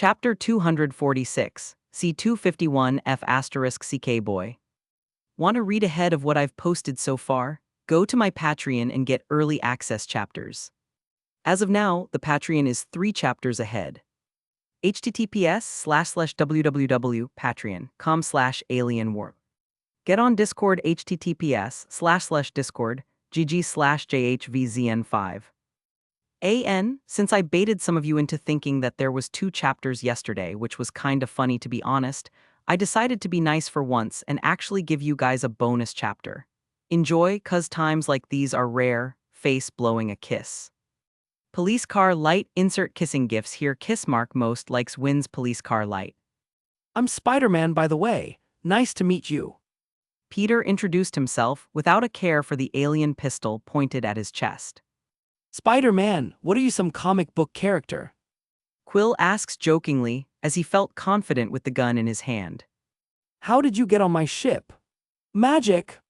Chapter 246, C251F asterisk CK Boy. Want to read ahead of what I've posted so far? Go to my Patreon and get early access chapters. As of now, the Patreon is 3 chapters ahead. https://www.patreon.com/alienwarp. Get on Discord https://discord gg/jhvzn5. Since I baited some of you into thinking that there was 2 chapters yesterday, which was kinda funny to be honest, I decided to be nice for once and actually give you guys a bonus chapter. Enjoy, 'cause times like these are rare. Face blowing a kiss. Police car light insert kissing gifs here. Kiss mark most likes wins police car light. I'm Spider-Man, by the way. Nice to meet you. Peter introduced himself without a care for the alien pistol pointed at his chest. Spider-Man, what are you, some comic book character? Quill asks jokingly as he felt confident with the gun in his hand. How did you get on my ship? Magic!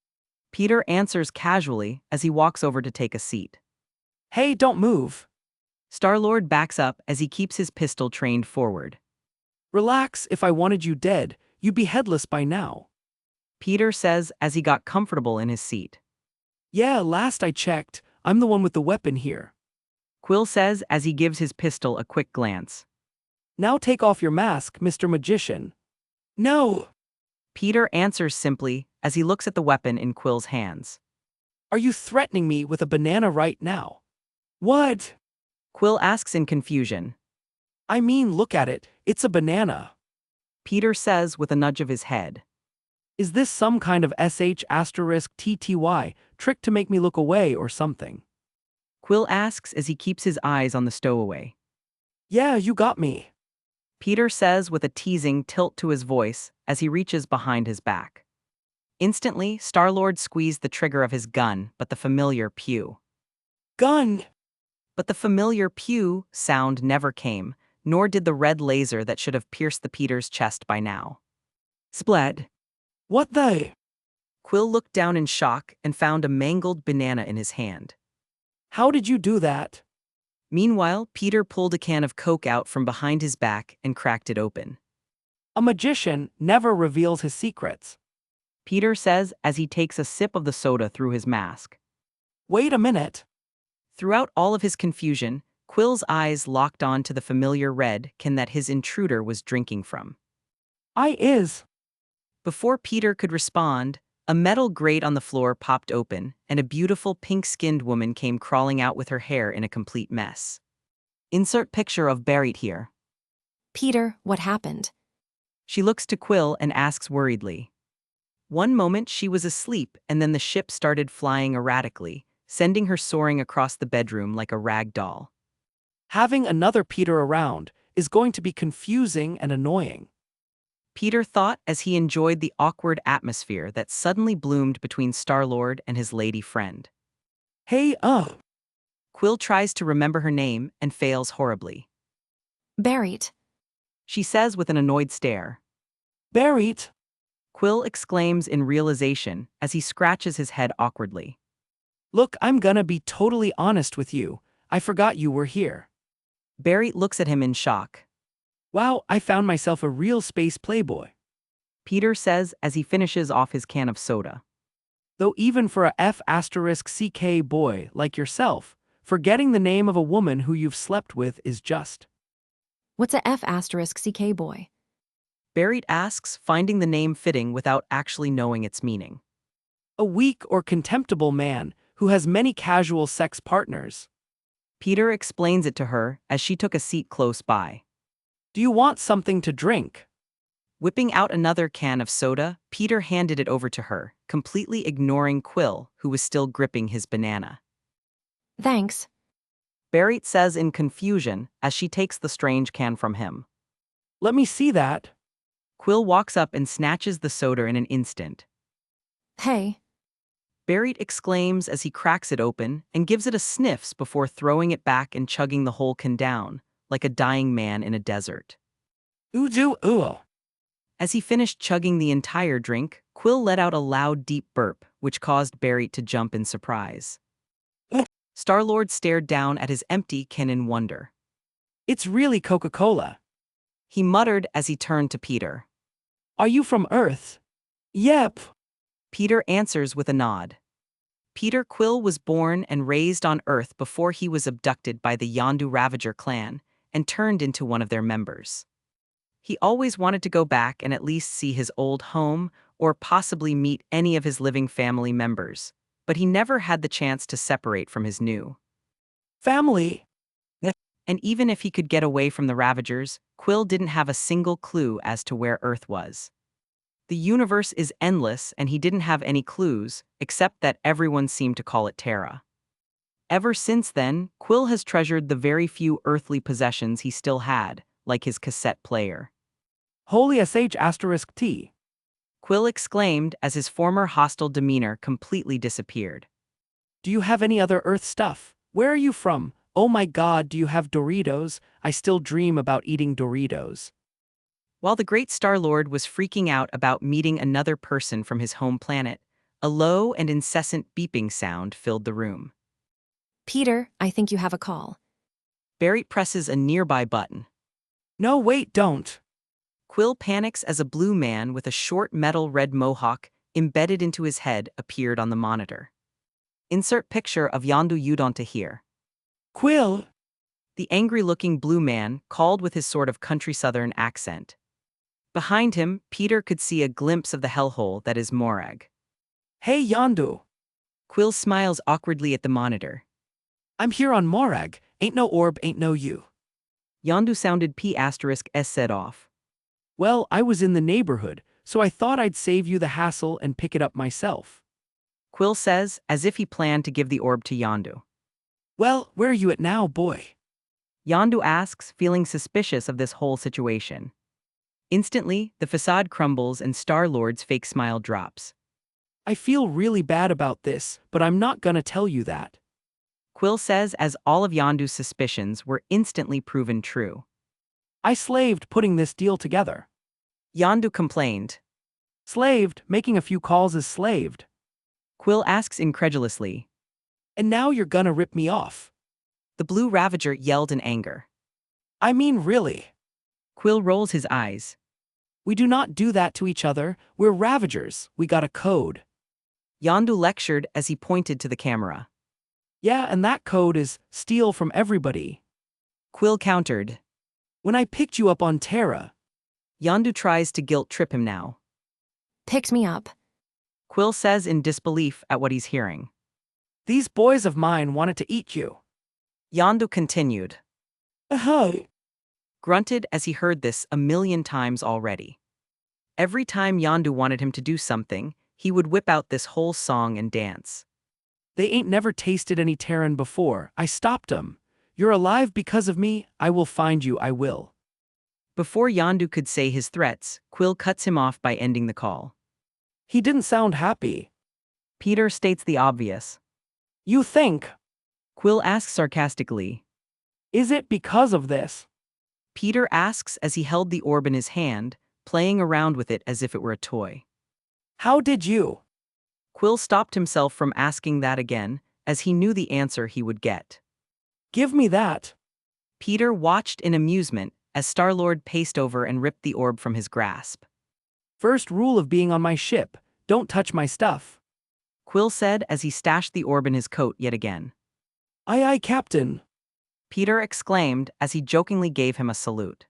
Peter answers casually as he walks over to take a seat. Hey, don't move. Star-Lord backs up as he keeps his pistol trained forward. Relax, if I wanted you dead, you'd be headless by now. Peter says as he got comfortable in his seat. Yeah, last I checked, I'm the one with the weapon here. Quill says as he gives his pistol a quick glance. Now take off your mask, Mr. Magician. No! Peter answers simply as he looks at the weapon in Quill's hands. Are you threatening me with a banana right now? What? Quill asks in confusion. I mean, look at it, it's a banana. Peter says with a nudge of his head. Is this some kind of sh*TTY trick to make me look away or something? Quill asks as he keeps his eyes on the stowaway. Yeah, you got me. Peter says with a teasing tilt to his voice as he reaches behind his back. Instantly, Star-Lord squeezed the trigger of his gun, but the familiar pew. Gun! But the familiar pew sound never came, nor did the red laser that should have pierced the Peter's chest by now. Splat. What the? Quill looked down in shock and found a mangled banana in his hand. How did you do that? Meanwhile, Peter pulled a can of Coke out from behind his back and cracked it open. A magician never reveals his secrets. Peter says as he takes a sip of the soda through his mask. Wait a minute. Throughout all of his confusion, Quill's eyes locked on to the familiar red can that his intruder was drinking from. Before Peter could respond, a metal grate on the floor popped open, and a beautiful pink-skinned woman came crawling out with her hair in a complete mess. Insert picture of Barrett here. Peter, what happened? She looks to Quill and asks worriedly. One moment she was asleep, and then the ship started flying erratically, sending her soaring across the bedroom like a rag doll. Having another Peter around is going to be confusing and annoying. Peter thought as he enjoyed the awkward atmosphere that suddenly bloomed between Star-Lord and his lady friend. Hey, Quill tries to remember her name and fails horribly. Barrett. She says with an annoyed stare. Barrett. Quill exclaims in realization as he scratches his head awkwardly. Look, I'm gonna be totally honest with you. I forgot you were here. Barrett looks at him in shock. Wow, I found myself a real space playboy. Peter says as he finishes off his can of soda. Though even for a F***CK boy like yourself, forgetting the name of a woman who you've slept with is just. What's a F***CK boy? Barrett asks, finding the name fitting without actually knowing its meaning. A weak or contemptible man who has many casual sex partners. Peter explains it to her as she took a seat close by. Do you want something to drink? Whipping out another can of soda, Peter handed it over to her, completely ignoring Quill, who was still gripping his banana. Thanks. Barrett says in confusion as she takes the strange can from him. Let me see that. Quill walks up and snatches the soda in an instant. Hey. Barrett exclaims as he cracks it open and gives it a sniffs before throwing it back and chugging the whole can down, like a dying man in a desert. Ooh. As he finished chugging the entire drink, Quill let out a loud, deep burp, which caused Barrett to jump in surprise. Star-Lord stared down at his empty can in wonder. It's really Coca-Cola. he muttered as he turned to Peter. Are you from Earth? Yep. Peter answers with a nod. Peter Quill was born and raised on Earth before he was abducted by the Yondu Ravager clan and turned into one of their members. He always wanted to go back and at least see his old home or possibly meet any of his living family members, but he never had the chance to separate from his new Family. and even if he could get away from the Ravagers, Quill didn't have a single clue as to where Earth was. The universe is endless and he didn't have any clues, except that everyone seemed to call it Terra. Ever since then, Quill has treasured the very few earthly possessions he still had, like his cassette player. Holy sh*T. Quill exclaimed as his former hostile demeanor completely disappeared. Do you have any other Earth stuff? Where are you from? Oh my god, do you have Doritos? I still dream about eating Doritos. While the great Star-Lord was freaking out about meeting another person from his home planet, a low and incessant beeping sound filled the room. Peter, I think you have a call. Barry presses a nearby button. No, wait, don't. Quill panics as a blue man with a short metal red mohawk embedded into his head appeared on the monitor. Insert picture of Yondu Udon to here. Quill. The angry-looking blue man called with his sort of country southern accent. Behind him, Peter could see a glimpse of the hellhole that is Morag. Hey, Yondu. Quill smiles awkwardly at the monitor. I'm here on Morag. Ain't no orb, ain't no you. Yondu sounded P***s set off. Well, I was in the neighborhood, so I thought I'd save you the hassle and pick it up myself. Quill says, as if he planned to give the orb to Yondu. Well, where are you at now, boy? Yondu asks, feeling suspicious of this whole situation. Instantly, the facade crumbles and Star-Lord's fake smile drops. I feel really bad about this, but I'm not gonna tell you that. Quill says as all of Yondu's suspicions were instantly proven true. I slaved putting this deal together. Yondu complained. Slaved, making a few calls is slaved. Quill asks incredulously. And now you're gonna rip me off. The Blue Ravager yelled in anger. I mean, really. Quill rolls his eyes. We do not do that to each other. We're Ravagers. We got a code. Yondu lectured as he pointed to the camera. Yeah, and that code is steal from everybody. Quill countered. When I picked you up on Terra. Yondu tries to guilt-trip him now. Picked me up. Quill says in disbelief at what he's hearing. These boys of mine wanted to eat you. Yondu continued. Ahoy. Grunted as he heard this a million times already. Every time Yondu wanted him to do something, he would whip out this whole song and dance. They ain't never tasted any Terran before. I stopped 'em. You're alive because of me. I will find you, I will. Before Yondu could say his threats, Quill cuts him off by ending the call. He didn't sound happy. Peter states the obvious. You think? Quill asks sarcastically. Is it because of this? Peter asks as he held the orb in his hand, playing around with it as if it were a toy. How did you? Quill stopped himself from asking that again, as he knew the answer he would get. Give me that. Peter watched in amusement as Star-Lord paced over and ripped the orb from his grasp. First rule of being on my ship, don't touch my stuff. Quill said as he stashed the orb in his coat yet again. Aye aye, Captain. Peter exclaimed as he jokingly gave him a salute.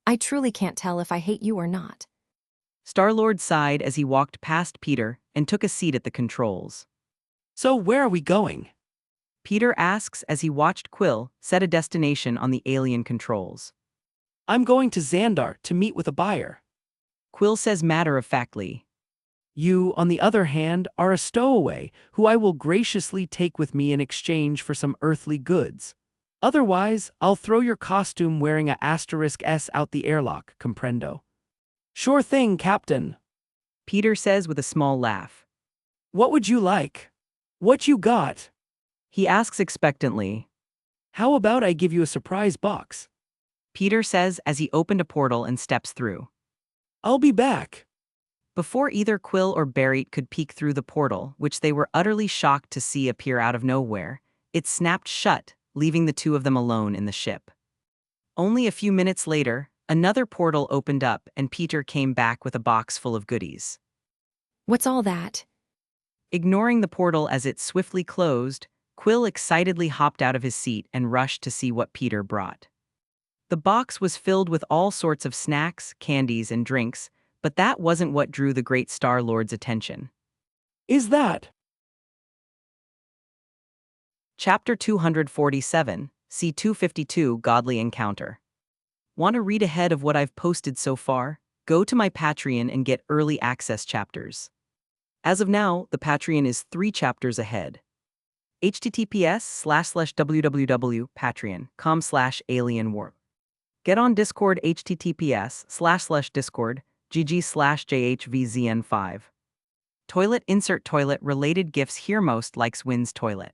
I truly can't tell if I hate you or not. Star-Lord sighed as he walked past Peter and took a seat at the controls. So where are we going? Peter asks as he watched Quill set a destination on the alien controls. I'm going to Xandar to meet with a buyer. Quill says matter-of-factly. You, on the other hand, are a stowaway who I will graciously take with me in exchange for some earthly goods. Otherwise, I'll throw your costume wearing a *S out the airlock, comprendo. Sure thing, Captain. Peter says with a small laugh. What would you like? What you got? He asks expectantly. How about I give you a surprise box? Peter says as he opened a portal and steps through. I'll be back. Before either Quill or Barry could peek through the portal, which they were utterly shocked to see appear out of nowhere, it snapped shut, leaving the two of them alone in the ship. Only a few minutes later, Another portal opened up and Peter came back with a box full of goodies. What's all that? Ignoring the portal as it swiftly closed, Quill excitedly hopped out of his seat and rushed to see what Peter brought. The box was filled with all sorts of snacks, candies, and drinks, but that wasn't what drew the great Star-Lord's attention. Is that? Chapter 247, C252 Godly Encounter. Want to read ahead of what I've posted so far? Go to my Patreon and get early access chapters. As of now, the Patreon is 3 chapters ahead. https://www.patreon.com/alienwarp. Get on Discord https://discord gg/jhvzn5. Toilet insert toilet related gifts here most likes wins toilet.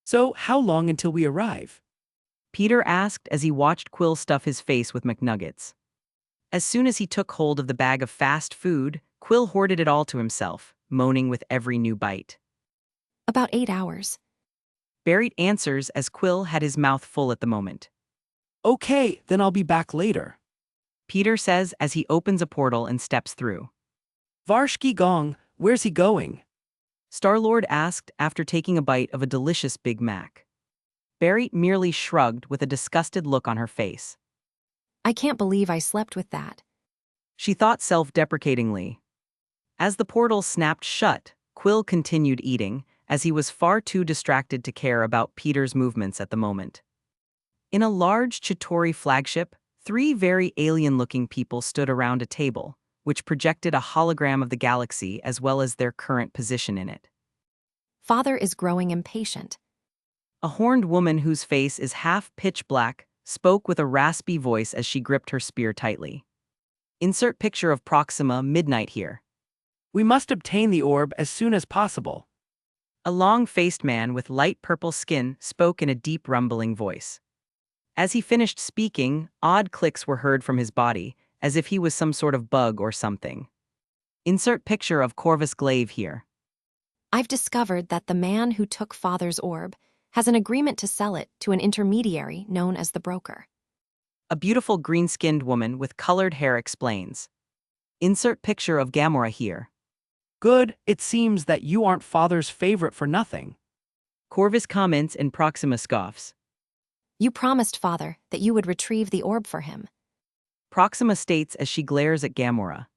So, how long until we arrive? Peter asked as he watched Quill stuff his face with McNuggets. As soon as he took hold of the bag of fast food, Quill hoarded it all to himself, moaning with every new bite. About 8 hours. Barrett answers as Quill had his mouth full at the moment. Okay, then I'll be back later. Peter says as he opens a portal and steps through. Varshki Gong, where's he going? Star-Lord asked after taking a bite of a delicious Big Mac. Barrett merely shrugged with a disgusted look on her face. I can't believe I slept with that. She thought self-deprecatingly. As the portal snapped shut, Quill continued eating, as he was far too distracted to care about Peter's movements at the moment. In a large Chitauri flagship, 3 very alien-looking people stood around a table, which projected a hologram of the galaxy as well as their current position in it. Father is growing impatient. A horned woman whose face is half pitch black spoke with a raspy voice as she gripped her spear tightly. Insert picture of Proxima midnight here. We must obtain the orb as soon as possible. A long-faced man with light purple skin spoke in a deep rumbling voice. As he finished speaking, odd clicks were heard from his body, as if he was some sort of bug or something. Insert picture of Corvus Glaive here. I've discovered that the man who took Father's orb has an agreement to sell it to an intermediary known as the broker. A beautiful green-skinned woman with colored hair explains. Insert picture of Gamora here. Good, it seems that you aren't Father's favorite for nothing. Corvus comments and Proxima scoffs. You promised Father that you would retrieve the orb for him. Proxima states as she glares at Gamora.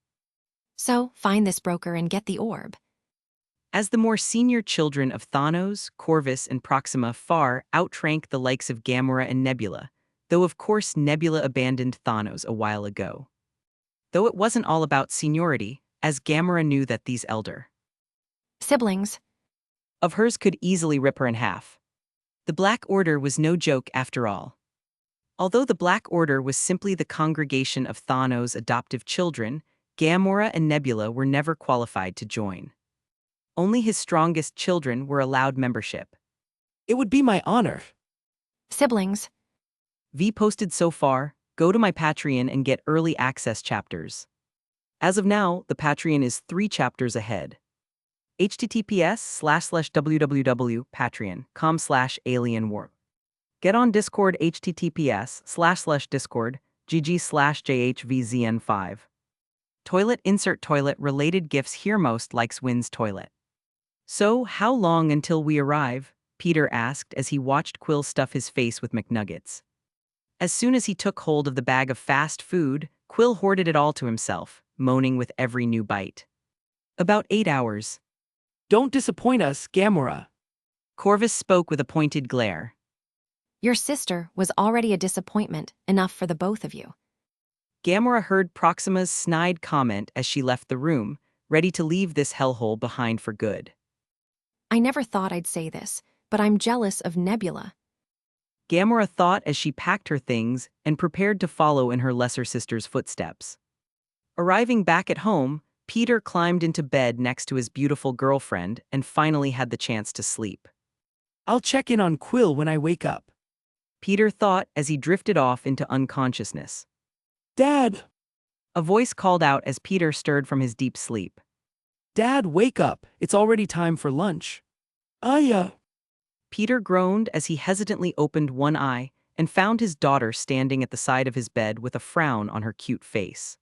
So, find this broker and get the orb. As the more senior children of Thanos, Corvus, and Proxima far outrank the likes of Gamora and Nebula, though of course Nebula abandoned Thanos a while ago. Though it wasn't all about seniority, as Gamora knew that these elder Siblings. of hers could easily rip her in half. The Black Order was no joke after all. Although the Black Order was simply the congregation of Thanos' adoptive children, Gamora and Nebula were never qualified to join. Only his strongest children were allowed membership. It would be my honor. Siblings. V posted so far, go to my Patreon and get early access chapters. As of now, the Patreon is 3 chapters ahead. https://www.patreon.com/alienwarp. Get on Discord https://discord gg/jhvzn5. Toilet insert toilet related gifts here most likes wins toilet. So, how long until we arrive? Peter asked as he watched Quill stuff his face with McNuggets. As soon as he took hold of the bag of fast food, Quill hoarded it all to himself, moaning with every new bite. About 8 hours. Don't disappoint us, Gamora. Corvus spoke with a pointed glare. Your sister was already a disappointment enough for the both of you. Gamora heard Proxima's snide comment as she left the room, ready to leave this hellhole behind for good. I never thought I'd say this, but I'm jealous of Nebula. Gamora thought as she packed her things and prepared to follow in her lesser sister's footsteps. Arriving back at home, Peter climbed into bed next to his beautiful girlfriend and finally had the chance to sleep. I'll check in on Quill when I wake up. Peter thought as he drifted off into unconsciousness. Dad! A voice called out as Peter stirred from his deep sleep. Dad, wake up. It's already time for lunch. Peter groaned as he hesitantly opened one eye and found his daughter standing at the side of his bed with a frown on her cute face.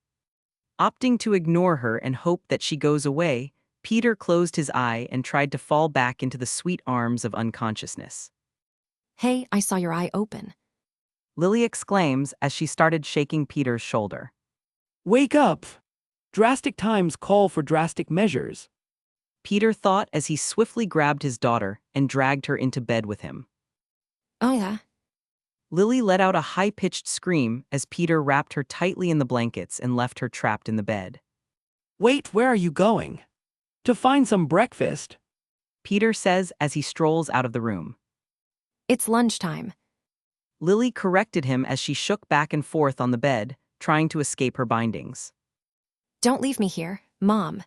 Opting to ignore her and hope that she goes away, Peter closed his eye and tried to fall back into the sweet arms of unconsciousness. Hey, I saw your eye open. Lily exclaims as she started shaking Peter's shoulder. Wake up! Drastic times call for drastic measures. Peter thought as he swiftly grabbed his daughter and dragged her into bed with him. Oh yeah? Lily let out a high-pitched scream as Peter wrapped her tightly in the blankets and left her trapped in the bed. Wait, where are you going? To find some breakfast? Peter says as he strolls out of the room. It's lunchtime. Lily corrected him as she shook back and forth on the bed, trying to escape her bindings. Don't leave me here, Mom.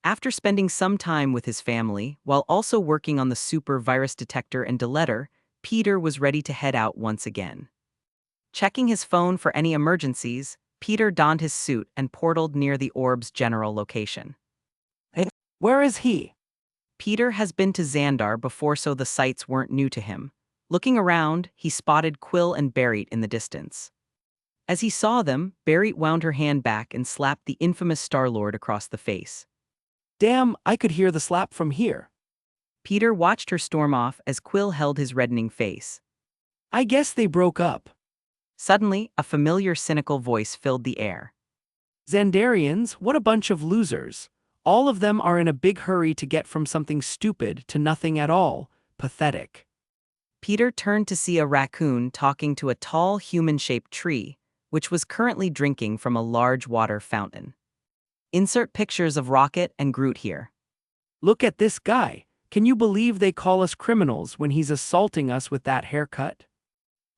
After spending some time with his family, while also working on the super virus detector and deleter, Peter was ready to head out once again. Checking his phone for any emergencies, Peter donned his suit and portaled near the orb's general location. Where is he? Peter has been to Xandar before, so the sights weren't new to him. Looking around, he spotted Quill and Barrett in the distance. As he saw them, Barrett wound her hand back and slapped the infamous Star-Lord across the face. Damn, I could hear the slap from here. Peter watched her storm off as Quill held his reddening face. I guess they broke up. Suddenly, a familiar cynical voice filled the air. Xandarians, what a bunch of losers. All of them are in a big hurry to get from something stupid to nothing at all. Pathetic. Peter turned to see a raccoon talking to a tall human-shaped tree, which was currently drinking from a large water fountain. Insert pictures of Rocket and Groot here. Look at this guy. Can you believe they call us criminals when he's assaulting us with that haircut?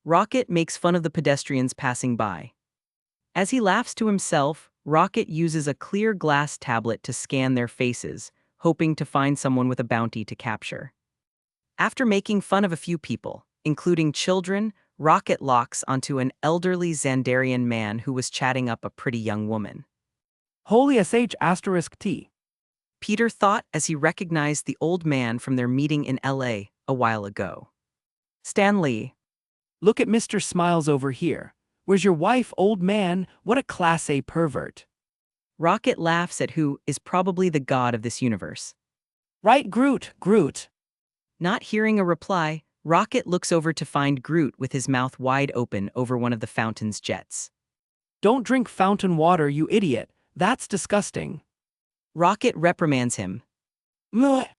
Rocket makes fun of the pedestrians passing by. As he laughs to himself, Rocket uses a clear glass tablet to scan their faces, hoping to find someone with a bounty to capture. After making fun of a few people, including children, Rocket locks onto an elderly Xandarian man who was chatting up a pretty young woman. Holy *T. Peter thought as he recognized the old man from their meeting in LA a while ago. Stan Lee. Look at Mr. Smiles over here. Where's your wife, old man? What a Class A pervert. Rocket laughs at who is probably the god of this universe. Right, Groot. Not hearing a reply, Rocket looks over to find Groot with his mouth wide open over one of the fountain's jets. Don't drink fountain water, you idiot. That's disgusting. Rocket reprimands him. Blech.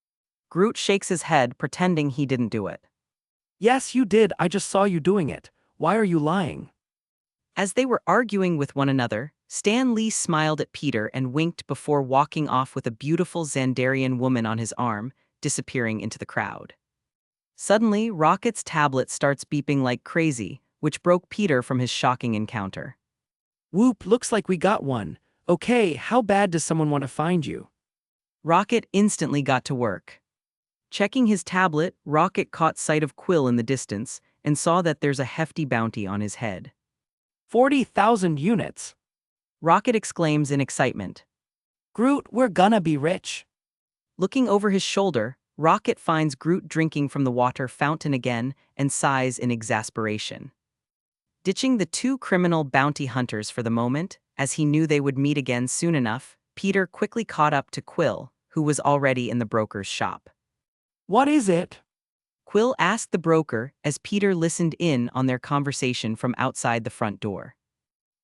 Groot shakes his head, pretending he didn't do it. Yes, you did. I just saw you doing it. Why are you lying? As they were arguing with one another, Stan Lee smiled at Peter and winked before walking off with a beautiful Xandarian woman on his arm, disappearing into the crowd. Suddenly, Rocket's tablet starts beeping like crazy, which broke Peter from his shocking encounter. Whoop, looks like we got one. Okay, how bad does someone want to find you? Rocket instantly got to work. Checking his tablet, Rocket caught sight of Quill in the distance and saw that there's a hefty bounty on his head. 40,000 units. Rocket exclaims in excitement. Groot, we're gonna be rich. Looking over his shoulder, Rocket finds Groot drinking from the water fountain again and sighs in exasperation. Ditching the two criminal bounty hunters for the moment, as he knew they would meet again soon enough, Peter quickly caught up to Quill, who was already in the broker's shop. What is it? Quill asked the broker as Peter listened in on their conversation from outside the front door.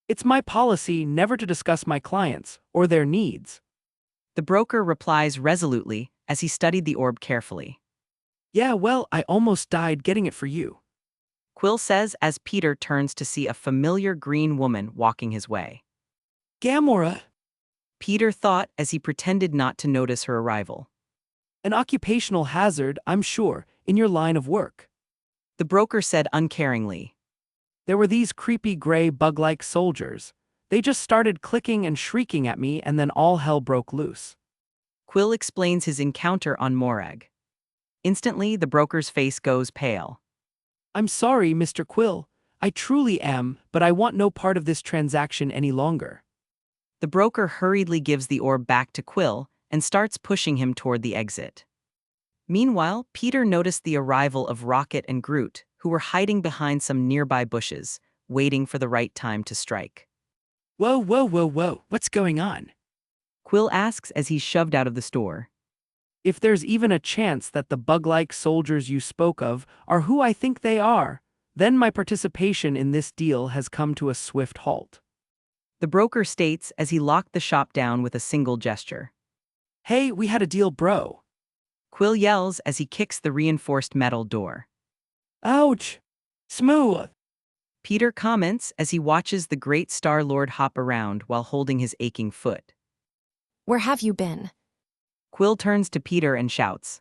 It's my policy never to discuss my clients or their needs. The broker replies resolutely as he studied the orb carefully. Yeah, well, I almost died getting it for you. Quill says as Peter turns to see a familiar green woman walking his way. Gamora. Peter thought as he pretended not to notice her arrival. An occupational hazard, I'm sure, in your line of work. The broker said uncaringly. There were these creepy gray bug-like soldiers. They just started clicking and shrieking at me and then all hell broke loose. Quill explains his encounter on Morag. Instantly, the broker's face goes pale. I'm sorry, Mr. Quill. I truly am, but I want no part of this transaction any longer. The broker hurriedly gives the orb back to Quill and starts pushing him toward the exit. Meanwhile, Peter noticed the arrival of Rocket and Groot, who were hiding behind some nearby bushes, waiting for the right time to strike. Whoa, whoa, whoa, whoa, what's going on? Quill asks as he's shoved out of the store. If there's even a chance that the bug-like soldiers you spoke of are who I think they are, then my participation in this deal has come to a swift halt. The broker states as he locked the shop down with a single gesture. Hey, we had a deal, bro. Quill yells as he kicks the reinforced metal door. Ouch! Smooth! Peter comments as he watches the great Star-Lord hop around while holding his aching foot. Where have you been? Quill turns to Peter and shouts.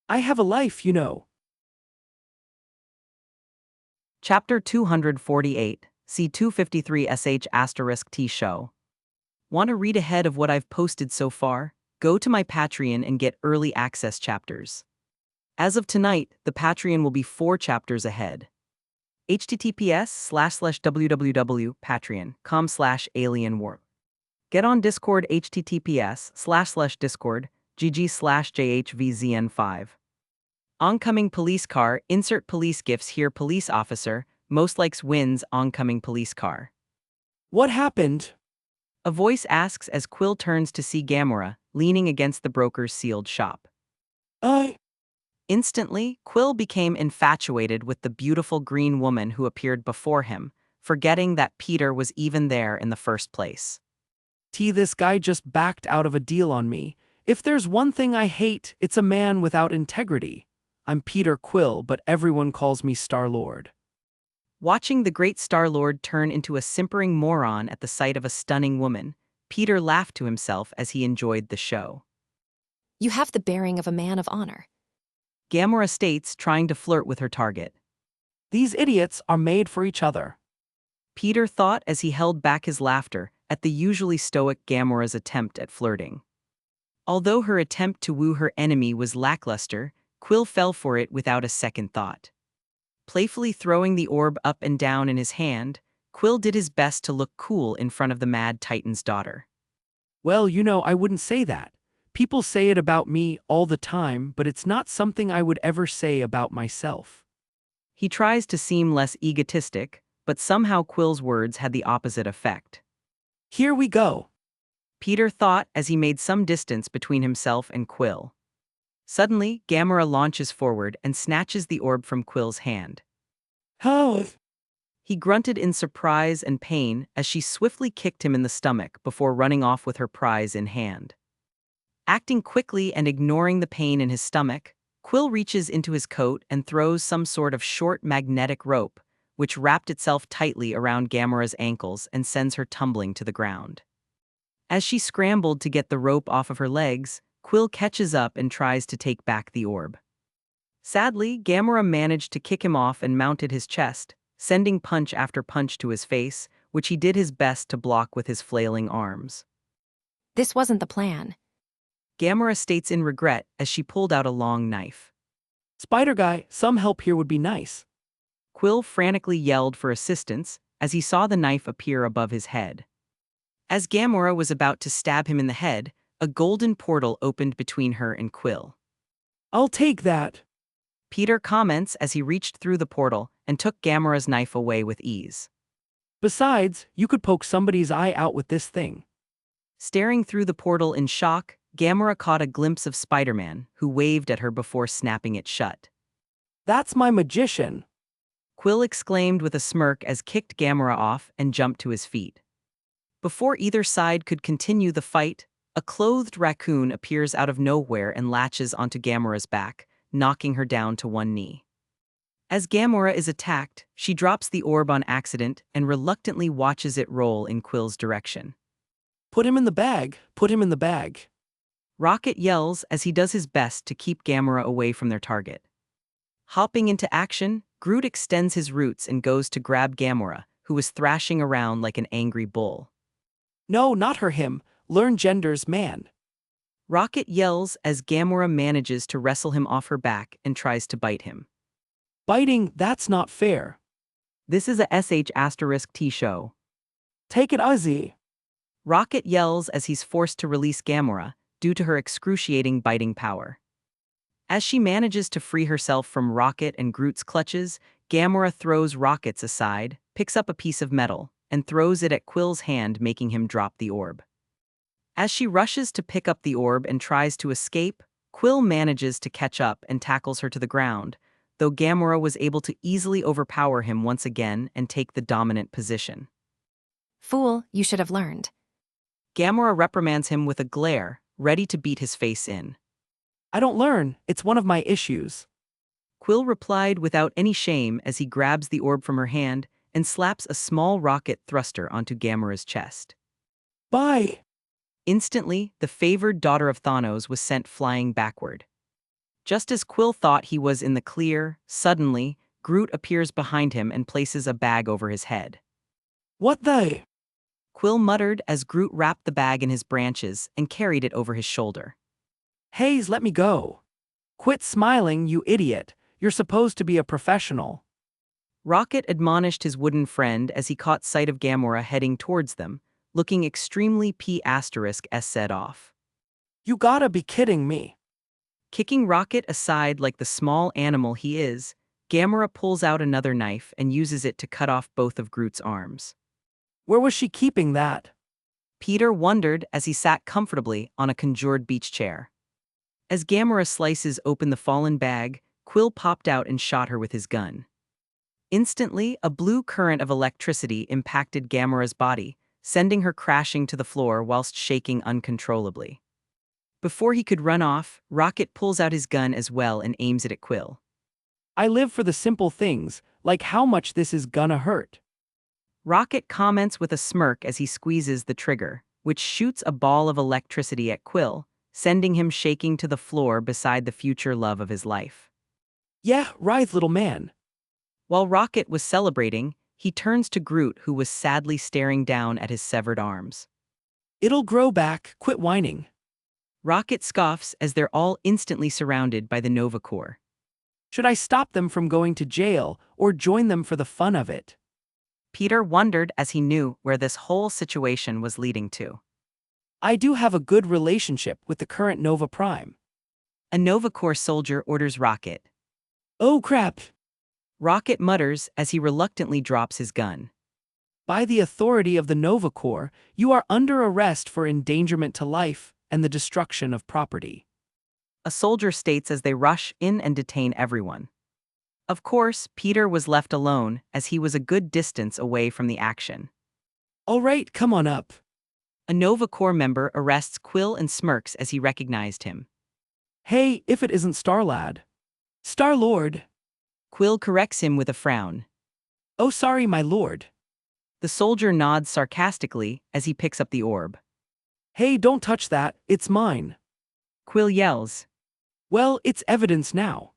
I have a life, you know. Chapter 248, C253 *T show. Want to read ahead of what I've posted so far? Go to my Patreon and get early access chapters. As of tonight, the Patreon will be 4 chapters ahead. https://www.patreon.com/alienwarp. Get on Discord https://discord gg/jhvzn5. Oncoming police car, insert police gifs here police officer, most likes wins oncoming police car. What happened? A voice asks as Quill turns to see Gamora, leaning against the broker's sealed shop. Instantly, Quill became infatuated with the beautiful green woman who appeared before him, forgetting that Peter was even there in the first place. This guy just backed out of a deal on me. If there's one thing I hate, it's a man without integrity. I'm Peter Quill, but everyone calls me Star-Lord. Watching the great Star-Lord turn into a simpering moron at the sight of a stunning woman, Peter laughed to himself as he enjoyed the show. You have the bearing of a man of honor. Gamora states, trying to flirt with her target. These idiots are made for each other. Peter thought as he held back his laughter at the usually stoic Gamora's attempt at flirting. Although her attempt to woo her enemy was lackluster, Quill fell for it without a second thought. Playfully throwing the orb up and down in his hand, Quill did his best to look cool in front of the Mad Titan's daughter. Well, you know, I wouldn't say that. People say it about me all the time, but it's not something I would ever say about myself. He tries to seem less egotistic, but somehow Quill's words had the opposite effect. Here we go. Peter thought as he made some distance between himself and Quill. Suddenly, Gamora launches forward and snatches the orb from Quill's hand. How? He grunted in surprise and pain as she swiftly kicked him in the stomach before running off with her prize in hand. Acting quickly and ignoring the pain in his stomach, Quill reaches into his coat and throws some sort of short magnetic rope, which wrapped itself tightly around Gamora's ankles and sends her tumbling to the ground. As she scrambled to get the rope off of her legs, Quill catches up and tries to take back the orb. Sadly, Gamora managed to kick him off and mounted his chest, sending punch after punch to his face, which he did his best to block with his flailing arms. This wasn't the plan. Gamora states in regret as she pulled out a long knife. Spider Guy, some help here would be nice. Quill frantically yelled for assistance as he saw the knife appear above his head. As Gamora was about to stab him in the head, a golden portal opened between her and Quill. I'll take that. Peter comments as he reached through the portal and took Gamora's knife away with ease. Besides, you could poke somebody's eye out with this thing. Staring through the portal in shock, Gamora caught a glimpse of Spiderman, who waved at her before snapping it shut. That's my magician. Quill exclaimed with a smirk as kicked Gamora off and jumped to his feet. Before either side could continue the fight, a clothed raccoon appears out of nowhere and latches onto Gamora's back, knocking her down to one knee. As Gamora is attacked, she drops the orb on accident and reluctantly watches it roll in Quill's direction. Put him in the bag, put him in the bag. Rocket yells as he does his best to keep Gamora away from their target. Hopping into action, Groot extends his roots and goes to grab Gamora, who was thrashing around like an angry bull. No, not her him. Learn genders, man. Rocket yells as Gamora manages to wrestle him off her back and tries to bite him. Biting, that's not fair. This is a *T show. Take it, Ozzy. Rocket yells as he's forced to release Gamora, due to her excruciating biting power. As she manages to free herself from Rocket and Groot's clutches, Gamora throws Rockets aside, picks up a piece of metal, and throws it at Quill's hand, making him drop the orb. As she rushes to pick up the orb and tries to escape, Quill manages to catch up and tackles her to the ground, though Gamora was able to easily overpower him once again and take the dominant position. Fool, you should have learned. Gamora reprimands him with a glare, ready to beat his face in. I don't learn, it's one of my issues. Quill replied without any shame as he grabs the orb from her hand and slaps a small rocket thruster onto Gamora's chest. Bye! Instantly, the favored daughter of Thanos was sent flying backward. Just as Quill thought he was in the clear, suddenly, Groot appears behind him and places a bag over his head. What the? Quill muttered as Groot wrapped the bag in his branches and carried it over his shoulder. Hayes, let me go. Quit smiling, you idiot. You're supposed to be a professional. Rocket admonished his wooden friend as he caught sight of Gamora heading towards them, looking extremely set off. You gotta be kidding me. Kicking Rocket aside like the small animal he is, Gamora pulls out another knife and uses it to cut off both of Groot's arms. Where was she keeping that? Peter wondered as he sat comfortably on a conjured beach chair. As Gamora slices open the fallen bag, Quill popped out and shot her with his gun. Instantly, a blue current of electricity impacted Gamora's body, sending her crashing to the floor whilst shaking uncontrollably. Before he could run off, Rocket pulls out his gun as well and aims it at Quill. I live for the simple things, like how much this is gonna hurt. Rocket comments with a smirk as he squeezes the trigger, which shoots a ball of electricity at Quill, sending him shaking to the floor beside the future love of his life. Yeah, right, little man. While Rocket was celebrating, he turns to Groot, who was sadly staring down at his severed arms. It'll grow back, quit whining. Rocket scoffs as they're all instantly surrounded by the Nova Corps. Should I stop them from going to jail, or join them for the fun of it? Peter wondered as he knew where this whole situation was leading to. I do have a good relationship with the current Nova Prime. A Nova Corps soldier orders Rocket. Oh crap! Rocket mutters as he reluctantly drops his gun. By the authority of the Nova Corps, you are under arrest for endangerment to life and the destruction of property. A soldier states as they rush in and detain everyone. Of course, Peter was left alone as he was a good distance away from the action. All right, come on up. A Nova Corps member arrests Quill and smirks as he recognized him. Hey, if it isn't Star-Lad. Star-Lord. Quill corrects him with a frown. Oh sorry, my lord. The soldier nods sarcastically as he picks up the orb. Hey, don't touch that, it's mine. Quill yells. Well, it's evidence now.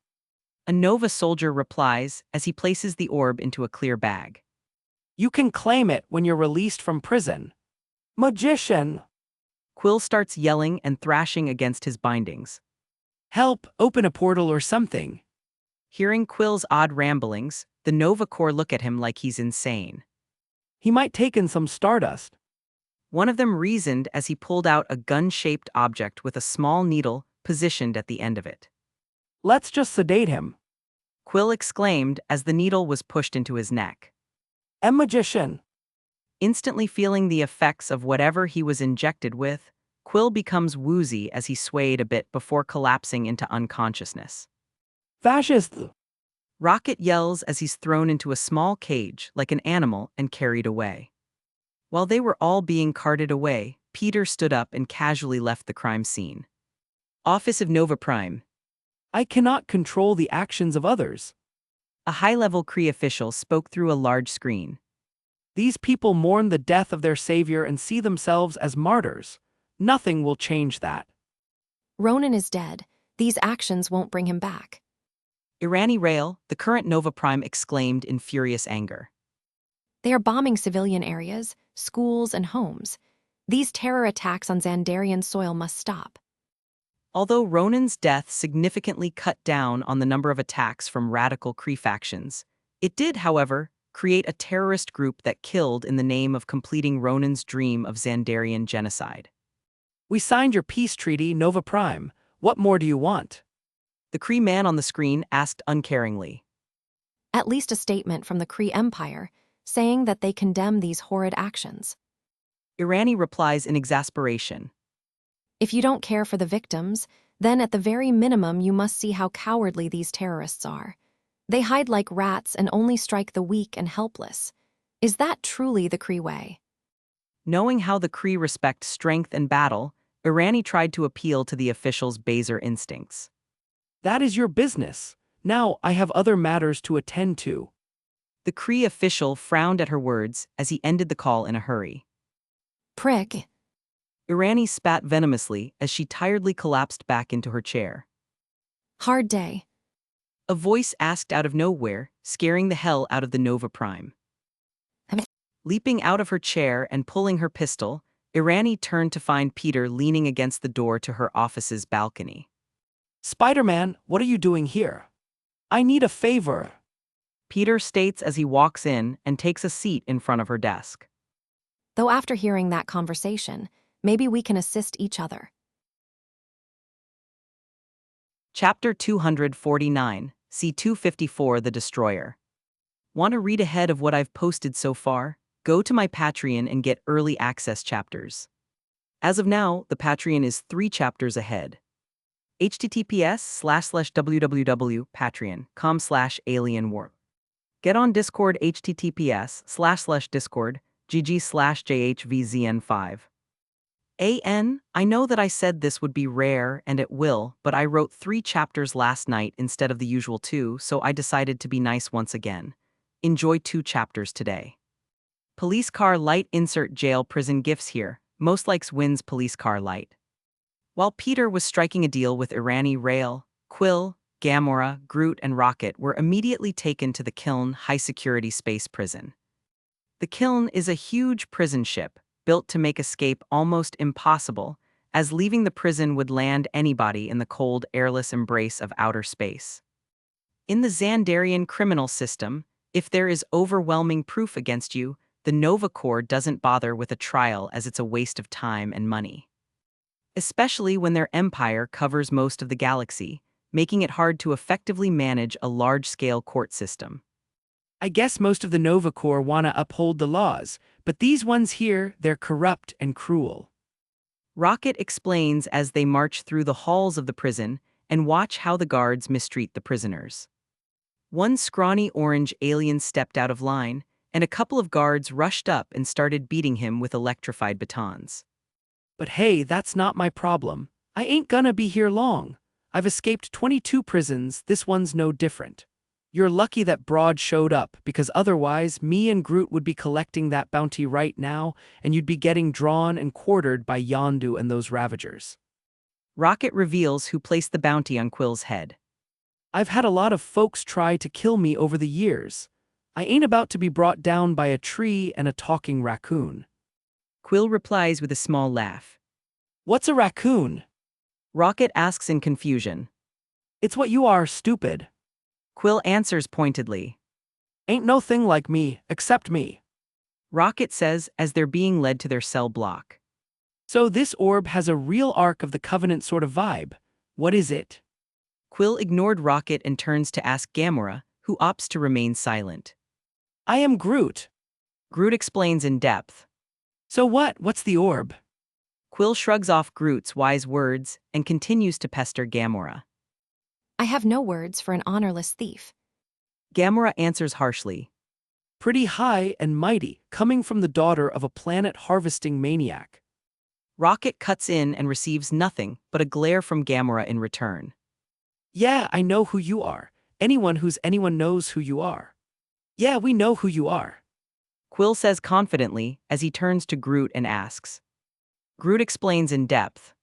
A Nova soldier replies as he places the orb into a clear bag. You can claim it when you're released from prison. Magician! Quill starts yelling and thrashing against his bindings. Help, open a portal or something. Hearing Quill's odd ramblings, the Nova Corps look at him like he's insane. He might take in some stardust. One of them reasoned as he pulled out a gun-shaped object with a small needle positioned at the end of it. Let's just sedate him. Quill exclaimed as the needle was pushed into his neck. Magician! Instantly feeling the effects of whatever he was injected with, Quill becomes woozy as he swayed a bit before collapsing into unconsciousness. Fascist! Rocket yells as he's thrown into a small cage like an animal and carried away. While they were all being carted away, Peter stood up and casually left the crime scene. Office of Nova Prime. I cannot control the actions of others. A high-level Kree official spoke through a large screen. These people mourn the death of their savior and see themselves as martyrs. Nothing will change that. Ronan is dead. These actions won't bring him back. Irani Rail, the current Nova Prime, exclaimed in furious anger. They are bombing civilian areas, schools, and homes. These terror attacks on Xandarian soil must stop. Although Ronan's death significantly cut down on the number of attacks from radical Kree factions, it did, however, create a terrorist group that killed in the name of completing Ronan's dream of Xandarian genocide. We signed your peace treaty, Nova Prime. What more do you want? The Kree man on the screen asked uncaringly. At least a statement from the Kree Empire saying that they condemn these horrid actions. Irani replies in exasperation. If you don't care for the victims, then at the very minimum you must see how cowardly these terrorists are. They hide like rats and only strike the weak and helpless. Is that truly the Kree way? Knowing how the Kree respect strength and battle, Irani tried to appeal to the official's baser instincts. That is your business. Now I have other matters to attend to. The Kree official frowned at her words as he ended the call in a hurry. Prick. Irani spat venomously as she tiredly collapsed back into her chair. Hard day. A voice asked out of nowhere, scaring the hell out of the Nova Prime. Leaping out of her chair and pulling her pistol, Irani turned to find Peter leaning against the door to her office's balcony. Spider-Man, what are you doing here? I need a favor. Peter states as he walks in and takes a seat in front of her desk. Though after hearing that conversation, maybe we can assist each other. Chapter 249, C254 The Destroyer. Want to read ahead of what I've posted so far? Go to my Patreon and get early access chapters. As of now, the Patreon is 3 chapters ahead. https://www.patreon.com/alienwarp. Get on Discord https://discord gg/jhvzn5. I know that I said this would be rare, and it will, but I wrote 3 chapters last night instead of the usual 2, so I decided to be nice once again. Enjoy 2 chapters today. Police car light insert jail prison gifts here. Most likes wins police car light. While Peter was striking a deal with Irani, Rail, Quill, Gamora, Groot, and Rocket were immediately taken to the Kiln high-security space prison. The Kiln is a huge prison ship, built to make escape almost impossible, as leaving the prison would land anybody in the cold, airless embrace of outer space. In the Xandarian criminal system, if there is overwhelming proof against you, the Nova Corps doesn't bother with a trial as it's a waste of time and money. Especially when their empire covers most of the galaxy, making it hard to effectively manage a large-scale court system. I guess most of the Nova Corps want to uphold the laws, but these ones here, they're corrupt and cruel. Rocket explains as they march through the halls of the prison and watch how the guards mistreat the prisoners. One scrawny orange alien stepped out of line, and a couple of guards rushed up and started beating him with electrified batons. But hey, that's not my problem. I ain't gonna be here long. I've escaped 22 prisons, this one's no different. You're lucky that Broad showed up, because otherwise me and Groot would be collecting that bounty right now, and you'd be getting drawn and quartered by Yondu and those Ravagers. Rocket reveals who placed the bounty on Quill's head. I've had a lot of folks try to kill me over the years. I ain't about to be brought down by a tree and a talking raccoon. Quill replies with a small laugh. What's a raccoon? Rocket asks in confusion. It's what you are, stupid. Quill answers pointedly. Ain't no thing like me, except me. Rocket says as they're being led to their cell block. So this orb has a real Ark of the Covenant sort of vibe. What is it? Quill ignored Rocket and turns to ask Gamora, who opts to remain silent. I am Groot. Groot explains in depth. So what's the orb? Quill shrugs off Groot's wise words and continues to pester Gamora. I have no words for an honorless thief. Gamora answers harshly. Pretty high and mighty, coming from the daughter of a planet-harvesting maniac. Rocket cuts in and receives nothing but a glare from Gamora in return. Yeah, I know who you are. Anyone knows who you are. Yeah, we know who you are. Quill says confidently as he turns to Groot and asks. Groot explains in depth.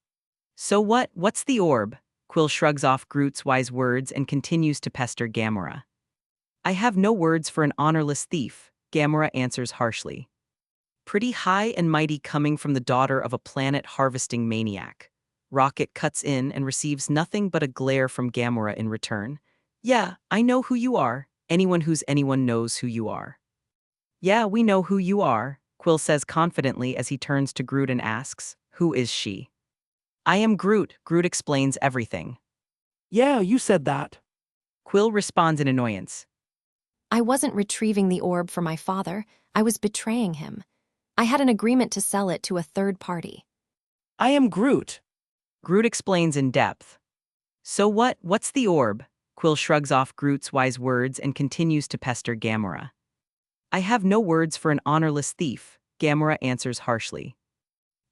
So what's the orb? Quill shrugs off Groot's wise words and continues to pester Gamora. I have no words for an honorless thief, Gamora answers harshly. Pretty high and mighty coming from the daughter of a planet-harvesting maniac. Rocket cuts in and receives nothing but a glare from Gamora in return. Yeah, I know who you are. Anyone knows who you are. Yeah, we know who you are, Quill says confidently as he turns to Groot and asks, who is she? I am Groot, Groot explains everything. Yeah, you said that. Quill responds in annoyance. I wasn't retrieving the orb for my father, I was betraying him. I had an agreement to sell it to a third party. I am Groot. Groot explains in depth. So what's the orb? Quill shrugs off Groot's wise words and continues to pester Gamora. I have no words for an honorless thief, Gamora answers harshly.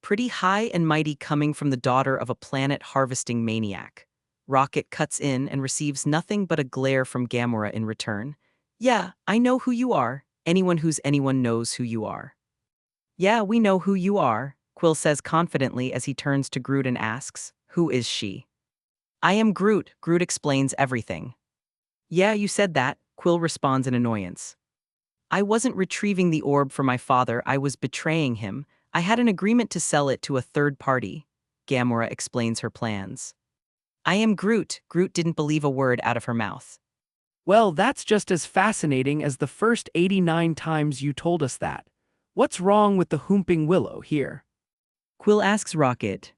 Pretty high and mighty coming from the daughter of a planet-harvesting maniac. Rocket cuts in and receives nothing but a glare from Gamora in return. Yeah, I know who you are. Anyone who's anyone knows who you are. Yeah, we know who you are, Quill says confidently as he turns to Groot and asks, who is she? I am Groot, Groot explains everything. Yeah, you said that, Quill responds in annoyance. I wasn't retrieving the orb for my father, I was betraying him. I had an agreement to sell it to a third party. Gamora explains her plans. I am Groot, Groot didn't believe a word out of her mouth. Well, that's just as fascinating as the first 89 times you told us that. What's wrong with the Whomping Willow here? Quill asks Rocket.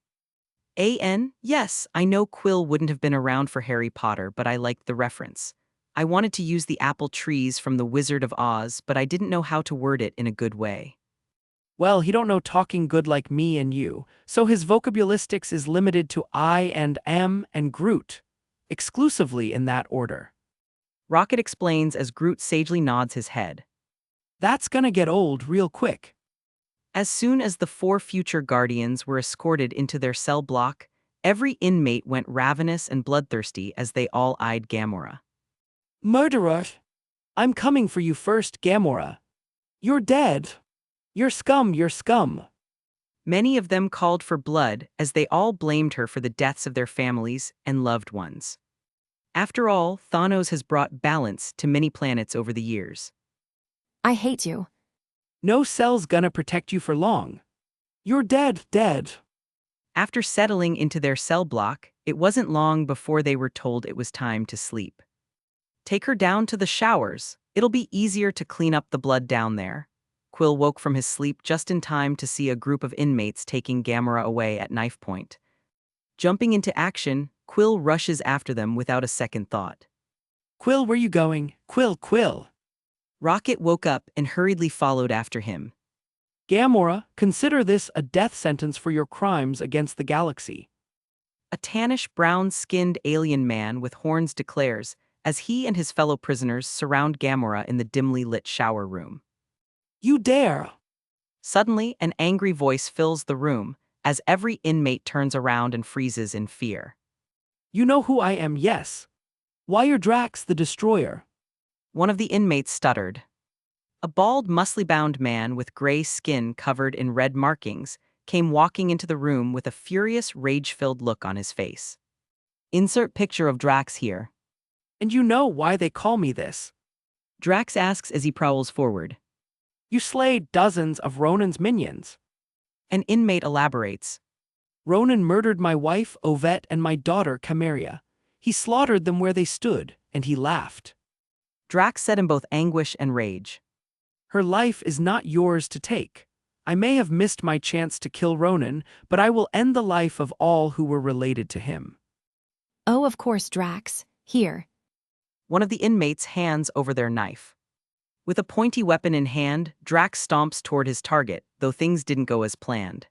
Yes, I know Quill wouldn't have been around for Harry Potter, but I liked the reference. I wanted to use the apple trees from The Wizard of Oz, but I didn't know how to word it in a good way. Well, he don't know talking good like me and you, so his vocabulistics is limited to I and am and Groot, exclusively in that order. Rocket explains as Groot sagely nods his head. That's gonna get old real quick. As soon as the 4 future Guardians were escorted into their cell block, every inmate went ravenous and bloodthirsty as they all eyed Gamora. Murderer! I'm coming for you first, Gamora. You're dead. You're scum, you're scum. Many of them called for blood as they all blamed her for the deaths of their families and loved ones. After all, Thanos has brought balance to many planets over the years. I hate you. No cell's gonna protect you for long. You're dead, dead. After settling into their cell block, it wasn't long before they were told it was time to sleep. Take her down to the showers. It'll be easier to clean up the blood down there. Quill woke from his sleep just in time to see a group of inmates taking Gamora away at knife point. Jumping into action, Quill rushes after them without a second thought. Quill, where you going? Quill, Quill. Rocket woke up and hurriedly followed after him. Gamora, consider this a death sentence for your crimes against the galaxy. A tannish, brown-skinned alien man with horns declares, as he and his fellow prisoners surround Gamora in the dimly lit shower room. You dare! Suddenly, an angry voice fills the room, as every inmate turns around and freezes in fear. You know who I am, yes. Why you're Drax the Destroyer? One of the inmates stuttered. A bald, muscly-bound man with gray skin covered in red markings came walking into the room with a furious, rage-filled look on his face. Insert picture of Drax here. And you know why they call me this. Drax asks as he prowls forward. You slayed dozens of Ronan's minions. An inmate elaborates. Ronan murdered my wife, Ovette, and my daughter, Cameria. He slaughtered them where they stood, and he laughed. Drax said in both anguish and rage. Her life is not yours to take. I may have missed my chance to kill Ronan, but I will end the life of all who were related to him. Oh, of course, Drax. Here. One of the inmates hands over their knife. With a pointy weapon in hand, Drax stomps toward his target, though things didn't go as planned.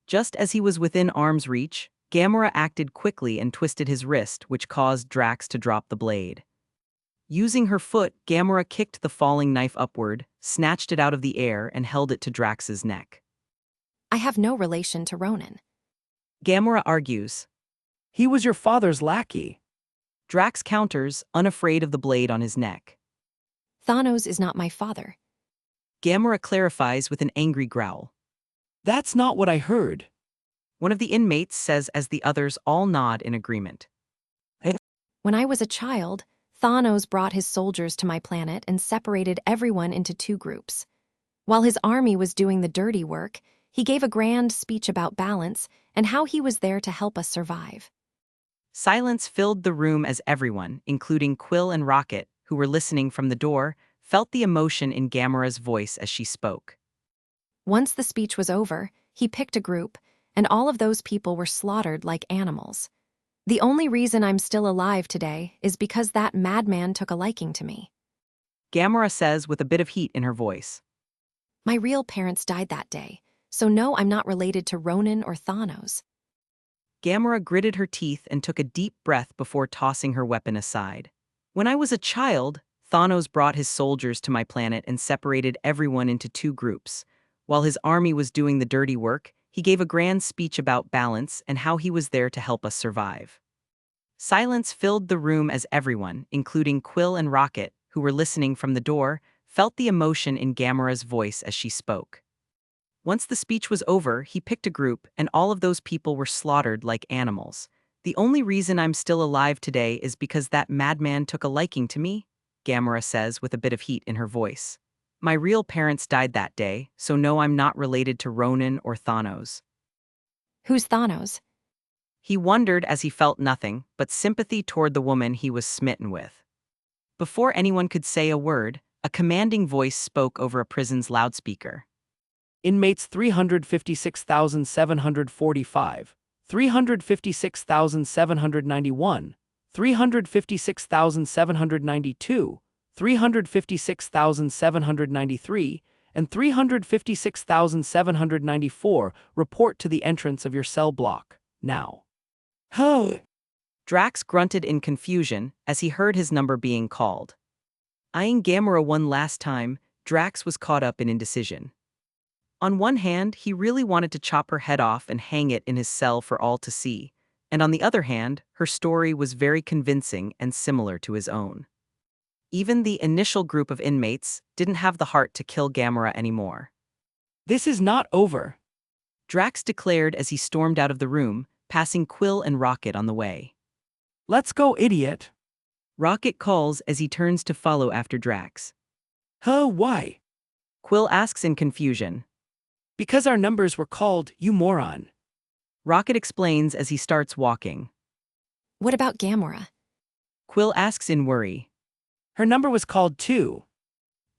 Just as he was within arm's reach, Gamora acted quickly and twisted his wrist, which caused Drax to drop the blade. Using her foot, Gamora kicked the falling knife upward, snatched it out of the air, and held it to Drax's neck. I have no relation to Ronan. Gamora argues. He was your father's lackey. Drax counters, unafraid of the blade on his neck. Thanos is not my father. Gamora clarifies with an angry growl. That's not what I heard. One of the inmates says as the others all nod in agreement. When I was a child, Thanos brought his soldiers to my planet and separated everyone into 2 groups. While his army was doing the dirty work, he gave a grand speech about balance and how he was there to help us survive. Silence filled the room as everyone, including Quill and Rocket, who were listening from the door, felt the emotion in Gamora's voice as she spoke. Once the speech was over, he picked a group, and all of those people were slaughtered like animals. The only reason I'm still alive today is because that madman took a liking to me. Gamera says with a bit of heat in her voice. My real parents died that day, so no, I'm not related to Ronan or Thanos. Gamera gritted her teeth and took a deep breath before tossing her weapon aside. When I was a child, Thanos brought his soldiers to my planet and separated everyone into two groups. While his army was doing the dirty work, he gave a grand speech about balance and how he was there to help us survive. Silence filled the room as everyone, including Quill and Rocket, who were listening from the door, felt the emotion in Gamera's voice as she spoke. Once the speech was over, he picked a group, and all of those people were slaughtered like animals. The only reason I'm still alive today is because that madman took a liking to me, Gamera says with a bit of heat in her voice. My real parents died that day, so no, I'm not related to Ronan or Thanos. Who's Thanos? He wondered as he felt nothing but sympathy toward the woman he was smitten with. Before anyone could say a word, a commanding voice spoke over a prison's loudspeaker. Inmates 356,745, 356,791, 356,792, 356,793, and 356,794 report to the entrance of your cell block, now. Huh. Drax grunted in confusion as he heard his number being called. Eyeing Gamera one last time, Drax was caught up in indecision. On one hand, he really wanted to chop her head off and hang it in his cell for all to see, and on the other hand, her story was very convincing and similar to his own. Even the initial group of inmates didn't have the heart to kill Gamera anymore. This is not over. Drax declared as he stormed out of the room, passing Quill and Rocket on the way. Let's go, idiot. Rocket calls as he turns to follow after Drax. Huh, why? Quill asks in confusion. Because our numbers were called, you moron. Rocket explains as he starts walking. What about Gamora? Quill asks in worry. Her number was called too.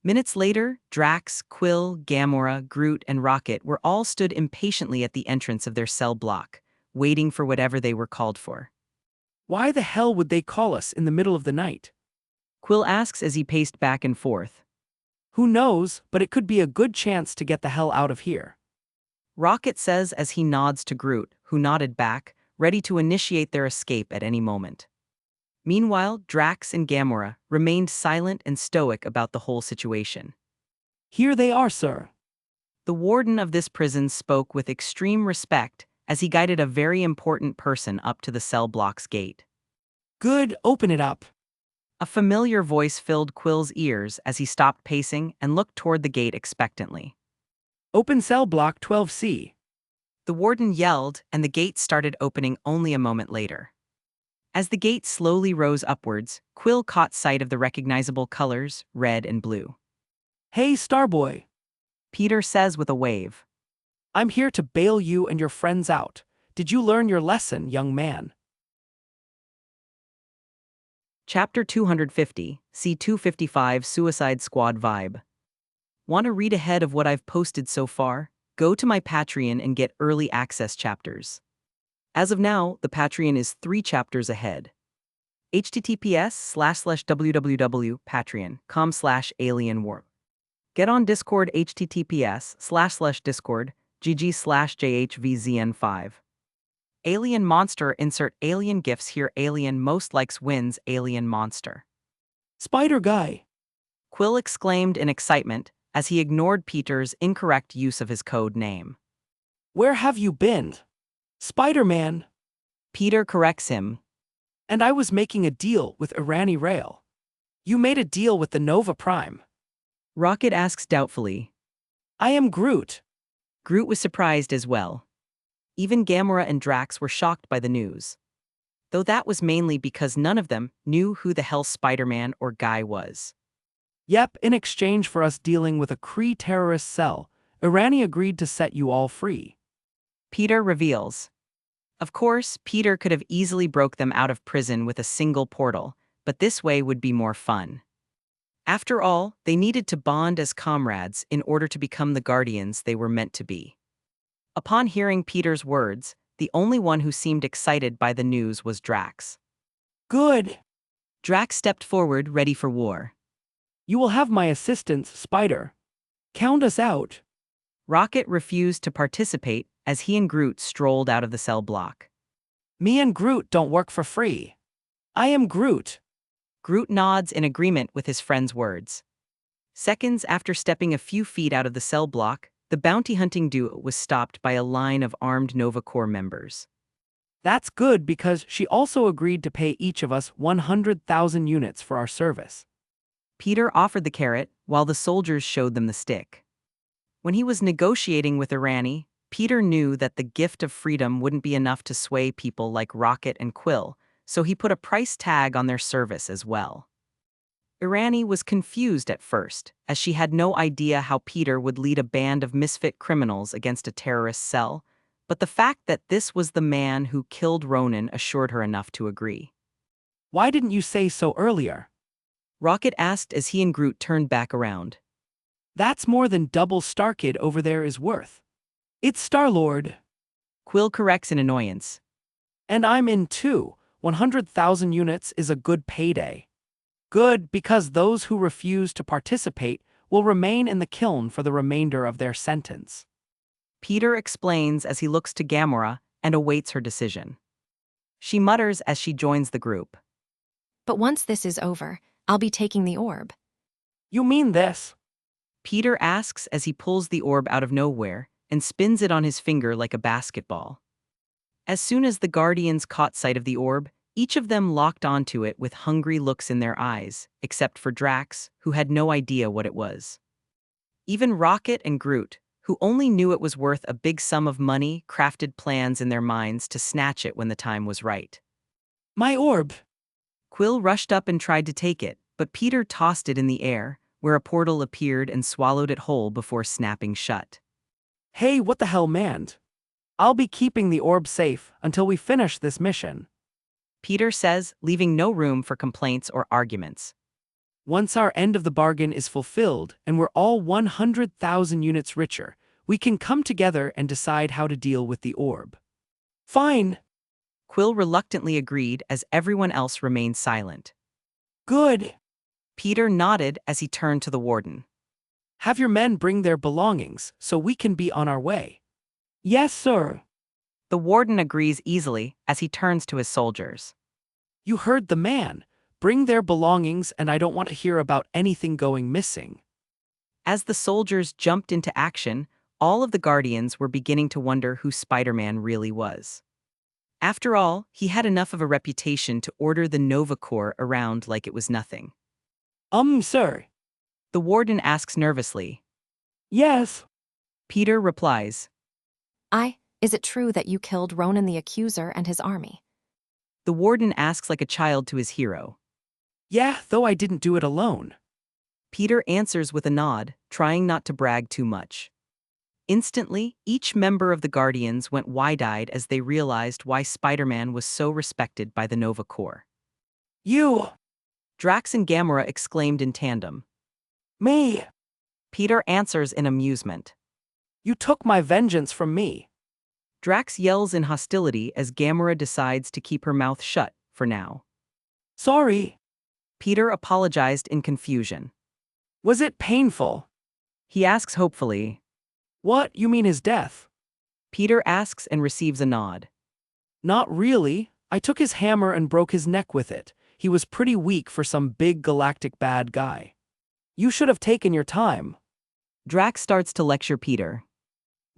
Minutes later, Drax, Quill, Gamora, Groot, and Rocket were all stood impatiently at the entrance of their cell block, waiting for whatever they were called for. Why the hell would they call us in the middle of the night? Quill asks as he paced back and forth. Who knows, but it could be a good chance to get the hell out of here. Rocket says as he nods to Groot, who nodded back, ready to initiate their escape at any moment. Meanwhile, Drax and Gamora remained silent and stoic about the whole situation. Here they are, sir. The warden of this prison spoke with extreme respect as he guided a very important person up to the cell block's gate. Good, open it up. A familiar voice filled Quill's ears as he stopped pacing and looked toward the gate expectantly. Open cell block 12C. The warden yelled, and the gate started opening only a moment later. As the gate slowly rose upwards, Quill caught sight of the recognizable colors, red and blue. Hey, Starboy. Peter says with a wave. I'm here to bail you and your friends out. Did you learn your lesson, young man? Chapter 250, C255 Suicide Squad Vibe. Want to read ahead of what I've posted so far? Go to my Patreon and get early access chapters. As of now, the Patreon is 3 chapters ahead. https://www.patreon.com/alienwarp. Get on Discord https://discord gg/jhvzn5. Alien monster insert alien gifts here alien most likes wins alien monster. Spider guy. Quill exclaimed in excitement as he ignored Peter's incorrect use of his code name. Where have you been? Spider-Man. Peter corrects him. And I was making a deal with Irani Rail. You made a deal with the Nova Prime. Rocket asks doubtfully. I am Groot. Groot was surprised as well. Even Gamora and Drax were shocked by the news. Though that was mainly because none of them knew who the hell Spider-Man or Guy was. Yep, in exchange for us dealing with a Kree terrorist cell, Irani agreed to set you all free. Peter reveals. Of course, Peter could have easily broke them out of prison with a single portal, but this way would be more fun. After all, they needed to bond as comrades in order to become the guardians they were meant to be. Upon hearing Peter's words, the only one who seemed excited by the news was Drax. Good. Drax stepped forward, ready for war. You will have my assistance, Spider. Count us out. Rocket refused to participate as he and Groot strolled out of the cell block. Me and Groot don't work for free. I am Groot. Groot nods in agreement with his friend's words. Seconds after stepping a few feet out of the cell block, the bounty hunting duo was stopped by a line of armed Nova Corps members. That's good because she also agreed to pay each of us 100,000 units for our service. Peter offered the carrot while the soldiers showed them the stick. When he was negotiating with Irani, Peter knew that the gift of freedom wouldn't be enough to sway people like Rocket and Quill, so he put a price tag on their service as well. Irani was confused at first, as she had no idea how Peter would lead a band of misfit criminals against a terrorist cell, but the fact that this was the man who killed Ronan assured her enough to agree. Why didn't you say so earlier? Rocket asked as he and Groot turned back around. That's more than double Starkid over there is worth. It's Star-Lord. Quill corrects in annoyance. And I'm in too. 100,000 units is a good payday. Good because those who refuse to participate will remain in the kiln for the remainder of their sentence. Peter explains as he looks to Gamora and awaits her decision. She mutters as she joins the group. But once this is over, I'll be taking the orb. You mean this? Peter asks as he pulls the orb out of nowhere and spins it on his finger like a basketball. As soon as the Guardians caught sight of the orb, each of them locked onto it with hungry looks in their eyes, except for Drax, who had no idea what it was. Even Rocket and Groot, who only knew it was worth a big sum of money, crafted plans in their minds to snatch it when the time was right. My orb. Quill rushed up and tried to take it, but Peter tossed it in the air, where a portal appeared and swallowed it whole before snapping shut. Hey, what the hell, man? I'll be keeping the orb safe until we finish this mission. Peter says, leaving no room for complaints or arguments. Once our end of the bargain is fulfilled and we're all 100,000 units richer, we can come together and decide how to deal with the orb. Fine. Quill reluctantly agreed as everyone else remained silent. Good. Peter nodded as he turned to the warden. Have your men bring their belongings so we can be on our way. Yes, sir. The warden agrees easily as he turns to his soldiers. You heard the man. Bring their belongings and I don't want to hear about anything going missing. As the soldiers jumped into action, all of the Guardians were beginning to wonder who Spider-Man really was. After all, he had enough of a reputation to order the Nova Corps around like it was nothing. Sir. The warden asks nervously. Yes. Peter replies. Is it true that you killed Ronan the Accuser and his army? The warden asks like a child to his hero. Yeah, though I didn't do it alone. Peter answers with a nod, trying not to brag too much. Instantly, each member of the Guardians went wide-eyed as they realized why Spider-Man was so respected by the Nova Corps. You! Drax and Gamora exclaimed in tandem. Me! Peter answers in amusement. You took my vengeance from me. Drax yells in hostility as Gamora decides to keep her mouth shut, for now. Sorry. Peter apologized in confusion. Was it painful? He asks hopefully. What, you mean his death? Peter asks and receives a nod. Not really. I took his hammer and broke his neck with it. He was pretty weak for some big galactic bad guy. You should have taken your time. Drax starts to lecture Peter.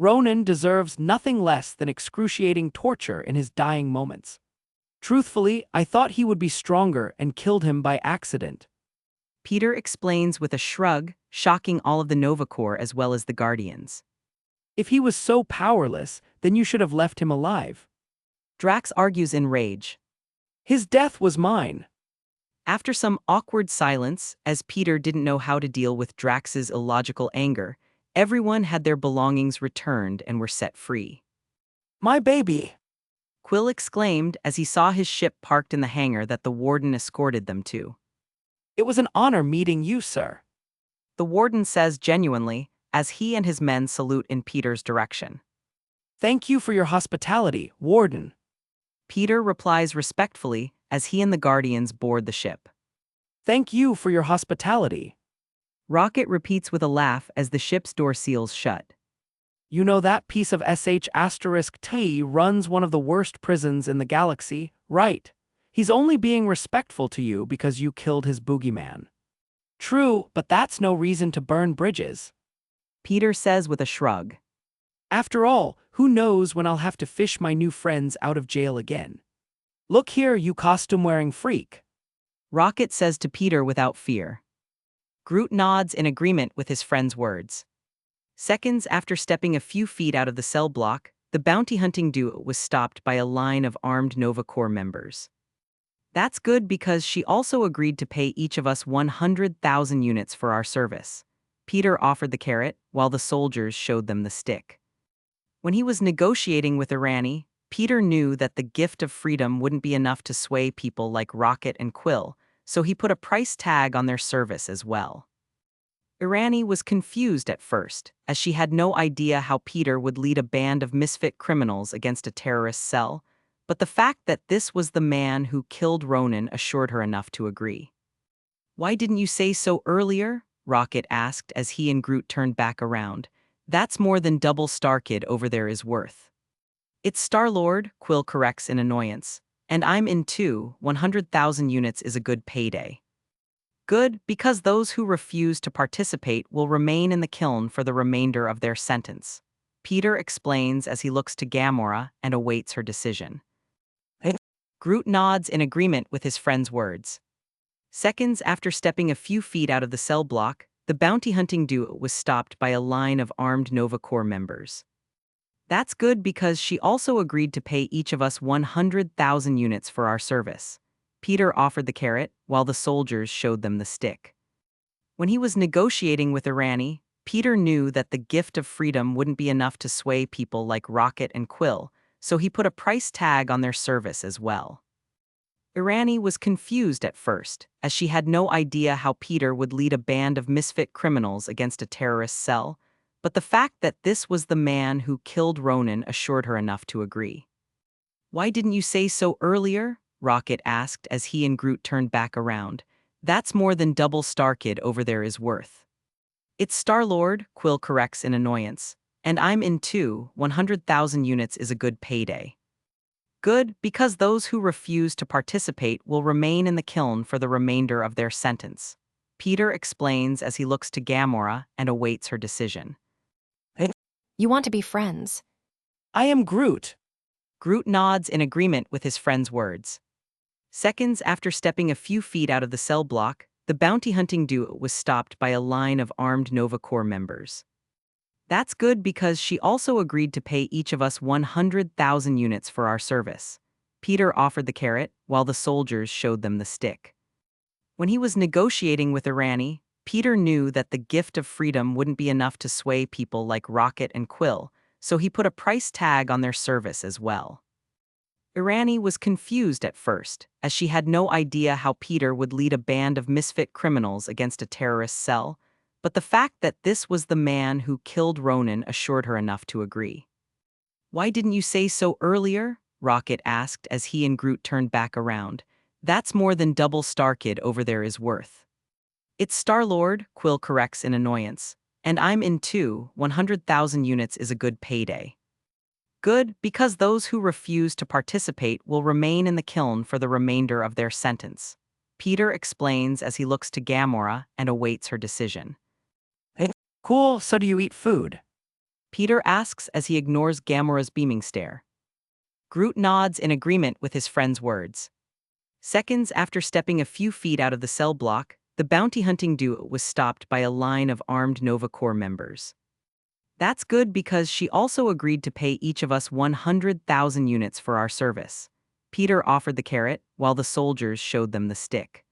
Ronan deserves nothing less than excruciating torture in his dying moments. Truthfully, I thought he would be stronger and killed him by accident. Peter explains with a shrug, shocking all of the Nova Corps as well as the Guardians. If he was so powerless, then you should have left him alive. Drax argues in rage. His death was mine. After some awkward silence, as Peter didn't know how to deal with Drax's illogical anger, everyone had their belongings returned and were set free. My baby! Quill exclaimed as he saw his ship parked in the hangar that the warden escorted them to. It was an honor meeting you, sir. The warden says genuinely, as he and his men salute in Peter's direction. Thank you for your hospitality, Warden. Peter replies respectfully as he and the Guardians board the ship. Thank you for your hospitality. Rocket repeats with a laugh as the ship's door seals shut. You know that piece of sh*T runs one of the worst prisons in the galaxy, right? He's only being respectful to you because you killed his boogeyman. True, but that's no reason to burn bridges. Peter says with a shrug. After all, who knows when I'll have to fish my new friends out of jail again. Look here, you costume-wearing freak. Rocket says to Peter without fear. Groot nods in agreement with his friend's words. Seconds after stepping a few feet out of the cell block, the bounty-hunting duo was stopped by a line of armed Nova Corps members. That's good because she also agreed to pay each of us 100,000 units for our service. Peter offered the carrot, while the soldiers showed them the stick. When he was negotiating with Irani, Peter knew that the gift of freedom wouldn't be enough to sway people like Rocket and Quill, so he put a price tag on their service as well. Irani was confused at first, as she had no idea how Peter would lead a band of misfit criminals against a terrorist cell, but the fact that this was the man who killed Ronan assured her enough to agree. Why didn't you say so earlier? Rocket asked as he and Groot turned back around. That's more than double Starkid over there is worth. It's Star-Lord, Quill corrects in annoyance. And I'm in too, 100,000 units is a good payday. Good, because those who refuse to participate will remain in the kiln for the remainder of their sentence. Peter explains as he looks to Gamora and awaits her decision. Groot nods in agreement with his friend's words. Seconds after stepping a few feet out of the cell block, the bounty-hunting duo was stopped by a line of armed Nova Corps members. That's good because she also agreed to pay each of us 100,000 units for our service. Peter offered the carrot, while the soldiers showed them the stick. When he was negotiating with Irani, Peter knew that the gift of freedom wouldn't be enough to sway people like Rocket and Quill, so he put a price tag on their service as well. Irani was confused at first, as she had no idea how Peter would lead a band of misfit criminals against a terrorist cell, but the fact that this was the man who killed Ronan assured her enough to agree. Why didn't you say so earlier? Rocket asked as he and Groot turned back around. That's more than double Starkid over there is worth. It's Star-Lord, Quill corrects in annoyance. And I'm in too, 100,000 units is a good payday. Good, because those who refuse to participate will remain in the kiln for the remainder of their sentence. Peter explains as he looks to Gamora and awaits her decision. You want to be friends. I am Groot. Groot nods in agreement with his friend's words. Seconds after stepping a few feet out of the cell block, the bounty-hunting duo was stopped by a line of armed Nova Corps members. That's good because she also agreed to pay each of us 100,000 units for our service. Peter offered the carrot, while the soldiers showed them the stick. When he was negotiating with Irani, Peter knew that the gift of freedom wouldn't be enough to sway people like Rocket and Quill, so he put a price tag on their service as well. Irani was confused at first, as she had no idea how Peter would lead a band of misfit criminals against a terrorist cell, but the fact that this was the man who killed Ronan assured her enough to agree. Why didn't you say so earlier? Rocket asked as he and Groot turned back around. That's more than double Starkid over there is worth. It's Star-Lord, Quill corrects in annoyance. And I'm in too, 100,000 units is a good payday. Good, because those who refuse to participate will remain in the kiln for the remainder of their sentence. Peter explains as he looks to Gamora and awaits her decision. Cool, so do you eat food? Peter asks as he ignores Gamora's beaming stare. Groot nods in agreement with his friend's words. Seconds after stepping a few feet out of the cell block, the bounty-hunting duo was stopped by a line of armed Nova Corps members. That's good because she also agreed to pay each of us 100,000 units for our service. Peter offered the carrot, while the soldiers showed them the stick.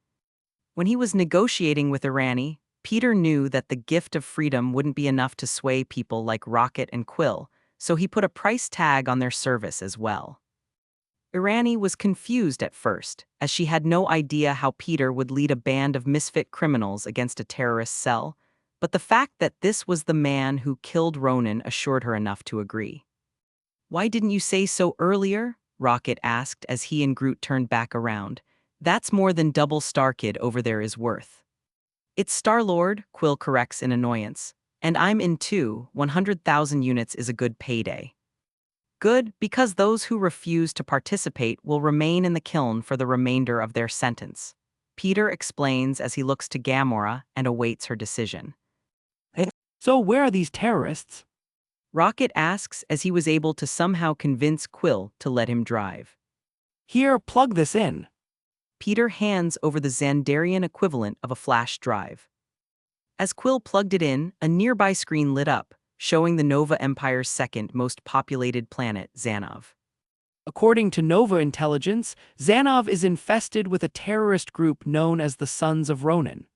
When he was negotiating with Irani, Peter knew that the gift of freedom wouldn't be enough to sway people like Rocket and Quill, so he put a price tag on their service as well. Irani was confused at first, as she had no idea how Peter would lead a band of misfit criminals against a terrorist cell, but the fact that this was the man who killed Ronan assured her enough to agree. Why didn't you say so earlier? Rocket asked as he and Groot turned back around. That's more than double Starkid over there is worth. It's Star-Lord, Quill corrects in annoyance. And I'm in too, 100,000 units is a good payday. Good, because those who refuse to participate will remain in the kiln for the remainder of their sentence. Peter explains as he looks to Gamora and awaits her decision. So where are these terrorists? Rocket asks as he was able to somehow convince Quill to let him drive. Here, plug this in. Peter hands over the Xandarian equivalent of a flash drive. As Quill plugged it in, a nearby screen lit up, showing the Nova Empire's second most populated planet, Xanov. According to Nova intelligence, Xanov is infested with a terrorist group known as the Sons of Ronan.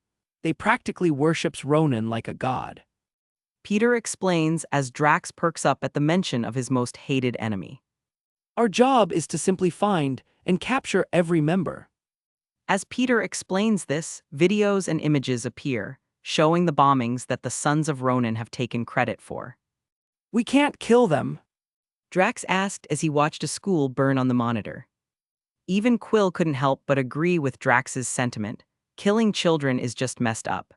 They practically worships Ronan like a god. Peter explains as Drax perks up at the mention of his most hated enemy. Our job is to simply find and capture every member. As Peter explains this, videos and images appear, showing the bombings that the Sons of Ronan have taken credit for. We can't kill them. Drax asked as he watched a school burn on the monitor. Even Quill couldn't help but agree with Drax's sentiment. Killing children is just messed up.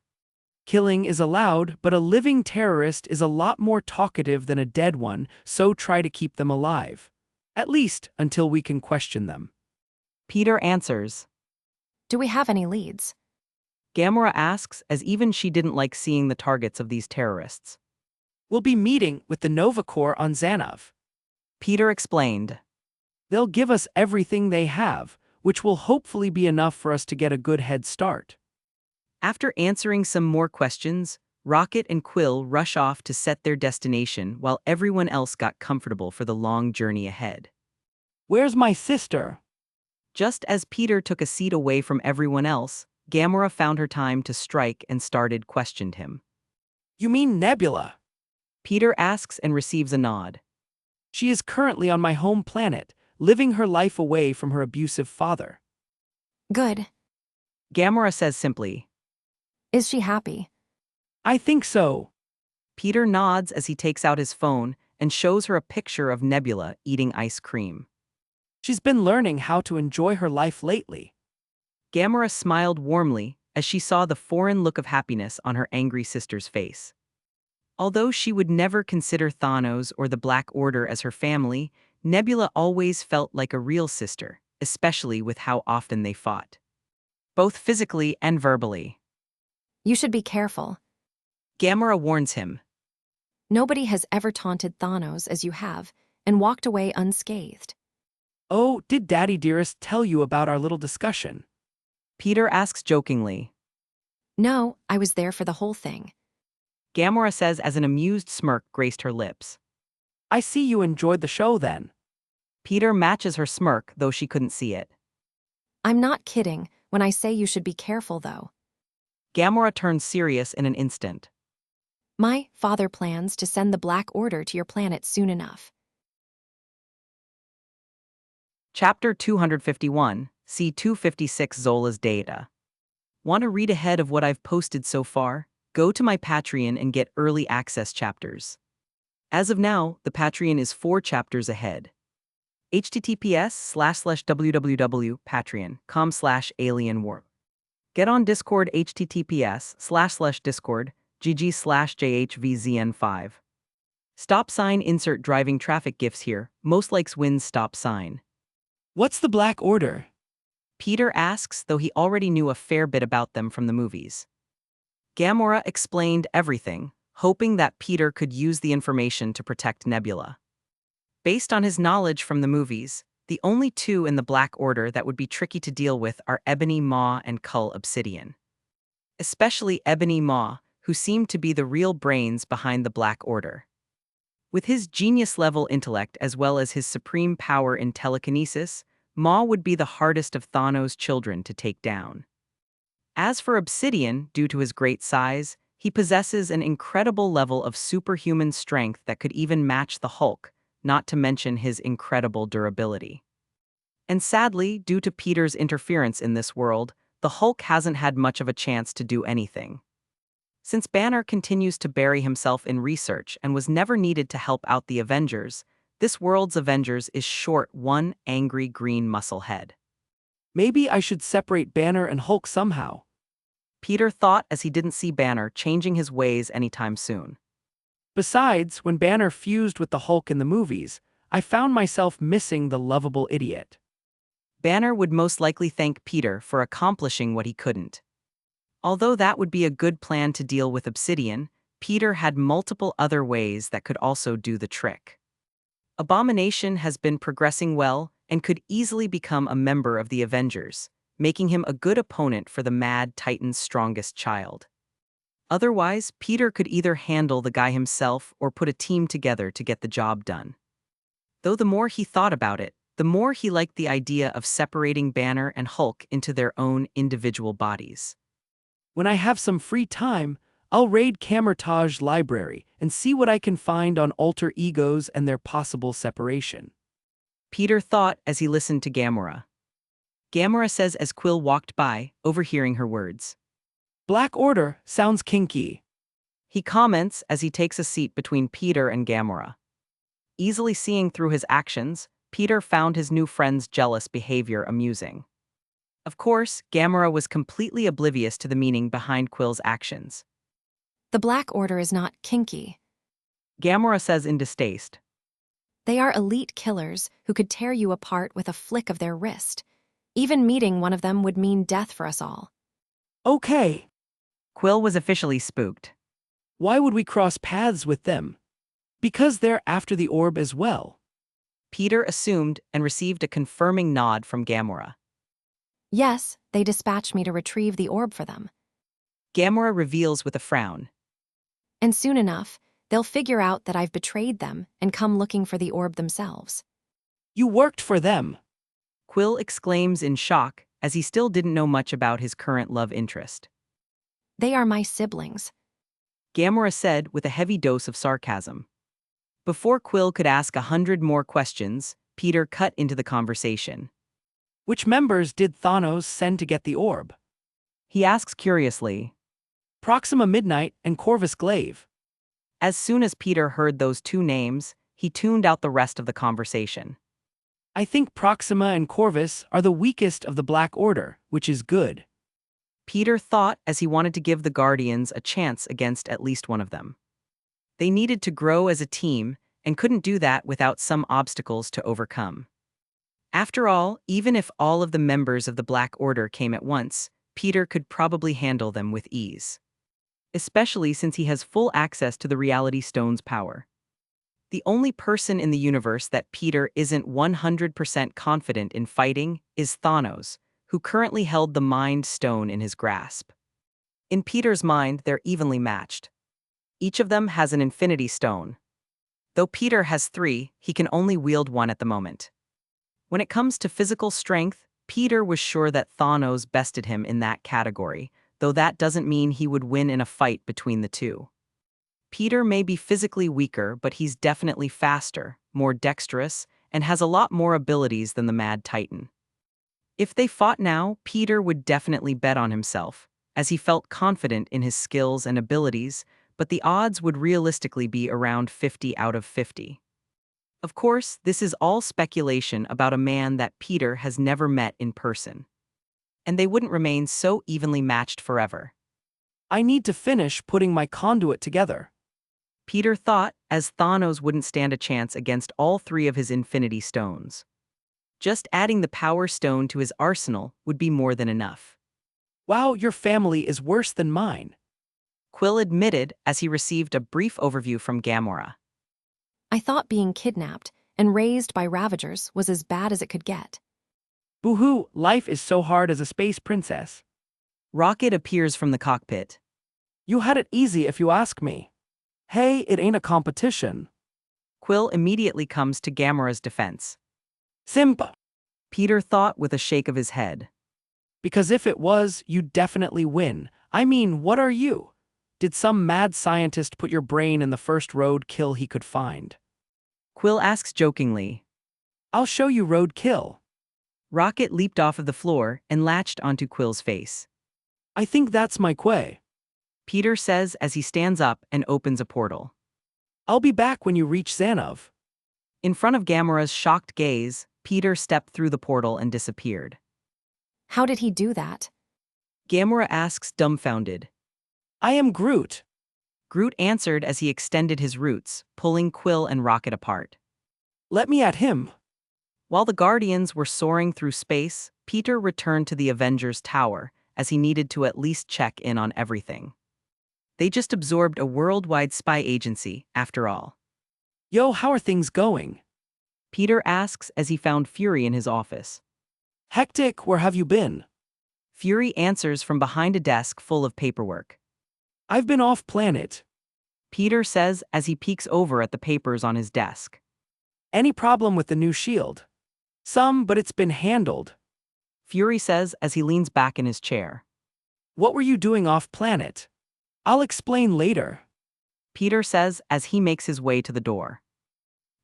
Killing is allowed, but a living terrorist is a lot more talkative than a dead one, so try to keep them alive. At least until we can question them. Peter answers. Do we have any leads? Gamora asks as even she didn't like seeing the targets of these terrorists. We'll be meeting with the Nova Corps on Xanov. Peter explained. They'll give us everything they have, which will hopefully be enough for us to get a good head start. After answering some more questions, Rocket and Quill rush off to set their destination while everyone else got comfortable for the long journey ahead. Where's my sister? Just as Peter took a seat away from everyone else, Gamora found her time to strike and started questioned him. You mean Nebula? Peter asks and receives a nod. She is currently on my home planet, living her life away from her abusive father. Good. Gamora says simply. Is she happy? I think so. Peter nods as he takes out his phone and shows her a picture of Nebula eating ice cream. She's been learning how to enjoy her life lately. Gamora smiled warmly as she saw the foreign look of happiness on her angry sister's face. Although she would never consider Thanos or the Black Order as her family, Nebula always felt like a real sister, especially with how often they fought. Both physically and verbally. You should be careful. Gamora warns him. Nobody has ever taunted Thanos as you have and walked away unscathed. Oh, did Daddy Dearest tell you about our little discussion? Peter asks jokingly. No, I was there for the whole thing. Gamora says as an amused smirk graced her lips. I see you enjoyed the show then. Peter matches her smirk, though she couldn't see it. I'm not kidding when I say you should be careful, though. Gamora turns serious in an instant. My father plans to send the Black Order to your planet soon enough. Chapter 251, see 256 Zola's data. Want to read ahead of what I've posted so far? Go to my Patreon and get early access chapters. As of now, the Patreon is 4 chapters ahead. https://www.patreon.com/alienwarp. Get on Discord https://discord gg/jhvzn5. Stop sign insert driving traffic gifs here, most likes wins stop sign. What's the Black Order? Peter asks, though he already knew a fair bit about them from the movies. Gamora explained everything, hoping that Peter could use the information to protect Nebula. Based on his knowledge from the movies, the only two in the Black Order that would be tricky to deal with are Ebony Maw and Cull Obsidian. Especially Ebony Maw, who seemed to be the real brains behind the Black Order. With his genius-level intellect as well as his supreme power in telekinesis, Maw would be the hardest of Thanos' children to take down. As for Obsidian, due to his great size, he possesses an incredible level of superhuman strength that could even match the Hulk, not to mention his incredible durability. And sadly, due to Peter's interference in this world, the Hulk hasn't had much of a chance to do anything. Since Banner continues to bury himself in research and was never needed to help out the Avengers, this world's Avengers is short one angry green muscle head. Maybe I should separate Banner and Hulk somehow. Peter thought as he didn't see Banner changing his ways anytime soon. Besides, when Banner fused with the Hulk in the movies, I found myself missing the lovable idiot. Banner would most likely thank Peter for accomplishing what he couldn't. Although that would be a good plan to deal with Obsidian, Peter had multiple other ways that could also do the trick. Abomination has been progressing well and could easily become a member of the Avengers, making him a good opponent for the Mad Titan's strongest child. Otherwise, Peter could either handle the guy himself or put a team together to get the job done. Though the more he thought about it, the more he liked the idea of separating Banner and Hulk into their own individual bodies. When I have some free time, I'll raid Camertage's library and see what I can find on alter egos and their possible separation. Peter thought as he listened to Gamora. Gamora says as Quill walked by, overhearing her words. Black Order sounds kinky. He comments as he takes a seat between Peter and Gamora. Easily seeing through his actions, Peter found his new friend's jealous behavior amusing. Of course, Gamora was completely oblivious to the meaning behind Quill's actions. The Black Order is not kinky. Gamora says in distaste. They are elite killers who could tear you apart with a flick of their wrist. Even meeting one of them would mean death for us all. Okay. Quill was officially spooked. Why would we cross paths with them? Because they're after the orb as well. Peter assumed and received a confirming nod from Gamora. Yes, they dispatched me to retrieve the orb for them. Gamora reveals with a frown. And soon enough, they'll figure out that I've betrayed them and come looking for the orb themselves. You worked for them. Quill exclaims in shock as he still didn't know much about his current love interest. They are my siblings. Gamora said with a heavy dose of sarcasm. Before Quill could ask 100 more questions, Peter cut into the conversation. Which members did Thanos send to get the orb? He asks curiously. Proxima Midnight and Corvus Glaive. As soon as Peter heard those two names, he tuned out the rest of the conversation. I think Proxima and Corvus are the weakest of the Black Order, which is good. Peter thought as he wanted to give the Guardians a chance against at least one of them. They needed to grow as a team and couldn't do that without some obstacles to overcome. After all, even if all of the members of the Black Order came at once, Peter could probably handle them with ease. Especially since he has full access to the Reality Stone's power. The only person in the universe that Peter isn't 100% confident in fighting is Thanos, who currently held the Mind Stone in his grasp. In Peter's mind, they're evenly matched. Each of them has an Infinity Stone. Though Peter has 3, he can only wield one at the moment. When it comes to physical strength, Peter was sure that Thanos bested him in that category, though that doesn't mean he would win in a fight between the two. Peter may be physically weaker, but he's definitely faster, more dexterous, and has a lot more abilities than the Mad Titan. If they fought now, Peter would definitely bet on himself, as he felt confident in his skills and abilities, but the odds would realistically be around 50 out of 50. Of course, this is all speculation about a man that Peter has never met in person. And they wouldn't remain so evenly matched forever. I need to finish putting my conduit together. Peter thought, as Thanos wouldn't stand a chance against all 3 of his Infinity Stones. Just adding the Power Stone to his arsenal would be more than enough. Wow, your family is worse than mine. Quill admitted as he received a brief overview from Gamora. I thought being kidnapped and raised by Ravagers was as bad as it could get. Boo-hoo, life is so hard as a space princess. Rocket appears from the cockpit. You had it easy if you ask me. Hey, it ain't a competition. Quill immediately comes to Gamora's defense. Simp. Peter thought with a shake of his head. Because if it was, you'd definitely win. I mean, what are you? Did some mad scientist put your brain in the first roadkill he could find? Quill asks jokingly. I'll show you roadkill. Rocket leaped off of the floor and latched onto Quill's face. I think that's my quay. Peter says as he stands up and opens a portal. I'll be back when you reach Xanov. In front of Gamora's shocked gaze, Peter stepped through the portal and disappeared. How did he do that? Gamora asks, dumbfounded. I am Groot. Groot answered as he extended his roots, pulling Quill and Rocket apart. Let me at him. While the Guardians were soaring through space, Peter returned to the Avengers Tower, as he needed to at least check in on everything. They just absorbed a worldwide spy agency, after all. Yo, how are things going? Peter asks as he found Fury in his office. Hectic, where have you been? Fury answers from behind a desk full of paperwork. I've been off planet. Peter says as he peeks over at the papers on his desk. Any problem with the new shield? Some, but it's been handled. Fury says as he leans back in his chair. What were you doing off planet? I'll explain later. Peter says as he makes his way to the door.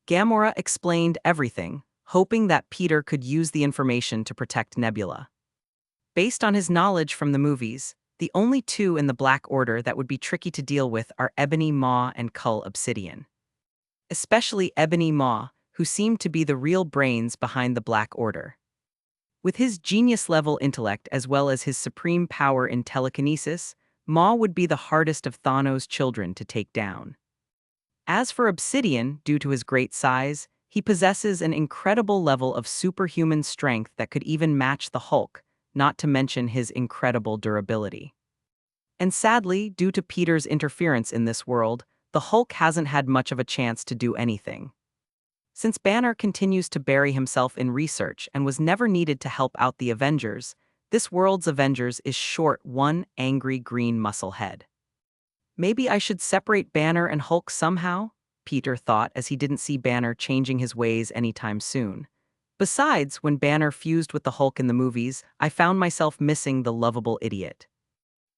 Gamora explained everything, hoping that Peter could use the information to protect Nebula. Based on his knowledge from the movies, the only two in the Black Order that would be tricky to deal with are Ebony Maw and Cull Obsidian. Especially Ebony Maw, who seemed to be the real brains behind the Black Order. With his genius-level intellect as well as his supreme power in telekinesis, Maw would be the hardest of Thanos' children to take down. As for Obsidian, due to his great size, he possesses an incredible level of superhuman strength that could even match the Hulk, not to mention his incredible durability. And sadly, due to Peter's interference in this world, the Hulk hasn't had much of a chance to do anything. Since Banner continues to bury himself in research and was never needed to help out the Avengers, this world's Avengers is short one angry green muscle head. Maybe I should separate Banner and Hulk somehow, Peter thought as he didn't see Banner changing his ways anytime soon. Besides, when Banner fused with the Hulk in the movies, I found myself missing the lovable idiot.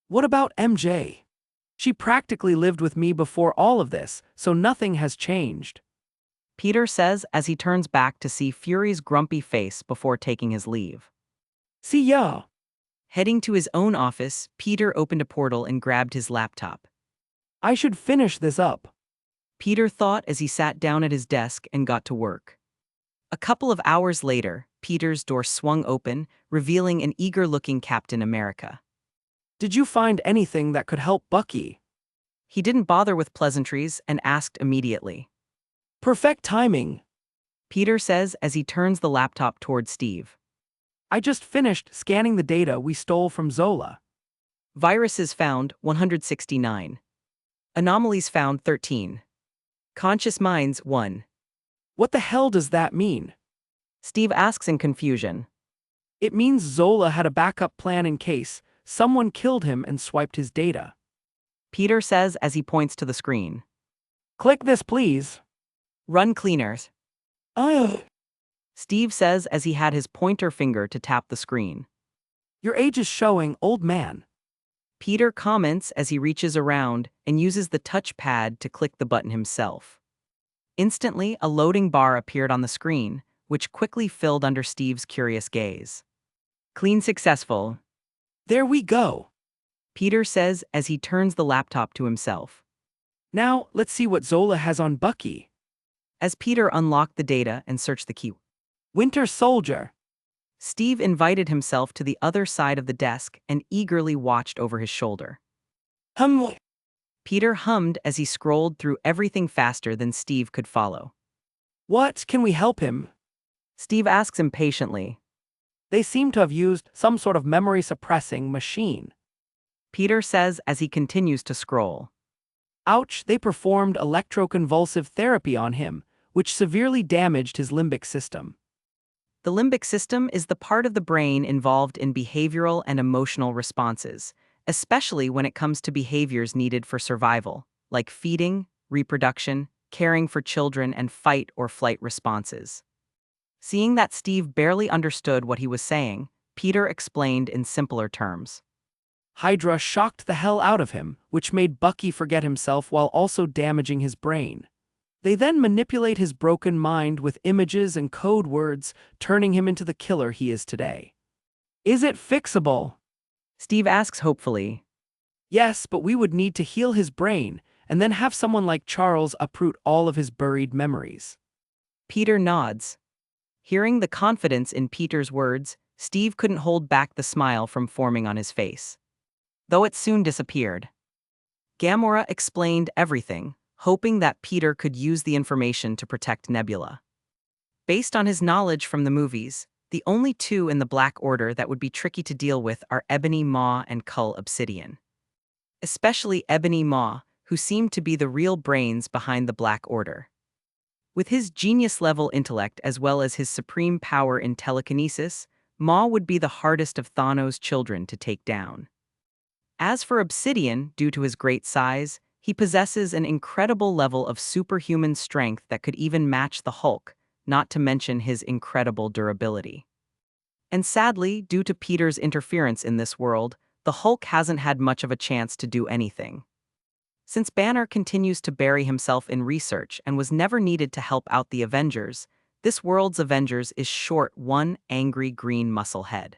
What about MJ? She practically lived with me before all of this, so nothing has changed. Peter says as he turns back to see Fury's grumpy face before taking his leave. See ya. Heading to his own office, Peter opened a portal and grabbed his laptop. I should finish this up. Peter thought as he sat down at his desk and got to work. A couple of hours later, Peter's door swung open, revealing an eager-looking Captain America. Did you find anything that could help Bucky? He didn't bother with pleasantries and asked immediately. Perfect timing. Peter says as he turns the laptop toward Steve. I just finished scanning the data we stole from Zola. Viruses found 169. Anomalies found 13. Conscious minds 1. What the hell does that mean? Steve asks in confusion. It means Zola had a backup plan in case someone killed him and swiped his data. Peter says as he points to the screen. Click this, please. Run cleaners. Ugh. Steve says as he had his pointer finger to tap the screen. Your age is showing, old man. Peter comments as he reaches around and uses the touchpad to click the button himself. Instantly, a loading bar appeared on the screen, which quickly filled under Steve's curious gaze. Clean successful. There we go. Peter says as he turns the laptop to himself. Now, let's see what Zola has on Bucky. As Peter unlocked the data and searched the key, Winter Soldier. Steve invited himself to the other side of the desk and eagerly watched over his shoulder. Peter hummed as he scrolled through everything faster than Steve could follow. What, can we help him? Steve asks impatiently. They seem to have used some sort of memory-suppressing machine. Peter says as he continues to scroll. Ouch, they performed electroconvulsive therapy on him, which severely damaged his limbic system. The limbic system is the part of the brain involved in behavioral and emotional responses, especially when it comes to behaviors needed for survival, like feeding, reproduction, caring for children, and fight or flight responses. Seeing that Steve barely understood what he was saying, Peter explained in simpler terms. Hydra shocked the hell out of him, which made Bucky forget himself while also damaging his brain. They then manipulate his broken mind with images and code words, turning him into the killer he is today. Is it fixable? Steve asks hopefully. Yes, but we would need to heal his brain, and then have someone like Charles uproot all of his buried memories. Peter nods. Hearing the confidence in Peter's words, Steve couldn't hold back the smile from forming on his face, though it soon disappeared. Gamora explained everything, hoping that Peter could use the information to protect Nebula. Based on his knowledge from the movies, the only two in the Black Order that would be tricky to deal with are Ebony Maw and Cull Obsidian. Especially Ebony Maw, who seemed to be the real brains behind the Black Order. With his genius-level intellect as well as his supreme power in telekinesis, Maw would be the hardest of Thanos' children to take down. As for Obsidian, due to his great size, he possesses an incredible level of superhuman strength that could even match the Hulk, not to mention his incredible durability. And sadly, due to Peter's interference in this world, the Hulk hasn't had much of a chance to do anything. Since Banner continues to bury himself in research and was never needed to help out the Avengers, this world's Avengers is short one angry green muscle head.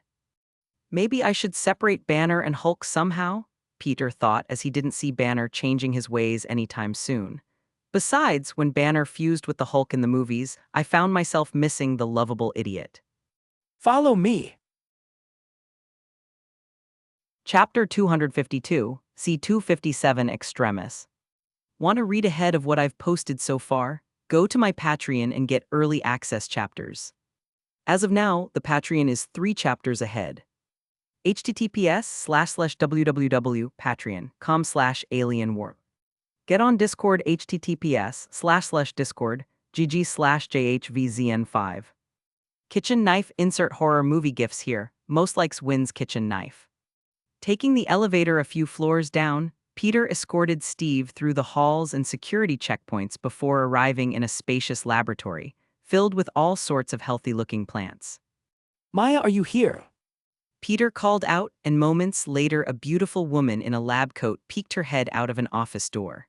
Maybe I should separate Banner and Hulk somehow, Peter thought as he didn't see Banner changing his ways anytime soon. Besides, when Banner fused with the Hulk in the movies, I found myself missing the lovable idiot. Follow me. Chapter 252, C257 Extremis. Want to read ahead of what I've posted so far? Go to my Patreon and get early access chapters. As of now, the Patreon is 3 chapters ahead. https://www.patreon.com/alienwarp. Get on Discord https://discord gg/jhvzn5. Kitchen knife insert horror movie gifs here, most likes wins kitchen knife. Taking the elevator a few floors down, Peter escorted Steve through the halls and security checkpoints before arriving in a spacious laboratory, filled with all sorts of healthy-looking plants. Maya, are you here? Peter called out, and moments later a beautiful woman in a lab coat peeked her head out of an office door.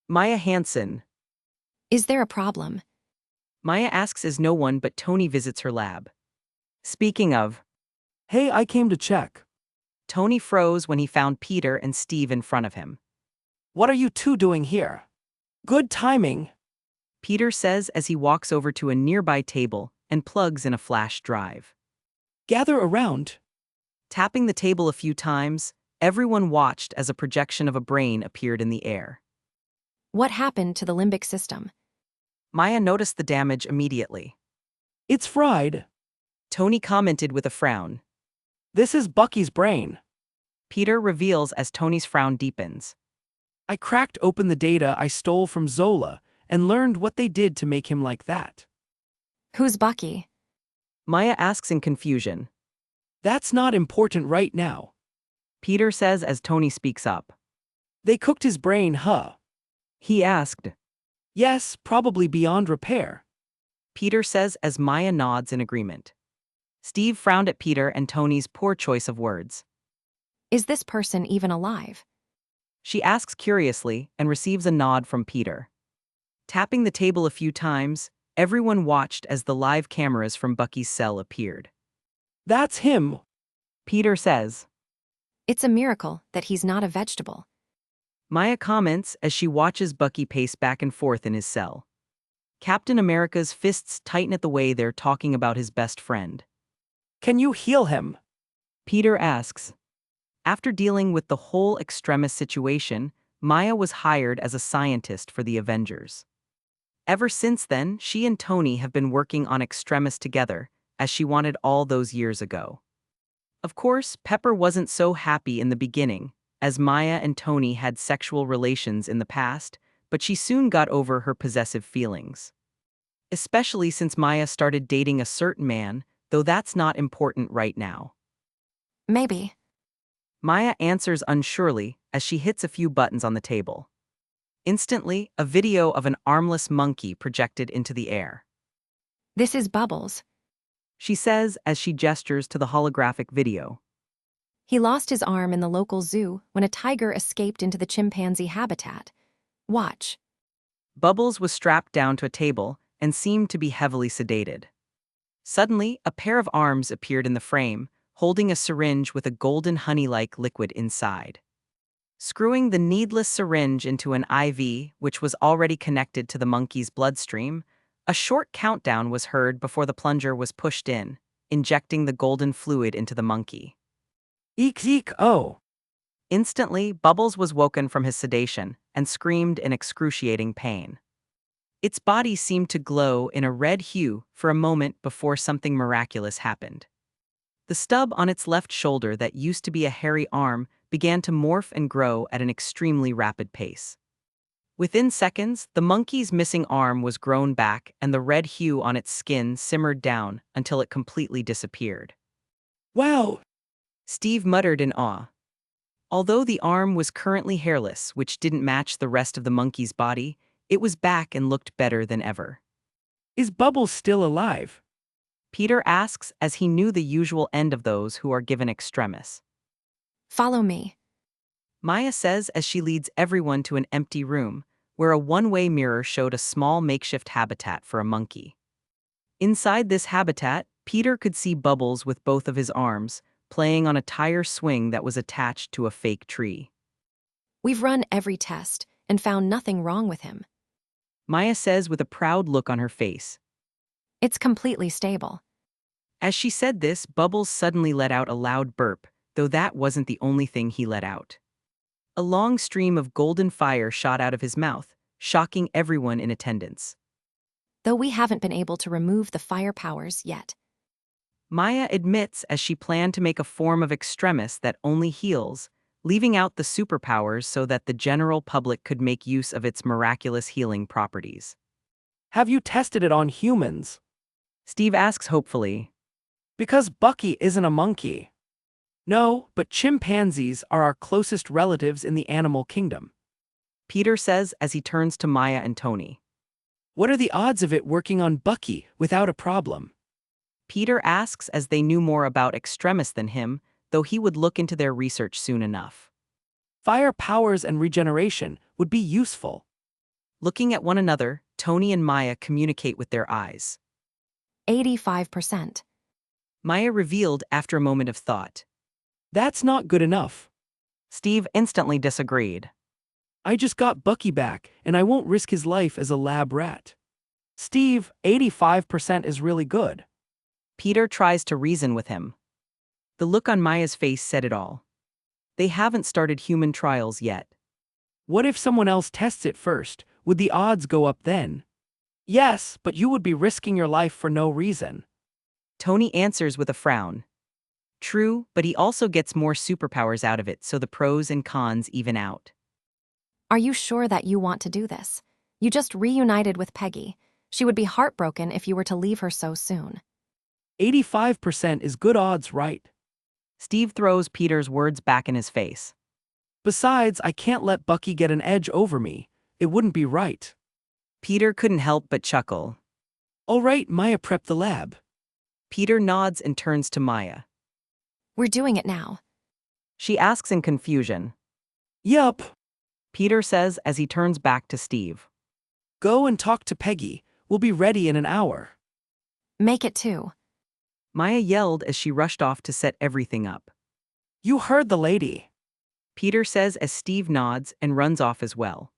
Maya Hansen. Is there a problem? Maya asks as no one but Tony visits her lab. Speaking of, Hey, I came to check. Tony froze when he found Peter and Steve in front of him. What are you two doing here? Good timing. Peter says as he walks over to a nearby table and plugs in a flash drive. Gather around. Tapping the table a few times, everyone watched as a projection of a brain appeared in the air. What happened to the limbic system? Maya noticed the damage immediately. It's fried. Tony commented with a frown. This is Bucky's brain. Peter reveals as Tony's frown deepens. I cracked open the data I stole from Zola and learned what they did to make him like that. Who's Bucky? Maya asks in confusion. That's not important right now. Peter says as Tony speaks up. They cooked his brain, huh? He asked. Yes, probably beyond repair. Peter says as Maya nods in agreement. Steve frowned at Peter and Tony's poor choice of words. Is this person even alive? She asks curiously and receives a nod from Peter. Tapping the table a few times, everyone watched as the live cameras from Bucky's cell appeared. That's him. Peter says. It's a miracle that he's not a vegetable. Maya comments as she watches Bucky pace back and forth in his cell. Captain America's fists tighten at the way they're talking about his best friend. Can you heal him? Peter asks. After dealing with the whole Extremis situation, Maya was hired as a scientist for the Avengers. Ever since then, she and Tony have been working on Extremis together, as she wanted all those years ago. Of course, Pepper wasn't so happy in the beginning, as Maya and Tony had sexual relations in the past, but she soon got over her possessive feelings. Especially since Maya started dating a certain man, though that's not important right now. Maybe. Maya answers unsurely as she hits a few buttons on the table. Instantly, a video of an armless monkey projected into the air. This is Bubbles. She says as she gestures to the holographic video. He lost his arm in the local zoo when a tiger escaped into the chimpanzee habitat. Watch. Bubbles was strapped down to a table and seemed to be heavily sedated. Suddenly, a pair of arms appeared in the frame, holding a syringe with a golden honey-like liquid inside. Screwing the needless syringe into an IV, which was already connected to the monkey's bloodstream, a short countdown was heard before the plunger was pushed in. injecting the golden fluid into the monkey. Eek eek oh. Instantly, Bubbles was woken from his sedation and screamed in excruciating pain. Its body seemed to glow in a red hue for a moment before something miraculous happened. The stub on its left shoulder that used to be a hairy arm began to morph and grow at an extremely rapid pace. Within seconds, the monkey's missing arm was grown back and the red hue on its skin simmered down until it completely disappeared. Wow. Steve muttered in awe. Although the arm was currently hairless, which didn't match the rest of the monkey's body, it was back and looked better than ever. Is Bubbles still alive? Peter asks as he knew the usual end of those who are given extremis. Follow me. Maya says as she leads everyone to an empty room, where a one-way mirror showed a small makeshift habitat for a monkey. Inside this habitat, Peter could see Bubbles with both of his arms, playing on a tire swing that was attached to a fake tree. We've run every test and found nothing wrong with him. Maya says with a proud look on her face. It's completely stable. As she said this, Bubbles suddenly let out a loud burp, though that wasn't the only thing he let out. A long stream of golden fire shot out of his mouth, shocking everyone in attendance. Though we haven't been able to remove the fire powers yet. Maya admits as she planned to make a form of extremis that only heals, leaving out the superpowers so that the general public could make use of its miraculous healing properties. Have you tested it on humans? Steve asks hopefully. Because Bucky isn't a monkey. No, but chimpanzees are our closest relatives in the animal kingdom. Peter says as he turns to Maya and Tony. What are the odds of it working on Bucky without a problem? Peter asks as they knew more about extremis than him, though he would look into their research soon enough. Fire powers and regeneration would be useful. Looking at one another, Tony and Maya communicate with their eyes. 85%. Maya revealed after a moment of thought. That's not good enough. Steve instantly disagreed. I just got Bucky back, and I won't risk his life as a lab rat. Steve, 85% is really good. Peter tries to reason with him. The look on Maya's face said it all. They haven't started human trials yet. What if someone else tests it first? Would the odds go up then? Yes, but you would be risking your life for no reason. Tony answers with a frown. True, but he also gets more superpowers out of it, so the pros and cons even out. Are you sure that you want to do this? You just reunited with Peggy. She would be heartbroken if you were to leave her so soon. 85% is good odds, right? Steve throws Peter's words back in his face. Besides, I can't let Bucky get an edge over me. It wouldn't be right. Peter couldn't help but chuckle. All right, Maya, prep the lab. Peter nods and turns to Maya. We're doing it now. She asks in confusion. Yup. Peter says as he turns back to Steve. Go and talk to Peggy. We'll be ready in an hour. Make it 2. Maya yelled as she rushed off to set everything up. You heard the lady. Peter says as Steve nods and runs off as well.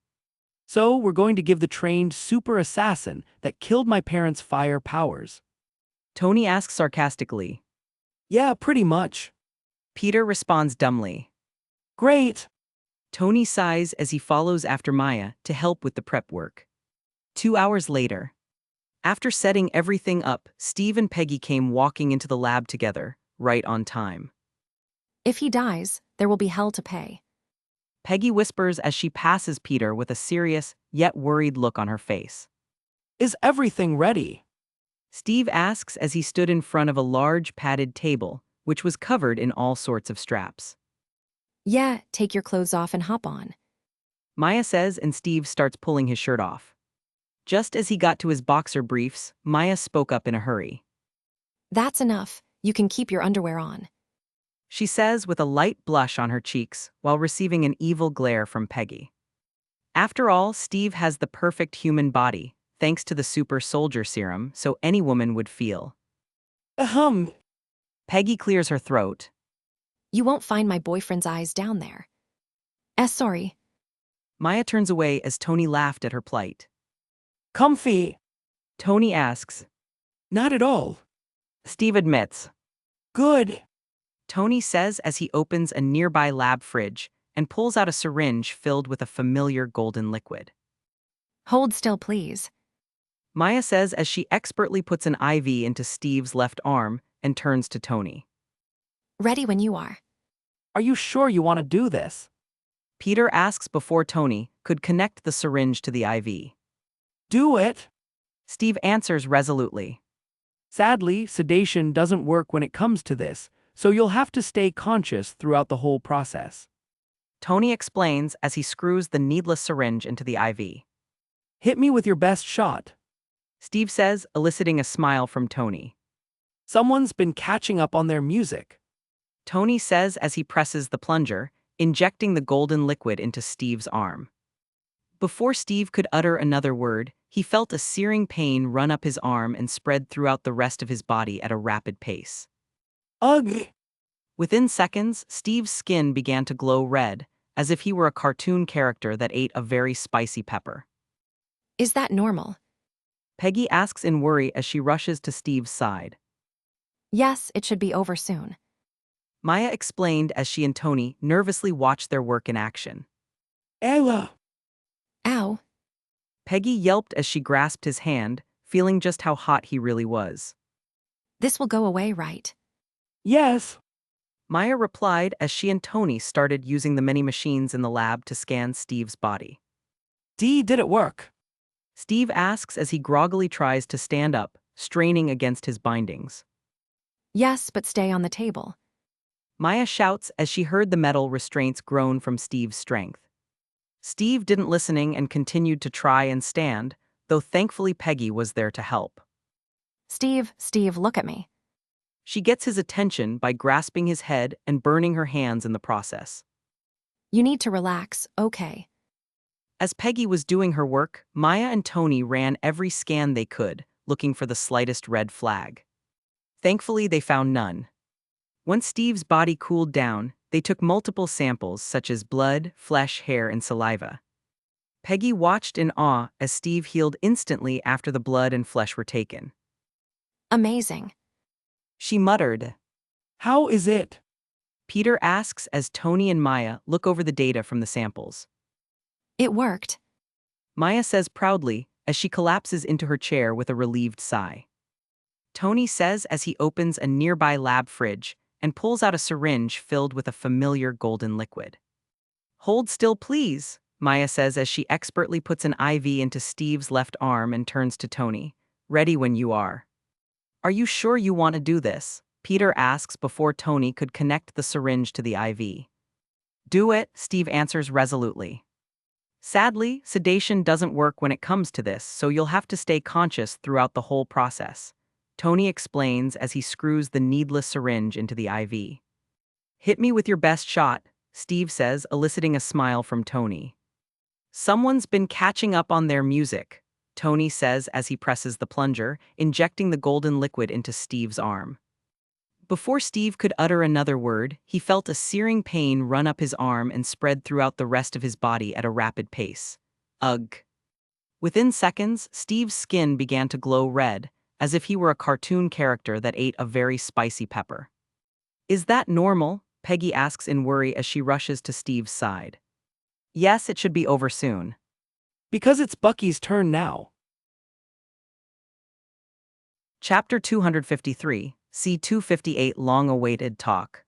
So we're going to give the trained super assassin that killed my parents' fire powers. Tony asks sarcastically. Yeah, pretty much. Peter responds dumbly. Great. Tony sighs as he follows after Maya to help with the prep work. 2 hours later. After setting everything up, Steve and Peggy came walking into the lab together, right on time. If he dies, there will be hell to pay. Peggy whispers as she passes Peter with a serious, yet worried look on her face. Is everything ready? Steve asks as he stood in front of a large padded table, which was covered in all sorts of straps. Yeah, take your clothes off and hop on. Maya says and Steve starts pulling his shirt off. Just as he got to his boxer briefs, Maya spoke up in a hurry. That's enough. You can keep your underwear on. She says with a light blush on her cheeks while receiving an evil glare from Peggy. After all, Steve has the perfect human body, thanks to the super soldier serum, so any woman would feel. Ahem. Peggy clears her throat. You won't find my boyfriend's eyes down there. Sorry. Maya turns away as Tony laughed at her plight. Comfy. Tony asks. Not at all. Steve admits. Good. Tony says as he opens a nearby lab fridge and pulls out a syringe filled with a familiar golden liquid. Hold still, please. Maya says as she expertly puts an IV into Steve's left arm and turns to Tony. Ready when you are. Are you sure you want to do this? Peter asks before Tony could connect the syringe to the IV. Do it. Steve answers resolutely. Sadly, sedation doesn't work when it comes to this, so you'll have to stay conscious throughout the whole process. Tony explains as he screws the needless syringe into the IV. Hit me with your best shot. Steve says, eliciting a smile from Tony. Someone's been catching up on their music. Tony says as he presses the plunger, injecting the golden liquid into Steve's arm. Before Steve could utter another word, he felt a searing pain run up his arm and spread throughout the rest of his body at a rapid pace. Ugh! Within seconds, Steve's skin began to glow red, as if he were a cartoon character that ate a very spicy pepper. Is that normal? Peggy asks in worry as she rushes to Steve's side. Yes, it should be over soon. Maya explained as she and Tony nervously watched their work in action. Ella! Ow. Peggy yelped as she grasped his hand, feeling just how hot he really was. This will go away, right? Yes. Maya replied as she and Tony started using the many machines in the lab to scan Steve's body. Did it work? Steve asks as he groggily tries to stand up, straining against his bindings. Yes, but stay on the table. Maya shouts as she heard the metal restraints groan from Steve's strength. Steve didn't listening and continued to try and stand, though thankfully Peggy was there to help. Steve, look at me. She gets his attention by grasping his head and burning her hands in the process. You need to relax, okay? As Peggy was doing her work, Maya and Tony ran every scan they could, looking for the slightest red flag. Thankfully, they found none. Once Steve's body cooled down, they took multiple samples such as blood, flesh, hair, and saliva. Peggy watched in awe as Steve healed instantly after the blood and flesh were taken. Amazing. She muttered. How is it? Peter asks as Tony and Maya look over the data from the samples. It worked. Maya says proudly as she collapses into her chair with a relieved sigh. Tony says as he opens a nearby lab fridge and pulls out a syringe filled with a familiar golden liquid. Hold still, please, Maya says as she expertly puts an IV into Steve's left arm and turns to Tony. Ready when you are. Are you sure you want to do this? Peter asks before Tony could connect the syringe to the IV. Do it, Steve answers resolutely. Sadly, sedation doesn't work when it comes to this, so you'll have to stay conscious throughout the whole process. Tony explains as he screws the needless syringe into the IV. Hit me with your best shot, Steve says, eliciting a smile from Tony. Someone's been catching up on their music, Tony says as he presses the plunger, injecting the golden liquid into Steve's arm. Before Steve could utter another word, he felt a searing pain run up his arm and spread throughout the rest of his body at a rapid pace. Ugh. Within seconds, Steve's skin began to glow red, as if he were a cartoon character that ate a very spicy pepper. Is that normal? Peggy asks in worry as she rushes to Steve's side. Yes, it should be over soon. Because it's Bucky's turn now. Chapter 253, C258 Long-Awaited Talk.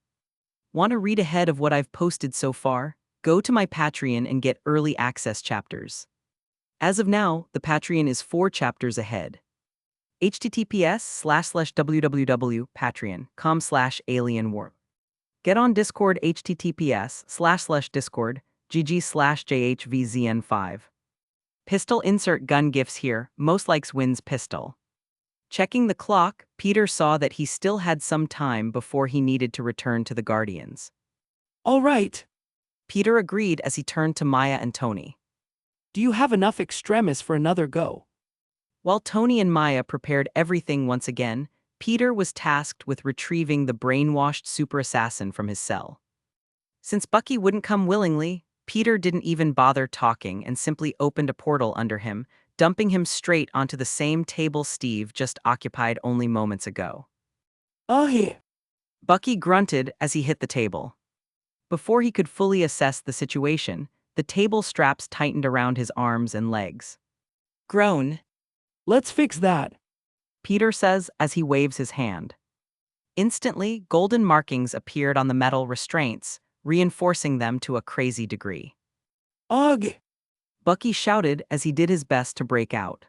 Want to read ahead of what I've posted so far? Go to my Patreon and get early access chapters. As of now, the Patreon is 4 chapters ahead. https://www.patreon.com/alienwarp. Get on Discord https://discord gg/jhvzn5. Pistol insert gun gifts here, most likes wins pistol. Checking the clock, Peter saw that he still had some time before he needed to return to the Guardians. All right. Peter agreed as he turned to Maya and Tony. Do you have enough extremis for another go? While Tony and Maya prepared everything once again, Peter was tasked with retrieving the brainwashed super assassin from his cell. Since Bucky wouldn't come willingly, Peter didn't even bother talking and simply opened a portal under him, dumping him straight onto the same table Steve just occupied only moments ago. Oh, yeah. Bucky grunted as he hit the table. Before he could fully assess the situation, the table straps tightened around his arms and legs. Groan, Let's fix that. Peter says as he waves his hand. Instantly, golden markings appeared on the metal restraints, reinforcing them to a crazy degree. Ugh. Bucky shouted as he did his best to break out.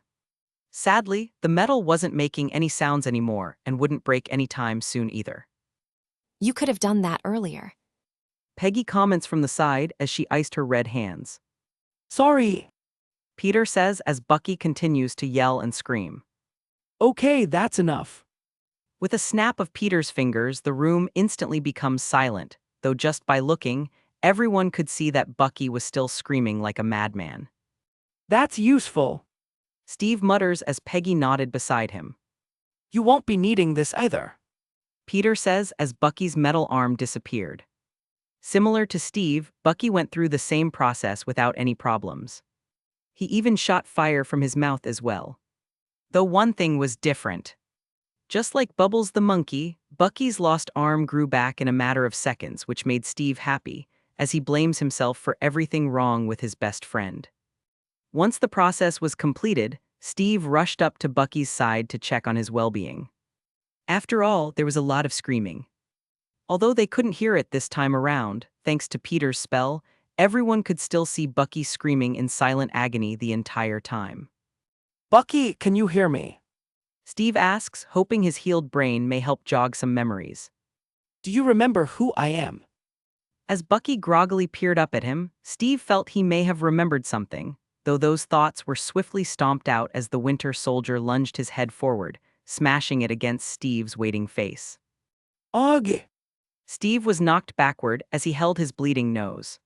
Sadly, the metal wasn't making any sounds anymore and wouldn't break anytime soon either. You could have done that earlier. Peggy comments from the side as she iced her red hands. Sorry. Peter says as Bucky continues to yell and scream. Okay, that's enough. With a snap of Peter's fingers, the room instantly becomes silent, though just by looking, everyone could see that Bucky was still screaming like a madman. That's useful. Steve mutters as Peggy nodded beside him. You won't be needing this either. Peter says as Bucky's metal arm disappeared. Similar to Steve, Bucky went through the same process without any problems. He even shot fire from his mouth as well. Though one thing was different. Just like Bubbles the monkey, Bucky's lost arm grew back in a matter of seconds, which made Steve happy, as he blames himself for everything wrong with his best friend. Once the process was completed, Steve rushed up to Bucky's side to check on his well-being. After all, there was a lot of screaming. Although they couldn't hear it this time around, thanks to Peter's spell, everyone could still see Bucky screaming in silent agony the entire time. Bucky, can you hear me? Steve asks, hoping his healed brain may help jog some memories. Do you remember who I am? As Bucky groggily peered up at him, Steve felt he may have remembered something, though those thoughts were swiftly stomped out as the Winter Soldier lunged his head forward, smashing it against Steve's waiting face. Ugh. Steve was knocked backward as he held his bleeding nose.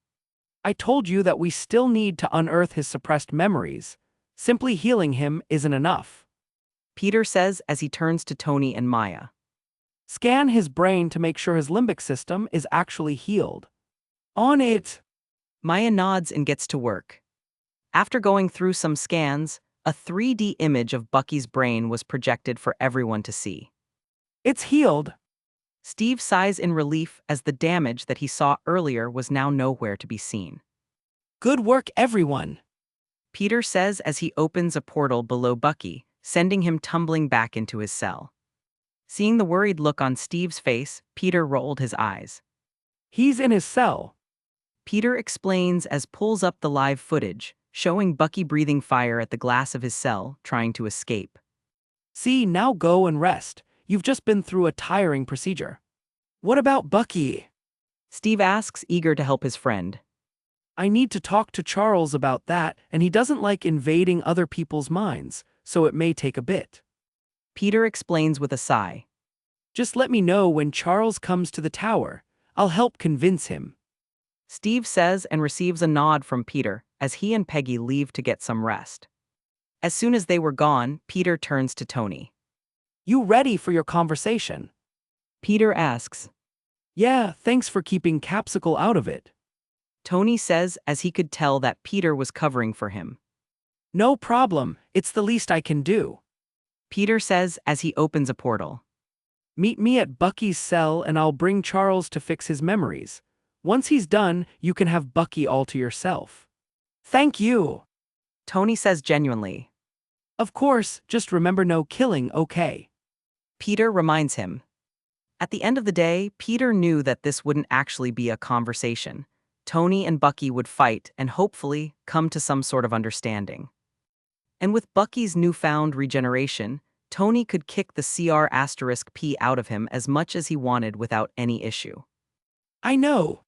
I told you that we still need to unearth his suppressed memories. Simply healing him isn't enough. Peter says as he turns to Tony and Maya. Scan his brain to make sure his limbic system is actually healed. On it! Maya nods and gets to work. After going through some scans, a 3D image of Bucky's brain was projected for everyone to see. It's healed. Steve sighs in relief as the damage that he saw earlier was now nowhere to be seen. Good work, everyone. Peter says as he opens a portal below Bucky, sending him tumbling back into his cell. Seeing the worried look on Steve's face, Peter rolled his eyes. He's in his cell. Peter explains as pulls up the live footage, showing Bucky breathing fire at the glass of his cell, trying to escape. See, now go and rest. You've just been through a tiring procedure. What about Bucky? Steve asks, eager to help his friend. I need to talk to Charles about that, and he doesn't like invading other people's minds, so it may take a bit. Peter explains with a sigh. Just let me know when Charles comes to the tower. I'll help convince him. Steve says and receives a nod from Peter as he and Peggy leave to get some rest. As soon as they were gone, Peter turns to Tony. You ready for your conversation? Peter asks. Yeah, thanks for keeping Capsicle out of it. Tony says as he could tell that Peter was covering for him. No problem, it's the least I can do. Peter says as he opens a portal. Meet me at Bucky's cell and I'll bring Charles to fix his memories. Once he's done, you can have Bucky all to yourself. Thank you. Tony says genuinely. Of course, just remember no killing, okay? Peter reminds him. At the end of the day, Peter knew that this wouldn't actually be a conversation. Tony and Bucky would fight and hopefully come to some sort of understanding. And with Bucky's newfound regeneration, Tony could kick the CR*P out of him as much as he wanted without any issue. I know.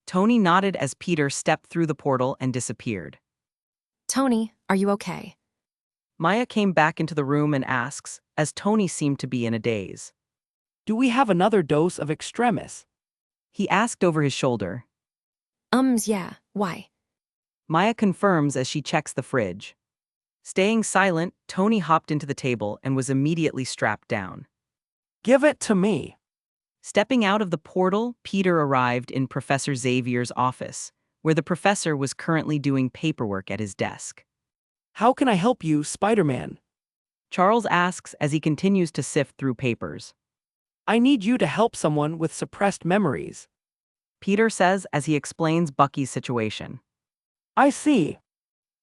Tony nodded as Peter stepped through the portal and disappeared. Tony, are you okay? Maya came back into the room and asks, as Tony seemed to be in a daze. Do we have another dose of extremis? He asked over his shoulder. Yeah, why? Maya confirms as she checks the fridge. Staying silent, Tony hopped into the table and was immediately strapped down. Give it to me. Stepping out of the portal, Peter arrived in Professor Xavier's office, where the professor was currently doing paperwork at his desk. How can I help you, Spider-Man? Charles asks as he continues to sift through papers. I need you to help someone with suppressed memories. Peter says as he explains Bucky's situation. I see.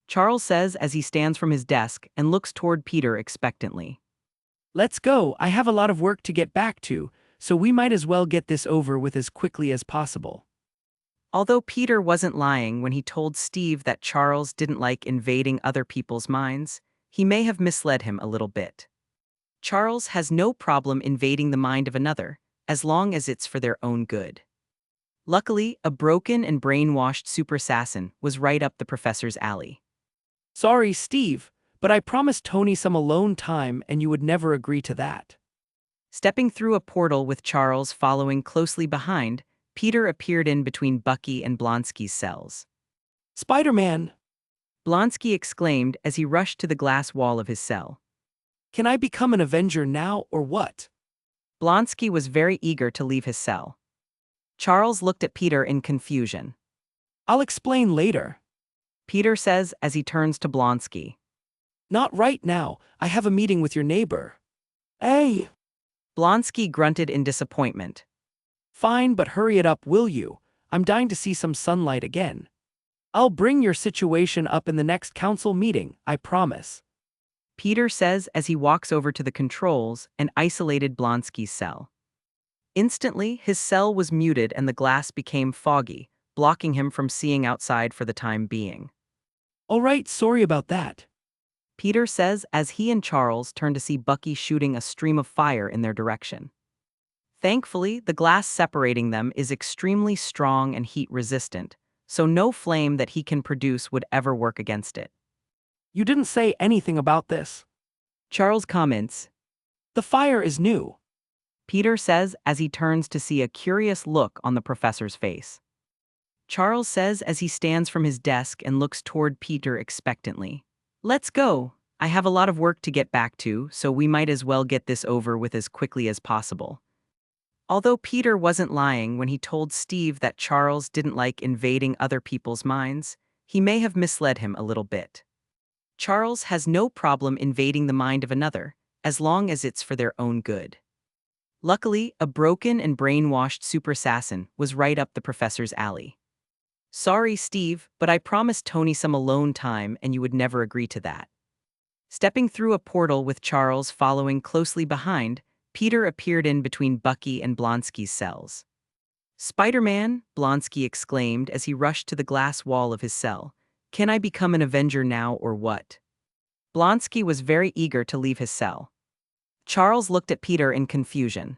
Charles says as he stands from his desk and looks toward Peter expectantly. Let's go. I have a lot of work to get back to, so we might as well get this over with as quickly as possible. Although Peter wasn't lying when he told Steve that Charles didn't like invading other people's minds, he may have misled him a little bit. Charles has no problem invading the mind of another, as long as it's for their own good. Luckily, a broken and brainwashed super assassin was right up the professor's alley. Sorry, Steve, but I promised Tony some alone time and you would never agree to that. Stepping through a portal with Charles following closely behind, Peter appeared in between Bucky and Blonsky's cells. Spider-Man, Blonsky exclaimed as he rushed to the glass wall of his cell. can I become an Avenger now or what? Blonsky was very eager to leave his cell. Charles looked at Peter in confusion. I'll explain later. Peter says as he turns to Blonsky. Not right now, I have a meeting with your neighbor. Hey! Blonsky grunted in disappointment. Fine, but hurry it up, will you? I'm dying to see some sunlight again. I'll bring your situation up in the next council meeting, I promise. Peter says as he walks over to the controls and isolated Blonsky's cell. Instantly, his cell was muted and the glass became foggy, blocking him from seeing outside for the time being. All right, sorry about that. Peter says as he and Charles turn to see Bucky shooting a stream of fire in their direction. Thankfully, the glass separating them is extremely strong and heat-resistant, so no flame that he can produce would ever work against it. You didn't say anything about this. Charles comments. The fire is new. Peter says as he turns to see a curious look on the professor's face. Charles says as he stands from his desk and looks toward Peter expectantly. Let's go. I have a lot of work to get back to, so we might as well get this over with as quickly as possible. Although Peter wasn't lying when he told Steve that Charles didn't like invading other people's minds, he may have misled him a little bit. Charles has no problem invading the mind of another, as long as it's for their own good. Luckily, a broken and brainwashed super assassin was right up the professor's alley. Sorry, Steve, but I promised Tony some alone time and you would never agree to that. Stepping through a portal with Charles following closely behind, Peter appeared in between Bucky and Blonsky's cells. Spider-Man, Blonsky exclaimed as he rushed to the glass wall of his cell. Can I become an Avenger now or what? Blonsky was very eager to leave his cell. Charles looked at Peter in confusion.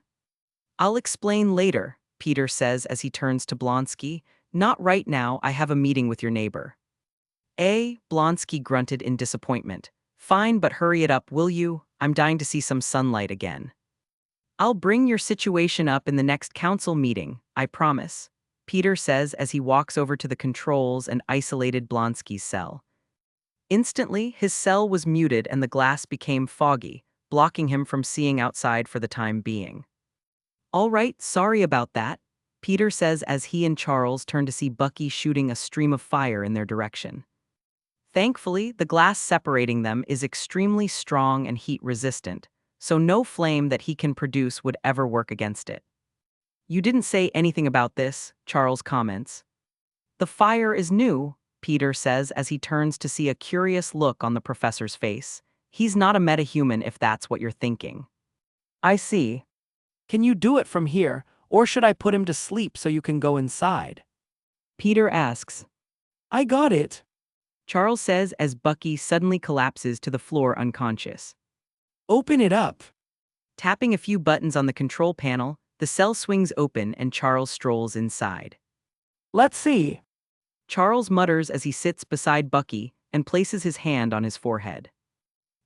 I'll explain later, Peter says as he turns to Blonsky. Not right now, I have a meeting with your neighbor. Blonsky grunted in disappointment. Fine, but hurry it up, will you? I'm dying to see some sunlight again. I'll bring your situation up in the next council meeting, I promise, Peter says as he walks over to the controls and isolated Blonsky's cell. Instantly, his cell was muted and the glass became foggy, blocking him from seeing outside for the time being. All right, sorry about that, Peter says as he and Charles turn to see Bucky shooting a stream of fire in their direction. Thankfully, the glass separating them is extremely strong and heat-resistant, so no flame that he can produce would ever work against it. You didn't say anything about this, Charles comments. The fire is new, Peter says as he turns to see a curious look on the professor's face. He's not a metahuman if that's what you're thinking. I see. Can you do it from here, or should I put him to sleep so you can go inside? Peter asks. I got it. Charles says as Bucky suddenly collapses to the floor unconscious. Open it up. Tapping a few buttons on the control panel, the cell swings open and Charles strolls inside. Let's see. Charles mutters as he sits beside Bucky and places his hand on his forehead.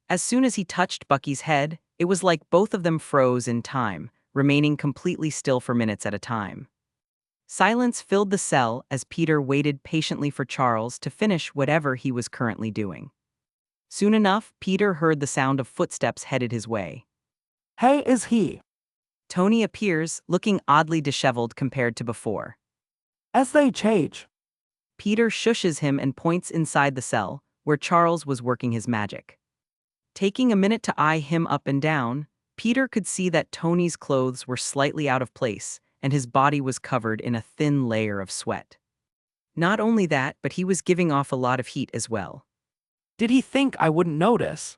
As soon as he touched Bucky's head, it was like both of them froze in time, remaining completely still for minutes at a time. Silence filled the cell as Peter waited patiently for Charles to finish whatever he was currently doing. Soon enough, Peter heard the sound of footsteps headed his way. Hey, is he? Tony appears, looking oddly disheveled compared to before. As they change. Peter shushes him and points inside the cell, where Charles was working his magic. Taking a minute to eye him up and down, Peter could see that Tony's clothes were slightly out of place, and his body was covered in a thin layer of sweat. Not only that, but he was giving off a lot of heat as well. Did he think I wouldn't notice?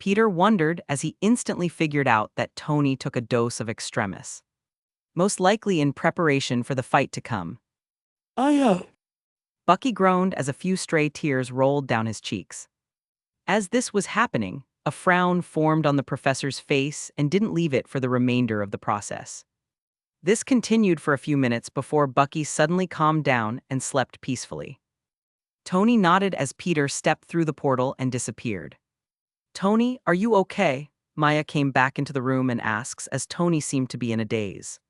Peter wondered as he instantly figured out that Tony took a dose of extremis. Most likely in preparation for the fight to come. Bucky groaned as a few stray tears rolled down his cheeks. As this was happening, a frown formed on the professor's face and didn't leave it for the remainder of the process. This continued for a few minutes before Bucky suddenly calmed down and slept peacefully. Tony nodded as Peter stepped through the portal and disappeared. "Tony, are you okay?" Maya came back into the room and asks as Tony seemed to be in a daze.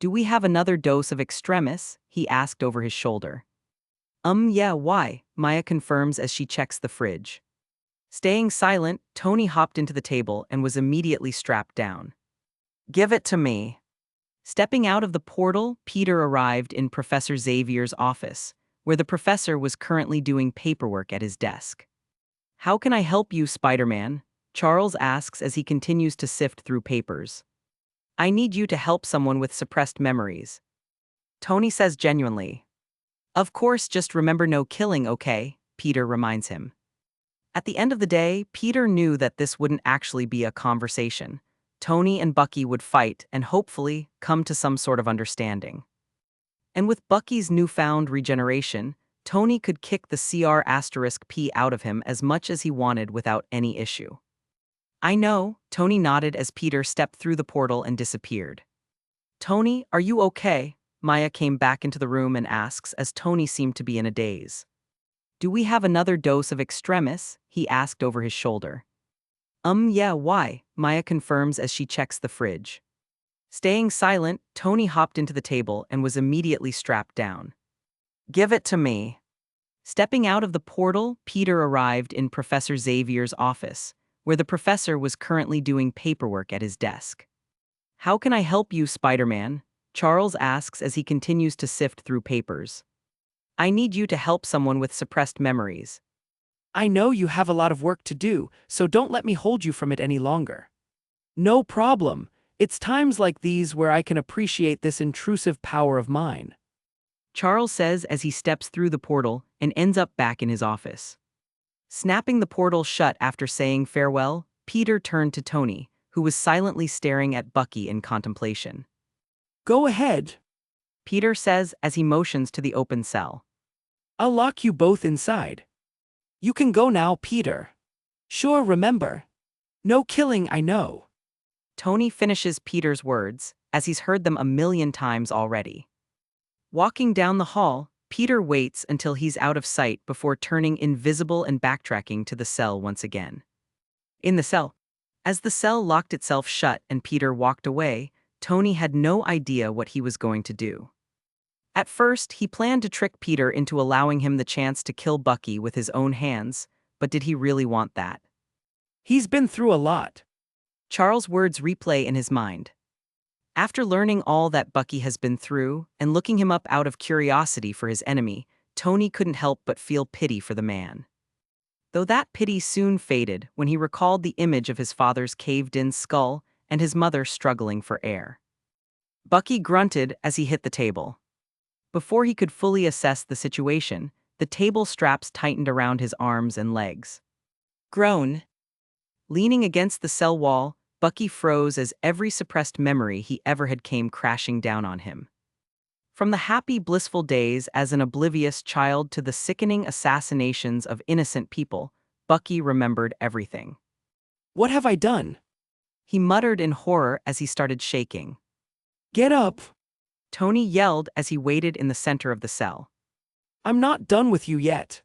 "Do we have another dose of extremis?" he asked over his shoulder. Yeah, why?" Maya confirms as she checks the fridge. Staying silent, Tony hopped into the table and was immediately strapped down. "Give it to me." Stepping out of the portal, Peter arrived in Professor Xavier's office, where the professor was currently doing paperwork at his desk. "How can I help you, Spider-Man?" Charles asks as he continues to sift through papers. "I need you to help someone with suppressed memories." Tony says genuinely. "Of course, just remember no killing, okay?" Peter reminds him. At the end of the day, Peter knew that this wouldn't actually be a conversation. Tony and Bucky would fight and hopefully come to some sort of understanding. And with Bucky's newfound regeneration, Tony could kick the CR*P out of him as much as he wanted without any issue. "I know," Tony nodded as Peter stepped through the portal and disappeared. "Tony, are you okay?" Maya came back into the room and asks as Tony seemed to be in a daze. "Do we have another dose of extremis?" he asked over his shoulder. Yeah, why?" Maya confirms as she checks the fridge. Staying silent, Tony hopped into the table and was immediately strapped down. "Give it to me." Stepping out of the portal, Peter arrived in Professor Xavier's office, where the professor was currently doing paperwork at his desk. "How can I help you, Spider-Man?" Charles asks as he continues to sift through papers. "I need you to help someone with suppressed memories." I know you have a lot of work to do, so don't let me hold you from it any longer. No problem. It's times like these where I can appreciate this intrusive power of mine. Charles says as he steps through the portal and ends up back in his office. Snapping the portal shut after saying farewell, Peter turned to Tony, who was silently staring at Bucky in contemplation. Go ahead. Peter says as he motions to the open cell. I'll lock you both inside. You can go now, Peter. Sure, remember. No killing, I know. Tony finishes Peter's words, as he's heard them a million times already. Walking down the hall, Peter waits until he's out of sight before turning invisible and backtracking to the cell once again. In the cell. As the cell locked itself shut and Peter walked away, Tony had no idea what he was going to do. At first, he planned to trick Peter into allowing him the chance to kill Bucky with his own hands, but did he really want that? He's been through a lot. Charles' words replay in his mind. After learning all that Bucky has been through and looking him up out of curiosity for his enemy, Tony couldn't help but feel pity for the man. Though that pity soon faded when he recalled the image of his father's caved-in skull and his mother struggling for air. Bucky grunted as he hit the table. Before he could fully assess the situation, the table straps tightened around his arms and legs. Groan. Leaning against the cell wall, Bucky froze as every suppressed memory he ever had came crashing down on him. From the happy, blissful days as an oblivious child to the sickening assassinations of innocent people, Bucky remembered everything. What have I done? He muttered in horror as he started shaking. Get up. Tony yelled as he waited in the center of the cell. I'm not done with you yet.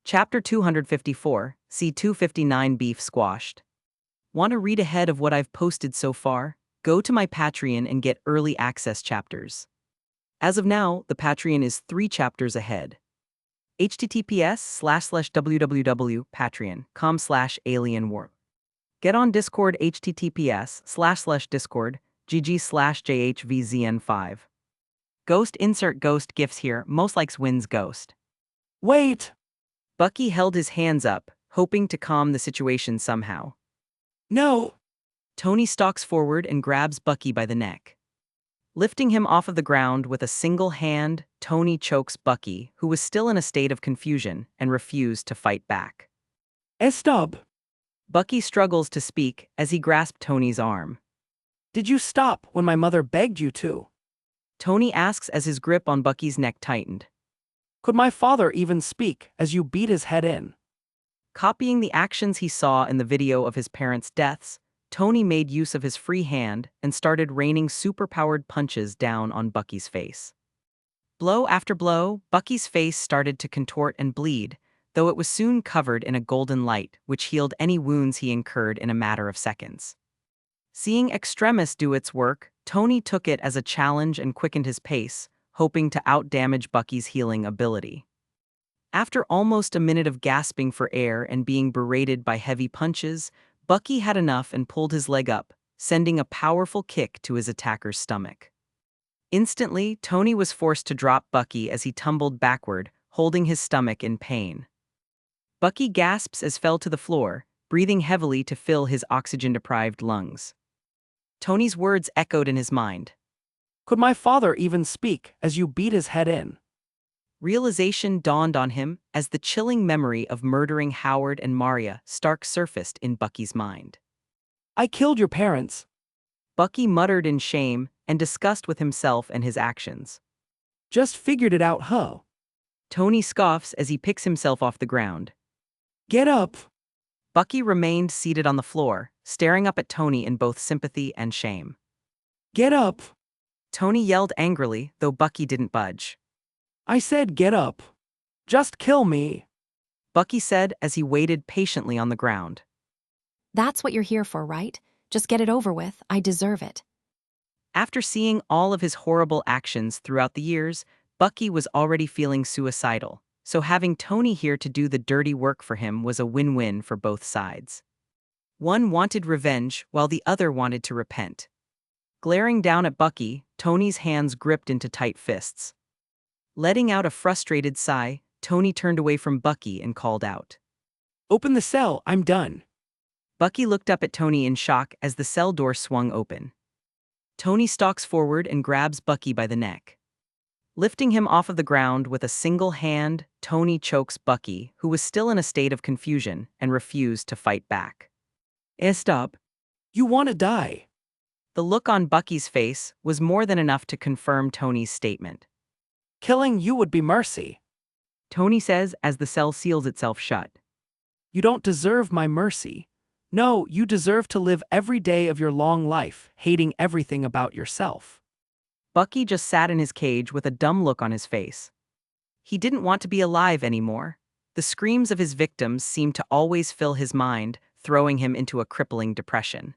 Chapter 254, C259 Beef Squashed. Want to read ahead of what I've posted so far? Go to my Patreon and get early access chapters. As of now, the Patreon is 3 chapters ahead. https://www.patreon.com/alienwarp. Get on Discord https://discord gg/jhvzn5. Ghost insert ghost gifts here, most likes wins ghost. Wait! Bucky held his hands up, hoping to calm the situation somehow. No! Tony stalks forward and grabs Bucky by the neck. Lifting him off of the ground with a single hand, Tony chokes Bucky, who was still in a state of confusion and refused to fight back. Stop! Bucky struggles to speak as he grasped Tony's arm. Did you stop when my mother begged you to? Tony asks as his grip on Bucky's neck tightened. Could my father even speak as you beat his head in? Copying the actions he saw in the video of his parents' deaths, Tony made use of his free hand and started raining superpowered punches down on Bucky's face. Blow after blow, Bucky's face started to contort and bleed, though it was soon covered in a golden light, which healed any wounds he incurred in a matter of seconds. Seeing Extremis do its work, Tony took it as a challenge and quickened his pace, hoping to outdamage Bucky's healing ability. After almost a minute of gasping for air and being berated by heavy punches, Bucky had enough and pulled his leg up, sending a powerful kick to his attacker's stomach. Instantly, Tony was forced to drop Bucky as he tumbled backward, holding his stomach in pain. Bucky gasps as fell to the floor, breathing heavily to fill his oxygen-deprived lungs. Tony's words echoed in his mind. Could my father even speak as you beat his head in? Realization dawned on him as the chilling memory of murdering Howard and Maria Stark surfaced in Bucky's mind. I killed your parents. Bucky muttered in shame and disgust with himself and his actions. Just figured it out, huh? Tony scoffs as he picks himself off the ground. Get up! Bucky remained seated on the floor, staring up at Tony in both sympathy and shame. Get up! Tony yelled angrily, though Bucky didn't budge. I said get up. Just kill me. Bucky said as he waited patiently on the ground. That's what you're here for, right? Just get it over with. I deserve it. After seeing all of his horrible actions throughout the years, Bucky was already feeling suicidal, so having Tony here to do the dirty work for him was a win-win for both sides. One wanted revenge while the other wanted to repent. Glaring down at Bucky, Tony's hands gripped into tight fists. Letting out a frustrated sigh, Tony turned away from Bucky and called out. Open the cell, I'm done. Bucky looked up at Tony in shock as the cell door swung open. Tony stalks forward and grabs Bucky by the neck. Lifting him off of the ground with a single hand, Tony chokes Bucky, who was still in a state of confusion and refused to fight back. Stop. You want to die. The look on Bucky's face was more than enough to confirm Tony's statement. Killing you would be mercy. Tony says as the cell seals itself shut. You don't deserve my mercy. No, you deserve to live every day of your long life, hating everything about yourself. Bucky just sat in his cage with a dumb look on his face. He didn't want to be alive anymore. The screams of his victims seemed to always fill his mind, throwing him into a crippling depression.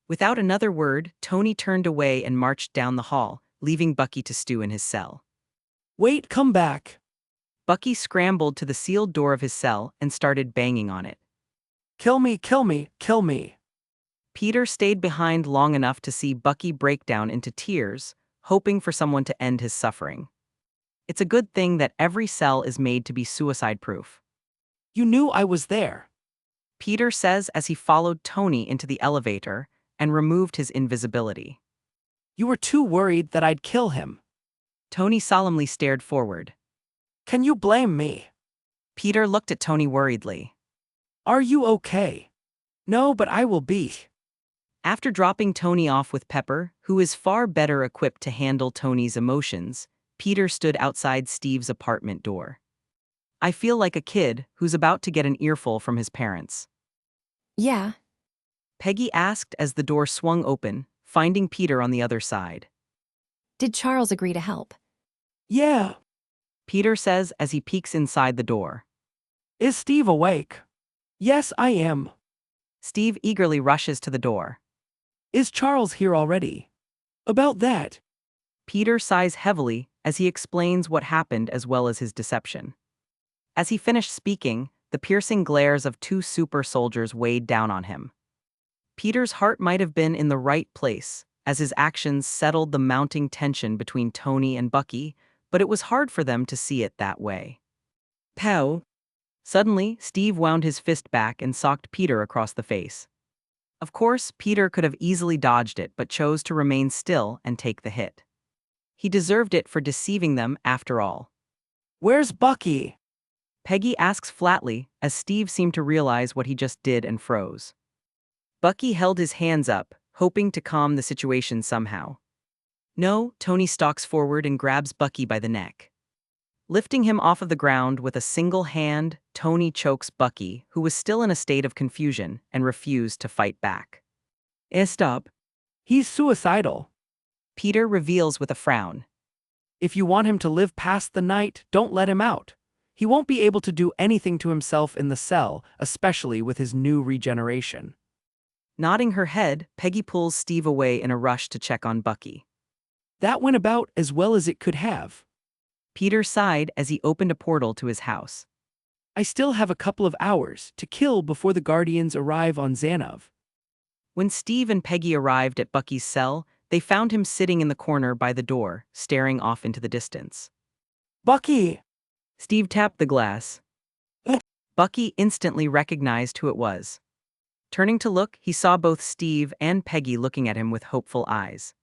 Without another word, Tony turned away and marched down the hall, leaving Bucky to stew in his cell. Wait, come back. Bucky scrambled to the sealed door of his cell and started banging on it. Kill me, kill me, kill me. Peter stayed behind long enough to see Bucky break down into tears, hoping for someone to end his suffering. It's a good thing that every cell is made to be suicide-proof. You knew I was there. Peter says as he followed Tony into the elevator and removed his invisibility. You were too worried that I'd kill him. Tony solemnly stared forward. Can you blame me? Peter looked at Tony worriedly. Are you okay? No, but I will be. After dropping Tony off with Pepper, who is far better equipped to handle Tony's emotions, Peter stood outside Steve's apartment door. I feel like a kid who's about to get an earful from his parents. Yeah. Peggy asked as the door swung open, finding Peter on the other side. Did Charles agree to help? Yeah. Peter says as he peeks inside the door. Is Steve awake? Yes, I am. Steve eagerly rushes to the door. Is Charles here already? About that. Peter sighs heavily as he explains what happened as well as his deception. As he finished speaking, the piercing glares of two super soldiers weighed down on him. Peter's heart might have been in the right place, as his actions settled the mounting tension between Tony and Bucky, but it was hard for them to see it that way. Pow! Suddenly, Steve wound his fist back and socked Peter across the face. Of course, Peter could have easily dodged it but chose to remain still and take the hit. He deserved it for deceiving them after all. Where's Bucky? Peggy asks flatly, as Steve seemed to realize what he just did and froze. Bucky held his hands up, hoping to calm the situation somehow. No, Tony stalks forward and grabs Bucky by the neck. Lifting him off of the ground with a single hand, Tony chokes Bucky, who was still in a state of confusion and refused to fight back. Stop. He's suicidal. Peter reveals with a frown. If you want him to live past the night, don't let him out. He won't be able to do anything to himself in the cell, especially with his new regeneration. Nodding her head, Peggy pulls Steve away in a rush to check on Bucky. That went about as well as it could have. Peter sighed as he opened a portal to his house. I still have a couple of hours to kill before the Guardians arrive on Xanov. When Steve and Peggy arrived at Bucky's cell, they found him sitting in the corner by the door, staring off into the distance. Bucky! Steve tapped the glass. Bucky instantly recognized who it was. Turning to look, he saw both Steve and Peggy looking at him with hopeful eyes.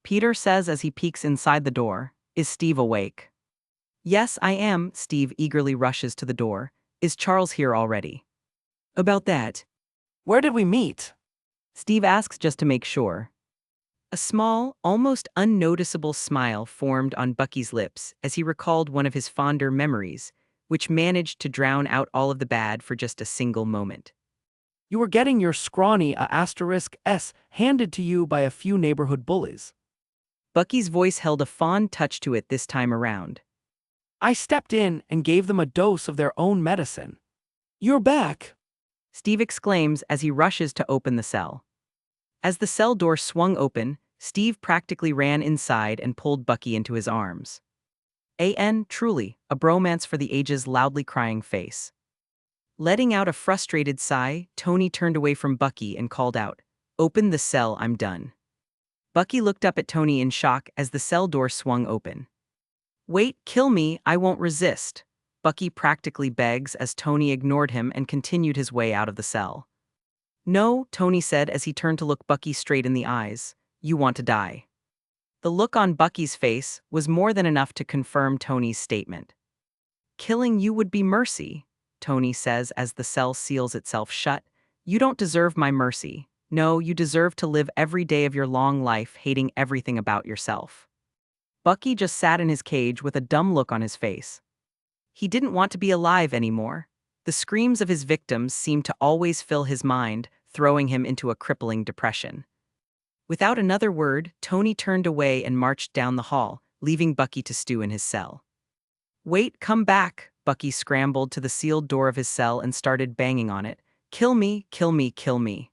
Peter says as he peeks inside the door, "Is Steve awake?" "Yes, I am," Steve eagerly rushes to the door. "Is Charles here already?" "About that." Where did we meet? Steve asks just to make sure. A small, almost unnoticeable smile formed on Bucky's lips as he recalled one of his fonder memories, which managed to drown out all of the bad for just a single moment. You were getting your scrawny *S handed to you by a few neighborhood bullies. Bucky's voice held a fond touch to it this time around. I stepped in and gave them a dose of their own medicine. You're back. Steve exclaims as he rushes to open the cell. As the cell door swung open, Steve practically ran inside and pulled Bucky into his arms. Truly, a bromance for the age's loudly crying face. Letting out a frustrated sigh, Tony turned away from Bucky and called out, "Open the cell, I'm done." Bucky looked up at Tony in shock as the cell door swung open. "Wait, kill me, I won't resist," Bucky practically begs as Tony ignored him and continued his way out of the cell. "No," Tony said as he turned to look Bucky straight in the eyes, "you want to die." The look on Bucky's face was more than enough to confirm Tony's statement. "Killing you would be mercy," Tony says as the cell seals itself shut. "You don't deserve my mercy. No, you deserve to live every day of your long life hating everything about yourself." Bucky just sat in his cage with a dumb look on his face. He didn't want to be alive anymore. The screams of his victims seemed to always fill his mind, throwing him into a crippling depression. Without another word, Tony turned away and marched down the hall, leaving Bucky to stew in his cell. "Wait, come back," Bucky scrambled to the sealed door of his cell and started banging on it. "Kill me, kill me, kill me."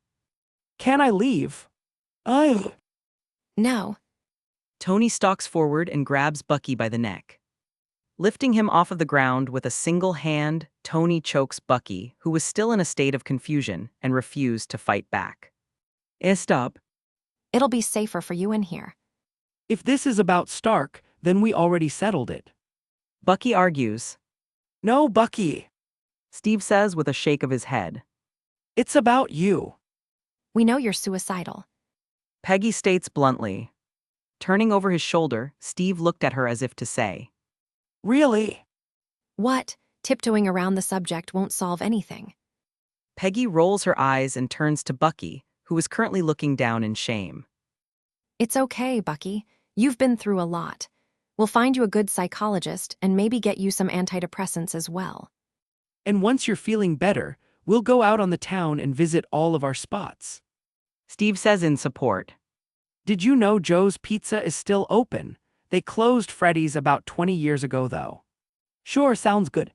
Can I leave? No. Tony stalks forward and grabs Bucky by the neck. Lifting him off of the ground with a single hand, Tony chokes Bucky, who was still in a state of confusion, and refused to fight back. Stop. It'll be safer for you in here. If this is about Stark, then we already settled it. Bucky argues. No, Bucky. Steve says with a shake of his head. It's about you. We know you're suicidal. Peggy states bluntly. Turning over his shoulder, Steve looked at her as if to say, Really? What? Tiptoeing around the subject won't solve anything. Peggy rolls her eyes and turns to Bucky, who is currently looking down in shame. It's okay, Bucky. You've been through a lot. We'll find you a good psychologist and maybe get you some antidepressants as well. And once you're feeling better, we'll go out on the town and visit all of our spots. Steve says in support. Did you know Joe's Pizza is still open? They closed Freddy's about 20 years ago, though. Sure, sounds good.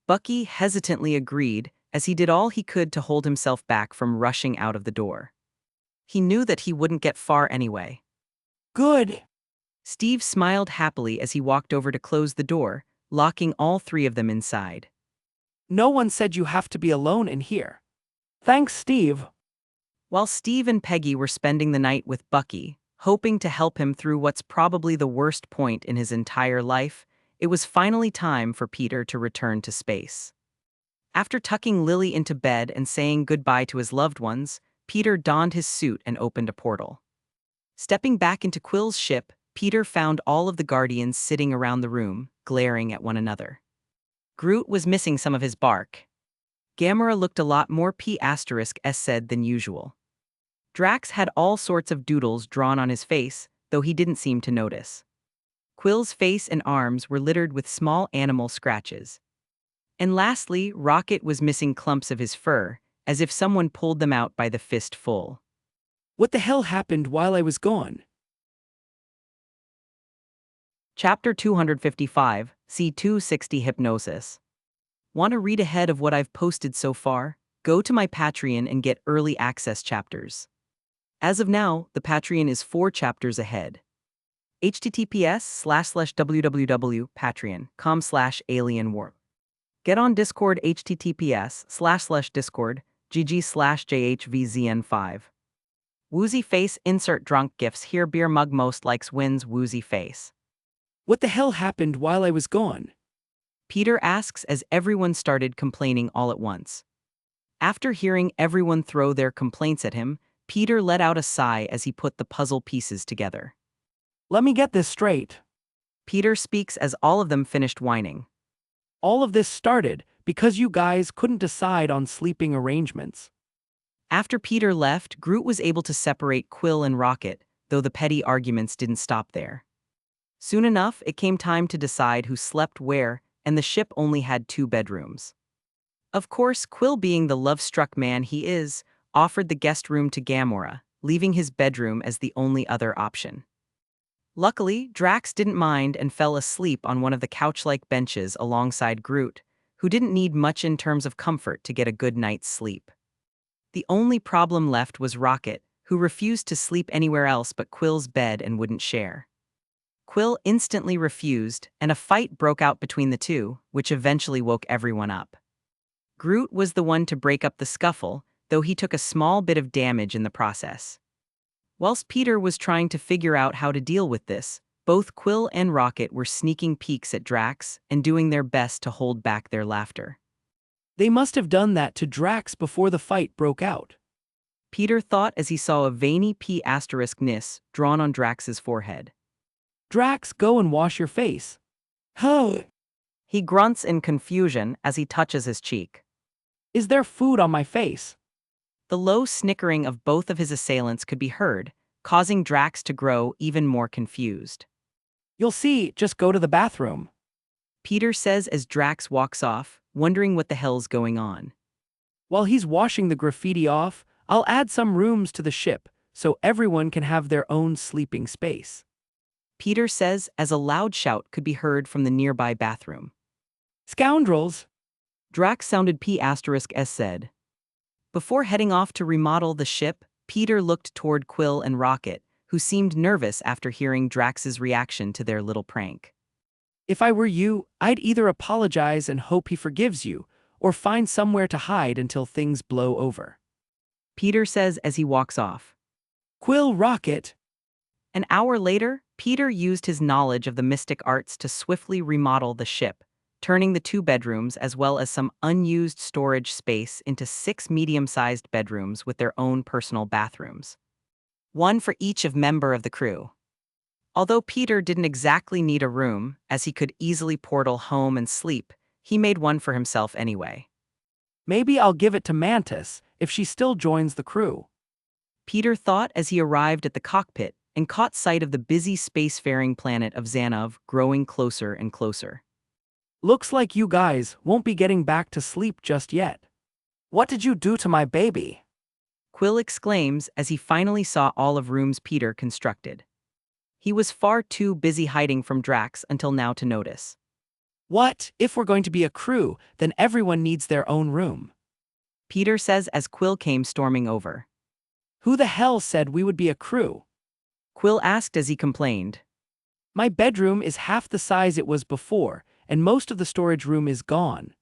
Bucky hesitantly agreed, as he did all he could to hold himself back from rushing out of the door. He knew that he wouldn't get far anyway. Good. Steve smiled happily as he walked over to close the door, locking all three of them inside. No one said you have to be alone in here. Thanks, Steve. While Steve and Peggy were spending the night with Bucky, hoping to help him through what's probably the worst point in his entire life, it was finally time for Peter to return to space. After tucking Lily into bed and saying goodbye to his loved ones, Peter donned his suit and opened a portal. Stepping back into Quill's ship, Peter found all of the Guardians sitting around the room, glaring at one another. Groot was missing some of his bark. Gamera looked a lot more P*S said than usual. Drax had all sorts of doodles drawn on his face, though he didn't seem to notice. Quill's face and arms were littered with small animal scratches. And lastly, Rocket was missing clumps of his fur, as if someone pulled them out by the fistful. What the hell happened while I was gone? Chapter 255, C260 Hypnosis. Want to read ahead of what I've posted so far? Go to my Patreon and get early access chapters. As of now, the Patreon is 4 chapters ahead. https://www.patreon.com/alienwarp. Get on Discord https://discord gg/jhvzn5. Woozy face insert drunk gifs here beer mug most likes wins woozy face. What the hell happened while I was gone? Peter asks as everyone started complaining all at once. After hearing everyone throw their complaints at him, Peter let out a sigh as he put the puzzle pieces together. Let me get this straight. Peter speaks as all of them finished whining. All of this started because you guys couldn't decide on sleeping arrangements. After Peter left, Groot was able to separate Quill and Rocket, though the petty arguments didn't stop there. Soon enough, it came time to decide who slept where, and the ship only had 2 bedrooms. Of course, Quill, being the love-struck man he is, offered the guest room to Gamora, leaving his bedroom as the only other option. Luckily, Drax didn't mind and fell asleep on one of the couch-like benches alongside Groot, who didn't need much in terms of comfort to get a good night's sleep. The only problem left was Rocket, who refused to sleep anywhere else but Quill's bed and wouldn't share. Quill instantly refused, and a fight broke out between the two, which eventually woke everyone up. Groot was the one to break up the scuffle, though he took a small bit of damage in the process. Whilst Peter was trying to figure out how to deal with this, both Quill and Rocket were sneaking peeks at Drax and doing their best to hold back their laughter. They must have done that to Drax before the fight broke out. Peter thought as he saw a veiny P***ness drawn on Drax's forehead. Drax, go and wash your face. Oh, He grunts in confusion as he touches his cheek. is there food on my face? The low snickering of both of his assailants could be heard, causing Drax to grow even more confused. You'll see, just go to the bathroom. Peter says as Drax walks off, wondering what the hell's going on. While he's washing the graffiti off, I'll add some rooms to the ship so everyone can have their own sleeping space. Peter says as a loud shout could be heard from the nearby bathroom. Scoundrels! Drax sounded P***s said. Before heading off to remodel the ship, Peter looked toward Quill and Rocket, who seemed nervous after hearing Drax's reaction to their little prank. If I were you, I'd either apologize and hope he forgives you, or find somewhere to hide until things blow over. Peter says as he walks off. Quill, Rocket! An hour later, Peter used his knowledge of the mystic arts to swiftly remodel the ship, turning the 2 bedrooms as well as some unused storage space into 6 medium-sized bedrooms with their own personal bathrooms. One for each member of the crew. Although Peter didn't exactly need a room, as he could easily portal home and sleep, he made one for himself anyway. Maybe I'll give it to Mantis if she still joins the crew. Peter thought as he arrived at the cockpit and caught sight of the busy spacefaring planet of Xanov growing closer and closer. Looks like you guys won't be getting back to sleep just yet. What did you do to my baby? Quill exclaims as he finally saw all of rooms Peter constructed. He was far too busy hiding from Drax until now to notice. What, if we're going to be a crew, then everyone needs their own room. Peter says as Quill came storming over. Who the hell said we would be a crew? Quill asked as he complained. My bedroom is half the size it was before, and most of the storage room is gone.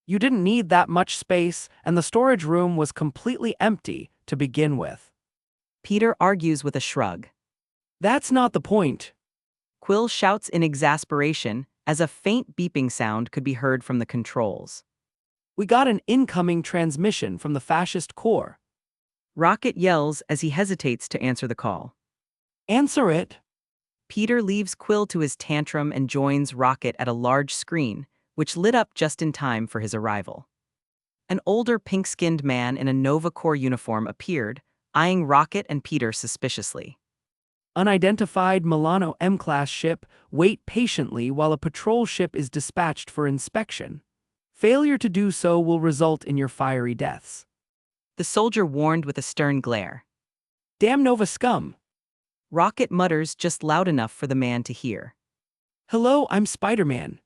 You didn't need that much space, and the storage room was completely empty to begin with. Peter argues with a shrug. That's not the point. Quill shouts in exasperation as a faint beeping sound could be heard from the controls. We got an incoming transmission from the fascist core. Rocket yells as he hesitates to answer the call. Answer it. Peter leaves Quill to his tantrum and joins Rocket at a large screen, which lit up just in time for his arrival. An older pink-skinned man in a Nova Corps uniform appeared, eyeing Rocket and Peter suspiciously. Unidentified Milano M-class ship, wait patiently while a patrol ship is dispatched for inspection. Failure to do so will result in your fiery deaths. The soldier warned with a stern glare. Damn Nova scum. Rocket mutters just loud enough for the man to hear. Hello, I'm Spiderman.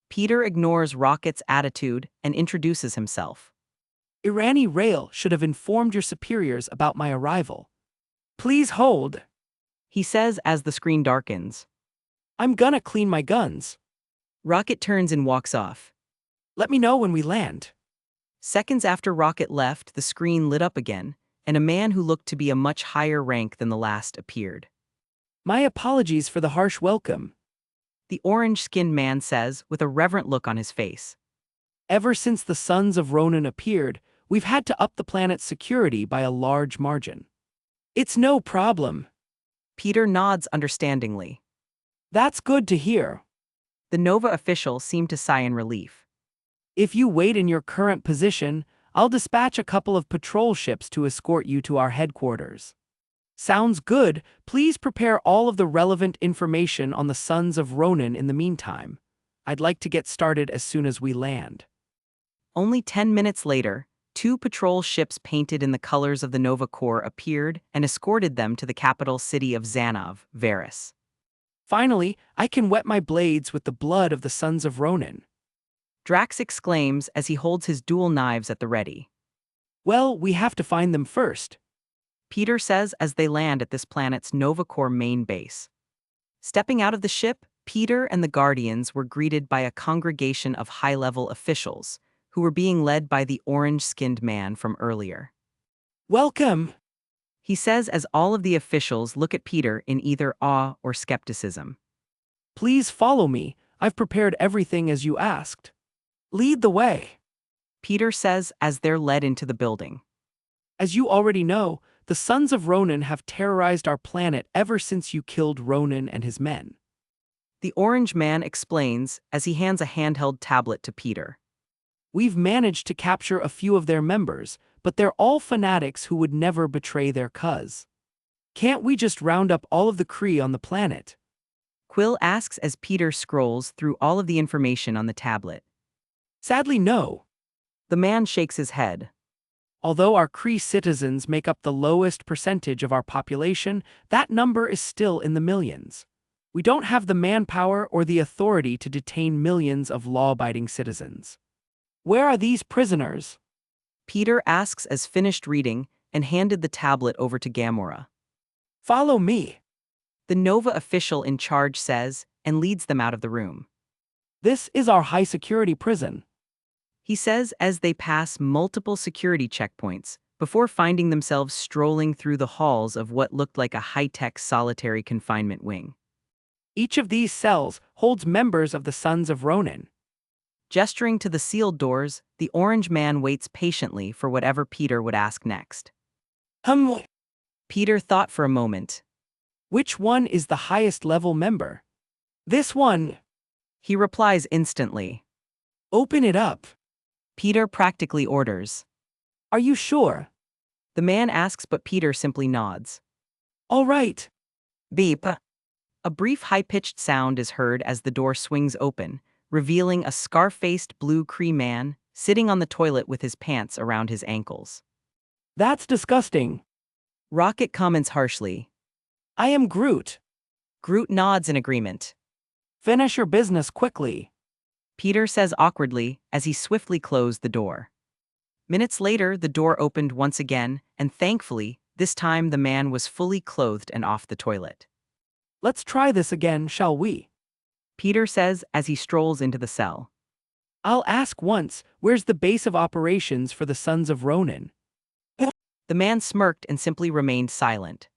Peter ignores Rocket's attitude and introduces himself. Irani Rail should have informed your superiors about my arrival. Please hold. He says as the screen darkens. I'm gonna clean my guns. Rocket turns and walks off. Let me know when we land. Seconds after Rocket left, the screen lit up again, and a man who looked to be a much higher rank than the last appeared. My apologies for the harsh welcome. The orange-skinned man says, with a reverent look on his face. Ever since the Sons of Ronan appeared, we've had to up the planet's security by a large margin. It's no problem. Peter nods understandingly. That's good to hear. The Nova official seemed to sigh in relief. If you wait in your current position, I'll dispatch a couple of patrol ships to escort you to our headquarters. Sounds good. Please prepare all of the relevant information on the Sons of Ronan in the meantime. I'd like to get started as soon as we land. Only 10 minutes later, 2 patrol ships painted in the colors of the Nova Corps appeared and escorted them to the capital city of Xanov, Varys. Finally, I can wet my blades with the blood of the Sons of Ronan. Drax exclaims as he holds his dual knives at the ready. Well, we have to find them first. Peter says as they land at this planet's Nova Corps main base. Stepping out of the ship, Peter and the Guardians were greeted by a congregation of high-level officials, who were being led by the orange-skinned man from earlier. Welcome, He says as all of the officials look at Peter in either awe or skepticism. please follow me. I've prepared everything as you asked. Lead the way. Peter says as they're led into the building. As you already know, the Sons of Ronan have terrorized our planet ever since you killed Ronan and his men. The orange man explains as he hands a handheld tablet to Peter. We've managed to capture a few of their members, but they're all fanatics who would never betray their cause. Can't we just round up all of the Kree on the planet? Quill asks as Peter scrolls through all of the information on the tablet. Sadly, no. The man shakes his head. Although our Kree citizens make up the lowest percentage of our population, that number is still in the millions. We don't have the manpower or the authority to detain millions of law-abiding citizens. Where are these prisoners? Peter asks as finished reading and handed the tablet over to Gamora. Follow me. The Nova official in charge says and leads them out of the room. This is our high-security prison. He says as they pass multiple security checkpoints before finding themselves strolling through the halls of what looked like a high-tech solitary confinement wing. Each of these cells holds members of the Sons of Ronan. Gesturing to the sealed doors, the orange man waits patiently for whatever Peter would ask next. Peter thought for a moment. Which one is the highest level member? This one. He replies instantly. Open it up. Peter practically orders. Are you sure? The man asks but Peter simply nods. All right. Beep. A brief high-pitched sound is heard as the door swings open, revealing a scar-faced blue Kree man sitting on the toilet with his pants around his ankles. That's disgusting. Rocket comments harshly. I am Groot. Groot nods in agreement. Finish your business quickly. Peter says awkwardly as he swiftly closed the door. Minutes later, the door opened once again, and thankfully, this time the man was fully clothed and off the toilet. Let's try this again, shall we? Peter says as he strolls into the cell. I'll ask once, where's the base of operations for the Sons of Ronan? The man smirked and simply remained silent.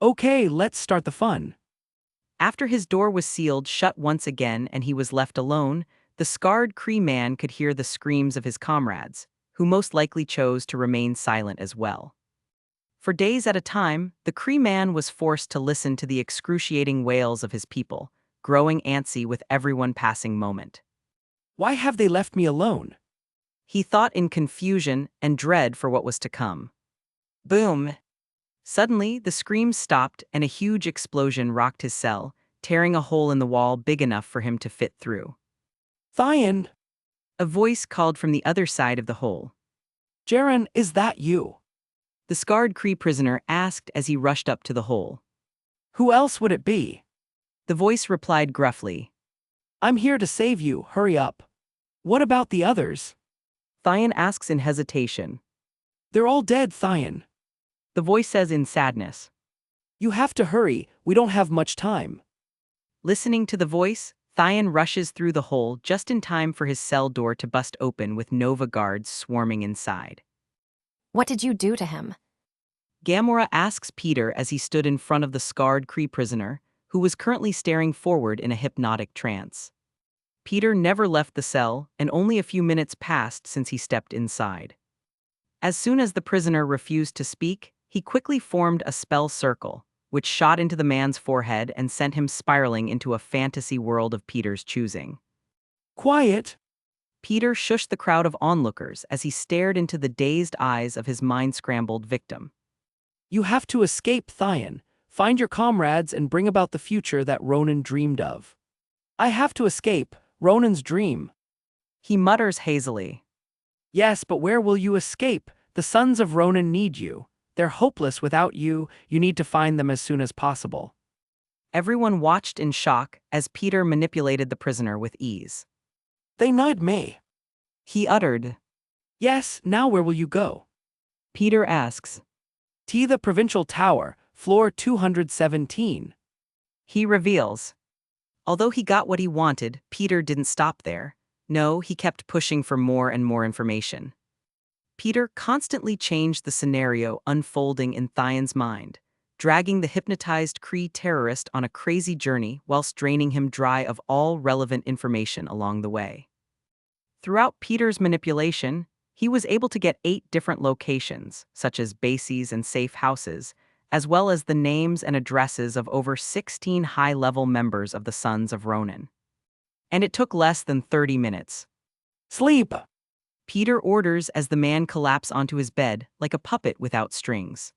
Okay, let's start the fun. After his door was sealed shut once again and he was left alone, the scarred Kree man could hear the screams of his comrades, who most likely chose to remain silent as well. For days at a time, the Cree man was forced to listen to the excruciating wails of his people, growing antsy with everyone passing moment. Why have they left me alone? He thought in confusion and dread for what was to come. Boom! Suddenly, the screams stopped and a huge explosion rocked his cell, tearing a hole in the wall big enough for him to fit through. Thyan! A voice called from the other side of the hole. Jaren, is that you? The scarred Cree prisoner asked as he rushed up to the hole. Who else would it be? The voice replied gruffly. I'm here to save you, hurry up. What about the others? Thyan asks in hesitation. They're all dead, Thyan. The voice says in sadness. You have to hurry, we don't have much time. Listening to the voice, Thyan rushes through the hole just in time for his cell door to bust open with Nova guards swarming inside. What did you do to him? Gamora asks Peter as he stood in front of the scarred Kree prisoner, who was currently staring forward in a hypnotic trance. Peter never left the cell, and only a few minutes passed since he stepped inside. As soon as the prisoner refused to speak, he quickly formed a spell circle, which shot into the man's forehead and sent him spiraling into a fantasy world of Peter's choosing. Quiet! Peter shushed the crowd of onlookers as he stared into the dazed eyes of his mind-scrambled victim. You have to escape, Thyan. Find your comrades and bring about the future that Ronan dreamed of. I have to escape, Ronan's dream. He mutters hazily. Yes, but where will you escape? The sons of Ronan need you. They're hopeless without you. You need to find them as soon as possible. Everyone watched in shock as Peter manipulated the prisoner with ease. They need me. He uttered. Yes, now where will you go? Peter asks. To the Provincial Tower, floor 217. He reveals. Although he got what he wanted, Peter didn't stop there. No, he kept pushing for more and more information. Peter constantly changed the scenario unfolding in Thyan's mind, dragging the hypnotized Kree terrorist on a crazy journey whilst draining him dry of all relevant information along the way. Throughout Peter's manipulation, he was able to get 8 different locations, such as bases and safe houses, as well as the names and addresses of over 16 high-level members of the Sons of Ronan. And it took less than 30 minutes. Sleep! Peter orders as the man collapses onto his bed like a puppet without strings.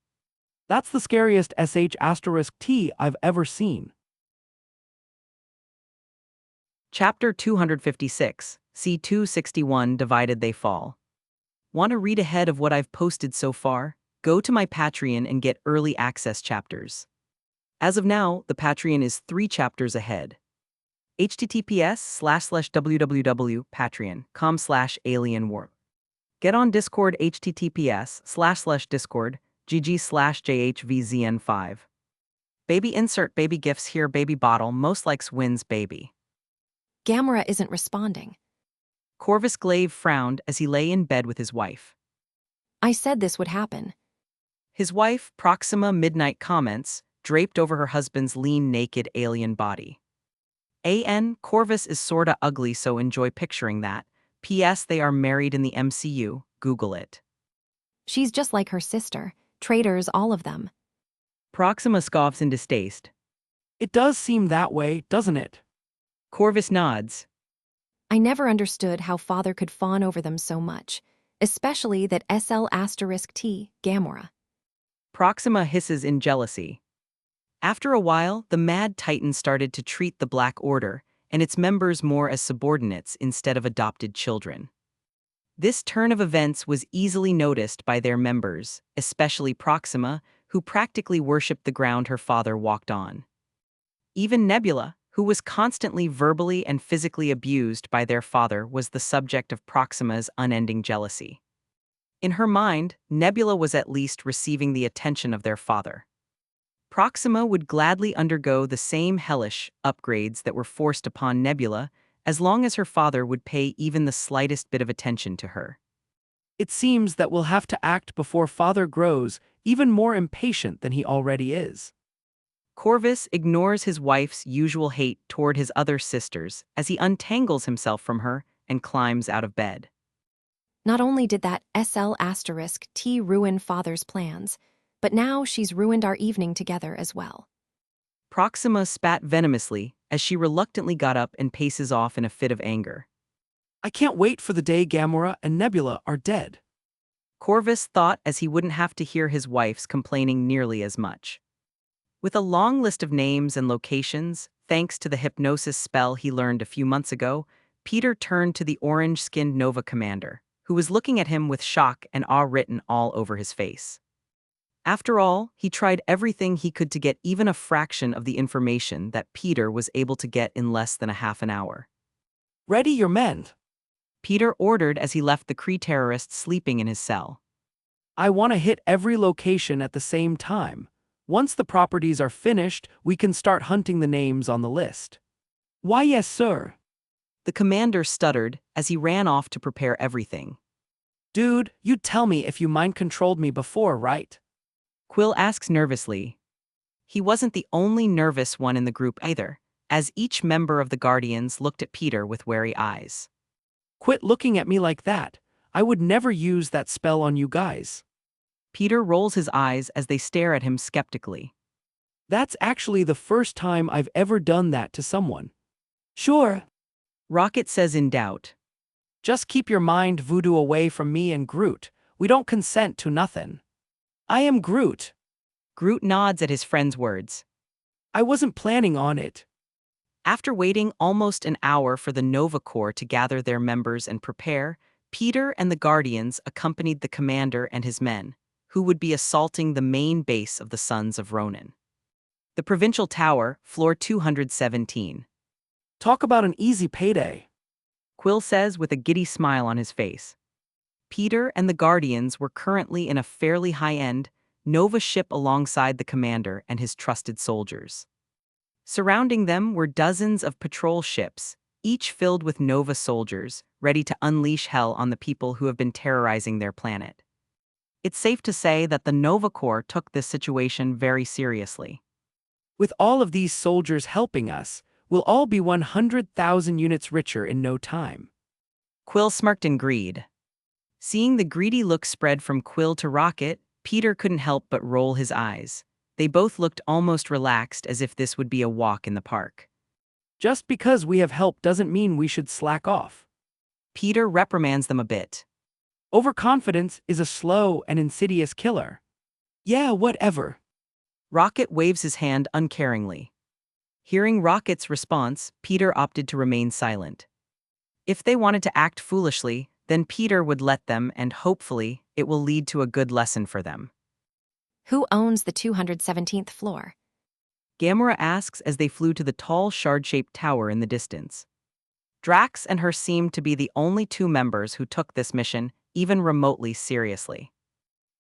That's the scariest *T I've ever seen. Chapter 256, C261 Divided They Fall. Want to read ahead of what I've posted so far? Go to my Patreon and get early access chapters. As of now, the Patreon is 3 chapters ahead. https://www.patreon.com/alienwarp. Get on Discord https://discord gg/jhvzn5. Baby insert baby gifts here baby bottle most likes wins baby. Gamora isn't responding. Corvus Glaive frowned as he lay in bed with his wife. I said this would happen. His wife, Proxima Midnight comments, draped over her husband's lean naked alien body. Corvus is sorta ugly so enjoy picturing that. P.S. They are married in the MCU, Google it. She's just like her sister. Traitors, all of them. Proxima scoffs in distaste. It does seem that way, doesn't it? Corvus nods. I never understood how Father could fawn over them so much, especially that SL*T, Gamora. Proxima hisses in jealousy. After a while, the Mad Titan started to treat the Black Order and its members more as subordinates instead of adopted children. This turn of events was easily noticed by their members, especially Proxima, who practically worshipped the ground her father walked on. Even Nebula, who was constantly verbally and physically abused by their father, was the subject of Proxima's unending jealousy. In her mind, Nebula was at least receiving the attention of their father. Proxima would gladly undergo the same hellish upgrades that were forced upon Nebula as long as her father would pay even the slightest bit of attention to her. It seems that we'll have to act before Father grows even more impatient than he already is. Corvus ignores his wife's usual hate toward his other sisters as he untangles himself from her and climbs out of bed. Not only did that SL*T ruin Father's plans, but now she's ruined our evening together as well. Proxima spat venomously as she reluctantly got up and paces off in a fit of anger. I can't wait for the day Gamora and Nebula are dead. Corvus thought as he wouldn't have to hear his wife's complaining nearly as much. With a long list of names and locations, thanks to the hypnosis spell he learned a few months ago, Peter turned to the orange-skinned Nova commander, who was looking at him with shock and awe written all over his face. After all, he tried everything he could to get even a fraction of the information that Peter was able to get in less than a half an hour. Ready your men. Peter ordered as he left the Kree terrorist sleeping in his cell. I want to hit every location at the same time. Once the properties are finished, we can start hunting the names on the list. Why, yes, sir. The commander stuttered as he ran off to prepare everything. Dude, you'd tell me if you mind-controlled me before, right? Quill asks nervously. He wasn't the only nervous one in the group either, as each member of the Guardians looked at Peter with wary eyes. Quit looking at me like that. I would never use that spell on you guys. Peter rolls his eyes as they stare at him skeptically. That's actually the first time I've ever done that to someone. Sure. Rocket says in doubt. Just keep your mind voodoo away from me and Groot. We don't consent to nothing. I am Groot. Groot nods at his friend's words. I wasn't planning on it. After waiting almost an hour for the Nova Corps to gather their members and prepare, Peter and the Guardians accompanied the commander and his men, who would be assaulting the main base of the Sons of Ronan. The Provincial Tower, floor 217. Talk about an easy payday. Quill says with a giddy smile on his face. Peter and the Guardians were currently in a fairly high-end Nova ship alongside the commander and his trusted soldiers. Surrounding them were dozens of patrol ships, each filled with Nova soldiers, ready to unleash hell on the people who have been terrorizing their planet. It's safe to say that the Nova Corps took this situation very seriously. With all of these soldiers helping us, we'll all be 100,000 units richer in no time. Quill smirked in greed. Seeing the greedy look spread from Quill to Rocket, Peter couldn't help but roll his eyes. They both looked almost relaxed, as if this would be a walk in the park. Just because we have help doesn't mean we should slack off. Peter reprimands them a bit. Overconfidence is a slow and insidious killer. Yeah, whatever. Rocket waves his hand uncaringly. Hearing Rocket's response, Peter opted to remain silent. If they wanted to act foolishly, then Peter would let them, and hopefully, it will lead to a good lesson for them. Who owns the 217th floor? Gamora asks as they flew to the tall shard-shaped tower in the distance. Drax and her seemed to be the only two members who took this mission even remotely seriously.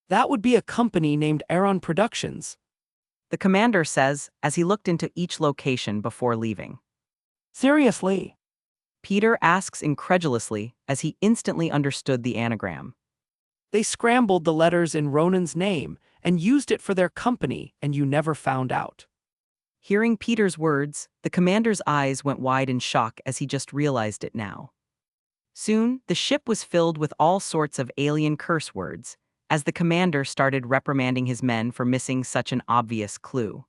That would be a company named Aaron Productions. The commander says as he looked into each location before leaving. Seriously? Peter asks incredulously as he instantly understood the anagram. They scrambled the letters in Ronan's name and used it for their company, and you never found out. Hearing Peter's words, the commander's eyes went wide in shock as he just realized it now. Soon, the ship was filled with all sorts of alien curse words, as the commander started reprimanding his men for missing such an obvious clue.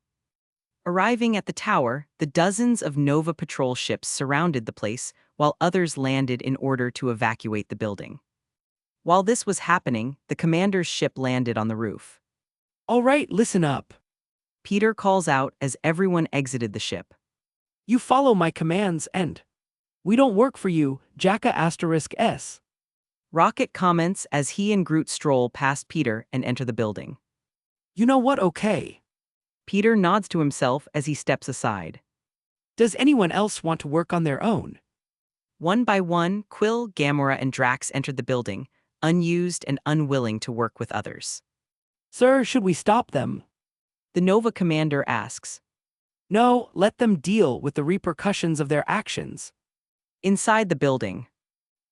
Arriving at the tower, the dozens of Nova patrol ships surrounded the place, while others landed in order to evacuate the building. While this was happening, the commander's ship landed on the roof. All right, listen up. Peter calls out as everyone exited the ship. You follow my commands and we don't work for you, Jacka*S. Rocket comments as he and Groot stroll past Peter and enter the building. You know what, okay. Peter nods to himself as he steps aside. Does anyone else want to work on their own? One by one, Quill, Gamora, and Drax entered the building, unused and unwilling to work with others. Sir, should we stop them? The Nova commander asks. No, let them deal with the repercussions of their actions. Inside the building.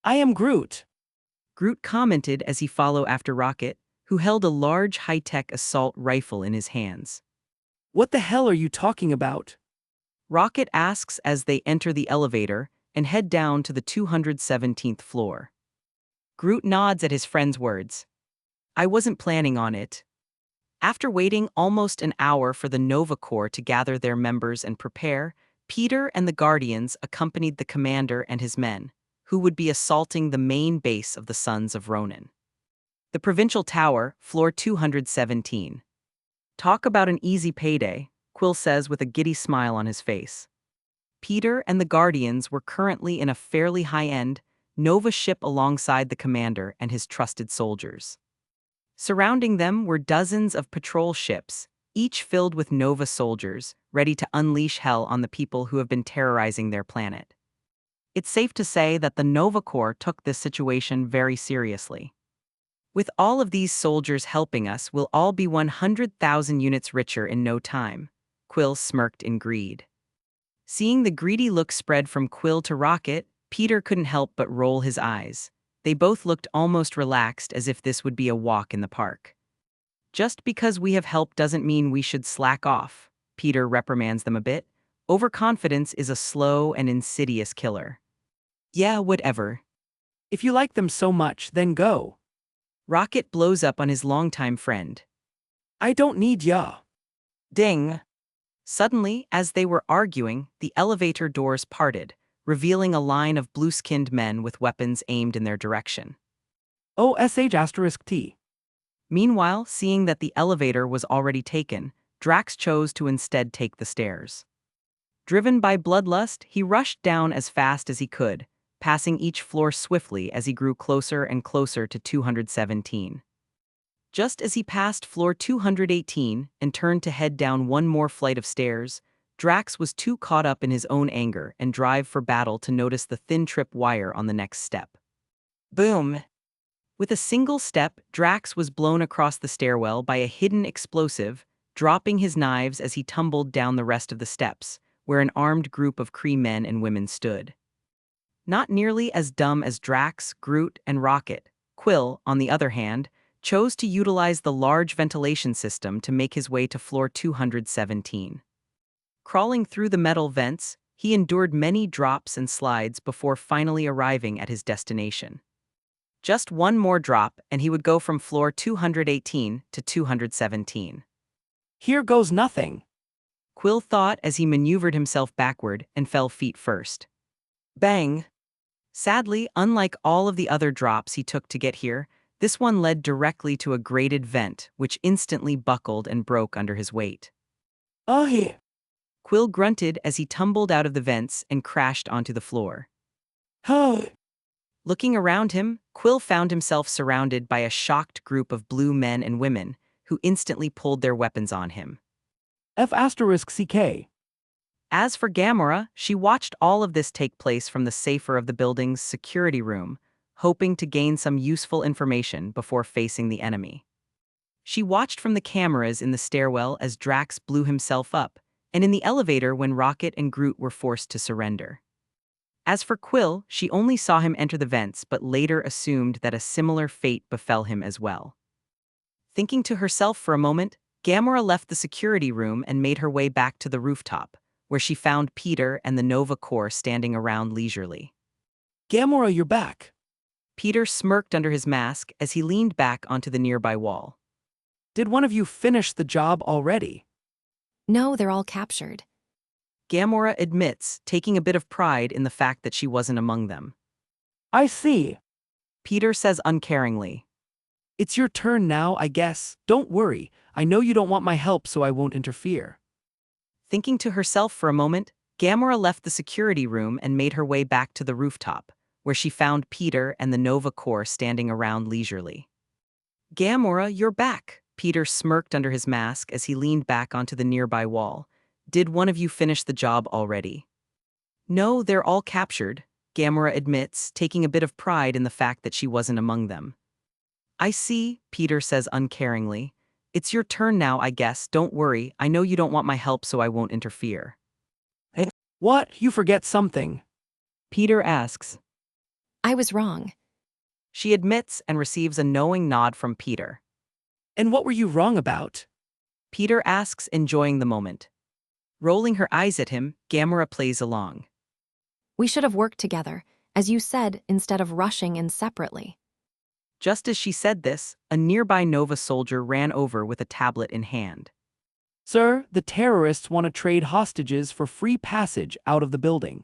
I am Groot. Groot commented as he followed after Rocket, who held a large high-tech assault rifle in his hands. What the hell are you talking about? Rocket asks as they enter the elevator and head down to the 217th floor. Groot nods at his friend's words. I wasn't planning on it. After waiting almost an hour for the Nova Corps to gather their members and prepare, Peter and the Guardians accompanied the commander and his men, who would be assaulting the main base of the Sons of Ronan. The Provincial Tower, floor 217. Talk about an easy payday, Quill says with a giddy smile on his face. Peter and the Guardians were currently in a fairly high-end Nova ship alongside the commander and his trusted soldiers. Surrounding them were dozens of patrol ships, each filled with Nova soldiers, ready to unleash hell on the people who have been terrorizing their planet. It's safe to say that the Nova Corps took this situation very seriously. With all of these soldiers helping us, we'll all be 100,000 units richer in no time, Quill smirked in greed. Seeing the greedy look spread from Quill to Rocket, Peter couldn't help but roll his eyes. They both looked almost relaxed, as if this would be a walk in the park. Just because we have help doesn't mean we should slack off, Peter reprimands them a bit. Overconfidence is a slow and insidious killer. Yeah, whatever. If you like them so much, then go. Rocket blows up on his longtime friend. I don't need ya. Ding! Suddenly, as they were arguing, the elevator doors parted, revealing a line of blue-skinned men with weapons aimed in their direction. OSH*T. Meanwhile, seeing that the elevator was already taken, Drax chose to instead take the stairs. Driven by bloodlust, he rushed down as fast as he could, passing each floor swiftly as he grew closer and closer to 217. Just as he passed floor 218 and turned to head down one more flight of stairs, Drax was too caught up in his own anger and drive for battle to notice the thin trip wire on the next step. Boom! With a single step, Drax was blown across the stairwell by a hidden explosive, dropping his knives as he tumbled down the rest of the steps, where an armed group of Kree men and women stood. Not nearly as dumb as Drax, Groot, and Rocket, Quill, on the other hand, chose to utilize the large ventilation system to make his way to floor 217. Crawling through the metal vents, he endured many drops and slides before finally arriving at his destination. Just one more drop, and he would go from floor 218 to 217. Here goes nothing. Quill thought as he maneuvered himself backward and fell feet first. Bang! Sadly, unlike all of the other drops he took to get here, this one led directly to a grated vent, which instantly buckled and broke under his weight. Oh, here. Quill grunted as he tumbled out of the vents and crashed onto the floor. Oh. Looking around him, Quill found himself surrounded by a shocked group of blue men and women, who instantly pulled their weapons on him. F***CK. As for Gamora, she watched all of this take place from the safer of the building's security room, hoping to gain some useful information before facing the enemy. She watched from the cameras in the stairwell as Drax blew himself up, and in the elevator when Rocket and Groot were forced to surrender. As for Quill, she only saw him enter the vents but later assumed that a similar fate befell him as well. Thinking to herself for a moment, Gamora left the security room and made her way back to the rooftop, where she found Peter and the Nova Corps standing around leisurely. Gamora, you're back. Peter smirked under his mask as he leaned back onto the nearby wall. Did one of you finish the job already? No, they're all captured. Gamora admits, taking a bit of pride in the fact that she wasn't among them. I see. Peter says uncaringly. It's your turn now, I guess. Don't worry, I know you don't want my help, so I won't interfere. Thinking to herself for a moment, Gamora left the security room and made her way back to the rooftop, where she found Peter and the Nova Corps standing around leisurely. Gamora, you're back, Peter smirked under his mask as he leaned back onto the nearby wall. Did one of you finish the job already? No, they're all captured, Gamora admits, taking a bit of pride in the fact that she wasn't among them. I see, Peter says uncaringly. It's your turn now, I guess. Don't worry, I know you don't want my help, so I won't interfere. What? You forget something. Peter asks. I was wrong. She admits and receives a knowing nod from Peter. And what were you wrong about? Peter asks, enjoying the moment. Rolling her eyes at him, Gamora plays along. We should have worked together, as you said, instead of rushing in separately. Just as she said this, a nearby Nova soldier ran over with a tablet in hand. Sir, the terrorists want to trade hostages for free passage out of the building.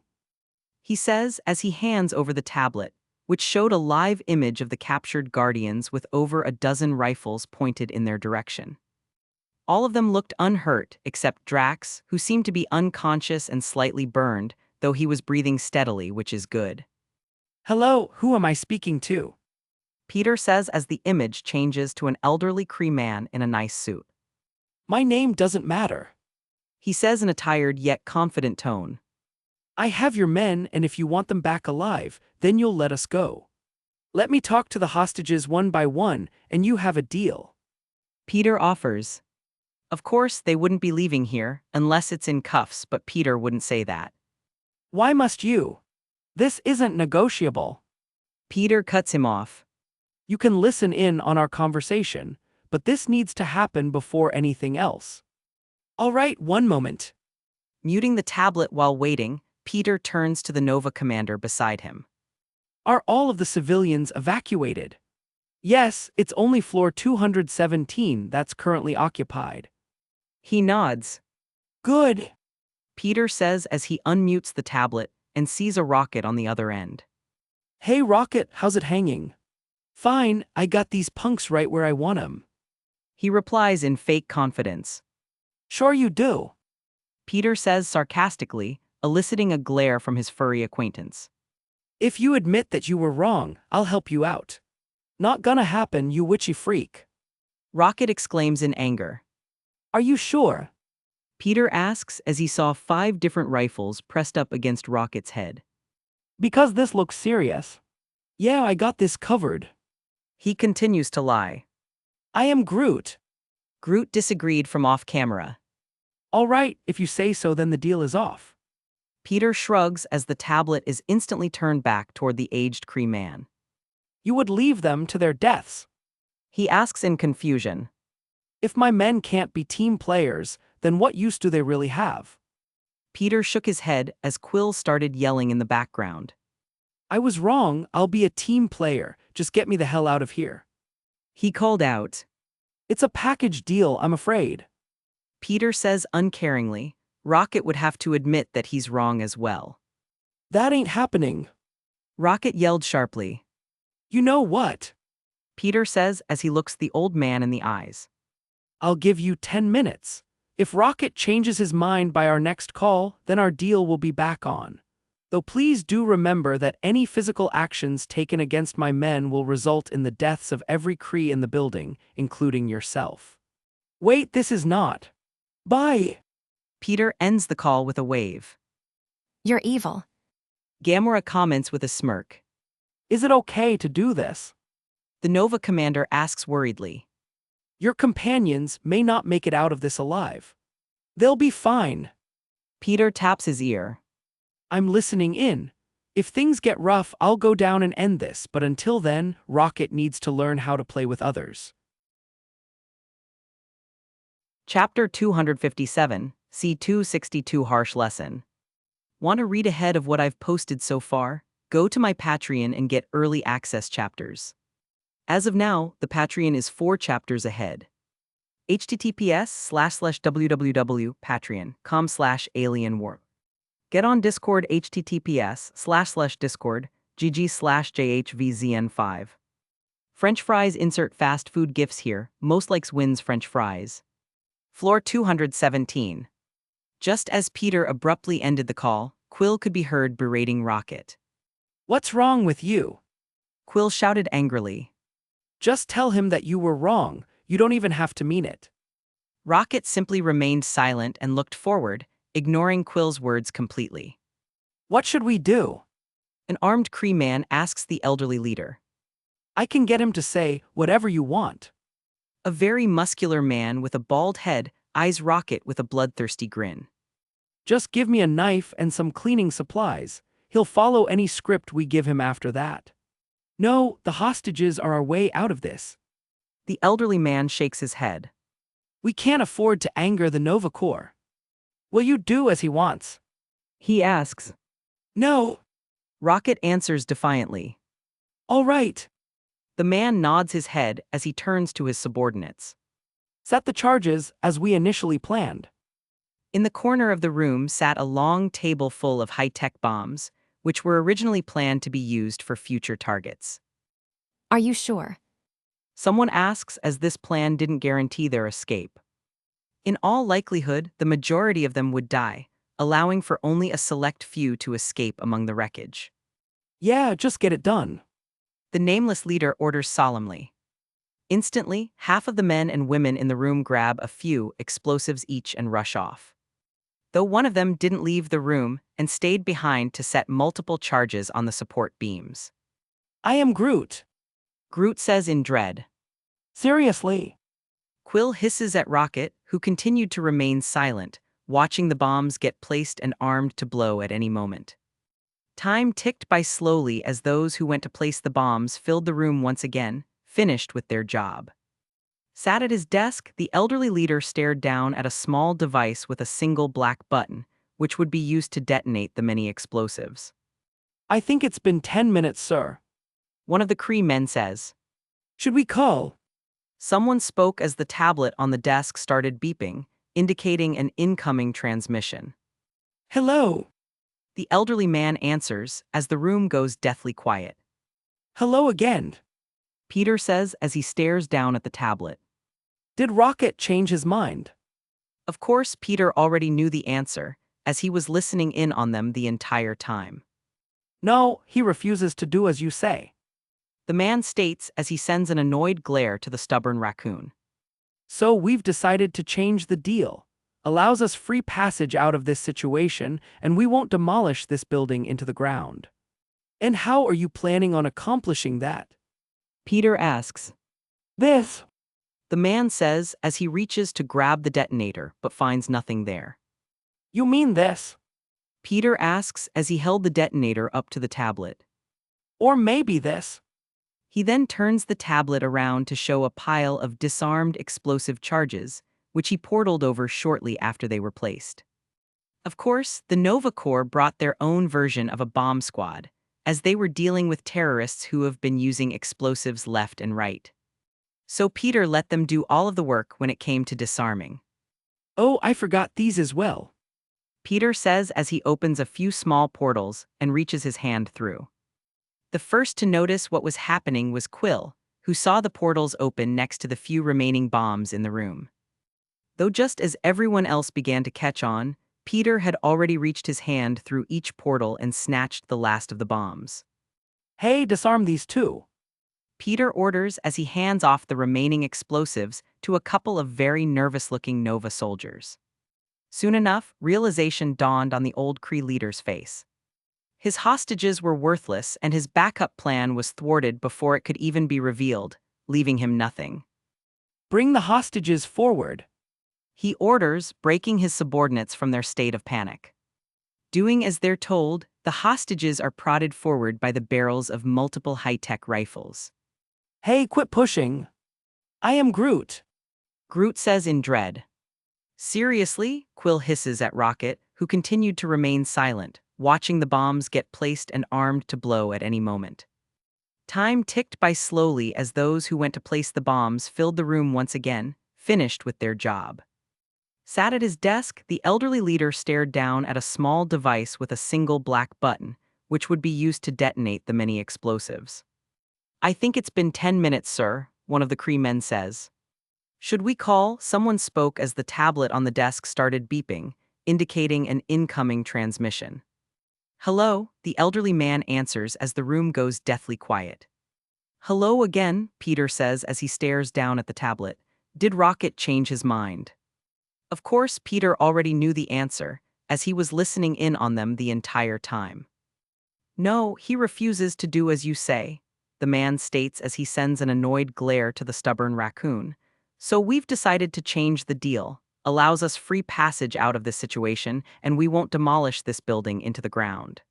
He says as he hands over the tablet, which showed a live image of the captured Guardians with over a dozen rifles pointed in their direction. All of them looked unhurt except Drax, who seemed to be unconscious and slightly burned, though he was breathing steadily, which is good. Hello, who am I speaking to? Peter says as the image changes to an elderly Kree man in a nice suit. My name doesn't matter. He says in a tired yet confident tone. I have your men, and if you want them back alive, then you'll let us go. Let me talk to the hostages one by one, and you have a deal. Peter offers. Of course, they wouldn't be leaving here, unless it's in cuffs, but Peter wouldn't say that. Why must you? This isn't negotiable. Peter cuts him off. You can listen in on our conversation, but this needs to happen before anything else. All right, one moment. Muting the tablet while waiting, Peter turns to the Nova commander beside him. Are all of the civilians evacuated? Yes, it's only floor 217 that's currently occupied. He nods. Good. Peter says as he unmutes the tablet and sees a rocket on the other end. Hey Rocket, how's it hanging? Fine, I got these punks right where I want 'em. He replies in fake confidence. Sure you do. Peter says sarcastically, eliciting a glare from his furry acquaintance. If you admit that you were wrong, I'll help you out. Not gonna happen, you witchy freak. Rocket exclaims in anger. Are you sure? Peter asks as he saw 5 different rifles pressed up against Rocket's head. Because this looks serious. Yeah, I got this covered. He continues to lie. I am Groot. Groot disagreed from off camera. All right, if you say so, then the deal is off. Peter shrugs as the tablet is instantly turned back toward the aged Kree man. You would leave them to their deaths. He asks in confusion. If my men can't be team players, then what use do they really have? Peter shook his head as Quill started yelling in the background. I was wrong, I'll be a team player, just get me the hell out of here. He called out. It's a package deal, I'm afraid. Peter says uncaringly, Rocket would have to admit that he's wrong as well. That ain't happening. Rocket yelled sharply. You know what? Peter says as he looks the old man in the eyes. I'll give you 10 minutes. If Rocket changes his mind by our next call, then our deal will be back on. Though please do remember that any physical actions taken against my men will result in the deaths of every Kree in the building, including yourself. Wait, this is not. Bye. Peter ends the call with a wave. You're evil. Gamora comments with a smirk. Is it okay to do this? The Nova commander asks worriedly. Your companions may not make it out of this alive. They'll be fine. Peter taps his ear. I'm listening in. If things get rough, I'll go down and end this, but until then, Rocket needs to learn how to play with others. Chapter 257, C262 Harsh Lesson. Want to read ahead of what I've posted so far? Go to my Patreon and get early access chapters. As of now, the Patreon is 4 chapters ahead. https://www.patreon.com/alienwarp. Get on Discord https://discord gg/jhvzn5. French fries insert fast food gifts here, most likes wins French fries. Floor 217. Just as Peter abruptly ended the call, Quill could be heard berating Rocket. What's wrong with you? Quill shouted angrily. Just tell him that you were wrong, you don't even have to mean it. Rocket simply remained silent and looked forward, ignoring Quill's words completely. What should we do? An armed Kree man asks the elderly leader. I can get him to say whatever you want. A very muscular man with a bald head eyes Rocket with a bloodthirsty grin. Just give me a knife and some cleaning supplies. He'll follow any script we give him after that. No, the hostages are our way out of this. The elderly man shakes his head. We can't afford to anger the Nova Corps. Will you do as he wants? He asks. No. Rocket answers defiantly. All right. The man nods his head as he turns to his subordinates. Set the charges as we initially planned. In the corner of the room sat a long table full of high-tech bombs, which were originally planned to be used for future targets. Are you sure? Someone asks as this plan didn't guarantee their escape. In all likelihood, the majority of them would die, allowing for only a select few to escape among the wreckage. Yeah, just get it done. The nameless leader orders solemnly. Instantly, half of the men and women in the room grab a few explosives each and rush off. Though one of them didn't leave the room and stayed behind to set multiple charges on the support beams. I am Groot. Groot says in dread. Seriously. Quill hisses at Rocket, who continued to remain silent, watching the bombs get placed and armed to blow at any moment. Time ticked by slowly as those who went to place the bombs filled the room once again, finished with their job. Sat at his desk, the elderly leader stared down at a small device with a single black button, which would be used to detonate the many explosives. I think it's been 10 minutes, sir. One of the Kree men says. Should we call? Someone spoke as the tablet on the desk started beeping, indicating an incoming transmission. Hello. The elderly man answers as the room goes deathly quiet. Hello again. Peter says as he stares down at the tablet. Did Rocket change his mind? Of course, Peter already knew the answer, as he was listening in on them the entire time. No, he refuses to do as you say. The man states as he sends an annoyed glare to the stubborn raccoon. So we've decided to change the deal. Allows us free passage out of this situation, and we won't demolish this building into the ground. And how are you planning on accomplishing that? Peter asks. This. The man says as he reaches to grab the detonator but finds nothing there. You mean this? Peter asks as he held the detonator up to the tablet. Or maybe this. He then turns the tablet around to show a pile of disarmed explosive charges, which he portaled over shortly after they were placed. Of course, the Nova Corps brought their own version of a bomb squad, as they were dealing with terrorists who have been using explosives left and right. So Peter let them do all of the work when it came to disarming. Oh, I forgot these as well. Peter says as he opens a few small portals and reaches his hand through. The first to notice what was happening was Quill, who saw the portals open next to the few remaining bombs in the room. Though just as everyone else began to catch on, Peter had already reached his hand through each portal and snatched the last of the bombs. Hey, disarm these too. Peter orders as he hands off the remaining explosives to a couple of very nervous-looking Nova soldiers. Soon enough, realization dawned on the old Kree leader's face. His hostages were worthless and his backup plan was thwarted before it could even be revealed, leaving him nothing. Bring the hostages forward. He orders, breaking his subordinates from their state of panic. Doing as they're told, the hostages are prodded forward by the barrels of multiple high-tech rifles. Hey, quit pushing. I am Groot. Groot says in dread. Seriously? Quill hisses at Rocket, who continued to remain silent, watching the bombs get placed and armed to blow at any moment. Time ticked by slowly as those who went to place the bombs filled the room once again, finished with their job. Sat at his desk, the elderly leader stared down at a small device with a single black button, which would be used to detonate the many explosives. I think it's been 10 minutes, sir, one of the Kree men says. Should we call? Someone spoke as the tablet on the desk started beeping, indicating an incoming transmission. Hello, the elderly man answers as the room goes deathly quiet. Hello again, Peter says as he stares down at the tablet. Did Rocket change his mind? Of course, Peter already knew the answer, as he was listening in on them the entire time. No, he refuses to do as you say, the man states as he sends an annoyed glare to the stubborn raccoon. So we've decided to change the deal, allows us free passage out of this situation, and we won't demolish this building into the ground.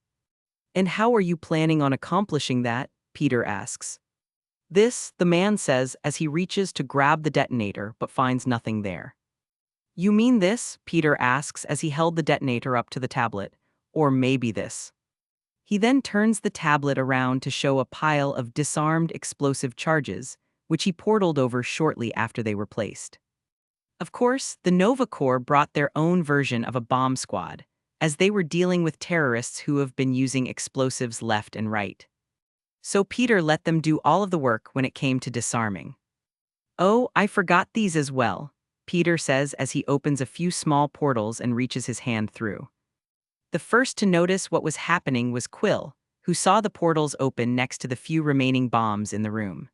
And how are you planning on accomplishing that? Peter asks. This, the man says as he reaches to grab the detonator but finds nothing there. You mean this? Peter asks as he held the detonator up to the tablet. Or maybe this. He then turns the tablet around to show a pile of disarmed explosive charges, which he portaled over shortly after they were placed. Of course, the Nova Corps brought their own version of a bomb squad, as they were dealing with terrorists who have been using explosives left and right. So Peter let them do all of the work when it came to disarming. "Oh, I forgot these as well," Peter says as he opens a few small portals and reaches his hand through. The first to notice what was happening was Quill, who saw the portals open next to the few remaining bombs in the room.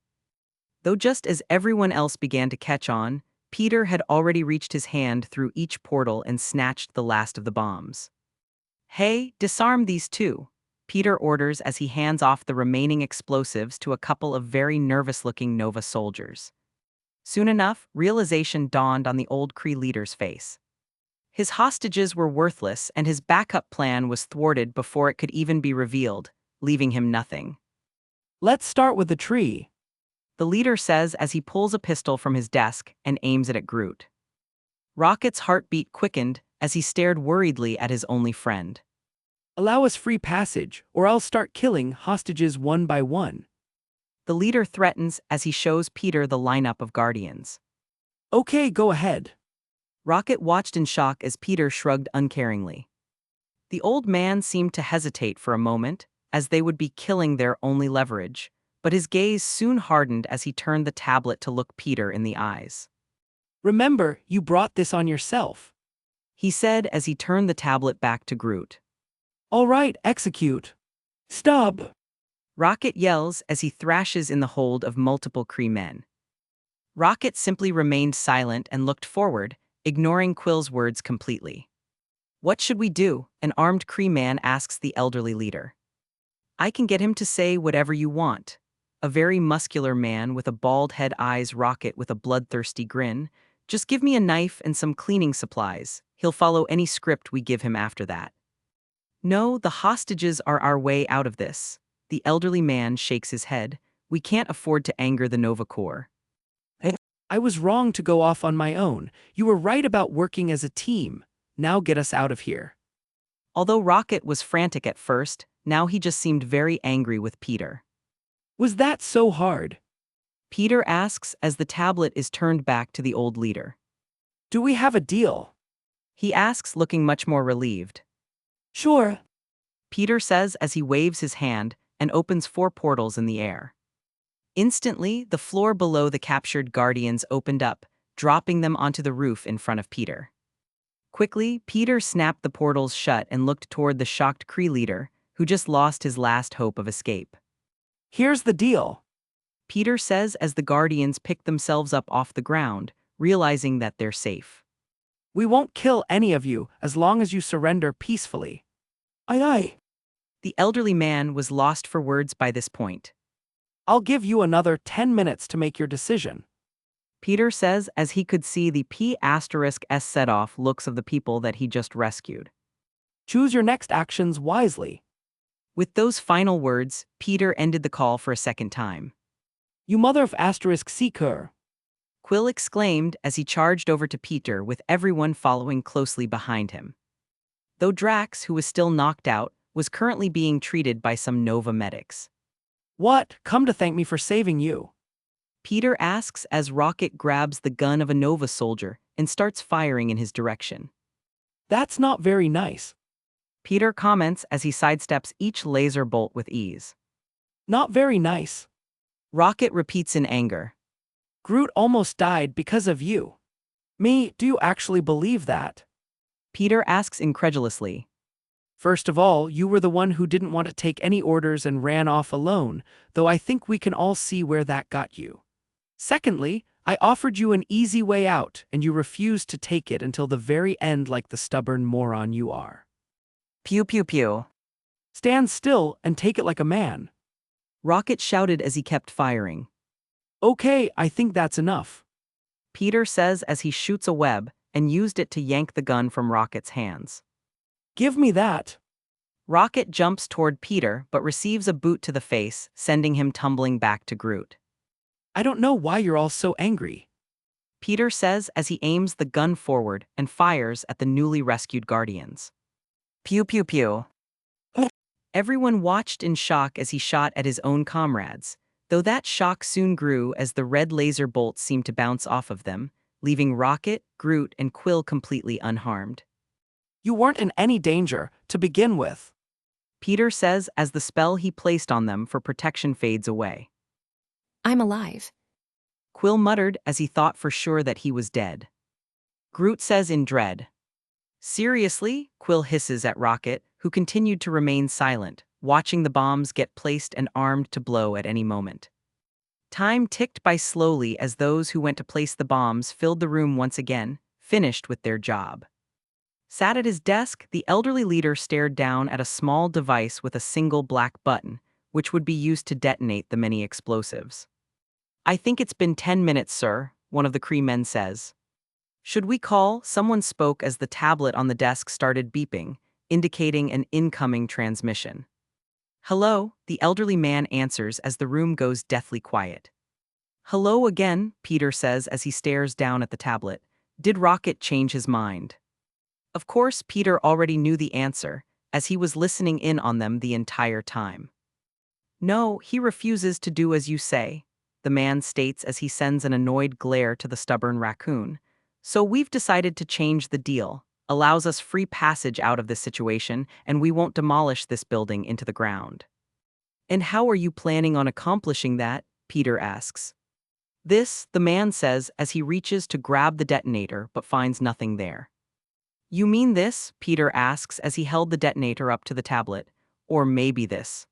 Though just as everyone else began to catch on, Peter had already reached his hand through each portal and snatched the last of the bombs. "Hey, disarm these too," Peter orders as he hands off the remaining explosives to a couple of very nervous-looking Nova soldiers. Soon enough, realization dawned on the old Kree leader's face. His hostages were worthless and his backup plan was thwarted before it could even be revealed, leaving him nothing. Let's start with the tree. The leader says as he pulls a pistol from his desk and aims it at Groot. Rocket's heartbeat quickened as he stared worriedly at his only friend. Allow us free passage, or I'll start killing hostages one by one. The leader threatens as he shows Peter the lineup of Guardians. Okay, go ahead. Rocket watched in shock as Peter shrugged uncaringly. The old man seemed to hesitate for a moment, as they would be killing their only leverage, but his gaze soon hardened as he turned the tablet to look Peter in the eyes. Remember, you brought this on yourself. He said as he turned the tablet back to Groot. All right, execute. Stop. Rocket yells as he thrashes in the hold of multiple Kree men. Rocket simply remained silent and looked forward, ignoring Quill's words completely. "What should we do?" an armed Kree man asks the elderly leader. "I can get him to say whatever you want." A very muscular man with a bald head eyes Rocket with a bloodthirsty grin. "Just give me a knife and some cleaning supplies. He'll follow any script we give him after that." "No, the hostages are our way out of this." The elderly man shakes his head. "We can't afford to anger the Nova Corps." I was wrong to go off on my own. You were right about working as a team. Now get us out of here. Although Rocket was frantic at first, now he just seemed very angry with Peter. Was that so hard? Peter asks as the tablet is turned back to the old leader. Do we have a deal? He asks, looking much more relieved. Sure. Peter says as he waves his hand and opens 4 portals in the air. Instantly, the floor below the captured Guardians opened up, dropping them onto the roof in front of Peter. Quickly, Peter snapped the portals shut and looked toward the shocked Kree leader, who just lost his last hope of escape. Here's the deal. Peter says as the Guardians pick themselves up off the ground, realizing that they're safe. We won't kill any of you as long as you surrender peacefully. Aye. The elderly man was lost for words by this point. I'll give you another 10 minutes to make your decision. Peter says as he could see the P*S set-off looks of the people that he just rescued. Choose your next actions wisely. With those final words, Peter ended the call for a second time. You mother of asterisk seeker. Quill exclaimed as he charged over to Peter with everyone following closely behind him. Though Drax, who was still knocked out, was currently being treated by some Nova medics. What? Come to thank me for saving you. Peter asks as Rocket grabs the gun of a Nova soldier and starts firing in his direction. That's not very nice. Peter comments as he sidesteps each laser bolt with ease. Not very nice. Rocket repeats in anger. Groot almost died because of you. Me, do you actually believe that? Peter asks incredulously. First of all, you were the one who didn't want to take any orders and ran off alone, though I think we can all see where that got you. Secondly, I offered you an easy way out, and you refused to take it until the very end like the stubborn moron you are. Pew pew pew. Stand still and take it like a man. Rocket shouted as he kept firing. Okay, I think that's enough. Peter says as he shoots a web and used it to yank the gun from Rocket's hands. Give me that. Rocket jumps toward Peter but receives a boot to the face, sending him tumbling back to Groot. I don't know why you're all so angry. Peter says as he aims the gun forward and fires at the newly rescued Guardians. Pew pew pew. Everyone watched in shock as he shot at his own comrades, though that shock soon grew as the red laser bolts seemed to bounce off of them, leaving Rocket, Groot, and Quill completely unharmed. You weren't in any danger to begin with. Peter says as the spell he placed on them for protection fades away. I'm alive. Quill muttered as he thought for sure that he was dead. Groot says in dread. Seriously? Quill hisses at Rocket, who continued to remain silent, watching the bombs get placed and armed to blow at any moment. Time ticked by slowly as those who went to place the bombs filled the room once again, finished with their job. Sat at his desk, the elderly leader stared down at a small device with a single black button, which would be used to detonate the many explosives. I think it's been 10 minutes, sir, one of the Kree men says. Should we call? Someone spoke as the tablet on the desk started beeping, indicating an incoming transmission. Hello, the elderly man answers as the room goes deathly quiet. Hello again, Peter says as he stares down at the tablet. Did Rocket change his mind? Of course, Peter already knew the answer, as he was listening in on them the entire time. No, he refuses to do as you say, the man states as he sends an annoyed glare to the stubborn raccoon. So we've decided to change the deal, allows us free passage out of this situation, and we won't demolish this building into the ground. And how are you planning on accomplishing that? Peter asks. This, the man says as he reaches to grab the detonator but finds nothing there. You mean this? Peter asks as he held the detonator up to the tablet. Or maybe this.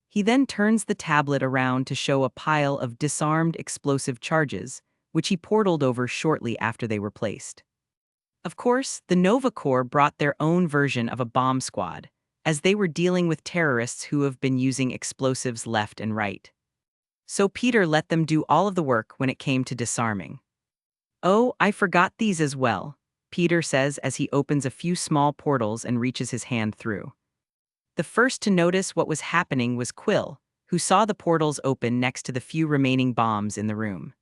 He then turns the tablet around to show a pile of disarmed explosive charges, which he portaled over shortly after they were placed. Of course, the Nova Corps brought their own version of a bomb squad, as they were dealing with terrorists who have been using explosives left and right. So Peter let them do all of the work when it came to disarming. Oh, I forgot these as well, Peter says as he opens a few small portals and reaches his hand through. The first to notice what was happening was Quill, who saw the portals open next to the few remaining bombs in the room.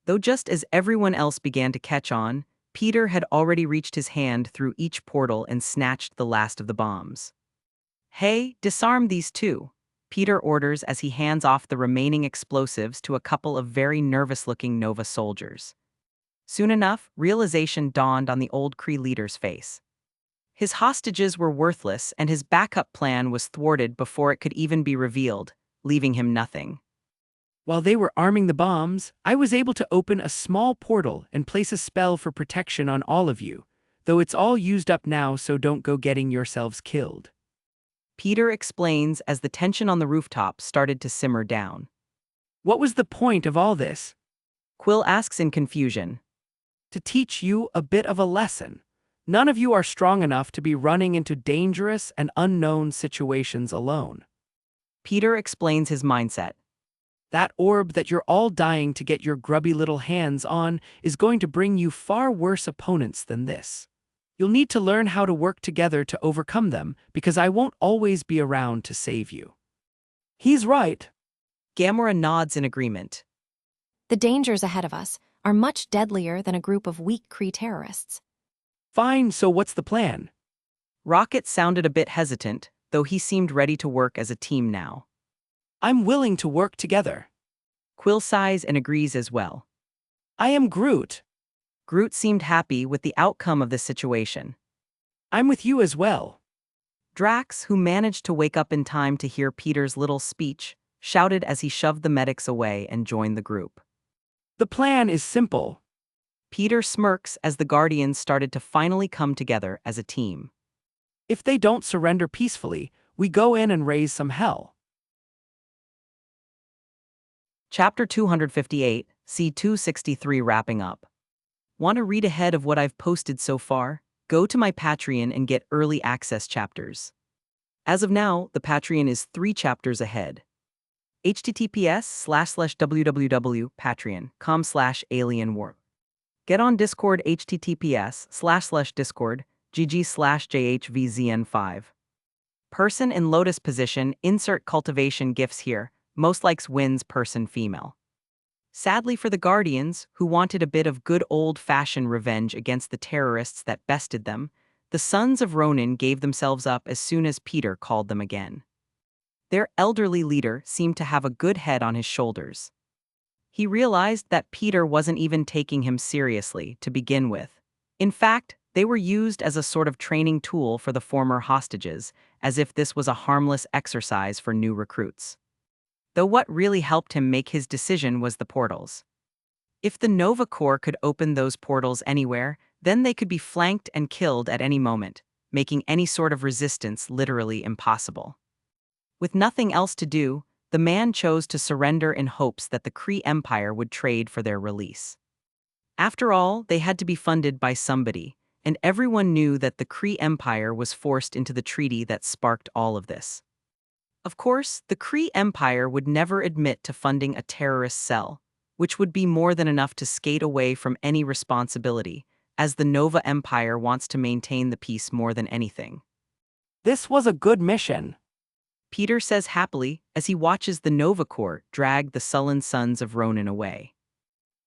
Though just as everyone else began to catch on, Peter had already reached his hand through each portal and snatched the last of the bombs. Hey, disarm these too, Peter orders as he hands off the remaining explosives to a couple of very nervous-looking Nova soldiers. Soon enough, realization dawned on the old Kree leader's face. His hostages were worthless and his backup plan was thwarted before it could even be revealed, leaving him nothing. While they were arming the bombs, I was able to open a small portal and place a spell for protection on all of you, though it's all used up now, so don't go getting yourselves killed. Peter explains as the tension on the rooftop started to simmer down. What was the point of all this? Quill asks in confusion. To teach you a bit of a lesson. None of you are strong enough to be running into dangerous and unknown situations alone. Peter explains his mindset. That orb that you're all dying to get your grubby little hands on is going to bring you far worse opponents than this. You'll need to learn how to work together to overcome them, because I won't always be around to save you. He's right. Gamora nods in agreement. The dangers ahead of us are much deadlier than a group of weak Kree terrorists. Fine, so what's the plan? Rocket sounded a bit hesitant, though he seemed ready to work as a team now. I'm willing to work together. Quill sighs and agrees as well. I am Groot. Groot seemed happy with the outcome of this situation. I'm with you as well. Drax, who managed to wake up in time to hear Peter's little speech, shouted as he shoved the medics away and joined the group. The plan is simple. Peter smirks as the Guardians started to finally come together as a team. If they don't surrender peacefully, we go in and raise some hell. Chapter 258, C263 wrapping up. Want to read ahead of what I've posted so far? Go to my Patreon and get early access chapters. As of now, the Patreon is 3 chapters ahead. https://www.patreon.com/alienwarp. Get on Discord https://discord gg/jhvzn5. Person in lotus position, insert cultivation gifts here, most likes wins person female. Sadly for the Guardians, who wanted a bit of good old-fashioned revenge against the terrorists that bested them, the sons of Ronin gave themselves up as soon as Peter called them again. Their elderly leader seemed to have a good head on his shoulders. He realized that Peter wasn't even taking him seriously to begin with. In fact, they were used as a sort of training tool for the former hostages, as if this was a harmless exercise for new recruits. Though what really helped him make his decision was the portals. If the Nova Corps could open those portals anywhere, then they could be flanked and killed at any moment, making any sort of resistance literally impossible. With nothing else to do, the man chose to surrender in hopes that the Kree Empire would trade for their release. After all, they had to be funded by somebody, and everyone knew that the Kree Empire was forced into the treaty that sparked all of this. Of course, the Kree Empire would never admit to funding a terrorist cell, which would be more than enough to skate away from any responsibility, as the Nova Empire wants to maintain the peace more than anything. This was a good mission. Peter says happily as he watches the Nova Corps drag the sullen sons of Ronin away.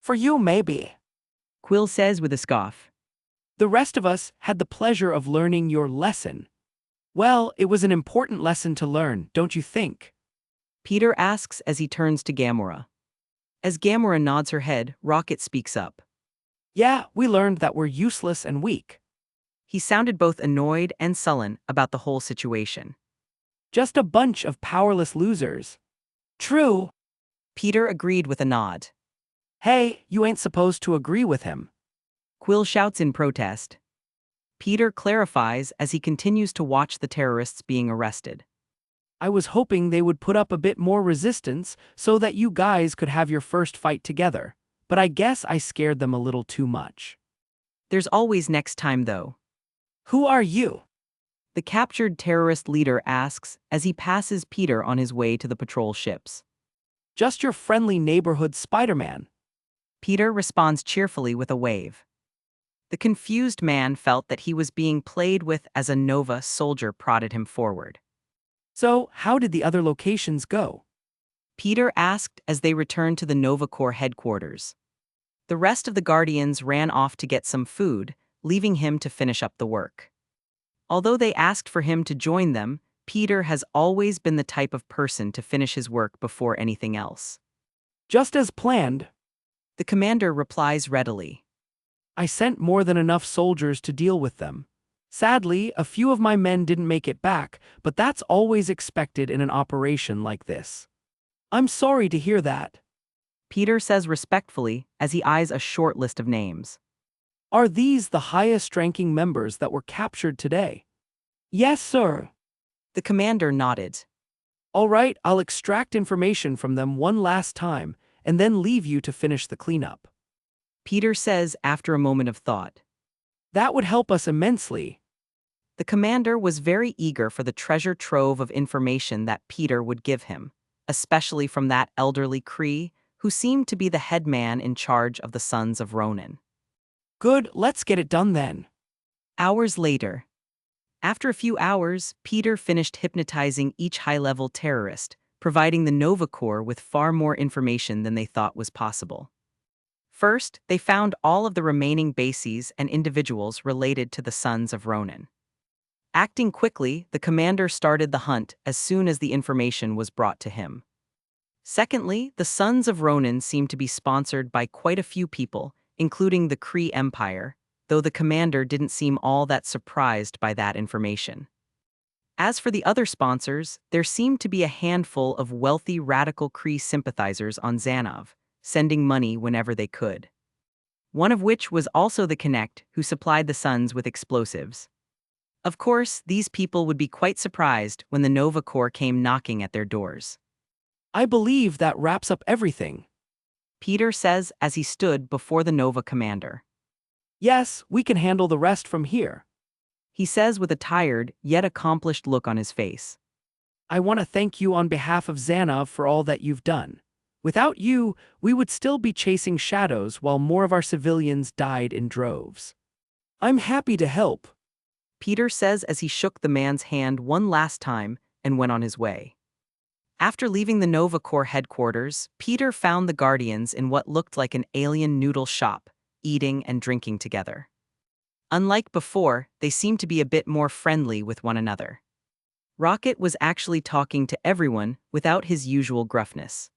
For you, maybe. Quill says with a scoff. The rest of us had the pleasure of learning your lesson. Well, it was an important lesson to learn, don't you think? Peter asks as he turns to Gamora. As Gamora nods her head, Rocket speaks up. Yeah, we learned that we're useless and weak. He sounded both annoyed and sullen about the whole situation. Just a bunch of powerless losers. True. Peter agreed with a nod. Hey, you ain't supposed to agree with him. Quill shouts in protest. Peter clarifies as he continues to watch the terrorists being arrested. I was hoping they would put up a bit more resistance so that you guys could have your first fight together, but I guess I scared them a little too much. There's always next time, though. Who are you? The captured terrorist leader asks as he passes Peter on his way to the patrol ships. Just your friendly neighborhood Spider-Man. Peter responds cheerfully with a wave. The confused man felt that he was being played with as a Nova soldier prodded him forward. So, how did the other locations go? Peter asked as they returned to the Nova Corps headquarters. The rest of the Guardians ran off to get some food, leaving him to finish up the work. Although they asked for him to join them, Peter has always been the type of person to finish his work before anything else. Just as planned. The commander replies readily. I sent more than enough soldiers to deal with them. Sadly, a few of my men didn't make it back, but that's always expected in an operation like this. I'm sorry to hear that. Peter says respectfully as he eyes a short list of names. Are these the highest-ranking members that were captured today? Yes, sir. The commander nodded. All right, I'll extract information from them one last time, and then leave you to finish the cleanup. Peter says after a moment of thought. That would help us immensely. The commander was very eager for the treasure trove of information that Peter would give him, especially from that elderly Kree, who seemed to be the head man in charge of the Sons of Ronin. Good, let's get it done then. Hours later. After a few hours, Peter finished hypnotizing each high-level terrorist, providing the Nova Corps with far more information than they thought was possible. First, they found all of the remaining bases and individuals related to the Sons of Ronin. Acting quickly, the commander started the hunt as soon as the information was brought to him. Secondly, the Sons of Ronin seemed to be sponsored by quite a few people, including the Kree Empire, though the commander didn't seem all that surprised by that information. As for the other sponsors, there seemed to be a handful of wealthy radical Kree sympathizers on Xanov, sending money whenever they could. One of which was also the Connect, who supplied the Sons with explosives. Of course, these people would be quite surprised when the Nova Corps came knocking at their doors. I believe that wraps up everything. Peter says as he stood before the Nova commander. Yes, we can handle the rest from here. He says with a tired, yet accomplished look on his face. I want to thank you on behalf of Xanov for all that you've done. Without you, we would still be chasing shadows while more of our civilians died in droves. I'm happy to help. Peter says as he shook the man's hand one last time and went on his way. After leaving the Nova Corps headquarters, Peter found the Guardians in what looked like an alien noodle shop, eating and drinking together. Unlike before, they seemed to be a bit more friendly with one another. Rocket was actually talking to everyone without his usual gruffness.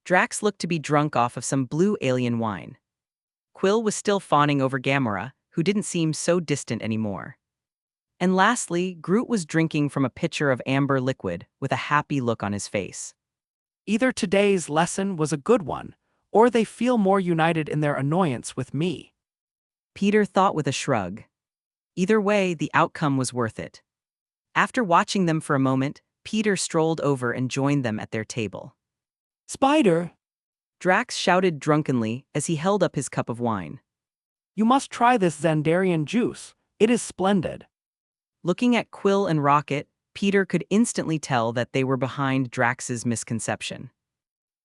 Drax looked to be drunk off of some blue alien wine. Quill was still fawning over Gamora, who didn't seem so distant anymore. And lastly, Groot was drinking from a pitcher of amber liquid with a happy look on his face. Either today's lesson was a good one, or they feel more united in their annoyance with me. Peter thought with a shrug. Either way, the outcome was worth it. After watching them for a moment, Peter strolled over and joined them at their table. Spider, Drax shouted drunkenly as he held up his cup of wine. you must try this Xandarian juice. It is splendid. Looking at Quill and Rocket, Peter could instantly tell that they were behind Drax's misconception.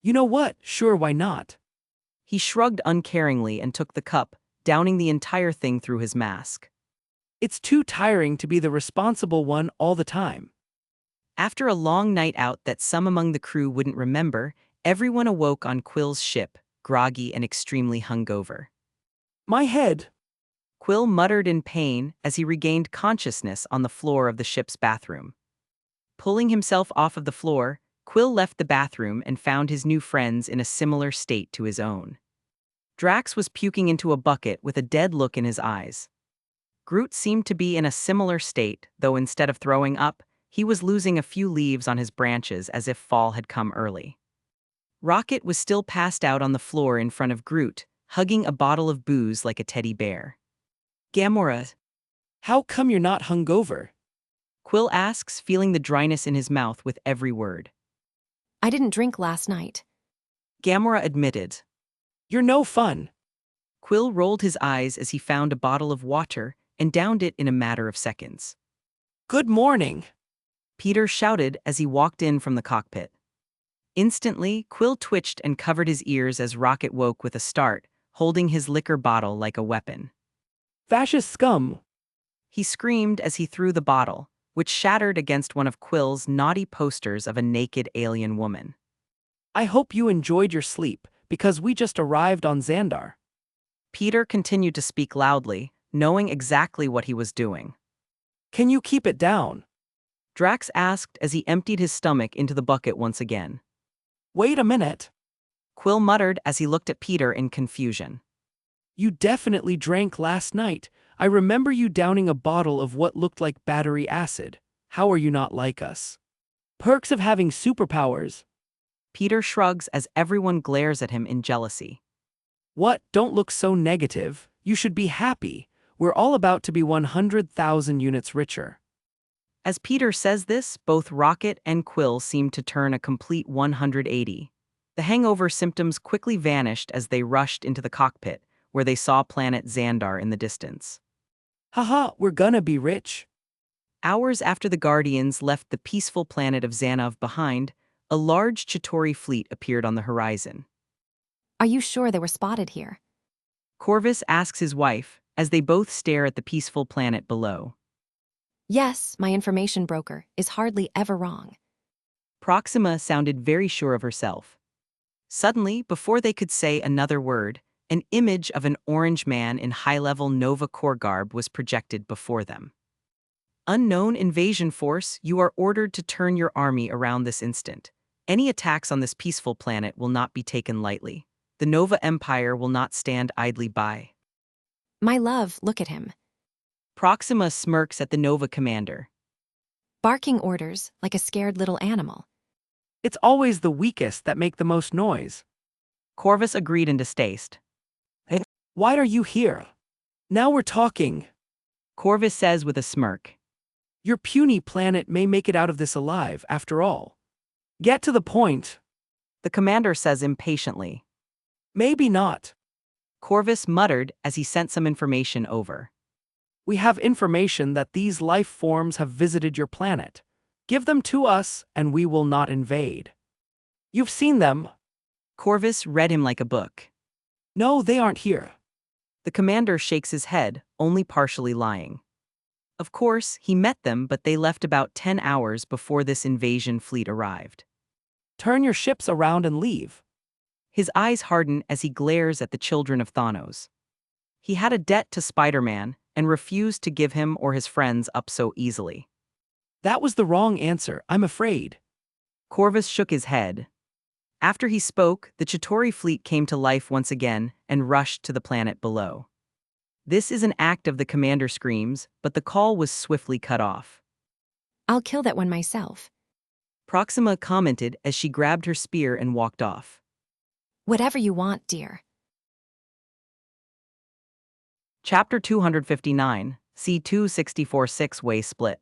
You know what? Sure, why not? He shrugged uncaringly and took the cup, downing the entire thing through his mask. It's too tiring to be the responsible one all the time. After a long night out that some among the crew wouldn't remember, everyone awoke on Quill's ship, groggy and extremely hungover. My head. Quill muttered in pain as he regained consciousness on the floor of the ship's bathroom. Pulling himself off of the floor, Quill left the bathroom and found his new friends in a similar state to his own. Drax was puking into a bucket with a dead look in his eyes. Groot seemed to be in a similar state, though instead of throwing up, he was losing a few leaves on his branches as if fall had come early. Rocket was still passed out on the floor in front of Groot, hugging a bottle of booze like a teddy bear. Gamora, How come you're not hungover? Quill asks, feeling the dryness in his mouth with every word. I didn't drink last night. Gamora admitted. You're no fun. Quill rolled his eyes as he found a bottle of water and downed it in a matter of seconds. Good morning. Peter shouted as he walked in from the cockpit. Instantly, Quill twitched and covered his ears as Rocket woke with a start, holding his liquor bottle like a weapon. Fascist scum. He screamed as he threw the bottle, which shattered against one of Quill's naughty posters of a naked alien woman. I hope you enjoyed your sleep, because we just arrived on Xandar. Peter continued to speak loudly, knowing exactly what he was doing. Can you keep it down? Drax asked as he emptied his stomach into the bucket once again. Wait a minute. Quill muttered as he looked at Peter in confusion. You definitely drank last night. I remember you downing a bottle of what looked like battery acid. How are you not like us? Perks of having superpowers. Peter shrugs as everyone glares at him in jealousy. What? Don't look so negative. You should be happy. We're all about to be 100,000 units richer. As Peter says this, both Rocket and Quill seem to turn a complete 180. The hangover symptoms quickly vanished as they rushed into the cockpit, where they saw planet Xandar in the distance. Haha, we're gonna be rich. Hours after the Guardians left the peaceful planet of Xanov behind, a large Chitauri fleet appeared on the horizon. Are you sure they were spotted here? Corvus asks his wife, as they both stare at the peaceful planet below. Yes, my information broker is hardly ever wrong. Proxima sounded very sure of herself. Suddenly, before they could say another word, an image of an orange man in high-level Nova Corps garb was projected before them. Unknown invasion force, you are ordered to turn your army around this instant. Any attacks on this peaceful planet will not be taken lightly. The Nova Empire will not stand idly by. My love, look at him. Proxima smirks at the Nova commander. Barking orders like a scared little animal. It's always the weakest that make the most noise. Corvus agreed in distaste. Why are you here? Now we're talking. Corvus says with a smirk. Your puny planet may make it out of this alive, after all. Get to the point. The commander says impatiently. Maybe not. Corvus muttered as he sent some information over. We have information that these life forms have visited your planet. Give them to us, and we will not invade. You've seen them. Corvus read him like a book. No, they aren't here. The commander shakes his head, only partially lying. Of course, he met them, but they left about 10 hours before this invasion fleet arrived. Turn your ships around and leave. His eyes harden as he glares at the children of Thanos. He had a debt to Spider-Man, and refused to give him or his friends up so easily. That was the wrong answer, I'm afraid. Corvus shook his head. After he spoke, the Chitauri fleet came to life once again and rushed to the planet below. This is an act of the commander screams, but the call was swiftly cut off. I'll kill that one myself. Proxima commented as she grabbed her spear and walked off. Whatever you want, dear. Chapter 259, C264 6-way split.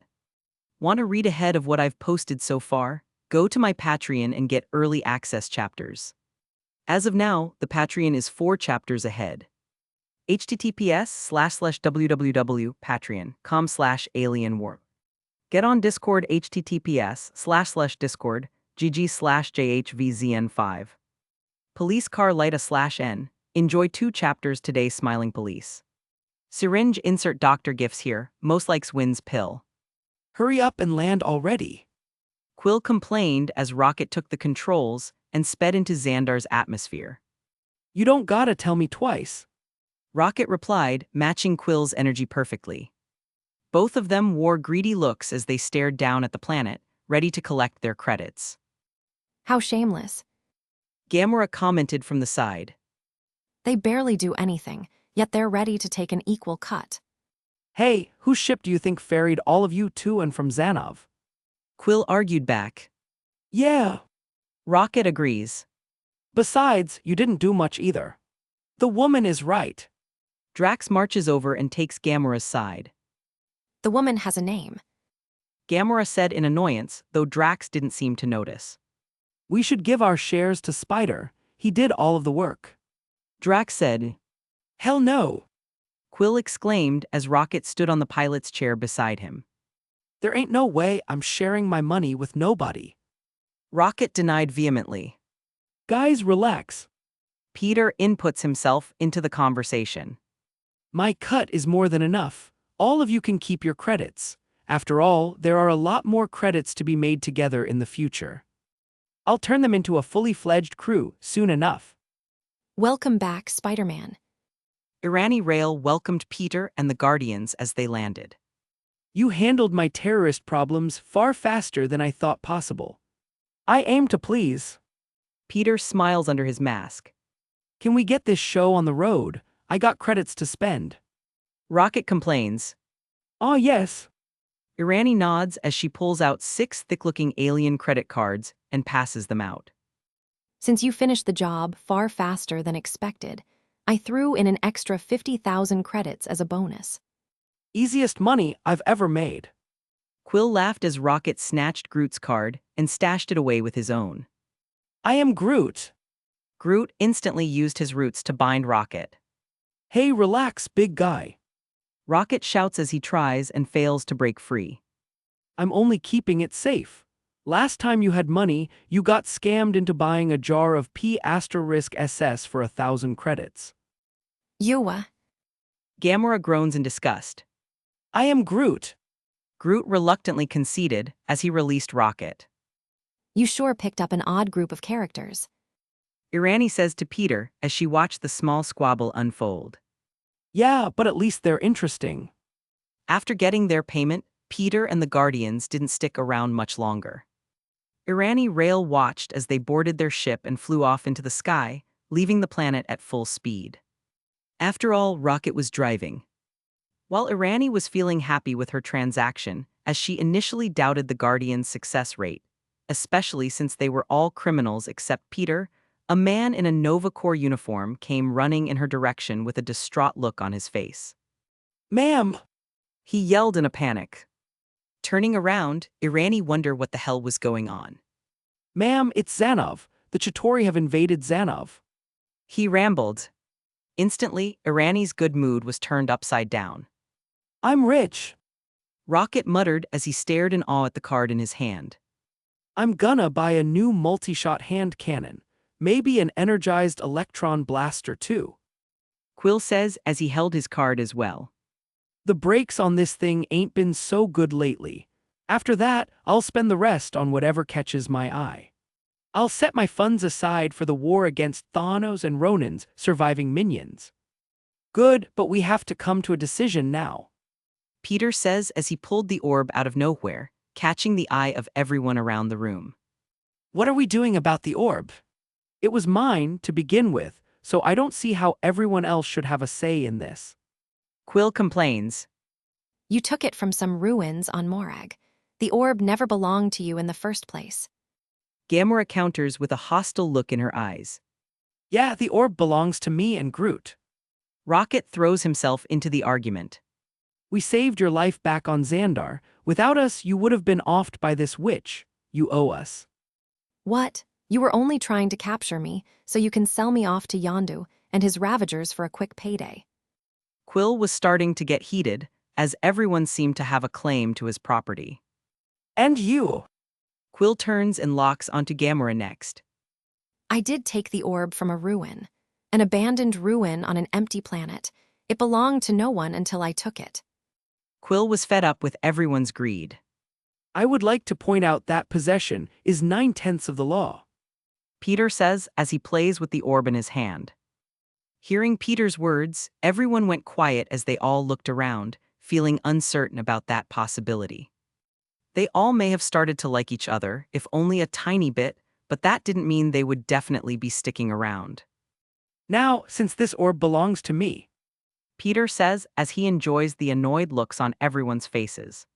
Want to read ahead of what I've posted so far? Go to my Patreon and get early access chapters. As of now, the Patreon is 4 chapters ahead. https://www.patreon.com/alienwarp. Get on Discord https://discord gg/jhvzn5. Police car Lita/n. Enjoy 2 chapters today smiling police. Syringe insert doctor gifts here, most likes wins pill. Hurry up and land already. Quill complained as Rocket took the controls and sped into Xandar's atmosphere. You don't gotta tell me twice. Rocket replied, matching Quill's energy perfectly. Both of them wore greedy looks as they stared down at the planet, ready to collect their credits. How shameless. Gamera commented from the side. They barely do anything, yet they're ready to take an equal cut. Hey, whose ship do you think ferried all of you to and from Xanov? Quill argued back. Yeah. Rocket agrees. Besides, you didn't do much either. The woman is right. Drax marches over and takes Gamera's side. The woman has a name. Gamera said in annoyance, though Drax didn't seem to notice. We should give our shares to Spider. He did all of the work. Drax said. Hell no. Quill exclaimed as Rocket stood on the pilot's chair beside him. There ain't no way I'm sharing my money with nobody. Rocket denied vehemently. Guys, relax. Peter inputs himself into the conversation. My cut is more than enough. All of you can keep your credits. After all, there are a lot more credits to be made together in the future. I'll turn them into a fully fledged crew soon enough. Welcome back, Spider-Man. Irani Rail welcomed Peter and the Guardians as they landed. You handled my terrorist problems far faster than I thought possible. I aim to please. Peter smiles under his mask. Can we get this show on the road? I got credits to spend. Rocket complains. Oh yes. Irani nods as she pulls out 6 thick-looking alien credit cards and passes them out. Since you finished the job far faster than expected, I threw in an extra 50,000 credits as a bonus. Easiest money I've ever made. Quill laughed as Rocket snatched Groot's card and stashed it away with his own. I am Groot. Groot instantly used his roots to bind Rocket. Hey, relax, big guy. Rocket shouts as he tries and fails to break free. I'm only keeping it safe. Last time you had money, you got scammed into buying a jar of P*SS for 1,000 credits. Yua. Gamera groans in disgust. I am Groot. Groot reluctantly conceded as he released Rocket. You sure picked up an odd group of characters. Irani says to Peter as she watched the small squabble unfold. Yeah, but at least they're interesting. After getting their payment, Peter and the Guardians didn't stick around much longer. Irani Rail watched as they boarded their ship and flew off into the sky, leaving the planet at full speed. After all, Rocket was driving. While Irani was feeling happy with her transaction, as she initially doubted the Guardians' success rate, especially since they were all criminals except Peter, a man in a Nova Corps uniform came running in her direction with a distraught look on his face. Ma'am! He yelled in a panic. Turning around, Irani wondered what the hell was going on. Ma'am, it's Xanov. The Chitauri have invaded Xanov. He rambled. Instantly, Irani's good mood was turned upside down. I'm rich. Rocket muttered as he stared in awe at the card in his hand. I'm gonna buy a new multi-shot hand cannon. Maybe an energized electron blaster too. Quill says as he held his card as well. The brakes on this thing ain't been so good lately. After that, I'll spend the rest on whatever catches my eye. I'll set my funds aside for the war against Thanos and Ronin's surviving minions. Good, but we have to come to a decision now. Peter says as he pulled the orb out of nowhere, catching the eye of everyone around the room. What are we doing about the orb? It was mine to begin with, so I don't see how everyone else should have a say in this. Quill complains. You took it from some ruins on Morag. The orb never belonged to you in the first place. Gamora counters with a hostile look in her eyes. Yeah, the orb belongs to me and Groot. Rocket throws himself into the argument. We saved your life back on Xandar. Without us, you would have been offed by this witch. You owe us. What? You were only trying to capture me, so you can sell me off to Yondu and his Ravagers for a quick payday. Quill was starting to get heated, as everyone seemed to have a claim to his property. And you. Quill turns and locks onto Gamora next. I did take the orb from a ruin. An abandoned ruin on an empty planet. It belonged to no one until I took it. Quill was fed up with everyone's greed. I would like to point out that possession is 9/10 of the law. Peter says as he plays with the orb in his hand. Hearing Peter's words, everyone went quiet as they all looked around, feeling uncertain about that possibility. They all may have started to like each other, if only a tiny bit, but that didn't mean they would definitely be sticking around. Now, since this orb belongs to me, Peter says as he enjoys the annoyed looks on everyone's faces.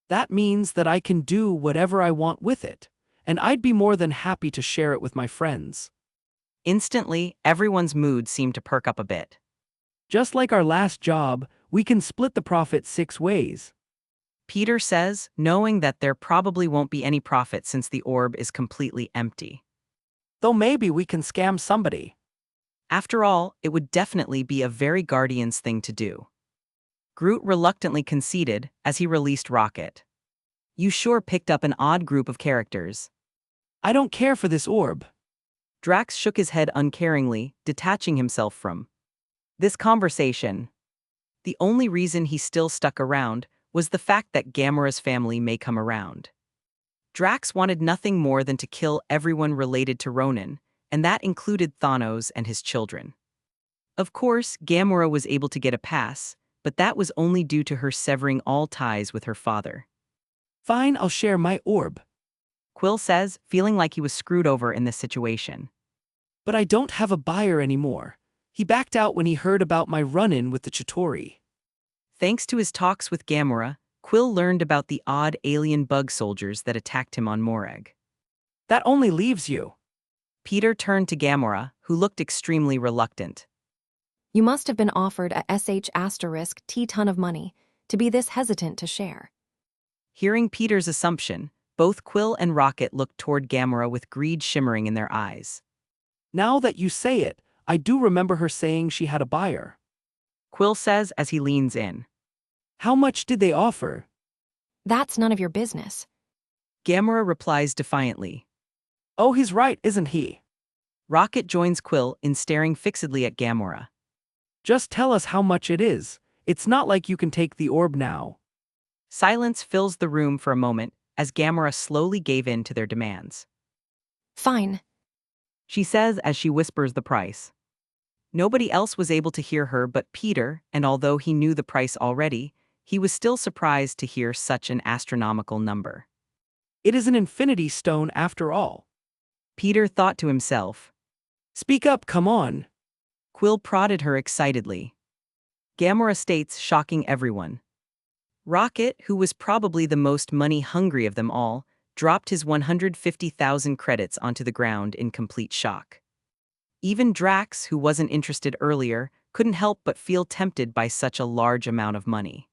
that means that I can do whatever I want with it, and I'd be more than happy to share it with my friends. Instantly, everyone's mood seemed to perk up a bit. Just like our last job, we can split the profit 6 ways. Peter says, knowing that there probably won't be any profit since the orb is completely empty. Though maybe we can scam somebody. After all, it would definitely be a very Guardians thing to do. Groot reluctantly conceded as he released Rocket. You sure picked up an odd group of characters. I don't care for this orb. Drax shook his head uncaringly, detaching himself from this conversation. The only reason he still stuck around was the fact that Gamora's family may come around. Drax wanted nothing more than to kill everyone related to Ronan, and that included Thanos and his children. Of course, Gamora was able to get a pass, but that was only due to her severing all ties with her father. Fine, I'll share my orb. Quill says, feeling like he was screwed over in this situation. But I don't have a buyer anymore. He backed out when he heard about my run-in with the Chitauri. Thanks to his talks with Gamora, Quill learned about the odd alien bug soldiers that attacked him on Morag. That only leaves you. Peter turned to Gamora, who looked extremely reluctant. You must have been offered a sh*T ton of money to be this hesitant to share. Hearing Peter's assumption, both Quill and Rocket looked toward Gamora with greed shimmering in their eyes. Now that you say it, I do remember her saying she had a buyer. Quill says as he leans in. How much did they offer? That's none of your business. Gamora replies defiantly. Oh, he's right, isn't he? Rocket joins Quill in staring fixedly at Gamora. Just tell us how much it is. It's not like you can take the orb now. Silence fills the room for a moment as Gamora slowly gave in to their demands. Fine. She says as she whispers the price. Nobody else was able to hear her but Peter, and although he knew the price already, he was still surprised to hear such an astronomical number. It is an infinity stone after all. Peter thought to himself. Speak up, come on. Quill prodded her excitedly. Gamora states, shocking everyone. Rocket, who was probably the most money-hungry of them all, dropped his 150,000 credits onto the ground in complete shock. Even Drax, who wasn't interested earlier, couldn't help but feel tempted by such a large amount of money.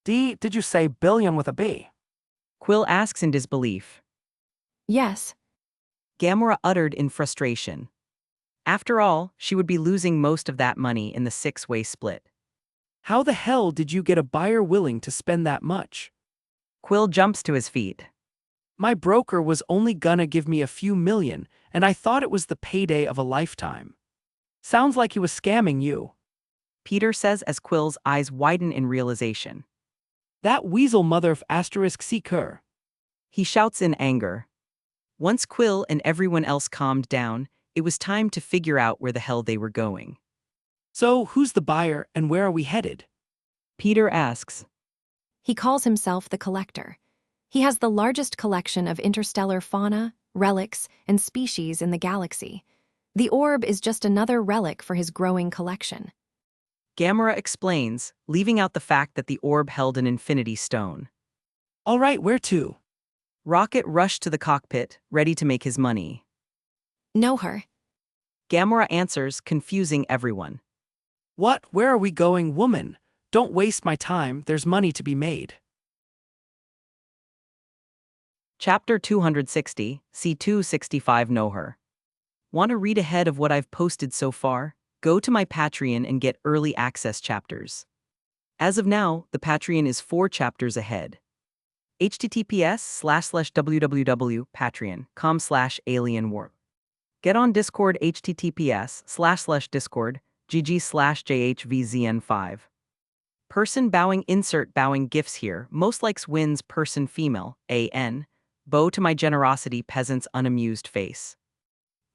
Did you say billion with a B? Quill asks in disbelief. Yes. Gamora uttered in frustration. After all, she would be losing most of that money in the 6-way split. How the hell did you get a buyer willing to spend that much? Quill jumps to his feet. My broker was only gonna give me a few million, and I thought it was the payday of a lifetime. Sounds like he was scamming you. Peter says as Quill's eyes widen in realization. That weasel mother of asterisk seeker. He shouts in anger. Once Quill and everyone else calmed down, it was time to figure out where the hell they were going. So, who's the buyer and where are we headed? Peter asks. He calls himself the Collector. He has the largest collection of interstellar fauna, relics, and species in the galaxy. The orb is just another relic for his growing collection. Gamera explains, leaving out the fact that the orb held an infinity stone. All right, where to? Rocket rushed to the cockpit, ready to make his money. Know her? Gamera answers, confusing everyone. What? Where are we going, woman? Don't waste my time, there's money to be made. Chapter 260, C265 Know Her. Want to read ahead of what I've posted so far? Go to my Patreon and get early access chapters. As of now, the Patreon is 4 chapters ahead. https://www.patreon.com/alienwarp. Get on Discord https://discord gg/jhvzn5. Person bowing insert bowing gifts here, most likes wins person female, AN, bow to my generosity peasant's unamused face.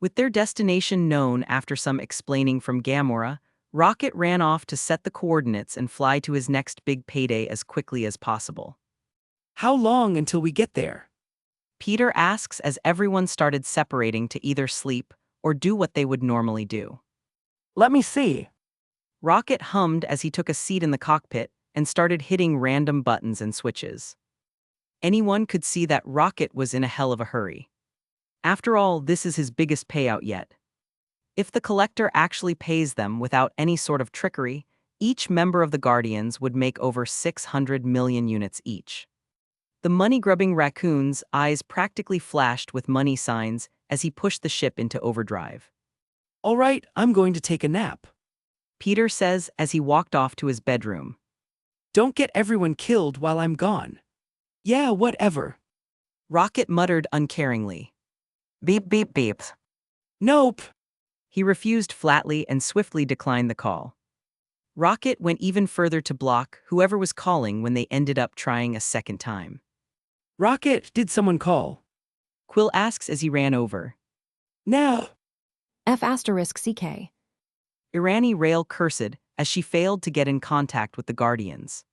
With their destination known after some explaining from Gamora, Rocket ran off to set the coordinates and fly to his next big payday as quickly as possible. How long until we get there? Peter asks as everyone started separating to either sleep or do what they would normally do. Let me see. Rocket hummed as he took a seat in the cockpit and started hitting random buttons and switches. Anyone could see that Rocket was in a hell of a hurry. After all, this is his biggest payout yet. If the Collector actually pays them without any sort of trickery, each member of the Guardians would make over 600 million units each. The money-grubbing raccoon's eyes practically flashed with money signs as he pushed the ship into overdrive. All right, I'm going to take a nap. Peter says as he walked off to his bedroom. Don't get everyone killed while I'm gone. Yeah, whatever. Rocket muttered uncaringly. Beep beep beep. Nope. He refused flatly and swiftly declined the call. Rocket went even further to block whoever was calling when they ended up trying a second time. Rocket, did someone call? Quill asks as he ran over. Now. F***CK. Irani rail cursed as she failed to get in contact with the Guardians.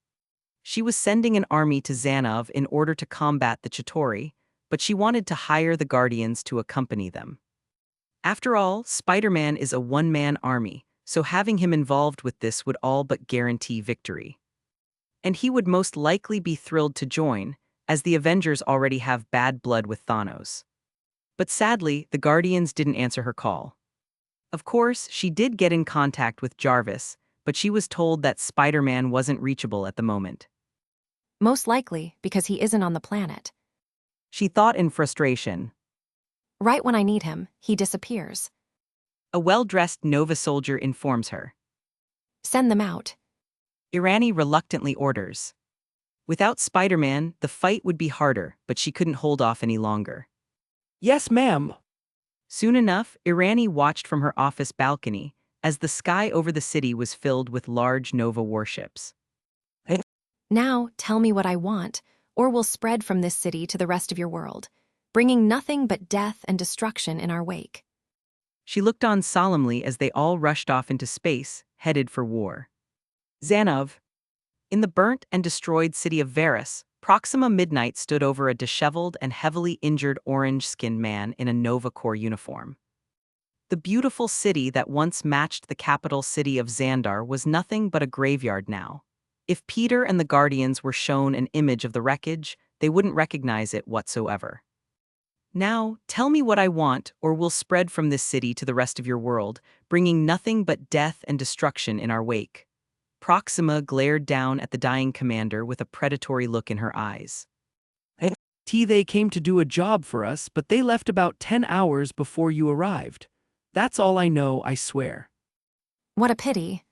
She was sending an army to Xanov in order to combat the Chitauri, but she wanted to hire the Guardians to accompany them. After all, Spider-Man is a one-man army, so having him involved with this would all but guarantee victory. And he would most likely be thrilled to join, as the Avengers already have bad blood with Thanos. But sadly, the Guardians didn't answer her call. Of course, she did get in contact with Jarvis, but she was told that Spider-Man wasn't reachable at the moment. Most likely because he isn't on the planet. She thought in frustration. Right when I need him, he disappears. A well-dressed Nova soldier informs her. Send them out. Irani reluctantly orders. Without Spider-Man, the fight would be harder, but she couldn't hold off any longer. Yes, ma'am. Soon enough, Irani watched from her office balcony as the sky over the city was filled with large Nova warships. Now, tell me what I want, or we'll spread from this city to the rest of your world, bringing nothing but death and destruction in our wake. She looked on solemnly as they all rushed off into space, headed for war. Xanov. In the burnt and destroyed city of Varus, Proxima Midnight stood over a disheveled and heavily injured orange-skinned man in a Nova Corps uniform. The beautiful city that once matched the capital city of Xandar was nothing but a graveyard now. If Peter and the Guardians were shown an image of the wreckage, they wouldn't recognize it whatsoever. Now, tell me what I want, or we'll spread from this city to the rest of your world, bringing nothing but death and destruction in our wake. Proxima glared down at the dying commander with a predatory look in her eyes. They came to do a job for us, but they left about 10 hours before you arrived. That's all I know, I swear. What a pity.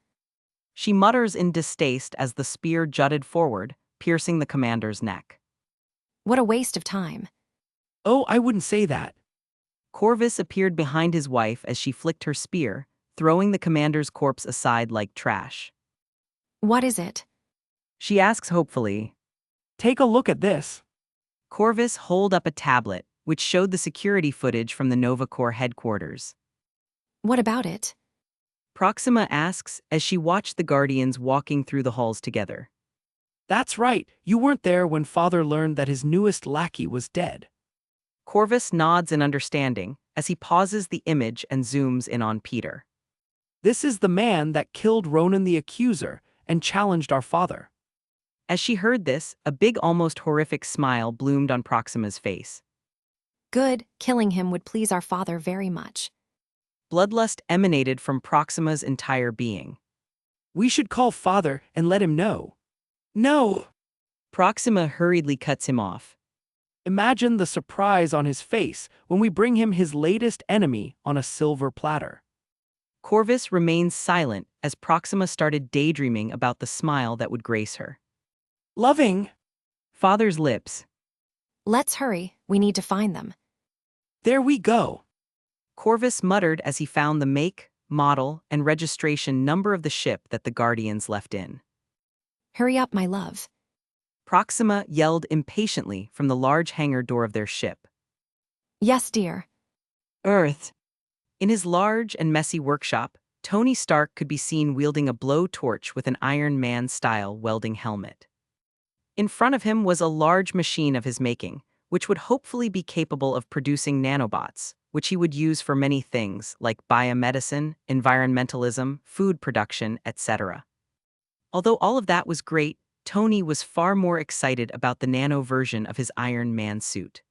She mutters in distaste as the spear jutted forward, piercing the commander's neck. What a waste of time. Oh, I wouldn't say that. Corvus appeared behind his wife as she flicked her spear, throwing the commander's corpse aside like trash. What is it? She asks hopefully. Take a look at this. Corvus held up a tablet, which showed the security footage from the Nova Corps headquarters. What about it? Proxima asks as she watched the Guardians walking through the halls together. That's right, you weren't there when Father learned that his newest lackey was dead. Corvus nods in understanding as he pauses the image and zooms in on Peter. This is the man that killed Ronan the Accuser and challenged our father. As she heard this, a big, almost horrific smile bloomed on Proxima's face. Good, killing him would please our father very much. Bloodlust emanated from Proxima's entire being. We should call Father and let him know. No! Proxima hurriedly cuts him off. Imagine the surprise on his face when we bring him his latest enemy on a silver platter. Corvus remains silent as Proxima started daydreaming about the smile that would grace her. Loving! Father's lips. Let's hurry, we need to find them. There we go. Corvus muttered as he found the make, model, and registration number of the ship that the Guardians left in. Hurry up, my love. Proxima yelled impatiently from the large hangar door of their ship. Yes, dear. Earth. In his large and messy workshop, Tony Stark could be seen wielding a blowtorch with an Iron Man-style welding helmet. In front of him was a large machine of his making, which would hopefully be capable of producing nanobots, which he would use for many things like biomedicine, environmentalism, food production, etc. Although all of that was great, Tony was far more excited about the nano version of his Iron Man suit.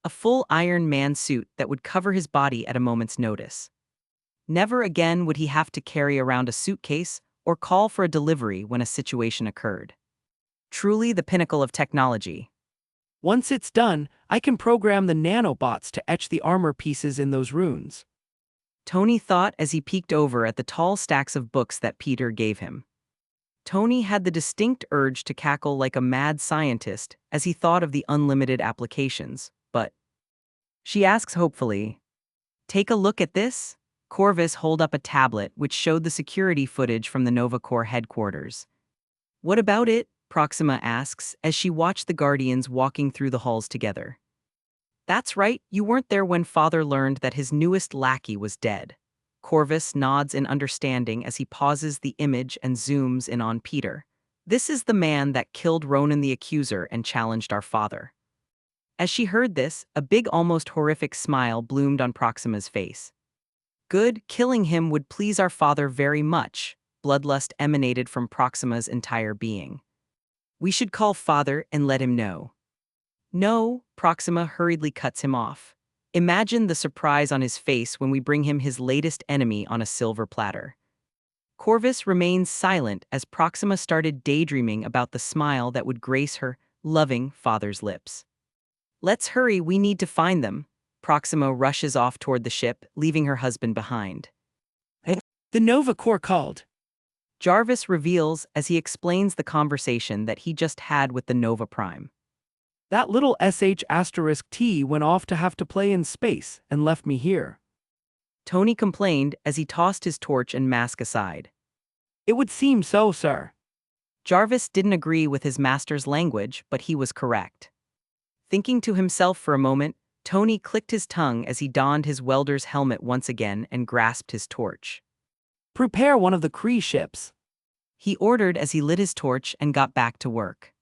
A full Iron Man suit that would cover his body at a moment's notice. Never again would he have to carry around a suitcase or call for a delivery when a situation occurred. Truly the pinnacle of technology. Once it's done, I can program the nanobots to etch the armor pieces in those runes. Tony thought as he peeked over at the tall stacks of books that Peter gave him. Tony had the distinct urge to cackle like a mad scientist as he thought of the unlimited applications, but... She asks hopefully, "Take a look at this?" Corvus hold up a tablet which showed the security footage from the Nova Corps headquarters. "What about it?" Proxima asks as she watched the Guardians walking through the halls together. "That's right, you weren't there when Father learned that his newest lackey was dead." Corvus nods in understanding as he pauses the image and zooms in on Peter. "This is the man that killed Ronan the Accuser and challenged our father." As she heard this, a big, almost horrific smile bloomed on Proxima's face. Good, killing him would please our father very much. Bloodlust emanated from Proxima's entire being. We should call Father and let him know. No, Proxima hurriedly cuts him off. Imagine the surprise on his face when we bring him his latest enemy on a silver platter. Corvus remains silent as Proxima started daydreaming about the smile that would grace her loving father's lips. Let's hurry, we need to find them. Proxima rushes off toward the ship, leaving her husband behind. The Nova Corps called. Jarvis reveals as he explains the conversation that he just had with the Nova Prime. That little sh*T went off to have to play in space and left me here. Tony complained as he tossed his torch and mask aside. It would seem so, sir. Jarvis didn't agree with his master's language, but he was correct. Thinking to himself for a moment, Tony clicked his tongue as he donned his welder's helmet once again and grasped his torch. Prepare one of the Kree ships. He ordered as he lit his torch and got back to work.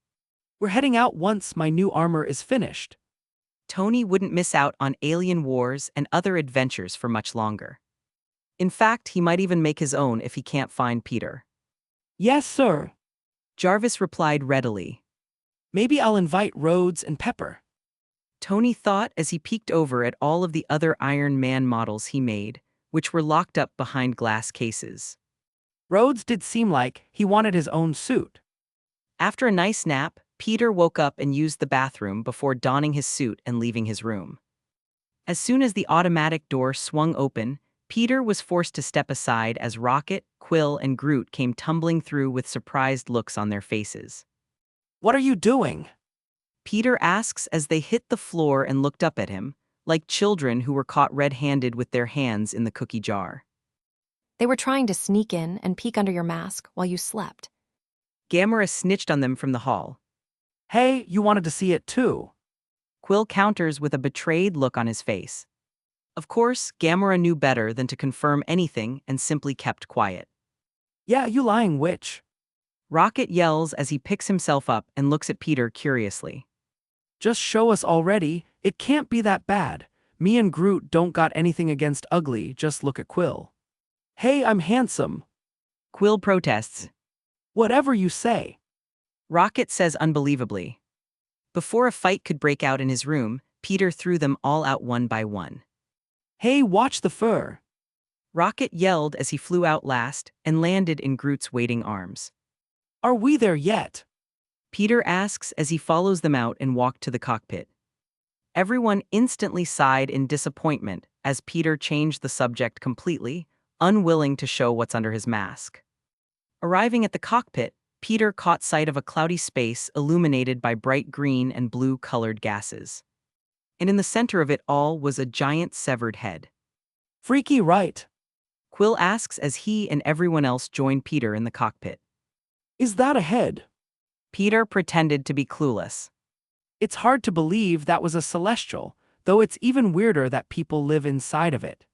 We're heading out once my new armor is finished. Tony wouldn't miss out on alien wars and other adventures for much longer. In fact, he might even make his own if he can't find Peter. Yes, sir. Jarvis replied readily. Maybe I'll invite Rhodes and Pepper. Tony thought as he peeked over at all of the other Iron Man models he made, which were locked up behind glass cases. Rhodes did seem like he wanted his own suit. After a nice nap, Peter woke up and used the bathroom before donning his suit and leaving his room. As soon as the automatic door swung open, Peter was forced to step aside as Rocket, Quill, and Groot came tumbling through with surprised looks on their faces. What are you doing? Peter asks as they hit the floor and looked up at him, like children who were caught red-handed with their hands in the cookie jar. They were trying to sneak in and peek under your mask while you slept. Gamera snitched on them from the hall. Hey, you wanted to see it too. Quill counters with a betrayed look on his face. Of course, Gamera knew better than to confirm anything and simply kept quiet. Yeah, you lying witch. Rocket yells as he picks himself up and looks at Peter curiously. Just show us already, it can't be that bad. Me and Groot don't got anything against ugly, just look at Quill. Hey, I'm handsome. Quill protests. Whatever you say. Rocket says unbelievably. Before a fight could break out in his room, Peter threw them all out one by one. Hey, watch the fur. Rocket yelled as he flew out last and landed in Groot's waiting arms. Are we there yet? Peter asks as he follows them out and walked to the cockpit. Everyone instantly sighed in disappointment as Peter changed the subject completely, unwilling to show what's under his mask. Arriving at the cockpit, Peter caught sight of a cloudy space illuminated by bright green and blue-colored gases. And in the center of it all was a giant severed head. Freaky, right? Quill asks as he and everyone else join Peter in the cockpit. Is that a head? Peter pretended to be clueless. It's hard to believe that was a celestial, though it's even weirder that people live inside of it.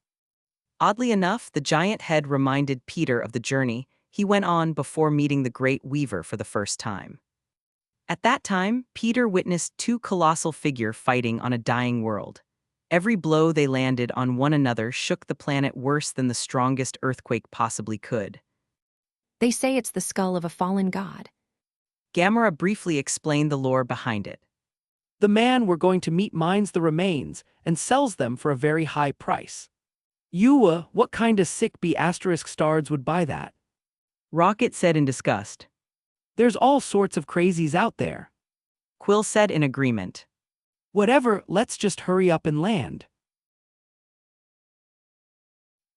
Oddly enough, the giant head reminded Peter of the journey he went on before meeting the Great Weaver for the first time. At that time, Peter witnessed two colossal figures fighting on a dying world. Every blow they landed on one another shook the planet worse than the strongest earthquake possibly could. They say it's the skull of a fallen god. Gamera briefly explained the lore behind it. The man we're going to meet mines the remains and sells them for a very high price. What kind of sick B** stars would buy that? Rocket said in disgust. There's all sorts of crazies out there. Quill said in agreement. Whatever, let's just hurry up and land.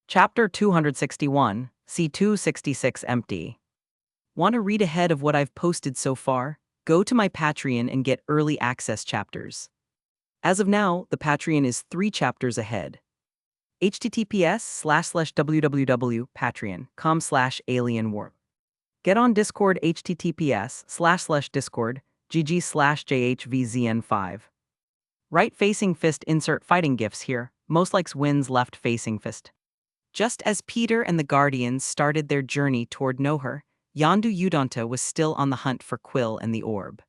Chapter 261, C266 empty. Want to read ahead of what I've posted so far? Go to my Patreon and get early access chapters. As of now, the Patreon is 3 chapters ahead. https://www.patreon.com/alienwarp. Get on Discord https://discord gg/jhvzn5. Right facing fist insert fighting gifs here, most likes wins left facing fist. Just as Peter and the Guardians started their journey toward Noher, Yondu Udonta was still on the hunt for Quill and the orb.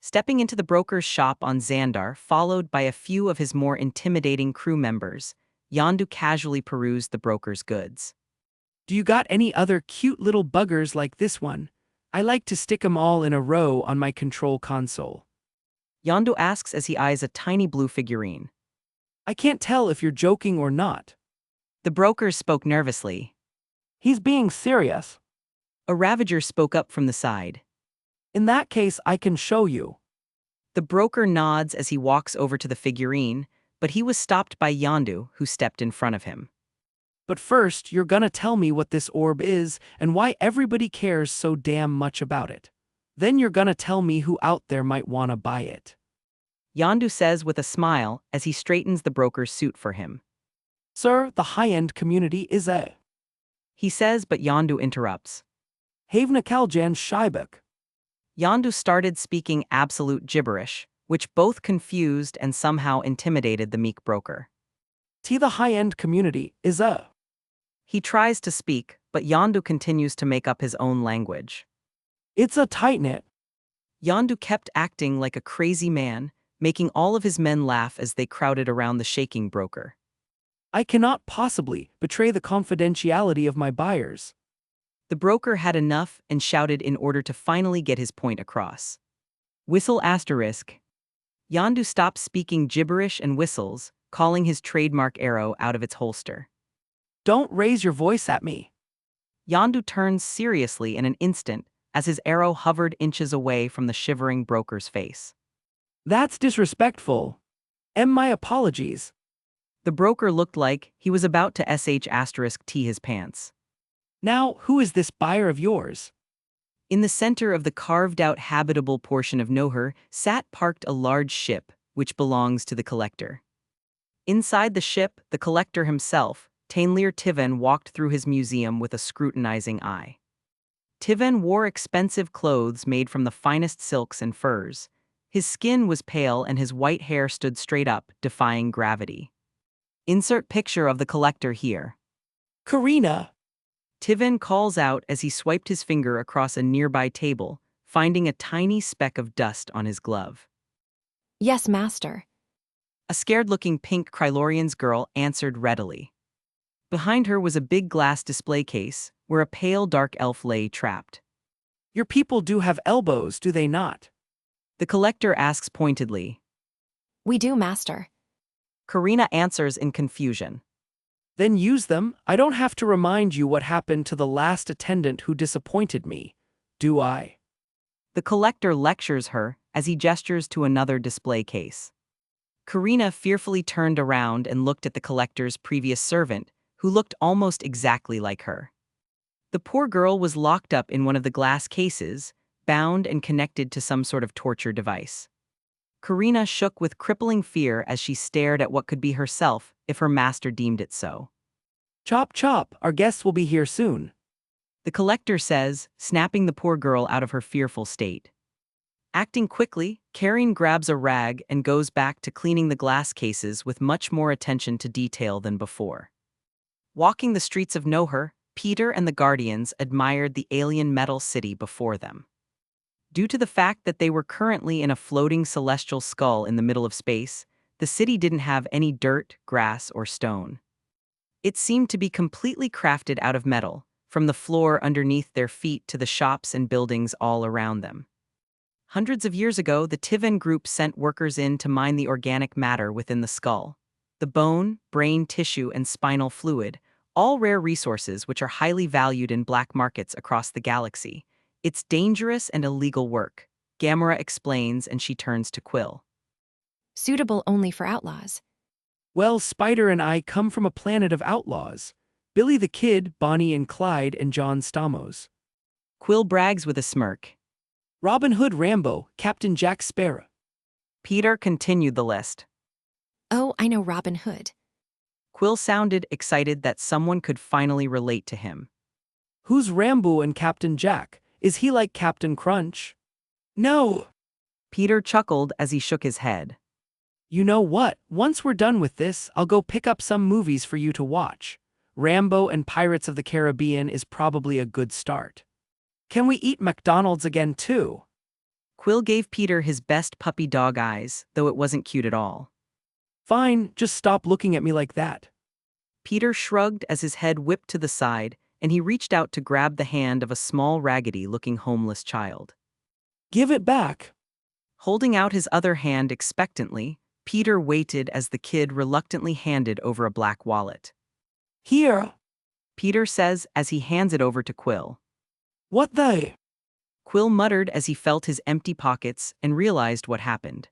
Stepping into the broker's shop on Xandar, followed by a few of his more intimidating crew members, Yondu casually perused the broker's goods. Do you got any other cute little buggers like this one? I like to stick 'em all in a row on my control console. Yondu asks as he eyes a tiny blue figurine. I can't tell if you're joking or not. The broker spoke nervously. He's being serious. A Ravager spoke up from the side. In that case, I can show you. The broker nods as he walks over to the figurine, but he was stopped by Yondu, who stepped in front of him. But first, you're gonna tell me what this orb is and why everybody cares so damn much about it. Then you're gonna tell me who out there might wanna buy it. Yondu says with a smile as he straightens the broker's suit for him. Sir, the high-end community is a... He says, but Yondu interrupts. Havna Kaljan Shybuk. Yondu started speaking absolute gibberish, which both confused and somehow intimidated the meek broker. The high-end community is a... He tries to speak, but Yondu continues to make up his own language. It's a tight-knit. Yondu kept acting like a crazy man, making all of his men laugh as they crowded around the shaking broker. I cannot possibly betray the confidentiality of my buyers. The broker had enough and shouted in order to finally get his point across. Whistle asterisk. Yondu stops speaking gibberish and whistles, calling his trademark arrow out of its holster. Don't raise your voice at me. Yondu turns seriously in an instant as his arrow hovered inches away from the shivering broker's face. That's disrespectful. My apologies. The broker looked like he was about to **T his pants. Now, who is this buyer of yours? In the center of the carved-out habitable portion of Noher sat parked a large ship, which belongs to the collector. Inside the ship, the collector himself, Tainlir Tiven, walked through his museum with a scrutinizing eye. Tiven wore expensive clothes made from the finest silks and furs. His skin was pale and his white hair stood straight up, defying gravity. Insert picture of the collector here. Karina, Tivan calls out as he swiped his finger across a nearby table, finding a tiny speck of dust on his glove. Yes, master. A scared-looking pink Krylorian's girl answered readily. Behind her was a big glass display case, where a pale dark elf lay trapped. your people do have elbows, do they not? The collector asks pointedly. We do, master. Karina answers in confusion. Then use them. I don't have to remind you what happened to the last attendant who disappointed me, do I? The collector lectures her as he gestures to another display case. Karina fearfully turned around and looked at the collector's previous servant, who looked almost exactly like her. The poor girl was locked up in one of the glass cases, bound and connected to some sort of torture device. Karina shook with crippling fear as she stared at what could be herself if her master deemed it so. Chop chop, our guests will be here soon. The collector says, snapping the poor girl out of her fearful state. Acting quickly, Karen grabs a rag and goes back to cleaning the glass cases with much more attention to detail than before. Walking the streets of Noher, Peter and the Guardians admired the alien metal city before them. Due to the fact that they were currently in a floating celestial skull in the middle of space, the city didn't have any dirt, grass, or stone. It seemed to be completely crafted out of metal, from the floor underneath their feet to the shops and buildings all around them. Hundreds of years ago, the Tivan group sent workers in to mine the organic matter within the skull. The bone, brain tissue, and spinal fluid, all rare resources which are highly valued in black markets across the galaxy. It's dangerous and illegal work, Gamera explains, and she turns to Quill. Suitable only for outlaws. Well, Spider and I come from a planet of outlaws. Billy the Kid, Bonnie and Clyde, and John Stamos. Quill brags with a smirk. Robin Hood Rambo, Captain Jack Sparrow. Peter continued the list. Oh, I know Robin Hood. Quill sounded excited that someone could finally relate to him. Who's Rambo and Captain Jack? Is he like Captain Crunch? No. Peter chuckled as he shook his head. You know what? Once we're done with this, I'll go pick up some movies for you to watch. Rambo and Pirates of the Caribbean is probably a good start. Can we eat McDonald's again too? Quill gave Peter his best puppy dog eyes, though it wasn't cute at all. Fine, just stop looking at me like that. Peter shrugged as his head whipped to the side, and he reached out to grab the hand of a small raggedy-looking homeless child. Give it back. Holding out his other hand expectantly, Peter waited as the kid reluctantly handed over a black wallet. Here. Peter says as he hands it over to Quill. What the? Quill muttered as he felt his empty pockets and realized what happened.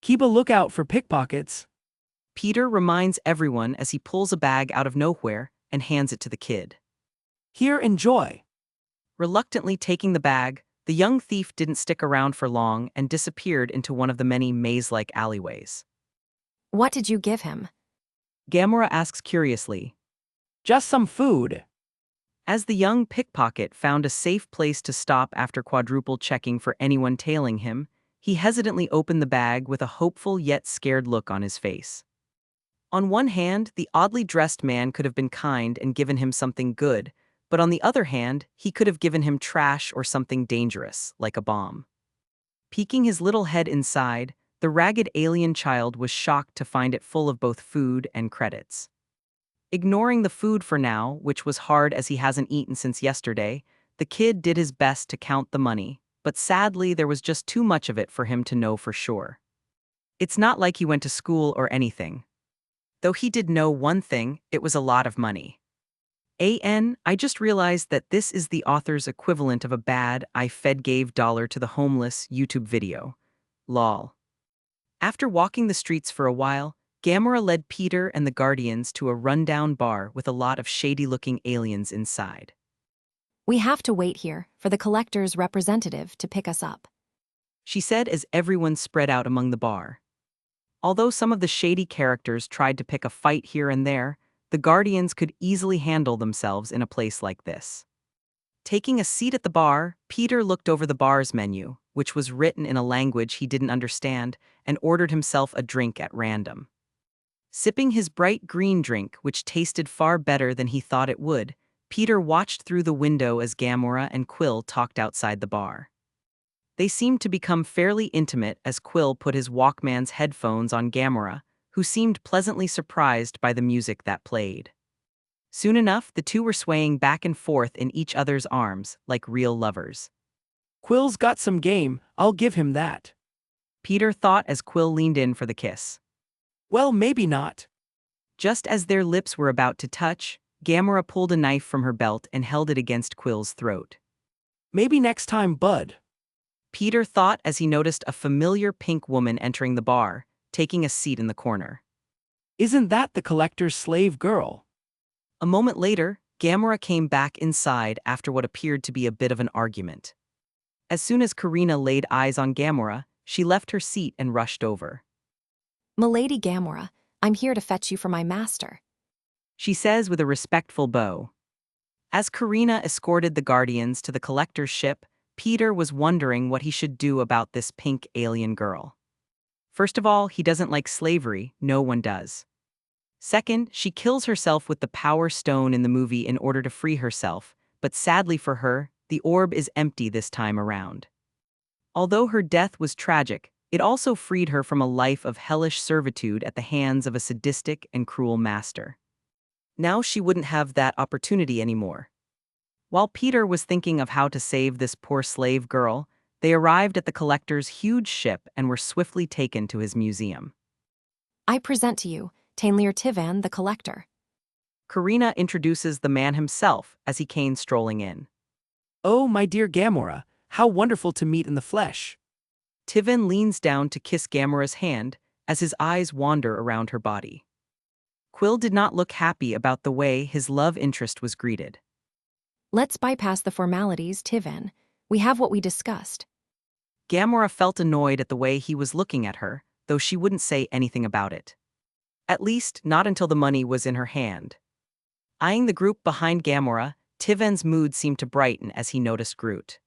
Keep a lookout for pickpockets. Peter reminds everyone as he pulls a bag out of nowhere and hands it to the kid. Here, enjoy. Reluctantly taking the bag, the young thief didn't stick around for long and disappeared into one of the many maze-like alleyways. What did you give him? Gamera asks curiously. Just some food. As the young pickpocket found a safe place to stop after quadruple checking for anyone tailing him, he hesitantly opened the bag with a hopeful yet scared look on his face. On one hand, the oddly dressed man could have been kind and given him something good, but on the other hand, he could have given him trash or something dangerous, like a bomb. Peeking his little head inside, the ragged alien child was shocked to find it full of both food and credits. Ignoring the food for now, which was hard as he hasn't eaten since yesterday, the kid did his best to count the money, but sadly there was just too much of it for him to know for sure. It's not like he went to school or anything. Though he did know one thing, it was a lot of money. I just realized that this is the author's equivalent of a bad I fed gave dollar to the homeless YouTube video. Lol. After walking the streets for a while, Gamera led Peter and the Guardians to a rundown bar with a lot of shady-looking aliens inside. We have to wait here for the collector's representative to pick us up. She said as everyone spread out among the bar. Although some of the shady characters tried to pick a fight here and there, the Guardians could easily handle themselves in a place like this. Taking a seat at the bar, Peter looked over the bar's menu, which was written in a language he didn't understand, and ordered himself a drink at random. Sipping his bright green drink, which tasted far better than he thought it would, Peter watched through the window as Gamora and Quill talked outside the bar. They seemed to become fairly intimate as Quill put his Walkman's headphones on Gamora, who seemed pleasantly surprised by the music that played. Soon enough, the two were swaying back and forth in each other's arms, like real lovers. Quill's got some game, I'll give him that. Peter thought as Quill leaned in for the kiss. Well, maybe not. Just as their lips were about to touch, Gamora pulled a knife from her belt and held it against Quill's throat. Maybe next time, bud. Peter thought as he noticed a familiar pink woman entering the bar, taking a seat in the corner. Isn't that the collector's slave girl? A moment later, Gamora came back inside after what appeared to be a bit of an argument. As soon as Karina laid eyes on Gamora, she left her seat and rushed over. Milady Gamora, I'm here to fetch you from my master. She says with a respectful bow. As Karina escorted the Guardians to the collector's ship, Peter was wondering what he should do about this pink alien girl. First of all, he doesn't like slavery, no one does. Second, she kills herself with the Power Stone in the movie in order to free herself, but sadly for her, the orb is empty this time around. Although her death was tragic, it also freed her from a life of hellish servitude at the hands of a sadistic and cruel master. Now she wouldn't have that opportunity anymore. While Peter was thinking of how to save this poor slave girl, they arrived at the collector's huge ship and were swiftly taken to his museum. I present to you, Tainlir Tivan, the collector. Karina introduces the man himself as he came strolling in. Oh, my dear Gamora, how wonderful to meet in the flesh. Tivan leans down to kiss Gamora's hand as his eyes wander around her body. Quill did not look happy about the way his love interest was greeted. Let's bypass the formalities, Tivan. We have what we discussed. Gamora felt annoyed at the way he was looking at her, though she wouldn't say anything about it. At least, not until the money was in her hand. Eyeing the group behind Gamora, Tivan's mood seemed to brighten as he noticed Groot.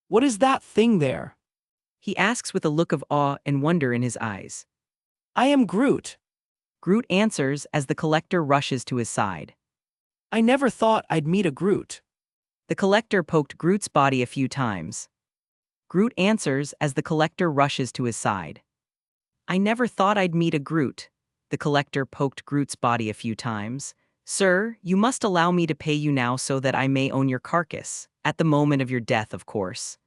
What is that thing there? He asks with a look of awe and wonder in his eyes. I am Groot. Groot answers as the collector rushes to his side. I never thought I'd meet a Groot. The collector poked Groot's body a few times. Groot answers as the collector rushes to his side. I never thought I'd meet a Groot. The collector poked Groot's body a few times. Sir, you must allow me to pay you now so that I may own your carcass, at the moment of your death, of course.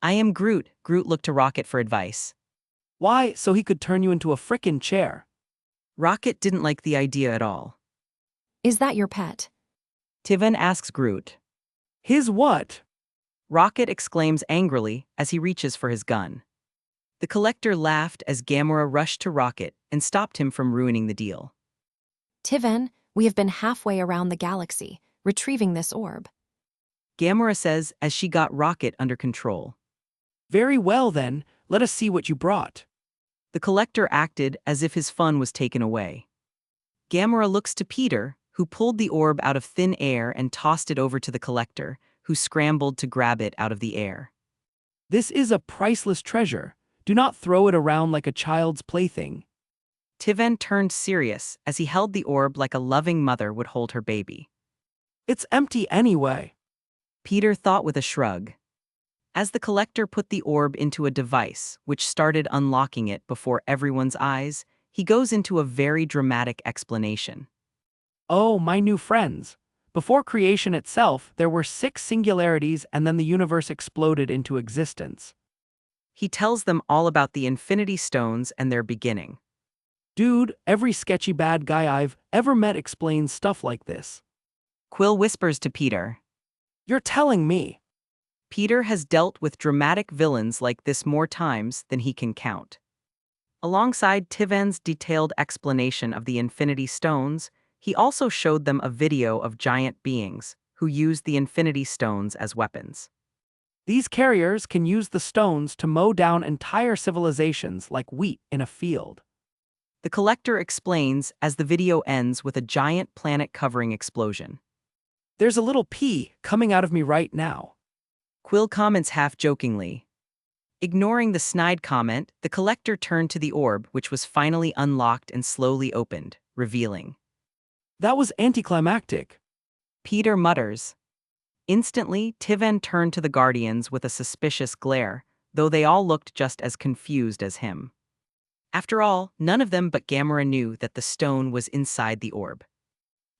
I am Groot. Groot looked to Rocket for advice. Why, so he could turn you into a frickin' chair. Rocket didn't like the idea at all. Is that your pet? Tivan asks Groot. His what? Rocket exclaims angrily as he reaches for his gun. The collector laughed as Gamora rushed to Rocket and stopped him from ruining the deal. Tivan, we have been halfway around the galaxy, retrieving this orb. Gamora says as she got Rocket under control. Very well then, let us see what you brought. The collector acted as if his fun was taken away. Gamora looks to Peter, who pulled the orb out of thin air and tossed it over to the collector, who scrambled to grab it out of the air. This is a priceless treasure. Do not throw it around like a child's plaything. Tivan turned serious as he held the orb like a loving mother would hold her baby. It's empty anyway. Peter thought with a shrug. As the collector put the orb into a device, which started unlocking it before everyone's eyes, he goes into a very dramatic explanation. Oh, my new friends. Before creation itself, there were 6 singularities and then the universe exploded into existence. He tells them all about the Infinity Stones and their beginning. Dude, every sketchy bad guy I've ever met explains stuff like this. Quill whispers to Peter. You're telling me. Peter has dealt with dramatic villains like this more times than he can count. Alongside Tivan's detailed explanation of the Infinity Stones, he also showed them a video of giant beings who used the Infinity Stones as weapons. These carriers can use the stones to mow down entire civilizations like wheat in a field. The collector explains as the video ends with a giant planet-covering explosion. There's a little pea coming out of me right now. Quill comments half-jokingly. Ignoring the snide comment, the collector turned to the orb, which was finally unlocked and slowly opened, revealing. That was anticlimactic. Peter mutters. Instantly, Tiven turned to the Guardians with a suspicious glare, though they all looked just as confused as him. After all, none of them but Gamera knew that the stone was inside the orb.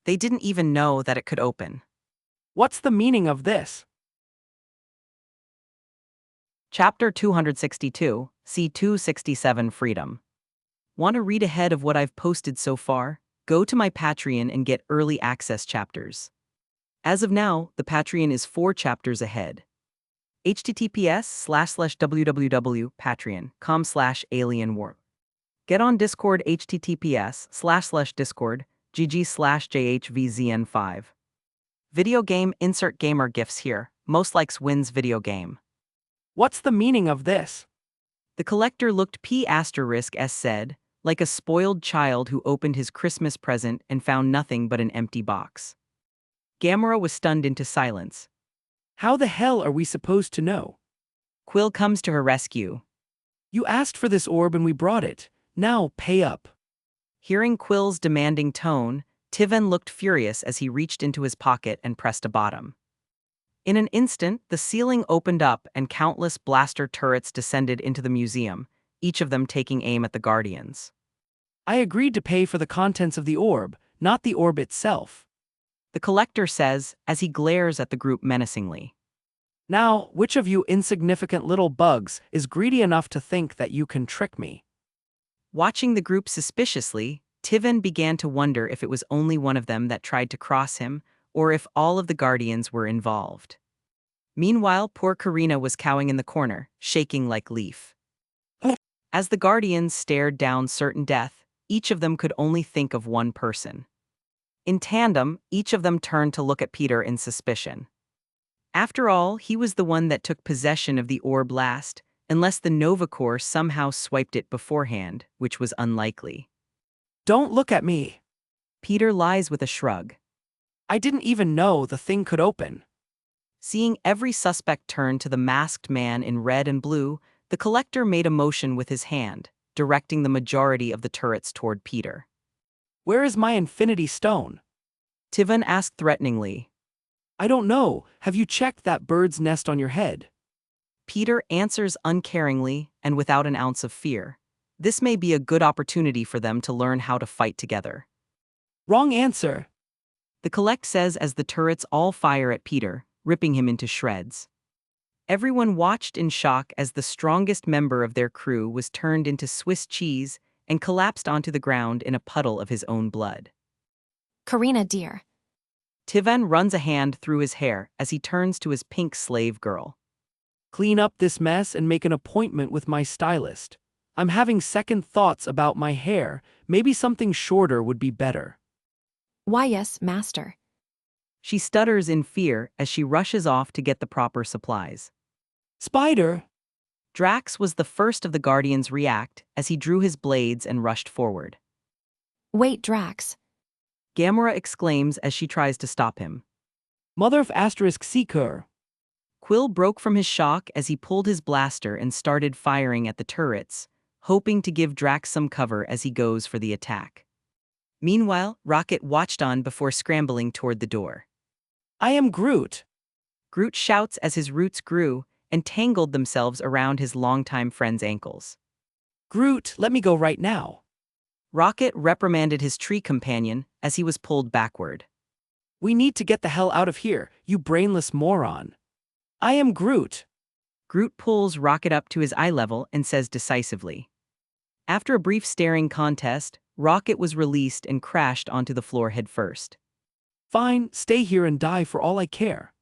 They didn't even know that it could open. What's the meaning of this? Chapter 262, C267 Freedom. Want to read ahead of what I've posted so far? Go to my Patreon and get early access chapters. As of now, the Patreon is 4 chapters ahead. https://www.patreon.com/alienwarp. Get on Discord https://discord gg/jhvzn5. Video game insert gamer gifts here. Most likes wins video game. What's the meaning of this? The collector looked P***s said, like a spoiled child who opened his Christmas present and found nothing but an empty box. Gamera was stunned into silence. How the hell are we supposed to know? Quill comes to her rescue. You asked for this orb and we brought it. Now pay up. Hearing Quill's demanding tone, Tiven looked furious as he reached into his pocket and pressed a bottom. In an instant, the ceiling opened up and countless blaster turrets descended into the museum, each of them taking aim at the Guardians. I agreed to pay for the contents of the orb, not the orb itself. The collector says, as he glares at the group menacingly. Now, which of you insignificant little bugs is greedy enough to think that you can trick me? Watching the group suspiciously, Tiven began to wonder if it was only one of them that tried to cross him, or if all of the Guardians were involved. Meanwhile, poor Karina was cowing in the corner, shaking like leaf. As the Guardians stared down certain death, each of them could only think of one person. In tandem, each of them turned to look at Peter in suspicion. After all, he was the one that took possession of the orb last, unless the Nova Corps somehow swiped it beforehand, which was unlikely. Don't look at me. Peter lies with a shrug. I didn't even know the thing could open. Seeing every suspect turn to the masked man in red and blue, the collector made a motion with his hand, directing the majority of the turrets toward Peter. Where is my infinity stone? Tiven asked threateningly. I don't know. Have you checked that bird's nest on your head? Peter answers uncaringly and without an ounce of fear. This may be a good opportunity for them to learn how to fight together. Wrong answer. The collect says as the turrets all fire at Peter, ripping him into shreds. Everyone watched in shock as the strongest member of their crew was turned into Swiss cheese and collapsed onto the ground in a puddle of his own blood. Karina, dear. Tiven runs a hand through his hair as he turns to his pink slave girl. Clean up this mess and make an appointment with my stylist. I'm having second thoughts about my hair. Maybe something shorter would be better. Why, yes, master. She stutters in fear as she rushes off to get the proper supplies. Spider! Drax was the first of the Guardians react as he drew his blades and rushed forward. Wait, Drax. Gamera exclaims as she tries to stop him. Mother of asterisk seeker. Quill broke from his shock as he pulled his blaster and started firing at the turrets, hoping to give Drax some cover as he goes for the attack. Meanwhile, Rocket watched on before scrambling toward the door. I am Groot. Groot shouts as his roots grew and tangled themselves around his longtime friend's ankles. Groot, let me go right now. Rocket reprimanded his tree companion as he was pulled backward. We need to get the hell out of here, you brainless moron. I am Groot. Groot pulls Rocket up to his eye level and says decisively. After a brief staring contest, Rocket was released and crashed onto the floor headfirst. Fine, stay here and die for all I care.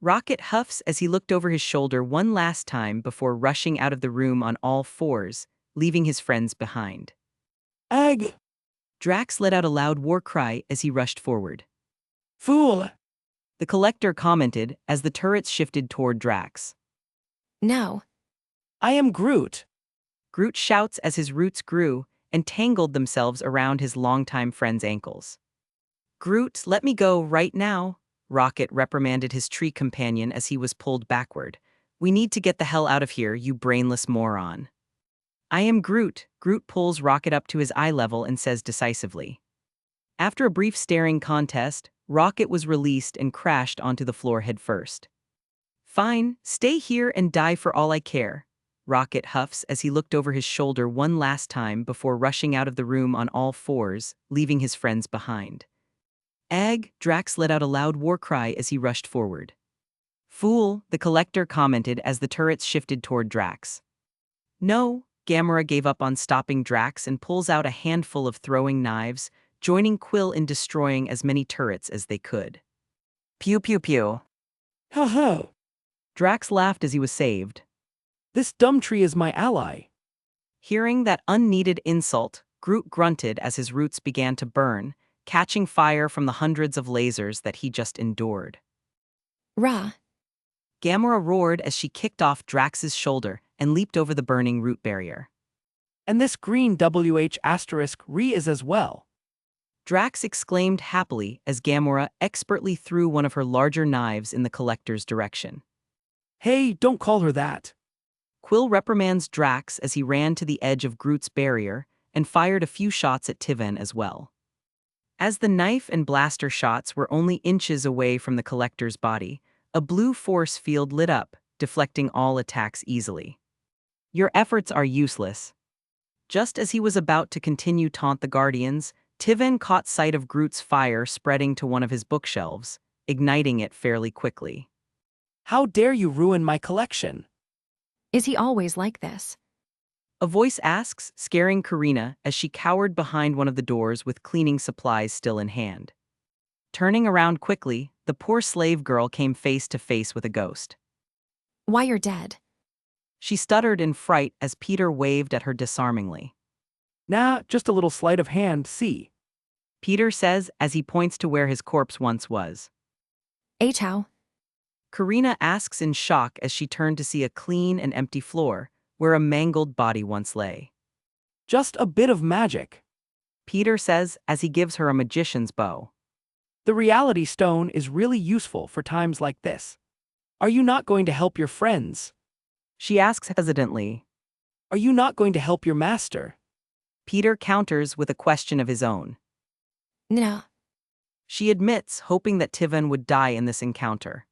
Rocket huffs as he looked over his shoulder one last time before rushing out of the room on all fours, leaving his friends behind. Egg! Drax let out a loud war cry as he rushed forward. Fool! The collector commented as the turrets shifted toward Drax. No. I am Groot. Groot shouts as his roots grew and tangled themselves around his longtime friend's ankles. Groot, let me go right now, Rocket reprimanded his tree companion as he was pulled backward, We need to get the hell out of here, you brainless moron. I am Groot. Groot pulls Rocket up to his eye level and says decisively. After a brief staring contest, Rocket was released and crashed onto the floor headfirst. Fine, stay here and die for all I care, Rocket huffs as he looked over his shoulder one last time before rushing out of the room on all fours, leaving his friends behind. Ag, Drax let out a loud war cry as he rushed forward. Fool, the Collector commented as the turrets shifted toward Drax. No, Gamora gave up on stopping Drax and pulls out a handful of throwing knives, joining Quill in destroying as many turrets as they could. Pew pew pew. Ho ho! Drax laughed as he was saved. This dumb tree is my ally. Hearing that unneeded insult, Groot grunted as his roots began to burn, catching fire from the hundreds of lasers that he just endured. Rah! Gamora roared as she kicked off Drax's shoulder and leaped over the burning root barrier. And this green WH*re is as well. Drax exclaimed happily as Gamora expertly threw one of her larger knives in the Collector's direction. Hey, don't call her that. Quill reprimands Drax as he ran to the edge of Groot's barrier and fired a few shots at Tivan as well. As the knife and blaster shots were only inches away from the Collector's body, a blue force field lit up, deflecting all attacks easily. Your efforts are useless. Just as he was about to continue taunt the Guardians, Tivan caught sight of Groot's fire spreading to one of his bookshelves, igniting it fairly quickly. How dare you ruin my collection? Is he always like this? A voice asks, scaring Karina as she cowered behind one of the doors with cleaning supplies still in hand. Turning around quickly, the poor slave girl came face to face with a ghost. Why you're dead? She stuttered in fright as Peter waved at her disarmingly. Nah, just a little sleight of hand, see. Peter says as he points to where his corpse once was. How? Karina asks in shock as she turned to see a clean and empty floor, where a mangled body once lay. Just a bit of magic. Peter says as he gives her a magician's bow. The reality stone is really useful for times like this. Are you not going to help your friends? She asks hesitantly. Are you not going to help your master? Peter counters with a question of his own. No. She admits, hoping that Tivan would die in this encounter.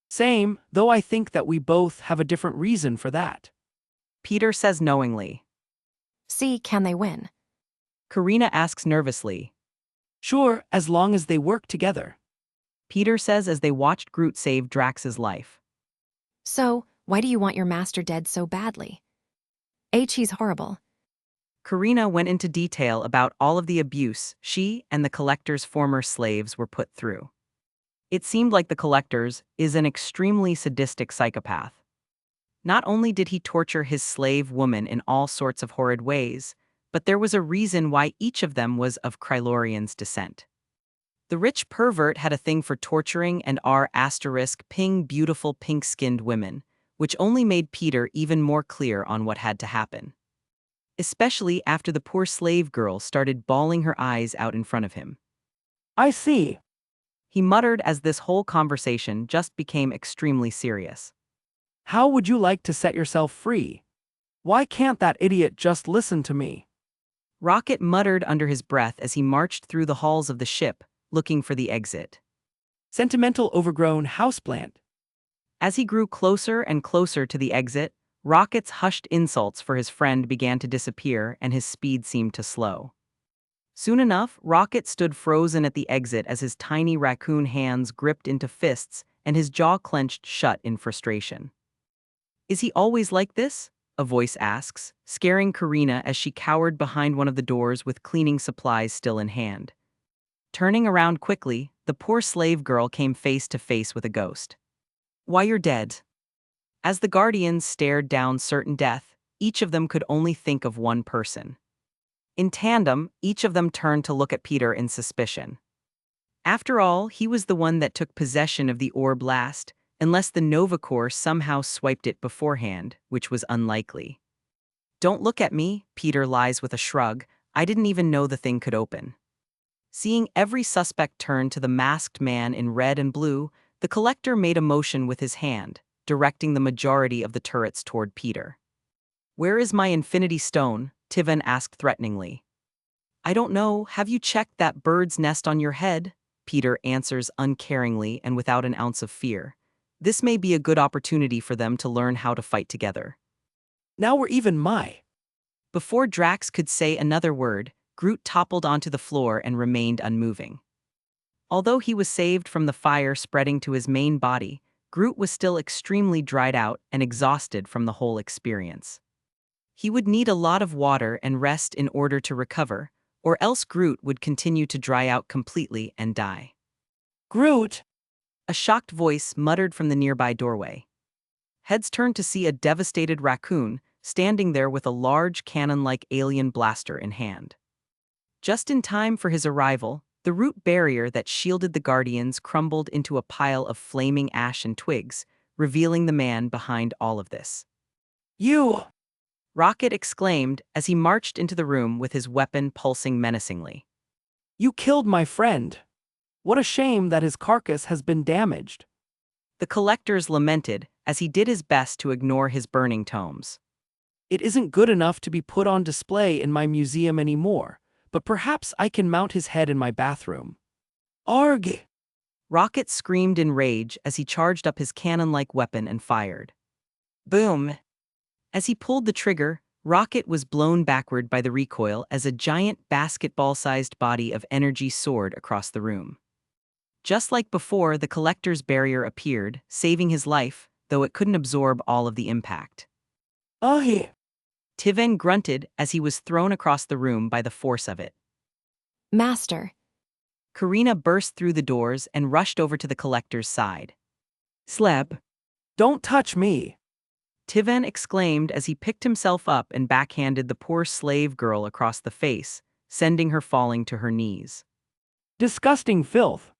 Same, though I think that we both have a different reason for that. Peter says knowingly. See, can they win? Karina asks nervously. Sure, as long as they work together. Peter says as they watched Groot save Drax's life. So, why do you want your master dead so badly? He's horrible. Karina went into detail about all of the abuse she and the Collector's former slaves were put through. It seemed like the Collector's is an extremely sadistic psychopath. Not only did he torture his slave woman in all sorts of horrid ways, but there was a reason why each of them was of Krylorian's descent. The rich pervert had a thing for torturing and R**ping beautiful pink-skinned women, which only made Peter even more clear on what had to happen. Especially after the poor slave girl started bawling her eyes out in front of him. I see. He muttered as this whole conversation just became extremely serious. How would you like to set yourself free? Why can't that idiot just listen to me? Rocket muttered under his breath as he marched through the halls of the ship, looking for the exit. Sentimental overgrown houseplant. As he grew closer and closer to the exit, Rocket's hushed insults for his friend began to disappear and his speed seemed to slow. Soon enough, Rocket stood frozen at the exit as his tiny raccoon hands gripped into fists and his jaw clenched shut in frustration. Is he always like this? A voice asks, scaring Karina as she cowered behind one of the doors with cleaning supplies still in hand. Turning around quickly, the poor slave girl came face to face with a ghost. Why, you're dead. As the Guardians stared down certain death, each of them could only think of one person. In tandem, each of them turned to look at Peter in suspicion. After all, he was the one that took possession of the orb last, unless the Nova Corps somehow swiped it beforehand, which was unlikely. Don't look at me, Peter lies with a shrug, I didn't even know the thing could open. Seeing every suspect turn to the masked man in red and blue, the Collector made a motion with his hand, directing the majority of the turrets toward Peter. "Where is my infinity stone?" Tivan asked threateningly. "I don't know. Have you checked that bird's nest on your head?" Peter answers uncaringly and without an ounce of fear. This may be a good opportunity for them to learn how to fight together. Now we're even, my. Before Drax could say another word, Groot toppled onto the floor and remained unmoving. Although he was saved from the fire spreading to his main body, Groot was still extremely dried out and exhausted from the whole experience. He would need a lot of water and rest in order to recover, or else Groot would continue to dry out completely and die. Groot! A shocked voice muttered from the nearby doorway. Heads turned to see a devastated raccoon standing there with a large cannon-like alien blaster in hand. Just in time for his arrival, the root barrier that shielded the Guardians crumbled into a pile of flaming ash and twigs, revealing the man behind all of this. You! Rocket exclaimed as he marched into the room with his weapon pulsing menacingly. You killed my friend. What a shame that his carcass has been damaged. The collectors lamented as he did his best to ignore his burning tomes. It isn't good enough to be put on display in my museum anymore, but perhaps I can mount his head in my bathroom. Arg! Rocket screamed in rage as he charged up his cannon-like weapon and fired. Boom! As he pulled the trigger, Rocket was blown backward by the recoil as a giant basketball-sized body of energy soared across the room. Just like before, the collector's barrier appeared, saving his life, though it couldn't absorb all of the impact. Ahi! Tivan grunted as he was thrown across the room by the force of it. Master. Karina burst through the doors and rushed over to the collector's side. Sleb! Don't touch me! Tivan exclaimed as he picked himself up and backhanded the poor slave girl across the face, sending her falling to her knees. Disgusting filth!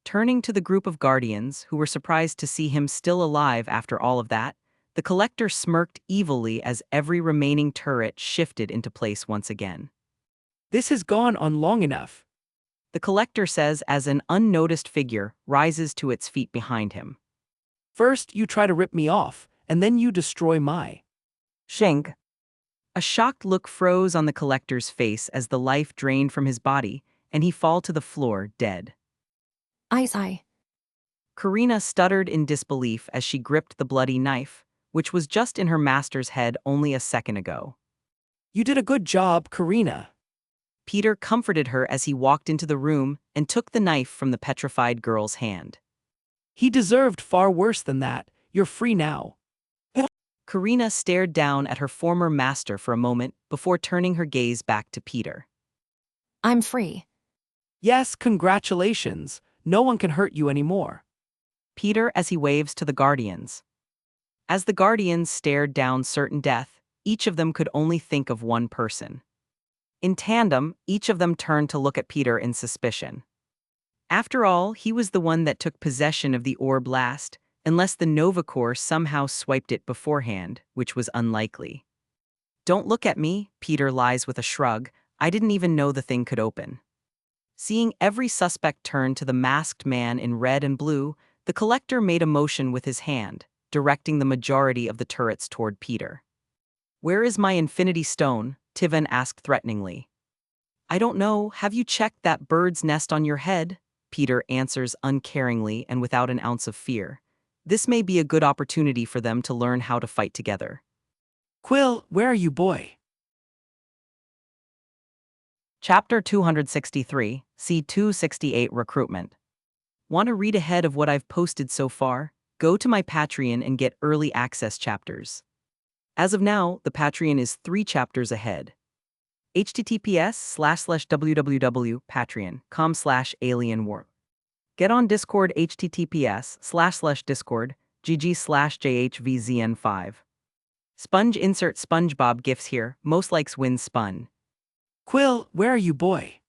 Turning to the group of guardians, who were surprised to see him still alive after all of that, the collector smirked evilly as every remaining turret shifted into place once again. This has gone on long enough. The collector says as an unnoticed figure rises to its feet behind him. First you try to rip me off, and then you destroy my Shank. A shocked look froze on the collector's face as the life drained from his body, and he fall to the floor dead. I. Karina stuttered in disbelief as she gripped the bloody knife, which was just in her master's head only a second ago. You did a good job, Karina. Peter comforted her as he walked into the room and took the knife from the petrified girl's hand. He deserved far worse than that. You're free now. Karina stared down at her former master for a moment before turning her gaze back to Peter. I'm free. Yes, congratulations. No one can hurt you anymore. Peter as he waves to the Guardians. As the Guardians stared down certain death, each of them could only think of one person. In tandem, each of them turned to look at Peter in suspicion. After all, he was the one that took possession of the orb last, unless the Nova Corps somehow swiped it beforehand, which was unlikely. Don't look at me, Peter lies with a shrug. I didn't even know the thing could open. Seeing every suspect turn to the masked man in red and blue, the collector made a motion with his hand, directing the majority of the turrets toward Peter. Where is my infinity stone? Tivan asked threateningly. I don't know. Have you checked that bird's nest on your head? Peter answers uncaringly and without an ounce of fear. This may be a good opportunity for them to learn how to fight together. Quill, where are you, boy? Chapter 263, C268 Recruitment. Want to read ahead of what I've posted so far? Go to my Patreon and get early access chapters. As of now, the Patreon is 3 chapters ahead. https://www.patreon.com/alienwarp. Get on Discord https://discord gg/jhvzn5. Sponge insert SpongeBob gifs here, most likes wins spun. Quill, where are you, boy?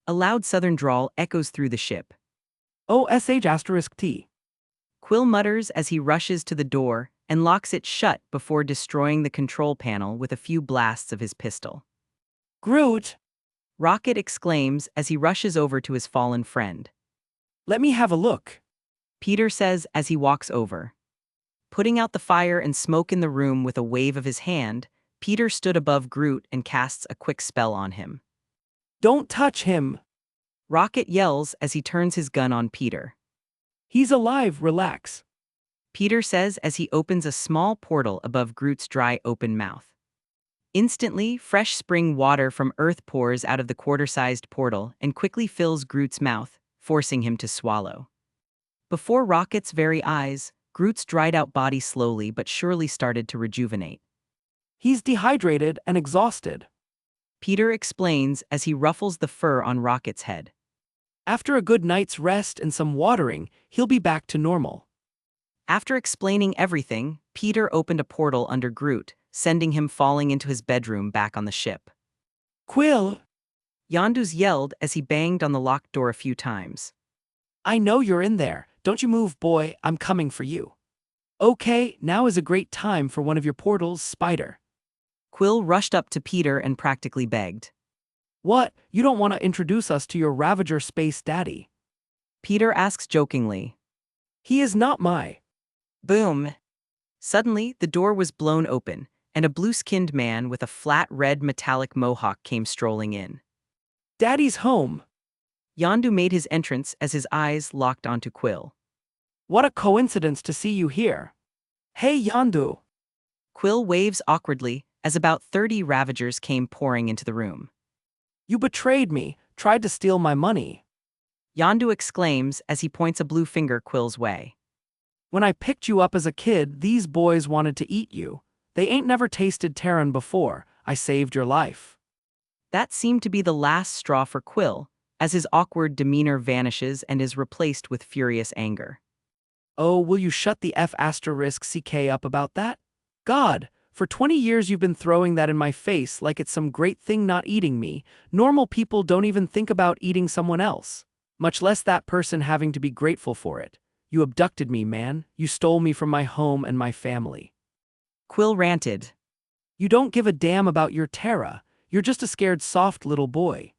A loud southern drawl echoes through the ship. OSH*T. Quill mutters as he rushes to the door and locks it shut before destroying the control panel with a few blasts of his pistol. Groot! Rocket exclaims as he rushes over to his fallen friend. Let me have a look. Peter says as he walks over. Putting out the fire and smoke in the room with a wave of his hand, Peter stood above Groot and casts a quick spell on him. Don't touch him. Rocket yells as he turns his gun on Peter. He's alive, relax. Peter says as he opens a small portal above Groot's dry open mouth. Instantly, fresh spring water from Earth pours out of the quarter-sized portal and quickly fills Groot's mouth, forcing him to swallow. Before Rocket's very eyes, Groot's dried-out body slowly but surely started to rejuvenate. He's dehydrated and exhausted. Peter explains as he ruffles the fur on Rocket's head. After a good night's rest and some watering, he'll be back to normal. After explaining everything, Peter opened a portal under Groot, sending him falling into his bedroom back on the ship. Quill! Yondu's yelled as he banged on the locked door a few times. I know you're in there. Don't you move, boy, I'm coming for you. Okay, now is a great time for one of your portals, Spider. Quill rushed up to Peter and practically begged. What, you don't want to introduce us to your Ravager space daddy? Peter asks jokingly. He is not my. Boom! Suddenly, the door was blown open, and a blue-skinned man with a flat red metallic mohawk came strolling in. Daddy's home. Yondu made his entrance as his eyes locked onto Quill. What a coincidence to see you here. Hey, Yondu. Quill waves awkwardly as about 30 Ravagers came pouring into the room. You betrayed me, tried to steal my money. Yondu exclaims as he points a blue finger Quill's way. When I picked you up as a kid, these boys wanted to eat you. They ain't never tasted Terran before. I saved your life. That seemed to be the last straw for Quill, as his awkward demeanor vanishes and is replaced with furious anger. Oh, will you shut the F***ck up about that? God, for 20 years you've been throwing that in my face like it's some great thing not eating me. Normal people don't even think about eating someone else, much less that person having to be grateful for it. You abducted me, man. You stole me from my home and my family. Quill ranted. You don't give a damn about your Terra. You're just a scared soft little boy.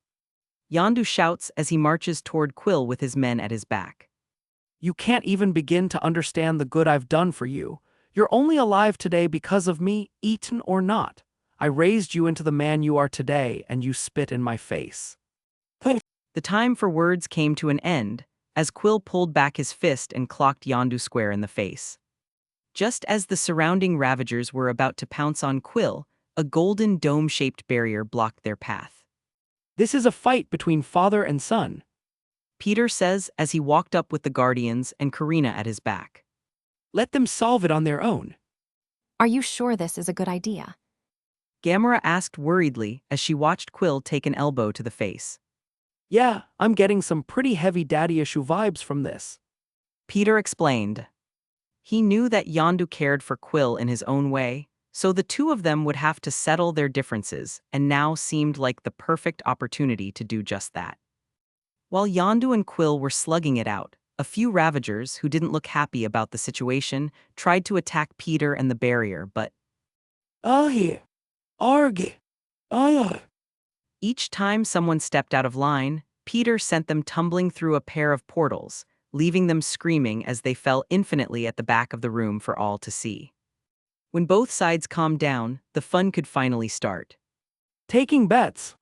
Yondu shouts as he marches toward Quill with his men at his back. You can't even begin to understand the good I've done for you. You're only alive today because of me, eaten or not. I raised you into the man you are today, and you spit in my face. The time for words came to an end, as Quill pulled back his fist and clocked Yondu square in the face. Just as the surrounding Ravagers were about to pounce on Quill, a golden dome-shaped barrier blocked their path. This is a fight between father and son, Peter says as he walked up with the Guardians and Karina at his back. Let them solve it on their own. Are you sure this is a good idea? Gamera asked worriedly as she watched Quill take an elbow to the face. Yeah, I'm getting some pretty heavy daddy issue vibes from this. Peter explained. He knew that Yondu cared for Quill in his own way, so the two of them would have to settle their differences, and now seemed like the perfect opportunity to do just that. While Yondu and Quill were slugging it out, a few Ravagers who didn't look happy about the situation tried to attack Peter and the barrier, but each time someone stepped out of line, Peter sent them tumbling through a pair of portals, leaving them screaming as they fell infinitely at the back of the room for all to see. When both sides calmed down, the fun could finally start. Taking bets.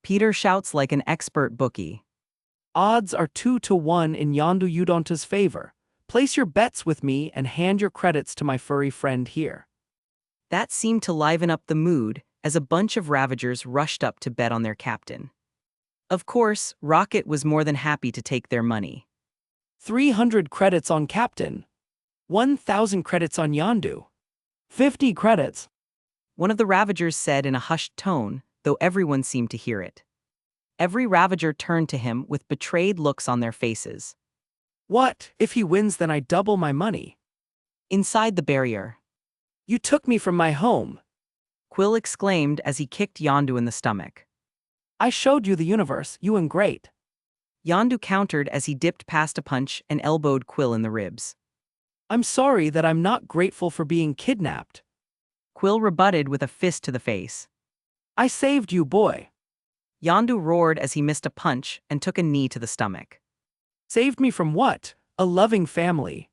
Peter shouts like an expert bookie. Odds are 2-1 in Yondu Udonta's favor. Place your bets with me and hand your credits to my furry friend here. That seemed to liven up the mood as a bunch of Ravagers rushed up to bet on their captain. Of course, Rocket was more than happy to take their money. 300 credits on Captain. 1,000 credits on Yondu. 50 credits. One of the Ravagers said in a hushed tone, though everyone seemed to hear it. Every Ravager turned to him with betrayed looks on their faces. What? If he wins, then I double my money. Inside the barrier, You took me from my home. Quill exclaimed as he kicked Yondu in the stomach. I showed you the universe, you and great. Yondu countered as he dipped past a punch and elbowed Quill in the ribs. I'm sorry that I'm not grateful for being kidnapped. Quill rebutted with a fist to the face. I saved you, boy. Yondu roared as he missed a punch and took a knee to the stomach. Saved me from what? A loving family.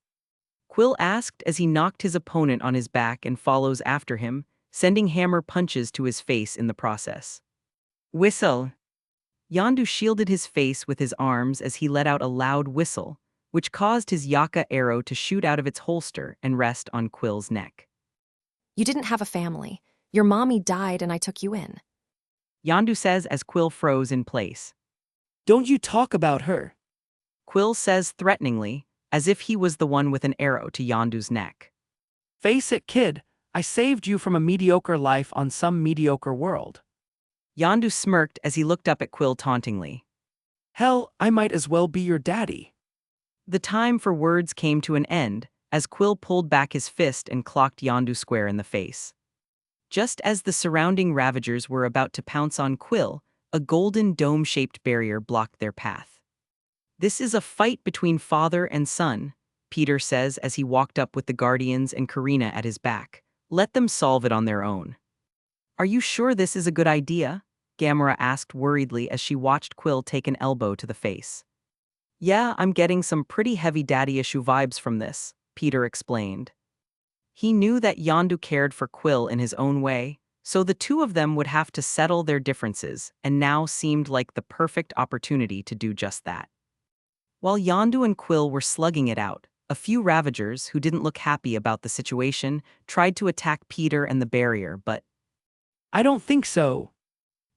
Quill asked as he knocked his opponent on his back and follows after him, sending hammer punches to his face in the process. Whistle! Yondu shielded his face with his arms as he let out a loud whistle, which caused his Yaka arrow to shoot out of its holster and rest on Quill's neck. You didn't have a family. Your mommy died and I took you in. Yondu says as Quill froze in place. Don't you talk about her. Quill says threateningly, as if he was the one with an arrow to Yondu's neck. Face it, kid, I saved you from a mediocre life on some mediocre world. Yondu smirked as he looked up at Quill tauntingly. Hell, I might as well be your daddy. The time for words came to an end, as Quill pulled back his fist and clocked Yondu square in the face. Just as the surrounding Ravagers were about to pounce on Quill, a golden dome-shaped barrier blocked their path. This is a fight between father and son, Peter says as he walked up with the Guardians and Karina at his back. Let them solve it on their own. Are you sure this is a good idea? Gamera asked worriedly as she watched Quill take an elbow to the face. Yeah, I'm getting some pretty heavy daddy issue vibes from this, Peter explained. He knew that Yondu cared for Quill in his own way, so the two of them would have to settle their differences, and now seemed like the perfect opportunity to do just that. While Yondu and Quill were slugging it out, a few Ravagers, who didn't look happy about the situation, tried to attack Peter and the barrier, but I don't think so.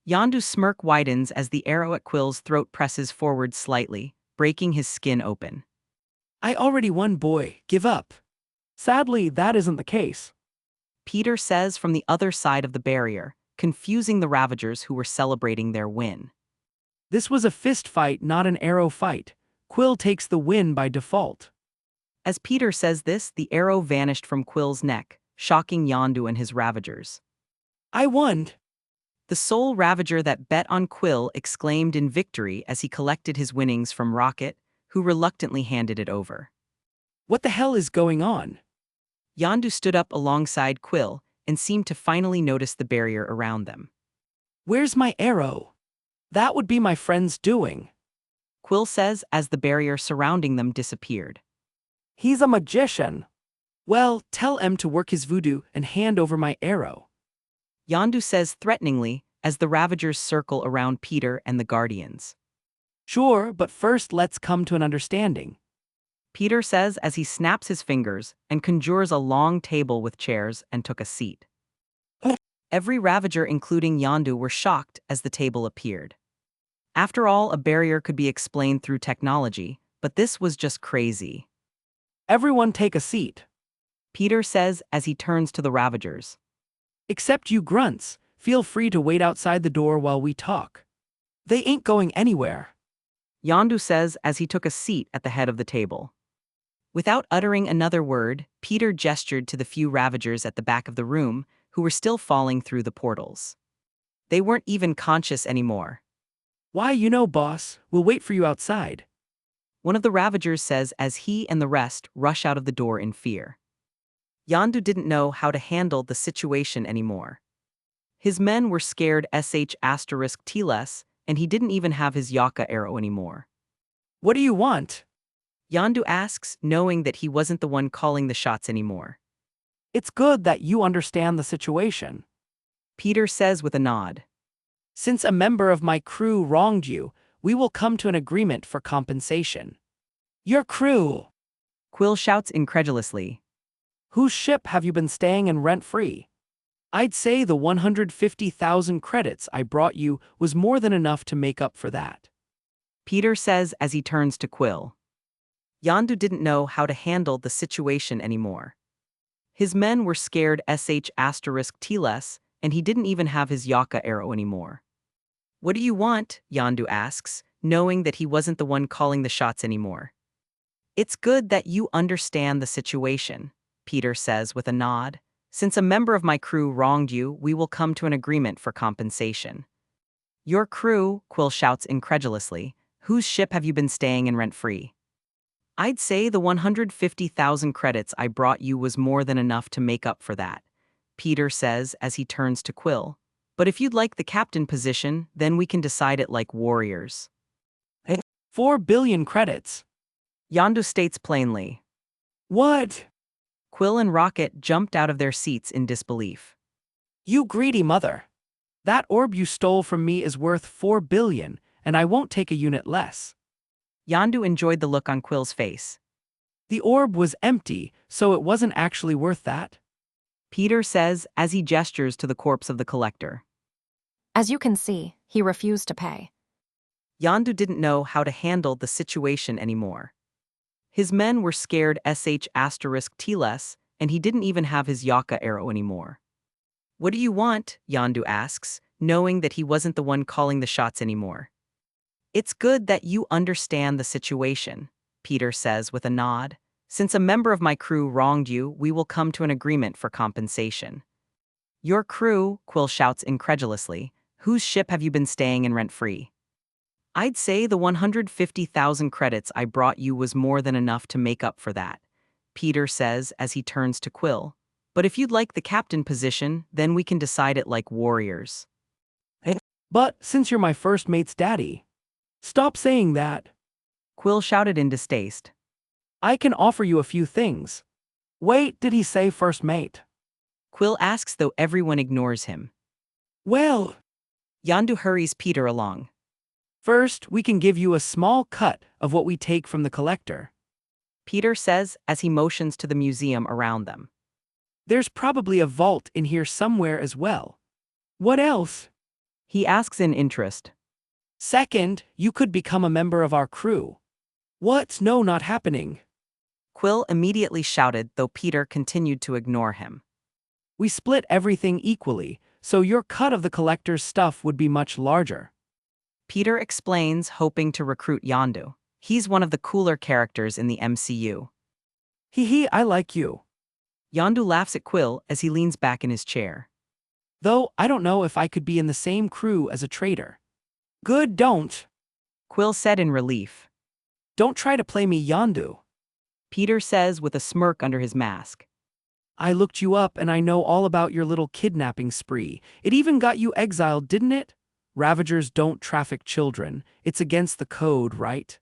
Yondu's smirk widens as the arrow at Quill's throat presses forward slightly, breaking his skin open. I already won, boy, give up. Sadly, that isn't the case. Peter says from the other side of the barrier, confusing the Ravagers who were celebrating their win. This was a fist fight, not an arrow fight. Quill takes the win by default. As Peter says this, the arrow vanished from Quill's neck, shocking Yondu and his Ravagers. I won! The sole Ravager that bet on Quill exclaimed in victory as he collected his winnings from Rocket, who reluctantly handed it over. What the hell is going on? Yondu stood up alongside Quill and seemed to finally notice the barrier around them. Where's my arrow? That would be my friend's doing. Quill says as the barrier surrounding them disappeared. He's a magician. Well, tell M to work his voodoo and hand over my arrow. Yondu says threateningly as the Ravagers circle around Peter and the Guardians. Sure, but first let's come to an understanding. Peter says as he snaps his fingers and conjures a long table with chairs and took a seat. Every Ravager, including Yondu, were shocked as the table appeared. After all, a barrier could be explained through technology, but this was just crazy. Everyone take a seat. Peter says as he turns to the Ravagers. Except you grunts, feel free to wait outside the door while we talk. They ain't going anywhere. Yondu says as he took a seat at the head of the table. Without uttering another word, Peter gestured to the few Ravagers at the back of the room who were still falling through the portals. They weren't even conscious anymore. Why, you know, boss, we'll wait for you outside. One of the Ravagers says as he and the rest rush out of the door in fear. Yondu didn't know how to handle the situation anymore. His men were scared *T-less, and he didn't even have his Yaka arrow anymore. What do you want? Yondu asks, knowing that he wasn't the one calling the shots anymore. It's good that you understand the situation. Peter says with a nod. Since a member of my crew wronged you, we will come to an agreement for compensation. Your crew! Quill shouts incredulously. Whose ship have you been staying in rent-free? I'd say the 150,000 credits I brought you was more than enough to make up for that. Peter says as he turns to Quill. Yondu didn't know how to handle the situation anymore. His men were scared *T-less, and he didn't even have his Yaka arrow anymore. What do you want? Yondu asks, knowing that he wasn't the one calling the shots anymore. It's good that you understand the situation, Peter says with a nod. Since a member of my crew wronged you, we will come to an agreement for compensation. Your crew, Quill shouts incredulously. Whose ship have you been staying in rent-free? I'd say the 150,000 credits I brought you was more than enough to make up for that, Peter says as he turns to Quill. But if you'd like the captain position, then we can decide it like warriors. 4 billion credits. Yondu states plainly. What? Quill and Rocket jumped out of their seats in disbelief. You greedy mother. That orb you stole from me is worth 4 billion, and I won't take a unit less. Yondu enjoyed the look on Quill's face. The orb was empty, so it wasn't actually worth that. Peter says as he gestures to the corpse of the collector. As you can see, he refused to pay. Yondu didn't know how to handle the situation anymore. His men were scared *T-less, and he didn't even have his Yaka arrow anymore. What do you want? Yondu asks, knowing that he wasn't the one calling the shots anymore. It's good that you understand the situation, Peter says with a nod. Since a member of my crew wronged you, we will come to an agreement for compensation. Your crew, Quill shouts incredulously. Whose ship have you been staying in rent-free? I'd say the 150,000 credits I brought you was more than enough to make up for that, Peter says as he turns to Quill. But if you'd like the captain position, then we can decide it like warriors. But since you're my first mate's daddy, stop saying that. Quill shouted in distaste. I can offer you a few things. Wait, did he say first mate? Quill asks though everyone ignores him. Well, Yondu hurries Peter along. first, we can give you a small cut of what we take from the collector. Peter says as he motions to the museum around them. There's probably a vault in here somewhere as well. What else? He asks in interest. Second, you could become a member of our crew. What's no not happening? Quill immediately shouted, though Peter continued to ignore him. We split everything equally, so your cut of the collector's stuff would be much larger. Peter explains, hoping to recruit Yondu. He's one of the cooler characters in the MCU. Hee, I like you. Yondu laughs at Quill as he leans back in his chair. Though I don't know if I could be in the same crew as a traitor. Good, don't. Quill said in relief. Don't try to play me Yondu. Peter says with a smirk under his mask. I looked you up and I know all about your little kidnapping spree. It even got you exiled, didn't it? Ravagers don't traffic children. It's against the code, right?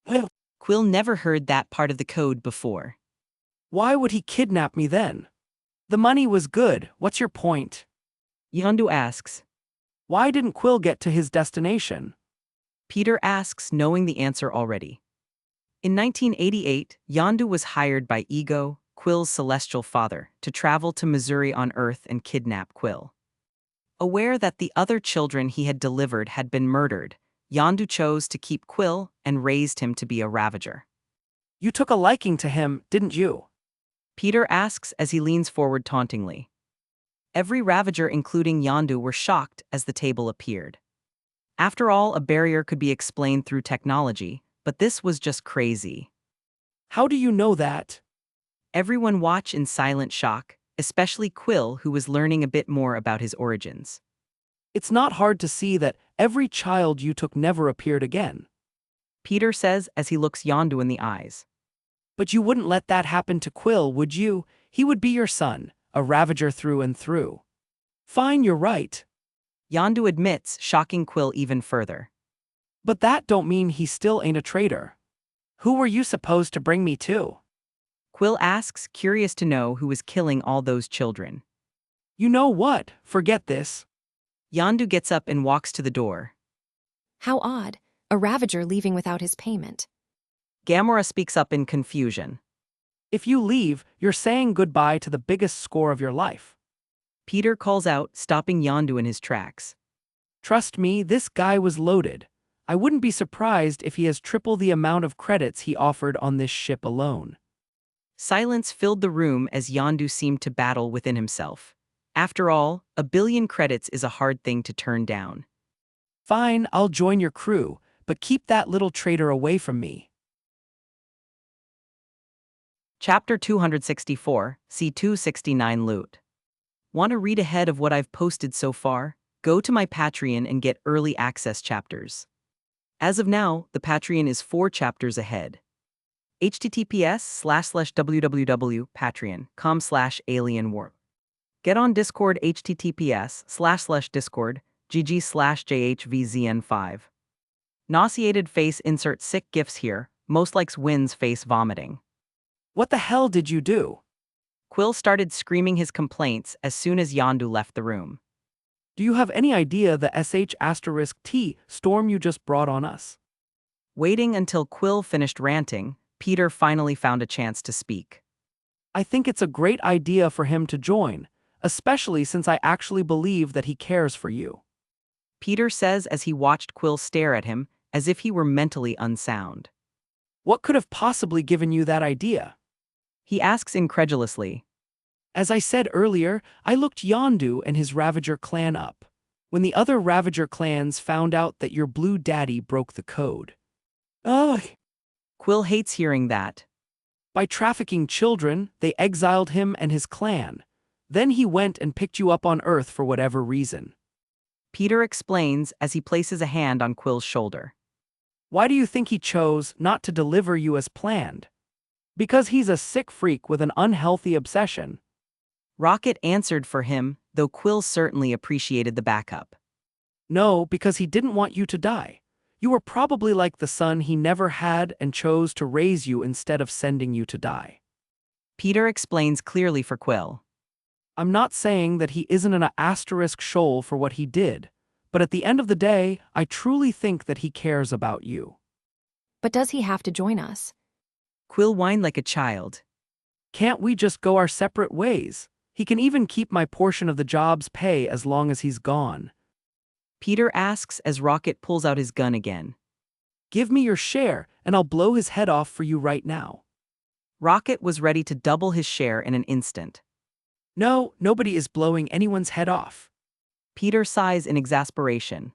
Well, Quill never heard that part of the code before. why would he kidnap me then? The money was good. What's your point? Yondu asks. Why didn't Quill get to his destination? Peter asks, knowing the answer already. In 1988, Yondu was hired by Ego, Quill's celestial father, to travel to Missouri on Earth and kidnap Quill. Aware that the other children he had delivered had been murdered, Yondu chose to keep Quill and raised him to be a Ravager. You took a liking to him, didn't you? Peter asks as he leans forward tauntingly. Every Ravager, including Yondu, were shocked as the table appeared. After all, a barrier could be explained through technology, but this was just crazy. How do you know that? Everyone watched in silent shock, especially Quill, who was learning a bit more about his origins. It's not hard to see that every child you took never appeared again. Peter says as he looks Yondu in the eyes. But you wouldn't let that happen to Quill, would you? He would be your son, a Ravager through and through. Fine, you're right. Yondu admits, shocking Quill even further. But that don't mean he still ain't a traitor. Who were you supposed to bring me to? Quill asks, curious to know who was killing all those children. You know what? Forget this. Yondu gets up and walks to the door. How odd, a Ravager leaving without his payment. Gamora speaks up in confusion. If you leave, you're saying goodbye to the biggest score of your life. Peter calls out, stopping Yondu in his tracks. Trust me, this guy was loaded. I wouldn't be surprised if he has triple the amount of credits he offered on this ship alone. Silence filled the room as Yondu seemed to battle within himself. After all, 1 billion credits is a hard thing to turn down. Fine, I'll join your crew, but keep that little traitor away from me. Chapter 264, C269 Loot. Want to read ahead of what I've posted so far? Go to my Patreon and get early access chapters. As of now, the Patreon is 4 chapters ahead. https://www.patreon.com/alienwarp. Get on Discord https://discord gg/jhvzn5. Nauseated face insert sick gifs here, most likes wins face vomiting. What the hell did you do? Quill started screaming his complaints as soon as Yondu left the room. Do you have any idea the sh*T storm you just brought on us? Waiting until Quill finished ranting, Peter finally found a chance to speak. I think it's a great idea for him to join, especially since I actually believe that he cares for you. Peter says as he watched Quill stare at him as if he were mentally unsound. What could have possibly given you that idea? He asks incredulously. As I said earlier, I looked Yondu and his Ravager clan up. When the other Ravager clans found out that your blue daddy broke the code. Ugh! Quill hates hearing that. By trafficking children, they exiled him and his clan. Then he went and picked you up on Earth for whatever reason. Peter explains as he places a hand on Quill's shoulder. Why do you think he chose not to deliver you as planned? Because he's a sick freak with an unhealthy obsession. Rocket answered for him, though Quill certainly appreciated the backup. No, because he didn't want you to die. You were probably like the son he never had and chose to raise you instead of sending you to die. Peter explains clearly for Quill. I'm not saying that he isn't an asterisk shoal for what he did, but at the end of the day, I truly think that he cares about you. But does he have to join us? Quill whined like a child. Can't we just go our separate ways? He can even keep my portion of the job's pay as long as he's gone. Peter asks as Rocket pulls out his gun again. Give me your share, and I'll blow his head off for you right now. Rocket was ready to double his share in an instant. No, nobody is blowing anyone's head off. Peter sighs in exasperation.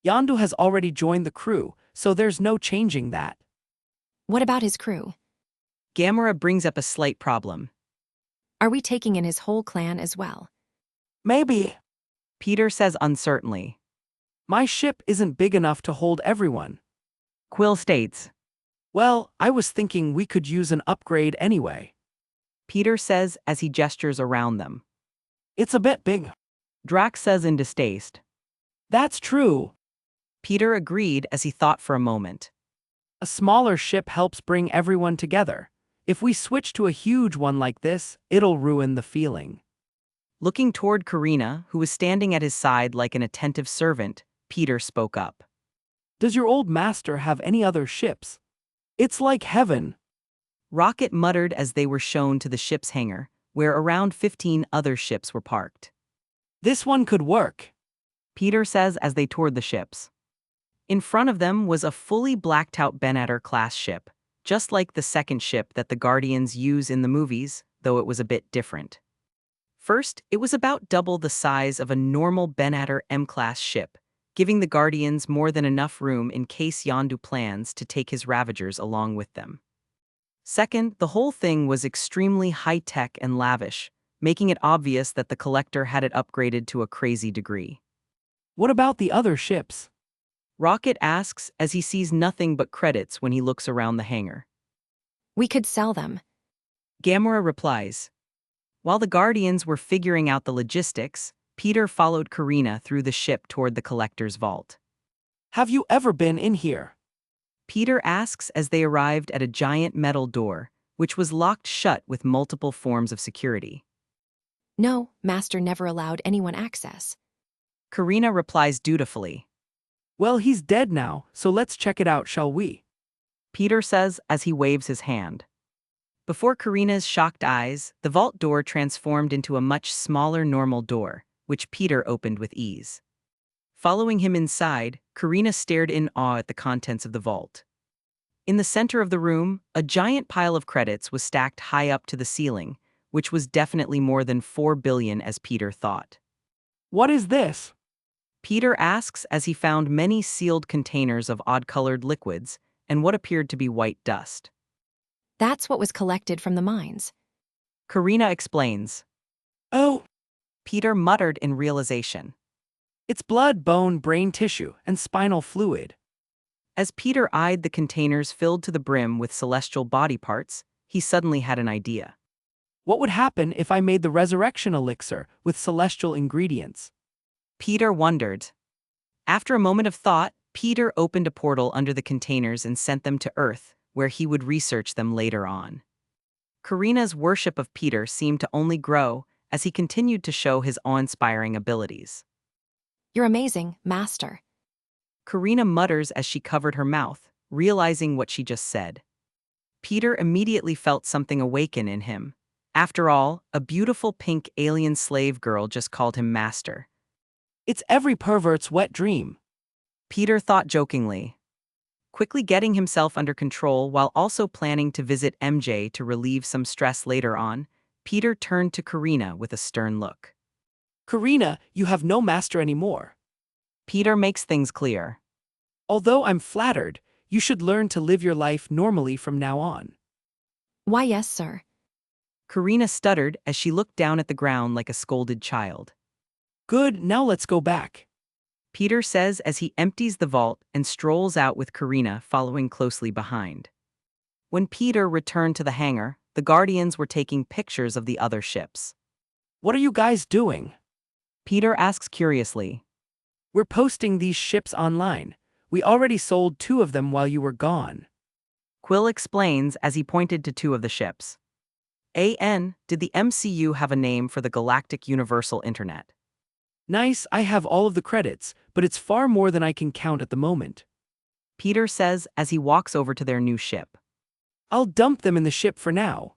Yondu has already joined the crew, so there's no changing that. What about his crew? Gamera brings up a slight problem. Are we taking in his whole clan as well? Maybe. Peter says uncertainly. My ship isn't big enough to hold everyone. Quill states. Well, I was thinking we could use an upgrade anyway. Peter says as he gestures around them. It's a bit big. Drax says in distaste. That's true. Peter agreed as he thought for a moment. A smaller ship helps bring everyone together. If we switch to a huge one like this, it'll ruin the feeling. Looking toward Karina, who was standing at his side like an attentive servant, Peter spoke up. Does your old master have any other ships? It's like heaven. Rocket muttered as they were shown to the ship's hangar, where around 15 other ships were parked. This one could work. Peter says as they toured the ships. In front of them was a fully blacked-out Benatar-class ship, just like the second ship that the Guardians use in the movies, though it was a bit different. First, it was about double the size of a normal Benatar M-class ship, giving the Guardians more than enough room in case Yondu plans to take his Ravagers along with them. Second, the whole thing was extremely high-tech and lavish, making it obvious that the Collector had it upgraded to a crazy degree. What about the other ships? Rocket asks as he sees nothing but credits when he looks around the hangar. We could sell them. Gamera replies. While the Guardians were figuring out the logistics, Peter followed Karina through the ship toward the Collector's vault. Have you ever been in here? Peter asks as they arrived at a giant metal door, which was locked shut with multiple forms of security. No, Master never allowed anyone access. Karina replies dutifully. Well, he's dead now, so let's check it out, shall we? Peter says as he waves his hand. Before Karina's shocked eyes, the vault door transformed into a much smaller normal door, which Peter opened with ease. Following him inside, Karina stared in awe at the contents of the vault. In the center of the room, a giant pile of credits was stacked high up to the ceiling, which was definitely more than 4 billion as Peter thought. What is this? Peter asks as he found many sealed containers of odd-colored liquids and what appeared to be white dust. That's what was collected from the mines. Karina explains. Oh, Peter muttered in realization. it's blood, bone, brain tissue, and spinal fluid. As Peter eyed the containers filled to the brim with celestial body parts, he suddenly had an idea. What would happen if I made the resurrection elixir with celestial ingredients? Peter wondered. After a moment of thought, Peter opened a portal under the containers and sent them to Earth, where he would research them later on. Karina's worship of Peter seemed to only grow as he continued to show his awe-inspiring abilities. You're amazing, Master. Karina mutters as she covered her mouth, realizing what she just said. Peter immediately felt something awaken in him. After all, a beautiful pink alien slave girl just called him master. It's every pervert's wet dream. Peter thought jokingly. Quickly getting himself under control while also planning to visit MJ to relieve some stress later on, Peter turned to Karina with a stern look. Karina, you have no master anymore. Peter makes things clear. Although I'm flattered, you should learn to live your life normally from now on. Why, yes, sir. Karina stuttered as she looked down at the ground like a scolded child. Good, now let's go back. Peter says as he empties the vault and strolls out with Karina following closely behind. When Peter returned to the hangar, the Guardians were taking pictures of the other ships. What are you guys doing? Peter asks curiously. We're posting these ships online. We already sold 2 of them while you were gone. Quill explains as he pointed to 2 of the ships. Did the MCU have a name for the Galactic Universal Internet? Nice, I have all of the credits, but it's far more than I can count at the moment. Peter says as he walks over to their new ship. I'll dump them in the ship for now.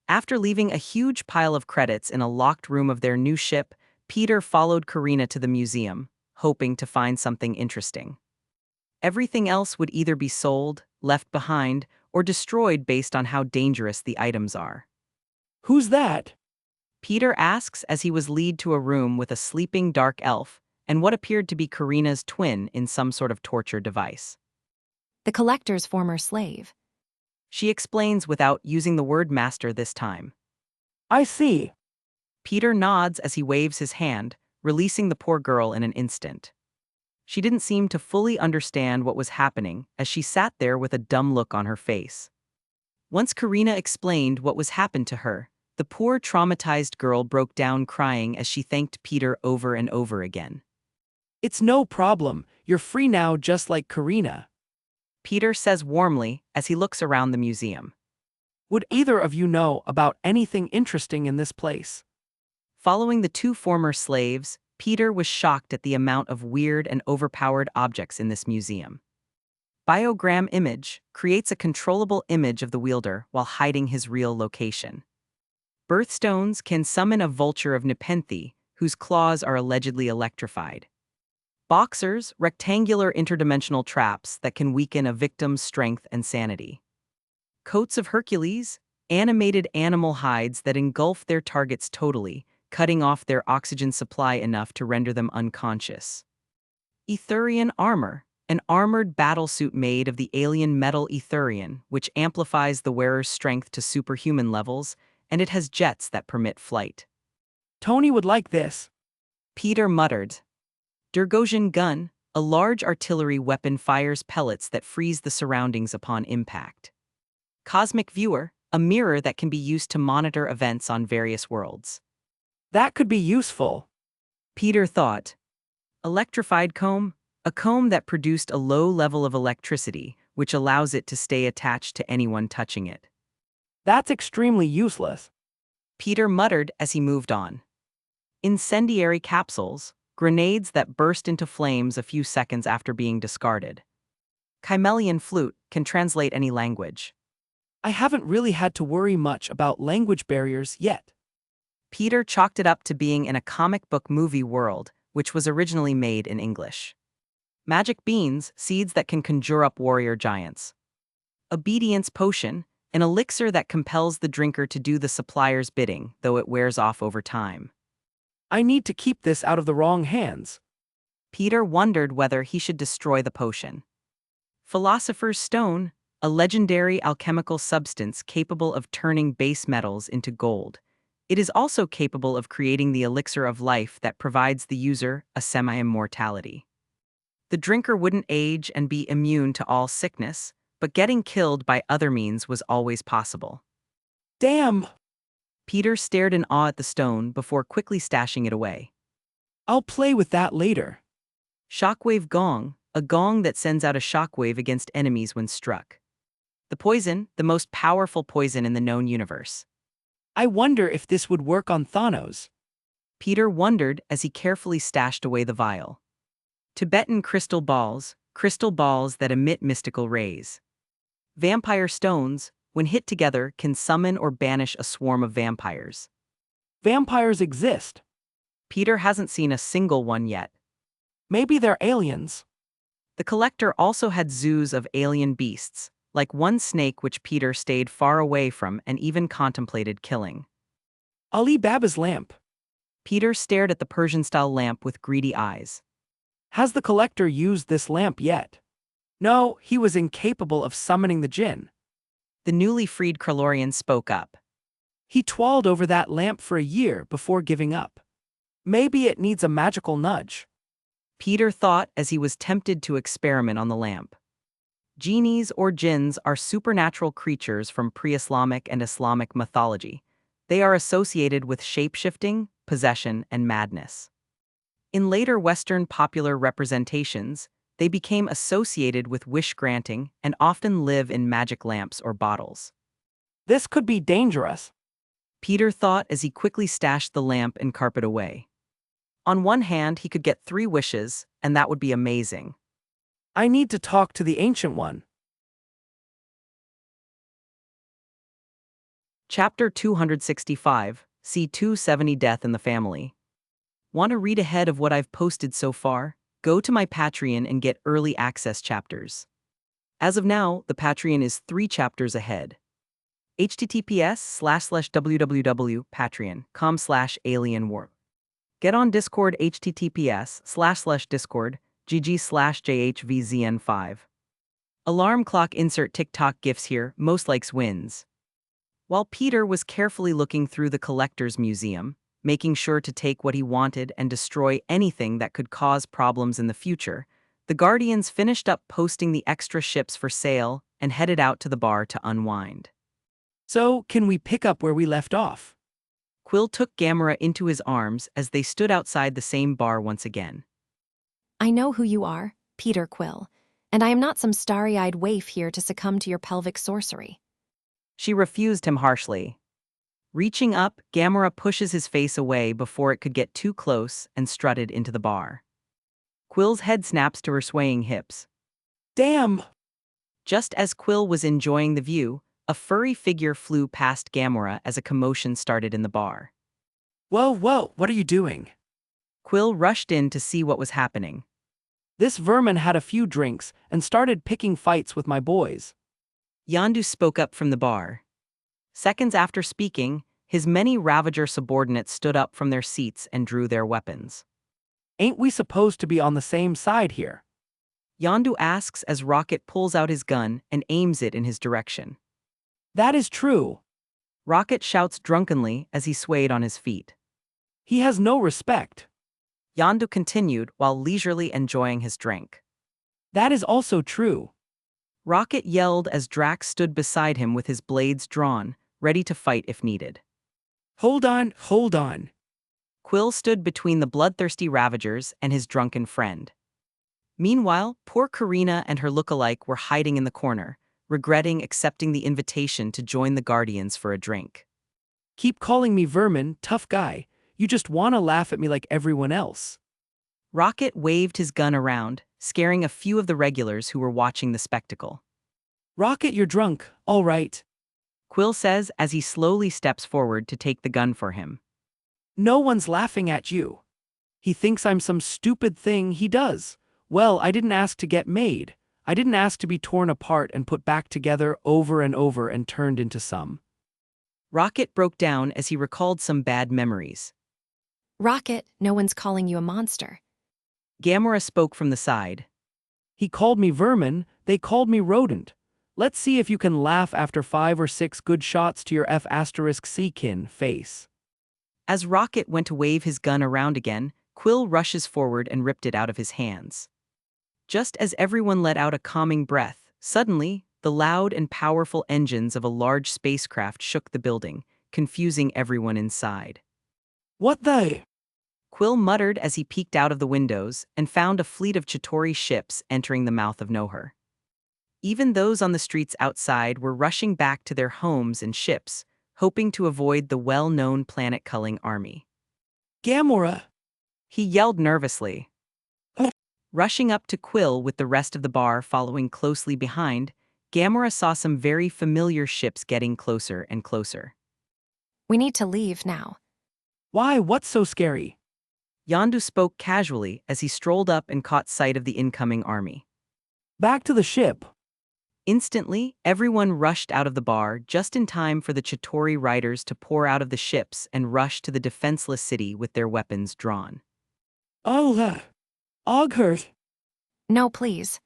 After leaving a huge pile of credits in a locked room of their new ship, Peter followed Karina to the museum, hoping to find something interesting. Everything else would either be sold, left behind, or destroyed based on how dangerous the items are. Who's that? Peter asks as he was led to a room with a sleeping dark elf and what appeared to be Karina's twin in some sort of torture device. The collector's former slave. She explains without using the word master this time. I see. Peter nods as he waves his hand, releasing the poor girl in an instant. She didn't seem to fully understand what was happening as she sat there with a dumb look on her face. Once Karina explained what was happened to her, the poor traumatized girl broke down crying as she thanked Peter over and over again. It's no problem. You're free now just like Karina. Peter says warmly as he looks around the museum. Would either of you know about anything interesting in this place? Following the 2 former slaves, Peter was shocked at the amount of weird and overpowered objects in this museum. Biogram Image creates a controllable image of the wielder while hiding his real location. Birthstones can summon a vulture of Nepenthe, whose claws are allegedly electrified. Boxers, rectangular interdimensional traps that can weaken a victim's strength and sanity. Coats of Hercules, animated animal hides that engulf their targets totally, cutting off their oxygen supply enough to render them unconscious. Etherian armor, an armored battlesuit made of the alien metal Etherian, which amplifies the wearer's strength to superhuman levels, and it has jets that permit flight. Tony would like this. Peter muttered. Durgosian gun, a large artillery weapon fires pellets that freeze the surroundings upon impact. Cosmic viewer, a mirror that can be used to monitor events on various worlds. That could be useful. Peter thought. Electrified comb, a comb that produced a low level of electricity, which allows it to stay attached to anyone touching it. That's extremely useless. Peter muttered as he moved on. Incendiary capsules, grenades that burst into flames a few seconds after being discarded. Chimelian flute can translate any language. I haven't really had to worry much about language barriers yet. Peter chalked it up to being in a comic book movie world, which was originally made in English. Magic beans, seeds that can conjure up warrior giants. Obedience potion, an elixir that compels the drinker to do the supplier's bidding, though it wears off over time. I need to keep this out of the wrong hands. Peter wondered whether he should destroy the potion. Philosopher's Stone, a legendary alchemical substance capable of turning base metals into gold. It is also capable of creating the elixir of life that provides the user a semi-immortality. The drinker wouldn't age and be immune to all sickness, but getting killed by other means was always possible. Damn! Peter stared in awe at the stone before quickly stashing it away. I'll play with that later. Shockwave gong, a gong that sends out a shockwave against enemies when struck. The poison, the most powerful poison in the known universe. I wonder if this would work on Thanos. Peter wondered as he carefully stashed away the vial. Tibetan crystal balls that emit mystical rays. Vampire stones, when hit together, can summon or banish a swarm of vampires. Vampires exist. Peter hasn't seen a single one yet. Maybe they're aliens. The collector also had zoos of alien beasts, like one snake which Peter stayed far away from and even contemplated killing. Ali Baba's lamp. Peter stared at the Persian-style lamp with greedy eyes. Has the collector used this lamp yet? No, he was incapable of summoning the jinn. The newly freed Krellorian spoke up. He twirled over that lamp for a year before giving up. Maybe it needs a magical nudge. Peter thought as he was tempted to experiment on the lamp. Genies or jinns are supernatural creatures from pre-Islamic and Islamic mythology. They are associated with shape-shifting, possession, and madness. In later Western popular representations, they became associated with wish-granting and often live in magic lamps or bottles. This could be dangerous. Peter thought as he quickly stashed the lamp and carpet away. On one hand, he could get 3 wishes, and that would be amazing. I need to talk to the Ancient One. Chapter 265, C270 Death in the Family. Want to read ahead of what I've posted so far? Go to my Patreon and get early access chapters. As of now, the Patreon is 3 chapters ahead. https://www.patreon.com/alienwarp. Get on Discord https://discord gg/jhvzn5. Alarm clock insert TikTok gifs here, most likes wins. While Peter was carefully looking through the collector's museum, making sure to take what he wanted and destroy anything that could cause problems in the future, the Guardians finished up posting the extra ships for sale and headed out to the bar to unwind. So, can we pick up where we left off? Quill took Gamera into his arms as they stood outside the same bar once again. I know who you are, Peter Quill, and I am not some starry-eyed waif here to succumb to your pelvic sorcery. She refused him harshly. Reaching up, Gamera pushes his face away before it could get too close and strutted into the bar. Quill's head snaps to her swaying hips. Damn! Just as Quill was enjoying the view, a furry figure flew past Gamera as a commotion started in the bar. Whoa, what are you doing? Quill rushed in to see what was happening. This vermin had a few drinks and started picking fights with my boys. Yondu spoke up from the bar. Seconds after speaking, his many Ravager subordinates stood up from their seats and drew their weapons. Ain't we supposed to be on the same side here? Yondu asks as Rocket pulls out his gun and aims it in his direction. That is true. Rocket shouts drunkenly as he swayed on his feet. He has no respect. Yondu continued while leisurely enjoying his drink. That is also true. Rocket yelled as Drax stood beside him with his blades drawn, ready to fight if needed. Hold on. Quill stood between the bloodthirsty Ravagers and his drunken friend. Meanwhile, poor Karina and her look-alike were hiding in the corner, regretting accepting the invitation to join the Guardians for a drink. Keep calling me vermin, tough guy. You just wanna laugh at me like everyone else. Rocket waved his gun around, scaring a few of the regulars who were watching the spectacle. Rocket, you're drunk, all right. Quill says as he slowly steps forward to take the gun for him. No one's laughing at you. He thinks I'm some stupid thing he does. Well, I didn't ask to get made. I didn't ask to be torn apart and put back together over and over and turned into some. Rocket broke down as he recalled some bad memories. Rocket, no one's calling you a monster. Gamera spoke from the side. He called me vermin, they called me rodent. Let's see if you can laugh after 5 or 6 good shots to your F***C-kin face. As Rocket went to wave his gun around again, Quill rushes forward and ripped it out of his hands. Just as everyone let out a calming breath, suddenly, the loud and powerful engines of a large spacecraft shook the building, confusing everyone inside. What the? Quill muttered as he peeked out of the windows and found a fleet of Chitauri ships entering the mouth of Nohur. Even those on the streets outside were rushing back to their homes and ships, hoping to avoid the well-known planet-culling army. Gamora! He yelled nervously. Rushing up to Quill with the rest of the bar following closely behind, Gamora saw some very familiar ships getting closer and closer. We need to leave now. Why, what's so scary? Yondu spoke casually as he strolled up and caught sight of the incoming army. Back to the ship. Instantly, everyone rushed out of the bar just in time for the Chitauri riders to pour out of the ships and rush to the defenseless city with their weapons drawn. Oghurt. No, please.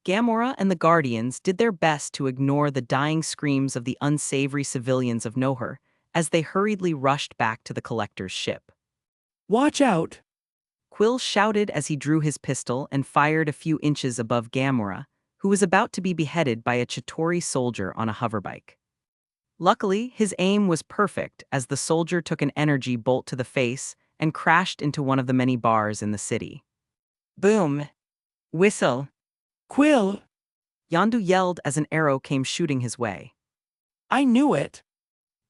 Gamora and the Guardians did their best to ignore the dying screams of the unsavory civilians of Nohur as they hurriedly rushed back to the Collector's ship. Watch out! Quill shouted as he drew his pistol and fired a few inches above Gamora, who was about to be beheaded by a Chitauri soldier on a hoverbike. Luckily, his aim was perfect as the soldier took an energy bolt to the face and crashed into one of the many bars in the city. Boom! Whistle! Quill! Yondu yelled as an arrow came shooting his way. I knew it!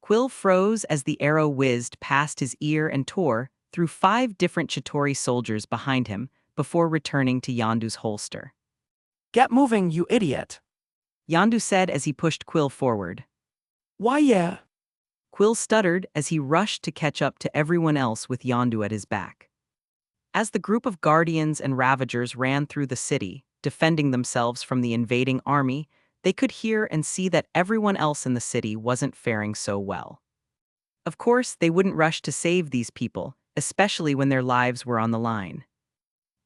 Quill froze as the arrow whizzed past his ear and tore through 5 different Chitauri soldiers behind him before returning to Yondu's holster. Get moving, you idiot! Yondu said as he pushed Quill forward. Why, yeah. Quill stuttered as he rushed to catch up to everyone else with Yondu at his back. As the group of Guardians and Ravagers ran through the city, defending themselves from the invading army, they could hear and see that everyone else in the city wasn't faring so well. Of course, they wouldn't rush to save these people, especially when their lives were on the line.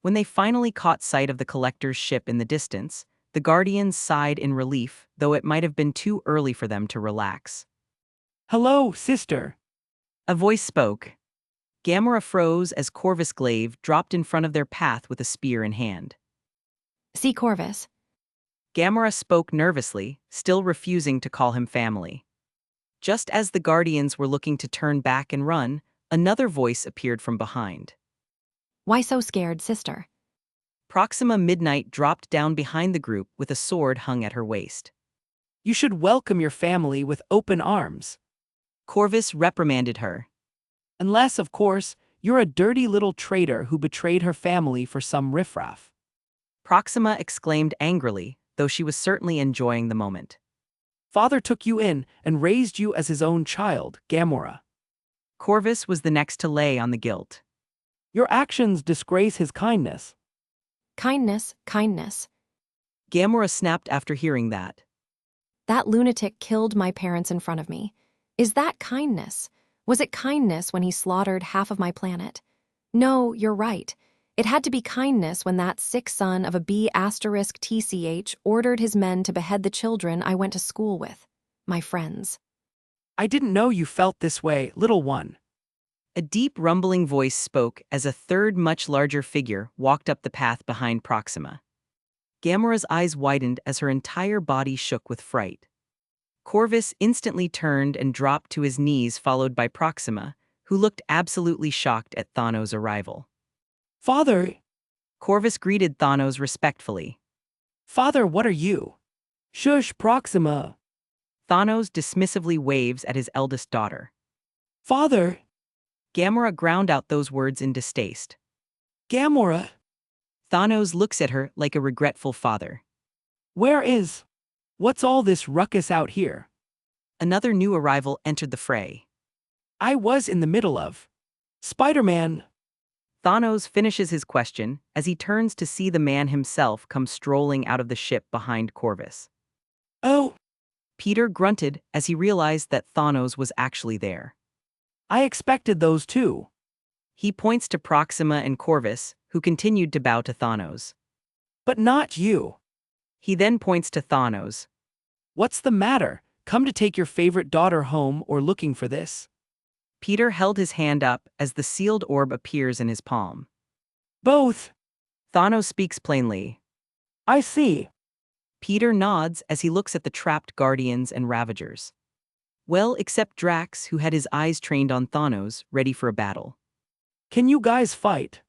When they finally caught sight of the Collector's ship in the distance, the Guardians sighed in relief, though it might have been too early for them to relax. Hello, sister. A voice spoke. Gamora froze as Corvus Glaive dropped in front of their path with a spear in hand. See Corvus. Gamora spoke nervously, still refusing to call him family. Just as the Guardians were looking to turn back and run, another voice appeared from behind. Why so scared, sister? Proxima Midnight dropped down behind the group with a sword hung at her waist. You should welcome your family with open arms. Corvus reprimanded her. Unless, of course, you're a dirty little traitor who betrayed her family for some riffraff. Proxima exclaimed angrily, though she was certainly enjoying the moment. Father took you in and raised you as his own child, Gamora. Corvus was the next to lay on the guilt. Your actions disgrace his kindness. Kindness, kindness. Gamora snapped after hearing that. That lunatic killed my parents in front of me. Is that kindness? Was it kindness when he slaughtered half of my planet? No, you're right. It had to be kindness when that sick son of a B*TCH ordered his men to behead the children I went to school with, my friends. I didn't know you felt this way, little one. A deep rumbling voice spoke as a third much larger figure walked up the path behind Proxima. Gamora's eyes widened as her entire body shook with fright. Corvus instantly turned and dropped to his knees, followed by Proxima, who looked absolutely shocked at Thanos' arrival. Father! Corvus greeted Thanos respectfully. Father, what are you? Shush, Proxima. Thanos dismissively waves at his eldest daughter. Father! Gamora ground out those words in distaste. Gamora! Thanos looks at her like a regretful father. Where is? What's all this ruckus out here? Another new arrival entered the fray. I was in the middle of Spiderman. Thanos finishes his question as he turns to see the man himself come strolling out of the ship behind Corvus. Oh, Peter grunted as he realized that Thanos was actually there. I expected those too. He points to Proxima and Corvus, who continued to bow to Thanos. But not you. He then points to Thanos. What's the matter? Come to take your favorite daughter home or looking for this? Peter held his hand up as the sealed orb appears in his palm. Both. Thanos speaks plainly. I see. Peter nods as he looks at the trapped Guardians and Ravagers. Well, except Drax, who had his eyes trained on Thanos, ready for a battle. Can you guys fight?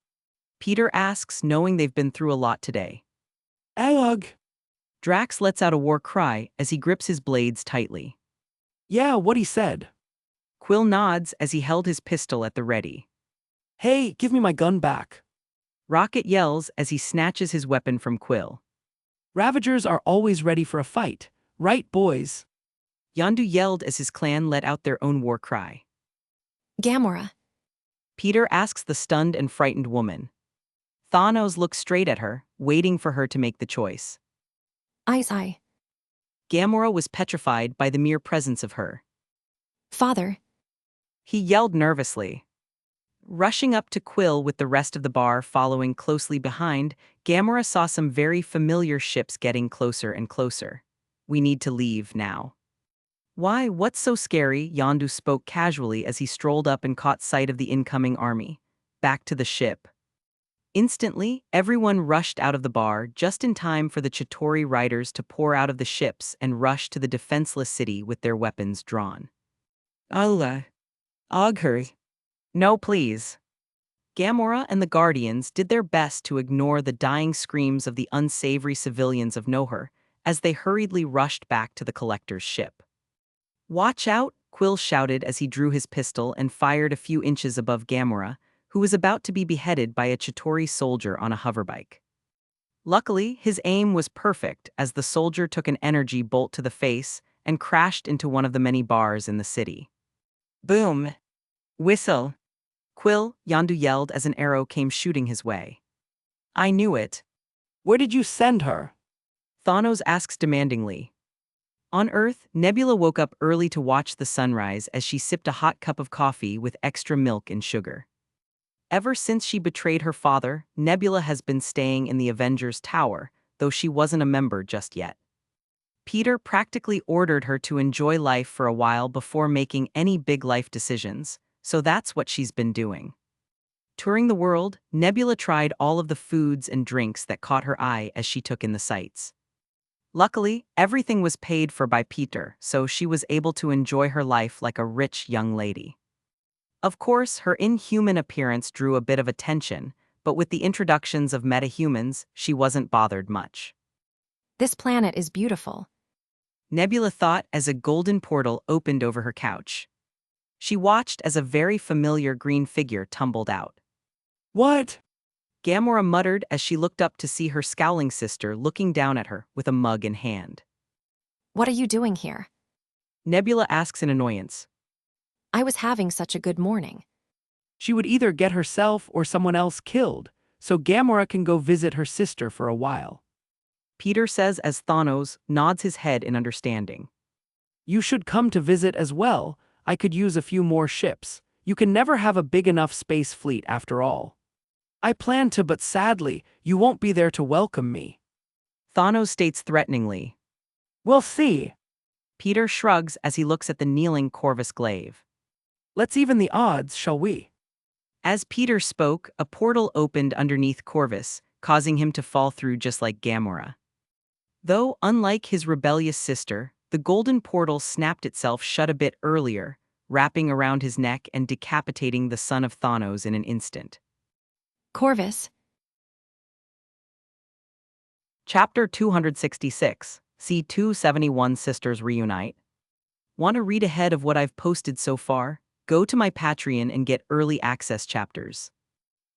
Peter asks, knowing they've been through a lot today. Ugh. Drax lets out a war cry as he grips his blades tightly. Yeah, what he said. Quill nods as he held his pistol at the ready. Hey, give me my gun back. Rocket yells as he snatches his weapon from Quill. Ravagers are always ready for a fight. Right, boys? Yondu yelled as his clan let out their own war cry. Gamora. Peter asks the stunned and frightened woman. Thanos looks straight at her, waiting for her to make the choice. Eye. Gamora was petrified by the mere presence of her. Father. He yelled nervously. Rushing up to Quill with the rest of the bar following closely behind, Gamora saw some very familiar ships getting closer and closer. We need to leave now. Why, what's so scary? Yondu spoke casually as he strolled up and caught sight of the incoming army. Back to the ship. Instantly, everyone rushed out of the bar just in time for the Chitauri riders to pour out of the ships and rush to the defenseless city with their weapons drawn. Allah. Aghur. No, please. Gamora and the Guardians did their best to ignore the dying screams of the unsavory civilians of Nohur as they hurriedly rushed back to the Collector's ship. Watch out, Quill shouted as he drew his pistol and fired a few inches above Gamora, who was about to be beheaded by a Chitauri soldier on a hoverbike. Luckily, his aim was perfect as the soldier took an energy bolt to the face and crashed into one of the many bars in the city. Boom! Whistle! Quill, Yondu yelled as an arrow came shooting his way. I knew it. Where did you send her? Thanos asks demandingly. On Earth, Nebula woke up early to watch the sunrise as she sipped a hot cup of coffee with extra milk and sugar. Ever since she betrayed her father, Nebula has been staying in the Avengers Tower, though she wasn't a member just yet. Peter practically ordered her to enjoy life for a while before making any big life decisions, so that's what she's been doing. Touring the world, Nebula tried all of the foods and drinks that caught her eye as she took in the sights. Luckily, everything was paid for by Peter, so she was able to enjoy her life like a rich young lady. Of course, her inhuman appearance drew a bit of attention, but with the introductions of metahumans, she wasn't bothered much. This planet is beautiful. Nebula thought as a golden portal opened over her couch. She watched as a very familiar green figure tumbled out. What? Gamora muttered as she looked up to see her scowling sister looking down at her with a mug in hand. What are you doing here? Nebula asks in annoyance. I was having such a good morning. She would either get herself or someone else killed, so Gamora can go visit her sister for a while. Peter says as Thanos nods his head in understanding. You should come to visit as well. I could use a few more ships. You can never have a big enough space fleet after all. I plan to, but sadly, you won't be there to welcome me. Thanos states threateningly. We'll see. Peter shrugs as he looks at the kneeling Corvus Glaive. Let's even the odds, shall we? As Peter spoke, a portal opened underneath Corvus, causing him to fall through just like Gamora. Though, unlike his rebellious sister, the golden portal snapped itself shut a bit earlier, wrapping around his neck and decapitating the son of Thanos in an instant. Corvus. Chapter 266, C271 Sisters Reunite. Want to read ahead of what I've posted so far? Go to my Patreon and get early access chapters.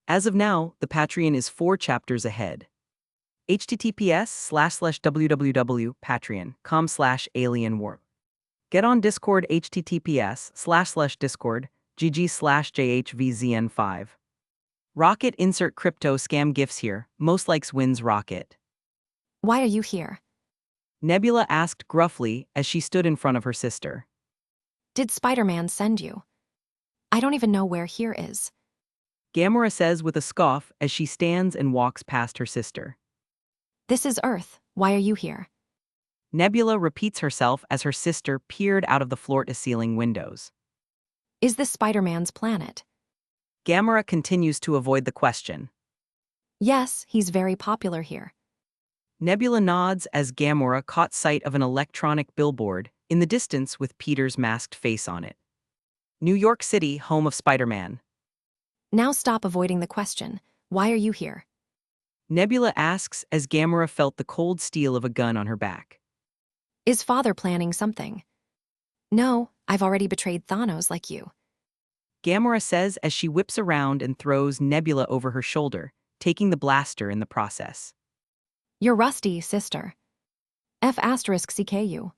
As of now, the Patreon is 4 chapters ahead. https://www.patreon.com/alienwarp. Get on Discord https://discord gg/jhvzn5. Rocket insert crypto scam gifts here, most likes wins Rocket. Why are you here? Nebula asked gruffly as she stood in front of her sister. Did Spider-Man send you? I don't even know where here is. Gamora says with a scoff as she stands and walks past her sister. This is Earth. Why are you here? Nebula repeats herself as her sister peered out of the floor-to-ceiling windows. Is this Spider-Man's planet? Gamora continues to avoid the question. Yes, he's very popular here. Nebula nods as Gamora caught sight of an electronic billboard in the distance with Peter's masked face on it. New York City, home of Spider-Man. Now stop avoiding the question. Why are you here? Nebula asks as Gamera felt the cold steel of a gun on her back. Is father planning something? No, I've already betrayed Thanos like you. Gamera says as she whips around and throws Nebula over her shoulder, taking the blaster in the process. You're rusty, sister. F*CKU.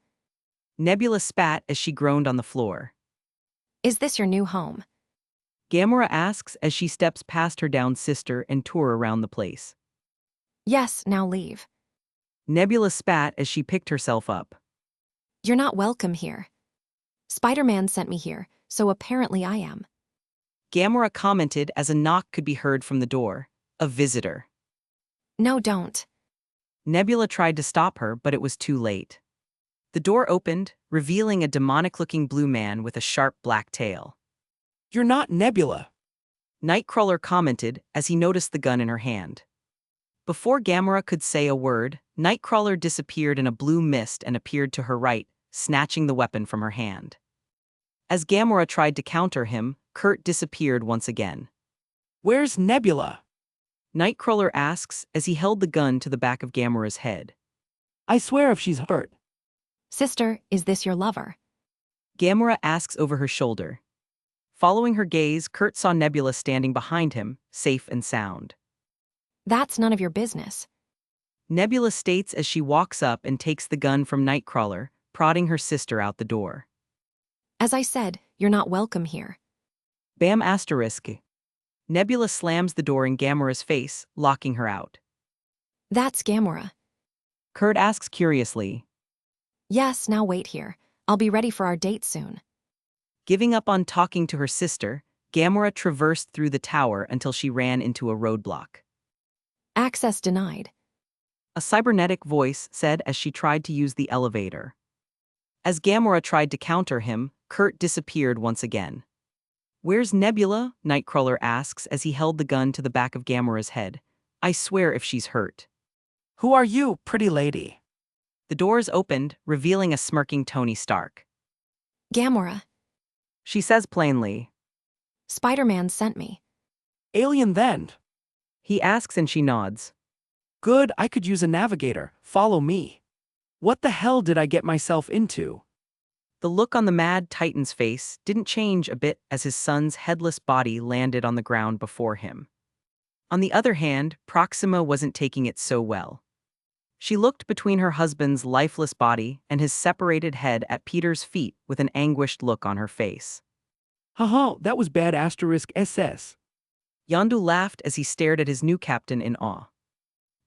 Nebula spat as she groaned on the floor. Is this your new home? Gamera asks as she steps past her downed sister and tour around the place. Yes, now leave. Nebula spat as she picked herself up. You're not welcome here. Spider-Man sent me here, so apparently I am. Gamera commented as a knock could be heard from the door. A visitor. No, don't. Nebula tried to stop her, but it was too late. The door opened, revealing a demonic-looking blue man with a sharp black tail. You're not Nebula. Nightcrawler commented as he noticed the gun in her hand. Before Gamera could say a word, Nightcrawler disappeared in a blue mist and appeared to her right, snatching the weapon from her hand. As Gamera tried to counter him, Kurt disappeared once again. Where's Nebula? Nightcrawler asks as he held the gun to the back of Gamera's head. I swear if she's hurt. Sister, is this your lover? Gamera asks over her shoulder. Following her gaze, Kurt saw Nebula standing behind him, safe and sound. That's none of your business. Nebula states as she walks up and takes the gun from Nightcrawler, prodding her sister out the door. As I said, you're not welcome here. Bam asterisk. Nebula slams the door in Gamera's face, locking her out. That's Gamora. Kurt asks curiously. Yes, now wait here. I'll be ready for our date soon. Giving up on talking to her sister, Gamera traversed through the tower until she ran into a roadblock. Access denied. A cybernetic voice said as she tried to use the elevator. As Gamera tried to counter him, Kurt disappeared once again. Where's Nebula? Nightcrawler asks as he held the gun to the back of Gamera's head. I swear if she's hurt. Who are you, pretty lady? The doors opened, revealing a smirking Tony Stark. Gamora. She says plainly. Spider-Man sent me. Alien then. He asks and she nods. Good, I could use a navigator. Follow me. What the hell did I get myself into? The look on the Mad Titan's face didn't change a bit as his son's headless body landed on the ground before him. On the other hand, Proxima wasn't taking it so well. She looked between her husband's lifeless body and his separated head at Peter's feet with an anguished look on her face. Haha, that was bad asterisk SS. Yondu laughed as he stared at his new captain in awe.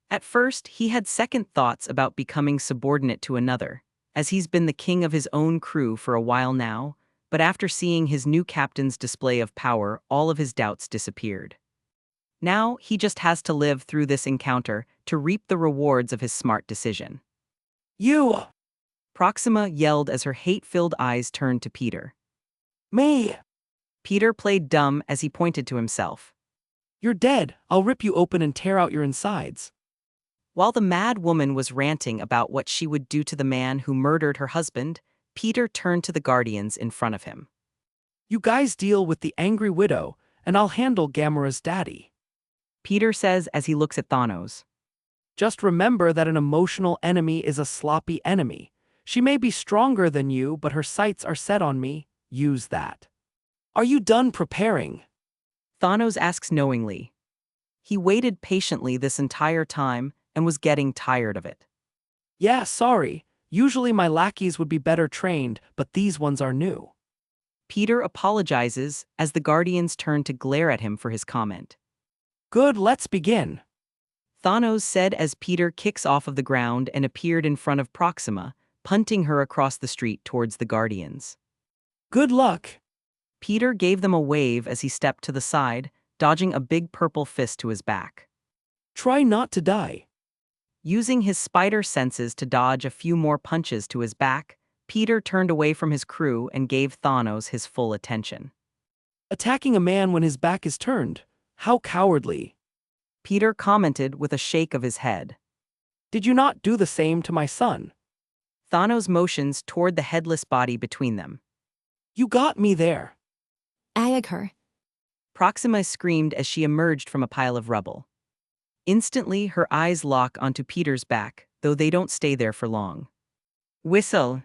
At first, he had second thoughts about becoming subordinate to another, as he's been the king of his own crew for a while now, but after seeing his new captain's display of power, all of his doubts disappeared. Now, he just has to live through this encounter to reap the rewards of his smart decision. You! Proxima yelled as her hate-filled eyes turned to Peter. Me! Peter played dumb as he pointed to himself. You're dead. I'll rip you open and tear out your insides. While the mad woman was ranting about what she would do to the man who murdered her husband, Peter turned to the Guardians in front of him. You guys deal with the angry widow, and I'll handle Gamera's daddy. Peter says as he looks at Thanos. Just remember that an emotional enemy is a sloppy enemy. She may be stronger than you, but her sights are set on me. Use that. Are you done preparing? Thanos asks knowingly. He waited patiently this entire time and was getting tired of it. Yeah, sorry. Usually my lackeys would be better trained, but these ones are new. Peter apologizes as the Guardians turn to glare at him for his comment. Good, let's begin. Thanos said as Peter kicks off of the ground and appeared in front of Proxima, punting her across the street towards the Guardians. Good luck. Peter gave them a wave as he stepped to the side, dodging a big purple fist to his back. Try not to die. Using his spider senses to dodge a few more punches to his back, Peter turned away from his crew and gave Thanos his full attention. Attacking a man when his back is turned. How cowardly. Peter commented with a shake of his head. Did you not do the same to my son? Thanos motions toward the headless body between them. You got me there. Ayag her. Proxima screamed as she emerged from a pile of rubble. Instantly, her eyes lock onto Peter's back, though they don't stay there for long. Whistle!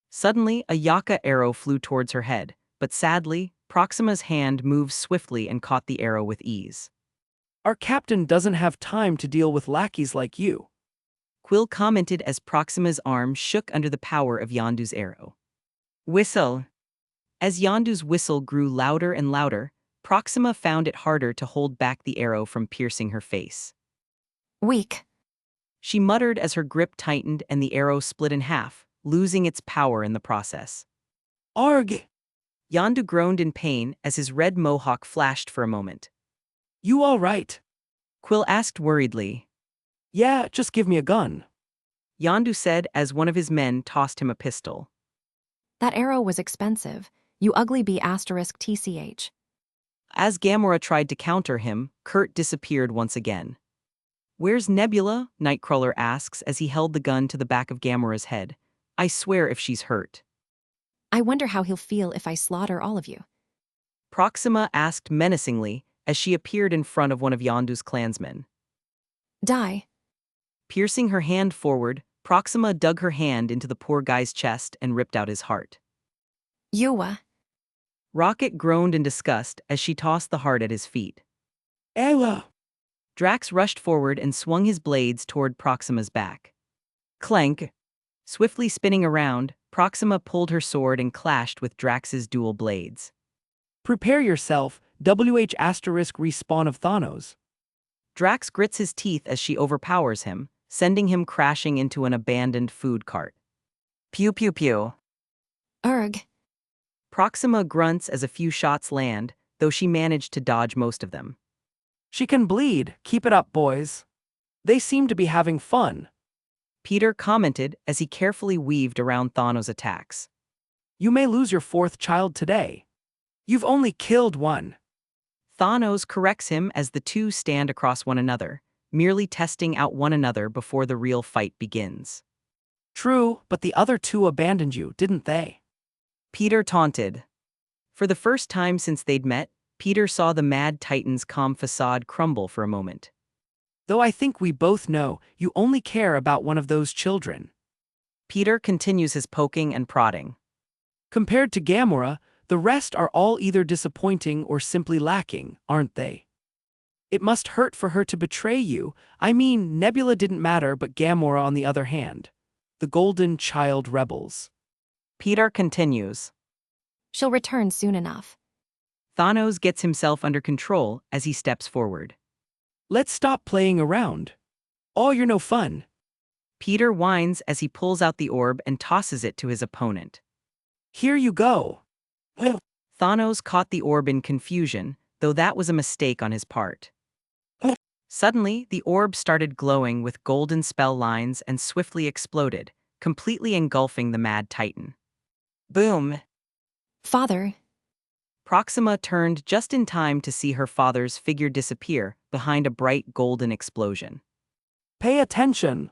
Suddenly, a Yaka arrow flew towards her head, but sadly, Proxima's hand moved swiftly and caught the arrow with ease. Our captain doesn't have time to deal with lackeys like you. Quill commented as Proxima's arm shook under the power of Yondu's arrow. Whistle! As Yondu's whistle grew louder and louder, Proxima found it harder to hold back the arrow from piercing her face. Weak. She muttered as her grip tightened and the arrow split in half, losing its power in the process. Arg! Yondu groaned in pain as his red mohawk flashed for a moment. You all right? Quill asked worriedly. Yeah, just give me a gun. Yondu said as one of his men tossed him a pistol. That arrow was expensive. You ugly bee asterisk TCH. As Gamora tried to counter him, Kurt disappeared once again. Where's Nebula? Nightcrawler asks as he held the gun to the back of Gamora's head. I swear if she's hurt. I wonder how he'll feel if I slaughter all of you. Proxima asked menacingly as she appeared in front of one of Yondu's clansmen. Die. Piercing her hand forward, Proxima dug her hand into the poor guy's chest and ripped out his heart. Yuwa. Rocket groaned in disgust as she tossed the heart at his feet. Ella! Drax rushed forward and swung his blades toward Proxima's back. Clank! Swiftly spinning around, Proxima pulled her sword and clashed with Drax's dual blades. Prepare yourself, respawn of Thanos. Drax grits his teeth as she overpowers him, sending him crashing into an abandoned food cart. Pew pew pew. Erg. Proxima grunts as a few shots land, though she managed to dodge most of them. She can bleed, keep it up, boys. They seem to be having fun. Peter commented as he carefully weaved around Thanos' attacks. You may lose your fourth child today. You've only killed one. Thanos corrects him as the two stand across one another, merely testing out one another before the real fight begins. True, but the other two abandoned you, didn't they? Peter taunted. For the first time since they'd met, Peter saw the Mad Titan's calm facade crumble for a moment. Though I think we both know you only care about one of those children. Peter continues his poking and prodding. Compared to Gamora, the rest are all either disappointing or simply lacking, aren't they? It must hurt for her to betray you. I mean, Nebula didn't matter, but Gamora on the other hand. The Golden Child rebels. Peter continues. She'll return soon enough. Thanos gets himself under control as he steps forward. Let's stop playing around. Oh, you're no fun. Peter whines as he pulls out the orb and tosses it to his opponent. Here you go. Thanos caught the orb in confusion, though that was a mistake on his part. Suddenly, the orb started glowing with golden spell lines and swiftly exploded, completely engulfing the Mad Titan. Boom! Father. Proxima turned just in time to see her father's figure disappear behind a bright golden explosion. Pay attention.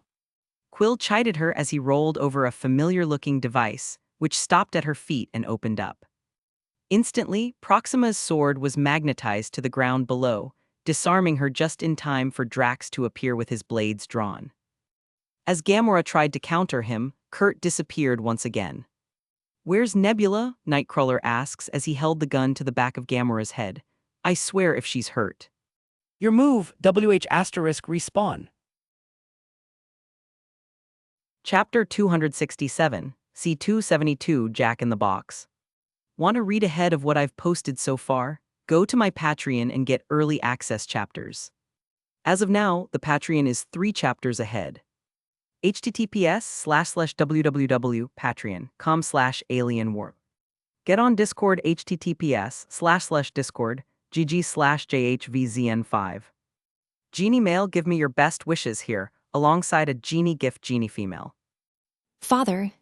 Quill chided her as he rolled over a familiar-looking device, which stopped at her feet and opened up. Instantly, Proxima's sword was magnetized to the ground below, disarming her just in time for Drax to appear with his blades drawn. As Gamora tried to counter him, Kurt disappeared once again. Where's Nebula? Nightcrawler asks as he held the gun to the back of Gamora's head. I swear if she's hurt. Your move, respawn. Chapter 267, C272 Jack in the Box. Want to read ahead of what I've posted so far? Go to my Patreon and get early access chapters. As of now, the Patreon is 3 chapters ahead. https://www.patreon.com/alienwarp. Get on Discord https://discord gg/jhvzn5. Genie Mail, give me your best wishes here, alongside a Genie gift Genie female. Father.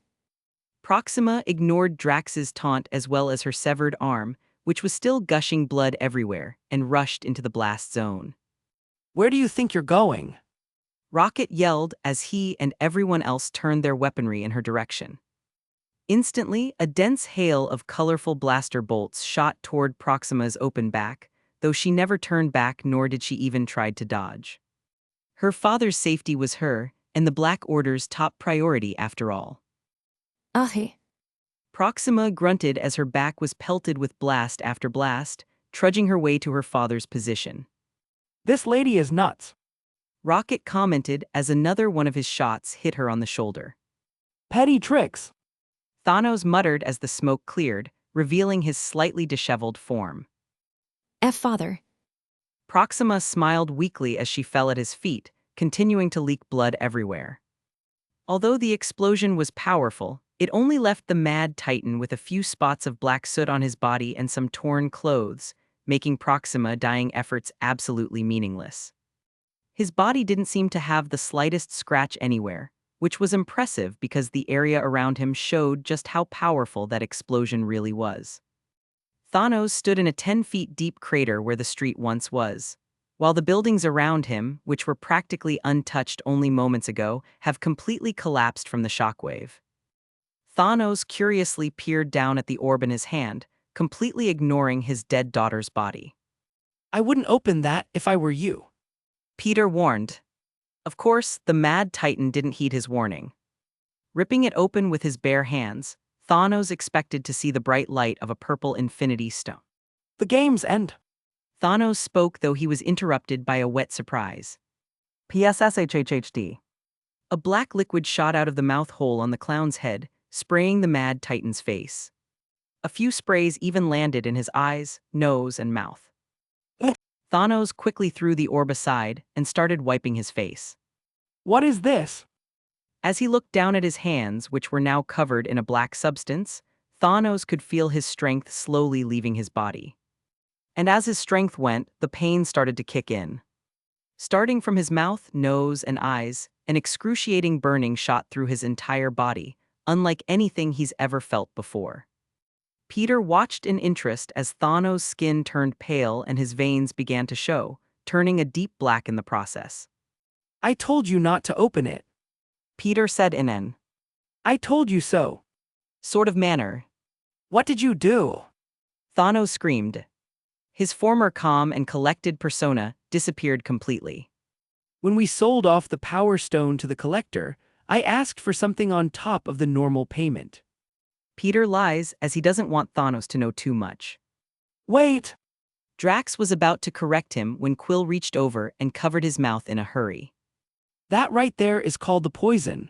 Proxima ignored Drax's taunt as well as her severed arm, which was still gushing blood everywhere, and rushed into the blast zone. Where do you think you're going? Rocket yelled as he and everyone else turned their weaponry in her direction. Instantly, a dense hail of colorful blaster bolts shot toward Proxima's open back, though she never turned back nor did she even try to dodge. Her father's safety was her, and the Black Order's top priority after all. Ahe. Proxima grunted as her back was pelted with blast after blast, trudging her way to her father's position. This lady is nuts. Rocket commented as another one of his shots hit her on the shoulder. Petty tricks. Thanos muttered as the smoke cleared, revealing his slightly disheveled form. Father. Proxima smiled weakly as she fell at his feet, continuing to leak blood everywhere. Although the explosion was powerful, it only left the Mad Titan with a few spots of black soot on his body and some torn clothes, making Proxima dying efforts absolutely meaningless. His body didn't seem to have the slightest scratch anywhere, which was impressive because the area around him showed just how powerful that explosion really was. Thanos stood in a 10 feet deep crater where the street once was, while the buildings around him, which were practically untouched only moments ago, have completely collapsed from the shockwave. Thanos curiously peered down at the orb in his hand, completely ignoring his dead daughter's body. I wouldn't open that if I were you. Peter warned. Of course, the Mad Titan didn't heed his warning. Ripping it open with his bare hands, Thanos expected to see the bright light of a purple infinity stone. The game's end. Thanos spoke, though he was interrupted by a wet surprise. PSSHHHD. A black liquid shot out of the mouth hole on the clown's head, spraying the Mad Titan's face. A few sprays even landed in his eyes, nose, and mouth. Thanos quickly threw the orb aside and started wiping his face. What is this? As he looked down at his hands, which were now covered in a black substance, Thanos could feel his strength slowly leaving his body. And as his strength went, the pain started to kick in. Starting from his mouth, nose, and eyes, an excruciating burning shot through his entire body, unlike anything he's ever felt before. Peter watched in interest as Thanos' skin turned pale and his veins began to show, turning a deep black in the process. I told you not to open it. Peter said in an I told you so. sort of manner. What did you do? Thanos screamed. His former calm and collected persona disappeared completely. When we sold off the Power Stone to the collector, I asked for something on top of the normal payment. Peter lies as he doesn't want Thanos to know too much. Wait! Drax was about to correct him when Quill reached over and covered his mouth in a hurry. That right there is called the poison.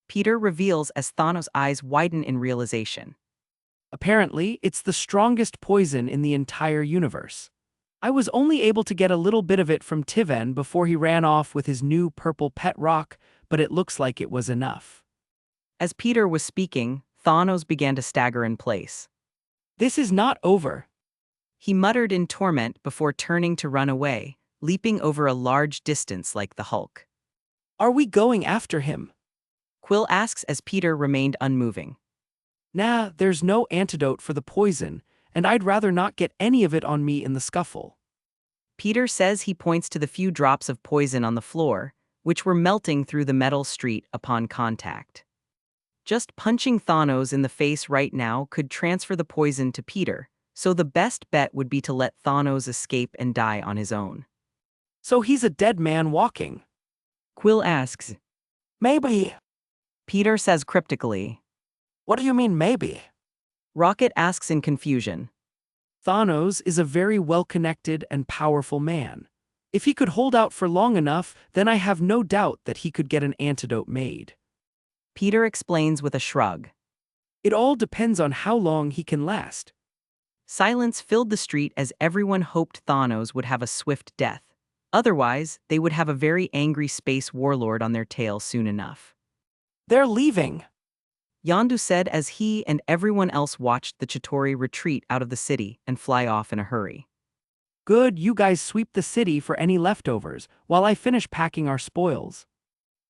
Peter reveals as Thanos' eyes widen in realization. Apparently, it's the strongest poison in the entire universe. I was only able to get a little bit of it from Tiven before he ran off with his new purple pet rock, but it looks like it was enough. As Peter was speaking, Thanos began to stagger in place. This is not over. He muttered in torment before turning to run away, leaping over a large distance like the Hulk. Are we going after him? Quill asks as Peter remained unmoving. Nah, there's no antidote for the poison, and I'd rather not get any of it on me in the scuffle. Peter says he points to the few drops of poison on the floor, which were melting through the metal street upon contact. Just punching Thanos in the face right now could transfer the poison to Peter, so the best bet would be to let Thanos escape and die on his own. So he's a dead man walking. Quill asks. Maybe. Peter says cryptically. What do you mean maybe? Rocket asks in confusion. Thanos is a very well-connected and powerful man. If he could hold out for long enough, then I have no doubt that he could get an antidote made. Peter explains with a shrug. It all depends on how long he can last. Silence filled the street as everyone hoped Thanos would have a swift death. Otherwise, they would have a very angry space warlord on their tail soon enough. They're leaving. Yondu said as he and everyone else watched the Chitauri retreat out of the city and fly off in a hurry. Good, you guys sweep the city for any leftovers, while I finish packing our spoils.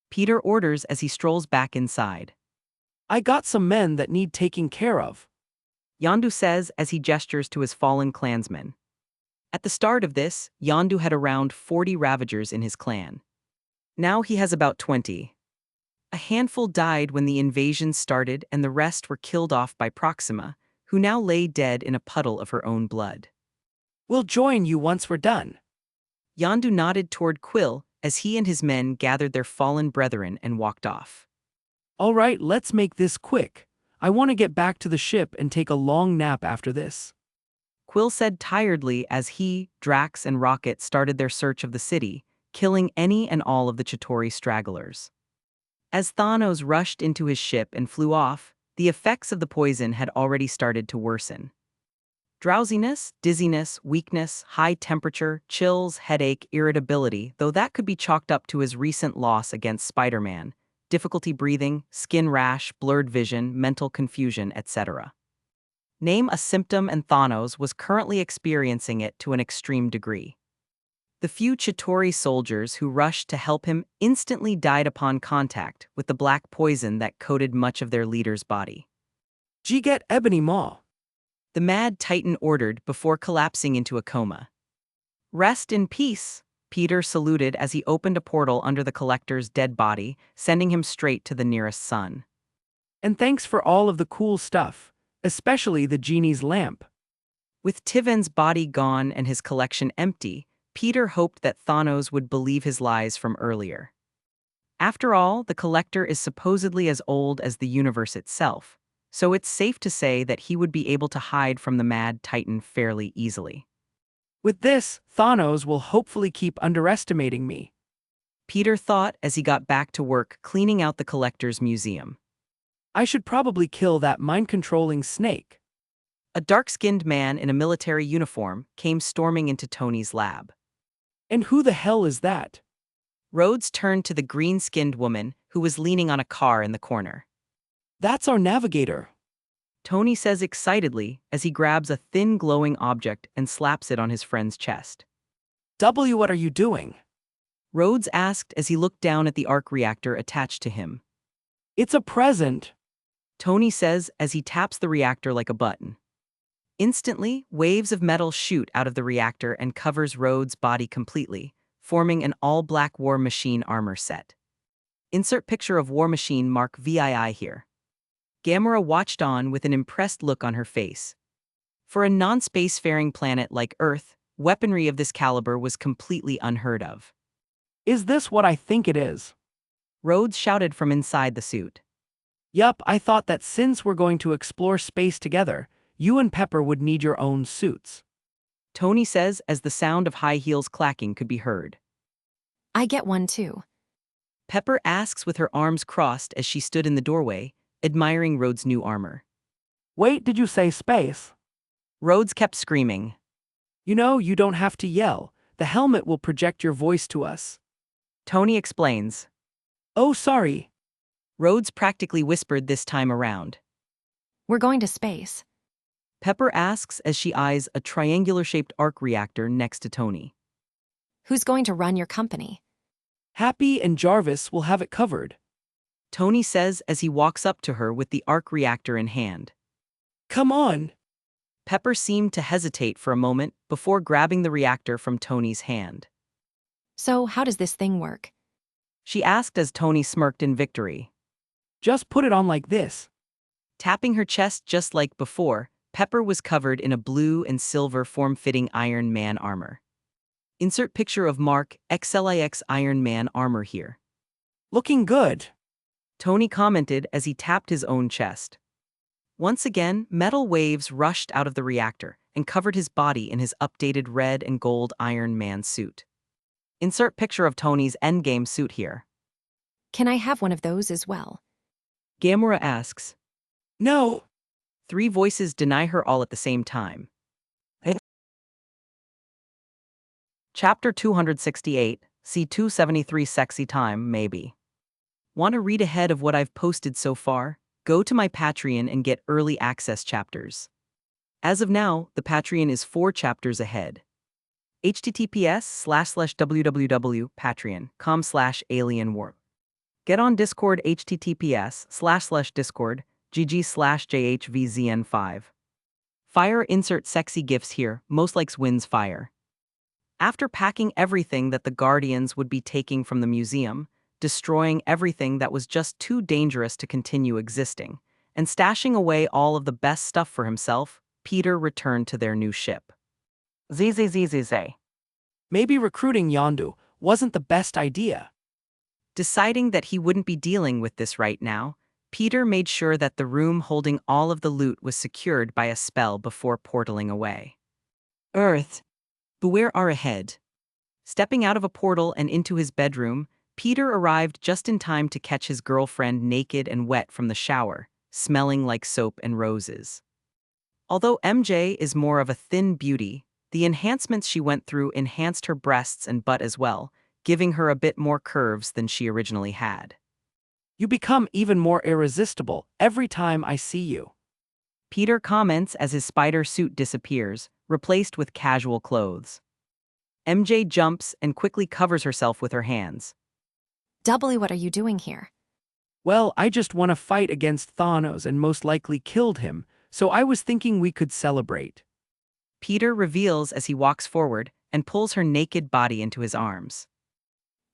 Peter orders as he strolls back inside. I got some men that need taking care of. Yondu says as he gestures to his fallen clansmen. At the start of this, Yondu had around 40 Ravagers in his clan. Now he has about 20. A handful died when the invasion started and the rest were killed off by Proxima, who now lay dead in a puddle of her own blood. We'll join you once we're done. Yondu nodded toward Quill as he and his men gathered their fallen brethren and walked off. All right, let's make this quick. I want to get back to the ship and take a long nap after this. Quill said tiredly as he, Drax, and Rocket started their search of the city, killing any and all of the Chitauri stragglers. As Thanos rushed into his ship and flew off, the effects of the poison had already started to worsen. Drowsiness, dizziness, weakness, high temperature, chills, headache, irritability, though that could be chalked up to his recent loss against Spider-Man, difficulty breathing, skin rash, blurred vision, mental confusion, etc. Name a symptom and Thanos was currently experiencing it to an extreme degree. The few Chitauri soldiers who rushed to help him instantly died upon contact with the black poison that coated much of their leader's body. Get Ebony Maw. The Mad Titan ordered before collapsing into a coma. Rest in peace, Peter saluted as he opened a portal under the Collector's dead body, sending him straight to the nearest sun. And thanks for all of the cool stuff, especially the genie's lamp. With Tiven's body gone and his collection empty, Peter hoped that Thanos would believe his lies from earlier. After all, the Collector is supposedly as old as the universe itself, so it's safe to say that he would be able to hide from the Mad Titan fairly easily. With this, Thanos will hopefully keep underestimating me. Peter thought as he got back to work cleaning out the Collector's museum. I should probably kill that mind-controlling snake. A dark-skinned man in a military uniform came storming into Tony's lab. And who the hell is that? Rhodes turned to the green-skinned woman who was leaning on a car in the corner. That's our navigator. Tony says excitedly as he grabs a thin glowing object and slaps it on his friend's chest. What are you doing? Rhodes asked as he looked down at the arc reactor attached to him. It's a present. Tony says as he taps the reactor like a button. Instantly, waves of metal shoot out of the reactor and covers Rhodes' body completely, forming an all-black War Machine armor set. Insert picture of War Machine Mark VII here. Gamora watched on with an impressed look on her face. For a non-spacefaring planet like Earth, weaponry of this caliber was completely unheard of. Is this what I think it is? Rhodes shouted from inside the suit. Yup, I thought that since we're going to explore space together, you and Pepper would need your own suits. Tony says as the sound of high heels clacking could be heard. I get one too. Pepper asks with her arms crossed as she stood in the doorway, admiring Rhodes' new armor. Wait, did you say space? Rhodes kept screaming. You know, you don't have to yell. The helmet will project your voice to us. Tony explains. Oh, sorry. Rhodes practically whispered this time around. We're going to space. Pepper asks as she eyes a triangular-shaped arc reactor next to Tony. Who's going to run your company? Happy and Jarvis will have it covered. Tony says as he walks up to her with the arc reactor in hand. Come on. Pepper seemed to hesitate for a moment before grabbing the reactor from Tony's hand. So, how does this thing work? She asked as Tony smirked in victory. Just put it on like this. Tapping her chest just like before, Pepper was covered in a blue and silver form-fitting Iron Man armor. Insert picture of Mark XLIX Iron Man armor here. Looking good. Tony commented as he tapped his own chest. Once again, metal waves rushed out of the reactor and covered his body in his updated red and gold Iron Man suit. Insert picture of Tony's endgame suit here. Can I have one of those as well? Gamora asks. No. Three voices deny her all at the same time. Chapter 268, C273 Sexy Time, maybe. Want to read ahead of what I've posted so far? Go to my Patreon and get early access chapters. As of now, the Patreon is 4 chapters ahead. https://www.patreon.com/alienwarp. Get on Discord https://discord gg/jhvzn5. Fire insert sexy gifs here, most likes wins fire. After packing everything that the Guardians would be taking from the museum, destroying everything that was just too dangerous to continue existing, and stashing away all of the best stuff for himself, Peter returned to their new ship. ZZZZZ. Maybe recruiting Yondu. wasn't the best idea. Deciding that he wouldn't be dealing with this right now, Peter made sure that the room holding all of the loot was secured by a spell before portaling away. Earth. Beware are ahead. Stepping out of a portal and into his bedroom, Peter arrived just in time to catch his girlfriend naked and wet from the shower, smelling like soap and roses. Although MJ is more of a thin beauty, the enhancements she went through enhanced her breasts and butt as well, giving her a bit more curves than she originally had. You become even more irresistible every time I see you. Peter comments as his spider suit disappears, replaced with casual clothes. MJ jumps and quickly covers herself with her hands. Doubly, what are you doing here? Well, I just won a fight against Thanos and most likely killed him, so I was thinking we could celebrate. Peter reveals as he walks forward and pulls her naked body into his arms.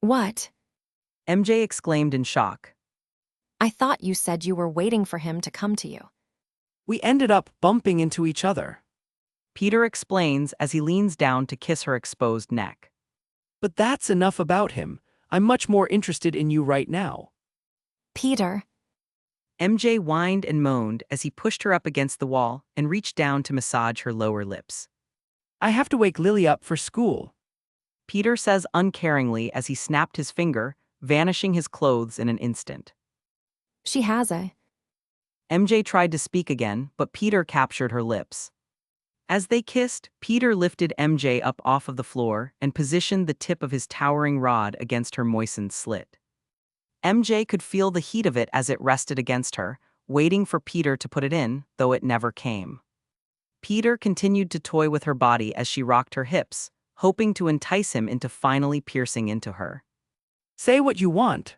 What? MJ exclaimed in shock. I thought you said you were waiting for him to come to you. We ended up bumping into each other. Peter explains as he leans down to kiss her exposed neck. But that's enough about him. I'm much more interested in you right now. Peter. MJ whined and moaned as he pushed her up against the wall and reached down to massage her lower lips. I have to wake Lily up for school. Peter says uncaringly as he snapped his finger, vanishing his clothes in an instant. She has a. MJ tried to speak again, but Peter captured her lips. As they kissed, Peter lifted MJ up off of the floor and positioned the tip of his towering rod against her moistened slit. MJ could feel the heat of it as it rested against her, waiting for Peter to put it in, though it never came. Peter continued to toy with her body as she rocked her hips, hoping to entice him into finally piercing into her. Say what you want.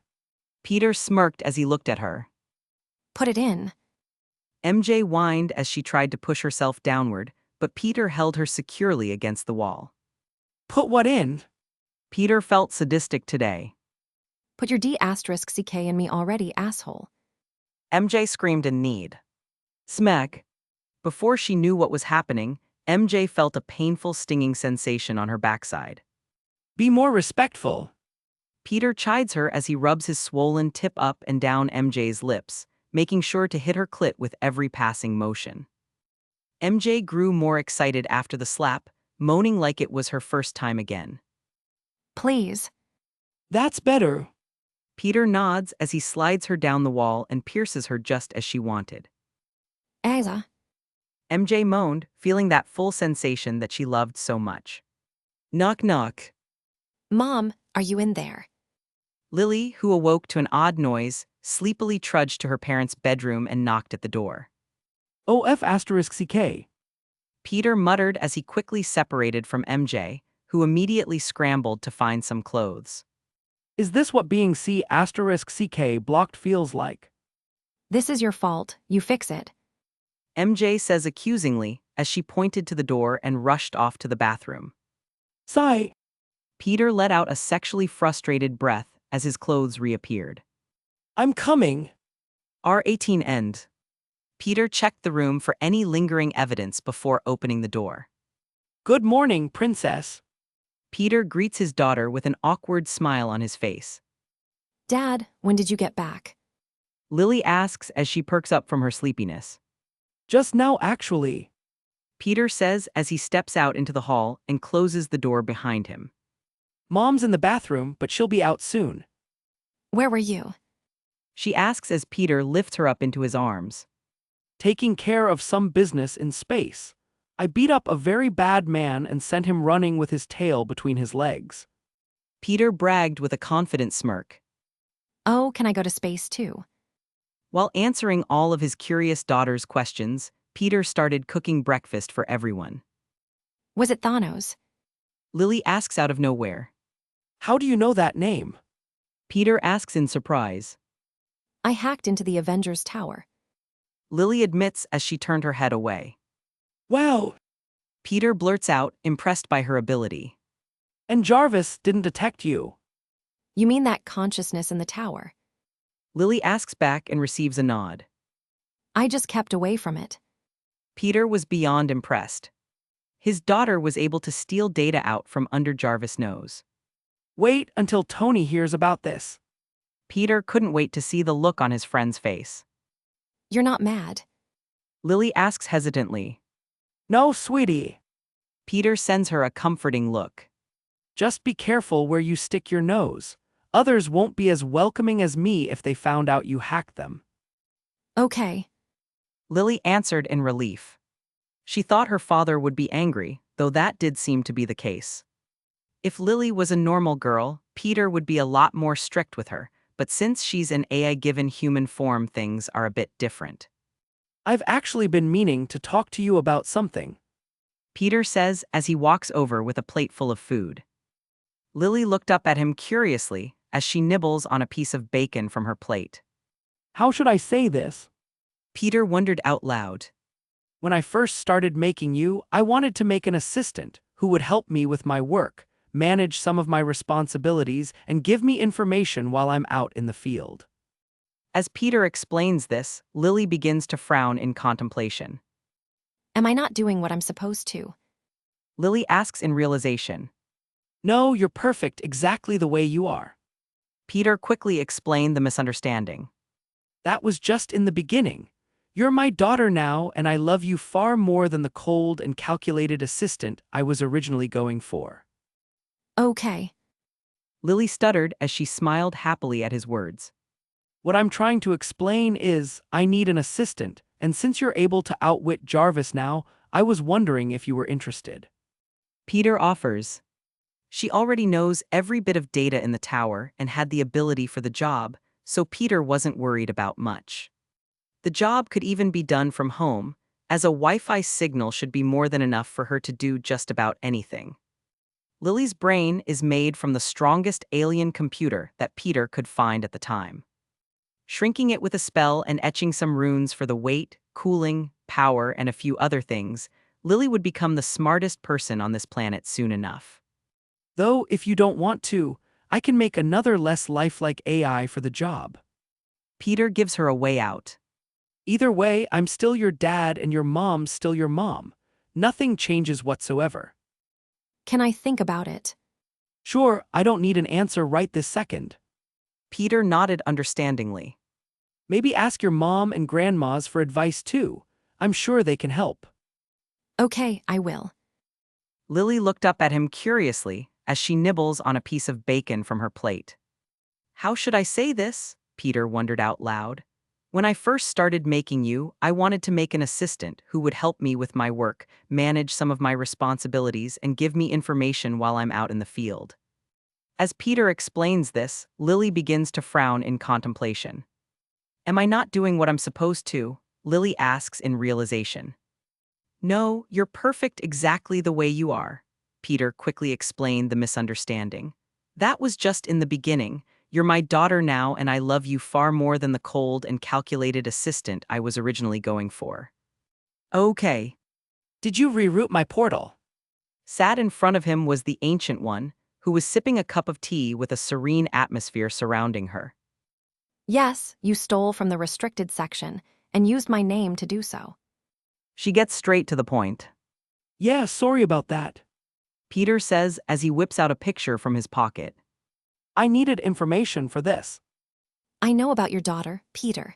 Peter smirked as he looked at her. Put it in. MJ whined as she tried to push herself downward, but Peter held her securely against the wall. Put what in? Peter felt sadistic today. Put your D***CK in me already, asshole. MJ screamed in need. Smack. Before she knew what was happening, MJ felt a painful stinging sensation on her backside. Be more respectful. Peter chides her as he rubs his swollen tip up and down MJ's lips, making sure to hit her clit with every passing motion. MJ grew more excited after the slap, moaning like it was her first time again. Please. That's better. Peter nods as he slides her down the wall and pierces her just as she wanted. Asa. MJ moaned, feeling that full sensation that she loved so much. Knock knock. Mom, are you in there? Lily, who awoke to an odd noise, sleepily trudged to her parents' bedroom and knocked at the door. OF***CK. Peter muttered as he quickly separated from MJ, who immediately scrambled to find some clothes. Is this what being C***CK blocked feels like? This is your fault. You fix it. MJ says accusingly as she pointed to the door and rushed off to the bathroom. Sigh. Peter let out a sexually frustrated breath as his clothes reappeared. I'm coming. R18 end. Peter checked the room for any lingering evidence before opening the door. Good morning, princess. Peter greets his daughter with an awkward smile on his face. Dad, when did you get back? Lily asks as she perks up from her sleepiness. Just now, actually. Peter says as he steps out into the hall and closes the door behind him. Mom's in the bathroom, but she'll be out soon. Where were you? She asks as Peter lifts her up into his arms. Taking care of some business in space. I beat up a very bad man and sent him running with his tail between his legs. Peter bragged with a confident smirk. Oh, can I go to space too? While answering all of his curious daughter's questions, Peter started cooking breakfast for everyone. Was it Thanos? Lily asks out of nowhere. How do you know that name? Peter asks in surprise. I hacked into the Avengers Tower. Lily admits as she turned her head away. Wow. Peter blurts out, impressed by her ability. And Jarvis didn't detect you. You mean that consciousness in the tower? Lily asks back and receives a nod. I just kept away from it. Peter was beyond impressed. His daughter was able to steal data out from under Jarvis' nose. Wait until Tony hears about this. Peter couldn't wait to see the look on his friend's face. You're not mad. Lily asks hesitantly. No, sweetie. Peter sends her a comforting look. Just be careful where you stick your nose. Others won't be as welcoming as me if they found out you hacked them. Okay. Lily answered in relief. She thought her father would be angry, though that did seem to be the case. If Lily was a normal girl, Peter would be a lot more strict with her, but since she's an AI-given human form, things are a bit different. I've actually been meaning to talk to you about something. Peter says as he walks over with a plate full of food. Lily looked up at him curiously as she nibbles on a piece of bacon from her plate. How should I say this? Peter wondered out loud. When I first started making you, I wanted to make an assistant who would help me with my work, manage some of my responsibilities, and give me information while I'm out in the field. As Peter explains this, Lily begins to frown in contemplation. Am I not doing what I'm supposed to? Lily asks in realization. No, you're perfect exactly the way you are. Peter quickly explained the misunderstanding. That was just in the beginning. You're my daughter now, and I love you far more than the cold and calculated assistant I was originally going for. Okay. Lily stuttered as she smiled happily at his words. What I'm trying to explain is, I need an assistant, and since you're able to outwit Jarvis now, I was wondering if you were interested. Peter offers. She already knows every bit of data in the tower and had the ability for the job, so Peter wasn't worried about much. The job could even be done from home, as a Wi-Fi signal should be more than enough for her to do just about anything. Lily's brain is made from the strongest alien computer that Peter could find at the time. Shrinking it with a spell and etching some runes for the weight, cooling, power, and a few other things, Lily would become the smartest person on this planet soon enough. Though, if you don't want to, I can make another less lifelike AI for the job. Peter gives her a way out. Either way, I'm still your dad and your mom's still your mom. Nothing changes whatsoever. Can I think about it? Sure, I don't need an answer right this second. Peter nodded understandingly. Maybe ask your mom and grandmas for advice too. I'm sure they can help. Okay, I will. Lily looked up at him curiously as she nibbles on a piece of bacon from her plate. How should I say this? Peter wondered out loud. When I first started making you, I wanted to make an assistant who would help me with my work, manage some of my responsibilities, and give me information while I'm out in the field. As Peter explains this, Lily begins to frown in contemplation. Am I not doing what I'm supposed to? Lily asks in realization. No, you're perfect exactly the way you are. Peter quickly explained the misunderstanding. That was just in the beginning. You're my daughter now, and I love you far more than the cold and calculated assistant I was originally going for. Okay. Did you reroute my portal? Sat in front of him was the Ancient One, who was sipping a cup of tea with a serene atmosphere surrounding her. Yes, you stole from the restricted section and used my name to do so. She gets straight to the point. Yeah, sorry about that. Peter says as he whips out a picture from his pocket. I needed information for this. I know about your daughter, Peter.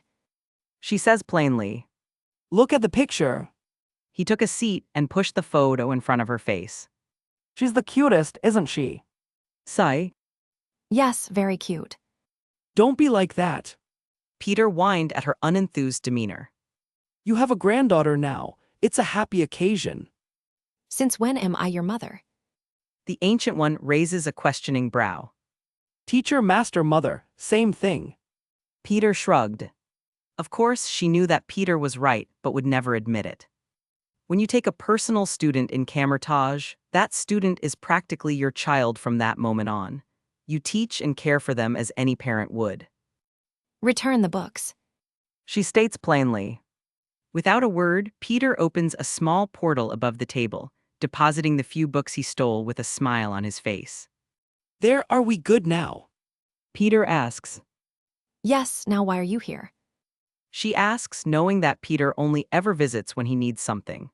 She says plainly. Look at the picture. He took a seat and pushed the photo in front of her face. She's the cutest, isn't she? Sigh. Yes, very cute. Don't be like that. Peter whined at her unenthused demeanor. You have a granddaughter now. It's a happy occasion. Since when am I your mother? The Ancient One raises a questioning brow. Teacher, master, mother, same thing. Peter shrugged. Of course, she knew that Peter was right, but would never admit it. When you take a personal student in Camertage, that student is practically your child from that moment on. You teach and care for them as any parent would. Return the books. She states plainly. Without a word, Peter opens a small portal above the table, depositing the few books he stole with a smile on his face. There, are we good now? Peter asks. Yes, now why are you here? She asks, knowing that Peter only ever visits when he needs something.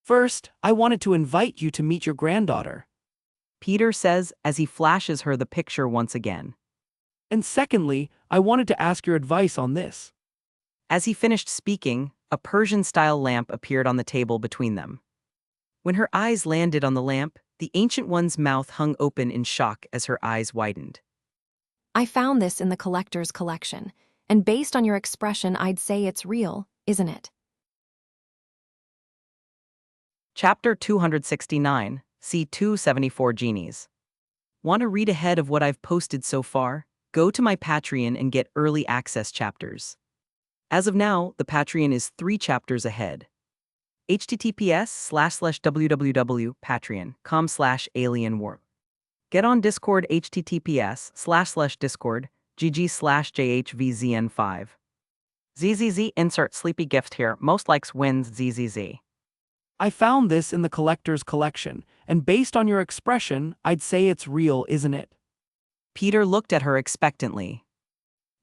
First, I wanted to invite you to meet your granddaughter. Peter says as he flashes her the picture once again. And secondly, I wanted to ask your advice on this. As he finished speaking, a Persian-style lamp appeared on the table between them. When her eyes landed on the lamp, the Ancient One's mouth hung open in shock as her eyes widened. I found this in the collector's collection, and based on your expression, I'd say it's real, isn't it? Chapter 269, C274 Genies. Want to read ahead of what I've posted so far? Go to my Patreon and get early access chapters. As of now, the Patreon is 3 chapters ahead. https://www.patreon.com/alienwarp. Get on Discord https://discord gg/jhvzn5. ZZZ insert sleepy gift here, most likes wins ZZZ. I found this in the collector's collection, and based on your expression, I'd say it's real, isn't it? Peter looked at her expectantly.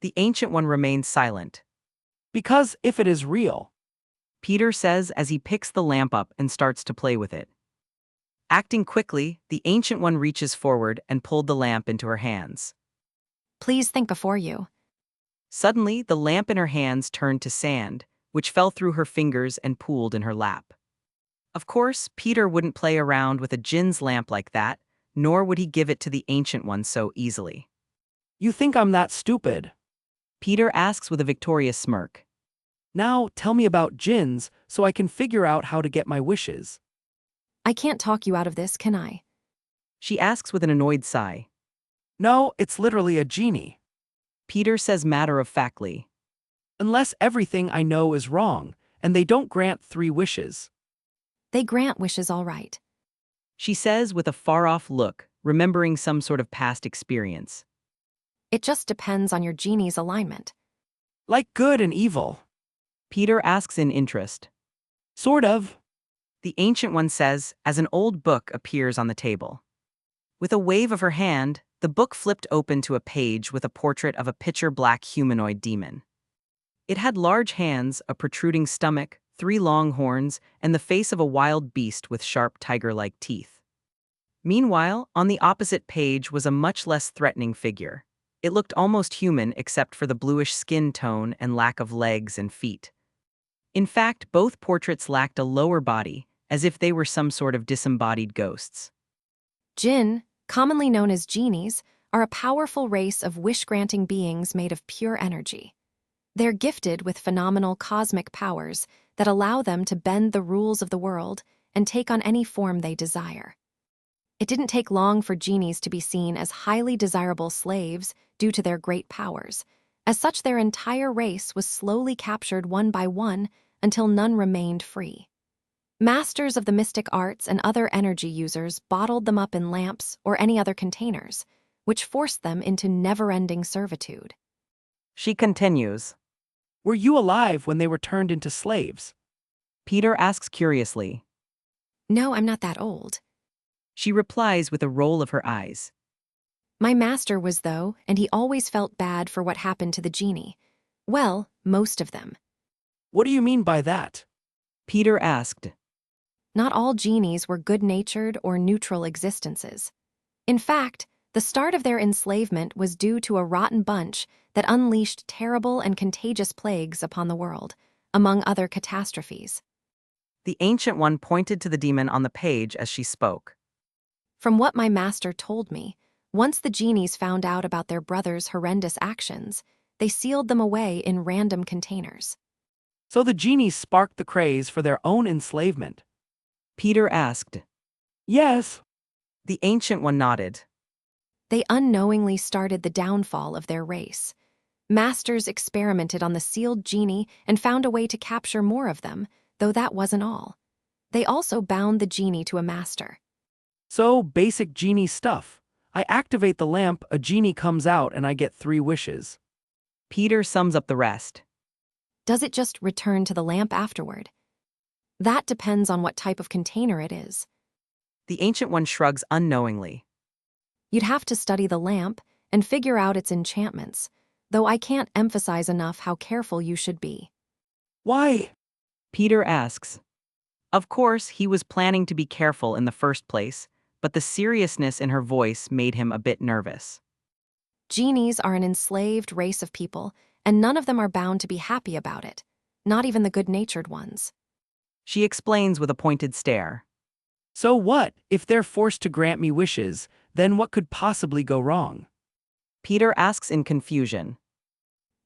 The Ancient One remained silent. Because if it is real, Peter says as he picks the lamp up and starts to play with it. Acting quickly, the Ancient One reaches forward and pulled the lamp into her hands. Please think before you. Suddenly, the lamp in her hands turned to sand, which fell through her fingers and pooled in her lap. Of course, Peter wouldn't play around with a djinn's lamp like that, nor would he give it to the Ancient One so easily. you think I'm that stupid. Peter asks with a victorious smirk. Now tell me about jinns so I can figure out how to get my wishes. I can't talk you out of this, can I? She asks with an annoyed sigh. No, it's literally a genie. Peter says matter-of-factly. Unless everything I know is wrong, and they don't grant 3 wishes. They grant wishes all right. She says with a far-off look, remembering some sort of past experience. It just depends on your genie's alignment. Like good and evil. Peter asks in interest. Sort of. The Ancient One says as an old book appears on the table. With a wave of her hand, the book flipped open to a page with a portrait of a pitcher-black humanoid demon. It had large hands, a protruding stomach, 3 long horns, and the face of a wild beast with sharp tiger-like teeth. Meanwhile, on the opposite page was a much less threatening figure. It looked almost human except for the bluish skin tone and lack of legs and feet. In fact, both portraits lacked a lower body, as if they were some sort of disembodied ghosts. Jinn, commonly known as genies, are a powerful race of wish-granting beings made of pure energy. They're gifted with phenomenal cosmic powers that allow them to bend the rules of the world and take on any form they desire. It didn't take long for genies to be seen as highly desirable slaves due to their great powers. As such, their entire race was slowly captured one by one until none remained free. Masters of the mystic arts and other energy users bottled them up in lamps or any other containers, which forced them into never-ending servitude. She continues. Were you alive when they were turned into slaves? Peter asks curiously. No, I'm not that old. She replies with a roll of her eyes. My master was, though, and he always felt bad for what happened to the genie. Well, most of them. What do you mean by that? Peter asked. Not all genies were good-natured or neutral existences. In fact, the start of their enslavement was due to a rotten bunch that unleashed terrible and contagious plagues upon the world, among other catastrophes. The Ancient One pointed to the demon on the page as she spoke. From what my master told me, once the genies found out about their brother's horrendous actions, they sealed them away in random containers. So the genies sparked the craze for their own enslavement. Peter asked. Yes. The Ancient One nodded. They unknowingly started the downfall of their race. Masters experimented on the sealed genie and found a way to capture more of them, though that wasn't all. They also bound the genie to a master. So basic genie stuff. I activate the lamp, a genie comes out, and I get 3 wishes. Peter sums up the rest. Does it just return to the lamp afterward? That depends on what type of container it is. The Ancient One shrugs unknowingly. You'd have to study the lamp and figure out its enchantments, though I can't emphasize enough how careful you should be. Why? Peter asks. Of course, he was planning to be careful in the first place, but the seriousness in her voice made him a bit nervous. Genies are an enslaved race of people, and none of them are bound to be happy about it, not even the good-natured ones. She explains with a pointed stare. So what, if they're forced to grant me wishes, then what could possibly go wrong? Peter asks in confusion.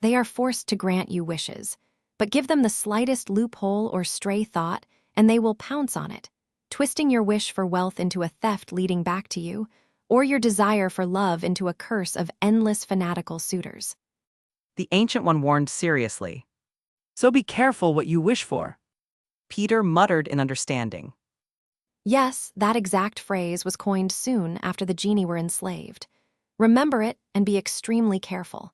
They are forced to grant you wishes, but give them the slightest loophole or stray thought, and they will pounce on it, twisting your wish for wealth into a theft leading back to you, or your desire for love into a curse of endless fanatical suitors. The Ancient One warned seriously. So be careful what you wish for. Peter muttered in understanding. Yes, that exact phrase was coined soon after the genie were enslaved. Remember it and be extremely careful.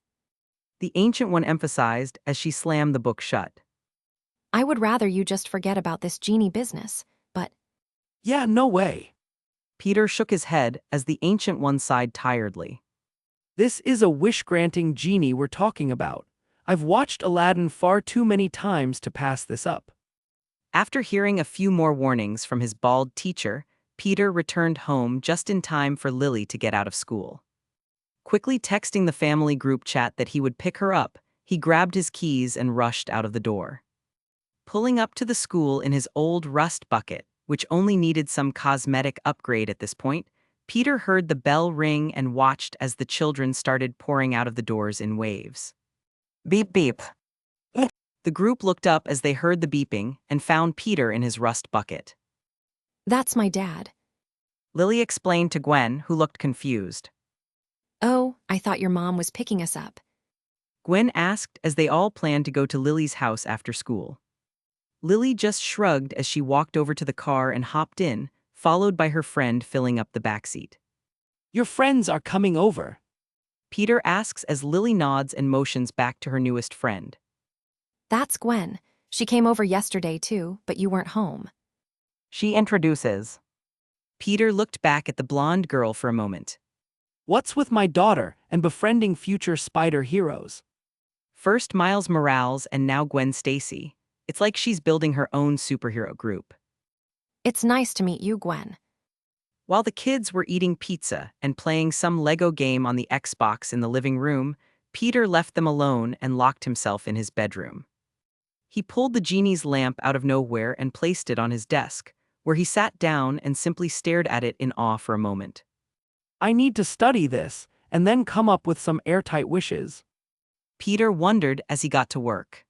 The Ancient One emphasized as she slammed the book shut. I would rather you just forget about this genie business, but Yeah, no way. Peter shook his head as the Ancient One sighed tiredly. This is a wish-granting genie we're talking about. I've watched Aladdin far too many times to pass this up. After hearing a few more warnings from his bald teacher, Peter returned home just in time for Lily to get out of school. Quickly texting the family group chat that he would pick her up, he grabbed his keys and rushed out of the door. Pulling up to the school in his old rust bucket, which only needed some cosmetic upgrade at this point, Peter heard the bell ring and watched as the children started pouring out of the doors in waves. Beep beep. The group looked up as they heard the beeping and found Peter in his rust bucket. that's my dad. Lily explained to Gwen, who looked confused. Oh, I thought your mom was picking us up. Gwen asked as they all planned to go to Lily's house after school. Lily just shrugged as she walked over to the car and hopped in, followed by her friend filling up the backseat. Your friends are coming over. Peter asks as Lily nods and motions back to her newest friend. That's Gwen. She came over yesterday too, but you weren't home. She introduces. Peter looked back at the blonde girl for a moment. What's with my daughter and befriending future spider heroes? First Miles Morales and now Gwen Stacy. It's like she's building her own superhero group. It's nice to meet you, Gwen. While the kids were eating pizza and playing some Lego game on the Xbox in the living room, Peter left them alone and locked himself in his bedroom. He pulled the genie's lamp out of nowhere and placed it on his desk, where he sat down and simply stared at it in awe for a moment. I need to study this, and then come up with some airtight wishes. Peter wondered as he got to work.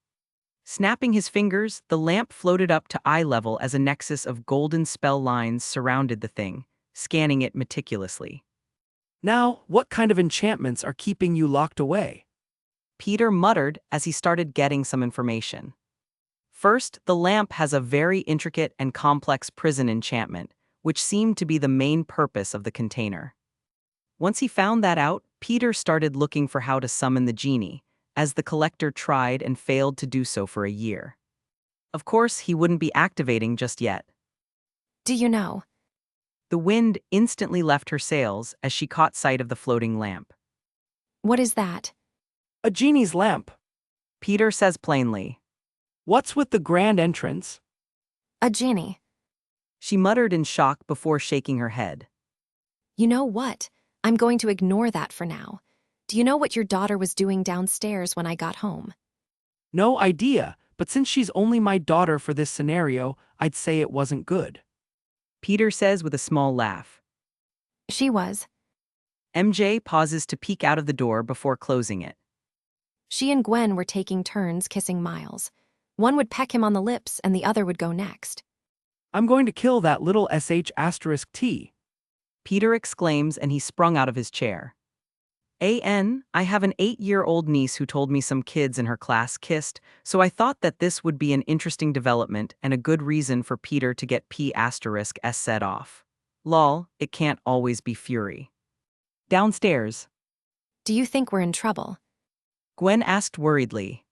Snapping his fingers, the lamp floated up to eye level as a nexus of golden spell lines surrounded the thing, scanning it meticulously. Now, what kind of enchantments are keeping you locked away? Peter muttered as he started getting some information. First, the lamp has a very intricate and complex prison enchantment, which seemed to be the main purpose of the container. Once he found that out, Peter started looking for how to summon the genie, as the collector tried and failed to do so for a year. Of course, he wouldn't be activating just yet. Do you know? The wind instantly left her sails as she caught sight of the floating lamp. What is that? A genie's lamp. Peter says plainly. What's with the grand entrance? A genie. She muttered in shock before shaking her head. You know what? I'm going to ignore that for now. Do you know what your daughter was doing downstairs when I got home? No idea, but since she's only my daughter for this scenario, I'd say it wasn't good. Peter says with a small laugh. She was. MJ pauses to peek out of the door before closing it. She and Gwen were taking turns kissing Miles. One would peck him on the lips and the other would go next. I'm going to kill that little sh*T. Peter exclaims and he sprung out of his chair. I have an 8-year-old niece who told me some kids in her class kissed, so I thought that this would be an interesting development and a good reason for Peter to get P***s set off. Lol, it can't always be fury. Downstairs. Do you think we're in trouble? Gwen asked worriedly.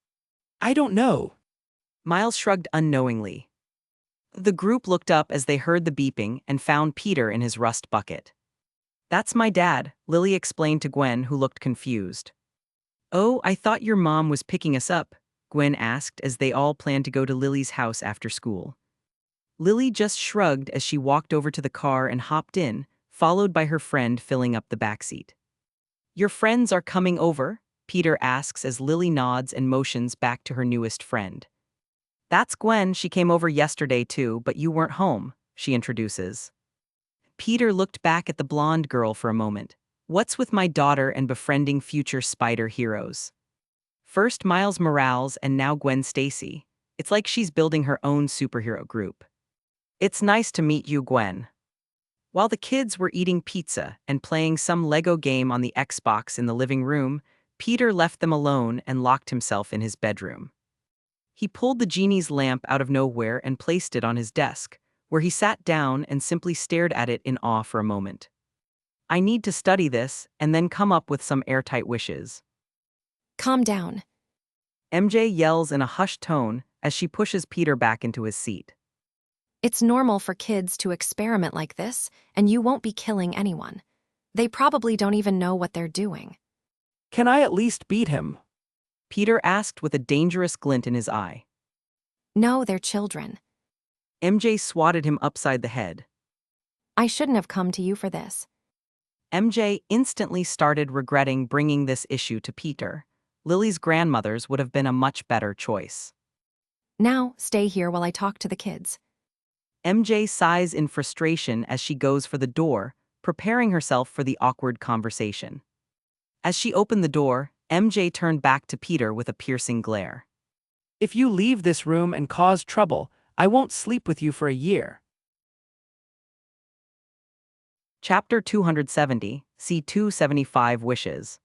I don't know. Miles shrugged unknowingly. The group looked up as they heard the beeping and found Peter in his rust bucket. That's my dad, Lily explained to Gwen, who looked confused. Oh, I thought your mom was picking us up, Gwen asked as they all planned to go to Lily's house after school. Lily just shrugged as she walked over to the car and hopped in, followed by her friend filling up the backseat. Your friends are coming over? Peter asks as Lily nods and motions back to her newest friend. That's Gwen, she came over yesterday too, but you weren't home, she introduces. Peter looked back at the blonde girl for a moment. What's with my daughter and befriending future spider heroes? First Miles Morales and now Gwen Stacy. It's like she's building her own superhero group. It's nice to meet you, Gwen. While the kids were eating pizza and playing some Lego game on the Xbox in the living room, Peter left them alone and locked himself in his bedroom. He pulled the genie's lamp out of nowhere and placed it on his desk, where he sat down and simply stared at it in awe for a moment. I need to study this and then come up with some airtight wishes. Calm down. MJ yells in a hushed tone as she pushes Peter back into his seat. It's normal for kids to experiment like this, and you won't be killing anyone. They probably don't even know what they're doing. Can I at least beat him? Peter asked with a dangerous glint in his eye. No, they're children. MJ swatted him upside the head. I shouldn't have come to you for this. MJ instantly started regretting bringing this issue to Peter. Lily's grandmother's would have been a much better choice. Now, stay here while I talk to the kids. MJ sighs in frustration as she goes for the door, preparing herself for the awkward conversation. As she opened the door, MJ turned back to Peter with a piercing glare. If you leave this room and cause trouble, I won't sleep with you for a year. Chapter 270, C275 Wishes.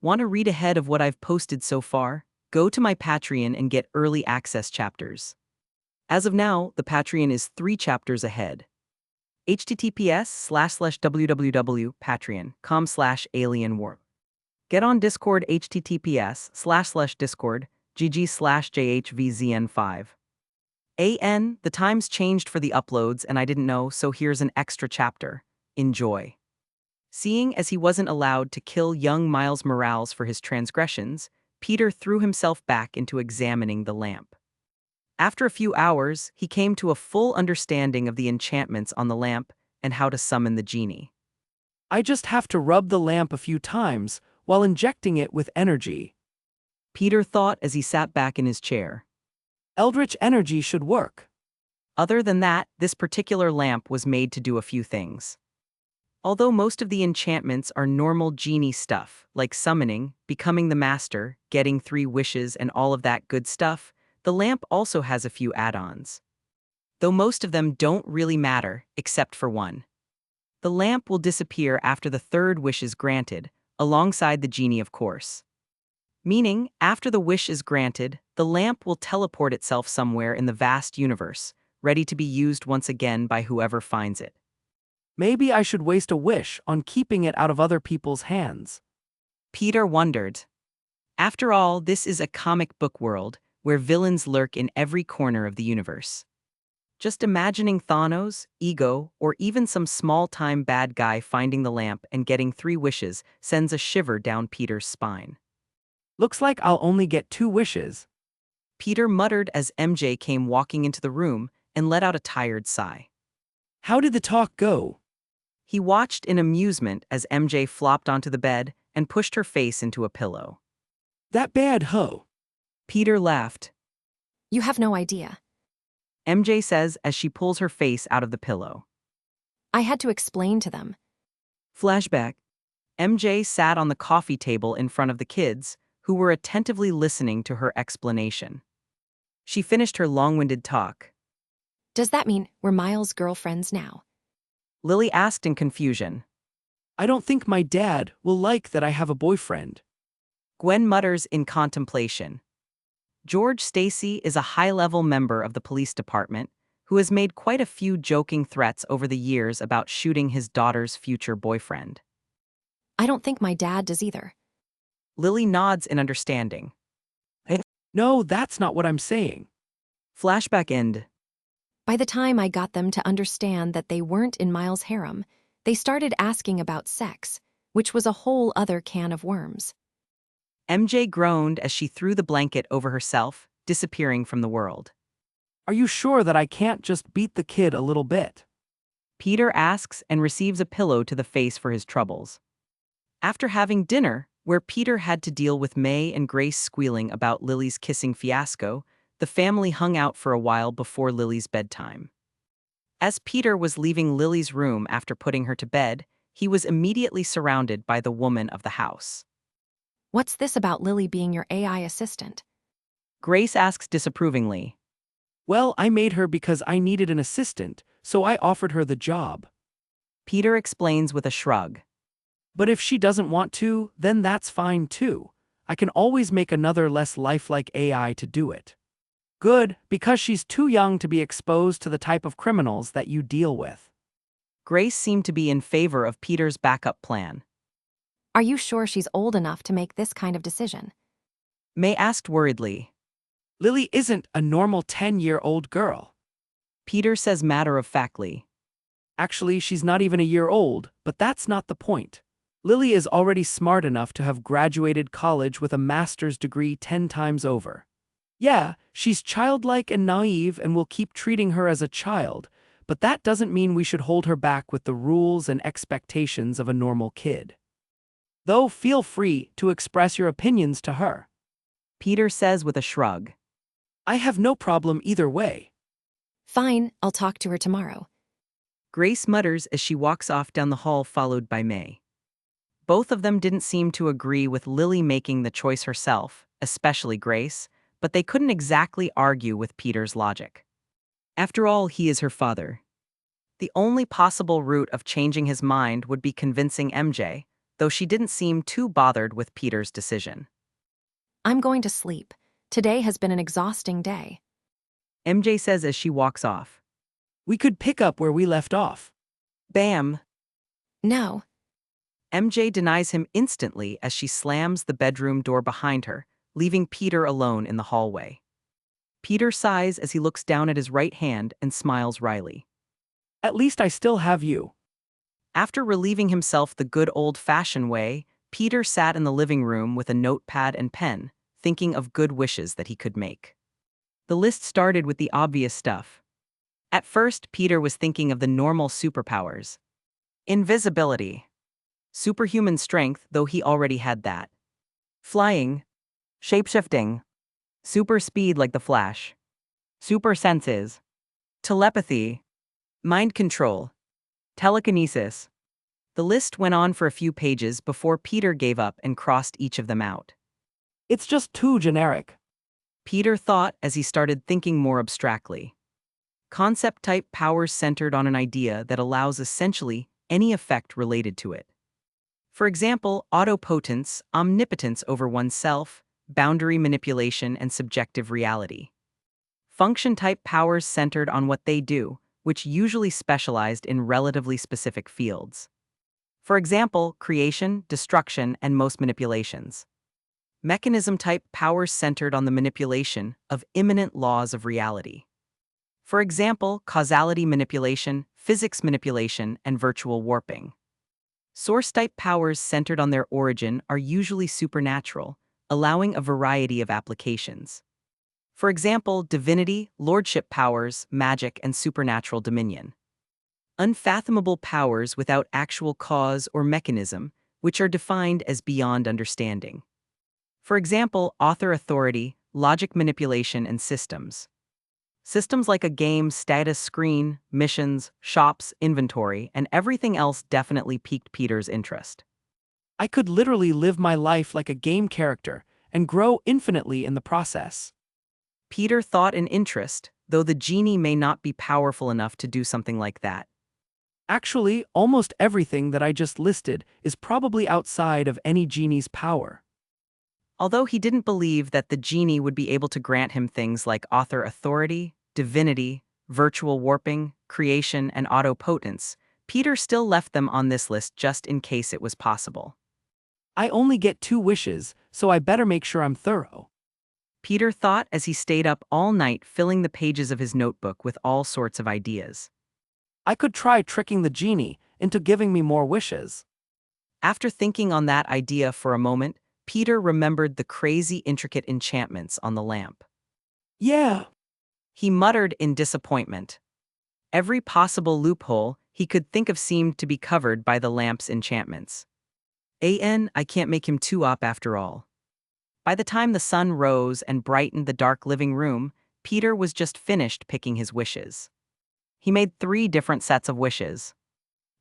Want to read ahead of what I've posted so far? Go to my Patreon and get early access chapters. As of now, the Patreon is 3 chapters ahead. https://www.patreon.com/alienwarp. Get on Discord https://discord gg/jhvzn5. The times changed for the uploads and I didn't know, so here's an extra chapter. Enjoy. Seeing as he wasn't allowed to kill young Miles Morales for his transgressions, Peter threw himself back into examining the lamp. After a few hours, he came to a full understanding of the enchantments on the lamp and how to summon the genie. I just have to rub the lamp a few times while injecting it with energy. Peter thought as he sat back in his chair. Eldritch energy should work. Other than that, this particular lamp was made to do a few things. Although most of the enchantments are normal genie stuff, like summoning, becoming the master, getting 3 wishes and all of that good stuff, the lamp also has a few add-ons. Though most of them don't really matter, except for one. The lamp will disappear after the 3rd wish is granted, alongside the genie of course. Meaning, after the wish is granted, the lamp will teleport itself somewhere in the vast universe, ready to be used once again by whoever finds it. Maybe I should waste a wish on keeping it out of other people's hands. Peter wondered. After all, this is a comic book world, where villains lurk in every corner of the universe. Just imagining Thanos, Ego, or even some small-time bad guy finding the lamp and getting 3 wishes sends a shiver down Peter's spine. Looks like I'll only get 2 wishes. Peter muttered as MJ came walking into the room and let out a tired sigh. How did the talk go? He watched in amusement as MJ flopped onto the bed and pushed her face into a pillow. That bad, ho. Peter laughed. You have no idea. MJ says as she pulls her face out of the pillow. I had to explain to them. Flashback. MJ sat on the coffee table in front of the kids, who were attentively listening to her explanation. She finished her long-winded talk. Does that mean we're Miles' girlfriends now? Lily asked in confusion. I don't think my dad will like that I have a boyfriend. Gwen mutters in contemplation. George Stacy is a high-level member of the police department who has made quite a few joking threats over the years about shooting his daughter's future boyfriend. I don't think my dad does either. Lily nods in understanding. No, that's not what I'm saying. Flashback end. By the time I got them to understand that they weren't in Miles' harem, they started asking about sex, which was a whole other can of worms. MJ groaned as she threw the blanket over herself, disappearing from the world. Are you sure that I can't just beat the kid a little bit? Peter asks and receives a pillow to the face for his troubles. After having dinner, where Peter had to deal with May and Grace squealing about Lily's kissing fiasco, the family hung out for a while before Lily's bedtime. As Peter was leaving Lily's room after putting her to bed, he was immediately surrounded by the woman of the house. What's this about Lily being your AI assistant? Grace asks disapprovingly. Well, I made her because I needed an assistant, so I offered her the job. Peter explains with a shrug. But if she doesn't want to, then that's fine too. I can always make another less lifelike AI to do it. Good, because she's too young to be exposed to the type of criminals that you deal with. Grace seemed to be in favor of Peter's backup plan. Are you sure she's old enough to make this kind of decision? May asked worriedly. Lily isn't a normal 10-year-old girl. Peter says matter-of-factly. Actually, she's not even a year old, but that's not the point. Lily is already smart enough to have graduated college with a master's degree 10 times over. Yeah, she's childlike and naive and we'll keep treating her as a child, but that doesn't mean we should hold her back with the rules and expectations of a normal kid. Though feel free to express your opinions to her. Peter says with a shrug. I have no problem either way. Fine, I'll talk to her tomorrow. Grace mutters as she walks off down the hall followed by May. Both of them didn't seem to agree with Lily making the choice herself, especially Grace, but they couldn't exactly argue with Peter's logic. After all, he is her father. The only possible route of changing his mind would be convincing MJ, though she didn't seem too bothered with Peter's decision. I'm going to sleep. Today has been an exhausting day. MJ says as she walks off. We could pick up where we left off. Bam! No. MJ denies him instantly as she slams the bedroom door behind her, leaving Peter alone in the hallway. Peter sighs as he looks down at his right hand and smiles wryly. At least I still have you. After relieving himself the good old-fashioned way, Peter sat in the living room with a notepad and pen, thinking of good wishes that he could make. The list started with the obvious stuff. At first, Peter was thinking of the normal superpowers. Invisibility. Superhuman strength, though he already had that. Flying. Shapeshifting. Super speed like the Flash. Super senses. Telepathy. Mind control. Telekinesis. The list went on for a few pages before Peter gave up and crossed each of them out. It's just too generic. Peter thought as he started thinking more abstractly. Concept-type powers centered on an idea that allows essentially any effect related to it. For example, autopotence, omnipotence over oneself, boundary manipulation, and subjective reality. Function-type powers centered on what they do, which usually specialized in relatively specific fields. For example, creation, destruction, and most manipulations. Mechanism-type powers centered on the manipulation of immanent laws of reality. For example, causality manipulation, physics manipulation, and virtual warping. Source-type powers centered on their origin are usually supernatural, allowing a variety of applications. For example, divinity, lordship powers, magic, and supernatural dominion. Unfathomable powers without actual cause or mechanism, which are defined as beyond understanding. For example, author authority, logic manipulation, and systems. Systems like a game's status screen, missions, shops, inventory, and everything else definitely piqued Peter's interest. I could literally live my life like a game character and grow infinitely in the process. Peter thought in interest, though the genie may not be powerful enough to do something like that. Actually, almost everything that I just listed is probably outside of any genie's power. Although he didn't believe that the genie would be able to grant him things like author authority, divinity, virtual warping, creation, and autopotence, Peter still left them on this list just in case it was possible. I only get 2 wishes, so I better make sure I'm thorough. Peter thought as he stayed up all night filling the pages of his notebook with all sorts of ideas. I could try tricking the genie into giving me more wishes. After thinking on that idea for a moment, Peter remembered the crazy intricate enchantments on the lamp. Yeah. He muttered in disappointment. Every possible loophole, he could think of seemed to be covered by the lamp's enchantments. I can't make him too up after all. By the time the sun rose and brightened the dark living room, Peter was just finished picking his wishes. He made 3 different sets of wishes.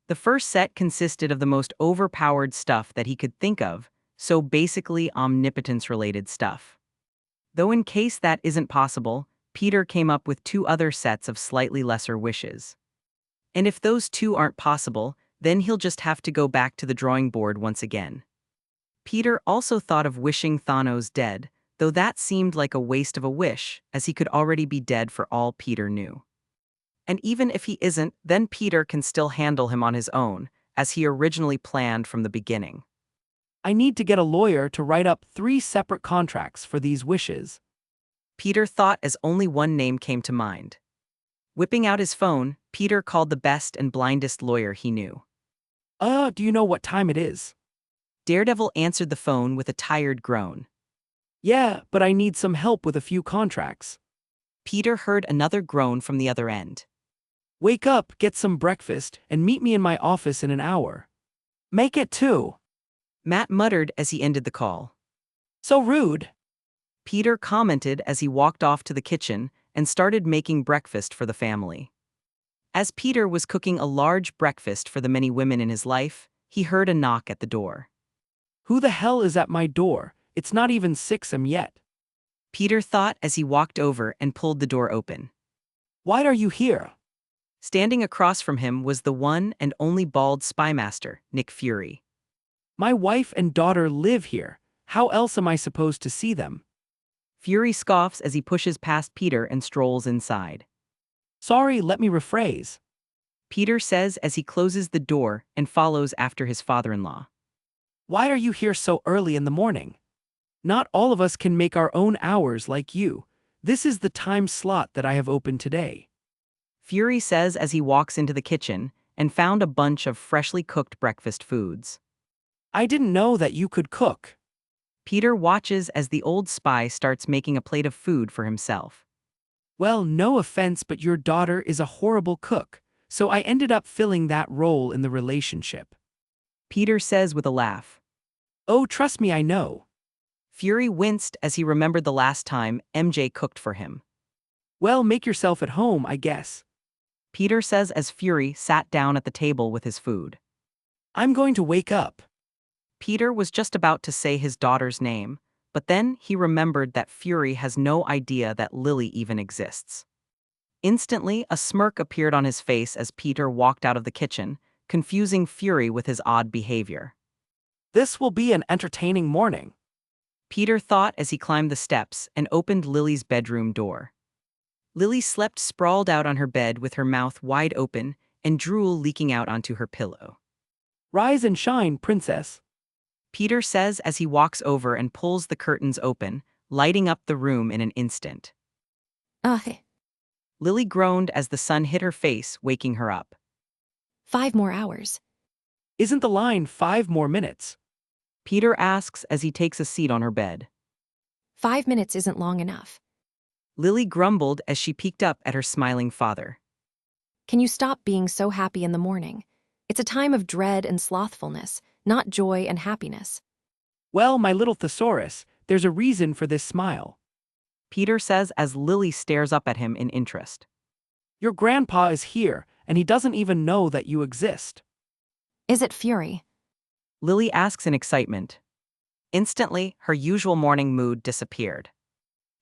The first set consisted of the most overpowered stuff that he could think of, so basically omnipotence-related stuff. Though in case that isn't possible, Peter came up with 2 other sets of slightly lesser wishes. And if those 2 aren't possible, then he'll just have to go back to the drawing board once again. Peter also thought of wishing Thanos dead, though that seemed like a waste of a wish, as he could already be dead for all Peter knew. And even if he isn't, then Peter can still handle him on his own, as he originally planned from the beginning. I need to get a lawyer to write up 3 separate contracts for these wishes. Peter thought as only one name came to mind. Whipping out his phone, Peter called the best and blindest lawyer he knew. Do you know what time it is? Daredevil answered the phone with a tired groan. Yeah, but I need some help with a few contracts. Peter heard another groan from the other end. Wake up, get some breakfast, and meet me in my office in an hour. Make it 2. Matt muttered as he ended the call. So rude. Peter commented as he walked off to the kitchen and started making breakfast for the family. As Peter was cooking a large breakfast for the many women in his life, he heard a knock at the door. Who the hell is at my door? It's not even 6 am yet. Peter thought as he walked over and pulled the door open. Why are you here? Standing across from him was the one and only bald spymaster, Nick Fury. My wife and daughter live here. How else am I supposed to see them? Fury scoffs as he pushes past Peter and strolls inside. Sorry, let me rephrase. Peter says as he closes the door and follows after his father-in-law. Why are you here so early in the morning? Not all of us can make our own hours like you. This is the time slot that I have opened today. Fury says as he walks into the kitchen and found a bunch of freshly cooked breakfast foods. I didn't know that you could cook. Peter watches as the old spy starts making a plate of food for himself. Well, no offense, but your daughter is a horrible cook, so I ended up filling that role in the relationship. Peter says with a laugh. Oh, trust me, I know. Fury winced as he remembered the last time MJ cooked for him. Well, make yourself at home, I guess. Peter says as Fury sat down at the table with his food. I'm going to wake up. Peter was just about to say his daughter's name, but then he remembered that Fury has no idea that Lily even exists. Instantly, a smirk appeared on his face as Peter walked out of the kitchen, confusing Fury with his odd behavior. This will be an entertaining morning. Peter thought as he climbed the steps and opened Lily's bedroom door. Lily slept sprawled out on her bed with her mouth wide open and drool leaking out onto her pillow. Rise and shine, princess. Peter says as he walks over and pulls the curtains open, lighting up the room in an instant. Ugh, Lily groaned as the sun hit her face, waking her up. 5 more hours. Isn't the line 5 more minutes? Peter asks as he takes a seat on her bed. 5 minutes isn't long enough. Lily grumbled as she peeked up at her smiling father. Can you stop being so happy in the morning? It's a time of dread and slothfulness, not joy and happiness. Well, my little thesaurus, there's a reason for this smile. Peter says as Lily stares up at him in interest. Your grandpa is here, and he doesn't even know that you exist. Is it Fury? Lily asks in excitement. Instantly, her usual morning mood disappeared.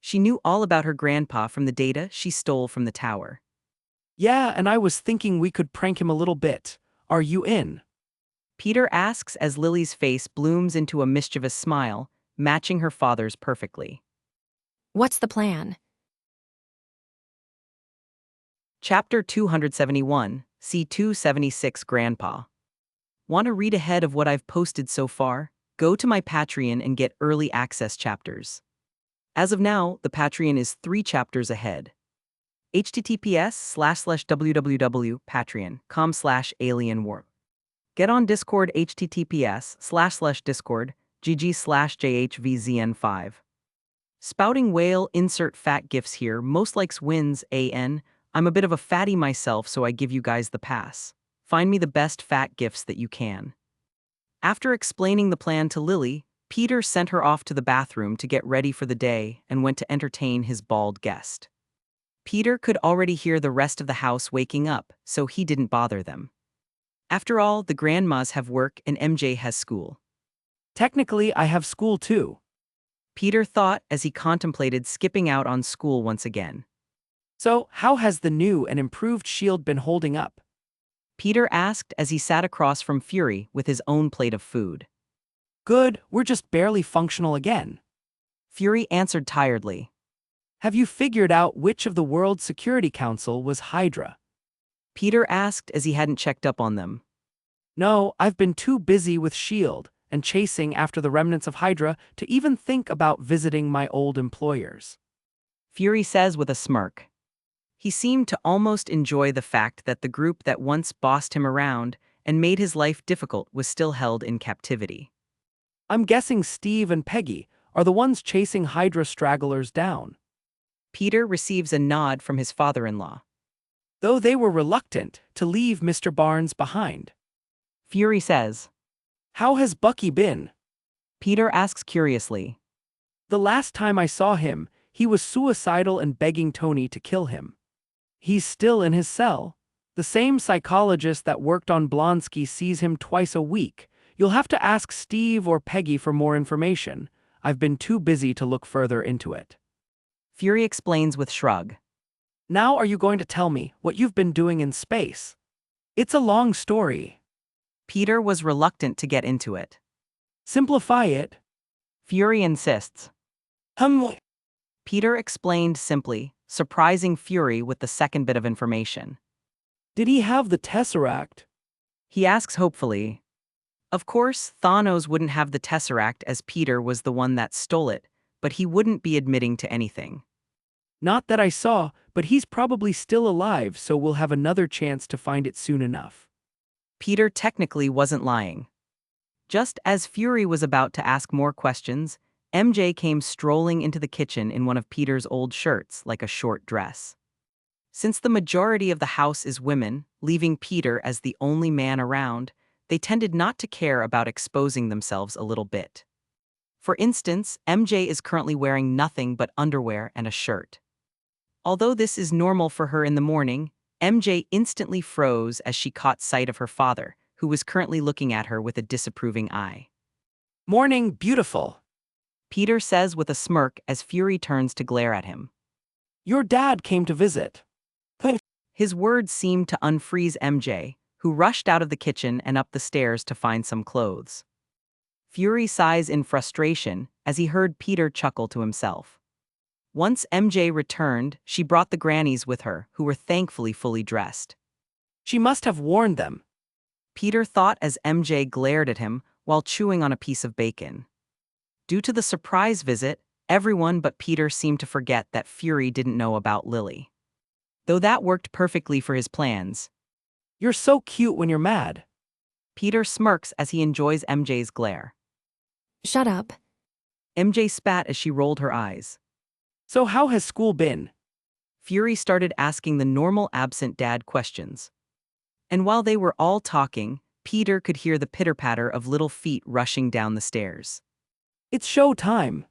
She knew all about her grandpa from the data she stole from the tower. Yeah, and I was thinking we could prank him a little bit. Are you in? Peter asks as Lily's face blooms into a mischievous smile, matching her father's perfectly. What's the plan? Chapter 271, C276 Grandpa. Want to read ahead of what I've posted so far? Go to my Patreon and get early access chapters. As of now, the Patreon is 3 chapters ahead. https://www.patreon.com/alienwarp. Get on Discord https://discord gg/jhvzn5. Spouting whale insert fat gifs here most likes wins I'm a bit of a fatty myself so I give you guys the pass. Find me the best fat gifts that you can. After explaining the plan to Lily, Peter sent her off to the bathroom to get ready for the day and went to entertain his bald guest. Peter could already hear the rest of the house waking up, so he didn't bother them. After all, the grandmas have work and MJ has school. Technically, I have school too. Peter thought as he contemplated skipping out on school once again. So, how has the new and improved shield been holding up? Peter asked as he sat across from Fury with his own plate of food. Good, we're just barely functional again. Fury answered tiredly. Have you figured out which of the World Security Council was Hydra? Peter asked as he hadn't checked up on them. No, I've been too busy with S.H.I.E.L.D. and chasing after the remnants of Hydra to even think about visiting my old employers. Fury says with a smirk. He seemed to almost enjoy the fact that the group that once bossed him around and made his life difficult was still held in captivity. I'm guessing Steve and Peggy are the ones chasing Hydra stragglers down. Peter receives a nod from his father-in-law. Though they were reluctant to leave Mr. Barnes behind. Fury says. How has Bucky been? Peter asks curiously. The last time I saw him, he was suicidal and begging Tony to kill him. He's still in his cell. The same psychologist that worked on Blonsky sees him twice a week. You'll have to ask Steve or Peggy for more information. I've been too busy to look further into it. Fury explains with shrug. Now are you going to tell me what you've been doing in space? It's a long story. Peter was reluctant to get into it. Simplify it. Fury insists. Peter explained simply, surprising Fury with the second bit of information. Did he have the Tesseract? He asks hopefully. Of course, Thanos wouldn't have the Tesseract as Peter was the one that stole it, but he wouldn't be admitting to anything. Not that I saw, but he's probably still alive, so we'll have another chance to find it soon enough. Peter technically wasn't lying. Just as Fury was about to ask more questions, MJ came strolling into the kitchen in one of Peter's old shirts, like a short dress. Since the majority of the house is women, leaving Peter as the only man around, they tended not to care about exposing themselves a little bit. For instance, MJ is currently wearing nothing but underwear and a shirt. Although this is normal for her in the morning, MJ instantly froze as she caught sight of her father, who was currently looking at her with a disapproving eye. Morning, beautiful. Peter says with a smirk as Fury turns to glare at him. Your dad came to visit. His words seemed to unfreeze MJ, who rushed out of the kitchen and up the stairs to find some clothes. Fury sighs in frustration as he heard Peter chuckle to himself. Once MJ returned, she brought the grannies with her, who were thankfully fully dressed. She must have warned them. Peter thought as MJ glared at him while chewing on a piece of bacon. Due to the surprise visit, everyone but Peter seemed to forget that Fury didn't know about Lily. Though that worked perfectly for his plans. You're so cute when you're mad. Peter smirks as he enjoys MJ's glare. Shut up. MJ spat as she rolled her eyes. So how has school been? Fury started asking the normal absent dad questions. And while they were all talking, Peter could hear the pitter-patter of little feet rushing down the stairs. It's show time.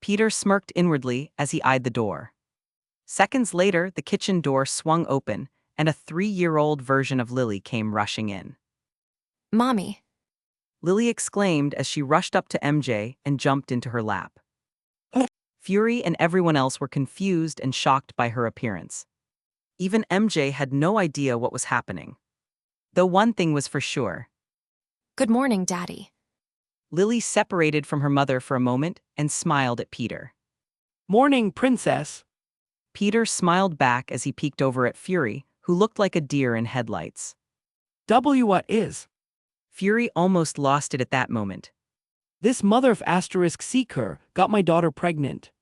Peter smirked inwardly as he eyed the door. Seconds later, the kitchen door swung open, and a 3-year-old version of Lily came rushing in. Mommy. Lily exclaimed as she rushed up to MJ and jumped into her lap. Fury and everyone else were confused and shocked by her appearance. Even MJ had no idea what was happening. Though one thing was for sure. Good morning, Daddy. Lily separated from her mother for a moment and smiled at Peter. Morning, princess. Peter smiled back as he peeked over at Fury, who looked like a deer in headlights. What is? Fury almost lost it at that moment. This mother of asterisk seeker got my daughter pregnant.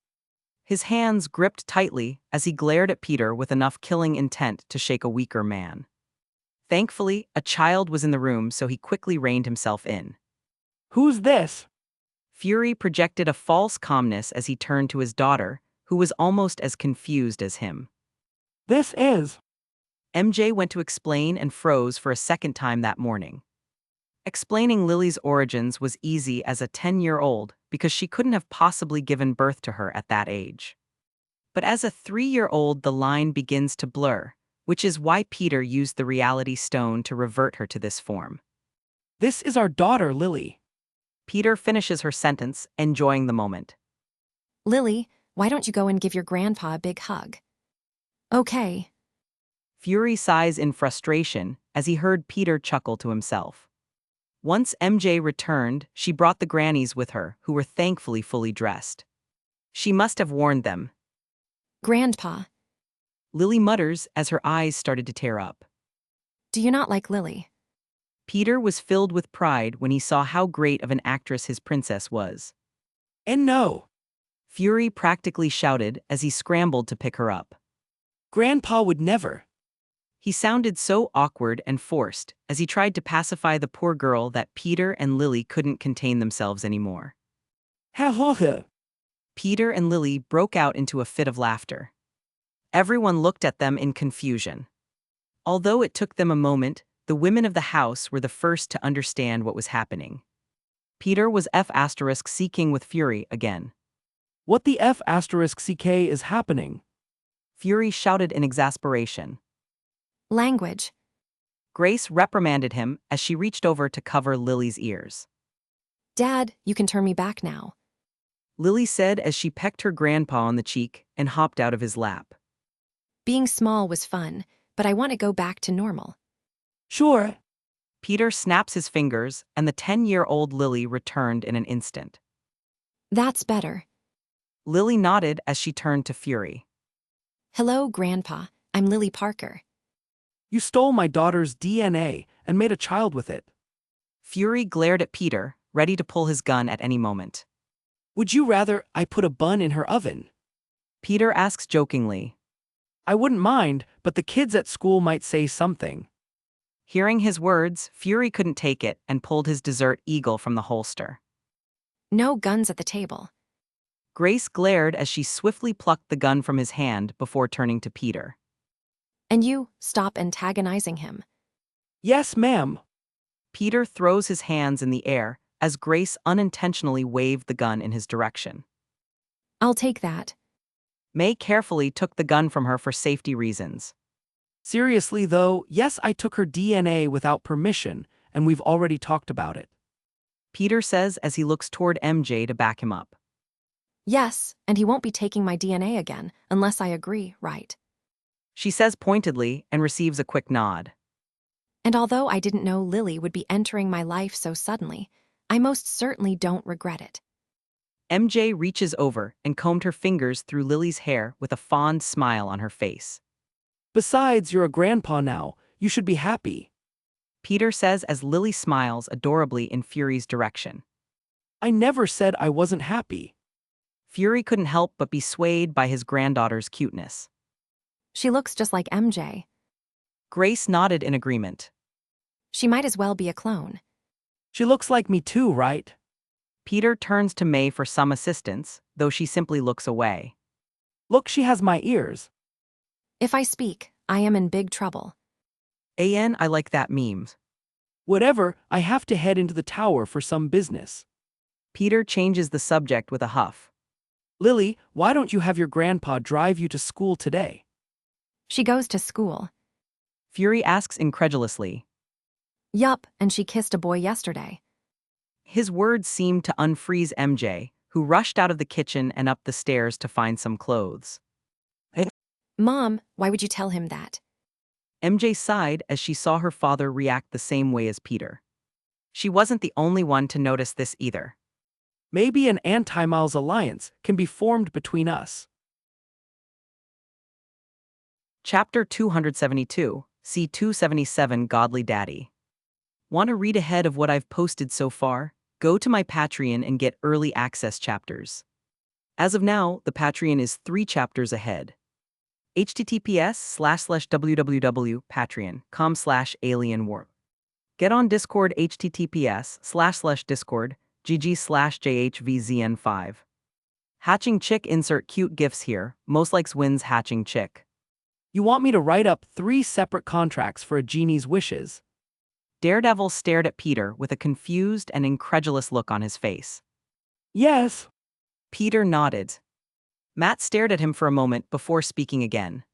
His hands gripped tightly as he glared at Peter with enough killing intent to shake a weaker man. Thankfully, a child was in the room, so he quickly reined himself in. Who's this? Fury projected a false calmness as he turned to his daughter, who was almost as confused as him. This is. MJ went to explain and froze for a second time that morning. Explaining Lily's origins was easy as a 10-year-old because she couldn't have possibly given birth to her at that age. But as a 3-year-old, the line begins to blur, which is why Peter used the reality stone to revert her to this form. This is our daughter, Lily. Peter finishes her sentence, enjoying the moment. Lily, why don't you go and give your grandpa a big hug? Okay. Fury sighs in frustration as he heard Peter chuckle to himself. Once MJ returned, she brought the grannies with her, who were thankfully fully dressed. She must have warned them, Grandpa, Lily mutters as her eyes started to tear up. do you not like Lily? Peter was filled with pride when he saw how great of an actress his princess was. And no, Fury practically shouted as he scrambled to pick her up. Grandpa would never. He sounded so awkward and forced as he tried to pacify the poor girl that Peter and Lily couldn't contain themselves anymore. Ha ha ha. Peter and Lily broke out into a fit of laughter. Everyone looked at them in confusion. Although it took them a moment, the women of the house were the first to understand what was happening. Peter was seeking with Fury again. What the F***ck is happening? Fury shouted in exasperation. Language. Grace reprimanded him as she reached over to cover Lily's ears. Dad, you can turn me back now. Lily said as she pecked her grandpa on the cheek and hopped out of his lap. Being small was fun, but I want to go back to normal. Sure. Peter snaps his fingers, and the 10-year-old Lily returned in an instant. That's better. Lily nodded as she turned to Fury. Hello, Grandpa. I'm Lily Parker. You stole my daughter's DNA and made a child with it. Fury glared at Peter, ready to pull his gun at any moment. Would you rather I put a bun in her oven? Peter asks jokingly. I wouldn't mind, but the kids at school might say something. Hearing his words, Fury couldn't take it and pulled his desert eagle from the holster. No guns at the table. Grace glared as she swiftly plucked the gun from his hand before turning to Peter. And you, stop antagonizing him. Yes, ma'am. Peter throws his hands in the air as Grace unintentionally waved the gun in his direction. I'll take that. May carefully took the gun from her for safety reasons. Seriously though, yes, I took her DNA without permission, and we've already talked about it. Peter says as he looks toward MJ to back him up. Yes, and he won't be taking my DNA again, unless I agree, right? She says pointedly and receives a quick nod. And although I didn't know Lily would be entering my life so suddenly, I most certainly don't regret it. MJ reaches over and combed her fingers through Lily's hair with a fond smile on her face. Besides, you're a grandpa now. You should be happy. Peter says as Lily smiles adorably in Fury's direction. I never said I wasn't happy. Fury couldn't help but be swayed by his granddaughter's cuteness. She looks just like MJ. Grace nodded in agreement. She might as well be a clone. She looks like me too, right? Peter turns to May for some assistance, though she simply looks away. Look, she has my ears. If I speak, I am in big trouble. I like that meme. Whatever, I have to head into the tower for some business. Peter changes the subject with a huff. Lily, why don't you have your grandpa drive you to school today? She goes to school. Fury asks incredulously. Yup, and she kissed a boy yesterday. His words seemed to unfreeze MJ, who rushed out of the kitchen and up the stairs to find some clothes. Mom, why would you tell him that? MJ sighed as she saw her father react the same way as Peter. She wasn't the only one to notice this either. Maybe an anti-Miles alliance can be formed between us. Chapter 272, C277 Godly Daddy. Want to read ahead of what I've posted so far? Go to my Patreon and get early access chapters. As of now, the Patreon is 3 chapters ahead. https://www.patreon.com/alienwarp. Get on Discord https://discord gg/jhvzn5. Hatching chick insert cute gifs here, most likes wins hatching chick. You want me to write up 3 separate contracts for a genie's wishes? Daredevil stared at Peter with a confused and incredulous look on his face. Yes. Peter nodded. Matt stared at him for a moment before speaking again.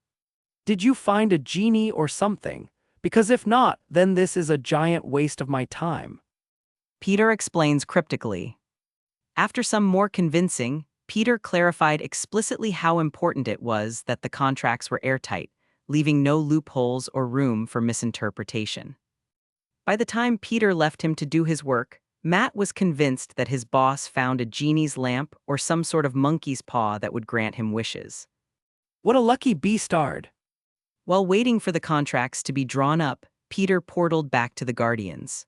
Did you find a genie or something? Because if not, then this is a giant waste of my time. Peter explains cryptically. After some more convincing, Peter clarified explicitly how important it was that the contracts were airtight, leaving no loopholes or room for misinterpretation. By the time Peter left him to do his work, Matt was convinced that his boss found a genie's lamp or some sort of monkey's paw that would grant him wishes. What a lucky beastard. While waiting for the contracts to be drawn up, Peter portaled back to the Guardians.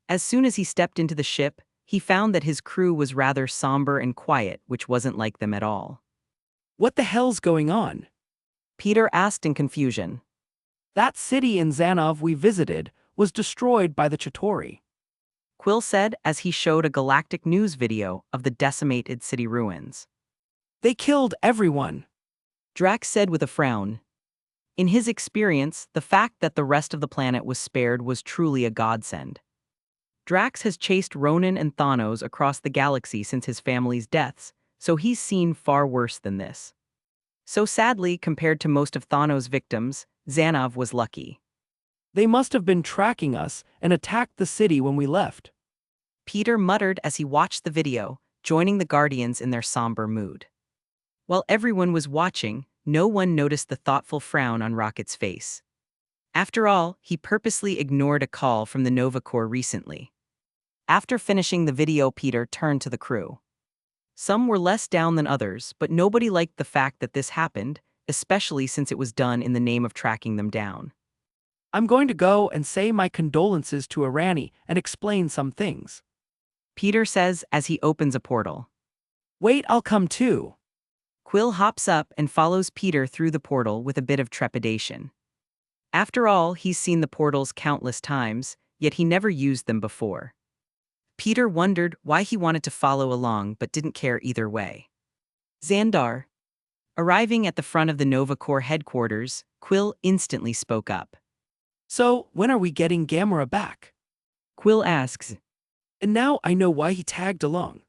As soon as he stepped into the ship, he found that his crew was rather somber and quiet, which wasn't like them at all. What the hell's going on? Peter asked in confusion. That city in Xanov we visited was destroyed by the Chitauri. Quill said as he showed a galactic news video of the decimated city ruins. They killed everyone. Drax said with a frown. In his experience, the fact that the rest of the planet was spared was truly a godsend. Drax has chased Ronan and Thanos across the galaxy since his family's deaths, so he's seen far worse than this. So sadly, compared to most of Thanos' victims, Xanov was lucky. They must have been tracking us and attacked the city when we left. Peter muttered as he watched the video, joining the Guardians in their somber mood. While everyone was watching, no one noticed the thoughtful frown on Rocket's face. After all, he purposely ignored a call from the Nova Corps recently. After finishing the video, Peter turned to the crew. Some were less down than others, but nobody liked the fact that this happened, especially since it was done in the name of tracking them down. I'm going to go and say my condolences to Irani and explain some things. Peter says as he opens a portal. Wait, I'll come too. Quill hops up and follows Peter through the portal with a bit of trepidation. After all, he's seen the portals countless times, yet he never used them before. Peter wondered why he wanted to follow along but didn't care either way. Xandar. Arriving at the front of the Nova Corps headquarters, Quill instantly spoke up. So, when are we getting Gamora back? Quill asks. And now I know why he tagged along.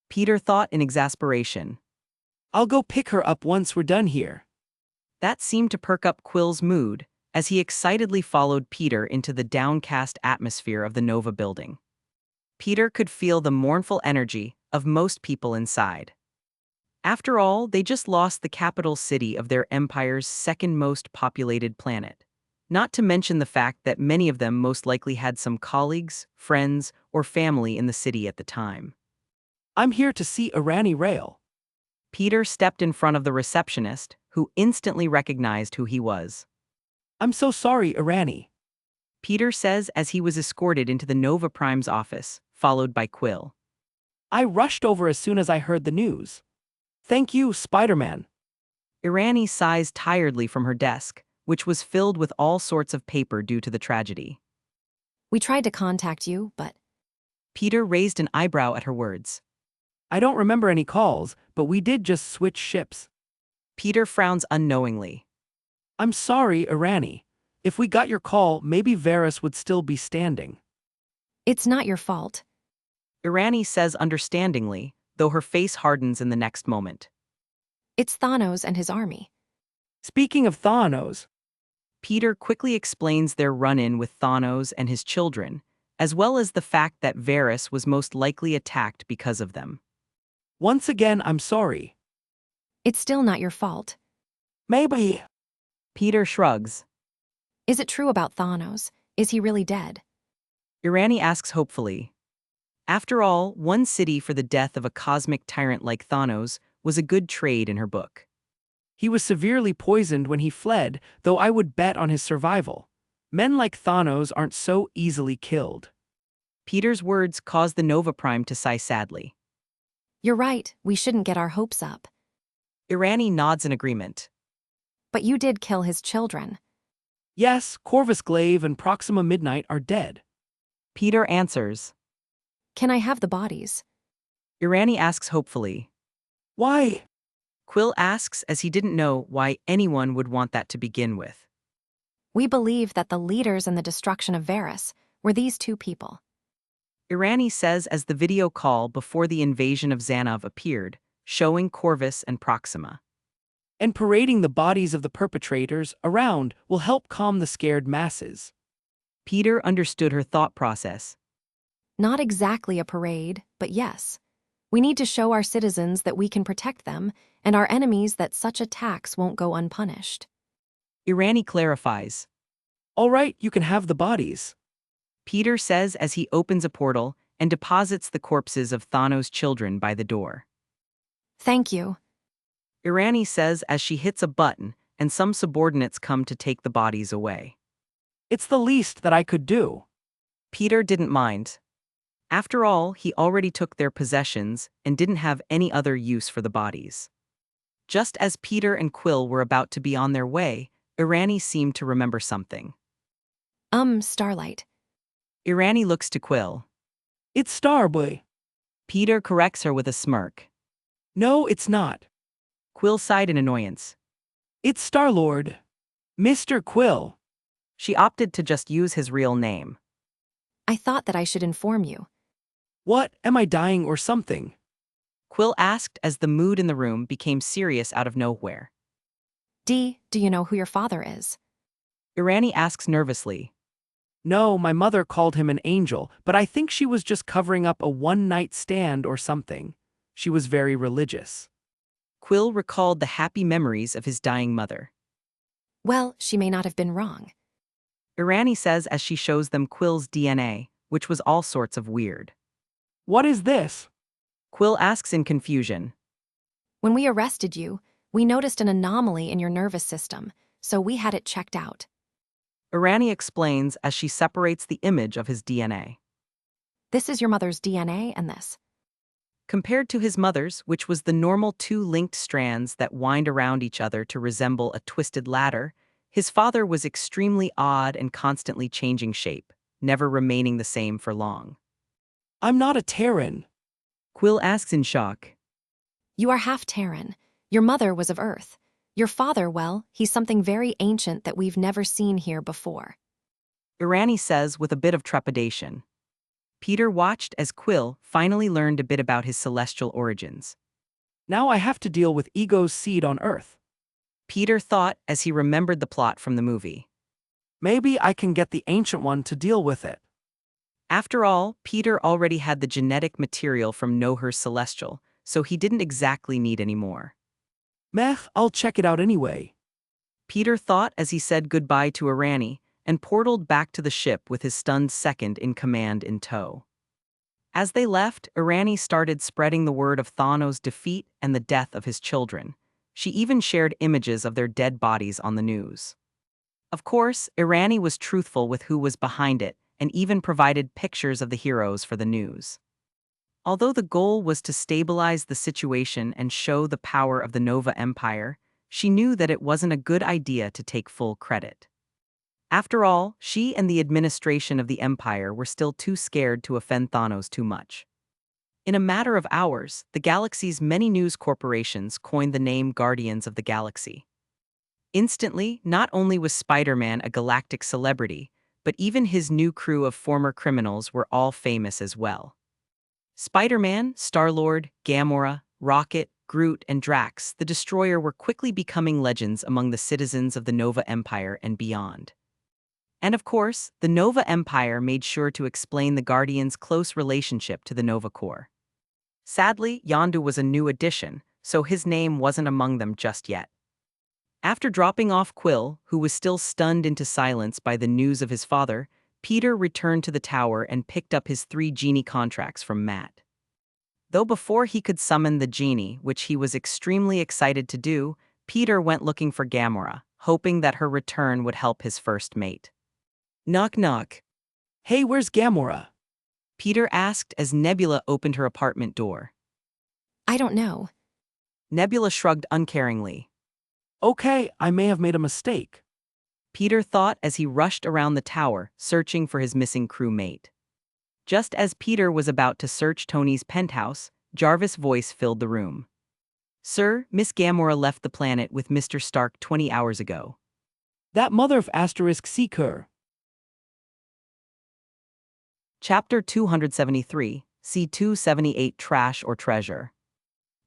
Peter thought in exasperation. I'll go pick her up once we're done here. That seemed to perk up Quill's mood, as he excitedly followed Peter into the downcast atmosphere of the Nova building. Peter could feel the mournful energy of most people inside. After all, they just lost the capital city of their empire's second most populated planet. Not to mention the fact that many of them most likely had some colleagues, friends, or family in the city at the time. I'm here to see Irani Rail. Peter stepped in front of the receptionist, who instantly recognized who he was. I'm so sorry, Irani. Peter says as he was escorted into the Nova Prime's office, followed by Quill. I rushed over as soon as I heard the news. Thank you, Spiderman. Irani sighs tiredly from her desk, which was filled with all sorts of paper due to the tragedy. We tried to contact you, but Peter raised an eyebrow at her words. I don't remember any calls, but we did just switch ships. Peter frowns unknowingly. I'm sorry, Irani. If we got your call, maybe Varys would still be standing. it's not your fault. Irani says understandingly, though her face hardens in the next moment. It's Thanos and his army. Speaking of Thanos, Peter quickly explains their run-in with Thanos and his children, as well as the fact that Varys was most likely attacked because of them. once again, I'm sorry. It's still not your fault. Maybe. Peter shrugs. Is it true about Thanos? Is he really dead? Irani asks hopefully. After all, one city for the death of a cosmic tyrant like Thanos was a good trade in her book. He was severely poisoned when he fled, though I would bet on his survival. Men like Thanos aren't so easily killed. Peter's words caused the Nova Prime to sigh sadly. You're right, we shouldn't get our hopes up. Irani nods in agreement. But you did kill his children. Yes, Corvus Glaive and Proxima Midnight are dead. Peter answers. Can I have the bodies? Irani asks hopefully. Why? Quill asks as he didn't know why anyone would want that to begin with. We believe that the leaders in the destruction of Varys were these two people. Irani says as the video call before the invasion of Xanov appeared, showing Corvus and Proxima. And parading the bodies of the perpetrators around will help calm the scared masses. Peter understood her thought process. Not exactly a parade, but yes. We need to show our citizens that we can protect them, and our enemies that such attacks won't go unpunished. Irani clarifies. All right, you can have the bodies. Peter says as he opens a portal and deposits the corpses of Thanos' children by the door. Thank you. Irani says as she hits a button and some subordinates come to take the bodies away. It's the least that I could do. Peter didn't mind. After all, he already took their possessions and didn't have any other use for the bodies. Just as Peter and Quill were about to be on their way, Irani seemed to remember something. Starlight. Irani looks to Quill. It's Starboy. Peter corrects her with a smirk. No, it's not. Quill sighed in annoyance. It's Star-Lord. Mr. Quill. She opted to just use his real name. I thought that I should inform you. What, am I dying or something? Quill asked as the mood in the room became serious out of nowhere. Do you know who your father is? Irani asks nervously. No, my mother called him an angel, but I think she was just covering up a one-night stand or something. She was very religious. Quill recalled the happy memories of his dying mother. Well, she may not have been wrong. Irani says as she shows them Quill's DNA, which was all sorts of weird. What is this? Quill asks in confusion. When we arrested you, we noticed an anomaly in your nervous system, so we had it checked out. Irani explains as she separates the image of his DNA. This is your mother's DNA and this. Compared to his mother's, which was the normal two linked strands that wind around each other to resemble a twisted ladder, his father was extremely odd and constantly changing shape, never remaining the same for long. I'm not a Terran. Quill asks in shock. You are half Terran. Your mother was of Earth. Your father, well, he's something very ancient that we've never seen here before. Irani says with a bit of trepidation. Peter watched as Quill finally learned a bit about his celestial origins. Now I have to deal with Ego's seed on Earth. Peter thought as he remembered the plot from the movie. Maybe I can get the Ancient One to deal with it. After all, Peter already had the genetic material from Noher's Celestial, so he didn't exactly need any more. Meh, I'll check it out anyway. Peter thought as he said goodbye to Irani and portaled back to the ship with his stunned second-in-command in tow. As they left, Irani started spreading the word of Thanos' defeat and the death of his children. She even shared images of their dead bodies on the news. Of course, Irani was truthful with who was behind it and even provided pictures of the heroes for the news. Although the goal was to stabilize the situation and show the power of the Nova Empire, she knew that it wasn't a good idea to take full credit. After all, she and the administration of the Empire were still too scared to offend Thanos too much. In a matter of hours, the galaxy's many news corporations coined the name Guardians of the Galaxy. Instantly, not only was Spider-Man a galactic celebrity, but even his new crew of former criminals were all famous as well. Spider-Man, Star-Lord, Gamora, Rocket, Groot, and Drax, the Destroyer, were quickly becoming legends among the citizens of the Nova Empire and beyond. And of course, the Nova Empire made sure to explain the Guardians' close relationship to the Nova Corps. Sadly, Yondu was a new addition, so his name wasn't among them just yet. After dropping off Quill, who was still stunned into silence by the news of his father, Peter returned to the tower and picked up his 3 genie contracts from Matt. Though before he could summon the genie, which he was extremely excited to do, Peter went looking for Gamora, hoping that her return would help his first mate. Knock knock. Hey, where's Gamora? Peter asked as Nebula opened her apartment door. I don't know. Nebula shrugged uncaringly. Okay, I may have made a mistake. Peter thought as he rushed around the tower, searching for his missing crewmate. Just as Peter was about to search Tony's penthouse, Jarvis' voice filled the room. Sir, Miss Gamora left the planet with Mr. Stark 20 hours ago. That mother of asterisk seeker. Chapter 273, C278 Trash or Treasure.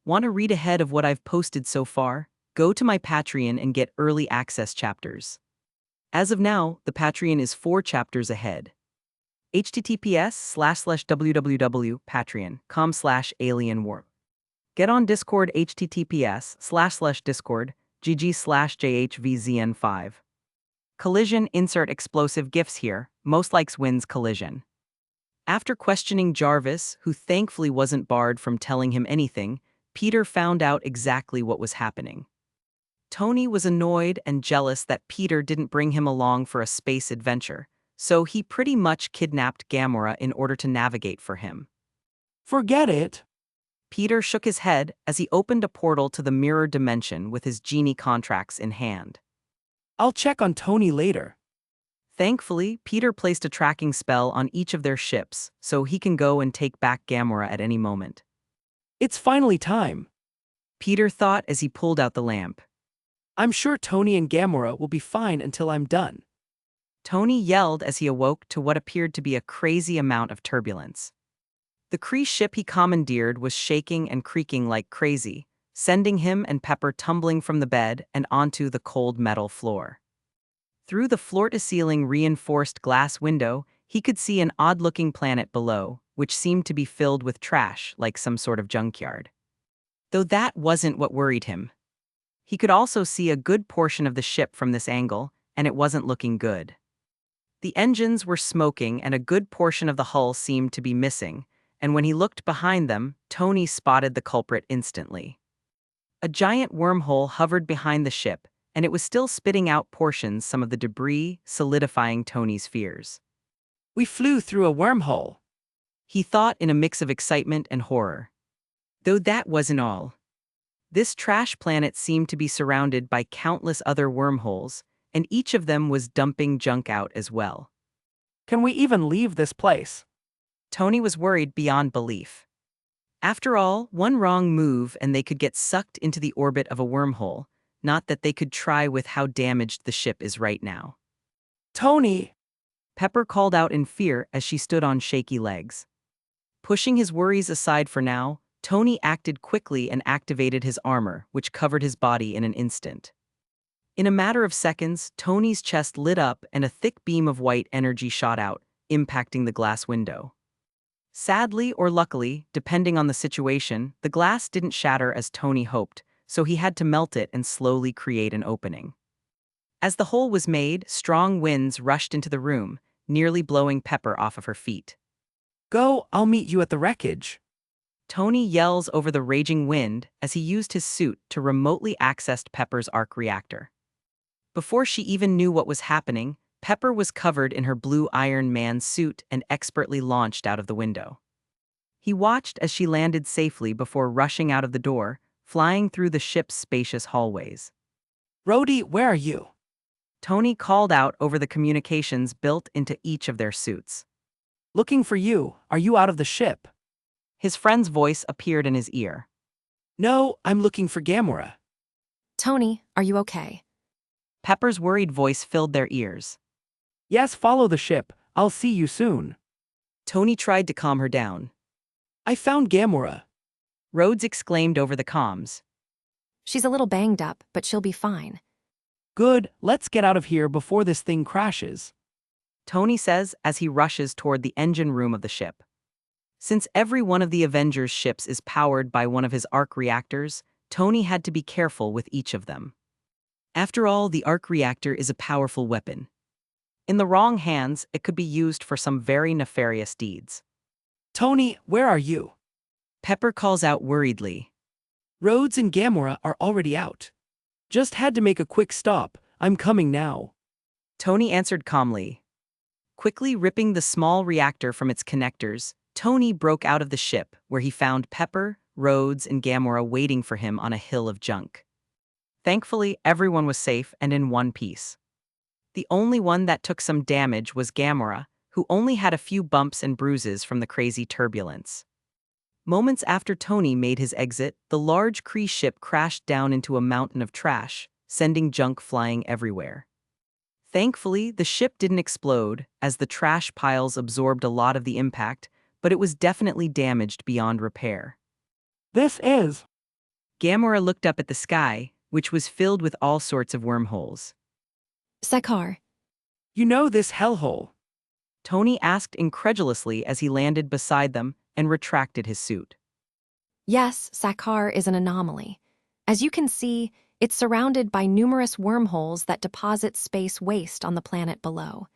Want to read ahead of what I've posted so far? Go to my Patreon and get early access chapters. As of now, the Patreon is 4 chapters ahead. https://www.patreon.com/alienwarp. Get on Discord https://discord gg/jhvzn5. Collision insert explosive gifts here, most likes wins collision. After questioning Jarvis, who thankfully wasn't barred from telling him anything, Peter found out exactly what was happening. Tony was annoyed and jealous that Peter didn't bring him along for a space adventure, so he pretty much kidnapped Gamora in order to navigate for him. Forget it. Peter shook his head as he opened a portal to the mirror dimension with his genie contracts in hand. I'll check on Tony later. Thankfully, Peter placed a tracking spell on each of their ships, so he can go and take back Gamora at any moment. It's finally time. Peter thought as he pulled out the lamp. I'm sure Tony and Gamora will be fine until I'm done. Tony yelled as he awoke to what appeared to be a crazy amount of turbulence. The Kree ship he commandeered was shaking and creaking like crazy, sending him and Pepper tumbling from the bed and onto the cold metal floor. Through the floor-to-ceiling reinforced glass window, he could see an odd-looking planet below, which seemed to be filled with trash like some sort of junkyard. Though that wasn't what worried him. He could also see a good portion of the ship from this angle, and it wasn't looking good. The engines were smoking and a good portion of the hull seemed to be missing, and when he looked behind them, Tony spotted the culprit instantly. A giant wormhole hovered behind the ship, and it was still spitting out portions some of the debris, solidifying Tony's fears. We flew through a wormhole. He thought in a mix of excitement and horror. Though that wasn't all. This trash planet seemed to be surrounded by countless other wormholes, and each of them was dumping junk out as well. Can we even leave this place? Tony was worried beyond belief. After all, one wrong move and they could get sucked into the orbit of a wormhole, not that they could try with how damaged the ship is right now. Tony! Pepper called out in fear as she stood on shaky legs. Pushing his worries aside for now, Tony acted quickly and activated his armor, which covered his body in an instant. In a matter of seconds, Tony's chest lit up and a thick beam of white energy shot out, impacting the glass window. Sadly or luckily, depending on the situation, the glass didn't shatter as Tony hoped, so he had to melt it and slowly create an opening. As the hole was made, strong winds rushed into the room, nearly blowing Pepper off of her feet. Go, I'll meet you at the wreckage. Tony yells over the raging wind as he used his suit to remotely access Pepper's arc reactor. Before she even knew what was happening, Pepper was covered in her blue Iron Man suit and expertly launched out of the window. He watched as she landed safely before rushing out of the door, flying through the ship's spacious hallways. Rhodey, where are you? Tony called out over the communications built into each of their suits. Looking for you. Are you out of the ship? His friend's voice appeared in his ear. No, I'm looking for Gamora. Tony, are you okay? Pepper's worried voice filled their ears. Yes, follow the ship. I'll see you soon. Tony tried to calm her down. I found Gamora. Rhodes exclaimed over the comms. She's a little banged up, but she'll be fine. Good, let's get out of here before this thing crashes. Tony says as he rushes toward the engine room of the ship. Since every one of the Avengers' ships is powered by one of his arc reactors, Tony had to be careful with each of them. After all, the arc reactor is a powerful weapon. In the wrong hands, it could be used for some very nefarious deeds. Tony, where are you? Pepper calls out worriedly. Rhodes and Gamora are already out. Just had to make a quick stop. I'm coming now. Tony answered calmly. Quickly ripping the small reactor from its connectors, Tony broke out of the ship, where he found Pepper, Rhodes, and Gamora waiting for him on a hill of junk. Thankfully, everyone was safe and in one piece. The only one that took some damage was Gamora, who only had a few bumps and bruises from the crazy turbulence. Moments after Tony made his exit, the large Kree ship crashed down into a mountain of trash, sending junk flying everywhere. Thankfully, the ship didn't explode, as the trash piles absorbed a lot of the impact, but it was definitely damaged beyond repair. This is. Gamora looked up at the sky, which was filled with all sorts of wormholes. Sakar. You know this hellhole. Tony asked incredulously as he landed beside them and retracted his suit. Yes, Sakar is an anomaly. As you can see, it's surrounded by numerous wormholes that deposit space waste on the planet below.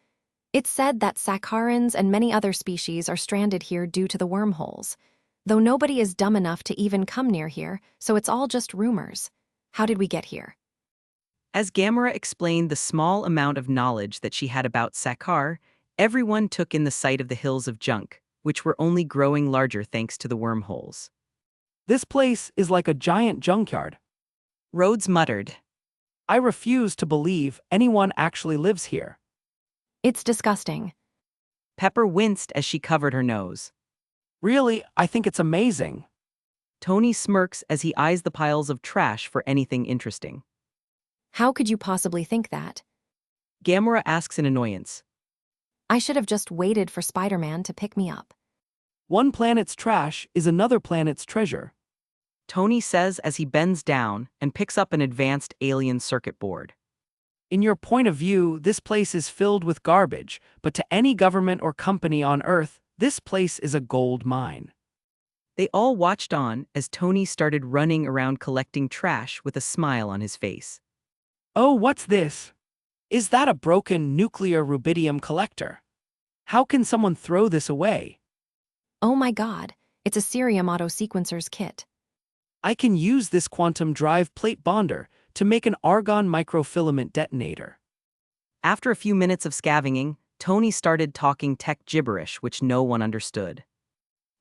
It's said that Sakarans and many other species are stranded here due to the wormholes, though nobody is dumb enough to even come near here, so it's all just rumors. How did we get here? As Gamora explained the small amount of knowledge that she had about Sakar, everyone took in the sight of the hills of junk, which were only growing larger thanks to the wormholes. This place is like a giant junkyard. Rhodes muttered. I refuse to believe anyone actually lives here. It's disgusting. Pepper winced as she covered her nose. Really, I think it's amazing. Tony smirks as he eyes the piles of trash for anything interesting. How could you possibly think that? Gamora asks in annoyance. I should have just waited for Spider-Man to pick me up. One planet's trash is another planet's treasure. Tony says as he bends down and picks up an advanced alien circuit board. In your point of view, this place is filled with garbage, but to any government or company on Earth, this place is a gold mine. They all watched on as Tony started running around collecting trash with a smile on his face. Oh, what's this? Is that a broken nuclear rubidium collector? How can someone throw this away? Oh my god, it's a Cerium auto-sequencer's kit. I can use this quantum drive plate bonder to make an argon microfilament detonator. After a few minutes of scavenging, Tony started talking tech gibberish which no one understood.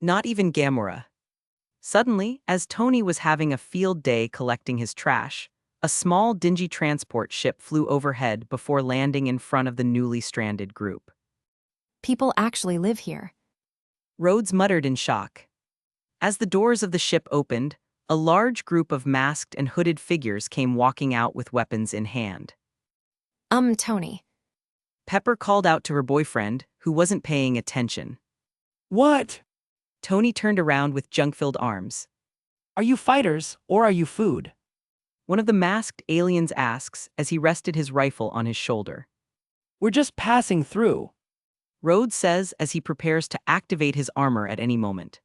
Not even Gamora. Suddenly, as Tony was having a field day collecting his trash, a small dingy transport ship flew overhead before landing in front of the newly stranded group. People actually live here. Rhodes muttered in shock. As the doors of the ship opened, a large group of masked and hooded figures came walking out with weapons in hand. Tony. Pepper called out to her boyfriend, who wasn't paying attention. What? Tony turned around with junk-filled arms. Are you fighters, or are you food? One of the masked aliens asks as he rested his rifle on his shoulder. We're just passing through. Rhodes says as he prepares to activate his armor at any moment.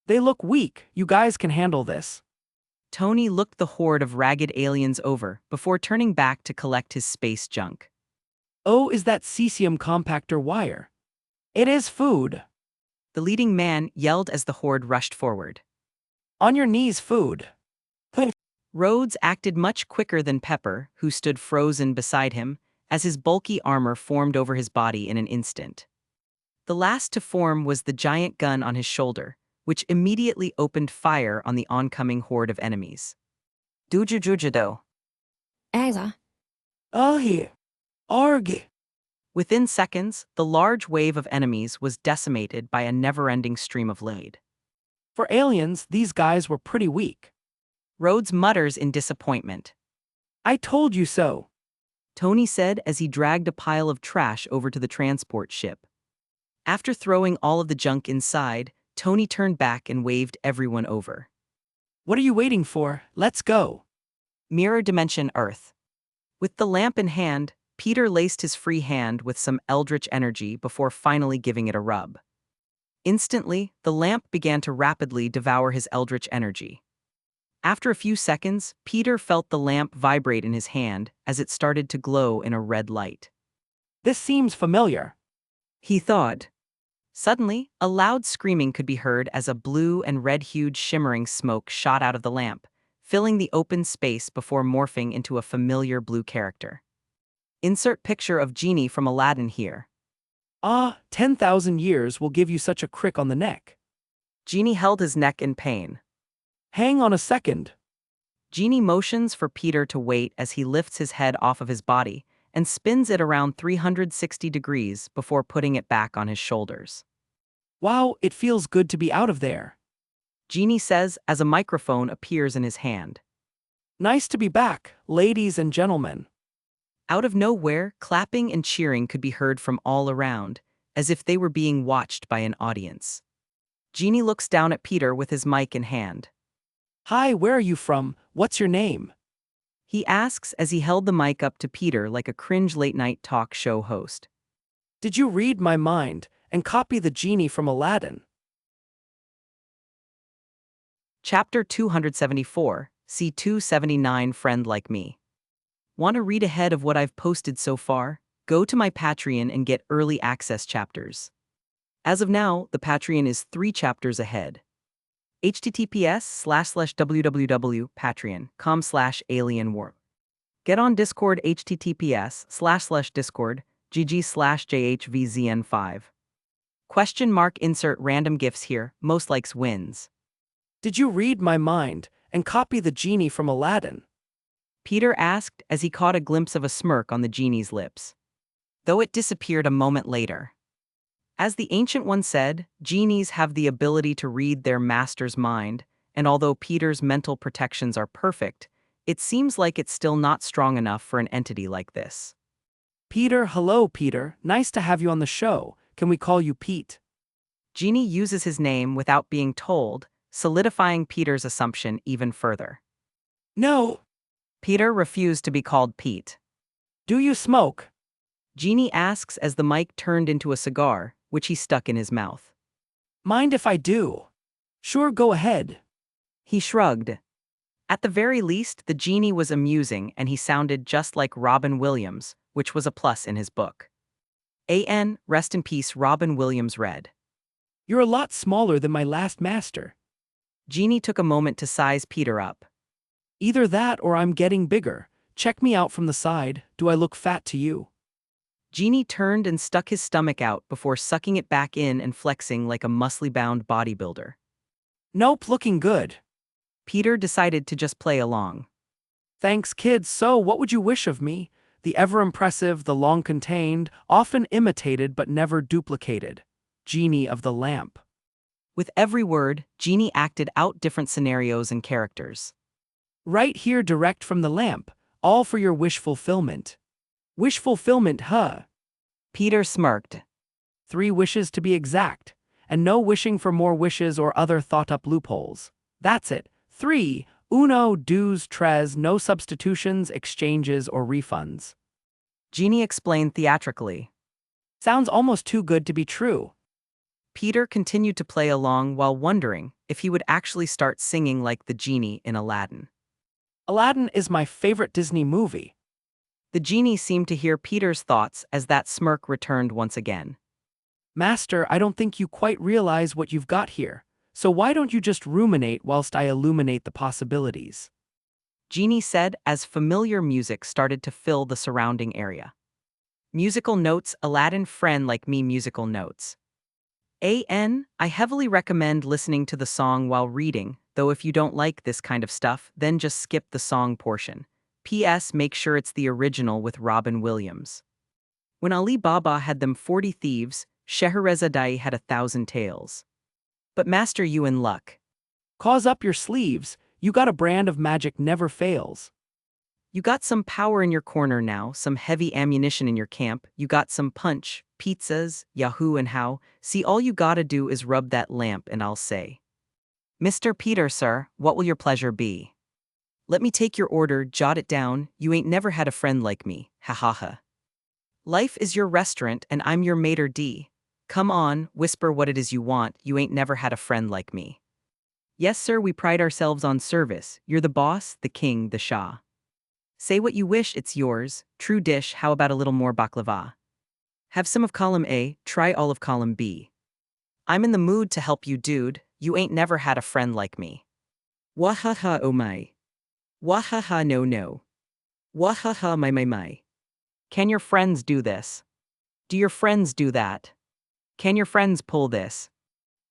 They look weak, you guys can handle this. Tony looked the horde of ragged aliens over before turning back to collect his space junk. Oh, is that cesium compactor wire? It is food. The leading man yelled as the horde rushed forward. On your knees, food. Rhodes acted much quicker than Pepper, who stood frozen beside him, as his bulky armor formed over his body in an instant. The last to form was the giant gun on his shoulder, which immediately opened fire on the oncoming horde of enemies. Dujujujudo. Asa. Ahi. Arg. Within seconds, the large wave of enemies was decimated by a never-ending stream of lead. For aliens, these guys were pretty weak. Rhodes mutters in disappointment. I told you so. Tony said as he dragged a pile of trash over to the transport ship. After throwing all of the junk inside, Tony turned back and waved everyone over. What are you waiting for? Let's go. Mirror Dimension Earth. With the lamp in hand, Peter laced his free hand with some eldritch energy before finally giving it a rub. Instantly, the lamp began to rapidly devour his eldritch energy. After a few seconds, Peter felt the lamp vibrate in his hand as it started to glow in a red light. This seems familiar. He thought. Suddenly, a loud screaming could be heard as a blue and red-hued shimmering smoke shot out of the lamp, filling the open space before morphing into a familiar blue character. Insert picture of Genie from Aladdin here. 10,000 years will give you such a crick on the neck. Genie held his neck in pain. Hang on a second. Genie motions for Peter to wait as he lifts his head off of his body and spins it around 360 degrees before putting it back on his shoulders. Wow, it feels good to be out of there. Genie says as a microphone appears in his hand. Nice to be back, ladies and gentlemen. Out of nowhere, clapping and cheering could be heard from all around, as if they were being watched by an audience. Genie looks down at Peter with his mic in hand. Hi, where are you from? What's your name? He asks as he held the mic up to Peter like a cringe late-night talk show host. Did you read my mind and copy the genie from Aladdin? Chapter 274, C279 Friend Like Me. Want to read ahead of what I've posted so far? Go to my Patreon and get early access chapters. As of now, the Patreon is 3 chapters ahead. https://www.patreon.com/alienwarp. Get on Discord https://discord gg/jhvzn5. Question mark insert random gifts here, most likes wins. Did you read my mind and copy the genie from Aladdin? Peter asked as he caught a glimpse of a smirk on the genie's lips, though it disappeared a moment later. As the Ancient One said, genies have the ability to read their master's mind, and although Peter's mental protections are perfect, it seems like it's still not strong enough for an entity like this. Peter, hello Peter, nice to have you on the show. Can we call you Pete? Genie uses his name without being told, solidifying Peter's assumption even further. No. Peter refused to be called Pete. Do you smoke? Genie asks as the mic turned into a cigar, which he stuck in his mouth. Mind if I do? Sure, go ahead. He shrugged. At the very least, the genie was amusing and he sounded just like Robin Williams, which was a plus in his book. A.N. Rest in peace Robin Williams read. You're a lot smaller than my last master. Genie took a moment to size Peter up. Either that or I'm getting bigger. Check me out from the side. Do I look fat to you? Genie turned and stuck his stomach out before sucking it back in and flexing like a muscly-bound bodybuilder. Nope, looking good. Peter decided to just play along. Thanks, kids. So, what would you wish of me? The ever-impressive, the long-contained, often imitated but never duplicated Genie of the Lamp. With every word, Genie acted out different scenarios and characters. Right here direct from the lamp, all for your wish fulfillment. Wish fulfillment, huh? Peter smirked. 3 wishes to be exact, and no wishing for more wishes or other thought-up loopholes. That's it. 3. Uno, dos, tres, no substitutions, exchanges, or refunds. Genie explained theatrically. Sounds almost too good to be true. Peter continued to play along while wondering if he would actually start singing like the genie in Aladdin. Aladdin is my favorite Disney movie. The genie seemed to hear Peter's thoughts as that smirk returned once again. Master, I don't think you quite realize what you've got here, so why don't you just ruminate whilst I illuminate the possibilities? Genie said as familiar music started to fill the surrounding area. Musical notes, Aladdin friend like me musical notes. A.N. I heavily recommend listening to the song while reading, though if you don't like this kind of stuff, then just skip the song portion. P.S. Make sure it's the original with Robin Williams. When Ali Baba had them 40 thieves, Scheherazade had 1,000 tales. But master you in luck. Cause up your sleeves, you got a brand of magic never fails. You got some power in your corner now, some heavy ammunition in your camp, you got some punch, pizzas, Yahoo and how, see all you gotta do is rub that lamp and I'll say. Mr. Peter, sir, what will your pleasure be? Let me take your order, jot it down, you ain't never had a friend like me, ha ha ha. Life is your restaurant and I'm your maitre d'. Come on, whisper what it is you want, you ain't never had a friend like me. Yes sir, we pride ourselves on service, you're the boss, the king, the shah. Say what you wish, it's yours, true dish, how about a little more baklava? Have some of column A, try all of column B. I'm in the mood to help you dude, you ain't never had a friend like me. Wahaha oh my. Wahaha no no. Wahaha my. Can your friends do this? Do your friends do that? Can your friends pull this?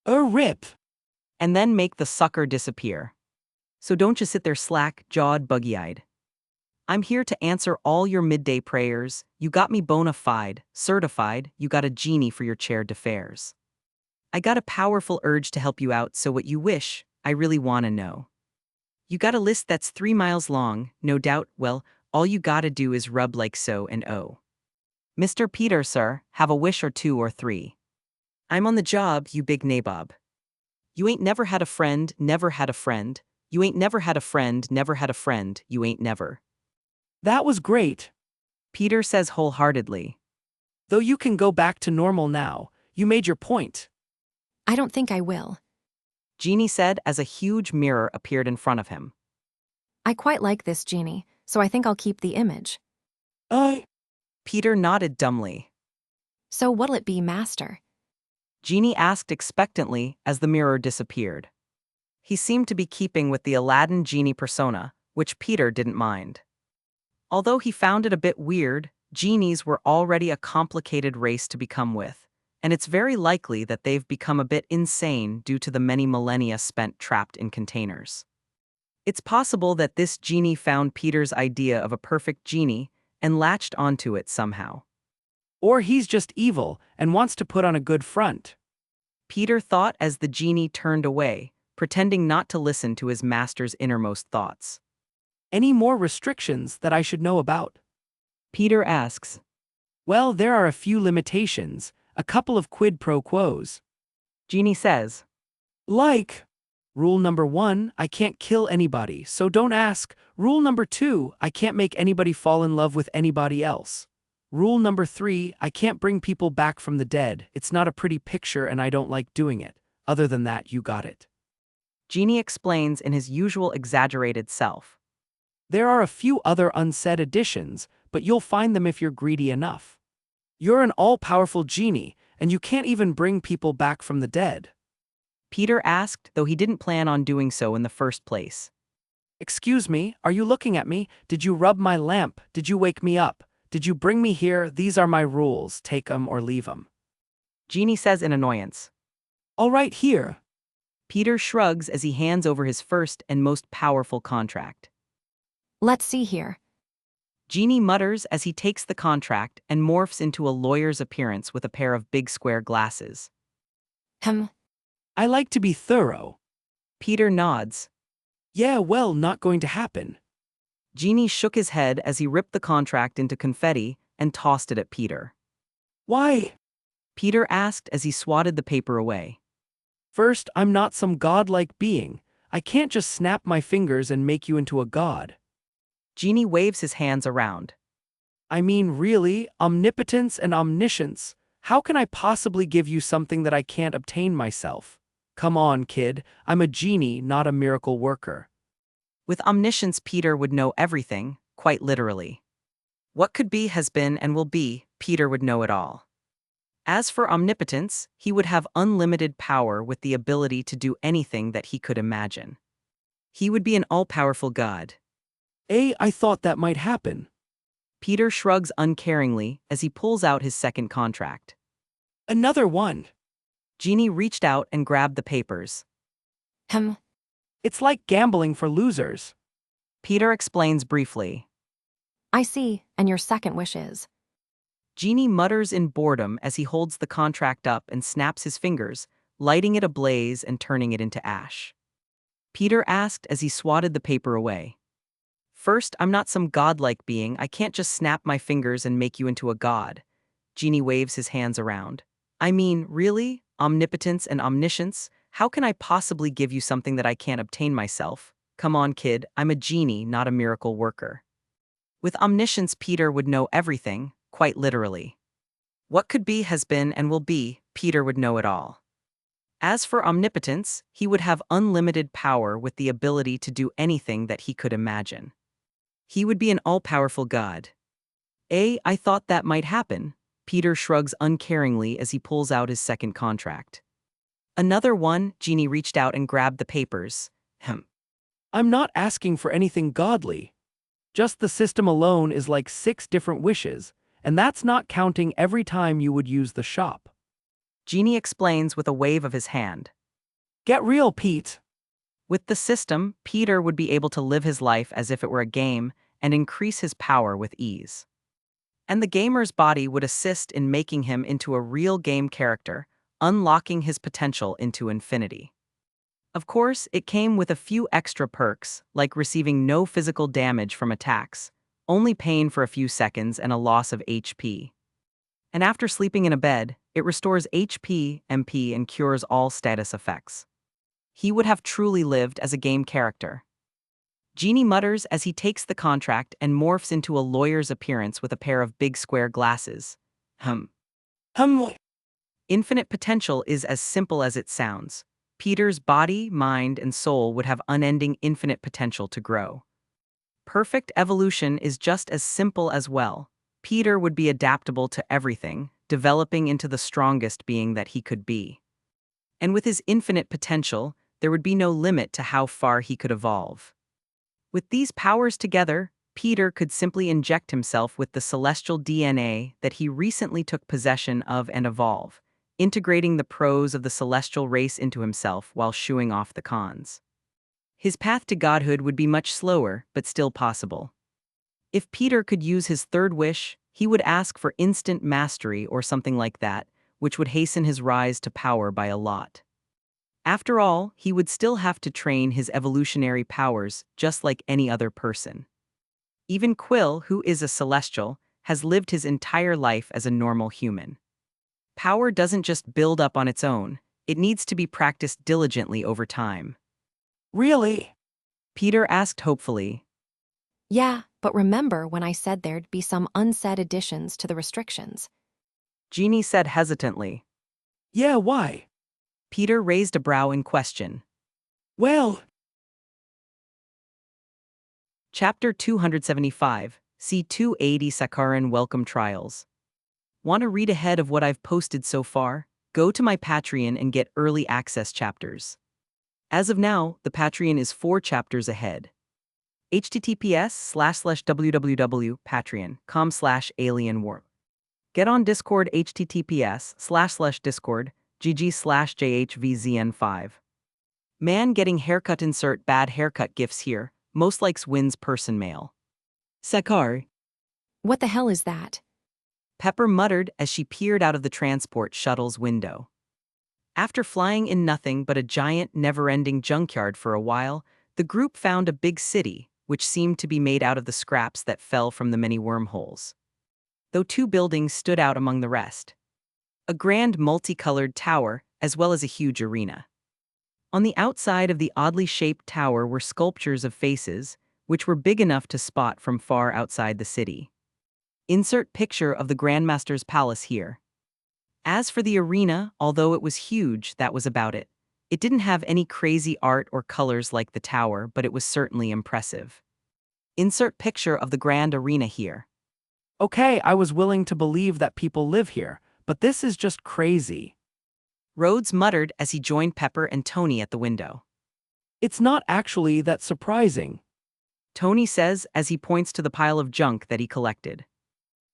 Rip. And then make the sucker disappear. So don't just sit there slack-jawed, buggy-eyed. I'm here to answer all your midday prayers, you got me bona fide, certified, you got a genie for your chair d'affaires. I got a powerful urge to help you out, so what you wish, I really want to know. You got a list that's 3 miles long, no doubt. Well, all you gotta do is rub like so and oh. Mr. Peter, sir, have a wish or two or three. I'm on the job, you big nabob. You ain't never had a friend, never had a friend. You ain't never had a friend, never had a friend, you ain't never. That was great. Peter says wholeheartedly. Though you can go back to normal now, you made your point. I don't think I will. Jeannie said as a huge mirror appeared in front of him. I quite like this genie, so I think I'll keep the image. Peter nodded dumbly. So what'll it be, Master? Jeannie asked expectantly as the mirror disappeared. He seemed to be keeping with the Aladdin genie persona, which Peter didn't mind. Although he found it a bit weird, genies were already a complicated race to become with, and it's very likely that they've become a bit insane due to the many millennia spent trapped in containers. It's possible that this genie found Peter's idea of a perfect genie and latched onto it somehow. Or he's just evil and wants to put on a good front. Peter thought as the genie turned away, pretending not to listen to his master's innermost thoughts. Any more restrictions that I should know about? Peter asks. Well, there are a few limitations, a couple of quid pro quos. Genie says. Like, rule number 1, I can't kill anybody, so don't ask. Rule number 2, I can't make anybody fall in love with anybody else. Rule number 3, I can't bring people back from the dead. It's not a pretty picture and I don't like doing it. Other than that, you got it. Genie explains in his usual exaggerated self. There are a few other unsaid additions, but you'll find them if you're greedy enough. You're an all-powerful genie, and you can't even bring people back from the dead. Peter asked, though he didn't plan on doing so in the first place. Excuse me, are you looking at me? Did you rub my lamp? Did you wake me up? Did you bring me here? These are my rules, take 'em or leave 'em. Genie says in annoyance. All right, here. Peter shrugs as he hands over his first and most powerful contract. Let's see here. Genie mutters as he takes the contract and morphs into a lawyer's appearance with a pair of big square glasses. I like to be thorough. Peter nods. Yeah, well, not going to happen. Genie shook his head as he ripped the contract into confetti and tossed it at Peter. Why? Peter asked as he swatted the paper away. First, I'm not some godlike being. I can't just snap my fingers and make you into a god. Genie waves his hands around. I mean, really, omnipotence and omniscience. How can I possibly give you something that I can't obtain myself? Come on, kid, I'm a genie, not a miracle worker. With omniscience, Peter would know everything, quite literally. What could be, has been, and will be, Peter would know it all. As for omnipotence, he would have unlimited power with the ability to do anything that he could imagine. He would be an all-powerful god. I thought that might happen. Peter shrugs uncaringly as he pulls out his second contract. Another one. Genie reached out and grabbed the papers. It's like gambling for losers. Peter explains briefly. I see, and your second wish is. Genie mutters in boredom as he holds the contract up and snaps his fingers, lighting it ablaze and turning it into ash. Peter asked as he swatted the paper away. First, I'm not some godlike being. I can't just snap my fingers and make you into a god. Genie waves his hands around. I mean, really? Omnipotence and omniscience? How can I possibly give you something that I can't obtain myself? Come on, kid, I'm a genie, not a miracle worker. With omniscience, Peter would know everything, quite literally. What could be, has been, and will be, Peter would know it all. As for omnipotence, he would have unlimited power with the ability to do anything that he could imagine. He would be an all-powerful god. I thought that might happen. Peter shrugs uncaringly as he pulls out his second contract. Another one. Genie reached out and grabbed the papers. I'm not asking for anything godly. Just the system alone is like 6 different wishes, and that's not counting every time you would use the shop. Genie explains with a wave of his hand. Get real, Pete. With the system, Peter would be able to live his life as if it were a game and increase his power with ease. And the gamer's body would assist in making him into a real game character, unlocking his potential into infinity. Of course, it came with a few extra perks, like receiving no physical damage from attacks, only pain for a few seconds and a loss of HP. And after sleeping in a bed, it restores HP, MP, and cures all status effects. He would have truly lived as a game character. Genie mutters as he takes the contract and morphs into a lawyer's appearance with a pair of big square glasses. Hum. Hum. Infinite potential is as simple as it sounds. Peter's body, mind, and soul would have unending infinite potential to grow. Perfect evolution is just as simple as well. Peter would be adaptable to everything, developing into the strongest being that he could be. And with his infinite potential, there would be no limit to how far he could evolve. With these powers together, Peter could simply inject himself with the celestial DNA that he recently took possession of and evolve, integrating the pros of the celestial race into himself while shooing off the cons. His path to godhood would be much slower, but still possible. If Peter could use his third wish, he would ask for instant mastery or something like that, which would hasten his rise to power by a lot. After all, he would still have to train his evolutionary powers just like any other person. Even Quill, who is a celestial, has lived his entire life as a normal human. Power doesn't just build up on its own, it needs to be practiced diligently over time. Really? Peter asked hopefully. Yeah, but remember when I said there'd be some unsaid additions to the restrictions? Genie said hesitantly. Yeah, why? Peter raised a brow in question. Well, Chapter 275, C280 Sakharin Welcome Trials. Want to read ahead of what I've posted so far? Go to my Patreon and get early access chapters. As of now, the Patreon is 4 chapters ahead. https://www.patreon.com/alienwarp. Get on Discord https://discord gg/jhvzn5. Man getting haircut insert bad haircut gifs here, most likes wins person mail. Sakhar. What the hell is that? Pepper muttered as she peered out of the transport shuttle's window. After flying in nothing but a giant, never-ending junkyard for a while, the group found a big city, which seemed to be made out of the scraps that fell from the many wormholes. Though 2 buildings stood out among the rest. A grand multicolored tower, as well as a huge arena. On the outside of the oddly shaped tower were sculptures of faces, which were big enough to spot from far outside the city. Insert picture of the Grandmaster's palace here. As for the arena, although it was huge, that was about it. It didn't have any crazy art or colors like the tower, but it was certainly impressive. Insert picture of the grand arena here. okay, I was willing to believe that people live here, but this is just crazy. Rhodes muttered as he joined Pepper and Tony at the window. It's not actually that surprising. Tony says as he points to the pile of junk that he collected.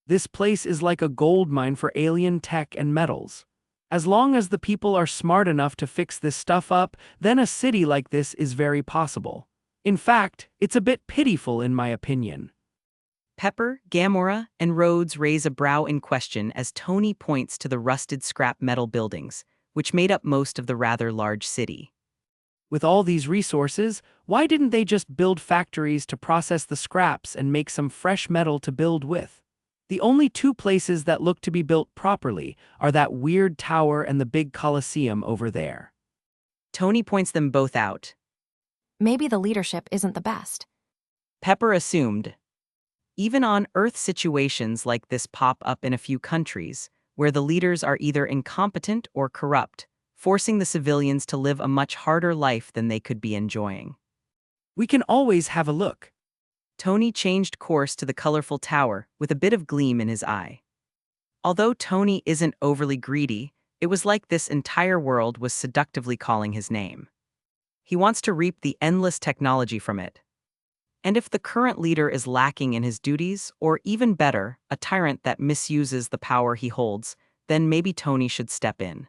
This place is like a gold mine for alien tech and metals. As long as the people are smart enough to fix this stuff up, then a city like this is very possible. In fact, it's a bit pitiful in my opinion. Pepper, Gamora, and Rhodes raise a brow in question as Tony points to the rusted scrap metal buildings, which made up most of the rather large city. With all these resources, why didn't they just build factories to process the scraps and make some fresh metal to build with? The only 2 places that look to be built properly are that weird tower and the big Colosseum over there. Tony points them both out. Maybe the leadership isn't the best. Pepper assumed. Even on Earth, situations like this pop up in a few countries, where the leaders are either incompetent or corrupt, forcing the civilians to live a much harder life than they could be enjoying. We can always have a look. Tony changed course to the colorful tower with a bit of gleam in his eye. Although Tony isn't overly greedy, it was like this entire world was seductively calling his name. He wants to reap the endless technology from it. And if the current leader is lacking in his duties, or even better, a tyrant that misuses the power he holds, then maybe Tony should step in.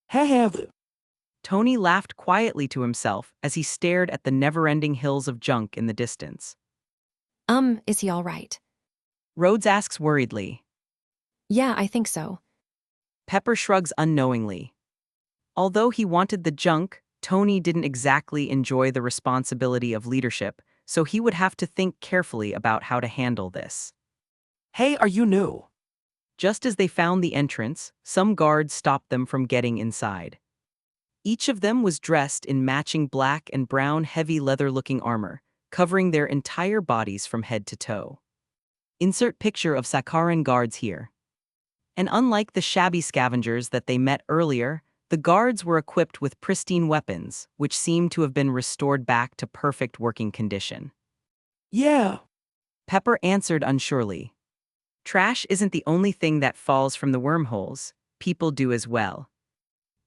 Have. Tony laughed quietly to himself as he stared at the never-ending hills of junk in the distance. Is he all right? Rhodes asks worriedly. Yeah, I think so. Pepper shrugs unknowingly. Although he wanted the junk, Tony didn't exactly enjoy the responsibility of leadership, so he would have to think carefully about how to handle this. Hey, are you new? Just as they found the entrance, some guards stopped them from getting inside. Each of them was dressed in matching black and brown heavy leather-looking armor, covering their entire bodies from head to toe. Insert picture of Sakharan guards here. And unlike the shabby scavengers that they met earlier, the guards were equipped with pristine weapons, which seemed to have been restored back to perfect working condition. Yeah. Pepper answered unsurely. Trash isn't the only thing that falls from the wormholes, people do as well.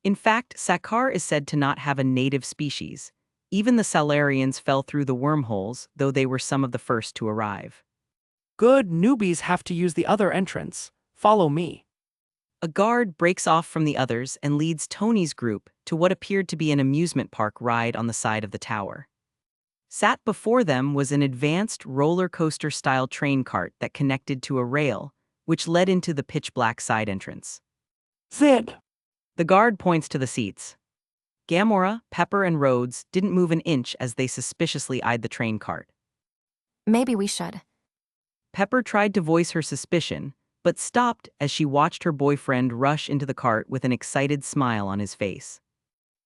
In fact, Sakhar is said to not have a native species. Even the Salarians fell through the wormholes, though they were some of the first to arrive. Good, newbies have to use the other entrance. Follow me. A guard breaks off from the others and leads Tony's group to what appeared to be an amusement park ride on the side of the tower. Sat before them was an advanced roller coaster-style train cart that connected to a rail, which led into the pitch-black side entrance. Zid. The guard points to the seats. Gamora, Pepper, and Rhodes didn't move an inch as they suspiciously eyed the train cart. Maybe we should. Pepper tried to voice her suspicion, but stopped as she watched her boyfriend rush into the cart with an excited smile on his face.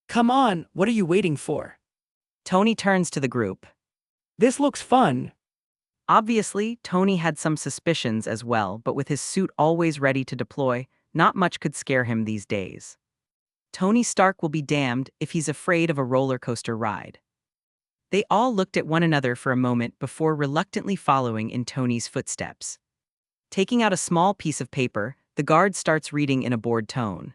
Come on, what are you waiting for? Tony turns to the group. This looks fun. Obviously, Tony had some suspicions as well, but with his suit always ready to deploy, not much could scare him these days. Tony Stark will be damned if he's afraid of a roller coaster ride. They all looked at one another for a moment before reluctantly following in Tony's footsteps. Taking out a small piece of paper, the guard starts reading in a bored tone.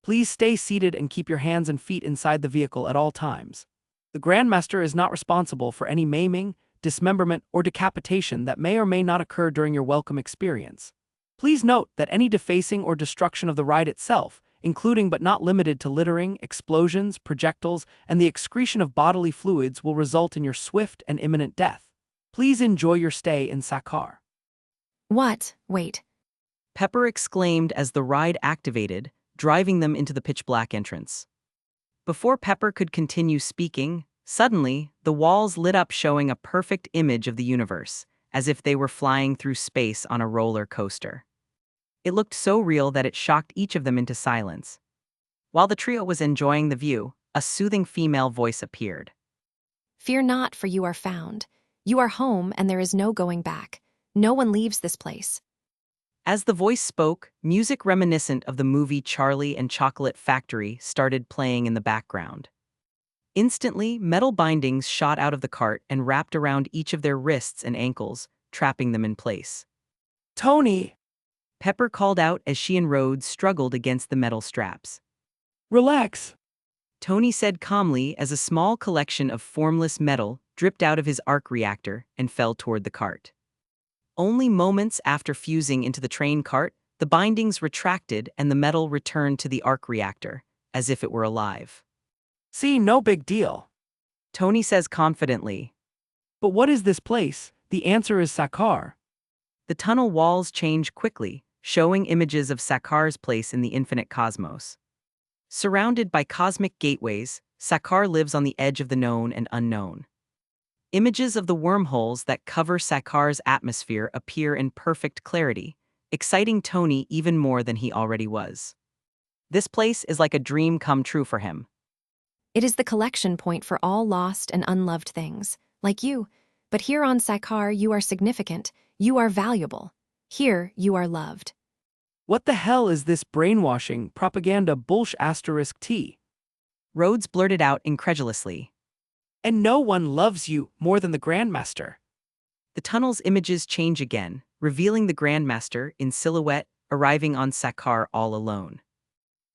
Please stay seated and keep your hands and feet inside the vehicle at all times. The Grandmaster is not responsible for any maiming, dismemberment, or decapitation that may or may not occur during your welcome experience. Please note that any defacing or destruction of the ride itself, including but not limited to littering, explosions, projectiles, and the excretion of bodily fluids, will result in your swift and imminent death. Please enjoy your stay in Sakhar. What? Wait. Pepper exclaimed as the ride activated, driving them into the pitch-black entrance. Before Pepper could continue speaking, suddenly, the walls lit up showing a perfect image of the universe, as if they were flying through space on a roller coaster. It looked so real that it shocked each of them into silence. While the trio was enjoying the view, a soothing female voice appeared. Fear not, for you are found. You are home, and there is no going back. No one leaves this place. As the voice spoke, music reminiscent of the movie Charlie and Chocolate Factory started playing in the background. Instantly, metal bindings shot out of the cart and wrapped around each of their wrists and ankles, trapping them in place. Tony! Pepper called out as she and Rhodes struggled against the metal straps. Relax. Tony said calmly as a small collection of formless metal dripped out of his arc reactor and fell toward the cart. Only moments after fusing into the train cart, the bindings retracted and the metal returned to the arc reactor, as if it were alive. See, no big deal. Tony says confidently. But what is this place? The answer is Sakhar. The tunnel walls change quickly, showing images of Sakhar's place in the infinite cosmos. Surrounded by cosmic gateways, Sakhar lives on the edge of the known and unknown. Images of the wormholes that cover Sakhar's atmosphere appear in perfect clarity, exciting Tony even more than he already was. This place is like a dream come true for him. It is the collection point for all lost and unloved things, like you. But here on Sakhar, you are significant. You are valuable. Here, you are loved. What the hell is this brainwashing, propaganda *T? Rhodes blurted out incredulously. And no one loves you more than the Grandmaster. The tunnel's images change again, revealing the Grandmaster in silhouette arriving on Sakhar all alone.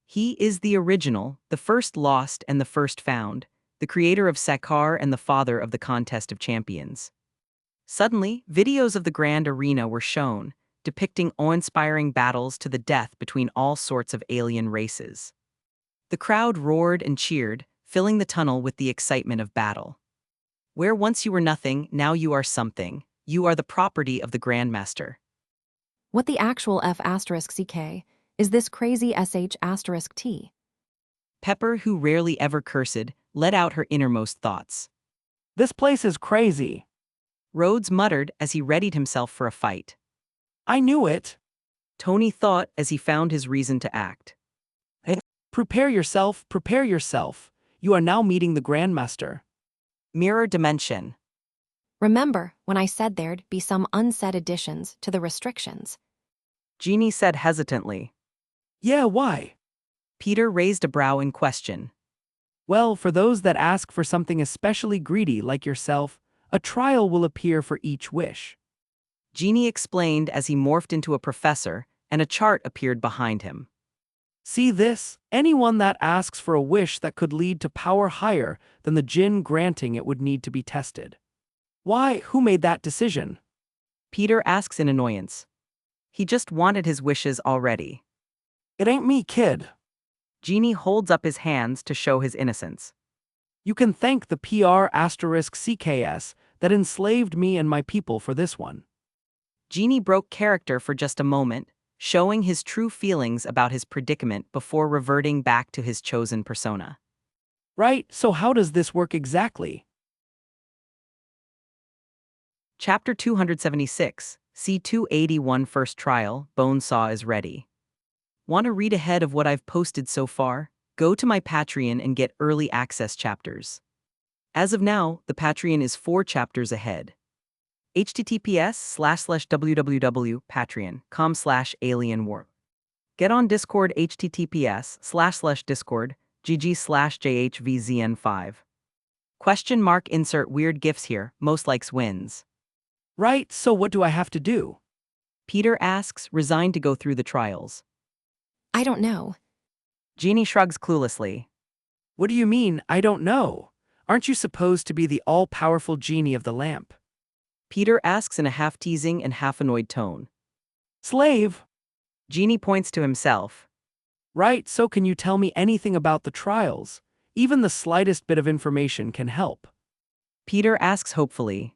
He is the original, the first lost and the first found, the creator of Sakhar and the father of the Contest of Champions. Suddenly, videos of the Grand Arena were shown, depicting awe-inspiring battles to the death between all sorts of alien races. The crowd roared and cheered, filling the tunnel with the excitement of battle. Where once you were nothing, now you are something. You are the property of the Grandmaster. What the actual F***CK is this crazy SH*T? Pepper, who rarely ever cursed, let out her innermost thoughts. This place is crazy. Rhodes muttered as he readied himself for a fight. I knew it. Tony thought as he found his reason to act. Hey, prepare yourself, prepare yourself. You are now meeting the Grandmaster. Mirror dimension. Remember when I said there'd be some unsaid additions to the restrictions? Jeannie said hesitantly. Yeah, why? Peter raised a brow in question. Well, for those that ask for something especially greedy like yourself, a trial will appear for each wish. Jeannie explained as he morphed into a professor, and a chart appeared behind him. See this? Anyone that asks for a wish that could lead to power higher than the Jinn granting it would need to be tested. Why, who made that decision? Peter asks in annoyance. He just wanted his wishes already. It ain't me, kid. Jeannie holds up his hands to show his innocence. You can thank the PR*CKS that enslaved me and my people for this one. Jeannie broke character for just a moment, showing his true feelings about his predicament before reverting back to his chosen persona. Right, so how does this work exactly? Chapter 276, C281 First Trial, Bonesaw is ready. Want to read ahead of what I've posted so far? Go to my Patreon and get early access chapters. As of now, the Patreon is 4 chapters ahead. https://www.patreon.com/alienwarp. Get on Discord https://discord gg/jhvzn5. Question mark insert weird gifs here, most likes wins. Right, so what do I have to do? Peter asks, resigned to go through the trials. I don't know. Jeannie shrugs cluelessly. What do you mean, I don't know? Aren't you supposed to be the all-powerful genie of the lamp? Peter asks in a half-teasing and half-annoyed tone. Slave! Jeannie points to himself. Right, so can you tell me anything about the trials? Even the slightest bit of information can help. Peter asks hopefully.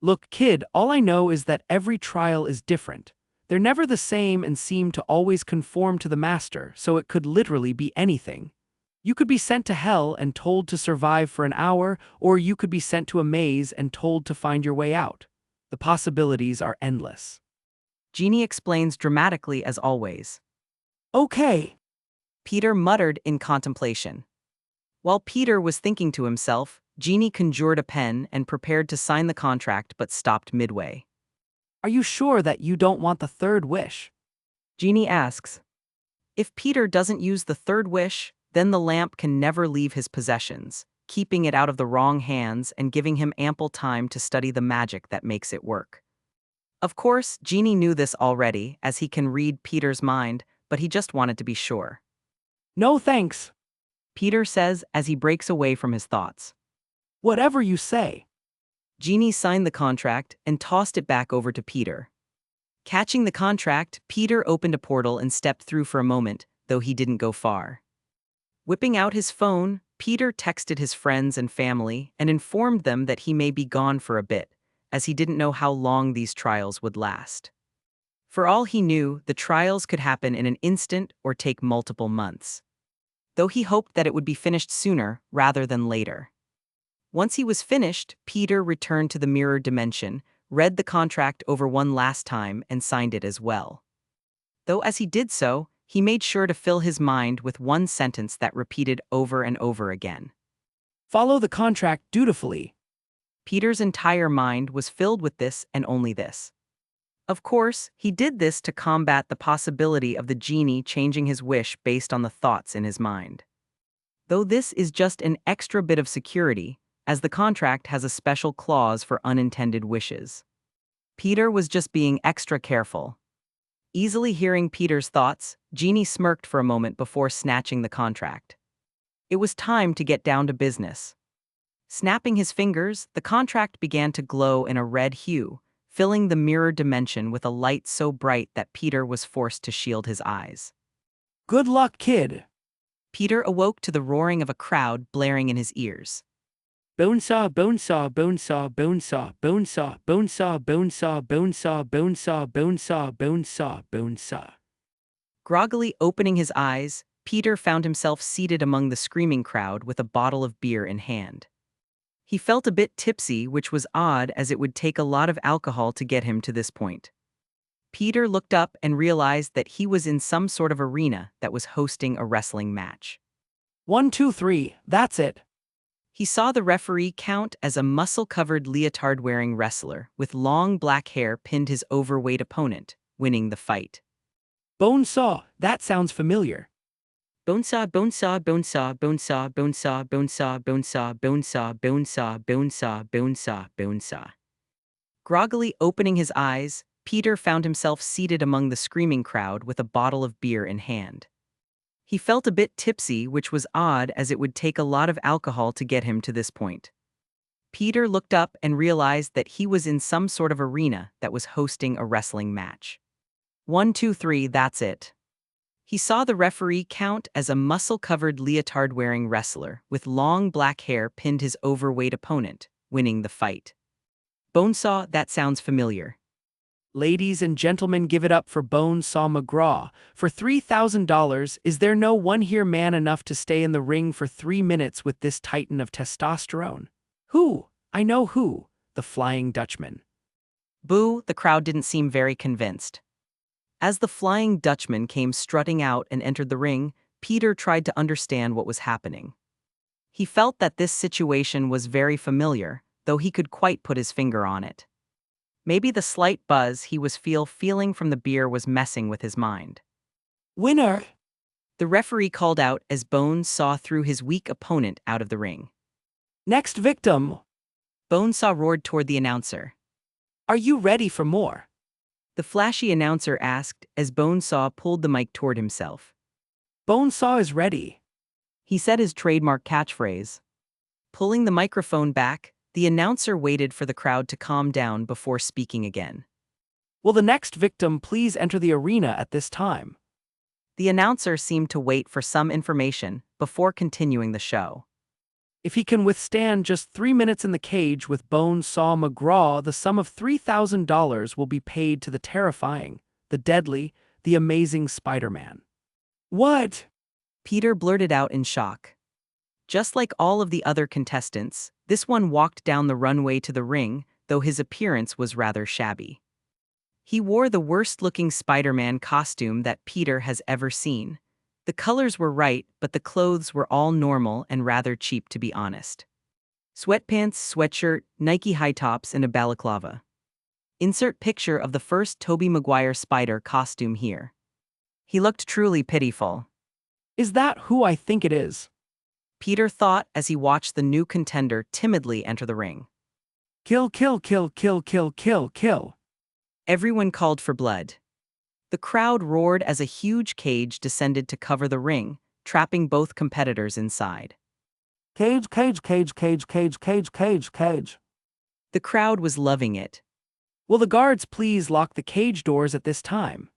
Look, kid, all I know is that every trial is different. They're never the same and seem to always conform to the master, so it could literally be anything. You could be sent to hell and told to survive for an hour, or you could be sent to a maze and told to find your way out. The possibilities are endless. Jeannie explains dramatically as always. Okay. Peter muttered in contemplation. While Peter was thinking to himself, Jeannie conjured a pen and prepared to sign the contract but stopped midway. Are you sure that you don't want the third wish? Jeannie asks. If Peter doesn't use the third wish, then the lamp can never leave his possessions, keeping it out of the wrong hands and giving him ample time to study the magic that makes it work. Of course, Jeannie knew this already, as he can read Peter's mind, but he just wanted to be sure. No thanks. Peter says as he breaks away from his thoughts. Whatever you say. Jeannie signed the contract and tossed it back over to Peter. Catching the contract, Peter opened a portal and stepped through for a moment, though he didn't go far. Whipping out his phone, Peter texted his friends and family and informed them that he may be gone for a bit, as he didn't know how long these trials would last. For all he knew, the trials could happen in an instant or take multiple months. Though he hoped that it would be finished sooner rather than later. Once he was finished, Peter returned to the mirror dimension, read the contract over one last time and signed it as well. Though as he did so, he made sure to fill his mind with one sentence that repeated over and over again. Follow the contract dutifully. Peter's entire mind was filled with this and only this. Of course, he did this to combat the possibility of the genie changing his wish based on the thoughts in his mind. Though this is just an extra bit of security, as the contract has a special clause for unintended wishes. Peter was just being extra careful. Easily hearing Peter's thoughts, Jeannie smirked for a moment before snatching the contract. It was time to get down to business. Snapping his fingers, the contract began to glow in a red hue, filling the mirror dimension with a light so bright that Peter was forced to shield his eyes. Good luck, kid. Peter awoke to the roaring of a crowd blaring in his ears. Bonesaw, bonesaw, bonesaw, bonesaw, bonesaw, bonesaw, bonesaw, bonesaw, bonesaw, bonesaw, bonesaw, bonesaw. Groggily opening his eyes, Peter found himself seated among the screaming crowd with a bottle of beer in hand. He felt a bit tipsy, which was odd as it would take a lot of alcohol to get him to this point. Peter looked up and realized that he was in some sort of arena that was hosting a wrestling match. 1, 2, 3, that's it. He saw the referee count as a muscle-covered leotard-wearing wrestler with long black hair pinned his overweight opponent, winning the fight. Bonesaw, that sounds familiar. Bonesaw, bonesaw, bonesaw, bonesaw, bonesaw, bonesaw, bonesaw, bonesaw, bonesaw, bonesaw, bonesaw, bonesaw. Groggily opening his eyes, Peter found himself seated among the screaming crowd with a bottle of beer in hand. He felt a bit tipsy, which was odd as it would take a lot of alcohol to get him to this point. Peter looked up and realized that he was in some sort of arena that was hosting a wrestling match. 1, 2, 3, that's it. He saw the referee count as a muscle-covered leotard-wearing wrestler with long black hair pinned his overweight opponent, winning the fight. Bonesaw, that sounds familiar. Ladies and gentlemen, give it up for Bonesaw McGraw. For $3,000, is there no one here man enough to stay in the ring for 3 minutes with this titan of testosterone? Who? I know who. The Flying Dutchman. Boo, the crowd didn't seem very convinced. As the Flying Dutchman came strutting out and entered the ring, Peter tried to understand what was happening. He felt that this situation was very familiar, though he could quite put his finger on it. Maybe the slight buzz he was feeling from the beer was messing with his mind. Winner! The referee called out as Bones saw threw his weak opponent out of the ring. Next victim! Bonesaw roared toward the announcer. Are you ready for more? The flashy announcer asked as Bonesaw pulled the mic toward himself. Bonesaw is ready. He said his trademark catchphrase. Pulling the microphone back, the announcer waited for the crowd to calm down before speaking again. Will the next victim please enter the arena at this time? The announcer seemed to wait for some information before continuing the show. If he can withstand just 3 minutes in the cage with Bonesaw McGraw, the sum of $3,000 will be paid to the terrifying, the deadly, the amazing Spider-Man. What? Peter blurted out in shock. Just like all of the other contestants, this one walked down the runway to the ring, though his appearance was rather shabby. He wore the worst-looking Spider-Man costume that Peter has ever seen. The colors were right, but the clothes were all normal and rather cheap, to be honest. Sweatpants, sweatshirt, Nike high tops, and a balaclava. Insert picture of the first Tobey Maguire Spider costume here. He looked truly pitiful. Is that who I think it is? Peter thought as he watched the new contender timidly enter the ring. Kill, kill, kill, kill, kill, kill, kill. Everyone called for blood. The crowd roared as a huge cage descended to cover the ring, trapping both competitors inside. Cage, cage, cage, cage, cage, cage, cage, cage. The crowd was loving it. Will the guards please lock the cage doors at this time?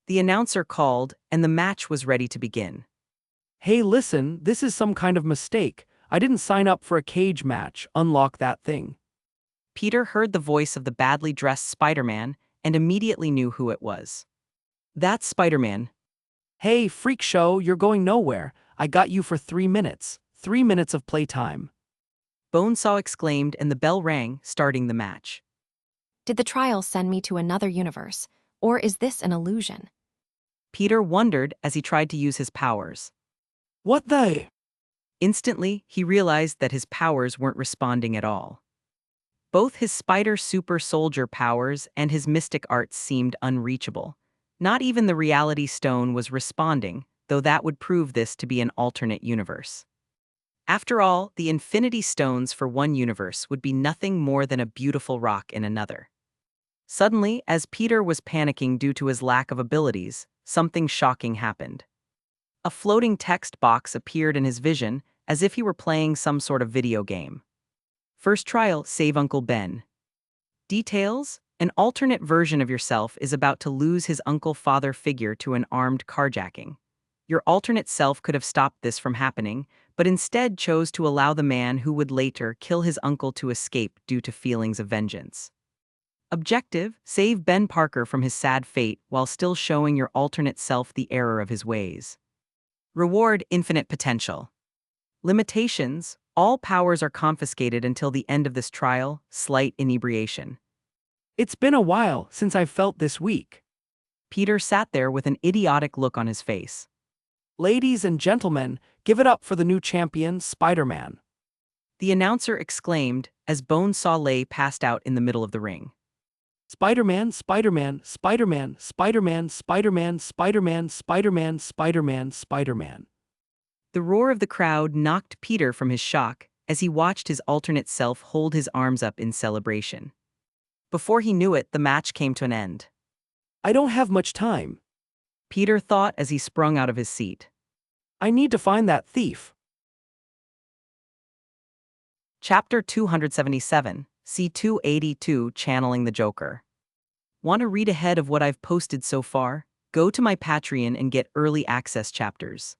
The announcer called, and the match was ready to begin. Hey, listen, this is some kind of mistake. I didn't sign up for a cage match. Unlock that thing. Peter heard the voice of the badly dressed Spider-Man and immediately knew who it was. That's Spider-Man. Hey, freak show, you're going nowhere. I got you for 3 minutes. 3 minutes of playtime. Bonesaw exclaimed and the bell rang, starting the match. Did the trial send me to another universe, or is this an illusion? Peter wondered as he tried to use his powers. What the? Instantly, he realized that his powers weren't responding at all. Both his spider super soldier powers and his mystic arts seemed unreachable. Not even the reality stone was responding, though that would prove this to be an alternate universe. After all, the infinity stones for one universe would be nothing more than a beautiful rock in another. Suddenly, as Peter was panicking due to his lack of abilities, something shocking happened. A floating text box appeared in his vision, as if he were playing some sort of video game. First trial, save Uncle Ben. Details? An alternate version of yourself is about to lose his uncle-father figure to an armed carjacking. Your alternate self could have stopped this from happening, but instead chose to allow the man who would later kill his uncle to escape due to feelings of vengeance. Objective: save Ben Parker from his sad fate while still showing your alternate self the error of his ways. Reward: infinite potential. Limitations: all powers are confiscated until the end of this trial, slight inebriation. It's been a while since I've felt this weak. Peter sat there with an idiotic look on his face. Ladies and gentlemen, give it up for the new champion, Spider-Man. The announcer exclaimed as Bonesaw lay passed out in the middle of the ring. Spider-Man, Spider-Man, Spider-Man, Spider-Man, Spider-Man, Spider-Man, Spider-Man, Spider-Man, Spider-Man. The roar of the crowd knocked Peter from his shock as he watched his alternate self hold his arms up in celebration. Before he knew it, the match came to an end. I don't have much time. Peter thought as he sprung out of his seat. I need to find that thief. Chapter 277, C282, Channeling the Joker. Want to read ahead of what I've posted so far? Go to my Patreon and get early access chapters.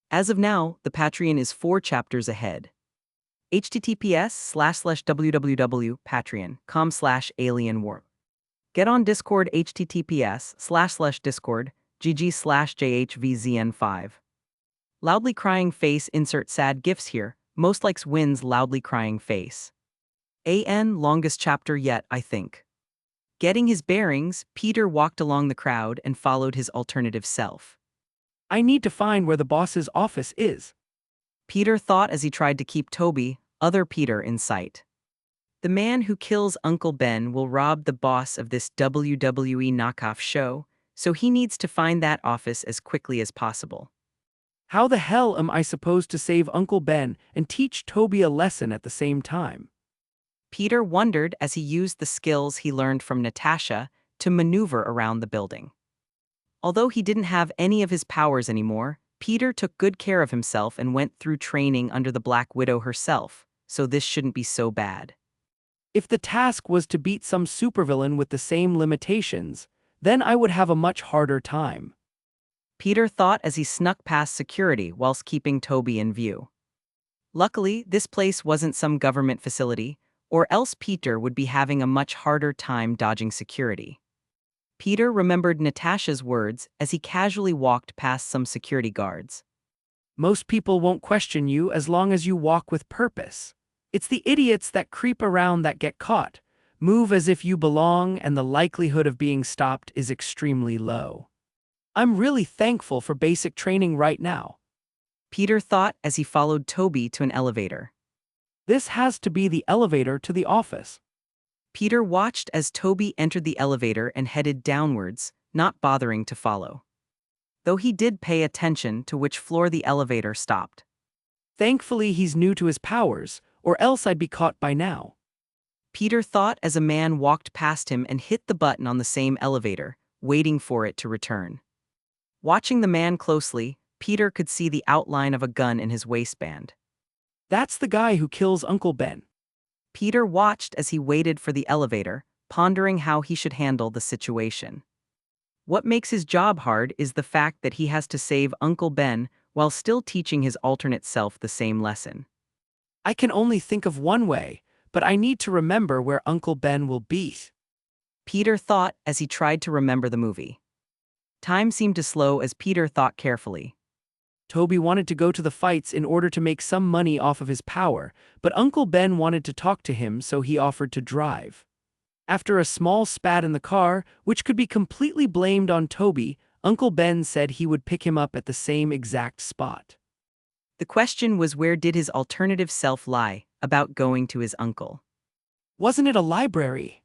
As of now, the Patreon is 4 chapters ahead. https://www.patreon.com/alienwar. Get on Discord https://discord gg/jhvzn5. Loudly crying face, insert sad gifs here. Most likes wins loudly crying face. AN longest chapter yet, I think. Getting his bearings, Peter walked along the crowd and followed his alternative self. I need to find where the boss's office is. Peter thought as he tried to keep Toby, other Peter, in sight. The man who kills Uncle Ben will rob the boss of this WWE knockoff show, so he needs to find that office as quickly as possible. How the hell am I supposed to save Uncle Ben and teach Toby a lesson at the same time? Peter wondered as he used the skills he learned from Natasha to maneuver around the building. Although he didn't have any of his powers anymore, Peter took good care of himself and went through training under the Black Widow herself, so this shouldn't be so bad. If the task was to beat some supervillain with the same limitations, then I would have a much harder time. Peter thought as he snuck past security whilst keeping Toby in view. Luckily, this place wasn't some government facility, or else Peter would be having a much harder time dodging security. Peter remembered Natasha's words as he casually walked past some security guards. Most people won't question you as long as you walk with purpose. It's the idiots that creep around that get caught. Move as if you belong and the likelihood of being stopped is extremely low. I'm really thankful for basic training right now. Peter thought as he followed Toby to an elevator. This has to be the elevator to the office. Peter watched as Toby entered the elevator and headed downwards, not bothering to follow. Though he did pay attention to which floor the elevator stopped. Thankfully he's new to his powers, or else I'd be caught by now. Peter thought as a man walked past him and hit the button on the same elevator, waiting for it to return. Watching the man closely, Peter could see the outline of a gun in his waistband. That's the guy who kills Uncle Ben. Peter watched as he waited for the elevator, pondering how he should handle the situation. What makes his job hard is the fact that he has to save Uncle Ben while still teaching his alternate self the same lesson. I can only think of one way, but I need to remember where Uncle Ben will be. Peter thought as he tried to remember the movie. Time seemed to slow as Peter thought carefully. Toby wanted to go to the fights in order to make some money off of his power, but Uncle Ben wanted to talk to him, so he offered to drive. After a small spat in the car, which could be completely blamed on Toby, Uncle Ben said he would pick him up at the same exact spot. The question was, where did his alternative self lie about going to his uncle? Wasn't it a library?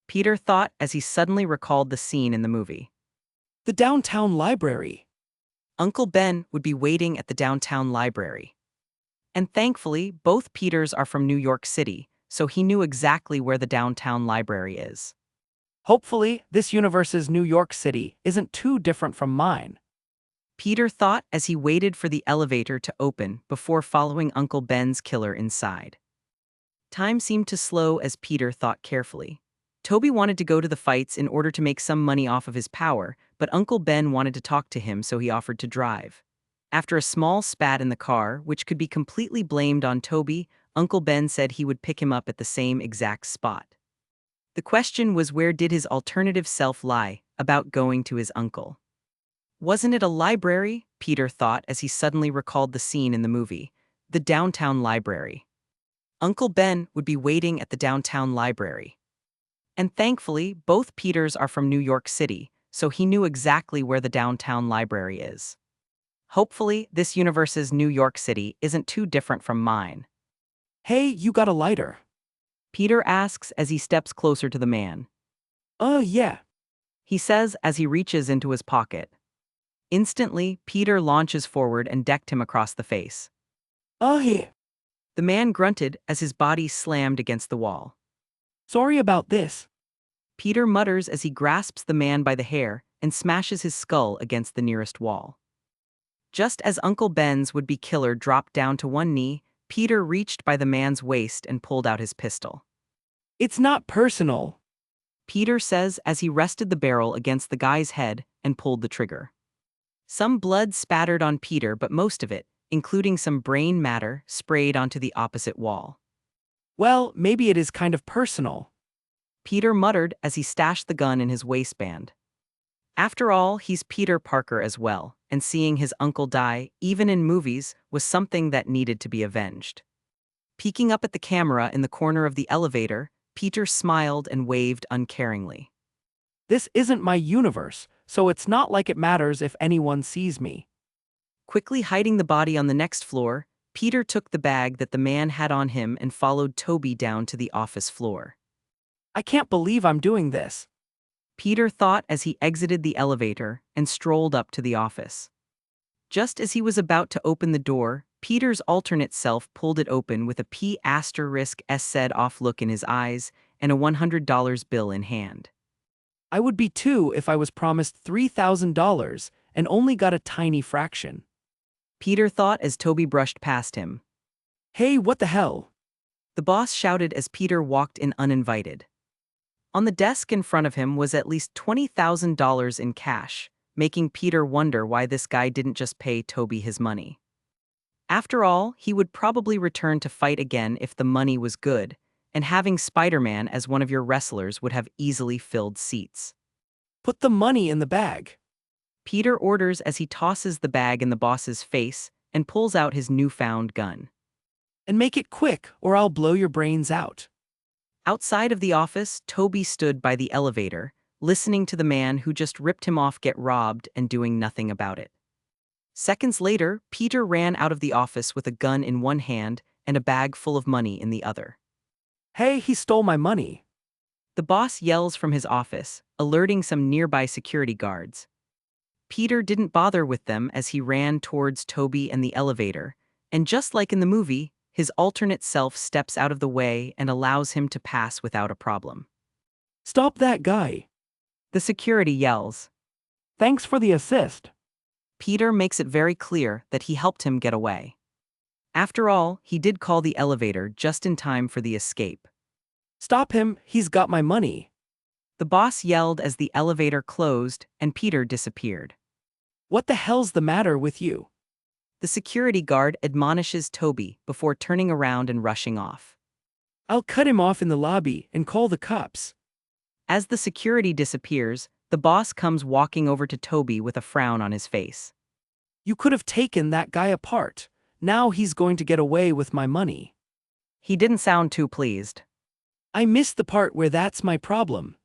Peter thought as he suddenly recalled the scene in the movie. The downtown library. Uncle Ben would be waiting at the downtown library. And thankfully, both Peters are from New York City, so he knew exactly where the downtown library is. Hopefully, this universe's New York City isn't too different from mine. Peter thought as he waited for the elevator to open before following Uncle Ben's killer inside. Time seemed to slow as Peter thought carefully. Toby wanted to go to the fights in order to make some money off of his power, but Uncle Ben wanted to talk to him, so he offered to drive. After a small spat in the car, which could be completely blamed on Toby, Uncle Ben said he would pick him up at the same exact spot. The question was, where did his alternative self lie about going to his uncle? Wasn't it a library? Peter thought as he suddenly recalled the scene in the movie. The downtown library. Uncle Ben would be waiting at the downtown library. And thankfully, both Peters are from New York City, so he knew exactly where the downtown library is. Hopefully, this universe's New York City isn't too different from mine. Hey, you got a lighter? Peter asks as he steps closer to the man. Yeah. He says as he reaches into his pocket. Instantly, Peter launches forward and decked him across the face. Here. The man grunted as his body slammed against the wall. Sorry about this. Peter mutters as he grasps the man by the hair and smashes his skull against the nearest wall. Just as Uncle Ben's would-be killer dropped down to one knee, Peter reached by the man's waist and pulled out his pistol. It's not personal. Peter says as he rested the barrel against the guy's head and pulled the trigger. Some blood spattered on Peter, but most of it, including some brain matter, sprayed onto the opposite wall. Well, maybe it is kind of personal. Peter muttered as he stashed the gun in his waistband. After all, he's Peter Parker as well, and seeing his uncle die, even in movies, was something that needed to be avenged. Peeking up at the camera in the corner of the elevator, Peter smiled and waved uncaringly. This isn't my universe, so it's not like it matters if anyone sees me. Quickly hiding the body on the next floor, Peter took the bag that the man had on him and followed Toby down to the office floor. I can't believe I'm doing this. Peter thought as he exited the elevator and strolled up to the office. Just as he was about to open the door, Peter's alternate self pulled it open with a P***S said-off look in his eyes and a $100 bill in hand. I would be too if I was promised $3,000 and only got a tiny fraction. Peter thought as Toby brushed past him. Hey, what the hell? The boss shouted as Peter walked in uninvited. On the desk in front of him was at least $20,000 in cash, making Peter wonder why this guy didn't just pay Toby his money. After all, he would probably return to fight again if the money was good, and having Spider-Man as one of your wrestlers would have easily filled seats. Put the money in the bag. Peter orders as he tosses the bag in the boss's face and pulls out his newfound gun. And make it quick, or I'll blow your brains out. Outside of the office, Toby stood by the elevator, listening to the man who just ripped him off get robbed and doing nothing about it. Seconds later, Peter ran out of the office with a gun in one hand and a bag full of money in the other. Hey, he stole my money. The boss yells from his office, alerting some nearby security guards. Peter didn't bother with them as he ran towards Toby and the elevator, and just like in the movie, his alternate self steps out of the way and allows him to pass without a problem. Stop that guy. The security yells. Thanks for the assist. Peter makes it very clear that he helped him get away. After all, he did call the elevator just in time for the escape. Stop him, he's got my money. The boss yelled as the elevator closed and Peter disappeared. What the hell's the matter with you? The security guard admonishes Toby before turning around and rushing off. I'll cut him off in the lobby and call the cops. As the security disappears, the boss comes walking over to Toby with a frown on his face. You could have taken that guy apart. Now he's going to get away with my money. He didn't sound too pleased. I missed the part where that's my problem.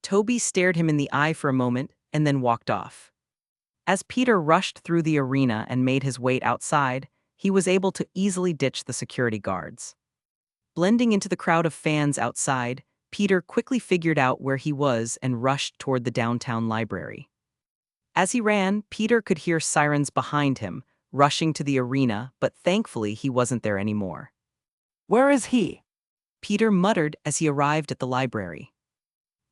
Toby stared him in the eye for a moment and then walked off. As Peter rushed through the arena and made his way outside, he was able to easily ditch the security guards. Blending into the crowd of fans outside, Peter quickly figured out where he was and rushed toward the downtown library. As he ran, Peter could hear sirens behind him, rushing to the arena, but thankfully he wasn't there anymore. Where is he? Peter muttered as he arrived at the library.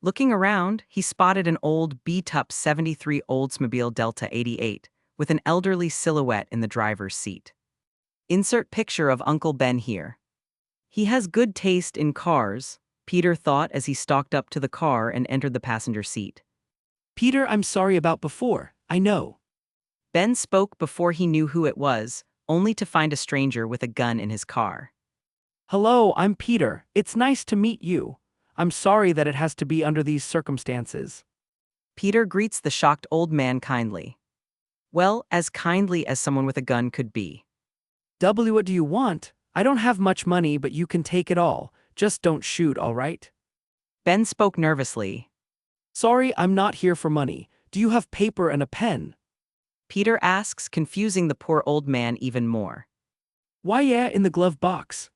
Looking around, he spotted an old beat-up '73 Oldsmobile Delta 88 with an elderly silhouette in the driver's seat. Insert picture of Uncle Ben here. He has good taste in cars, Peter thought as he stalked up to the car and entered the passenger seat. Peter, I'm sorry about before, I know. Ben spoke before he knew who it was, only to find a stranger with a gun in his car. Hello, I'm Peter. It's nice to meet you. I'm sorry that it has to be under these circumstances. Peter greets the shocked old man kindly. Well, as kindly as someone with a gun could be. What do you want? I don't have much money, but you can take it all. Just don't shoot, all right? Ben spoke nervously. Sorry, I'm not here for money. Do you have paper and a pen? Peter asks, confusing the poor old man even more. Why, yeah, in the glove box.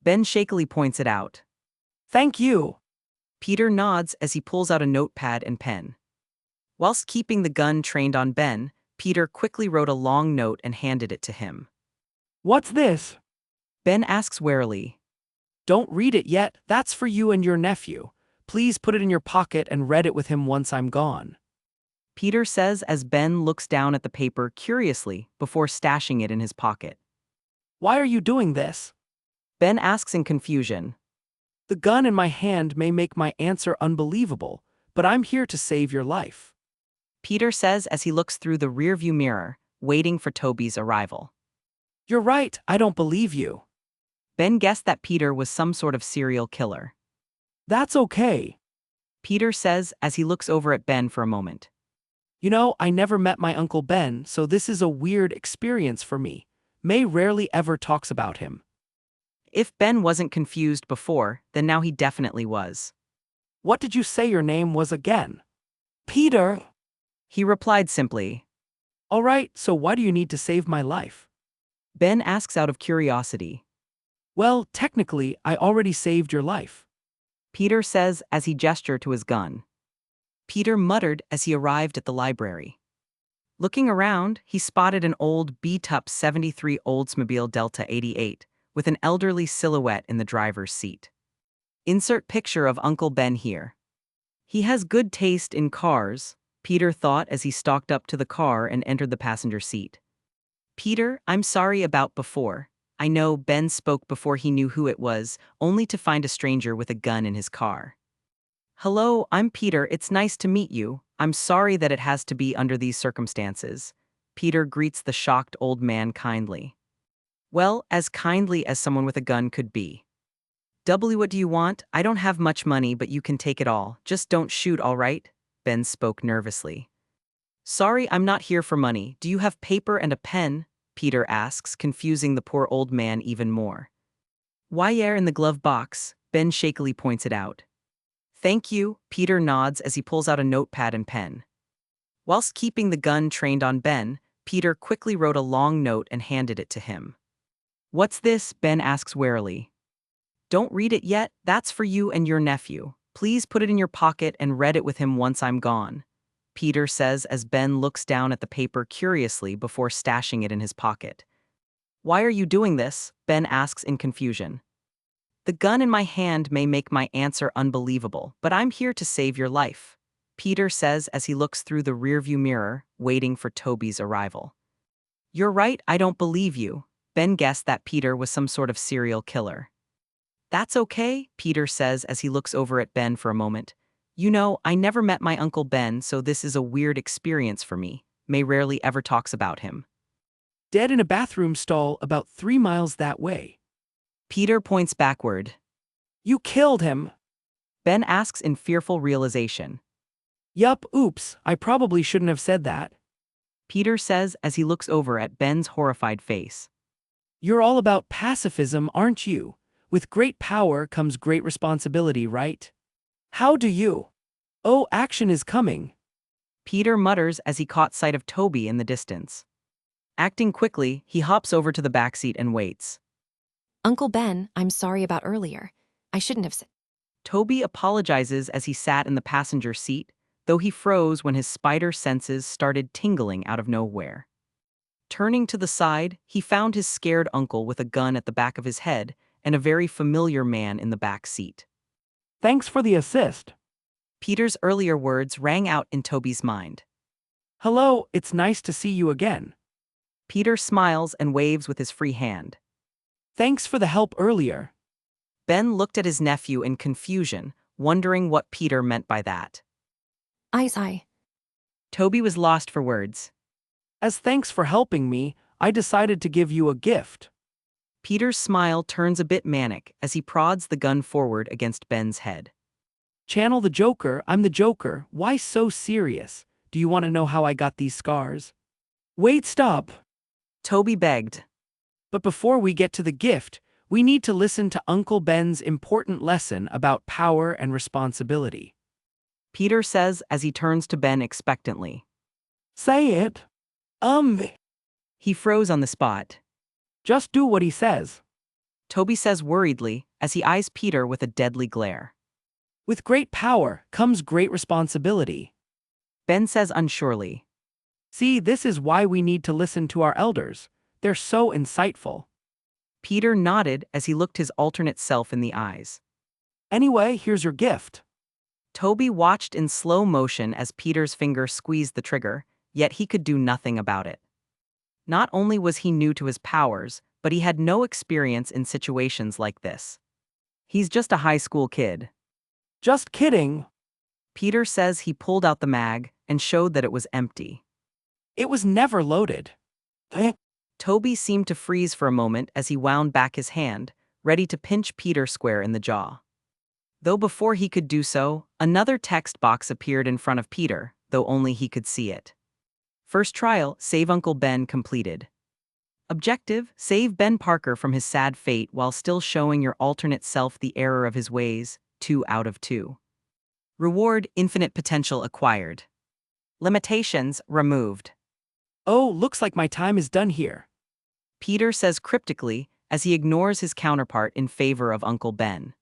Ben shakily points it out. Thank you. Peter nods as he pulls out a notepad and pen. Whilst keeping the gun trained on Ben, Peter quickly wrote a long note and handed it to him. What's this? Ben asks warily. Don't read it yet. That's for you and your nephew. Please put it in your pocket and read it with him once I'm gone. Peter says as Ben looks down at the paper curiously before stashing it in his pocket. Why are you doing this? Ben asks in confusion. The gun in my hand may make my answer unbelievable, but I'm here to save your life. Peter says as he looks through the rearview mirror, waiting for Toby's arrival. You're right, I don't believe you. Ben guessed that Peter was some sort of serial killer. That's okay. Peter says as he looks over at Ben for a moment. You know, I never met my Uncle Ben, so this is a weird experience for me. May rarely ever talks about him. If Ben wasn't confused before, then now he definitely was. What did you say your name was again? Peter. He replied simply. All right, so why do you need to save my life? Ben asks out of curiosity. Well, technically, I already saved your life. Peter says as he gestured to his gun. Peter muttered as he arrived at the library. Looking around, he spotted an old beat-up '73 Oldsmobile Delta 88 with an elderly silhouette in the driver's seat. Insert picture of Uncle Ben here. He has good taste in cars, Peter thought as he stalked up to the car and entered the passenger seat. Peter, I'm sorry about before. I know Ben spoke before he knew who it was, only to find a stranger with a gun in his car. Hello, I'm Peter, it's nice to meet you. I'm sorry that it has to be under these circumstances. Peter greets the shocked old man kindly. Well, as kindly as someone with a gun could be. What do you want? I don't have much money, but you can take it all. Just don't shoot, all right? Ben spoke nervously. Sorry, I'm not here for money. Do you have paper and a pen? Peter asks, confusing the poor old man even more. Why, yeah, in the glove box, Ben shakily points it out. Thank you, Peter nods as he pulls out a notepad and pen. Whilst keeping the gun trained on Ben, Peter quickly wrote a long note and handed it to him. What's this? Ben asks warily. Don't read it yet. That's for you and your nephew. Please put it in your pocket and read it with him once I'm gone. Peter says as Ben looks down at the paper curiously before stashing it in his pocket. Why are you doing this? Ben asks in confusion. The gun in my hand may make my answer unbelievable, but I'm here to save your life. Peter says as he looks through the rearview mirror, waiting for Toby's arrival. You're right, I don't believe you. Ben guessed that Peter was some sort of serial killer. That's okay, Peter says as he looks over at Ben for a moment. You know, I never met my Uncle Ben, so this is a weird experience for me. May rarely ever talks about him. Dead in a bathroom stall about 3 miles that way. Peter points backward. You killed him. Ben asks in fearful realization. Yup, oops, I probably shouldn't have said that. Peter says as he looks over at Ben's horrified face. You're all about pacifism, aren't you? With great power comes great responsibility, right? How do you? Oh, action is coming. Peter mutters as he caught sight of Toby in the distance. Acting quickly, he hops over to the backseat and waits. Uncle Ben, I'm sorry about earlier. I shouldn't have said. Toby apologizes as he sat in the passenger seat, though he froze when his spider senses started tingling out of nowhere. Turning to the side, he found his scared uncle with a gun at the back of his head and a very familiar man in the back seat. Thanks for the assist. Peter's earlier words rang out in Toby's mind. Hello, it's nice to see you again. Peter smiles and waves with his free hand. Thanks for the help earlier. Ben looked at his nephew in confusion, wondering what Peter meant by that. I. Toby was lost for words. As thanks for helping me, I decided to give you a gift. Peter's smile turns a bit manic as he prods the gun forward against Ben's head. Channel the Joker, I'm the Joker. Why so serious? Do you want to know how I got these scars? Wait, stop. Toby begged. But before we get to the gift, we need to listen to Uncle Ben's important lesson about power and responsibility. Peter says as he turns to Ben expectantly. Say it. He froze on the spot. Just do what he says. Toby says worriedly as he eyes Peter with a deadly glare. With great power comes great responsibility. Ben says unsurely. See, this is why we need to listen to our elders. They're so insightful. Peter nodded as he looked his alternate self in the eyes. Anyway, here's your gift. Toby watched in slow motion as Peter's finger squeezed the trigger, yet he could do nothing about it. Not only was he new to his powers, but he had no experience in situations like this. He's just a high school kid. Just kidding. Peter says he pulled out the mag and showed that it was empty. It was never loaded. Toby seemed to freeze for a moment as he wound back his hand, ready to pinch Peter square in the jaw. Though before he could do so, another text box appeared in front of Peter, though only he could see it. First trial, save Uncle Ben completed. Objective, save Ben Parker from his sad fate while still showing your alternate self the error of his ways, 2 out of 2. Reward, infinite potential acquired. Limitations, removed. Oh, looks like my time is done here. Peter says cryptically as he ignores his counterpart in favor of Uncle Ben.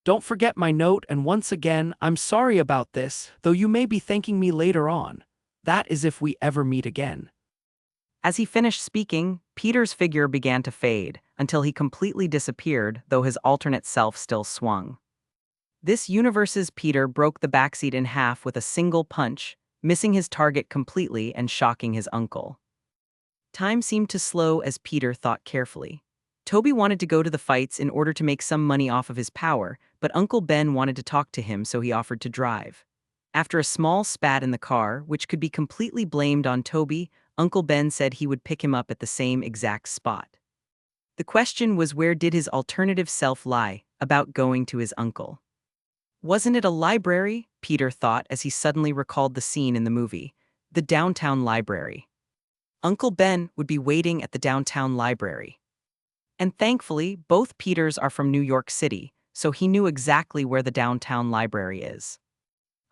Don't forget my note, and once again, I'm sorry about this, though you may be thanking me later on. That is if we ever meet again. As he finished speaking, Peter's figure began to fade until he completely disappeared, though his alternate self still swung. This universe's Peter broke the backseat in half with a single punch, missing his target completely and shocking his uncle. Time seemed to slow as Peter thought carefully. Toby wanted to go to the fights in order to make some money off of his power, but Uncle Ben wanted to talk to him, so he offered to drive. After a small spat in the car, which could be completely blamed on Toby, Uncle Ben said he would pick him up at the same exact spot. The question was, where did his alternative self lie about going to his uncle? Wasn't it a library? Peter thought as he suddenly recalled the scene in the movie, the downtown library. Uncle Ben would be waiting at the downtown library. And thankfully, both Peters are from New York City, so he knew exactly where the downtown library is.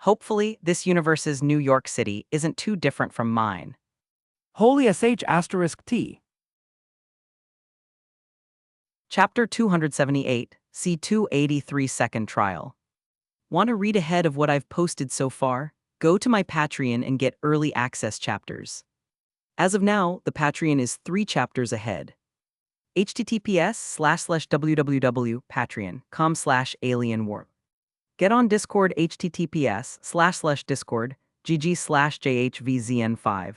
Hopefully, this universe's New York City isn't too different from mine. Holy *T. Chapter 278, C283 Second Trial. Want to read ahead of what I've posted so far? Go to my Patreon and get early access chapters. As of now, the Patreon is 3 chapters ahead. https://www.patreon.com/alienwarp. Get on Discord https://discord gg/jhvzn5.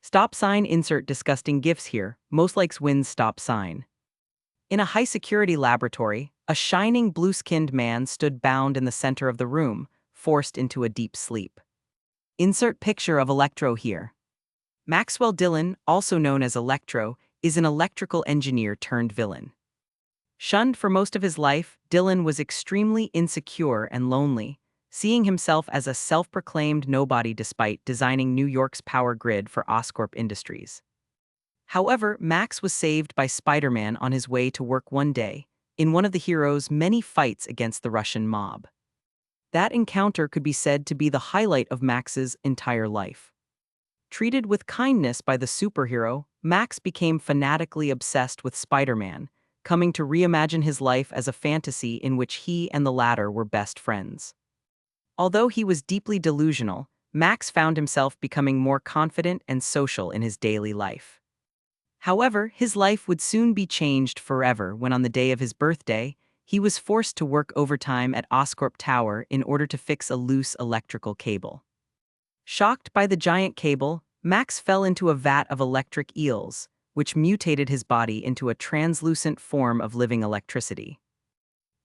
Stop sign insert disgusting gifs here, most likes wins stop sign. In a high-security laboratory, a shining blue-skinned man stood bound in the center of the room, forced into a deep sleep. Insert picture of Electro here. Maxwell Dillon, also known as Electro, is an electrical engineer turned villain. Shunned for most of his life, Dillon was extremely insecure and lonely, seeing himself as a self-proclaimed nobody despite designing New York's power grid for Oscorp Industries. However, Max was saved by Spider-Man on his way to work one day, in one of the hero's many fights against the Russian mob. That encounter could be said to be the highlight of Max's entire life. Treated with kindness by the superhero, Max became fanatically obsessed with Spider-Man, coming to reimagine his life as a fantasy in which he and the latter were best friends. Although he was deeply delusional, Max found himself becoming more confident and social in his daily life. However, his life would soon be changed forever when on the day of his birthday, he was forced to work overtime at Oscorp Tower in order to fix a loose electrical cable. Shocked by the giant cable, Max fell into a vat of electric eels, which mutated his body into a translucent form of living electricity.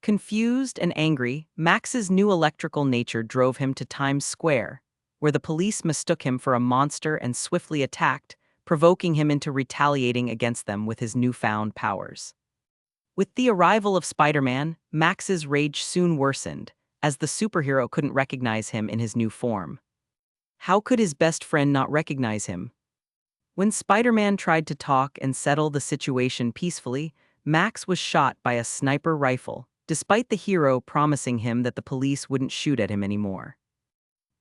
Confused and angry, Max's new electrical nature drove him to Times Square, where the police mistook him for a monster and swiftly attacked, provoking him into retaliating against them with his newfound powers. With the arrival of Spider-Man, Max's rage soon worsened, as the superhero couldn't recognize him in his new form. How could his best friend not recognize him? When Spider-Man tried to talk and settle the situation peacefully, Max was shot by a sniper rifle, despite the hero promising him that the police wouldn't shoot at him anymore.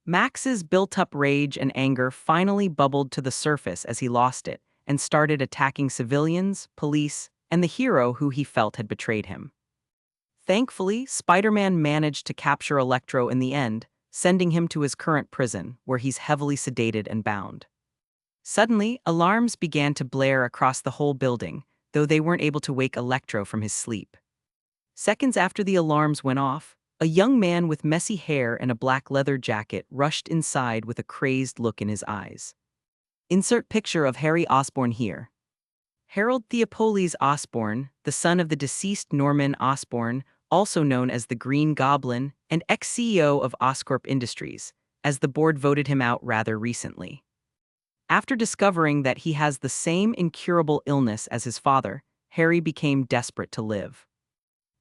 Max's built-up rage and anger finally bubbled to the surface as he lost it and started attacking civilians, police, and the hero who he felt had betrayed him. Thankfully, Spider-Man managed to capture Electro in the end, sending him to his current prison, where he's heavily sedated and bound. Suddenly, alarms began to blare across the whole building, though they weren't able to wake Electro from his sleep. Seconds after the alarms went off, a young man with messy hair and a black leather jacket rushed inside with a crazed look in his eyes. Insert picture of Harry Osborn here. Harold Theopolis Osborn, the son of the deceased Norman Osborn, also known as the Green Goblin, and ex-CEO of Oscorp Industries, as the board voted him out rather recently. After discovering that he has the same incurable illness as his father, Harry became desperate to live.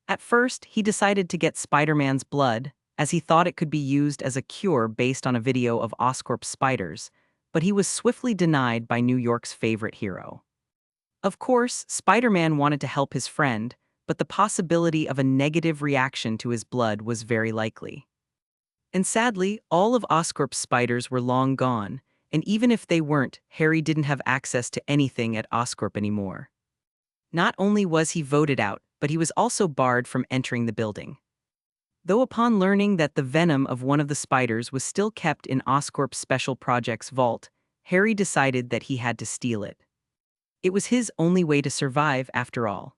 At first, he decided to get Spider-Man's blood, as he thought it could be used as a cure based on a video of Oscorp spiders, but he was swiftly denied by New York's favorite hero. Of course, Spider-Man wanted to help his friend, but the possibility of a negative reaction to his blood was very likely. And sadly, all of Oscorp's spiders were long gone, and even if they weren't, Harry didn't have access to anything at Oscorp anymore. Not only was he voted out, but he was also barred from entering the building. Though upon learning that the venom of one of the spiders was still kept in Oscorp's Special Projects vault, Harry decided that he had to steal it. It was his only way to survive, after all.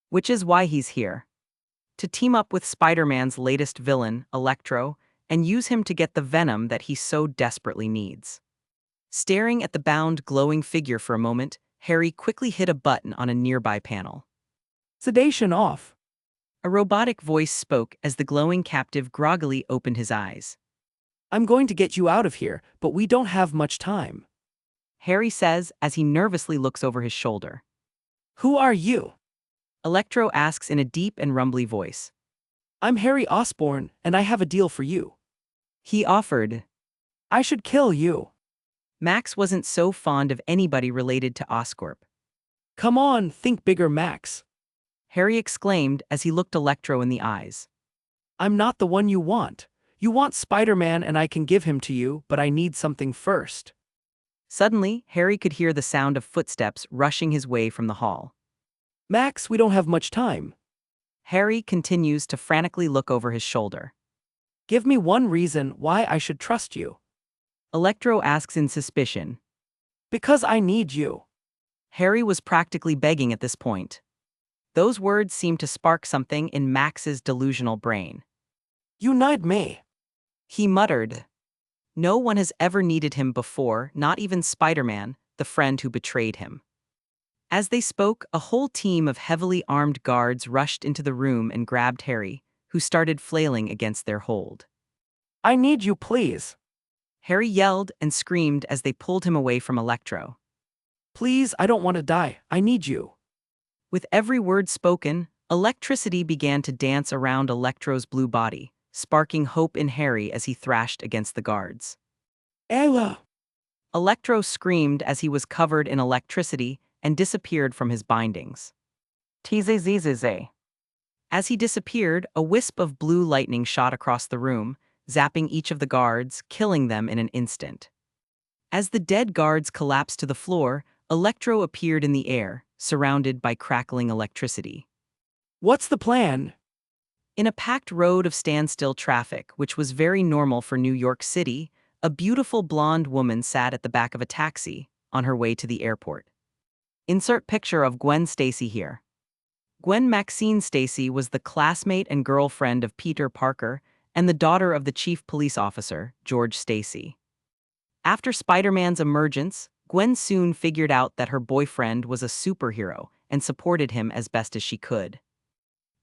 Which is why he's here. To team up with Spider-Man's latest villain, Electro, and use him to get the venom that he so desperately needs. Staring at the bound, glowing figure for a moment, Harry quickly hit a button on a nearby panel. Sedation off. A robotic voice spoke as the glowing captive groggily opened his eyes. I'm going to get you out of here, but we don't have much time. Harry says as he nervously looks over his shoulder. Who are you? Electro asks in a deep and rumbly voice. I'm Harry Osborn, and I have a deal for you. He offered. I should kill you. Max wasn't so fond of anybody related to Oscorp. Come on, think bigger, Max. Harry exclaimed as he looked Electro in the eyes. I'm not the one you want. You want Spider-Man and I can give him to you, but I need something first. Suddenly, Harry could hear the sound of footsteps rushing his way from the hall. Max, we don't have much time. Harry continues to frantically look over his shoulder. Give me one reason why I should trust you. Electro asks in suspicion. Because I need you. Harry was practically begging at this point. Those words seemed to spark something in Max's delusional brain. You need me. He muttered. No one has ever needed him before, not even Spider-Man, the friend who betrayed him. As they spoke, a whole team of heavily armed guards rushed into the room and grabbed Harry, who started flailing against their hold. I need you, please. Harry yelled and screamed as they pulled him away from Electro. Please, I don't want to die. I need you. With every word spoken, electricity began to dance around Electro's blue body, sparking hope in Harry as he thrashed against the guards. Ella! Electro screamed as he was covered in electricity and disappeared from his bindings. Tzzzzz. As he disappeared, a wisp of blue lightning shot across the room, zapping each of the guards, killing them in an instant. As the dead guards collapsed to the floor, Electro appeared in the air, surrounded by crackling electricity. What's the plan? In a packed road of standstill traffic, which was very normal for New York City, a beautiful blonde woman sat at the back of a taxi, on her way to the airport. Insert picture of Gwen Stacy here. Gwen Maxine Stacy was the classmate and girlfriend of Peter Parker and the daughter of the chief police officer, George Stacy. After Spider-Man's emergence, Gwen soon figured out that her boyfriend was a superhero and supported him as best as she could.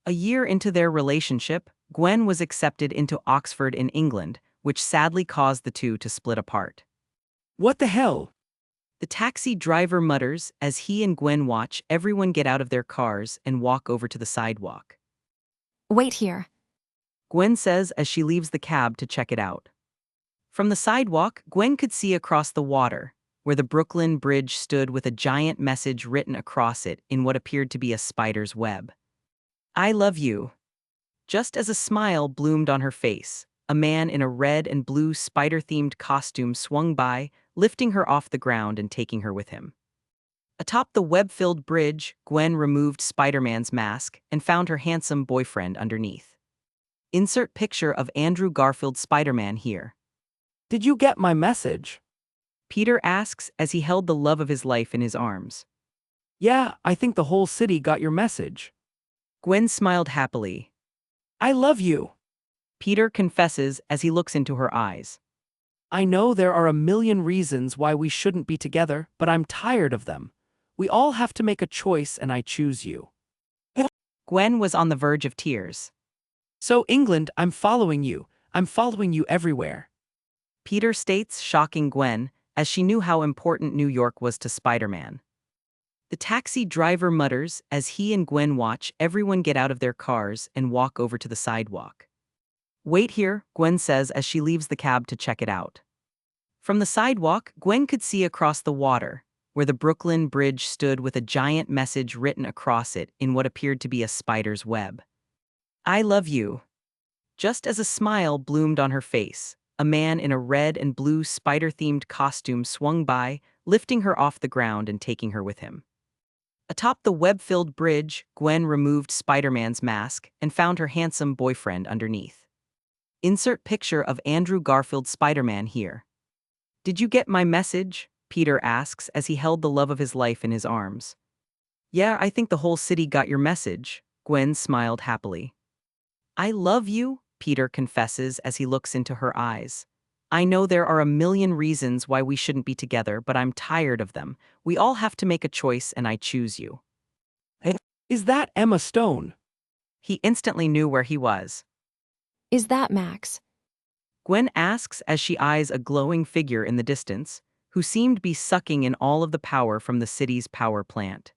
A year into their relationship, Gwen was accepted into Oxford in England, which sadly caused the two to split apart. What the hell? The taxi driver mutters as he and Gwen watch everyone get out of their cars and walk over to the sidewalk. Wait here. Gwen says as she leaves the cab to check it out. From the sidewalk, Gwen could see across the water, where the Brooklyn Bridge stood with a giant message written across it in what appeared to be a spider's web. I love you. Just as a smile bloomed on her face, a man in a red and blue spider-themed costume swung by, lifting her off the ground and taking her with him. Atop the web-filled bridge, Gwen removed Spider-Man's mask and found her handsome boyfriend underneath. Insert picture of Andrew Garfield's Spider-Man here. Did you get my message? Peter asks as he held the love of his life in his arms. Yeah, I think the whole city got your message. Gwen smiled happily. I love you. Peter confesses as he looks into her eyes. I know there are a million reasons why we shouldn't be together, but I'm tired of them. We all have to make a choice and I choose you. Gwen was on the verge of tears. So England, I'm following you. I'm following you everywhere. Peter states, shocking Gwen, as she knew how important New York was to Spider-Man. The taxi driver mutters as he and Gwen watch everyone get out of their cars and walk over to the sidewalk. Wait here, Gwen says as she leaves the cab to check it out. From the sidewalk, Gwen could see across the water, where the Brooklyn Bridge stood with a giant message written across it in what appeared to be a spider's web. I love you. Just as a smile bloomed on her face, a man in a red and blue spider-themed costume swung by, lifting her off the ground and taking her with him. Atop the web-filled bridge, Gwen removed Spider-Man's mask and found her handsome boyfriend underneath. Insert picture of Andrew Garfield's Spider-Man here. Did you get my message? Peter asks as he held the love of his life in his arms. Yeah, I think the whole city got your message, Gwen smiled happily. I love you, Peter confesses as he looks into her eyes. I know there are a million reasons why we shouldn't be together, but I'm tired of them. We all have to make a choice and I choose you. Is that Emma Stone? He instantly knew where he was. Is that Max? Gwen asks as she eyes a glowing figure in the distance, who seemed to be sucking in all of the power from the city's power plant.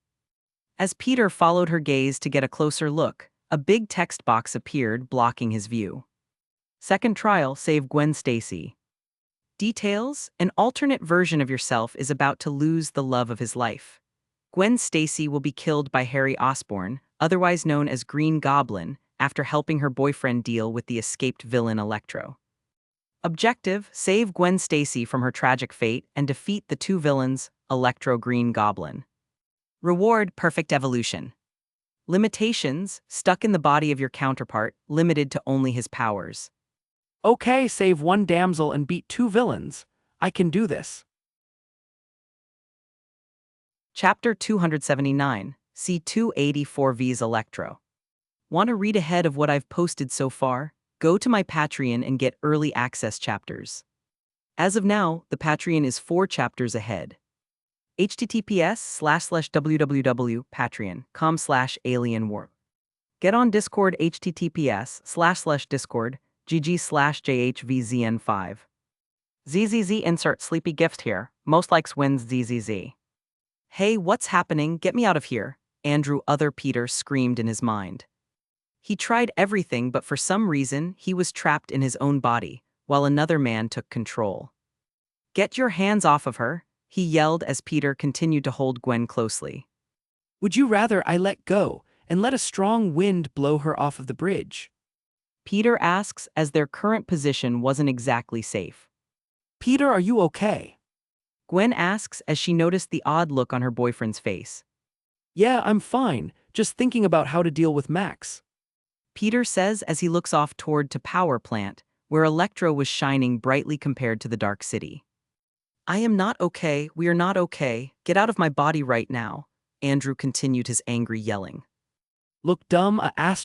As Peter followed her gaze to get a closer look, a big text box appeared, blocking his view. Second trial, save Gwen Stacy. Details: an alternate version of yourself is about to lose the love of his life. Gwen Stacy will be killed by Harry Osborn, otherwise known as Green Goblin, after helping her boyfriend deal with the escaped villain Electro. Objective: save Gwen Stacy from her tragic fate and defeat the two villains, Electro Green Goblin. Reward: perfect evolution. Limitations: stuck in the body of your counterpart, limited to only his powers. Okay, save one damsel and beat two villains. I can do this. Chapter 279, C284V's Electro. Want to read ahead of what I've posted so far? Go to my Patreon and get early access chapters. As of now, the Patreon is 4 chapters ahead. https://www.patreon.com/alienwarp. Get on Discord https://discord gg/jhvzn5. ZZZ insert sleepy gift here, most likes wins ZZZ. Hey, what's happening? Get me out of here, Andrew Other Peter screamed in his mind. He tried everything, but for some reason, he was trapped in his own body, while another man took control. Get your hands off of her, he yelled as Peter continued to hold Gwen closely. Would you rather I let go and let a strong wind blow her off of the bridge? Peter asks as their current position wasn't exactly safe. Peter, are you okay? Gwen asks as she noticed the odd look on her boyfriend's face. Yeah, I'm fine, just thinking about how to deal with Max. Peter says as he looks off toward the power plant, where Electro was shining brightly compared to the dark city. I am not okay, we are not okay, get out of my body right now, Andrew continued his angry yelling. Look dumb, *S.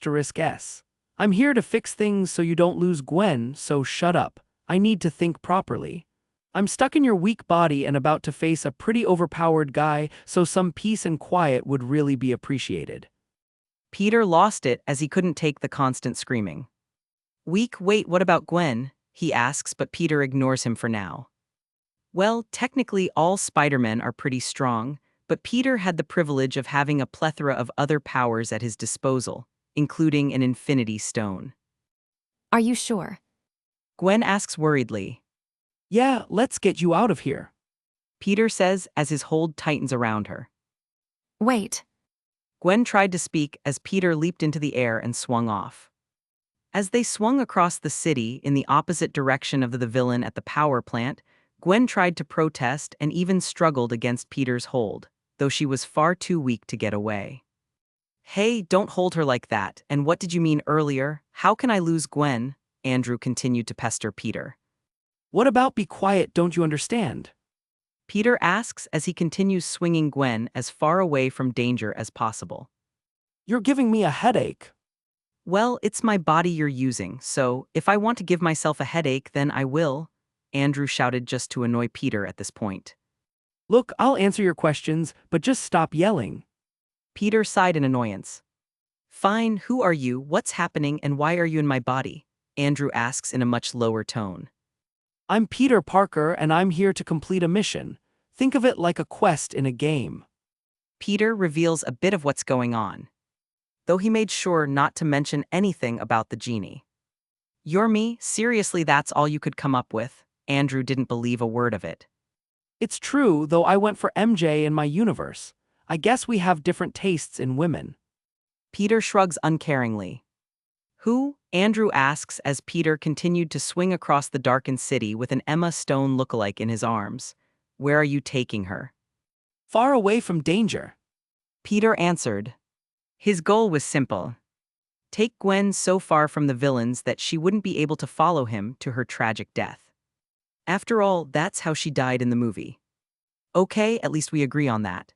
I'm here to fix things so you don't lose Gwen, so shut up. I need to think properly. I'm stuck in your weak body and about to face a pretty overpowered guy, so some peace and quiet would really be appreciated. Peter lost it as he couldn't take the constant screaming. Weak, wait, what about Gwen? He asks, but Peter ignores him for now. Well, technically all Spider-Men are pretty strong, but Peter had the privilege of having a plethora of other powers at his disposal, including an Infinity Stone. Are you sure? Gwen asks worriedly. Yeah, let's get you out of here. Peter says as his hold tightens around her. Wait. Gwen tried to speak as Peter leaped into the air and swung off. As they swung across the city in the opposite direction of the villain at the power plant, Gwen tried to protest and even struggled against Peter's hold, though she was far too weak to get away. Hey, don't hold her like that, and what did you mean earlier? How can I lose Gwen? Andrew continued to pester Peter. What about be quiet, don't you understand? Peter asks as he continues swinging Gwen as far away from danger as possible. You're giving me a headache. Well, it's my body you're using, so if I want to give myself a headache, then I will, Andrew shouted just to annoy Peter at this point. Look, I'll answer your questions, but just stop yelling. Peter sighed in annoyance. Fine, who are you, what's happening, and why are you in my body? Andrew asks in a much lower tone. I'm Peter Parker and I'm here to complete a mission. Think of it like a quest in a game. Peter reveals a bit of what's going on, though he made sure not to mention anything about the genie. You're me? Seriously, that's all you could come up with? Andrew didn't believe a word of it. It's true, though I went for MJ in my universe. I guess we have different tastes in women. Peter shrugs uncaringly. Who? Andrew asks as Peter continued to swing across the darkened city with an Emma Stone lookalike in his arms. Where are you taking her? Far away from danger. Peter answered. His goal was simple. Take Gwen so far from the villains that she wouldn't be able to follow him to her tragic death. After all, that's how she died in the movie. Okay, at least we agree on that.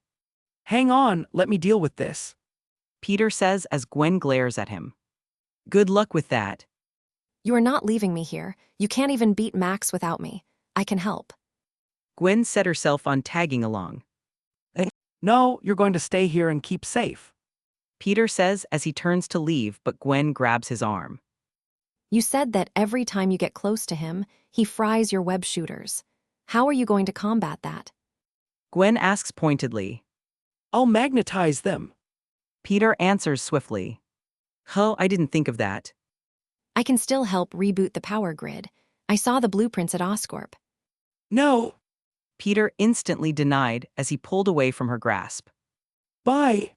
Hang on, let me deal with this. Peter says as Gwen glares at him. Good luck with that. You are not leaving me here. You can't even beat Max without me. I can help. Gwen set herself on tagging along. No, you're going to stay here and keep safe. Peter says as he turns to leave, but Gwen grabs his arm. You said that every time you get close to him, he fries your web shooters. How are you going to combat that? Gwen asks pointedly. I'll magnetize them. Peter answers swiftly. Oh, I didn't think of that. I can still help reboot the power grid. I saw the blueprints at Oscorp. No. Peter instantly denied as he pulled away from her grasp. Bye.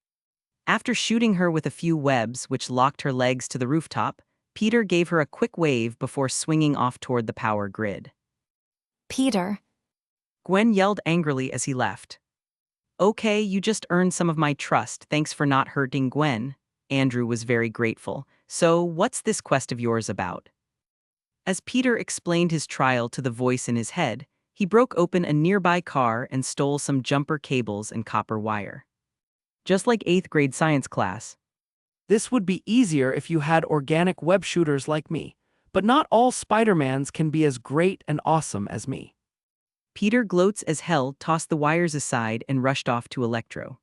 After shooting her with a few webs which locked her legs to the rooftop, Peter gave her a quick wave before swinging off toward the power grid. Peter. Gwen yelled angrily as he left. Okay, you just earned some of my trust, thanks for not hurting Gwen. Andrew was very grateful. So, what's this quest of yours about? As Peter explained his trial to the voice in his head, he broke open a nearby car and stole some jumper cables and copper wire. Just like 8th grade science class. This would be easier if you had organic web shooters like me, but not all Spider-Mans can be as great and awesome as me. Peter gloats as hell, tossed the wires aside and rushed off to Electro.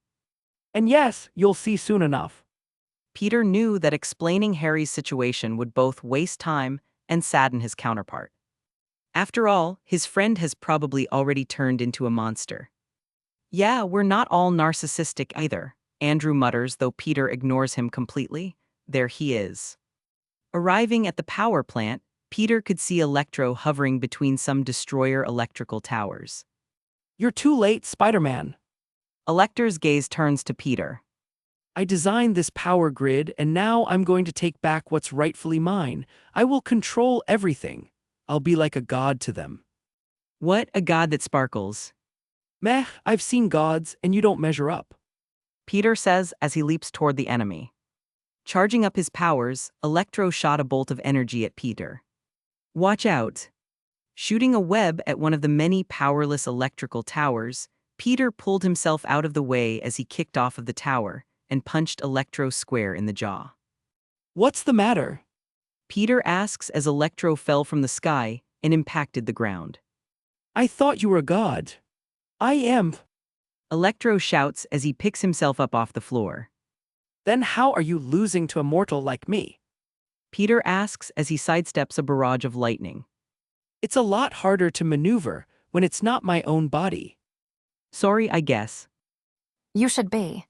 And yes, you'll see soon enough. Peter knew that explaining Harry's situation would both waste time and sadden his counterpart. After all, his friend has probably already turned into a monster. Yeah, we're not all narcissistic either, Andrew mutters, though Peter ignores him completely. There he is. Arriving at the power plant, Peter could see Electro hovering between some destroyer electrical towers. You're too late, Spider-Man. Electro's gaze turns to Peter. I designed this power grid, and now I'm going to take back what's rightfully mine. I will control everything. I'll be like a god to them. What, a god that sparkles? Meh, I've seen gods, and you don't measure up. Peter says as he leaps toward the enemy. Charging up his powers, Electro shot a bolt of energy at Peter. Watch out! Shooting a web at one of the many powerless electrical towers, Peter pulled himself out of the way as he kicked off of the tower and punched Electro square in the jaw. What's the matter? Peter asks as Electro fell from the sky and impacted the ground. I thought you were a god. I am. Electro shouts as he picks himself up off the floor. Then how are you losing to a mortal like me? Peter asks as he sidesteps a barrage of lightning. It's a lot harder to maneuver when it's not my own body. Sorry, I guess. You should be.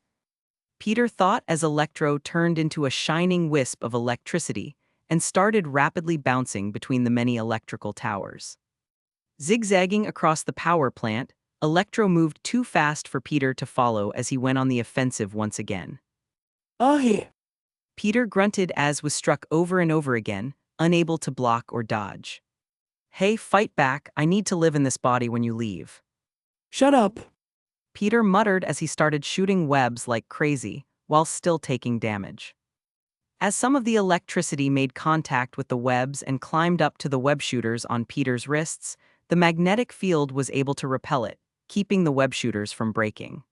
Peter thought as Electro turned into a shining wisp of electricity and started rapidly bouncing between the many electrical towers. Zigzagging across the power plant, Electro moved too fast for Peter to follow as he went on the offensive once again. Here. Peter grunted as was struck over and over again, unable to block or dodge. Hey, fight back, I need to live in this body when you leave. Shut up. Peter muttered as he started shooting webs like crazy, while still taking damage. As some of the electricity made contact with the webs and climbed up to the web shooters on Peter's wrists, the magnetic field was able to repel it, keeping the web shooters from breaking.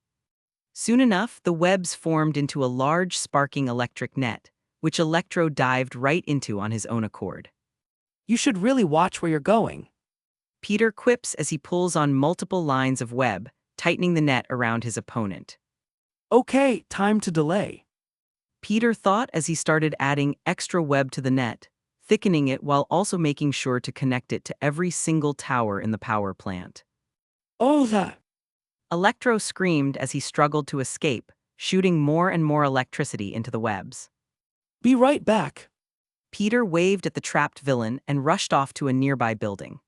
Soon enough, the webs formed into a large sparking electric net, which Electro dived right into on his own accord. You should really watch where you're going. Peter quips as he pulls on multiple lines of web, tightening the net around his opponent. Okay, time to delay. Peter thought as he started adding extra web to the net, thickening it while also making sure to connect it to every single tower in the power plant. Oh, that. Electro screamed as he struggled to escape, shooting more and more electricity into the webs. Be right back. Peter waved at the trapped villain and rushed off to a nearby building.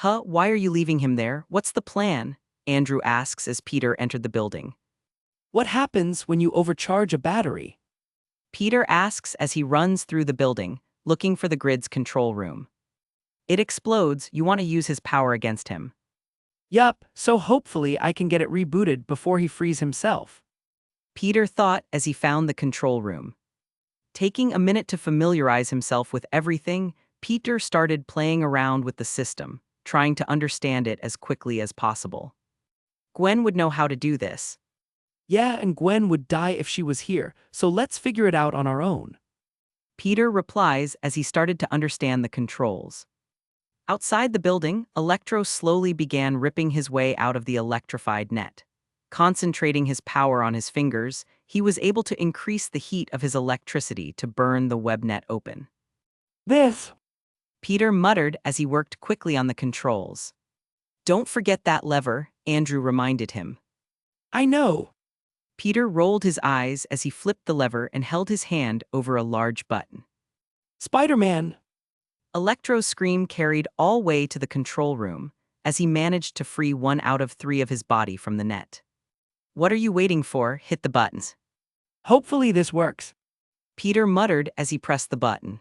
Why are you leaving him there? What's the plan? Andrew asks as Peter entered the building. What happens when you overcharge a battery? Peter asks as he runs through the building, looking for the grid's control room. It explodes, you want to use his power against him. Yup, so hopefully I can get it rebooted before he frees himself. Peter thought as he found the control room. Taking a minute to familiarize himself with everything, Peter started playing around with the system, trying to understand it as quickly as possible. Gwen would know how to do this. Yeah, and Gwen would die if she was here, so let's figure it out on our own. Peter replies as he started to understand the controls. Outside the building, Electro slowly began ripping his way out of the electrified net. Concentrating his power on his fingers, he was able to increase the heat of his electricity to burn the web net open. This. Peter muttered as he worked quickly on the controls. Don't forget that lever, Andrew reminded him. I know. Peter rolled his eyes as he flipped the lever and held his hand over a large button. Spider-Man. Electro's scream carried all way to the control room as he managed to free 1 out of 3 of his body from the net. What are you waiting for? Hit the buttons. Hopefully this works. Peter muttered as he pressed the button.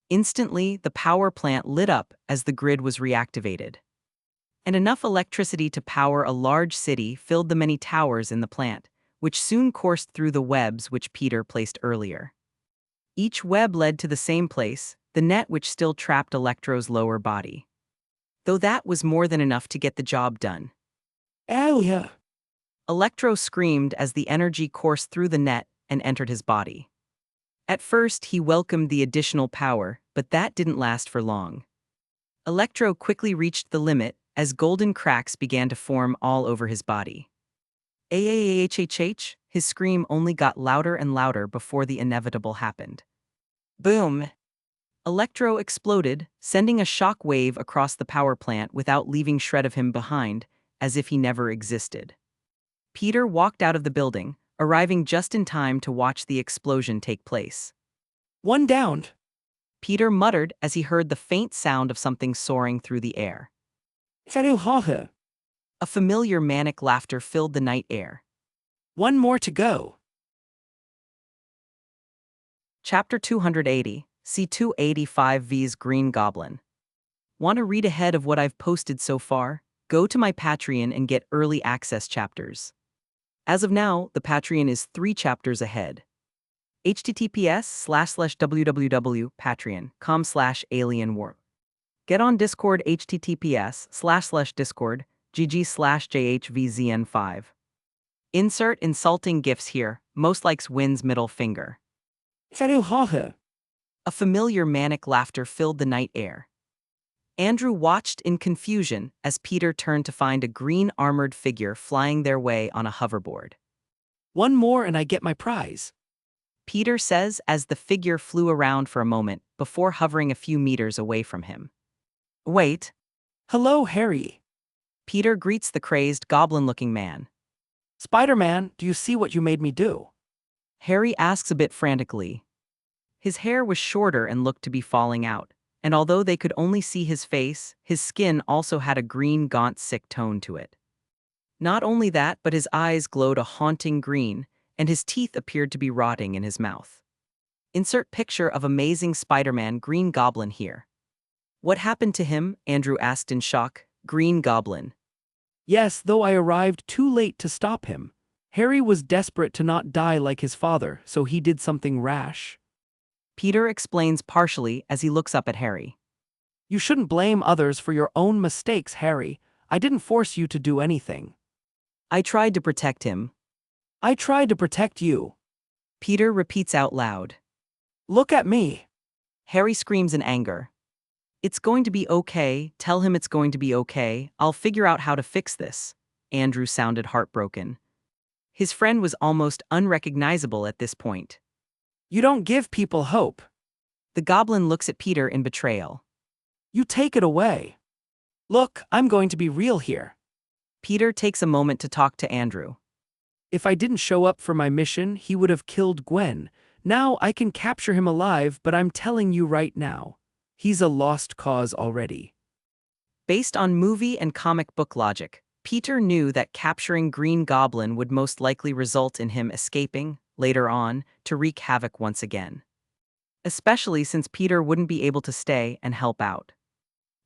Instantly, the power plant lit up as the grid was reactivated. And enough electricity to power a large city filled the many towers in the plant, which soon coursed through the webs which Peter placed earlier. Each web led to the same place, the net which still trapped Electro's lower body. Though that was more than enough to get the job done. Yeah. Electro screamed as the energy coursed through the net and entered his body. At first, he welcomed the additional power, but that didn't last for long. Electro quickly reached the limit as golden cracks began to form all over his body. Ahhhh, his scream only got louder and louder before the inevitable happened. Boom! Electro exploded, sending a shock wave across the power plant without leaving shred of him behind, as if he never existed. Peter walked out of the building, arriving just in time to watch the explosion take place. One downed. Peter muttered as he heard the faint sound of something soaring through the air. A familiar manic laughter filled the night air. One more to go. Chapter 280, C285V's Green Goblin. Want to read ahead of what I've posted so far? Go to my Patreon and get early access chapters. As of now, the Patreon is 3 chapters ahead. https://www.patreon.com/alienwarp. Get on Discord https://discord gg/jhvzn5. Insert insulting gifs here, most likes wins middle finger. A familiar manic laughter filled the night air. Andrew watched in confusion as Peter turned to find a green armored figure flying their way on a hoverboard. One more and I get my prize. Peter says as the figure flew around for a moment before hovering a few meters away from him. Wait. Hello, Harry. Peter greets the crazed, goblin-looking man. Spider-Man, do you see what you made me do? Harry asks a bit frantically. His hair was shorter and looked to be falling out, and although they could only see his face, his skin also had a green, gaunt, sick tone to it. Not only that, but his eyes glowed a haunting green, and his teeth appeared to be rotting in his mouth. Insert picture of Amazing Spider-Man Green Goblin here. What happened to him? Andrew asked in shock. Green Goblin. Yes, though I arrived too late to stop him. Harry was desperate to not die like his father, so he did something rash. Peter explains partially as he looks up at Harry. You shouldn't blame others for your own mistakes, Harry. I didn't force you to do anything. I tried to protect him. I tried to protect you. Peter repeats out loud. Look at me. Harry screams in anger. It's going to be okay. Tell him it's going to be okay. I'll figure out how to fix this. Andrew sounded heartbroken. His friend was almost unrecognizable at this point. You don't give people hope. The goblin looks at Peter in betrayal. You take it away. Look, I'm going to be real here. Peter takes a moment to talk to Andrew. If I didn't show up for my mission, he would have killed Gwen. Now I can capture him alive, but I'm telling you right now, he's a lost cause already. Based on movie and comic book logic, Peter knew that capturing Green Goblin would most likely result in him escaping, later on, to wreak havoc once again. Especially since Peter wouldn't be able to stay and help out.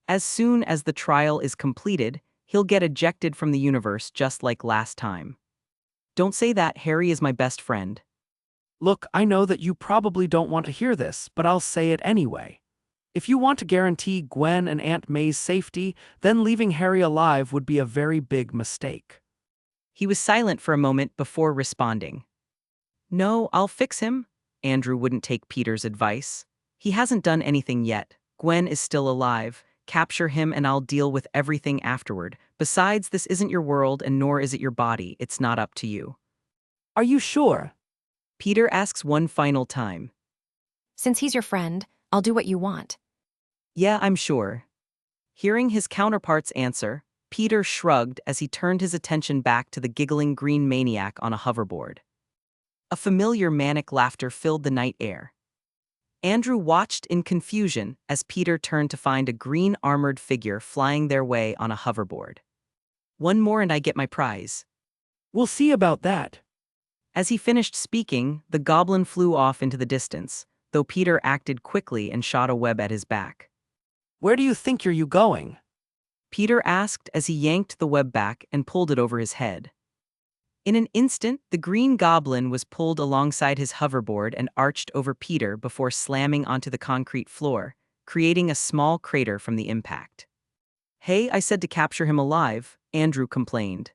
As soon as the trial is completed, he'll get ejected from the universe just like last time. Don't say that. Harry is my best friend. Look, I know that you probably don't want to hear this, but I'll say it anyway. If you want to guarantee Gwen and Aunt May's safety, then leaving Harry alive would be a very big mistake. He was silent for a moment before responding. No, I'll fix him. Andrew wouldn't take Peter's advice. He hasn't done anything yet. Gwen is still alive. Capture him and I'll deal with everything afterward. Besides, this isn't your world and nor is it your body. It's not up to you. Are you sure? Peter asks one final time. Since he's your friend, I'll do what you want. Yeah, I'm sure. Hearing his counterpart's answer, Peter shrugged as he turned his attention back to the giggling green maniac on a hoverboard. A familiar manic laughter filled the night air. Andrew watched in confusion as Peter turned to find a green armored figure flying their way on a hoverboard. One more and I get my prize. We'll see about that. As he finished speaking, the goblin flew off into the distance, though Peter acted quickly and shot a web at his back. Where do you think you're going? Peter asked as he yanked the web back and pulled it over his head. In an instant, the green goblin was pulled alongside his hoverboard and arched over Peter before slamming onto the concrete floor, creating a small crater from the impact. Hey, I said to capture him alive, Andrew complained.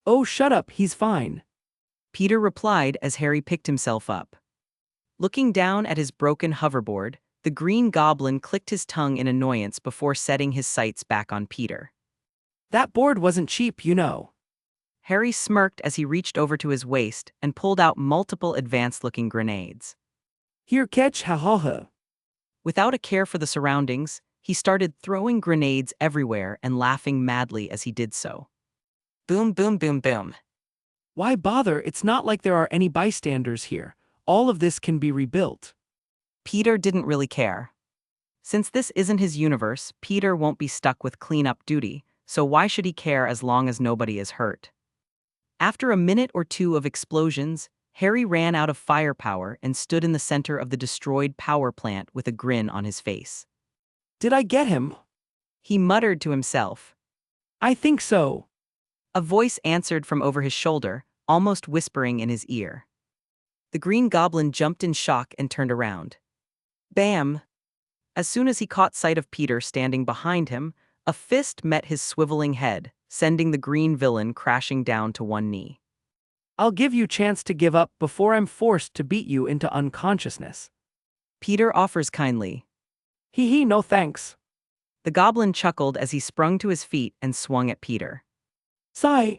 Oh, shut up, he's fine. Peter replied as Harry picked himself up. Looking down at his broken hoverboard, the green goblin clicked his tongue in annoyance before setting his sights back on Peter. That board wasn't cheap, you know. Harry smirked as he reached over to his waist and pulled out multiple advanced-looking grenades. Here, catch, ha ha ha. Without a care for the surroundings, he started throwing grenades everywhere and laughing madly as he did so. Boom, boom, boom, boom. Why bother? It's not like there are any bystanders here. All of this can be rebuilt. Peter didn't really care. Since this isn't his universe, Peter won't be stuck with cleanup duty, so why should he care as long as nobody is hurt? After a minute or two of explosions, Harry ran out of firepower and stood in the center of the destroyed power plant with a grin on his face. Did I get him? He muttered to himself. I think so. A voice answered from over his shoulder, almost whispering in his ear. The green goblin jumped in shock and turned around. Bam! As soon as he caught sight of Peter standing behind him, a fist met his swiveling head, sending the green villain crashing down to one knee. I'll give you a chance to give up before I'm forced to beat you into unconsciousness. Peter offers kindly. Hee hee, no thanks. The goblin chuckled as he sprung to his feet and swung at Peter. Sigh.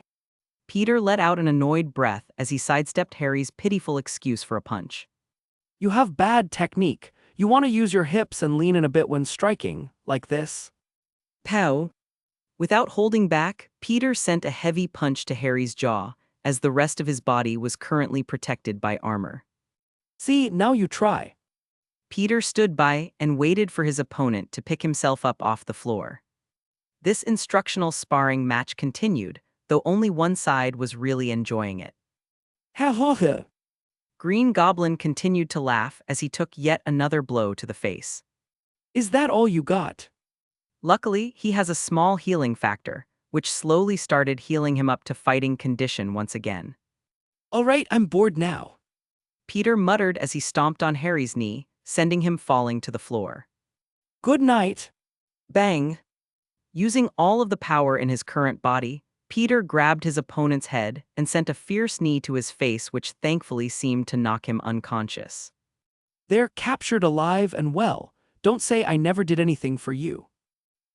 Peter let out an annoyed breath as he sidestepped Harry's pitiful excuse for a punch. You have bad technique. You want to use your hips and lean in a bit when striking, like this. Pow! Without holding back, Peter sent a heavy punch to Harry's jaw, as the rest of his body was currently protected by armor. See, now you try. Peter stood by and waited for his opponent to pick himself up off the floor. This instructional sparring match continued, though only one side was really enjoying it. Ha ha ha. Green Goblin continued to laugh as he took yet another blow to the face. Is that all you got? Luckily, he has a small healing factor, which slowly started healing him up to fighting condition once again. All right, I'm bored now. Peter muttered as he stomped on Harry's knee, sending him falling to the floor. Good night. Bang! Using all of the power in his current body, Peter grabbed his opponent's head and sent a fierce knee to his face, which thankfully seemed to knock him unconscious. They're captured alive and well. Don't say I never did anything for you.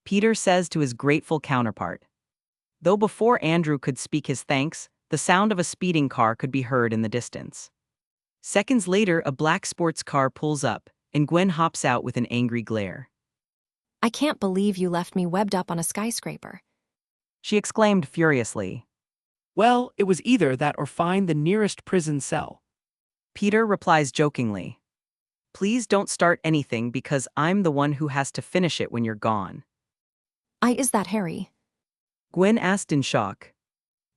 Peter says to his grateful counterpart. Though before Andrew could speak his thanks, the sound of a speeding car could be heard in the distance. Seconds later, a black sports car pulls up, and Gwen hops out with an angry glare. I can't believe you left me webbed up on a skyscraper. She exclaimed furiously. Well, it was either that or find the nearest prison cell. Peter replies jokingly. Please don't start anything because I'm the one who has to finish it when you're gone. Is that Harry? Gwen asked in shock.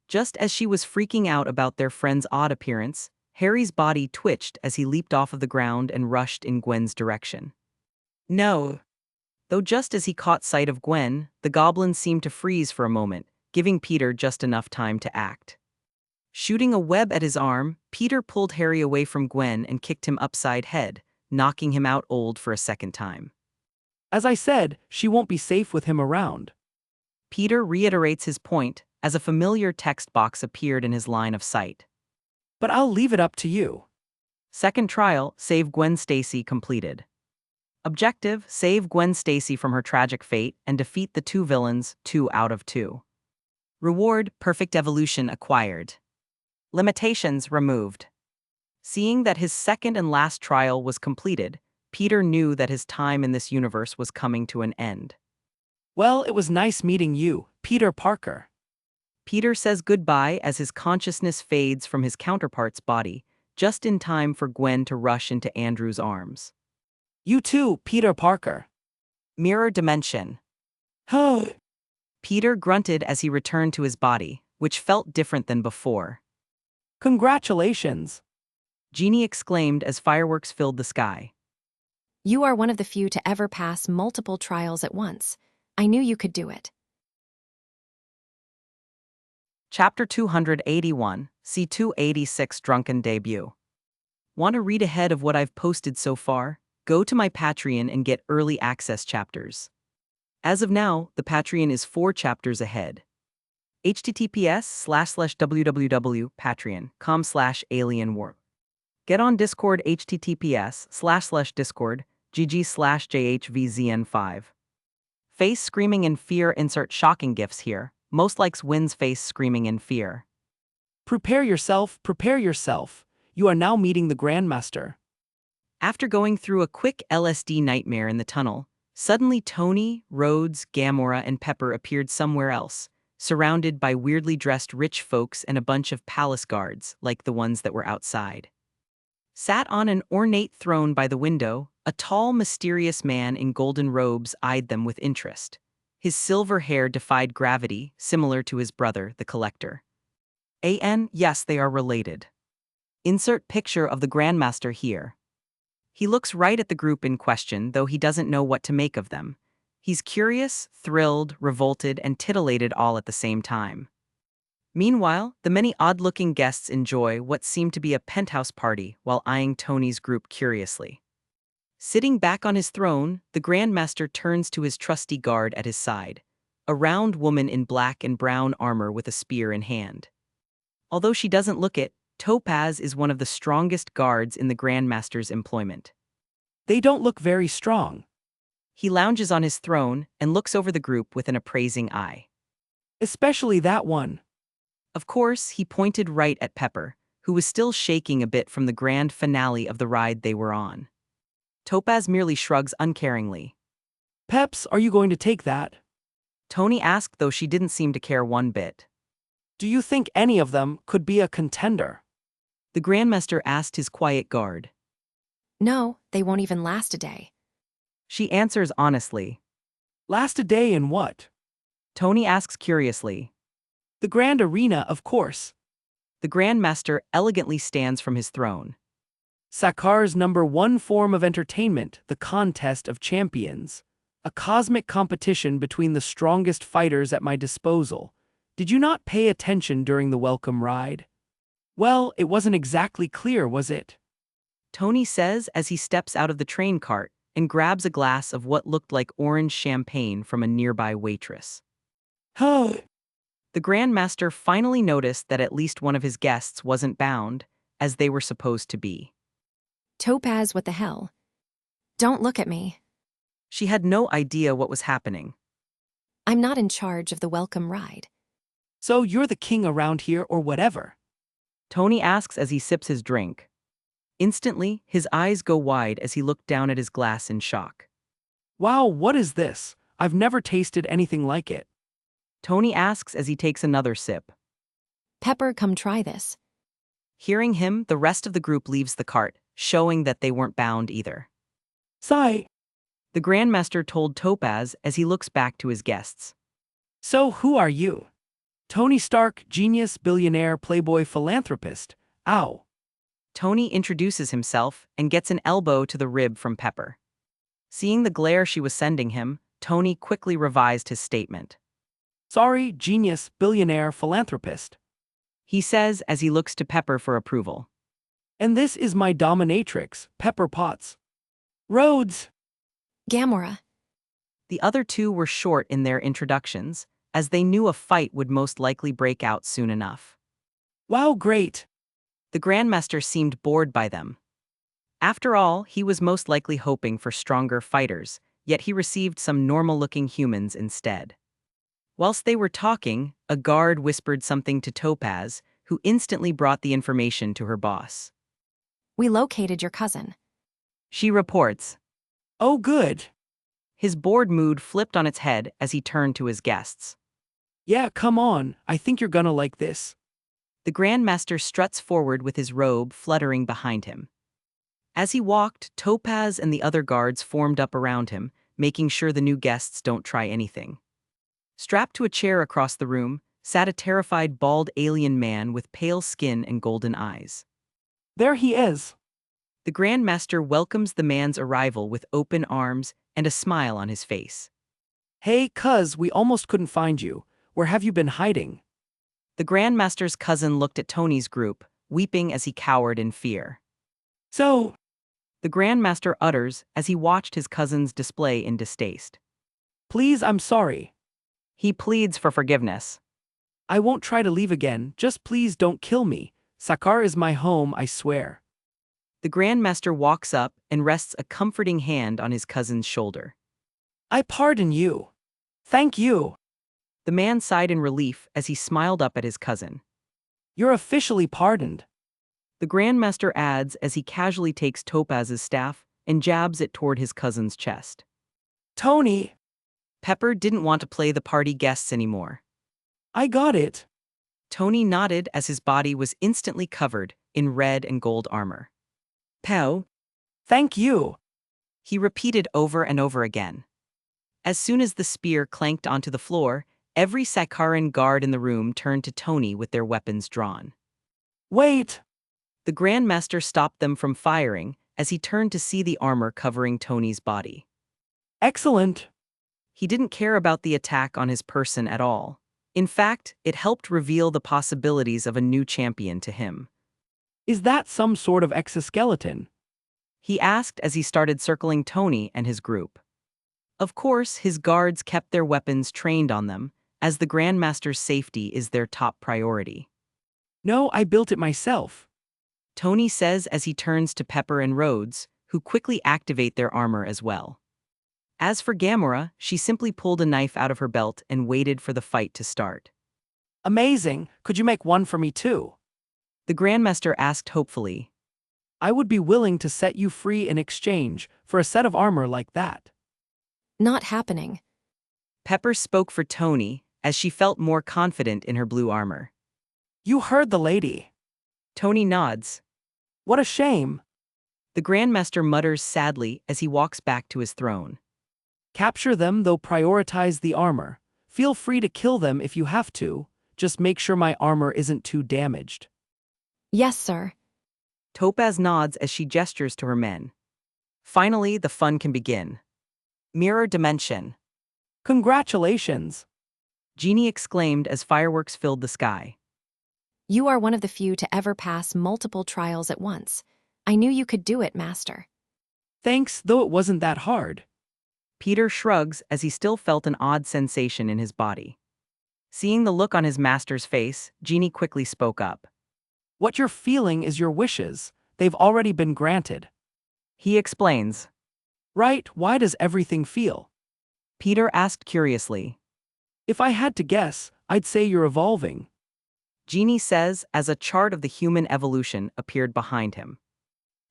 Just as she was freaking out about their friend's odd appearance, Harry's body twitched as he leaped off of the ground and rushed in Gwen's direction. No. Though just as he caught sight of Gwen, the goblin seemed to freeze for a moment, giving Peter just enough time to act. Shooting a web at his arm, Peter pulled Harry away from Gwen and kicked him upside head, knocking him out old for a second time. As I said, she won't be safe with him around. Peter reiterates his point as a familiar text box appeared in his line of sight. But I'll leave it up to you. Second trial, save Gwen Stacy completed. Objective, save Gwen Stacy from her tragic fate and defeat the two villains, 2 out of 2. Reward, perfect evolution acquired. Limitations removed. Seeing that his second and last trial was completed, Peter knew that his time in this universe was coming to an end. Well, it was nice meeting you, Peter Parker. Peter says goodbye as his consciousness fades from his counterpart's body, just in time for Gwen to rush into Andrew's arms. You too, Peter Parker. Mirror dimension. Oh. Peter grunted as he returned to his body, which felt different than before. Congratulations. Jeannie exclaimed as fireworks filled the sky. You are one of the few to ever pass multiple trials at once. I knew you could do it. Chapter 281, C286 Drunken Debut. Want to read ahead of what I've posted so far? Go to my Patreon and get early access chapters. As of now, the Patreon is 4 chapters ahead. https://www.patreon.com/alienwarp. Get on Discord https://discord gg/jhvzn5. Face screaming in fear. Insert shocking gifs here. Most likes wins face screaming in fear. Prepare yourself, prepare yourself. You are now meeting the Grandmaster. After going through a quick LSD nightmare in the tunnel, suddenly Tony, Rhodes, Gamora, and Pepper appeared somewhere else, surrounded by weirdly dressed rich folks and a bunch of palace guards, like the ones that were outside. Sat on an ornate throne by the window, a tall, mysterious man in golden robes eyed them with interest. His silver hair defied gravity, similar to his brother, the Collector. Yes, they are related. Insert picture of the Grandmaster here. He looks right at the group in question, though he doesn't know what to make of them. He's curious, thrilled, revolted, and titillated all at the same time. Meanwhile, the many odd-looking guests enjoy what seemed to be a penthouse party while eyeing Tony's group curiously. Sitting back on his throne, the Grandmaster turns to his trusty guard at his side, a round woman in black and brown armor with a spear in hand. Although she doesn't look it, Topaz is one of the strongest guards in the Grandmaster's employment. They don't look very strong. He lounges on his throne and looks over the group with an appraising eye. Especially that one. Of course, he pointed right at Pepper, who was still shaking a bit from the grand finale of the ride they were on. Topaz merely shrugs uncaringly. Peps, are you going to take that? Tony asked, though she didn't seem to care one bit. Do you think any of them could be a contender? The Grandmaster asked his quiet guard. No, they won't even last a day. She answers honestly. Last a day in what? Tony asks curiously. The grand arena, of course. The Grand Master elegantly stands from his throne. Sakar's #1 form of entertainment, the contest of champions. A cosmic competition between the strongest fighters at my disposal. Did you not pay attention during the welcome ride? Well, it wasn't exactly clear, was it? Tony says as he steps out of the train cart and grabs a glass of what looked like orange champagne from a nearby waitress. Huh. The Grand Master finally noticed that at least one of his guests wasn't bound, as they were supposed to be. Topaz, what the hell? Don't look at me. She had no idea what was happening. I'm not in charge of the welcome ride. So you're the king around here or whatever? Tony asks as he sips his drink. Instantly, his eyes go wide as he looked down at his glass in shock. Wow, what is this? I've never tasted anything like it. Tony asks as he takes another sip. Pepper, come try this. Hearing him, the rest of the group leaves the cart, showing that they weren't bound either. Sigh. The Grand Master told Topaz as he looks back to his guests. So who are you? Tony Stark, genius, billionaire, playboy, philanthropist. Ow. Tony introduces himself and gets an elbow to the rib from Pepper. Seeing the glare she was sending him, Tony quickly revised his statement. Sorry, genius, billionaire, philanthropist. He says as he looks to Pepper for approval. And this is my dominatrix, Pepper Potts. Rhodes. Gamora. The other two were short in their introductions, as they knew a fight would most likely break out soon enough. Wow, great. The Grandmaster seemed bored by them. After all, he was most likely hoping for stronger fighters, yet he received some normal-looking humans instead. Whilst they were talking, a guard whispered something to Topaz, who instantly brought the information to her boss. We located your cousin. She reports. Oh, good. His bored mood flipped on its head as he turned to his guests. Yeah, come on, I think you're gonna like this. The Grandmaster struts forward with his robe fluttering behind him. As he walked, Topaz and the other guards formed up around him, making sure the new guests don't try anything. Strapped to a chair across the room, sat a terrified bald alien man with pale skin and golden eyes. There he is. The Grandmaster welcomes the man's arrival with open arms and a smile on his face. Hey, cuz, we almost couldn't find you. Where have you been hiding? The Grandmaster's cousin looked at Tony's group, weeping as he cowered in fear. So, The Grandmaster utters as he watched his cousin's display in distaste. please, I'm sorry. He pleads for forgiveness. I won't try to leave again, just please don't kill me. Sakar is my home, I swear. The Grandmaster walks up and rests a comforting hand on his cousin's shoulder. I pardon you. Thank you. The man sighed in relief as he smiled up at his cousin. You're officially pardoned. The Grandmaster adds as he casually takes Topaz's staff and jabs it toward his cousin's chest. Tony, Pepper didn't want to play the party guests anymore. I got it. Tony nodded as his body was instantly covered in red and gold armor. Pow, Thank you. he repeated over and over again. As soon as the spear clanked onto the floor, every Sakaran guard in the room turned to Tony with their weapons drawn. Wait. The Grandmaster stopped them from firing as he turned to see the armor covering Tony's body. Excellent. He didn't care about the attack on his person at all. In fact, it helped reveal the possibilities of a new champion to him. Is that some sort of exoskeleton? He asked as he started circling Tony and his group. Of course, his guards kept their weapons trained on them, as the Grandmaster's safety is their top priority. No, I built it myself. Tony says as he turns to Pepper and Rhodes, who quickly activate their armor as well. As for Gamora, she simply pulled a knife out of her belt and waited for the fight to start. Amazing. Could you make one for me too? The Grandmaster asked hopefully. I would be willing to set you free in exchange for a set of armor like that. Not happening. Pepper spoke for Tony as she felt more confident in her blue armor. You heard the lady. Tony nods. What a shame. The Grandmaster mutters sadly as he walks back to his throne. Capture them, though prioritize the armor. Feel free to kill them if you have to. just make sure my armor isn't too damaged. Yes, sir. Topaz nods as she gestures to her men. Finally, the fun can begin. Mirror dimension. Congratulations! Genie exclaimed as fireworks filled the sky. You are one of the few to ever pass multiple trials at once. I knew you could do it, Master. Thanks, though it wasn't that hard. Peter shrugs as he still felt an odd sensation in his body. Seeing the look on his master's face, Genie quickly spoke up. What you're feeling is your wishes. They've already been granted. He explains. Right, why does everything feel? Peter asked curiously. If I had to guess, I'd say you're evolving. Genie says as a chart of the human evolution appeared behind him.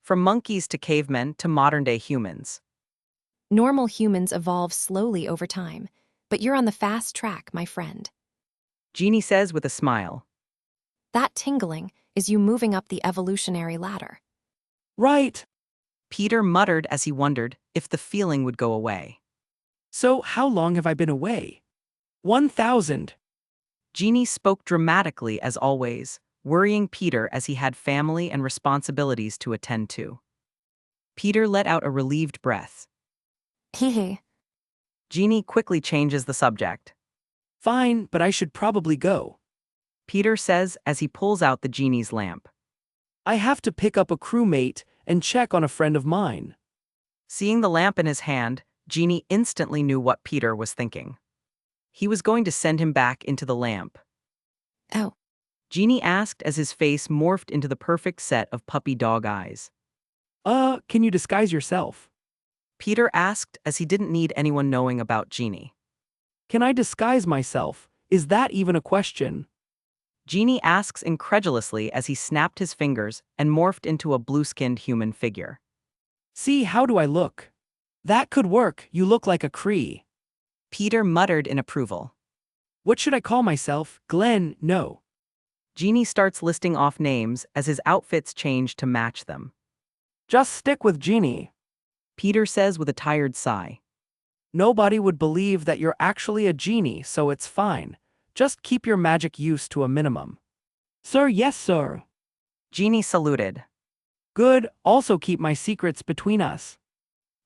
From monkeys to cavemen to modern-day humans. Normal humans evolve slowly over time, but you're on the fast track, my friend. Genie says with a smile. That tingling is you moving up the evolutionary ladder. Right. Peter muttered as he wondered if the feeling would go away. So, how long have I been away? 1,000. Genie spoke dramatically as always, worrying Peter as he had family and responsibilities to attend to. Peter let out a relieved breath. Hehe. Genie quickly changes the subject. Fine, but I should probably go. Peter says as he pulls out the genie's lamp. I have to pick up a crewmate and check on a friend of mine. Seeing the lamp in his hand, Genie instantly knew what Peter was thinking. He was going to send him back into the lamp. Oh, Genie asked as his face morphed into the perfect set of puppy dog eyes. Can you disguise yourself? Peter asked as he didn't need anyone knowing about Genie. Can I disguise myself? Is that even a question? Genie asks incredulously as he snapped his fingers and morphed into a blue-skinned human figure. See, how do I look? That could work, you look like a Cree. Peter muttered in approval. What should I call myself? Glenn, no. Genie starts listing off names as his outfits change to match them. Just stick with Genie. Peter says with a tired sigh. Nobody would believe that you're actually a genie, so it's fine. Just keep your magic use to a minimum. Sir, yes, sir. Genie saluted. Good, also keep my secrets between us.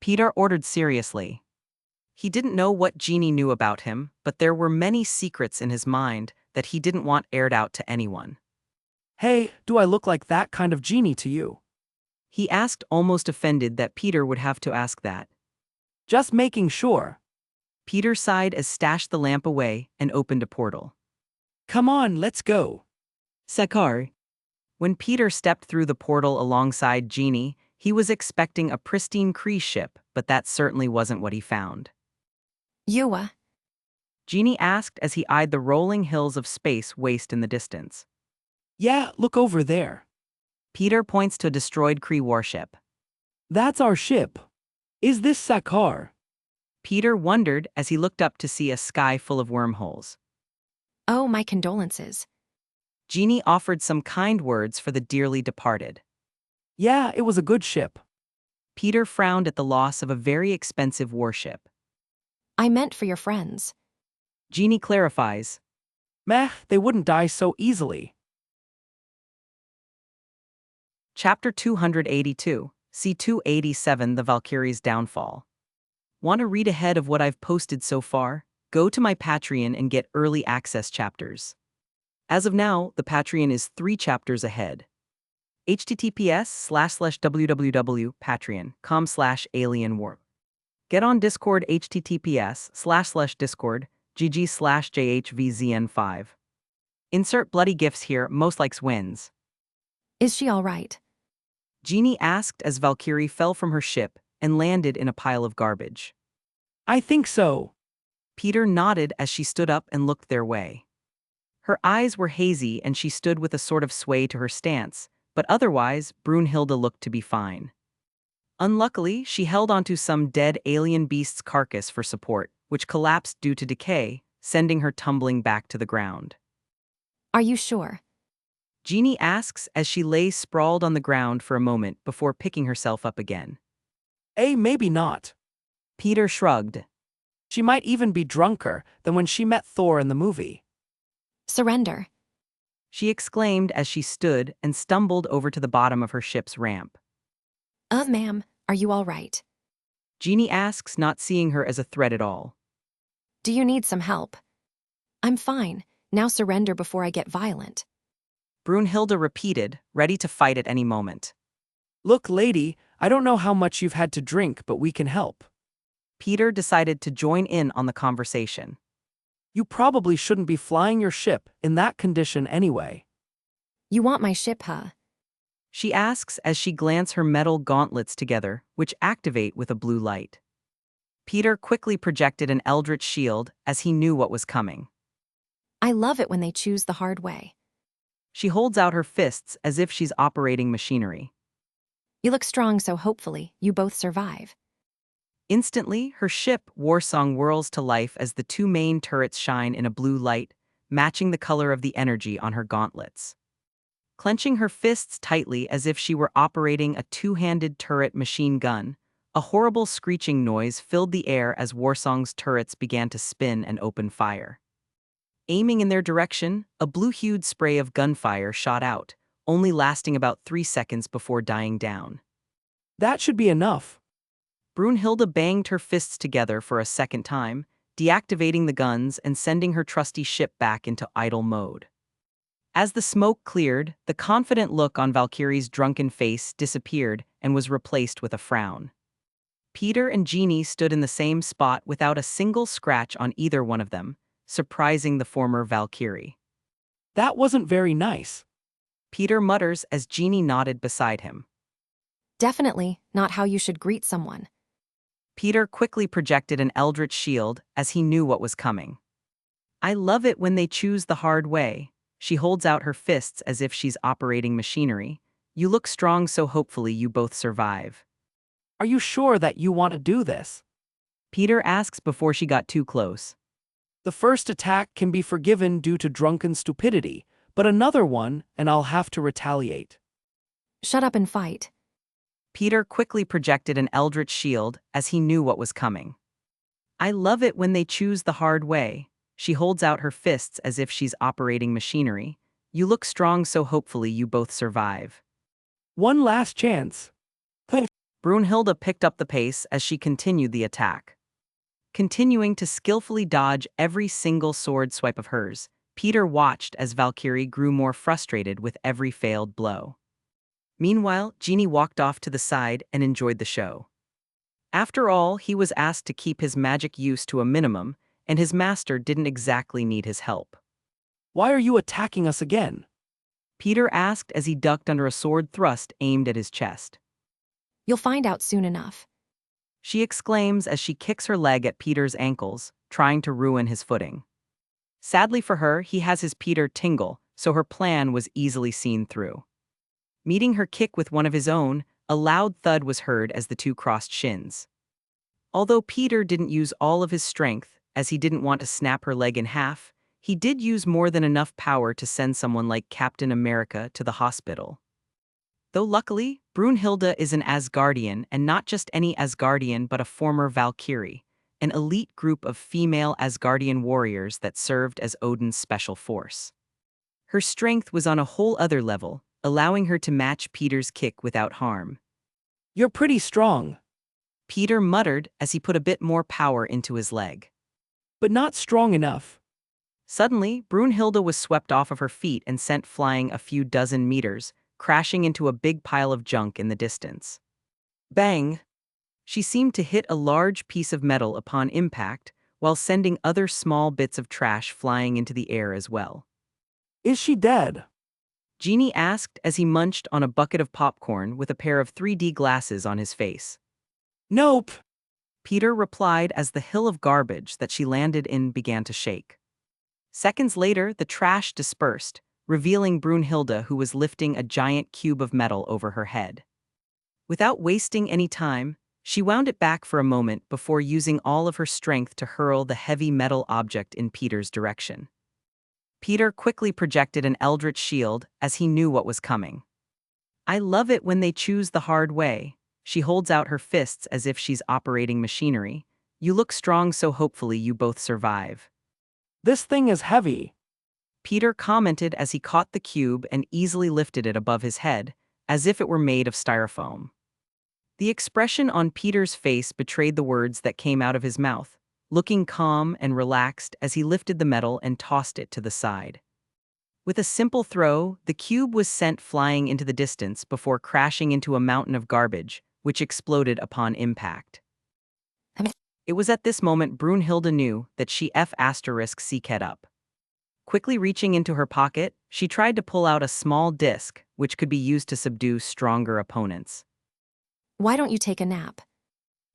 Peter ordered seriously. He didn't know what Genie knew about him, but there were many secrets in his mind that he didn't want aired out to anyone. Hey, do I look like that kind of genie to you? He asked, almost offended that Peter would have to ask that. Just making sure. Peter sighed as stashed the lamp away and opened a portal. Come on, let's go. Sakar. When Peter stepped through the portal alongside Genie, he was expecting a pristine Kree ship, but that certainly wasn't what he found. Yua. Genie asked as he eyed the rolling hills of space waste in the distance. Yeah, look over there. Peter points to a destroyed Kree warship. That's our ship. Is this Sakar? Peter wondered as he looked up to see a sky full of wormholes. Oh, my condolences. Genie offered some kind words for the dearly departed. Yeah, it was a good ship. Peter frowned at the loss of a very expensive warship. I meant for your friends. Genie clarifies. Meh, they wouldn't die so easily. Chapter 282, C287, The Valkyrie's Downfall. Want to read ahead of what I've posted so far? Go to my Patreon and get early access chapters. As of now, the Patreon is 3 chapters ahead. https://www.patreon.com/alienwarp. Get on Discord https://discord gg/jhvzn5. Insert bloody gifs here, most likes wins. Is she all right? Genie asked as Valkyrie fell from her ship and landed in a pile of garbage. I think so. Peter nodded as she stood up and looked their way. Her eyes were hazy and she stood with a sort of sway to her stance, but otherwise, Brunhilde looked to be fine. Unluckily, she held onto some dead alien beast's carcass for support, which collapsed due to decay, sending her tumbling back to the ground. Are you sure? Genie asks as she lay sprawled on the ground for a moment before picking herself up again. Maybe not. Peter shrugged. She might even be drunker than when she met Thor in the movie. Surrender. she exclaimed as she stood and stumbled over to the bottom of her ship's ramp. Ma'am, are you all right? Jeannie asks, not seeing her as a threat at all. Do you need some help? I'm fine. Now surrender before I get violent. Brunhilde repeated, ready to fight at any moment. Look, lady, I don't know how much you've had to drink, but we can help. Peter decided to join in on the conversation. You probably shouldn't be flying your ship in that condition anyway. You want my ship, huh? She asks as she glances her metal gauntlets together, which activate with a blue light. Peter quickly projected an eldritch shield as he knew what was coming. I love it when they choose the hard way. She holds out her fists as if she's operating machinery. You look strong, so hopefully you both survive. Instantly, her ship, Warsong, whirls to life as the two main turrets shine in a blue light, matching the color of the energy on her gauntlets. Clenching her fists tightly as if she were operating a two-handed turret machine gun, a horrible screeching noise filled the air as Warsong's turrets began to spin and open fire. Aiming in their direction, a blue-hued spray of gunfire shot out, only lasting about 3 seconds before dying down. That should be enough. Brunhilde banged her fists together for a second time, deactivating the guns and sending her trusty ship back into idle mode. As the smoke cleared, the confident look on Valkyrie's drunken face disappeared and was replaced with a frown. Peter and Jeannie stood in the same spot without a single scratch on either one of them, surprising the former Valkyrie. That wasn't very nice. Peter mutters as Jeannie nodded beside him. Definitely not how you should greet someone. Peter quickly projected an eldritch shield as he knew what was coming. I love it when they choose the hard way. She holds out her fists as if she's operating machinery. You look strong, so hopefully you both survive. Are you sure that you want to do this? Peter asks before she got too close. The first attack can be forgiven due to drunken stupidity, but another one, and I'll have to retaliate. Shut up and fight. Peter quickly projected an eldritch shield as he knew what was coming. I love it when they choose the hard way. She holds out her fists as if she's operating machinery. You look strong, so hopefully you both survive. One last chance. Brunhilde picked up the pace as she continued the attack. Continuing to skillfully dodge every single sword swipe of hers, Peter watched as Valkyrie grew more frustrated with every failed blow. Meanwhile, Jeannie walked off to the side and enjoyed the show. After all, he was asked to keep his magic use to a minimum, and his master didn't exactly need his help. Why are you attacking us again? Peter asked as he ducked under a sword thrust aimed at his chest. You'll find out soon enough. She exclaims as she kicks her leg at Peter's ankles, trying to ruin his footing. Sadly for her, he has his Peter tingle, so her plan was easily seen through. Meeting her kick with one of his own, a loud thud was heard as the two crossed shins. Although Peter didn't use all of his strength, as he didn't want to snap her leg in half, he did use more than enough power to send someone like Captain America to the hospital. Though luckily, Brunhilde is an Asgardian, and not just any Asgardian but a former Valkyrie, an elite group of female Asgardian warriors that served as Odin's special force. Her strength was on a whole other level, allowing her to match Peter's kick without harm. You're pretty strong. Peter muttered as he put a bit more power into his leg. But not strong enough. Suddenly, Brunhilde was swept off of her feet and sent flying a few dozen meters, crashing into a big pile of junk in the distance. Bang! She seemed to hit a large piece of metal upon impact, while sending other small bits of trash flying into the air as well. Is she dead? Jeannie asked as he munched on a bucket of popcorn with a pair of 3D glasses on his face. Nope. Peter replied as the hill of garbage that she landed in began to shake. Seconds later, the trash dispersed, revealing Brunhilde, who was lifting a giant cube of metal over her head. Without wasting any time, she wound it back for a moment before using all of her strength to hurl the heavy metal object in Peter's direction. Peter quickly projected an eldritch shield as he knew what was coming. I love it when they choose the hard way. She holds out her fists as if she's operating machinery. You look strong, so hopefully you both survive. This thing is heavy. Peter commented as he caught the cube and easily lifted it above his head, as if it were made of styrofoam. The expression on Peter's face betrayed the words that came out of his mouth, looking calm and relaxed as he lifted the metal and tossed it to the side. With a simple throw, the cube was sent flying into the distance before crashing into a mountain of garbage, which exploded upon impact. It was at this moment Brunhilde knew that she F***ed up. Quickly reaching into her pocket, she tried to pull out a small disc, which could be used to subdue stronger opponents. Why don't you take a nap?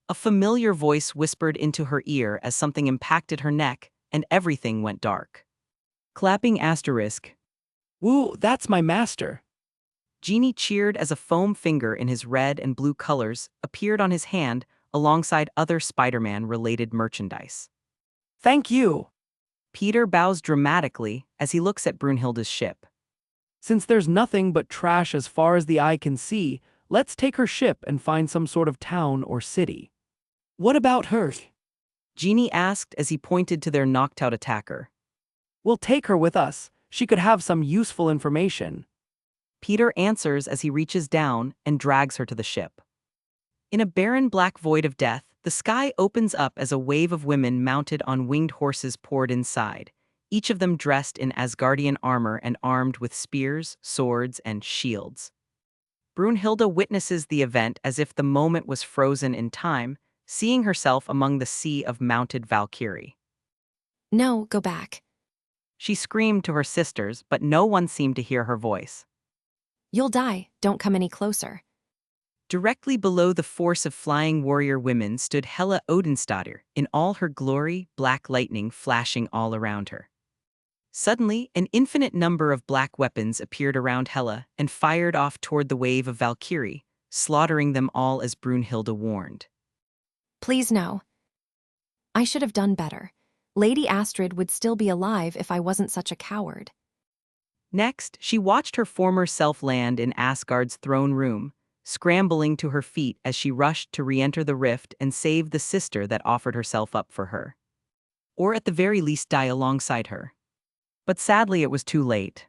A familiar voice whispered into her ear as something impacted her neck, and everything went dark. Clapping asterisk. Woo, that's my master. Genie cheered as a foam finger in his red and blue colors appeared on his hand alongside other Spider-Man-related merchandise. Thank you. Peter bows dramatically as he looks at Brunhilde's ship. Since there's nothing but trash as far as the eye can see, let's take her ship and find some sort of town or city. What about her? Genie asked as he pointed to their knocked-out attacker. We'll take her with us. She could have some useful information. Peter answers as he reaches down and drags her to the ship. In a barren black void of death, the sky opens up as a wave of women mounted on winged horses poured inside, each of them dressed in Asgardian armor and armed with spears, swords, and shields. Brunhilde witnesses the event as if the moment was frozen in time, seeing herself among the sea of mounted Valkyrie. No, go back. She screamed to her sisters, but no one seemed to hear her voice. You'll die, don't come any closer. Directly below the force of flying warrior women stood Hela Odinstadir, in all her glory, black lightning flashing all around her. Suddenly, an infinite number of black weapons appeared around Hela and fired off toward the wave of Valkyrie, slaughtering them all as Brunhilde warned. Please no. I should have done better. Lady Astrid would still be alive if I wasn't such a coward. Next, she watched her former self land in Asgard's throne room, scrambling to her feet as she rushed to re-enter the rift and save the sister that offered herself up for her. Or at the very least die alongside her. But sadly it was too late.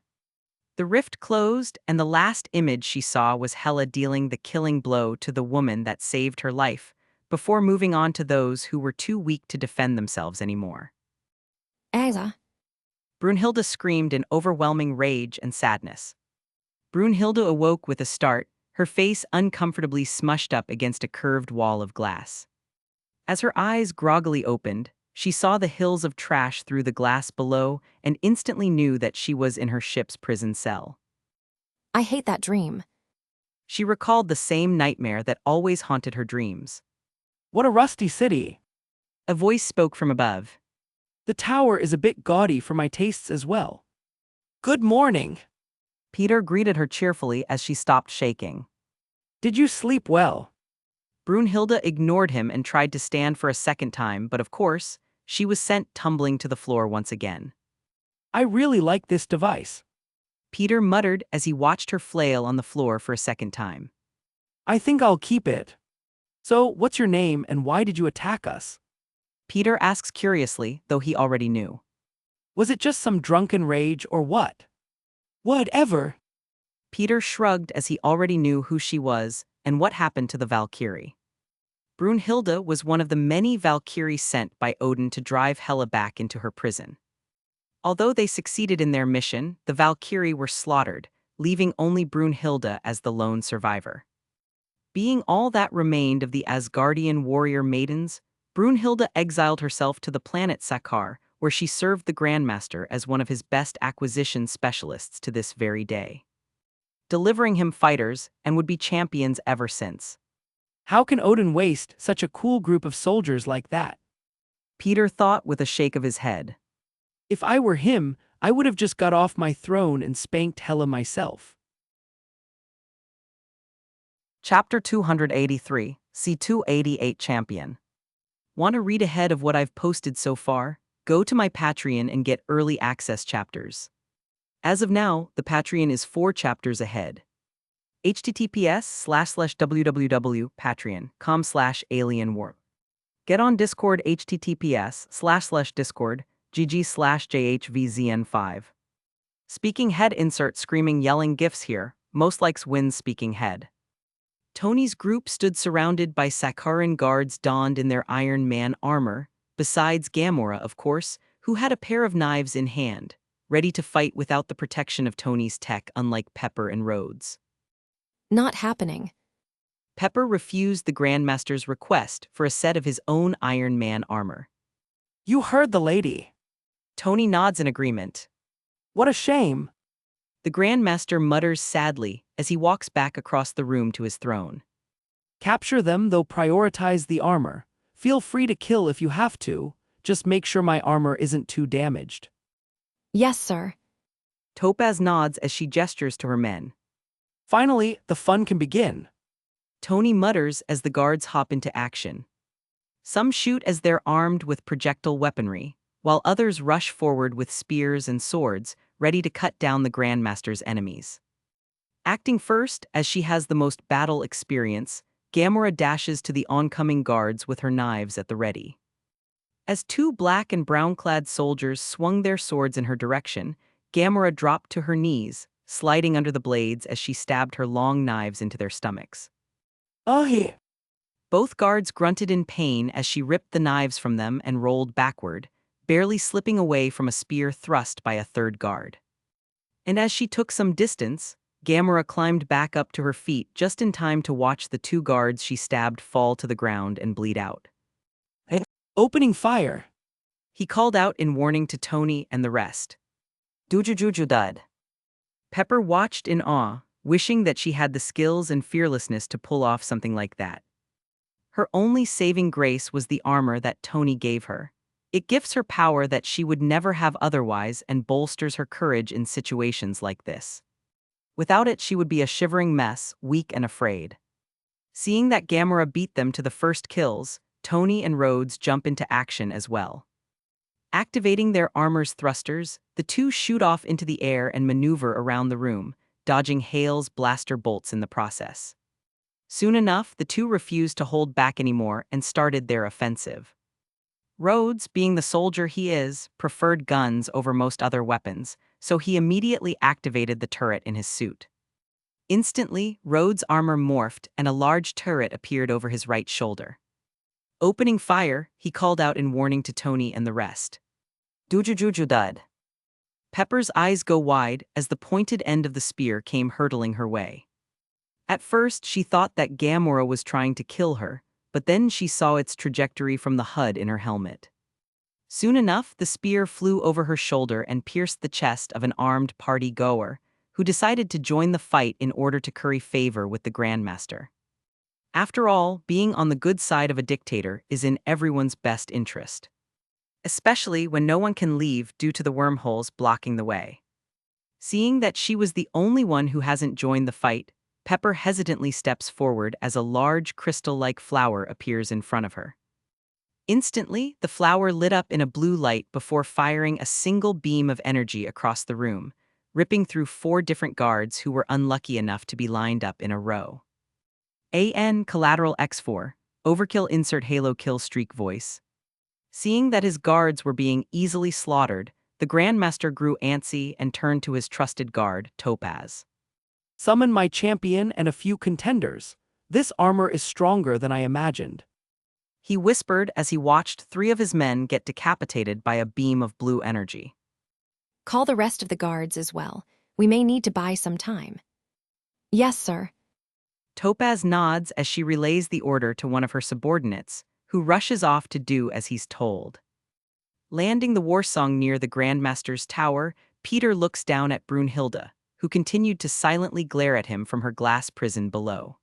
The rift closed, and the last image she saw was Hela dealing the killing blow to the woman that saved her life, before moving on to those who were too weak to defend themselves anymore. Asa. Brunhilde screamed in overwhelming rage and sadness. Brunhilde awoke with a start, her face uncomfortably smushed up against a curved wall of glass. As her eyes groggily opened, she saw the hills of trash through the glass below and instantly knew that she was in her ship's prison cell. I hate that dream. She recalled the same nightmare that always haunted her dreams. What a rusty city. A voice spoke from above. The tower is a bit gaudy for my tastes as well. Good morning. Peter greeted her cheerfully as she stopped shaking. Did you sleep well? Brunhilde ignored him and tried to stand for a second time, but of course, she was sent tumbling to the floor once again. I really like this device. Peter muttered as he watched her flail on the floor for a second time. I think I'll keep it. So, what's your name and why did you attack us? Peter asks curiously, though he already knew. Was it just some drunken rage or what? Whatever. Peter shrugged as he already knew who she was and what happened to the Valkyrie. Brunhilde was one of the many Valkyries sent by Odin to drive Hela back into her prison. Although they succeeded in their mission, the Valkyrie were slaughtered, leaving only Brunhilde as the lone survivor. Being all that remained of the Asgardian warrior maidens, Brunhilde exiled herself to the planet Sakaar, where she served the Grandmaster as one of his best acquisition specialists to this very day, delivering him fighters and would be champions ever since. How can Odin waste such a cool group of soldiers like that? Peter thought with a shake of his head. If I were him, I would have just got off my throne and spanked Hela myself. Chapter 283, C288 Champion. Want to read ahead of what I've posted so far? Go to my Patreon and get early access chapters. As of now, the Patreon is 4 chapters ahead. https://www.patreon.com/alienwarp. Get on Discord https://discord, gg/jhvzn5. Speaking head insert screaming yelling gifs here, most likes wins speaking head. Tony's group stood surrounded by Sakharin guards donned in their Iron Man armor, besides Gamora, of course, who had a pair of knives in hand, ready to fight without the protection of Tony's tech, unlike Pepper and Rhodes. Not happening. Pepper refused the Grandmaster's request for a set of his own Iron Man armor. You heard the lady. Tony nods in agreement. What a shame. The Grandmaster mutters sadly as he walks back across the room to his throne. Capture them, though prioritize the armor. Feel free to kill if you have to, just make sure my armor isn't too damaged. Yes, sir. Topaz nods as she gestures to her men. Finally, the fun can begin. Tony mutters as the guards hop into action. Some shoot as they're armed with projectile weaponry, while others rush forward with spears and swords, ready to cut down the Grandmaster's enemies. Acting first, as she has the most battle experience, Gamora dashes to the oncoming guards with her knives at the ready. As two black and brown-clad soldiers swung their swords in her direction, Gamora dropped to her knees, sliding under the blades as she stabbed her long knives into their stomachs. Here. Both guards grunted in pain as she ripped the knives from them and rolled backward, barely slipping away from a spear thrust by a third guard. And as she took some distance, Gamora climbed back up to her feet just in time to watch the two guards she stabbed fall to the ground and bleed out. Opening fire. He called out in warning to Tony and the rest. Dujujuju dud. Pepper watched in awe, wishing that she had the skills and fearlessness to pull off something like that. Her only saving grace was the armor that Tony gave her. It gives her power that she would never have otherwise and bolsters her courage in situations like this. Without it, she would be a shivering mess, weak and afraid. Seeing that Gamora beat them to the first kills, Tony and Rhodes jump into action as well. Activating their armor's thrusters, the two shoot off into the air and maneuver around the room, dodging Hale's blaster bolts in the process. Soon enough, the two refused to hold back anymore and started their offensive. Rhodes, being the soldier he is, preferred guns over most other weapons, so he immediately activated the turret in his suit. Instantly, Rhodes' armor morphed and a large turret appeared over his right shoulder. Opening fire, he called out in warning to Tony and the rest. Dujujuju dud. Pepper's eyes go wide as the pointed end of the spear came hurtling her way. At first, she thought that Gamora was trying to kill her, but then she saw its trajectory from the HUD in her helmet. Soon enough, the spear flew over her shoulder and pierced the chest of an armed party-goer, who decided to join the fight in order to curry favor with the Grandmaster. After all, being on the good side of a dictator is in everyone's best interest. Especially when no one can leave due to the wormholes blocking the way. Seeing that she was the only one who hasn't joined the fight, Pepper hesitantly steps forward as a large crystal-like flower appears in front of her. Instantly, the flower lit up in a blue light before firing a single beam of energy across the room, ripping through 4 different guards who were unlucky enough to be lined up in a row. AN Collateral X4, Overkill Insert Halo Kill Streak Voice. Seeing that his guards were being easily slaughtered, the Grandmaster grew antsy and turned to his trusted guard, Topaz. Summon my champion and a few contenders. This armor is stronger than I imagined. He whispered as he watched 3 of his men get decapitated by a beam of blue energy. Call the rest of the guards as well. We may need to buy some time. Yes, sir. Topaz nods as she relays the order to one of her subordinates, who rushes off to do as he's told. Landing the war song near the Grandmaster's tower, Peter looks down at Brunhilde, who continued to silently glare at him from her glass prison below.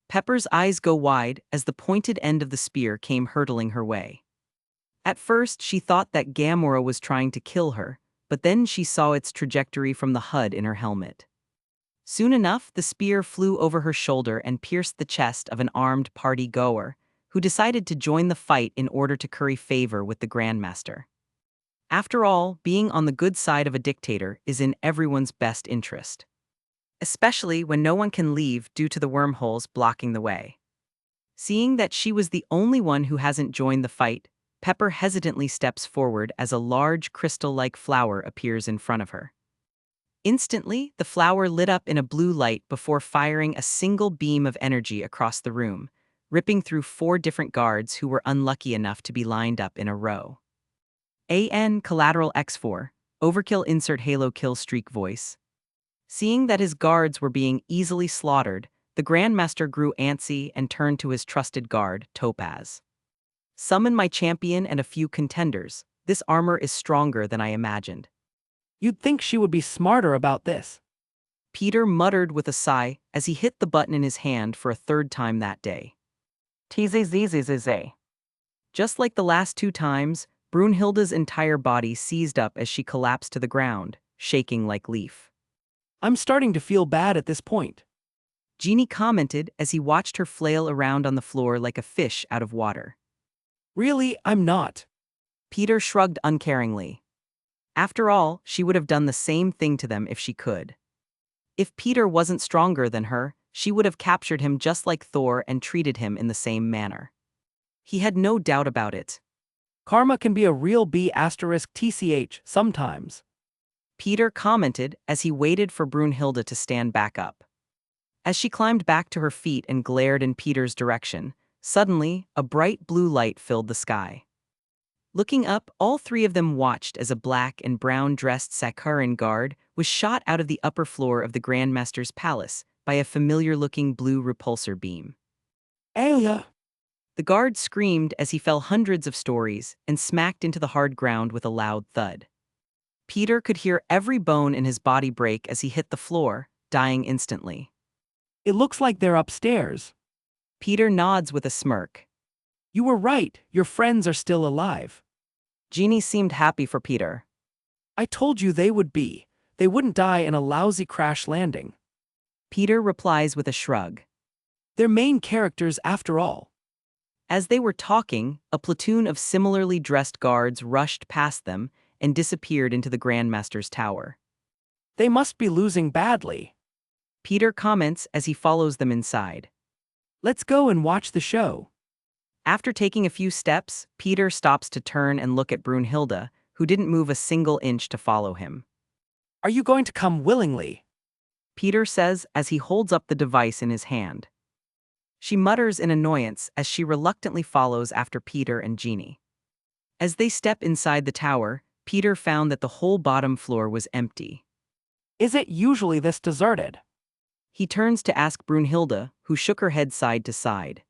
Pepper's eyes go wide as the pointed end of the spear came hurtling her way. At first, she thought that Gamora was trying to kill her, but then she saw its trajectory from the HUD in her helmet. Soon enough, the spear flew over her shoulder and pierced the chest of an armed party-goer, who decided to join the fight in order to curry favor with the Grandmaster. After all, being on the good side of a dictator is in everyone's best interest. Especially when no one can leave due to the wormholes blocking the way. Seeing that she was the only one who hasn't joined the fight, Pepper hesitantly steps forward as a large crystal-like flower appears in front of her. Instantly, the flower lit up in a blue light before firing a single beam of energy across the room, ripping through 4 different guards who were unlucky enough to be lined up in a row. AN Collateral X4, Overkill Insert Halo Kill Streak Voice. Seeing that his guards were being easily slaughtered, the Grandmaster grew antsy and turned to his trusted guard, Topaz. Summon my champion and a few contenders. This armor is stronger than I imagined. You'd think she would be smarter about this. Peter muttered with a sigh as he hit the button in his hand for a 3rd time that day. Tzzzzz. Just like the last 2 times, Brunhilde's entire body seized up as she collapsed to the ground, shaking like leaf. I'm starting to feel bad at this point. Jeannie commented as he watched her flail around on the floor like a fish out of water. Really, I'm not. Peter shrugged uncaringly. After all, she would have done the same thing to them if she could. If Peter wasn't stronger than her, she would have captured him just like Thor and treated him in the same manner. He had no doubt about it. Karma can be a real B*TCH sometimes. Peter commented as he waited for Brunhilde to stand back up. As she climbed back to her feet and glared in Peter's direction, suddenly, a bright blue light filled the sky. Looking up, all 3 of them watched as a black and brown-dressed Sakharin guard was shot out of the upper floor of the Grandmaster's palace by a familiar-looking blue repulsor beam. Aya! The guard screamed as he fell hundreds of stories and smacked into the hard ground with a loud thud. Peter could hear every bone in his body break as he hit the floor, dying instantly. It looks like they're upstairs. Peter nods with a smirk. You were right, your friends are still alive. Jeannie seemed happy for Peter. I told you they would be. They wouldn't die in a lousy crash landing. Peter replies with a shrug. They're main characters after all. As they were talking, a platoon of similarly dressed guards rushed past them and disappeared into the Grandmaster's tower. They must be losing badly. Peter comments as he follows them inside. Let's go and watch the show. After taking a few steps, Peter stops to turn and look at Brunhilde, who didn't move a single inch to follow him. Are you going to come willingly? Peter says as he holds up the device in his hand. She mutters in annoyance as she reluctantly follows after Peter and Jeannie. As they step inside the tower, Peter found that the whole bottom floor was empty. Is it usually this deserted? He turns to ask Brunhilde, who shook her head side to side.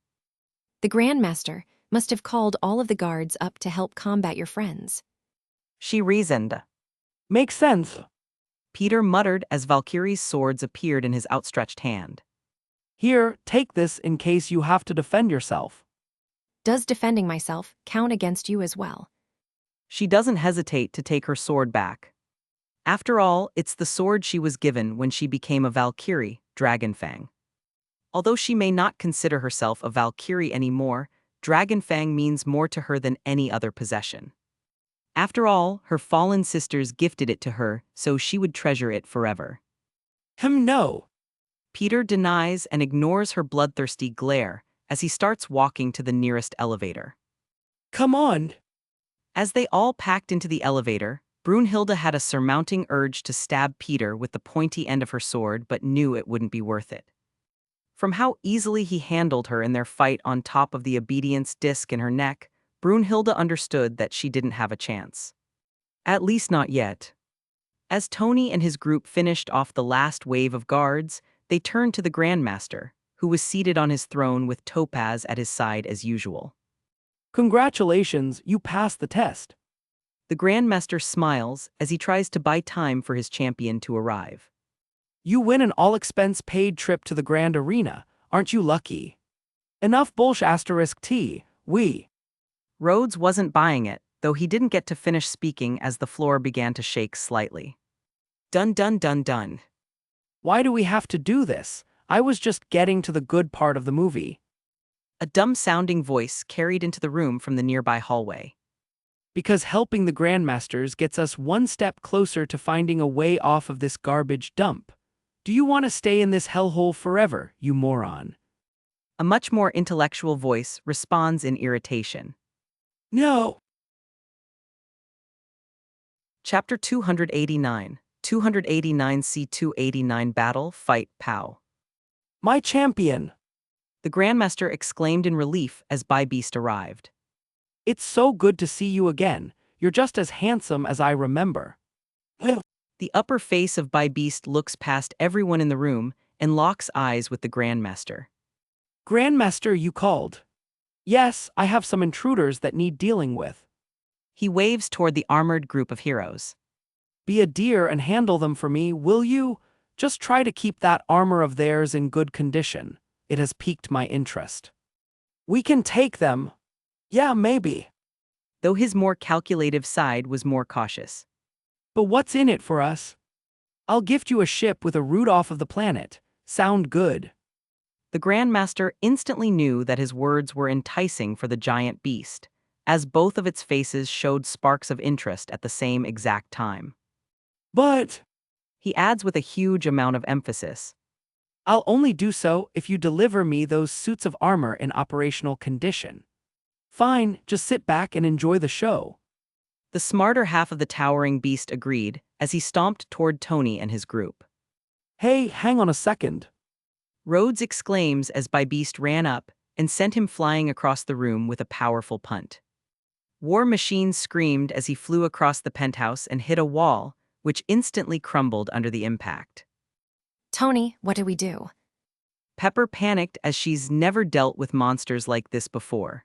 The Grandmaster must have called all of the guards up to help combat your friends. She reasoned. Makes sense. Peter muttered as Valkyrie's swords appeared in his outstretched hand. Here, take this in case you have to defend yourself. Does defending myself count against you as well? She doesn't hesitate to take her sword back. After all, it's the sword she was given when she became a Valkyrie, Dragonfang. Although she may not consider herself a Valkyrie anymore, Dragonfang means more to her than any other possession. After all, her fallen sisters gifted it to her, so she would treasure it forever. No. Peter denies and ignores her bloodthirsty glare as he starts walking to the nearest elevator. Come on. As they all packed into the elevator, Brunhilde had a surmounting urge to stab Peter with the pointy end of her sword but knew it wouldn't be worth it. From how easily he handled her in their fight on top of the obedience disc in her neck, Brunhilde understood that she didn't have a chance. At least not yet. As Tony and his group finished off the last wave of guards, they turned to the Grandmaster, who was seated on his throne with Topaz at his side as usual. Congratulations, you passed the test. The Grandmaster smiles as he tries to buy time for his champion to arrive. You win an all-expense-paid trip to the Grand Arena, aren't you lucky? Enough *T, we. Rhodes wasn't buying it, though he didn't get to finish speaking as the floor began to shake slightly. Dun dun dun dun. Why do we have to do this? I was just getting to the good part of the movie. A dumb-sounding voice carried into the room from the nearby hallway. Because helping the Grandmasters gets us one step closer to finding a way off of this garbage dump. Do you want to stay in this hellhole forever, you moron? A much more intellectual voice responds in irritation. No. Chapter 289, 289 C289 Battle, Fight, Pow. My champion! The Grandmaster exclaimed in relief as Beast arrived. It's so good to see you again. You're just as handsome as I remember. The upper face of Beast looks past everyone in the room and locks eyes with the Grandmaster. Grandmaster, you called. Yes, I have some intruders that need dealing with. He waves toward the armored group of heroes. Be a dear and handle them for me, will you? Just try to keep that armor of theirs in good condition. It has piqued my interest. We can take them. Yeah, maybe. Though his more calculative side was more cautious. But what's in it for us? I'll gift you a ship with a route off of the planet. Sound good? The Grandmaster instantly knew that his words were enticing for the giant beast, as both of its faces showed sparks of interest at the same exact time. But He adds with a huge amount of emphasis. I'll only do so if you deliver me those suits of armor in operational condition. Fine, just sit back and enjoy the show. The smarter half of the towering beast agreed as he stomped toward Tony and his group. Hey, hang on a second. Rhodes exclaims as Beast ran up and sent him flying across the room with a powerful punt. War Machine screamed as he flew across the penthouse and hit a wall, which instantly crumbled under the impact. Tony, what do we do? Pepper panicked as she's never dealt with monsters like this before.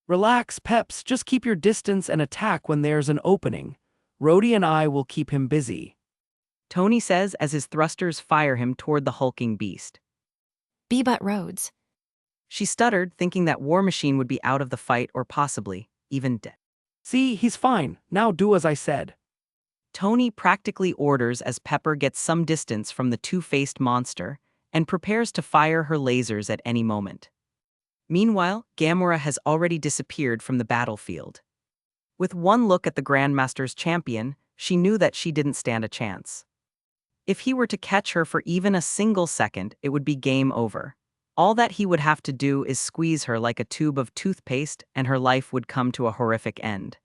Relax, Peps, just keep your distance and attack when there's an opening. Rhodey and I will keep him busy. Tony says as his thrusters fire him toward the hulking beast. But Rhodes. She stuttered, thinking that War Machine would be out of the fight or possibly even dead. See, he's fine. Now do as I said. Tony practically orders as Pepper gets some distance from the two-faced monster and prepares to fire her lasers at any moment. Meanwhile, Gamora has already disappeared from the battlefield. With one look at the Grandmaster's champion, she knew that she didn't stand a chance. If he were to catch her for even a single second, it would be game over. All that he would have to do is squeeze her like a tube of toothpaste and her life would come to a horrific end.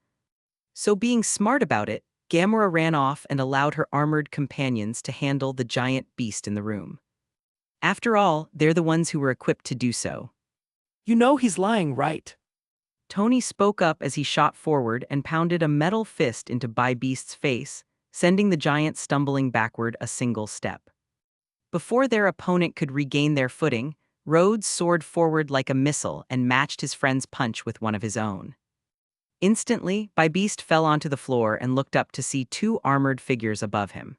So being smart about it, Gamora ran off and allowed her armored companions to handle the giant beast in the room. After all, they're the ones who were equipped to do so. You know he's lying, right? Tony spoke up as he shot forward and pounded a metal fist into Beast's face, sending the giant stumbling backward a single step. Before their opponent could regain their footing, Rhodes soared forward like a missile and matched his friend's punch with one of his own. Instantly, Beast fell onto the floor and looked up to see two armored figures above him.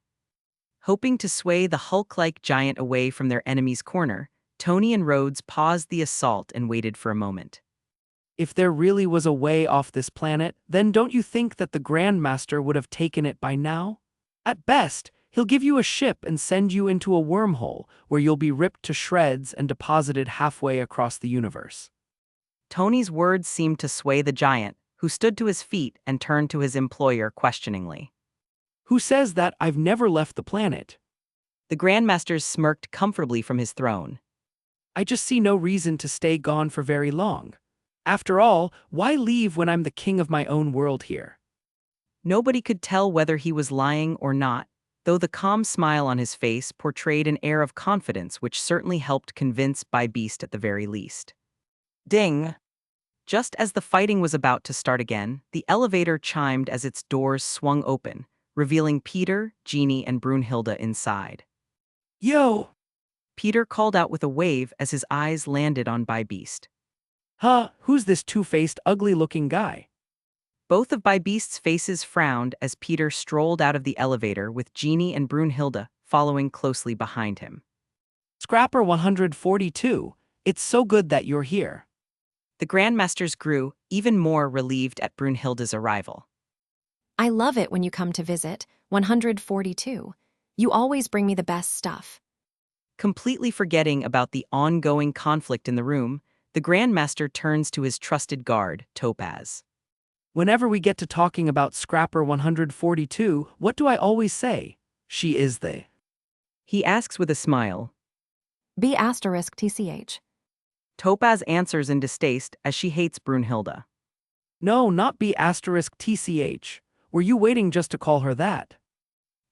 Hoping to sway the Hulk-like giant away from their enemy's corner, Tony and Rhodes paused the assault and waited for a moment. If there really was a way off this planet, then don't you think that the Grandmaster would have taken it by now? At best, he'll give you a ship and send you into a wormhole where you'll be ripped to shreds and deposited halfway across the universe. Tony's words seemed to sway the giant, who stood to his feet and turned to his employer questioningly. Who says that I've never left the planet? The Grandmaster smirked comfortably from his throne. I just see no reason to stay gone for very long. After all, why leave when I'm the king of my own world here? Nobody could tell whether he was lying or not, though the calm smile on his face portrayed an air of confidence which certainly helped convince Beast at the very least. Ding! Just as the fighting was about to start again, the elevator chimed as its doors swung open, revealing Peter, Jeannie, and Brunhilde inside. Yo! Peter called out with a wave as his eyes landed on Beast. Huh, who's this two-faced, ugly-looking guy? Both of Beast's faces frowned as Peter strolled out of the elevator with Jeannie and Brunhilde following closely behind him. Scrapper 142, it's so good that you're here. The Grandmasters grew even more relieved at Brunhilde's arrival. I love it when you come to visit. 142. You always bring me the best stuff. Completely forgetting about the ongoing conflict in the room, the Grandmaster turns to his trusted guard, Topaz. Whenever we get to talking about Scrapper 142, what do I always say? She is the... He asks with a smile. *TCH. Topaz answers in distaste as she hates Brunhilde. No, not *TCH. Were you waiting just to call her that?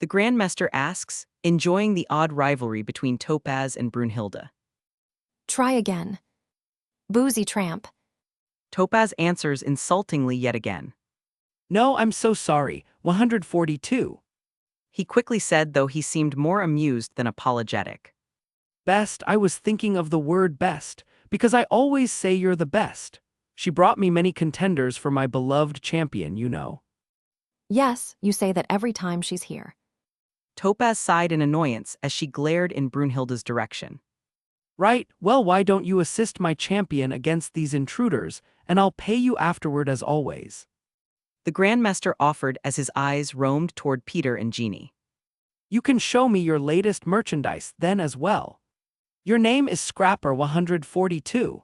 The Grandmaster asks, enjoying the odd rivalry between Topaz and Brunhilde. Try again. Boozy tramp. Topaz answers insultingly yet again. No, I'm so sorry. 142. He quickly said, though he seemed more amused than apologetic. Best, I was thinking of the word best, because I always say you're the best. She brought me many contenders for my beloved champion, you know. Yes, you say that every time she's here. Topaz sighed in annoyance as she glared in Brunhilde's direction. Right, well, why don't you assist my champion against these intruders, and I'll pay you afterward as always. The Grandmaster offered as his eyes roamed toward Peter and Jeannie. You can show me your latest merchandise then as well. Your name is Scrapper 142.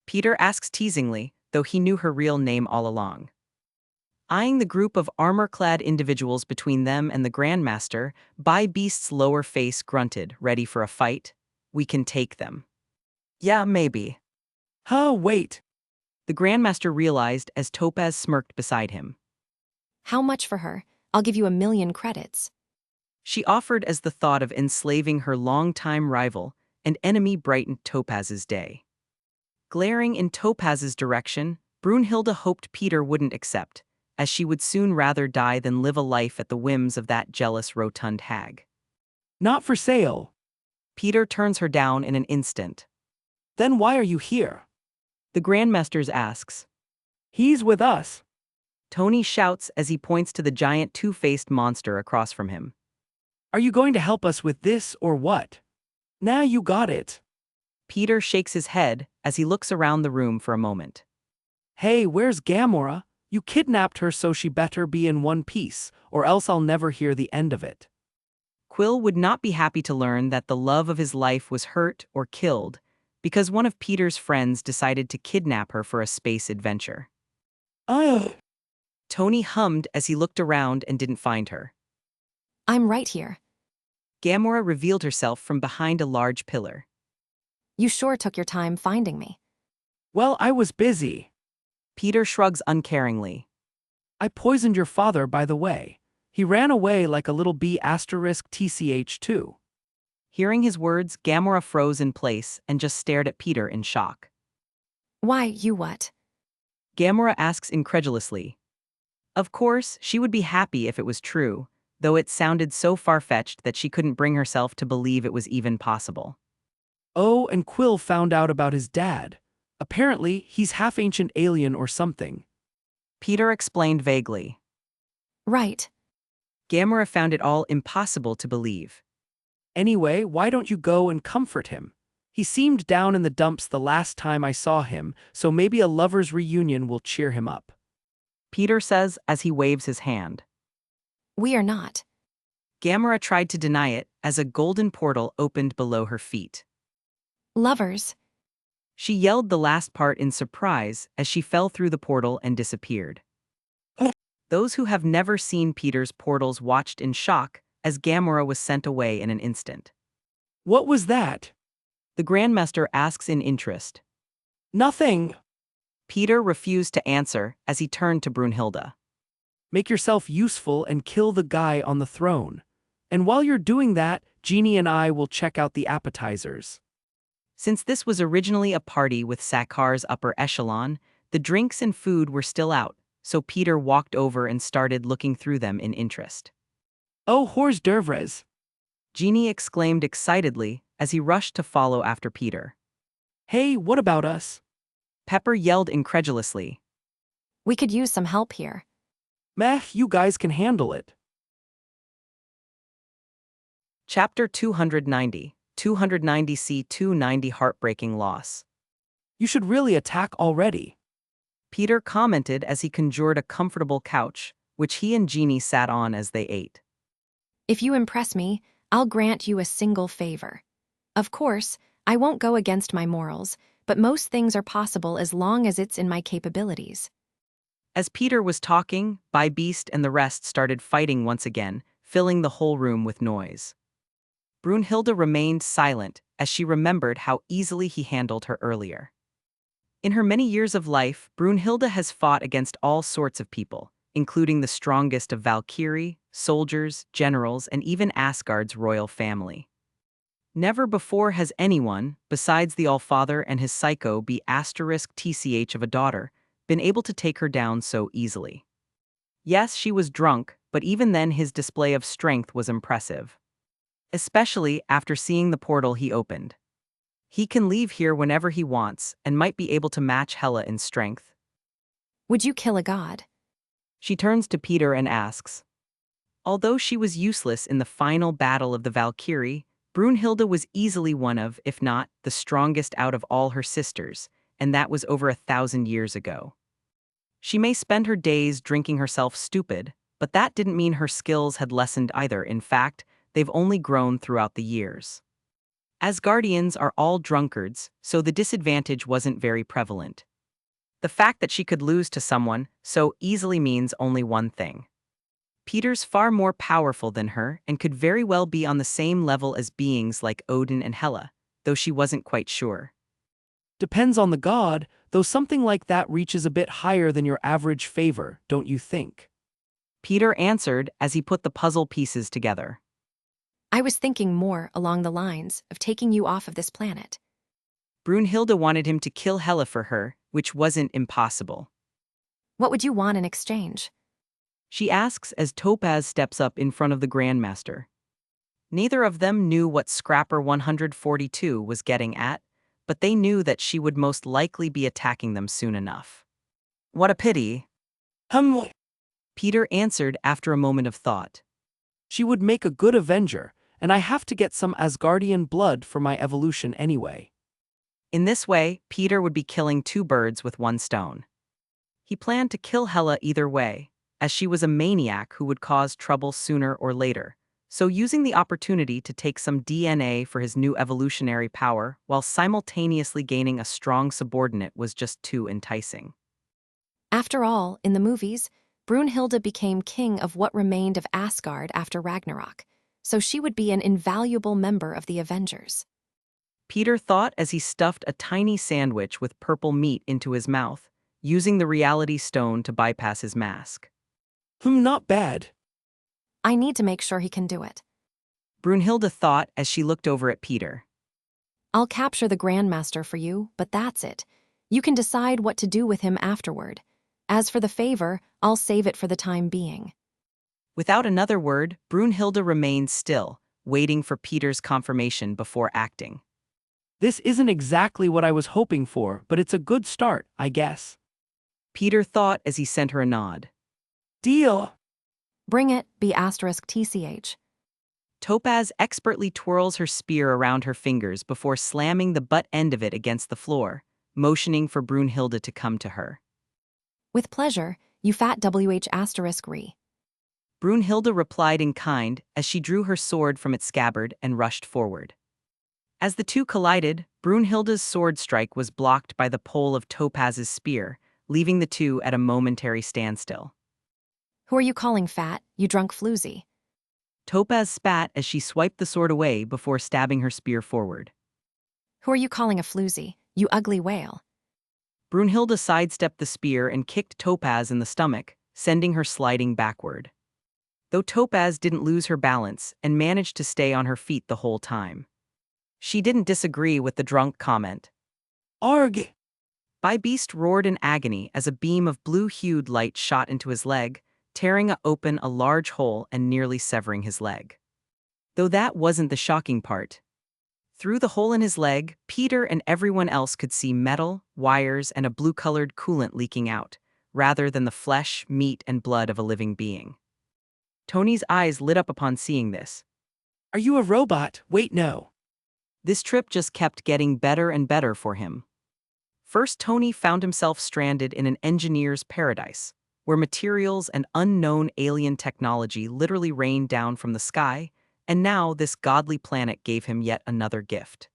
Peter asks teasingly, though he knew her real name all along. Eyeing the group of armor-clad individuals between them and the Grandmaster, Beast's lower face grunted, ready for a fight. We can take them. Yeah, maybe. Huh, wait. The Grandmaster realized as Topaz smirked beside him. How much for her? I'll give you 1,000,000 credits. She offered as the thought of enslaving her longtime rival and enemy brightened Topaz's day. Glaring in Topaz's direction, Brunhilde hoped Peter wouldn't accept, as she would soon rather die than live a life at the whims of that jealous rotund hag. Not for sale. Peter turns her down in an instant. Then why are you here? The Grandmaster asks. He's with us. Tony shouts as he points to the giant two-faced monster across from him. Are you going to help us with this or what? Nah, you got it. Peter shakes his head as he looks around the room for a moment. Hey, where's Gamora? You kidnapped her, so she better be in one piece, or else I'll never hear the end of it. Quill would not be happy to learn that the love of his life was hurt or killed because one of Peter's friends decided to kidnap her for a space adventure. Ugh. Tony hummed as he looked around and didn't find her. I'm right here. Gamora revealed herself from behind a large pillar. You sure took your time finding me. Well, I was busy. Peter shrugs uncaringly. I poisoned your father, by the way. He ran away like a little B*TCH2. Hearing his words, Gamora froze in place and just stared at Peter in shock. Why, you what? Gamora asks incredulously. Of course, she would be happy if it was true, though it sounded so far-fetched that she couldn't bring herself to believe it was even possible. Oh, and Quill found out about his dad. Apparently, he's half-ancient alien or something. Peter explained vaguely. Right. Gamora found it all impossible to believe. Anyway, why don't you go and comfort him? He seemed down in the dumps the last time I saw him, so maybe a lover's reunion will cheer him up. Peter says as he waves his hand. We are not. Gamora tried to deny it as a golden portal opened below her feet. Lovers. She yelled the last part in surprise as she fell through the portal and disappeared. Those who have never seen Peter's portals watched in shock as Gamora was sent away in an instant. What was that? The Grandmaster asks in interest. Nothing. Peter refused to answer as he turned to Brunhilde. Make yourself useful and kill the guy on the throne. And while you're doing that, Jeannie and I will check out the appetizers. Since this was originally a party with Sakar's upper echelon, the drinks and food were still out, so Peter walked over and started looking through them in interest. Oh, hors d'oeuvres. Jeannie exclaimed excitedly as he rushed to follow after Peter. Hey, what about us? Pepper yelled incredulously. We could use some help here. Meh, you guys can handle it. Chapter 290, 290C290 Heartbreaking Loss. You should really attack already. Peter commented as he conjured a comfortable couch, which he and Jeannie sat on as they ate. If you impress me, I'll grant you a single favor. Of course, I won't go against my morals, but most things are possible as long as it's in my capabilities. As Peter was talking, Beast and the rest started fighting once again, filling the whole room with noise. Brunhilde remained silent as she remembered how easily he handled her earlier. In her many years of life, Brunhilde has fought against all sorts of people, including the strongest of Valkyrie, soldiers, generals, and even Asgard's royal family. Never before has anyone, besides the Allfather and his psycho B*TCH of a daughter, been able to take her down so easily. Yes, she was drunk, but even then his display of strength was impressive. Especially after seeing the portal he opened. He can leave here whenever he wants and might be able to match Hela in strength. Would you kill a god? She turns to Peter and asks. Although she was useless in the final battle of the Valkyrie, Brunhilde was easily one of, if not, the strongest out of all her sisters, and that was over 1,000 years ago. She may spend her days drinking herself stupid, but that didn't mean her skills had lessened either. In fact, they've only grown throughout the years. Asgardians are all drunkards, so the disadvantage wasn't very prevalent. The fact that she could lose to someone so easily means only one thing. Peter's far more powerful than her and could very well be on the same level as beings like Odin and Hela, though she wasn't quite sure. Depends on the god, though something like that reaches a bit higher than your average favor, don't you think? Peter answered as he put the puzzle pieces together. I was thinking more along the lines of taking you off of this planet. Brunhilde wanted him to kill Hela for her, which wasn't impossible. What would you want in exchange? She asks as Topaz steps up in front of the Grandmaster. Neither of them knew what Scrapper 142 was getting at, but they knew that she would most likely be attacking them soon enough. What a pity. Peter answered after a moment of thought. She would make a good Avenger, and I have to get some Asgardian blood for my evolution anyway. In this way, Peter would be killing two birds with one stone. He planned to kill Hela either way, as she was a maniac who would cause trouble sooner or later, so using the opportunity to take some DNA for his new evolutionary power while simultaneously gaining a strong subordinate was just too enticing. After all, in the movies, Brunhilde became king of what remained of Asgard after Ragnarok, so she would be an invaluable member of the Avengers. Peter thought as he stuffed a tiny sandwich with purple meat into his mouth, using the reality stone to bypass his mask. Not bad. I need to make sure he can do it. Brunhilde thought as she looked over at Peter. I'll capture the Grandmaster for you, but that's it. You can decide what to do with him afterward. As for the favor, I'll save it for the time being. Without another word, Brunhilde remained still, waiting for Peter's confirmation before acting. This isn't exactly what I was hoping for, but it's a good start, I guess. Peter thought as he sent her a nod. Deal. Bring it, B*TCH. Topaz expertly twirls her spear around her fingers before slamming the butt end of it against the floor, motioning for Brunhilde to come to her. With pleasure, you fat WH*re. Brunhilde replied in kind as she drew her sword from its scabbard and rushed forward. As the two collided, Brunhilde's sword strike was blocked by the pole of Topaz's spear, leaving the two at a momentary standstill. Who are you calling fat, you drunk floozy? Topaz spat as she swiped the sword away before stabbing her spear forward. Who are you calling a floozy, you ugly whale? Brunhilde sidestepped the spear and kicked Topaz in the stomach, sending her sliding backward. Though Topaz didn't lose her balance and managed to stay on her feet the whole time. She didn't disagree with the drunk comment. Arg! Beast roared in agony as a beam of blue-hued light shot into his leg, tearing open a large hole and nearly severing his leg. Though that wasn't the shocking part. Through the hole in his leg, Peter and everyone else could see metal, wires, and a blue-colored coolant leaking out, rather than the flesh, meat, and blood of a living being. Tony's eyes lit up upon seeing this. Are you a robot? Wait, no. This trip just kept getting better and better for him. First, Tony found himself stranded in an engineer's paradise, where materials and unknown alien technology literally rained down from the sky, and now this godly planet gave him yet another gift.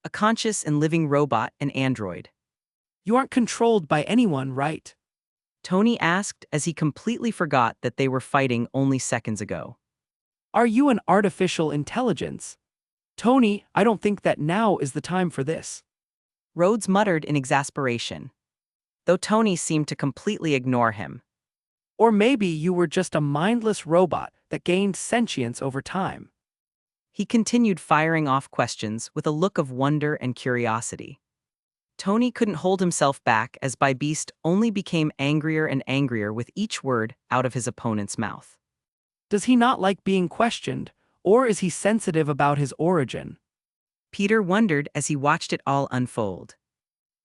A conscious and living robot, an android. You aren't controlled by anyone, right? Tony asked as he completely forgot that they were fighting only seconds ago. Are you an artificial intelligence? Tony, I don't think that now is the time for this. Rhodes muttered in exasperation, though Tony seemed to completely ignore him. Or maybe you were just a mindless robot that gained sentience over time. He continued firing off questions with a look of wonder and curiosity. Tony couldn't hold himself back as Beast only became angrier and angrier with each word out of his opponent's mouth. Does he not like being questioned, or is he sensitive about his origin? Peter wondered as he watched it all unfold.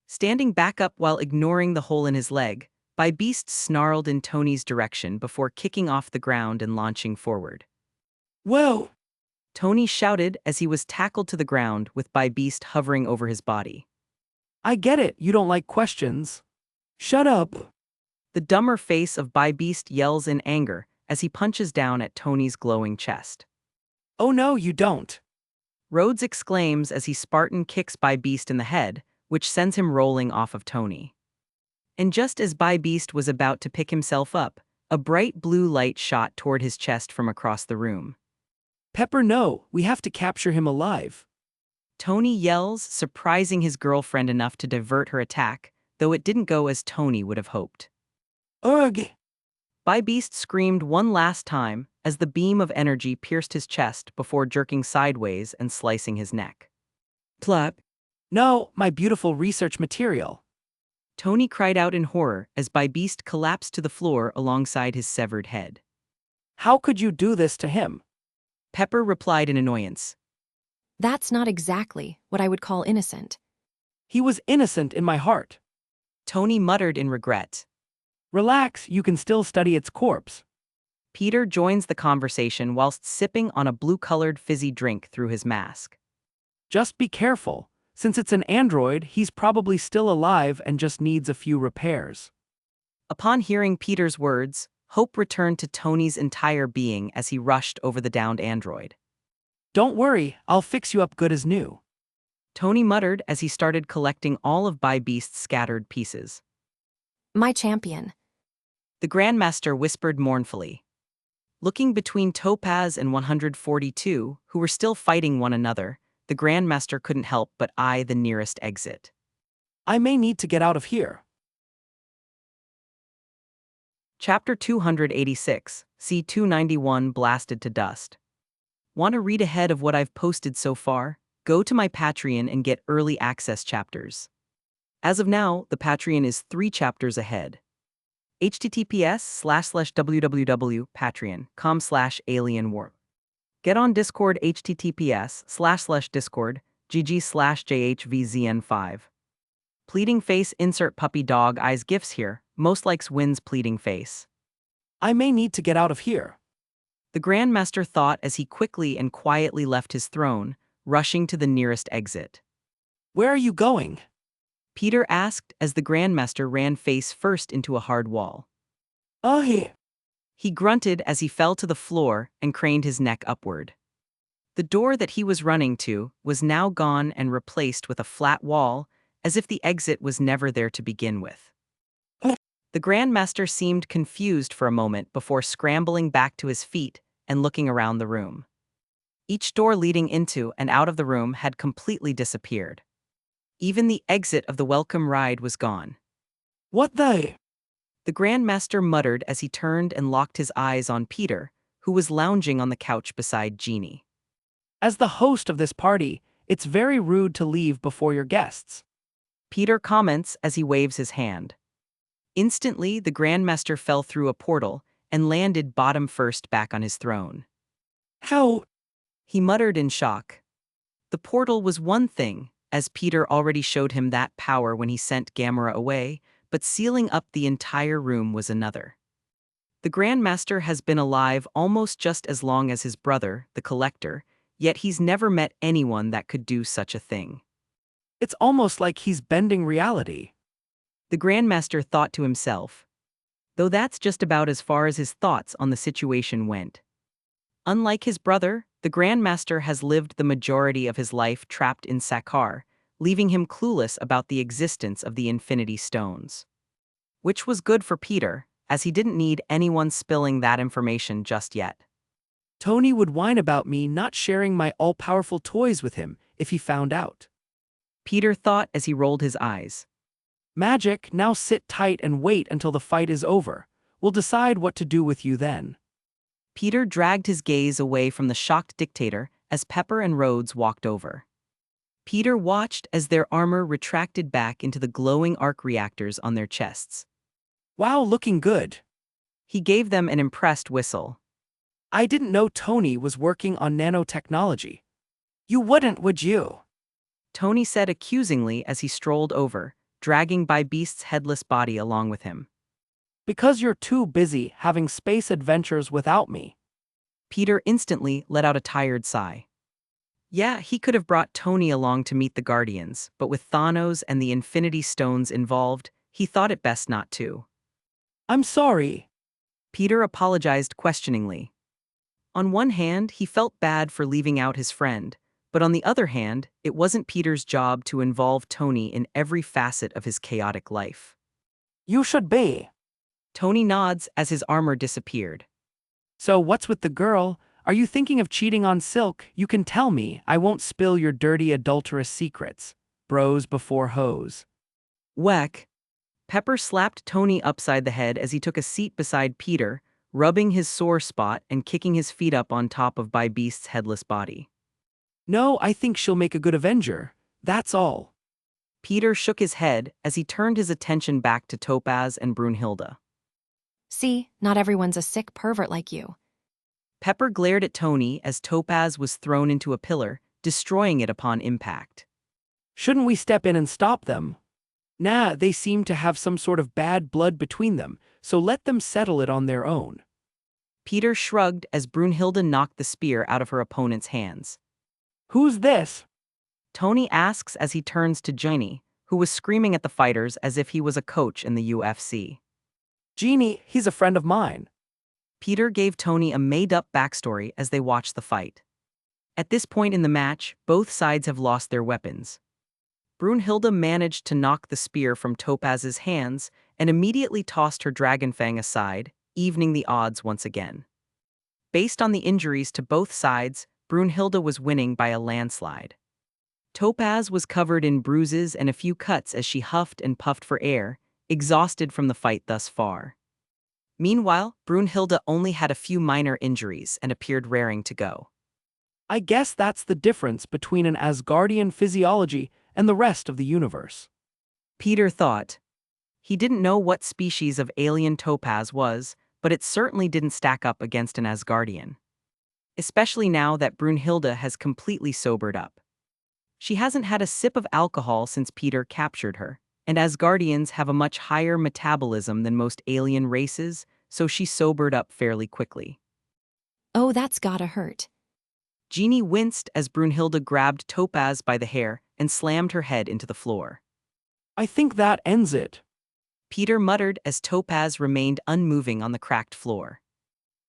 Standing back up while ignoring the hole in his leg, Beast snarled in Tony's direction before kicking off the ground and launching forward. Whoa! Tony shouted as he was tackled to the ground with Beast hovering over his body. I get it, you don't like questions. Shut up. The dumber face of Beast yells in anger as he punches down at Tony's glowing chest. Oh no, you don't. Rhodes exclaims as he Spartan kicks Beast in the head, which sends him rolling off of Tony. And just as Beast was about to pick himself up, a bright blue light shot toward his chest from across the room. Pepper, no, we have to capture him alive. Tony yells, surprising his girlfriend enough to divert her attack, though it didn't go as Tony would have hoped. Ugh! Beast screamed one last time as the beam of energy pierced his chest before jerking sideways and slicing his neck. Plop. No, my beautiful research material. Tony cried out in horror as Beast collapsed to the floor alongside his severed head. How could you do this to him? Pepper replied in annoyance. That's not exactly what I would call innocent. He was innocent in my heart. Tony muttered in regret. Relax, you can still study its corpse. Peter joins the conversation whilst sipping on a blue-colored fizzy drink through his mask. Just be careful. Since it's an android, he's probably still alive and just needs a few repairs. Upon hearing Peter's words, hope returned to Tony's entire being as he rushed over the downed android. Don't worry, I'll fix you up good as new. Tony muttered as he started collecting all of Beast's scattered pieces. My champion. The Grandmaster whispered mournfully. Looking between Topaz and 142, who were still fighting one another, the Grandmaster couldn't help but eye the nearest exit. I may need to get out of here. Chapter 286, C-291 Blasted to Dust. Want to read ahead of what I've posted so far? Go to my Patreon and get early access chapters. As of now, the Patreon is 3 chapters ahead. https://www.patreon.com/alienwarp. Get on Discord https://discord gg/jhvzn5. Pleading face insert puppy dog eyes gifs here, most likes wins pleading face. I may need to get out of here. The Grandmaster thought as he quickly and quietly left his throne, rushing to the nearest exit. Where are you going? Peter asked as the Grandmaster ran face first into a hard wall. Here. He grunted as he fell to the floor and craned his neck upward. The door that he was running to was now gone and replaced with a flat wall, as if the exit was never there to begin with. The Grandmaster seemed confused for a moment before scrambling back to his feet and looking around the room. Each door leading into and out of the room had completely disappeared. Even the exit of the welcome ride was gone. What the? The Grandmaster muttered as he turned and locked his eyes on Peter, who was lounging on the couch beside Jeannie. As the host of this party, it's very rude to leave before your guests. Peter comments as he waves his hand. Instantly, the Grandmaster fell through a portal and landed bottom first back on his throne. How? He muttered in shock. The portal was one thing, as Peter already showed him that power when he sent Gamera away, but sealing up the entire room was another. The Grandmaster has been alive almost just as long as his brother, the Collector, yet he's never met anyone that could do such a thing. It's almost like he's bending reality. The Grandmaster thought to himself. Though that's just about as far as his thoughts on the situation went. Unlike his brother, the Grandmaster has lived the majority of his life trapped in Sakar, leaving him clueless about the existence of the Infinity Stones. Which was good for Peter, as he didn't need anyone spilling that information just yet. Tony would whine about me not sharing my all-powerful toys with him if he found out. Peter thought as he rolled his eyes. Magic, now sit tight and wait until the fight is over. We'll decide what to do with you then. Peter dragged his gaze away from the shocked dictator as Pepper and Rhodes walked over. Peter watched as their armor retracted back into the glowing arc reactors on their chests. Wow, looking good. He gave them an impressed whistle. I didn't know Tony was working on nanotechnology. You wouldn't, would you? Tony said accusingly as he strolled over, dragging Beast's headless body along with him. Because you're too busy having space adventures without me. Peter instantly let out a tired sigh. Yeah, he could have brought Tony along to meet the Guardians, but with Thanos and the Infinity Stones involved, he thought it best not to. I'm sorry. Peter apologized questioningly. On one hand, he felt bad for leaving out his friend, but on the other hand, it wasn't Peter's job to involve Tony in every facet of his chaotic life. You should be. Tony nods as his armor disappeared. So what's with the girl? Are you thinking of cheating on Silk? You can tell me. I won't spill your dirty adulterous secrets. Bros before hoes. Weck. Pepper slapped Tony upside the head as he took a seat beside Peter, rubbing his sore spot and kicking his feet up on top of Beast's headless body. No, I think she'll make a good Avenger. That's all. Peter shook his head as he turned his attention back to Topaz and Brunhilde. See, not everyone's a sick pervert like you. Pepper glared at Tony as Topaz was thrown into a pillar, destroying it upon impact. Shouldn't we step in and stop them? Nah, they seem to have some sort of bad blood between them, so let them settle it on their own. Peter shrugged as Brunhilde knocked the spear out of her opponent's hands. Who's this? Tony asks as he turns to Jenny, who was screaming at the fighters as if he was a coach in the UFC. Genie, he's a friend of mine. Peter gave Tony a made-up backstory as they watched the fight. At this point in the match, both sides have lost their weapons. Brunhilde managed to knock the spear from Topaz's hands and immediately tossed her dragonfang aside, evening the odds once again. Based on the injuries to both sides, Brunhilde was winning by a landslide. Topaz was covered in bruises and a few cuts as she huffed and puffed for air, exhausted from the fight thus far. Meanwhile, Brunhilde only had a few minor injuries and appeared raring to go. I guess that's the difference between an Asgardian physiology and the rest of the universe. Peter thought. He didn't know what species of alien Topaz was, but it certainly didn't stack up against an Asgardian. Especially now that Brunhilde has completely sobered up. She hasn't had a sip of alcohol since Peter captured her, and Asgardians have a much higher metabolism than most alien races, so she sobered up fairly quickly. Oh, that's gotta hurt. Jeannie winced as Brunhilde grabbed Topaz by the hair and slammed her head into the floor. I think that ends it. Peter muttered as Topaz remained unmoving on the cracked floor.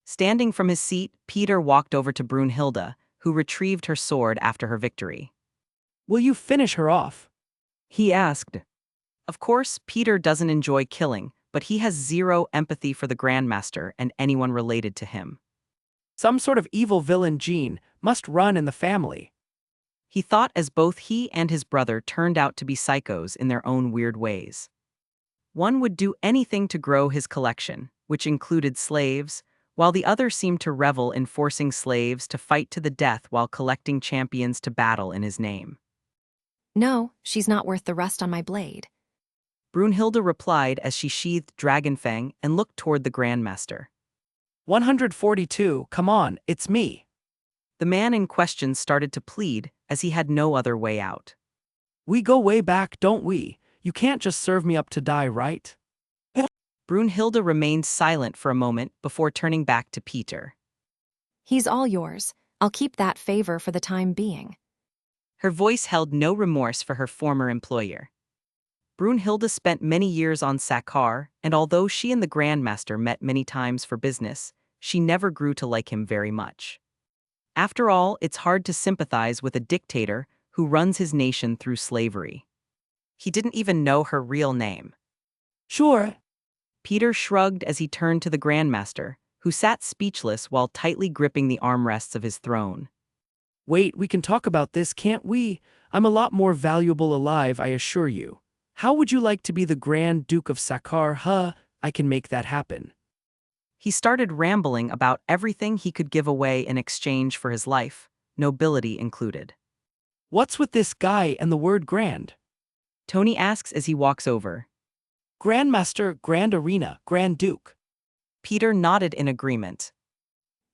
Standing from his seat, Peter walked over to Brunhilde, who retrieved her sword after her victory. Will you finish her off? He asked. Of course, Peter doesn't enjoy killing, but he has zero empathy for the Grandmaster and anyone related to him. Some sort of evil villain gene must run in the family. He thought as both he and his brother turned out to be psychos in their own weird ways. One would do anything to grow his collection, which included slaves, while the other seemed to revel in forcing slaves to fight to the death while collecting champions to battle in his name. No, she's not worth the rust on my blade. Brunhilde replied as she sheathed Dragonfang and looked toward the Grandmaster. 142, come on, it's me. The man in question started to plead as he had no other way out. We go way back, don't we? You can't just serve me up to die, right? Brunhilde remained silent for a moment before turning back to Peter. He's all yours. I'll keep that favor for the time being. Her voice held no remorse for her former employer. Brunhilde spent many years on Sakaar, and although she and the Grandmaster met many times for business, she never grew to like him very much. After all, it's hard to sympathize with a dictator who runs his nation through slavery. He didn't even know her real name. Sure. Peter shrugged as he turned to the Grandmaster, who sat speechless while tightly gripping the armrests of his throne. Wait, we can talk about this, can't we? I'm a lot more valuable alive, I assure you. How would you like to be the Grand Duke of Sakaar, huh? I can make that happen. He started rambling about everything he could give away in exchange for his life, nobility included. What's with this guy and the word grand? Tony asks as he walks over. Grandmaster, Grand Arena, Grand Duke. Peter nodded in agreement.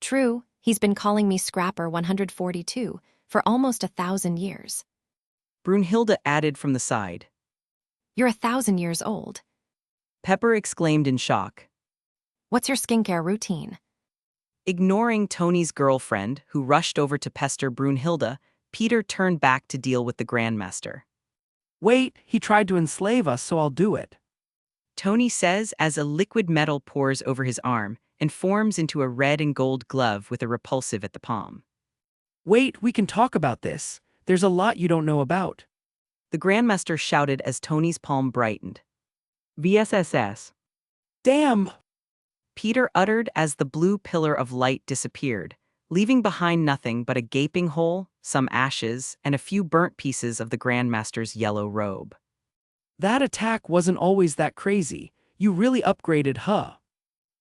True, he's been calling me Scrapper 142 for almost 1,000 years. Brunhilde added from the side. You're 1,000 years old. Pepper exclaimed in shock. What's your skincare routine? Ignoring Tony's girlfriend, who rushed over to pester Brunhilde, Peter turned back to deal with the Grandmaster. Wait, he tried to enslave us, so I'll do it. Tony says as a liquid metal pours over his arm and forms into a red and gold glove with a repulsive at the palm. Wait, we can talk about this. There's a lot you don't know about. The Grandmaster shouted as Tony's palm brightened. VSSS. Damn! Peter uttered as the blue pillar of light disappeared, leaving behind nothing but a gaping hole, some ashes, and a few burnt pieces of the Grandmaster's yellow robe. That attack wasn't always that crazy. You really upgraded, huh?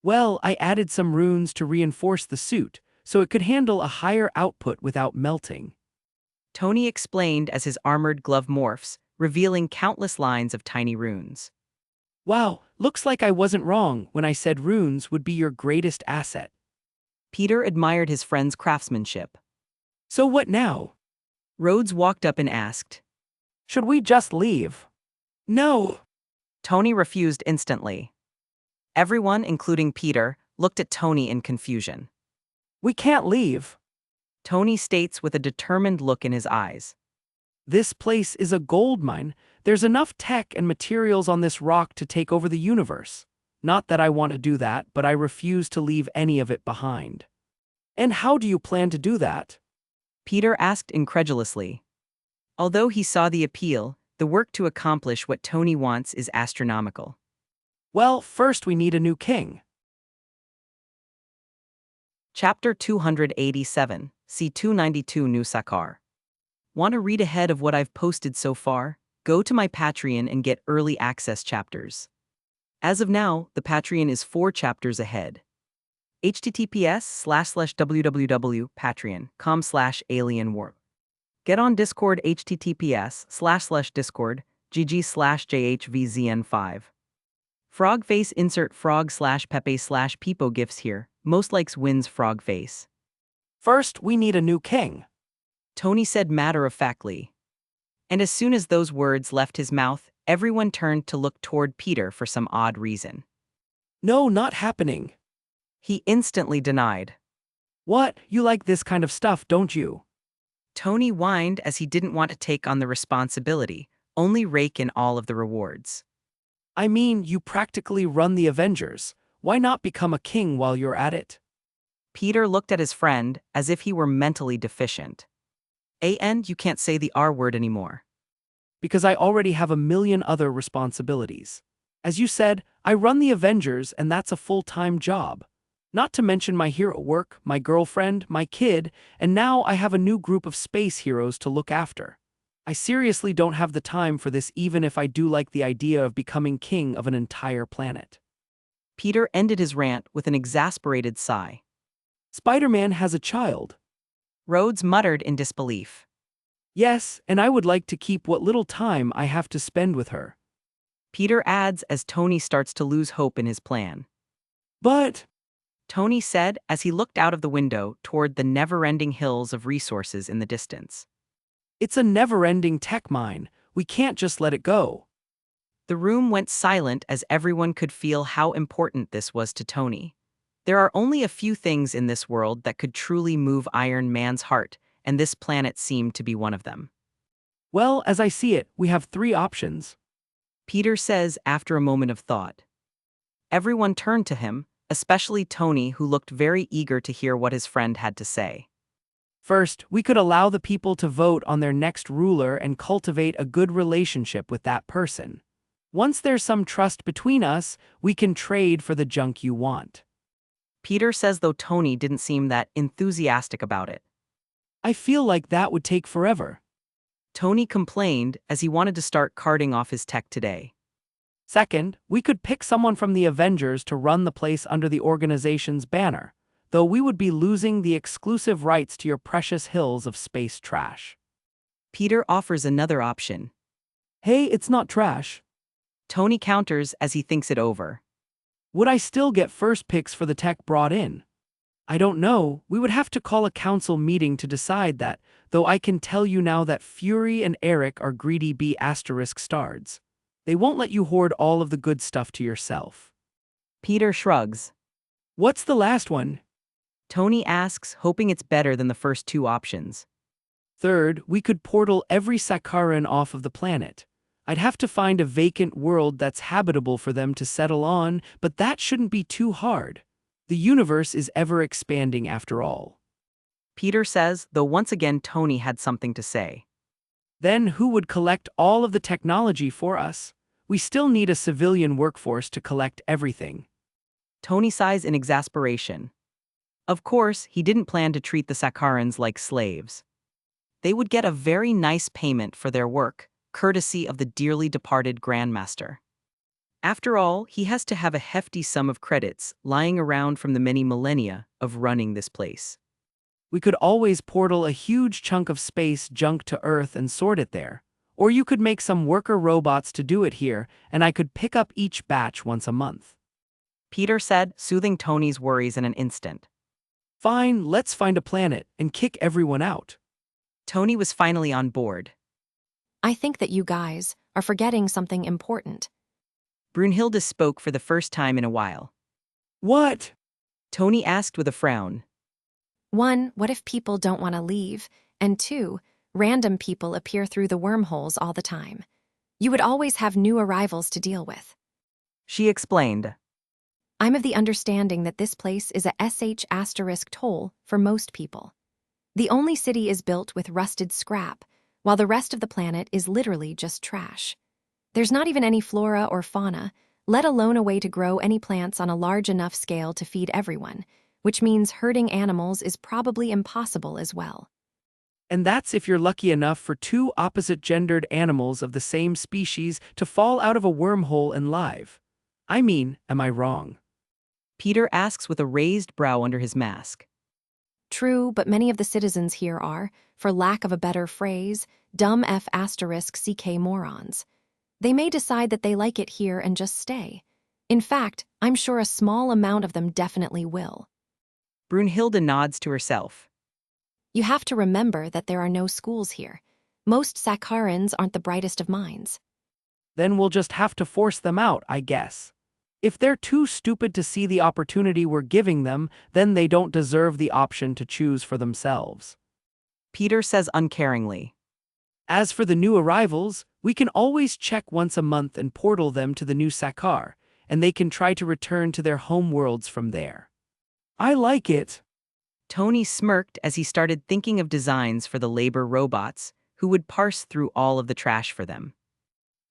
Well, I added some runes to reinforce the suit, so it could handle a higher output without melting. Tony explained as his armored glove morphs, revealing countless lines of tiny runes. Wow, looks like I wasn't wrong when I said runes would be your greatest asset. Peter admired his friend's craftsmanship. So what now? Rhodes walked up and asked. Should we just leave? No. Tony refused instantly. Everyone, including Peter, looked at Tony in confusion. We can't leave. Tony states with a determined look in his eyes. This place is a gold mine. There's enough tech and materials on this rock to take over the universe. Not that I want to do that, but I refuse to leave any of it behind. And how do you plan to do that? Peter asked incredulously. Although he saw the appeal, the work to accomplish what Tony wants is astronomical. Well, first we need a new king. Chapter 287, C292 New Sakar. Want to read ahead of what I've posted so far? Go to my Patreon and get early access chapters. As of now, the Patreon is 4 chapters ahead. https://www.patreon.com/alienwarp. Get on Discord https://discord gg/jhvzn5. Frogface insert frog/pepe/peepo gifs here. Most likes wins Frogface. First, we need a new king. Tony said matter-of-factly. And as soon as those words left his mouth, everyone turned to look toward Peter for some odd reason. No, not happening. He instantly denied. What? You like this kind of stuff, don't you? Tony whined as he didn't want to take on the responsibility, only rake in all of the rewards. I mean, you practically run the Avengers. Why not become a king while you're at it? Peter looked at his friend as if he were mentally deficient. And you can't say the R word anymore. Because I already have a million other responsibilities. As you said, I run the Avengers and that's a full-time job. Not to mention my hero work, my girlfriend, my kid, and now I have a new group of space heroes to look after. I seriously don't have the time for this even if I do like the idea of becoming king of an entire planet. Peter ended his rant with an exasperated sigh. Spider-Man has a child. Rhodes muttered in disbelief. Yes, and I would like to keep what little time I have to spend with her. Peter adds as Tony starts to lose hope in his plan. But Tony said as he looked out of the window toward the never-ending hills of resources in the distance. it's a never-ending tech mine. We can't just let it go. The room went silent as everyone could feel how important this was to Tony. There are only a few things in this world that could truly move Iron Man's heart, and this planet seemed to be one of them. Well, as I see it, we have 3 options. Peter says after a moment of thought. Everyone turned to him, especially Tony, who looked very eager to hear what his friend had to say. First, we could allow the people to vote on their next ruler and cultivate a good relationship with that person. Once there's some trust between us, we can trade for the junk you want. Peter says though Tony didn't seem that enthusiastic about it. I feel like that would take forever. Tony complained as he wanted to start carting off his tech today. Second, we could pick someone from the Avengers to run the place under the organization's banner, though we would be losing the exclusive rights to your precious hills of space trash. Peter offers another option. Hey, it's not trash. Tony counters as he thinks it over. Would I still get first picks for the tech brought in? I don't know, we would have to call a council meeting to decide that, though I can tell you now that Fury and Eric are greedy B***stards. They won't let you hoard all of the good stuff to yourself. Peter shrugs. What's the last one? Tony asks, hoping it's better than the first two options. Third, we could portal every Sakharan off of the planet. I'd have to find a vacant world that's habitable for them to settle on, but that shouldn't be too hard. The universe is ever expanding after all. Peter says, though once again Tony had something to say. Then who would collect all of the technology for us? We still need a civilian workforce to collect everything. Tony sighs in exasperation. Of course, he didn't plan to treat the Sakharans like slaves. They would get a very nice payment for their work, courtesy of the dearly departed Grandmaster. After all, he has to have a hefty sum of credits lying around from the many millennia of running this place. We could always portal a huge chunk of space junk to Earth and sort it there. Or you could make some worker robots to do it here, and I could pick up each batch once a month. Peter said, soothing Tony's worries in an instant. Fine, let's find a planet and kick everyone out. Tony was finally on board. I think that you guys are forgetting something important. Brunhilde spoke for the first time in a while. What? Tony asked with a frown. 1, what if people don't want to leave? And 2, random people appear through the wormholes all the time. You would always have new arrivals to deal with. She explained. I'm of the understanding that this place is a sh* toll for most people. The only city is built with rusted scrap, while the rest of the planet is literally just trash. There's not even any flora or fauna, let alone a way to grow any plants on a large enough scale to feed everyone, which means herding animals is probably impossible as well. And that's if you're lucky enough for two opposite-gendered animals of the same species to fall out of a wormhole and live. I mean, am I wrong? Peter asks with a raised brow under his mask. True, but many of the citizens here are, for lack of a better phrase, dumb F***ck morons. They may decide that they like it here and just stay. In fact, I'm sure a small amount of them definitely will. Brunhilde nods to herself. You have to remember that there are no schools here. Most Sakharans aren't the brightest of minds. Then we'll just have to force them out, I guess. If they're too stupid to see the opportunity we're giving them, then they don't deserve the option to choose for themselves. Peter says uncaringly. As for the new arrivals, we can always check once a month and portal them to the new Sakhar, and they can try to return to their home worlds from there. I like it. Tony smirked as he started thinking of designs for the labor robots, who would parse through all of the trash for them.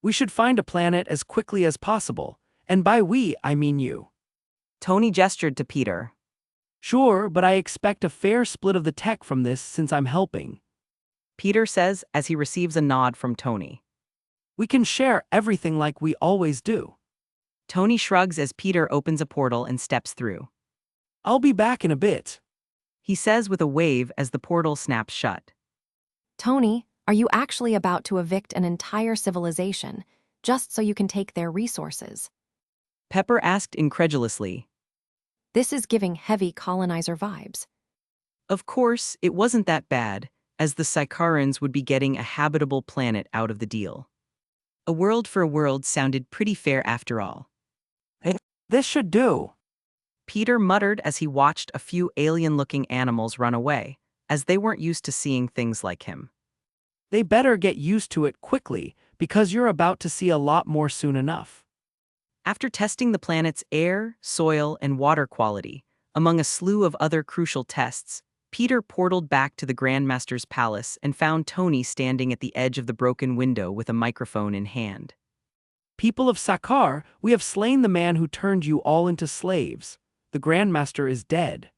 We should find a planet as quickly as possible, and by we, I mean you. Tony gestured to Peter. Sure, but I expect a fair split of the tech from this since I'm helping. Peter says as he receives a nod from Tony. We can share everything like we always do. Tony shrugs as Peter opens a portal and steps through. I'll be back in a bit. He says with a wave as the portal snaps shut. Tony, are you actually about to evict an entire civilization, just so you can take their resources? Pepper asked incredulously. This is giving heavy colonizer vibes. Of course, it wasn't that bad, as the Sakharans would be getting a habitable planet out of the deal. A world for a world sounded pretty fair after all. This should do. Peter muttered as he watched a few alien-looking animals run away, as they weren't used to seeing things like him. They better get used to it quickly, because you're about to see a lot more soon enough. After testing the planet's air, soil, and water quality, among a slew of other crucial tests, Peter portaled back to the Grandmaster's palace and found Tony standing at the edge of the broken window with a microphone in hand. People of Sakhar, we have slain the man who turned you all into slaves. The Grandmaster is dead.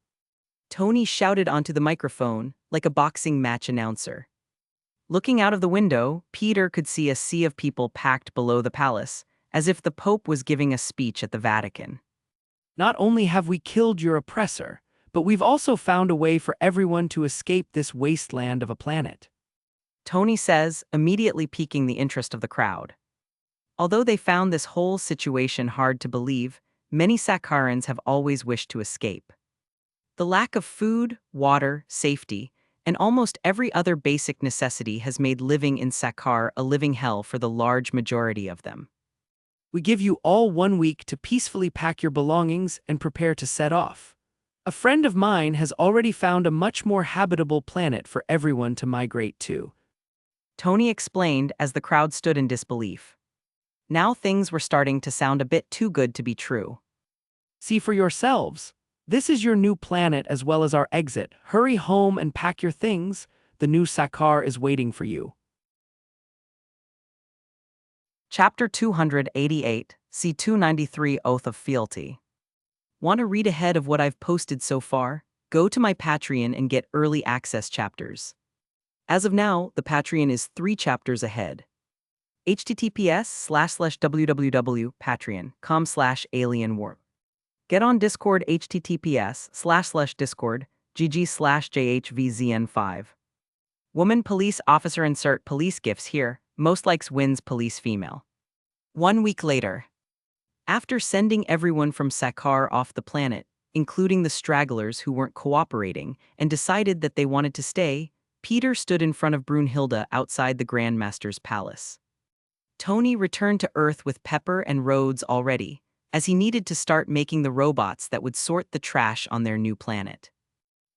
Tony shouted onto the microphone like a boxing match announcer. Looking out of the window, Peter could see a sea of people packed below the palace, as if the Pope was giving a speech at the Vatican. Not only have we killed your oppressor, but we've also found a way for everyone to escape this wasteland of a planet. Tony says, immediately piquing the interest of the crowd. Although they found this whole situation hard to believe, many Sakharans have always wished to escape. The lack of food, water, safety, and almost every other basic necessity has made living in Sakhar a living hell for the large majority of them. We give you all 1 week to peacefully pack your belongings and prepare to set off. A friend of mine has already found a much more habitable planet for everyone to migrate to. Tony explained as the crowd stood in disbelief. Now things were starting to sound a bit too good to be true. See for yourselves. This is your new planet as well as our exit. Hurry home and pack your things. The new Sakhar is waiting for you. Chapter 288, C293 Oath of Fealty. Want to read ahead of what I've posted so far? Go to my Patreon and get early access chapters. As of now, the Patreon is 3 chapters ahead. https://www.patreon.com/alienwarp. Get on Discord https://discord gg/jhvzn5. Woman police officer insert police gifts here, most likes wins police female. 1 week later. After sending everyone from Sakhar off the planet, including the stragglers who weren't cooperating and decided that they wanted to stay, Peter stood in front of Brunhilde outside the Grandmaster's palace. Tony returned to Earth with Pepper and Rhodes already, as he needed to start making the robots that would sort the trash on their new planet.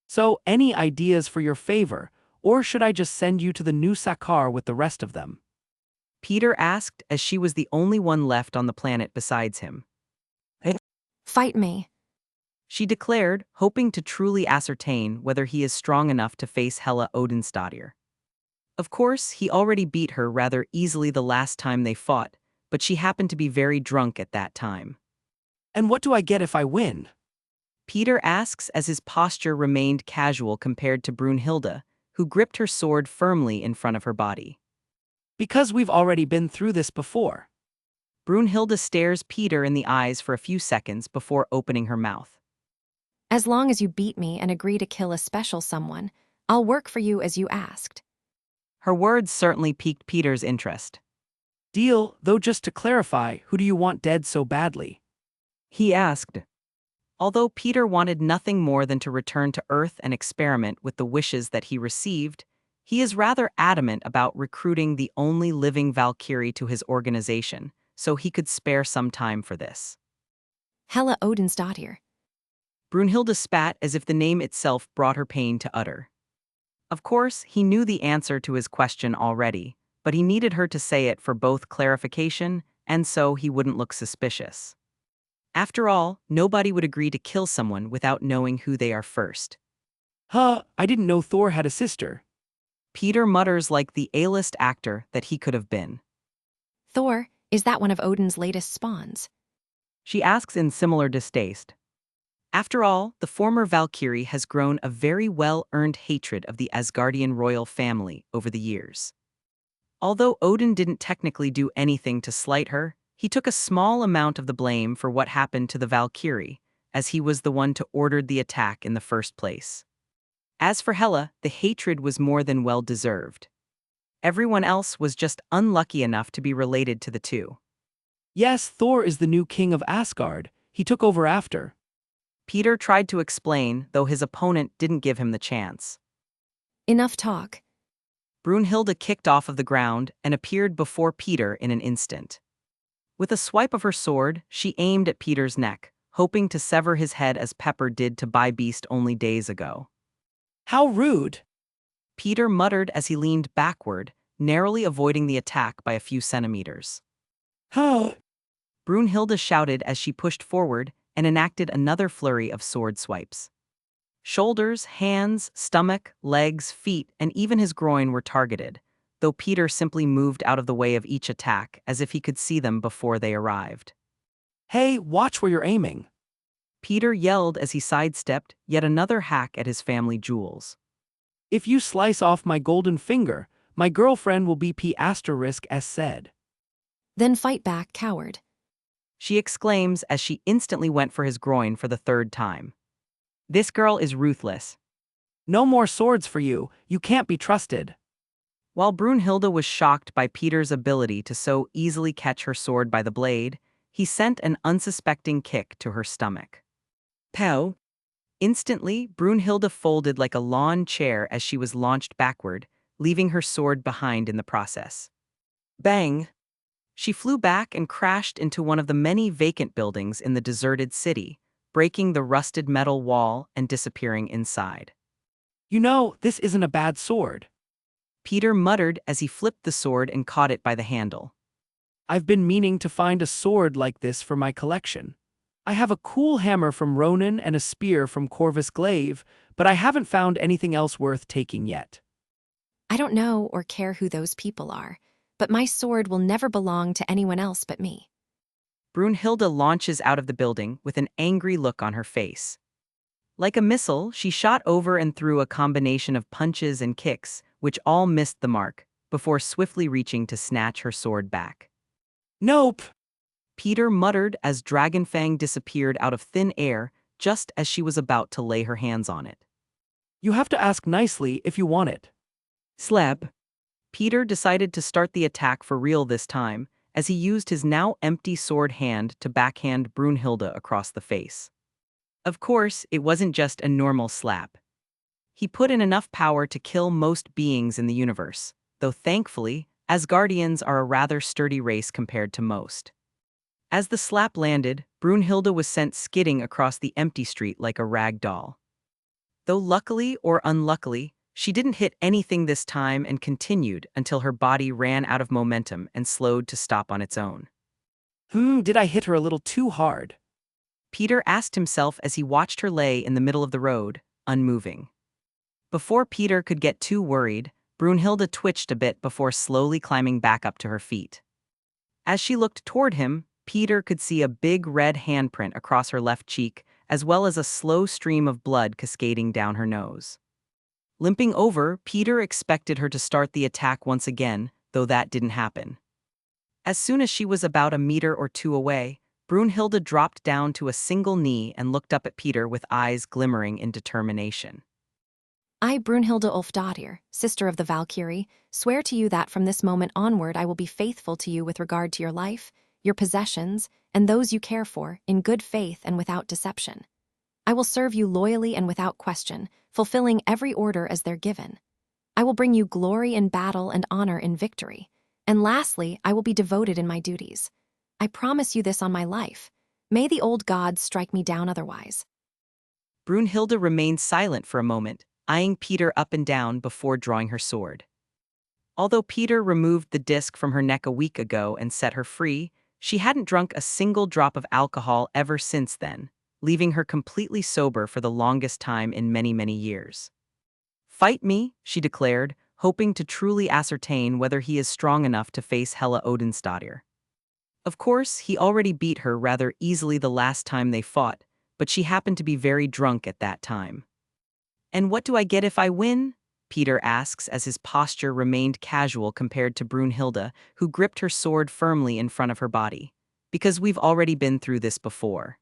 So, any ideas for your favor, or should I just send you to the new Sakhar with the rest of them? Peter asked, as she was the only one left on the planet besides him. Fight me. She declared, hoping to truly ascertain whether he is strong enough to face Hela Odinstaddir. Of course, he already beat her rather easily the last time they fought, but she happened to be very drunk at that time. And what do I get if I win? Peter asks as his posture remained casual compared to Brunhilde, who gripped her sword firmly in front of her body. Because we've already been through this before. Brunhilde stares Peter in the eyes for a few seconds before opening her mouth. As long as you beat me and agree to kill a special someone, I'll work for you as you asked. Her words certainly piqued Peter's interest. Deal, though just to clarify, who do you want dead so badly? He asked. Although Peter wanted nothing more than to return to Earth and experiment with the wishes that he received, he is rather adamant about recruiting the only living Valkyrie to his organization, so he could spare some time for this. Hela Odinstaddir. Brunhilde spat as if the name itself brought her pain to utter. Of course, he knew the answer to his question already, but he needed her to say it for both clarification and so he wouldn't look suspicious. After all, nobody would agree to kill someone without knowing who they are first. Huh, I didn't know Thor had a sister. Peter mutters like the A-list actor that he could have been. Thor, is that one of Odin's latest spawns? She asks in similar distaste. After all, the former Valkyrie has grown a very well-earned hatred of the Asgardian royal family over the years. Although Odin didn't technically do anything to slight her, he took a small amount of the blame for what happened to the Valkyrie, as he was the one to order the attack in the first place. As for Hela, the hatred was more than well-deserved. Everyone else was just unlucky enough to be related to the two. Yes, Thor is the new king of Asgard. He took over after. Peter tried to explain, though his opponent didn't give him the chance. Enough talk. Brunhilde kicked off of the ground and appeared before Peter in an instant. With a swipe of her sword, she aimed at Peter's neck, hoping to sever his head as Pepper did to Beast only days ago. How rude! Peter muttered as he leaned backward, narrowly avoiding the attack by a few centimeters. Huh! Brunhilde shouted as she pushed forward and enacted another flurry of sword swipes. Shoulders, hands, stomach, legs, feet, and even his groin were targeted, though Peter simply moved out of the way of each attack as if he could see them before they arrived. Hey, watch where you're aiming. Peter yelled as he sidestepped yet another hack at his family jewels. If you slice off my golden finger, my girlfriend will be P***s said. Then fight back, coward. she exclaims as she instantly went for his groin for the third time. This girl is ruthless. No more swords for you, you can't be trusted. While Brunhilde was shocked by Peter's ability to so easily catch her sword by the blade, he sent an unsuspecting kick to her stomach. Pow! Instantly, Brunhilde folded like a lawn chair as she was launched backward, leaving her sword behind in the process. Bang! She flew back and crashed into one of the many vacant buildings in the deserted city, breaking the rusted metal wall and disappearing inside. You know, this isn't a bad sword. Peter muttered as he flipped the sword and caught it by the handle. I've been meaning to find a sword like this for my collection. I have a cool hammer from Ronin and a spear from Corvus Glaive, but I haven't found anything else worth taking yet. I don't know or care who those people are, but my sword will never belong to anyone else but me. Brunhilde launches out of the building with an angry look on her face. Like a missile, she shot over and through a combination of punches and kicks, which all missed the mark, before swiftly reaching to snatch her sword back. Nope! Peter muttered as Dragonfang disappeared out of thin air just as she was about to lay her hands on it. You have to ask nicely if you want it. Slap! Peter decided to start the attack for real this time, as he used his now empty sword hand to backhand Brunhilde across the face. Of course, it wasn't just a normal slap. He put in enough power to kill most beings in the universe, though thankfully, Asgardians are a rather sturdy race compared to most. As the slap landed, Brunhilde was sent skidding across the empty street like a rag doll. Though luckily or unluckily, she didn't hit anything this time and continued until her body ran out of momentum and slowed to stop on its own. Did I hit her a little too hard? Peter asked himself as he watched her lay in the middle of the road, unmoving. Before Peter could get too worried, Brunhilde twitched a bit before slowly climbing back up to her feet. As she looked toward him, Peter could see a big red handprint across her left cheek, as well as a slow stream of blood cascading down her nose. Limping over, Peter expected her to start the attack once again, though that didn't happen. As soon as she was about a meter or two away, Brunhilde dropped down to a single knee and looked up at Peter with eyes glimmering in determination. I, Brunhilde Ulfdottir, sister of the Valkyrie, swear to you that from this moment onward I will be faithful to you with regard to your life, your possessions, and those you care for, in good faith and without deception. I will serve you loyally and without question, fulfilling every order as they're given. I will bring you glory in battle and honor in victory. And lastly, I will be devoted in my duties. I promise you this on my life. May the old gods strike me down otherwise. Brunhilde remained silent for a moment, eyeing Peter up and down before drawing her sword. Although Peter removed the disc from her neck a week ago and set her free, she hadn't drunk a single drop of alcohol ever since then, leaving her completely sober for the longest time in many, many years. Fight me, she declared, hoping to truly ascertain whether he is strong enough to face Hela Odinstadir. Of course, he already beat her rather easily the last time they fought, but she happened to be very drunk at that time. And what do I get if I win? Peter asks as his posture remained casual compared to Brunhilde, who gripped her sword firmly in front of her body. Because we've already been through this before.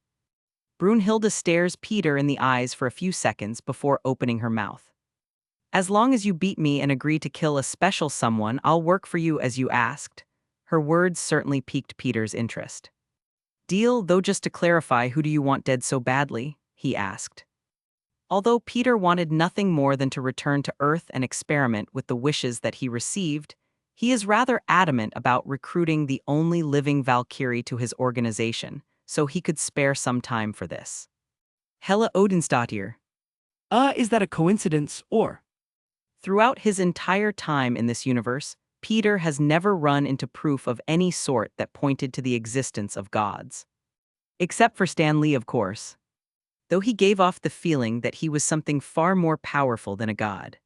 Brunhilde stares Peter in the eyes for a few seconds before opening her mouth. As long as you beat me and agree to kill a special someone, I'll work for you as you asked. Her words certainly piqued Peter's interest. Deal, though just to clarify, who do you want dead so badly? He asked. Although Peter wanted nothing more than to return to Earth and experiment with the wishes that he received, he is rather adamant about recruiting the only living Valkyrie to his organization, so he could spare some time for this. Hela Odinstadir. Is that a coincidence, or? Throughout his entire time in this universe, Peter has never run into proof of any sort that pointed to the existence of gods. Except for Stan Lee, of course. Though he gave off the feeling that he was something far more powerful than a god.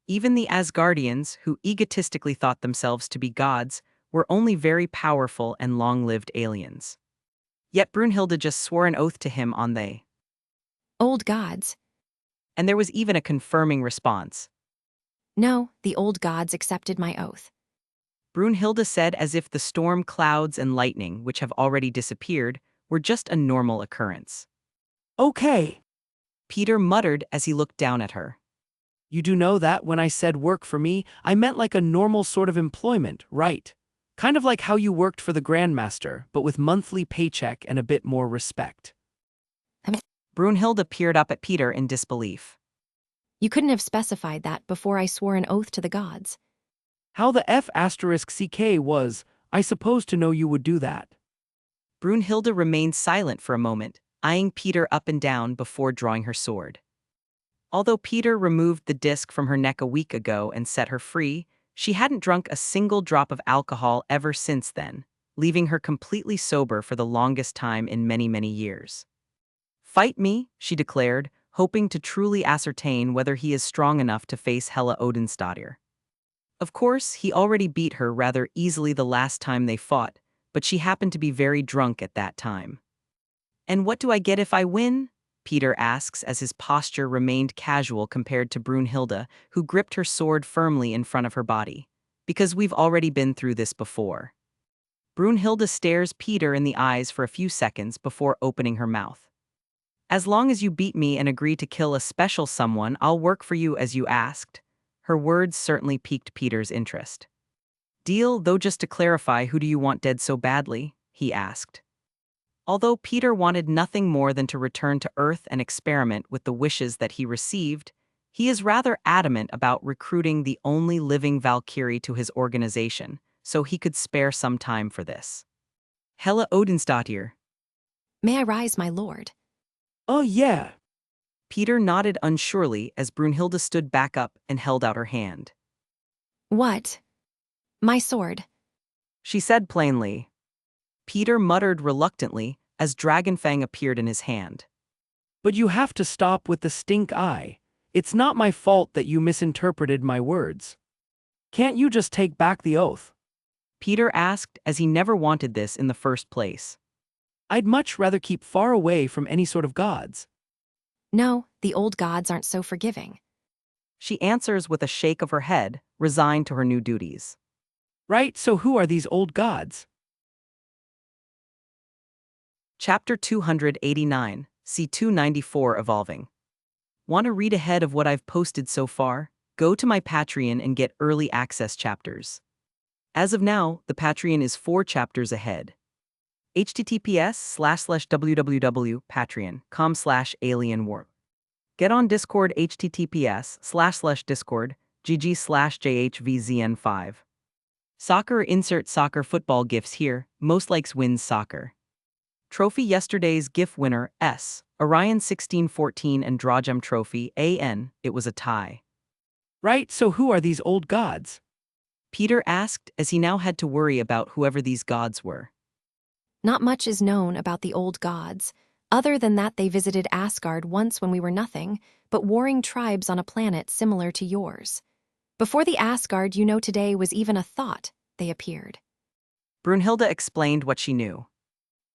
Even the Asgardians, who egotistically thought themselves to be gods, were only very powerful and long-lived aliens. Yet Brunhilde just swore an oath to him on they. Old gods. And there was even a confirming response. No, the old gods accepted my oath. Brunhilde said, as if the storm clouds and lightning, which have already disappeared, were just a normal occurrence. Okay. Peter muttered as he looked down at her. You do know that when I said work for me, I meant like a normal sort of employment, right? Kind of like how you worked for the Grandmaster, but with monthly paycheck and a bit more respect. Brunhilde peered up at Peter in disbelief. You couldn't have specified that before I swore an oath to the gods. How the F***ck was, I suppose to know you would do that. Brunhilde remained silent for a moment, eyeing Peter up and down before drawing her sword. Although Peter removed the disc from her neck a week ago and set her free, she hadn't drunk a single drop of alcohol ever since then, leaving her completely sober for the longest time in many, many years. Fight me, she declared, hoping to truly ascertain whether he is strong enough to face Hela Odinstadir. Of course, he already beat her rather easily the last time they fought, but she happened to be very drunk at that time. And what do I get if I win? Peter asks as his posture remained casual compared to Brunhilde, who gripped her sword firmly in front of her body. Because we've already been through this before. Brunhilde stares Peter in the eyes for a few seconds before opening her mouth. As long as you beat me and agree to kill a special someone, I'll work for you as you asked. Her words certainly piqued Peter's interest. Deal, though, just to clarify, who do you want dead so badly? He asked. Although Peter wanted nothing more than to return to Earth and experiment with the wishes that he received, he is rather adamant about recruiting the only living Valkyrie to his organization, so he could spare some time for this. Hela Odinstadir. May I rise, my lord? Oh yeah. Peter nodded unsurely as Brunhilde stood back up and held out her hand. What? My sword. She said plainly. Peter muttered reluctantly as Dragonfang appeared in his hand. But you have to stop with the stink eye. It's not my fault that you misinterpreted my words. Can't you just take back the oath? Peter asked, as he never wanted this in the first place. I'd much rather keep far away from any sort of gods. No, the old gods aren't so forgiving. She answers with a shake of her head, resigned to her new duties. Right, so who are these old gods? Chapter 289, C294 Evolving. Want to read ahead of what I've posted so far? Go to my Patreon and get early access chapters. As of now, the Patreon is 4 chapters ahead. https://www.patreon.com/alienwarp. Get on Discord https://discord gg/jhvzn5. Soccer insert soccer football gifs here, most likes wins soccer. Trophy yesterday's GIF winner, S. Orion 1614 and Drawgem Trophy, AN, it was a tie. Right, so who are these old gods? Peter asked as he now had to worry about whoever these gods were. Not much is known about the old gods, other than that they visited Asgard once when we were nothing, but warring tribes on a planet similar to yours. Before the Asgard you know today was even a thought, they appeared. Brunhilde explained what she knew.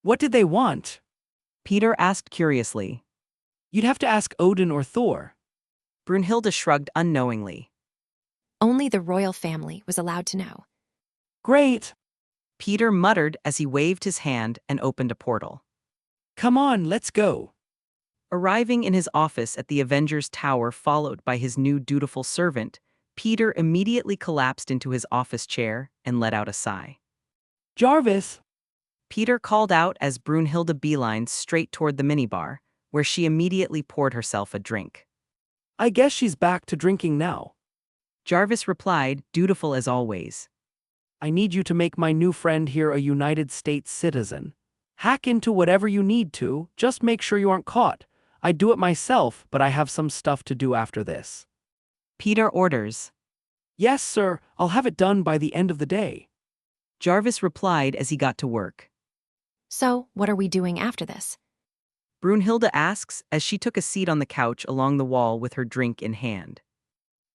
What did they want? Peter asked curiously. You'd have to ask Odin or Thor. Brunhilde shrugged unknowingly. Only the royal family was allowed to know. Great. Peter muttered as he waved his hand and opened a portal. Come on, let's go. Arriving in his office at the Avengers Tower followed by his new dutiful servant, Peter immediately collapsed into his office chair and let out a sigh. Jarvis. Peter called out as Brunhilde beelined straight toward the minibar, where she immediately poured herself a drink. I guess she's back to drinking now. Jarvis replied, dutiful as always. I need you to make my new friend here a United States citizen. Hack into whatever you need to, just make sure you aren't caught. I'd do it myself, but I have some stuff to do after this. Peter orders. Yes, sir, I'll have it done by the end of the day. Jarvis replied as he got to work. So, what are we doing after this? Brunhilde asks as she took a seat on the couch along the wall with her drink in hand.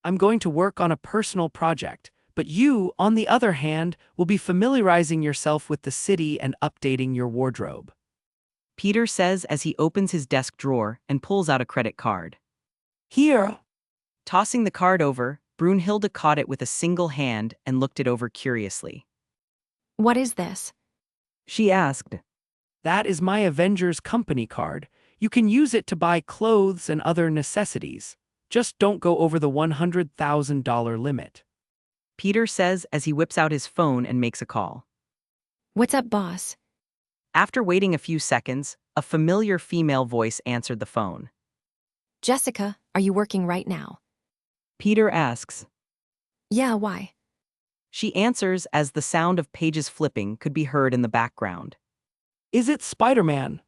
I'm going to work on a personal project, but you, on the other hand, will be familiarizing yourself with the city and updating your wardrobe. Peter says as he opens his desk drawer and pulls out a credit card. Here. Tossing the card over, Brunhilde caught it with a single hand and looked it over curiously. What is this? She asked. That is my Avengers company card. You can use it to buy clothes and other necessities. Just don't go over the $100,000 limit. Peter says as he whips out his phone and makes a call. What's up, boss? After waiting a few seconds, a familiar female voice answered the phone. Jessica, are you working right now? Peter asks. Yeah, why? She answers as the sound of pages flipping could be heard in the background. Is it Spider-Man?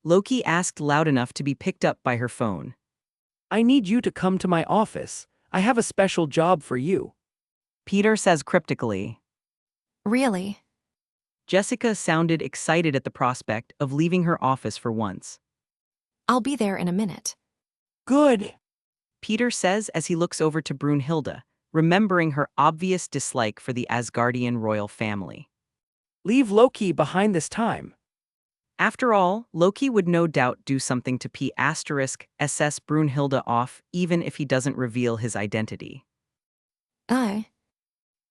Loki asked loud enough to be picked up by her phone. I need you to come to my office. I have a special job for you. Peter says cryptically. Really? Jessica sounded excited at the prospect of leaving her office for once. I'll be there in a minute. Good. Peter says as he looks over to Brunhilde, remembering her obvious dislike for the Asgardian royal family. Leave Loki behind this time. After all, Loki would no doubt do something to P***SS Brunhilde off even if he doesn't reveal his identity.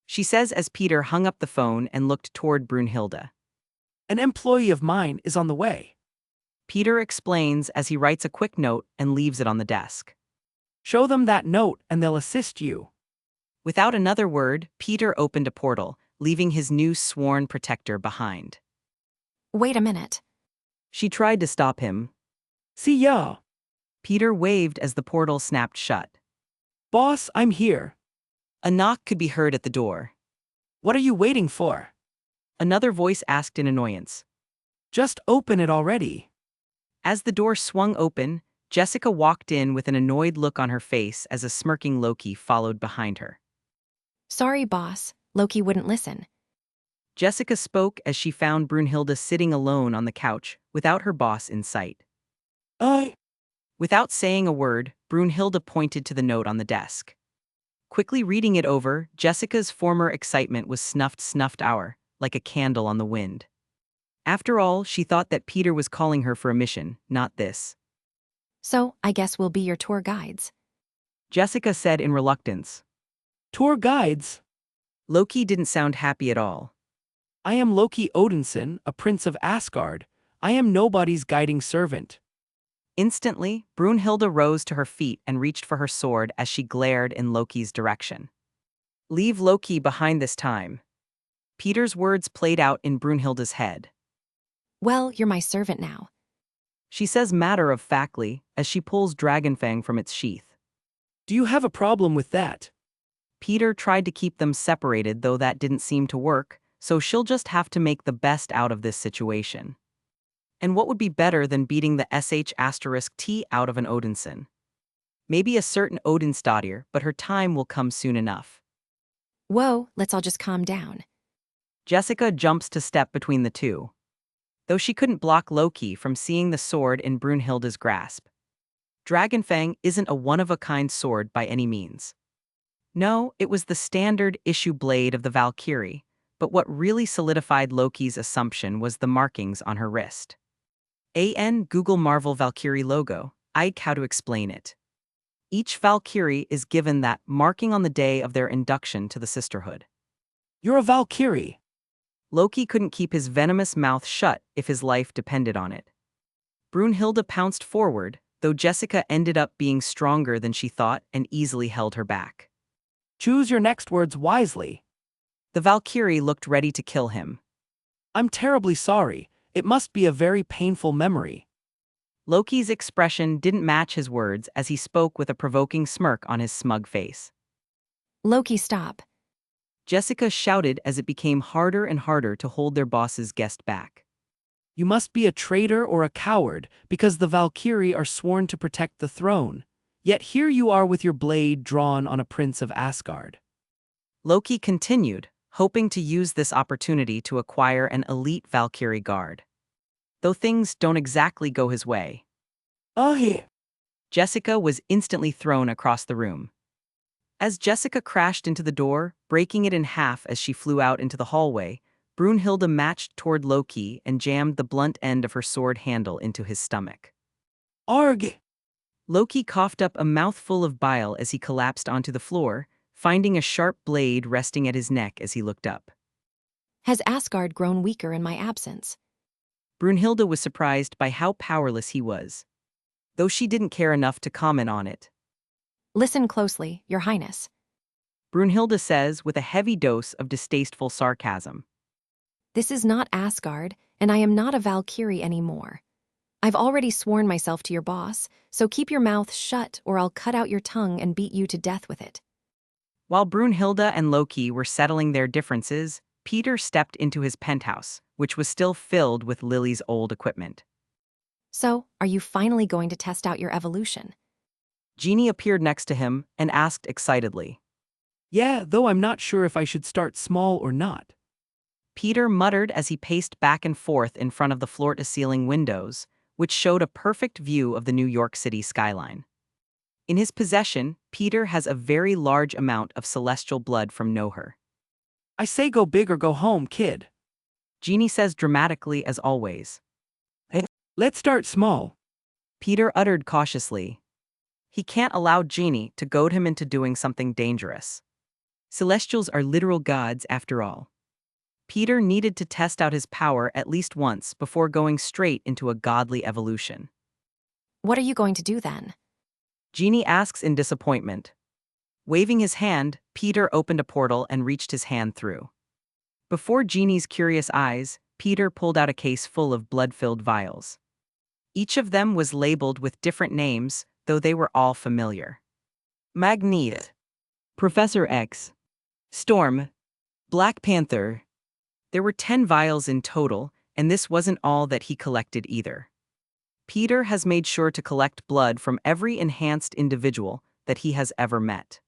She says as Peter hung up the phone and looked toward Brunhilde. An employee of mine is on the way. Peter explains as he writes a quick note and leaves it on the desk. Show them that note and they'll assist you. Without another word, Peter opened a portal, leaving his new sworn protector behind. Wait a minute. She tried to stop him. See ya. Peter waved as the portal snapped shut. Boss, I'm here. A knock could be heard at the door. What are you waiting for? Another voice asked in annoyance. Just open it already. As the door swung open, Jessica walked in with an annoyed look on her face as a smirking Loki followed behind her. Sorry, boss. Loki wouldn't listen. Jessica spoke as she found Brunhilde sitting alone on the couch, without her boss in sight. Without saying a word, Brunhilde pointed to the note on the desk. Quickly reading it over, Jessica's former excitement was snuffed out, like a candle on the wind. After all, she thought that Peter was calling her for a mission, not this. So, I guess we'll be your tour guides. Jessica said in reluctance. Tour guides. Loki didn't sound happy at all. I am Loki Odinson, a prince of Asgard. I am nobody's guiding servant. Instantly, Brunhilde rose to her feet and reached for her sword as she glared in Loki's direction. Leave Loki behind this time. Peter's words played out in Brunhilde's head. Well, you're my servant now. She says matter-of-factly as she pulls Dragonfang from its sheath. Do you have a problem with that? Peter tried to keep them separated, though that didn't seem to work, so she'll just have to make the best out of this situation. And what would be better than beating the sh*t out of an Odinson? Maybe a certain Odinsdottir, but her time will come soon enough. Whoa, let's all just calm down. Jessica jumps to step between the two. Though she couldn't block Loki from seeing the sword in Brunhilde's grasp. Dragonfang isn't a one-of-a-kind sword by any means. No, it was the standard issue blade of the Valkyrie, but what really solidified Loki's assumption was the markings on her wrist. Google Marvel Valkyrie logo. How to explain it. Each Valkyrie is given that marking on the day of their induction to the sisterhood. You're a Valkyrie. Loki couldn't keep his venomous mouth shut if his life depended on it. Brunhilde pounced forward, though Jessica ended up being stronger than she thought and easily held her back. Choose your next words wisely. The Valkyrie looked ready to kill him. I'm terribly sorry. It must be a very painful memory. Loki's expression didn't match his words as he spoke with a provoking smirk on his smug face. Loki, stop. Jessica shouted as it became harder and harder to hold their boss's guest back. You must be a traitor or a coward, because the Valkyrie are sworn to protect the throne. Yet here you are with your blade drawn on a prince of Asgard. Loki continued, hoping to use this opportunity to acquire an elite Valkyrie guard. Though things don't exactly go his way. Jessica was instantly thrown across the room. As Jessica crashed into the door, breaking it in half as she flew out into the hallway, Brunhilde matched toward Loki and jammed the blunt end of her sword handle into his stomach. Arg! Loki coughed up a mouthful of bile as he collapsed onto the floor, finding a sharp blade resting at his neck as he looked up. Has Asgard grown weaker in my absence? Brunhilde was surprised by how powerless he was, though she didn't care enough to comment on it. Listen closely, Your Highness. Brunhilde says with a heavy dose of distasteful sarcasm. This is not Asgard, and I am not a Valkyrie anymore. I've already sworn myself to your boss, so keep your mouth shut or I'll cut out your tongue and beat you to death with it. While Brunhilde and Loki were settling their differences, Peter stepped into his penthouse, which was still filled with Lily's old equipment. So, are you finally going to test out your evolution? Jeannie appeared next to him and asked excitedly. Yeah, though I'm not sure if I should start small or not. Peter muttered as he paced back and forth in front of the floor-to-ceiling windows, which showed a perfect view of the New York City skyline. In his possession, Peter has a very large amount of celestial blood from Noher. I say go big or go home, kid. Jeannie says dramatically as always. Let's start small. Peter uttered cautiously. He can't allow Jeannie to goad him into doing something dangerous. Celestials are literal gods after all. Peter needed to test out his power at least once before going straight into a godly evolution. What are you going to do then? Jeannie asks in disappointment. Waving his hand, Peter opened a portal and reached his hand through. Before Jeannie's curious eyes, Peter pulled out a case full of blood-filled vials. Each of them was labeled with different names, though they were all familiar. Magneto, Professor X, Storm, Black Panther. There were 10 vials in total, and this wasn't all that he collected either. Peter has made sure to collect blood from every enhanced individual that he has ever met.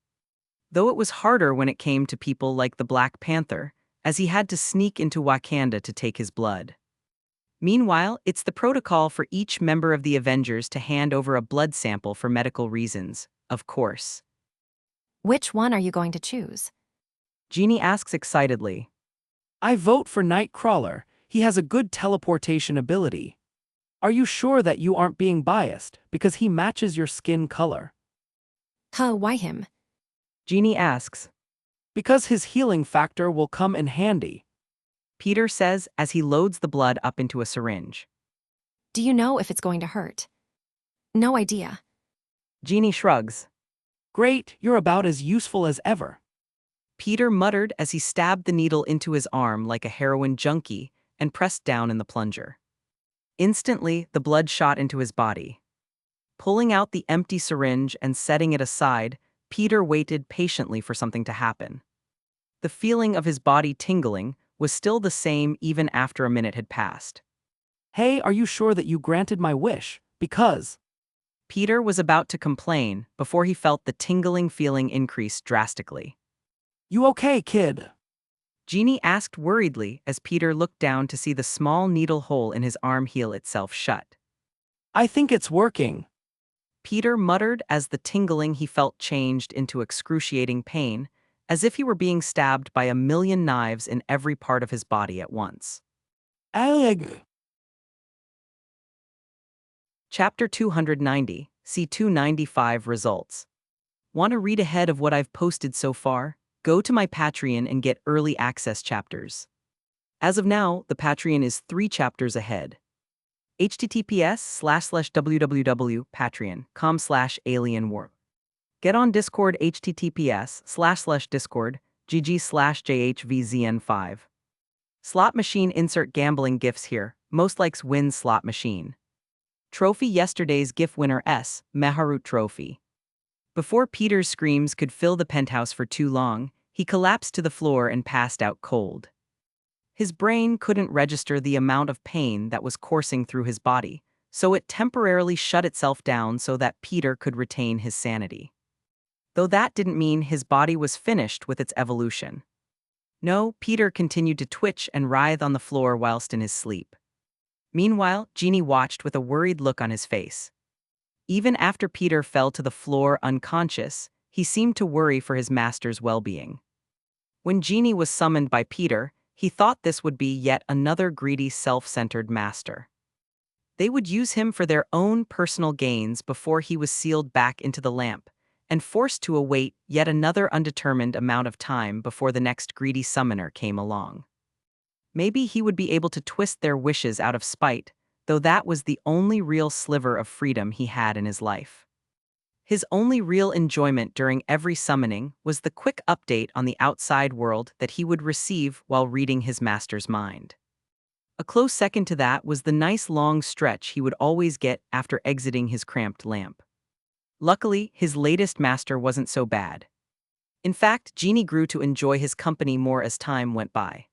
Though it was harder when it came to people like the Black Panther, as he had to sneak into Wakanda to take his blood. Meanwhile, it's the protocol for each member of the Avengers to hand over a blood sample for medical reasons, of course. Which one are you going to choose? Jeannie asks excitedly. I vote for Nightcrawler. He has a good teleportation ability. Are you sure that you aren't being biased, because he matches your skin color? Why him? Jeannie asks. Because his healing factor will come in handy. Peter says as he loads the blood up into a syringe. Do you know if it's going to hurt? No idea. Jeannie shrugs. Great, you're about as useful as ever. Peter muttered as he stabbed the needle into his arm like a heroin junkie and pressed down in the plunger. Instantly, the blood shot into his body. Pulling out the empty syringe and setting it aside, Peter waited patiently for something to happen. The feeling of his body tingling was still the same even after a minute had passed. Hey, are you sure that you granted my wish? Because... Peter was about to complain before he felt the tingling feeling increase drastically. You okay, kid? Jeannie asked worriedly as Peter looked down to see the small needle hole in his arm heal itself shut. I think it's working. Peter muttered as the tingling he felt changed into excruciating pain, as if he were being stabbed by a million knives in every part of his body at once. Aleg. Chapter 290, C295 Results. Want to read ahead of what I've posted so far? Go to my Patreon and get early access chapters. As of now, the Patreon is 3 chapters ahead. https://www.patreon.com/alienwarp. Get on Discord https://discord gg/jhvzn5. Slot machine insert gambling gifts here, most likes wins slot machine. Trophy yesterday's GIF winner S. Meharut Trophy. Before Peter's screams could fill the penthouse for too long, he collapsed to the floor and passed out cold. His brain couldn't register the amount of pain that was coursing through his body, so it temporarily shut itself down so that Peter could retain his sanity. Though that didn't mean his body was finished with its evolution. No, Peter continued to twitch and writhe on the floor whilst in his sleep. Meanwhile, Jeannie watched with a worried look on his face. Even after Peter fell to the floor unconscious, he seemed to worry for his master's well-being. When Jeannie was summoned by Peter, he thought this would be yet another greedy, self-centered master. They would use him for their own personal gains before he was sealed back into the lamp, and forced to await yet another undetermined amount of time before the next greedy summoner came along. Maybe he would be able to twist their wishes out of spite, though that was the only real sliver of freedom he had in his life. His only real enjoyment during every summoning was the quick update on the outside world that he would receive while reading his master's mind. A close second to that was the nice long stretch he would always get after exiting his cramped lamp. Luckily, his latest master wasn't so bad. In fact, Genie grew to enjoy his company more as time went by.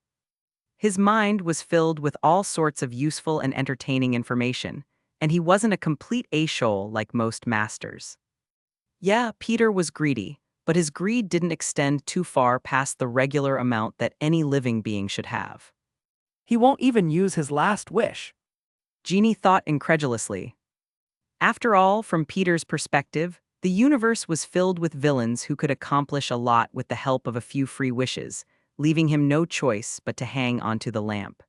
His mind was filled with all sorts of useful and entertaining information, and he wasn't a complete a-hole like most masters. Yeah, Peter was greedy, but his greed didn't extend too far past the regular amount that any living being should have. He won't even use his last wish. Genie thought incredulously. After all, from Peter's perspective, the universe was filled with villains who could accomplish a lot with the help of a few free wishes, leaving him no choice but to hang onto the lamp.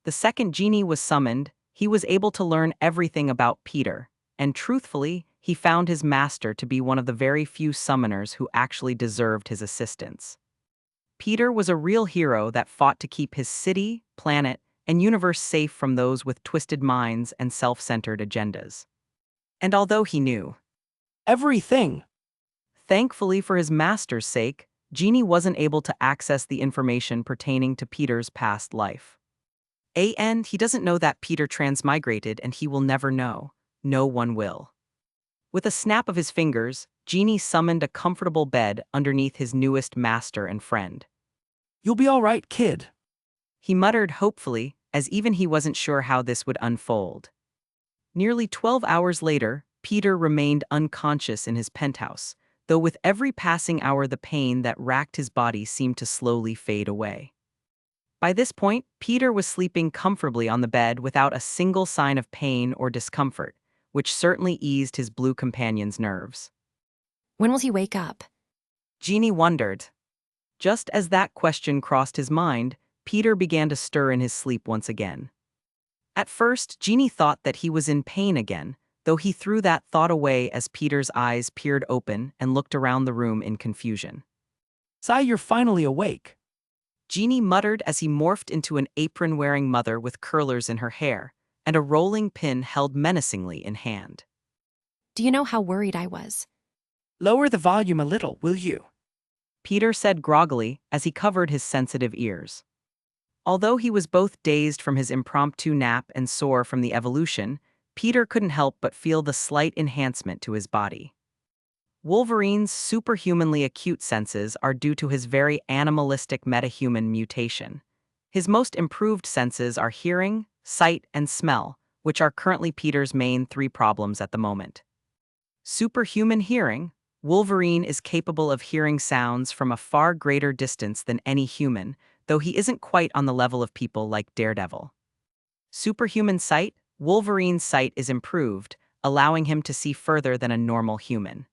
The second Genie was summoned, he was able to learn everything about Peter, and truthfully, he found his master to be one of the very few summoners who actually deserved his assistance. Peter was a real hero that fought to keep his city, planet, and universe safe from those with twisted minds and self-centered agendas. And although he knew Everything. thankfully for his master's sake, Genie wasn't able to access the information pertaining to Peter's past life. And he doesn't know that Peter transmigrated, and he will never know. No one will. With a snap of his fingers, Genie summoned a comfortable bed underneath his newest master and friend. You'll be all right, kid. He muttered hopefully, as even he wasn't sure how this would unfold. Nearly 12 hours later, Peter remained unconscious in his penthouse, though with every passing hour the pain that racked his body seemed to slowly fade away. By this point, Peter was sleeping comfortably on the bed without a single sign of pain or discomfort, which certainly eased his blue companion's nerves. When will he wake up? Genie wondered. Just as that question crossed his mind, Peter began to stir in his sleep once again. At first, Genie thought that he was in pain again, though he threw that thought away as Peter's eyes peered open and looked around the room in confusion. Sigh, you're finally awake. Genie muttered as he morphed into an apron-wearing mother with curlers in her hair and a rolling pin held menacingly in hand. Do you know how worried I was? Lower the volume a little, will you? Peter said groggily as he covered his sensitive ears. Although he was both dazed from his impromptu nap and sore from the evolution, Peter couldn't help but feel the slight enhancement to his body. Wolverine's superhumanly acute senses are due to his very animalistic metahuman mutation. His most improved senses are hearing, sight, and smell, which are currently Peter's main three problems at the moment. Superhuman hearing, Wolverine is capable of hearing sounds from a far greater distance than any human, though he isn't quite on the level of people like Daredevil. Superhuman sight, Wolverine's sight is improved, allowing him to see further than a normal human.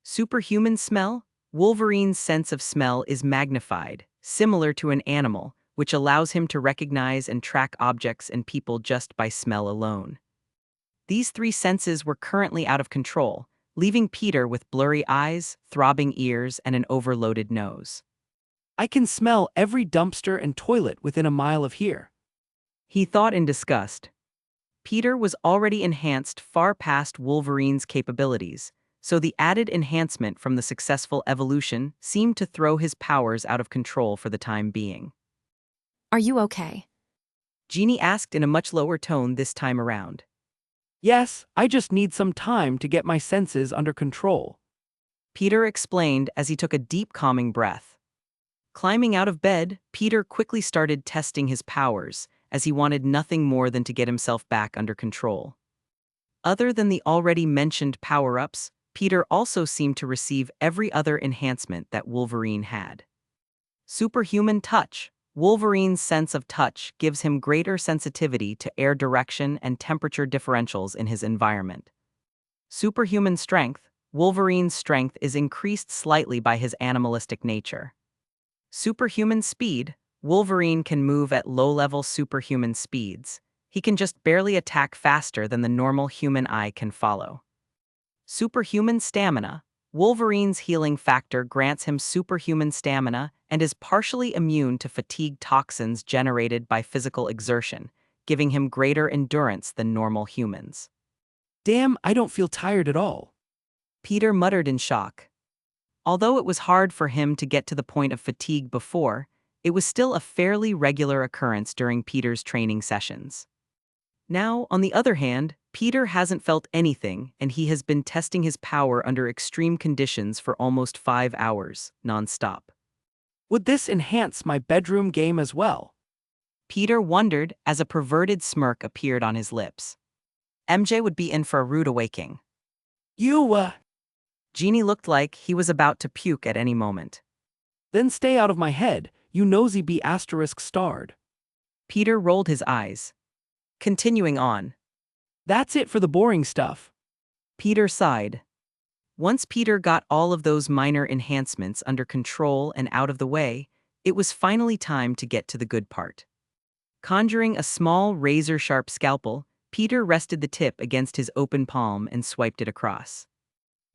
Superhuman smell, Wolverine's sense of smell is magnified, similar to an animal, which allows him to recognize and track objects and people just by smell alone. These three senses were currently out of control, leaving Peter with blurry eyes, throbbing ears, and an overloaded nose. I can smell every dumpster and toilet within a mile of here. He thought in disgust. Peter was already enhanced far past Wolverine's capabilities, so the added enhancement from the successful evolution seemed to throw his powers out of control for the time being. Are you okay? Genie asked in a much lower tone this time around. Yes, I just need some time to get my senses under control. Peter explained as he took a deep calming breath. Climbing out of bed, Peter quickly started testing his powers, as he wanted nothing more than to get himself back under control. Other than the already mentioned power-ups, Peter also seemed to receive every other enhancement that Wolverine had. Superhuman touch. Wolverine's sense of touch gives him greater sensitivity to air direction and temperature differentials in his environment. Superhuman strength. Wolverine's strength is increased slightly by his animalistic nature. Superhuman speed. Wolverine can move at low-level superhuman speeds. He can just barely attack faster than the normal human eye can follow. Superhuman stamina. Wolverine's healing factor grants him superhuman stamina and is partially immune to fatigue toxins generated by physical exertion, giving him greater endurance than normal humans. Damn, I don't feel tired at all. Peter muttered in shock. Although it was hard for him to get to the point of fatigue before, it was still a fairly regular occurrence during Peter's training sessions. Now, on the other hand, Peter hasn't felt anything and he has been testing his power under extreme conditions for almost 5 hours, nonstop. Would this enhance my bedroom game as well? Peter wondered as a perverted smirk appeared on his lips. MJ would be in for a rude awakening. You, Genie looked like he was about to puke at any moment. Then stay out of my head, you nosy bee asterisk starred. Peter rolled his eyes. Continuing on. That's it for the boring stuff. Peter sighed. Once Peter got all of those minor enhancements under control and out of the way, it was finally time to get to the good part. Conjuring a small razor-sharp scalpel, Peter rested the tip against his open palm and swiped it across.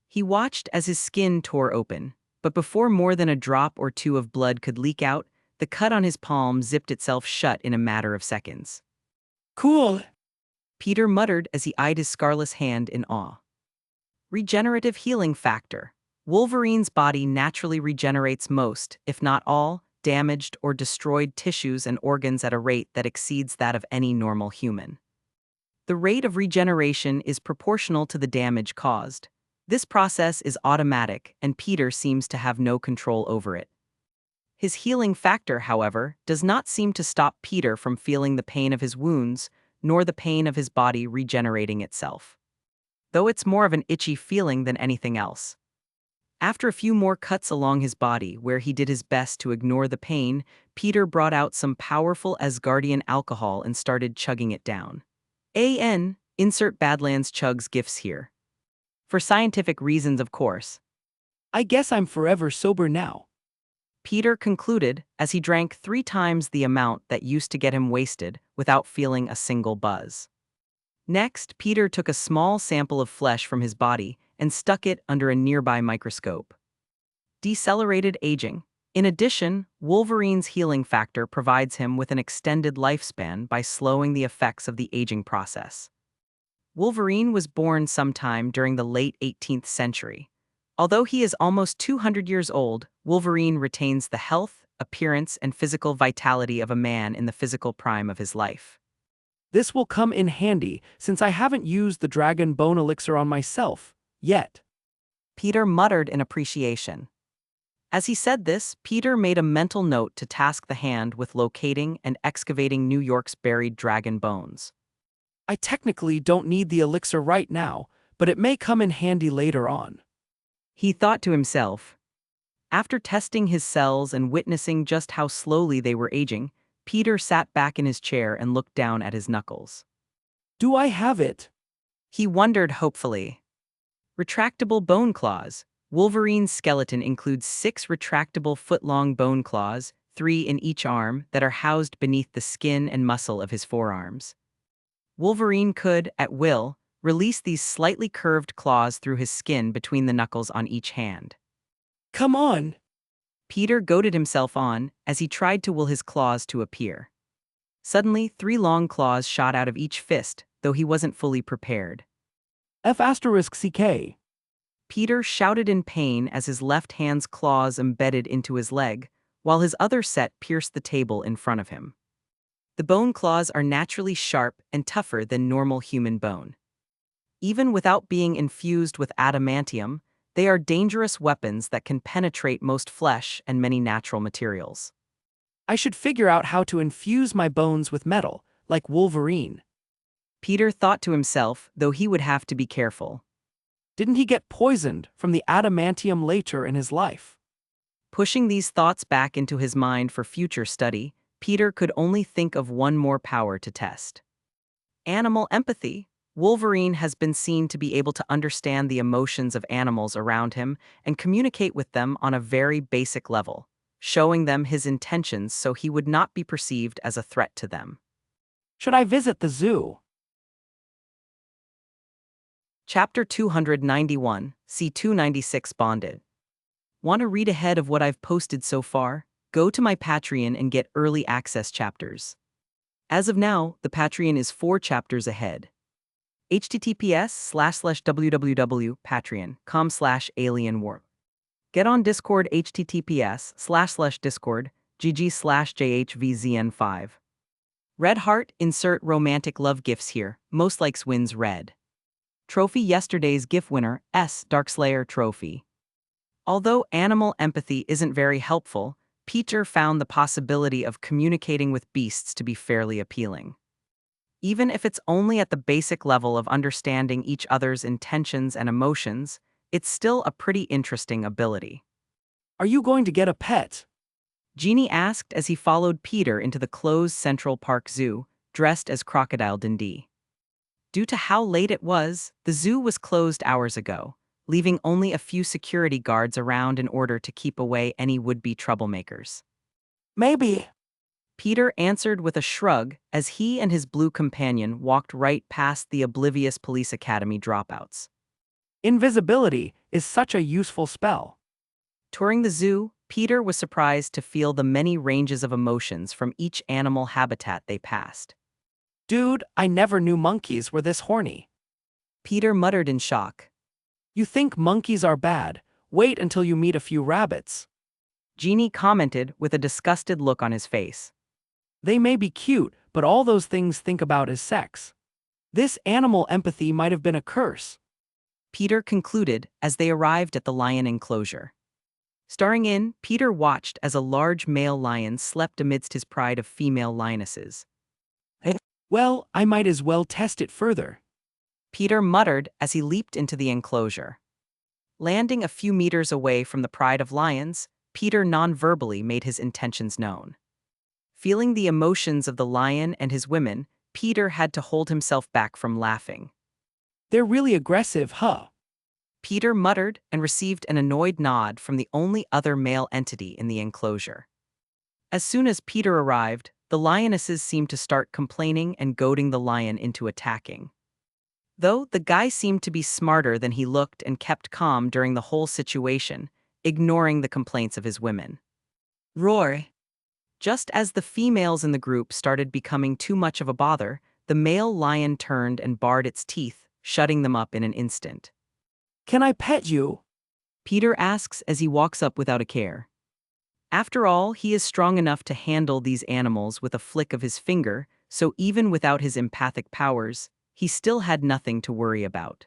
He watched as his skin tore open, but before more than a drop or two of blood could leak out, the cut on his palm zipped itself shut in a matter of seconds. Cool. Peter muttered as he eyed his scarless hand in awe. Regenerative healing factor. Wolverine's body naturally regenerates most, if not all, damaged or destroyed tissues and organs at a rate that exceeds that of any normal human. The rate of regeneration is proportional to the damage caused. This process is automatic, and Peter seems to have no control over it. His healing factor, however, does not seem to stop Peter from feeling the pain of his wounds, nor the pain of his body regenerating itself. Though it's more of an itchy feeling than anything else. After a few more cuts along his body where he did his best to ignore the pain, Peter brought out some powerful Asgardian alcohol and started chugging it down. Insert Badlands chugs gifs here. For scientific reasons, of course. I guess I'm forever sober now. Peter concluded as he drank 3 times the amount that used to get him wasted without feeling a single buzz. Next, Peter took a small sample of flesh from his body and stuck it under a nearby microscope. Decelerated aging. In addition, Wolverine's healing factor provides him with an extended lifespan by slowing the effects of the aging process. Wolverine was born sometime during the late 18th century. Although he is almost 200 years old, Wolverine retains the health, appearance, and physical vitality of a man in the physical prime of his life. This will come in handy since I haven't used the dragon bone elixir on myself, yet. Peter muttered in appreciation. As he said this, Peter made a mental note to task the hand with locating and excavating New York's buried dragon bones. I technically don't need the elixir right now, but it may come in handy later on. He thought to himself. After testing his cells and witnessing just how slowly they were aging, Peter sat back in his chair and looked down at his knuckles. Do I have it? He wondered hopefully. Retractable bone claws. Wolverine's skeleton includes 6 retractable foot-long bone claws, 3 in each arm, that are housed beneath the skin and muscle of his forearms. Wolverine could, at will, release these slightly curved claws through his skin between the knuckles on each hand. Come on! Peter goaded himself on as he tried to will his claws to appear. Suddenly, 3 long claws shot out of each fist, though he wasn't fully prepared. F***CK. Peter shouted in pain as his left hand's claws embedded into his leg, while his other set pierced the table in front of him. The bone claws are naturally sharp and tougher than normal human bone. Even without being infused with adamantium, they are dangerous weapons that can penetrate most flesh and many natural materials. I should figure out how to infuse my bones with metal, like Wolverine. Peter thought to himself, though he would have to be careful. Didn't he get poisoned from the adamantium later in his life? Pushing these thoughts back into his mind for future study, Peter could only think of one more power to test. Animal empathy. Wolverine has been seen to be able to understand the emotions of animals around him and communicate with them on a very basic level, showing them his intentions so he would not be perceived as a threat to them. Should I visit the zoo? Chapter 291, C296 Bonded. Want to read ahead of what I've posted so far? Go to my Patreon and get early access chapters. As of now, the Patreon is 4 chapters ahead. https://www.patreon.com/alienwarp. Get on Discord https://discord gg/jhvzn5. Red heart, insert romantic love gifts here, most likes wins red. Trophy yesterday's GIF winner, Darkslayer Trophy. Although animal empathy isn't very helpful, Peter found the possibility of communicating with beasts to be fairly appealing. Even if it's only at the basic level of understanding each other's intentions and emotions, it's still a pretty interesting ability. Are you going to get a pet? Genie asked as he followed Peter into the closed Central Park Zoo, dressed as Crocodile Dundee. Due to how late it was, the zoo was closed hours ago, leaving only a few security guards around in order to keep away any would-be troublemakers. Maybe. Peter answered with a shrug as he and his blue companion walked right past the oblivious police academy dropouts. Invisibility is such a useful spell. Touring the zoo, Peter was surprised to feel the many ranges of emotions from each animal habitat they passed. Dude, I never knew monkeys were this horny. Peter muttered in shock. You think monkeys are bad? Wait until you meet a few rabbits. Genie commented with a disgusted look on his face. They may be cute, but all those things think about is sex. This animal empathy might have been a curse. Peter concluded as they arrived at the lion enclosure. Starring in, Peter watched as a large male lion slept amidst his pride of female lionesses. Well, I might as well test it further. Peter muttered as he leaped into the enclosure. Landing a few meters away from the pride of lions, Peter non-verbally made his intentions known. Feeling the emotions of the lion and his women, Peter had to hold himself back from laughing. They're really aggressive, huh? Peter muttered and received an annoyed nod from the only other male entity in the enclosure. As soon as Peter arrived, the lionesses seemed to start complaining and goading the lion into attacking. Though the guy seemed to be smarter than he looked and kept calm during the whole situation, ignoring the complaints of his women. Roar! Just as the females in the group started becoming too much of a bother, the male lion turned and bared its teeth, shutting them up in an instant. Can I pet you? Peter asks as he walks up without a care. After all, he is strong enough to handle these animals with a flick of his finger, so even without his empathic powers, he still had nothing to worry about.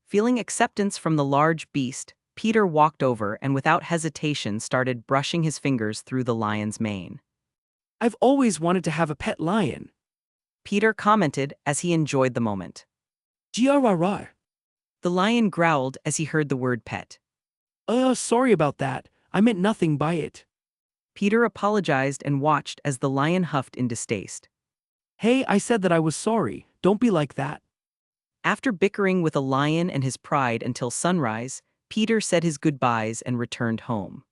Feeling acceptance from the large beast, Peter walked over and without hesitation started brushing his fingers through the lion's mane. I've always wanted to have a pet lion. Peter commented as he enjoyed the moment. Grrr. The lion growled as he heard the word pet. Sorry about that. I meant nothing by it. Peter apologized and watched as the lion huffed in distaste. Hey, I said that I was sorry. Don't be like that. After bickering with a lion and his pride until sunrise, Peter said his goodbyes and returned home.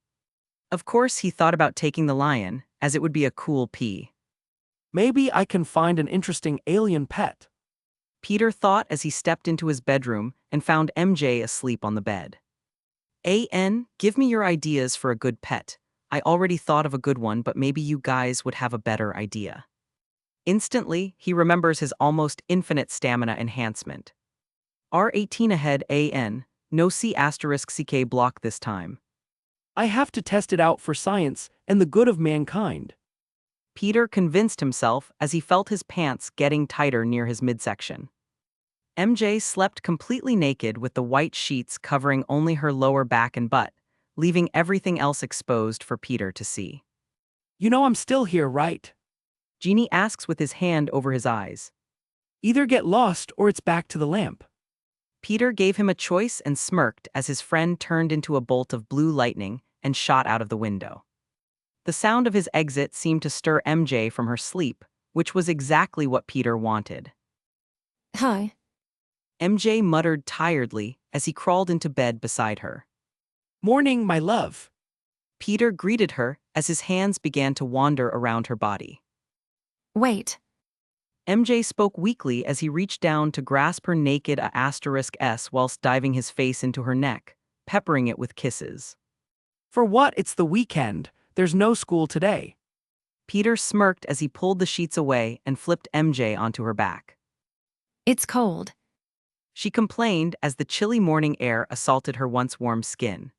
Of course, he thought about taking the lion, as it would be a cool pee. Maybe I can find an interesting alien pet. Peter thought as he stepped into his bedroom and found MJ asleep on the bed. Give me your ideas for a good pet. I already thought of a good one, but maybe you guys would have a better idea. Instantly, he remembers his almost infinite stamina enhancement. R18 ahead no C**CK block this time. I have to test it out for science and the good of mankind. Peter convinced himself as he felt his pants getting tighter near his midsection. MJ slept completely naked with the white sheets covering only her lower back and butt, leaving everything else exposed for Peter to see. You know I'm still here, right? Genie asks with his hand over his eyes. Either get lost or it's back to the lamp. Peter gave him a choice and smirked as his friend turned into a bolt of blue lightning and shot out of the window. The sound of his exit seemed to stir MJ from her sleep, which was exactly what Peter wanted. Hi. MJ muttered tiredly as he crawled into bed beside her. Morning, my love. Peter greeted her as his hands began to wander around her body. Wait. MJ spoke weakly as he reached down to grasp her naked *S whilst diving his face into her neck, peppering it with kisses. For what? It's the weekend. There's no school today. Peter smirked as he pulled the sheets away and flipped MJ onto her back. It's cold. She complained as the chilly morning air assaulted her once warm skin.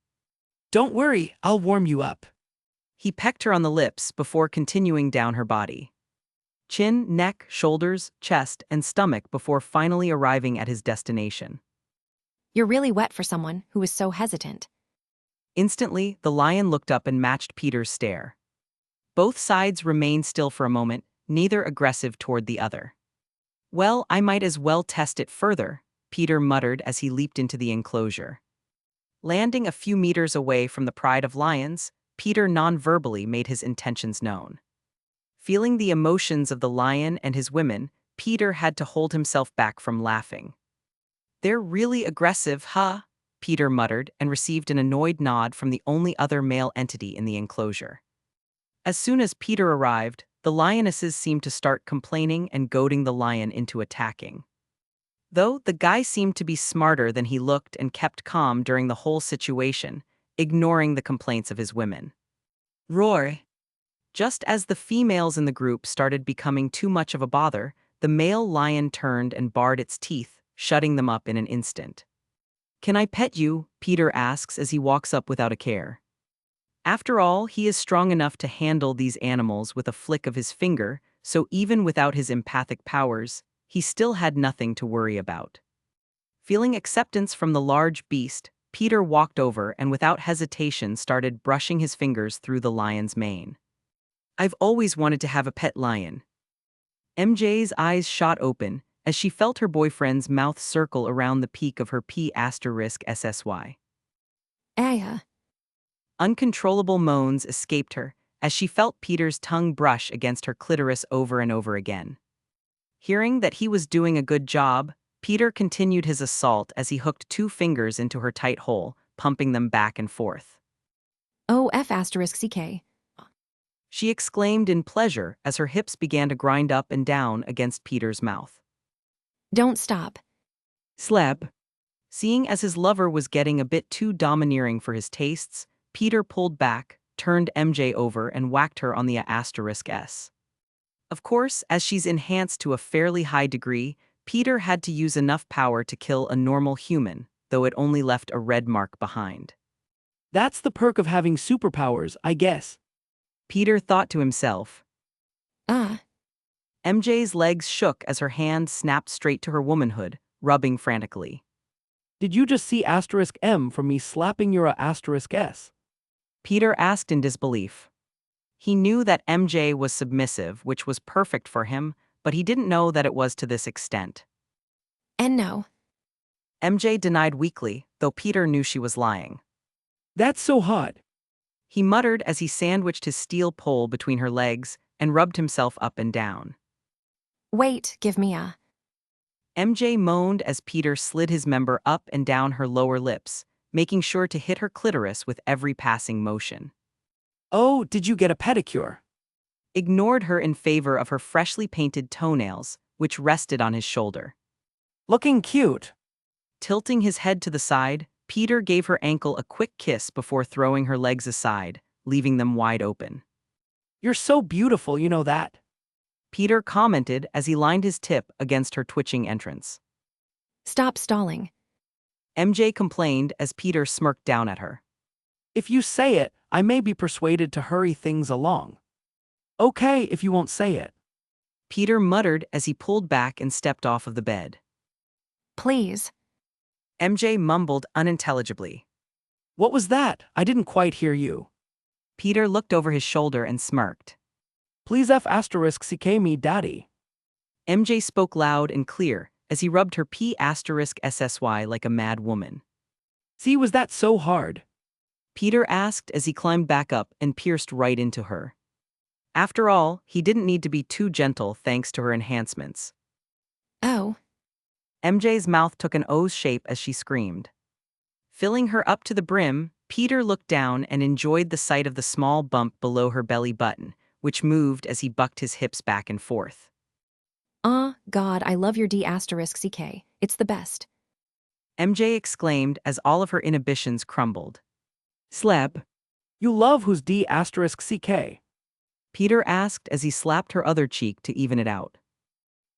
Don't worry, I'll warm you up. He pecked her on the lips before continuing down her body. Chin, neck, shoulders, chest, and stomach before finally arriving at his destination. You're really wet for someone who is so hesitant. Instantly, the lion looked up and matched Peter's stare. Both sides remained still for a moment, neither aggressive toward the other. Well, I might as well test it further, Peter muttered as he leaped into the enclosure. Landing a few meters away from the pride of lions, Peter non-verbally made his intentions known. Feeling the emotions of the lion and his women, Peter had to hold himself back from laughing. They're really aggressive, huh? Peter muttered and received an annoyed nod from the only other male entity in the enclosure. As soon as Peter arrived, the lionesses seemed to start complaining and goading the lion into attacking. Though the guy seemed to be smarter than he looked and kept calm during the whole situation, ignoring the complaints of his women. Roar! Just as the females in the group started becoming too much of a bother, the male lion turned and bared its teeth, shutting them up in an instant. Can I pet you? Peter asks as he walks up without a care. After all, he is strong enough to handle these animals with a flick of his finger, so even without his empathic powers, he still had nothing to worry about. Feeling acceptance from the large beast, Peter walked over and without hesitation started brushing his fingers through the lion's mane. I've always wanted to have a pet lion. MJ's eyes shot open as she felt her boyfriend's mouth circle around the peak of her *SSY. Aya. Uncontrollable moans escaped her as she felt Peter's tongue brush against her clitoris over and over again. Hearing that he was doing a good job, Peter continued his assault as he hooked 2 fingers into her tight hole, pumping them back and forth. OF*CK. She exclaimed in pleasure as her hips began to grind up and down against Peter's mouth. Don't stop. Slap. Seeing as his lover was getting a bit too domineering for his tastes, Peter pulled back, turned MJ over and whacked her on the *S. Of course, as she's enhanced to a fairly high degree, Peter had to use enough power to kill a normal human, though it only left a red mark behind. That's the perk of having superpowers, I guess. Peter thought to himself. Ah. MJ's legs shook as her hand snapped straight to her womanhood, rubbing frantically. Did you just see *M from me slapping your *S? Peter asked in disbelief. He knew that MJ was submissive, which was perfect for him, but he didn't know that it was to this extent. And no. MJ denied weakly, though Peter knew she was lying. That's so hot. He muttered as he sandwiched his steel pole between her legs and rubbed himself up and down. Wait, give me a. MJ moaned as Peter slid his member up and down her lower lips, making sure to hit her clitoris with every passing motion. Oh, did you get a pedicure? Ignored her in favor of her freshly painted toenails, which rested on his shoulder. Looking cute. Tilting his head to the side, Peter gave her ankle a quick kiss before throwing her legs aside, leaving them wide open. You're so beautiful, you know that. Peter commented as he lined his tip against her twitching entrance. Stop stalling. MJ complained as Peter smirked down at her. If you say it, I may be persuaded to hurry things along. Okay, if you won't say it. Peter muttered as he pulled back and stepped off of the bed. Please. MJ mumbled unintelligibly. What was that? I didn't quite hear you. Peter looked over his shoulder and smirked. Please *CK me, daddy. MJ spoke loud and clear as he rubbed her *SSY like a mad woman. See, was that so hard? Peter asked as he climbed back up and pierced right into her. After all, he didn't need to be too gentle thanks to her enhancements. Oh. MJ's mouth took an O's shape as she screamed. Filling her up to the brim, Peter looked down and enjoyed the sight of the small bump below her belly button, which moved as he bucked his hips back and forth. God, I love your D**CK. It's the best. MJ exclaimed as all of her inhibitions crumbled. Slap? You love who's D**CK. Peter asked as he slapped her other cheek to even it out.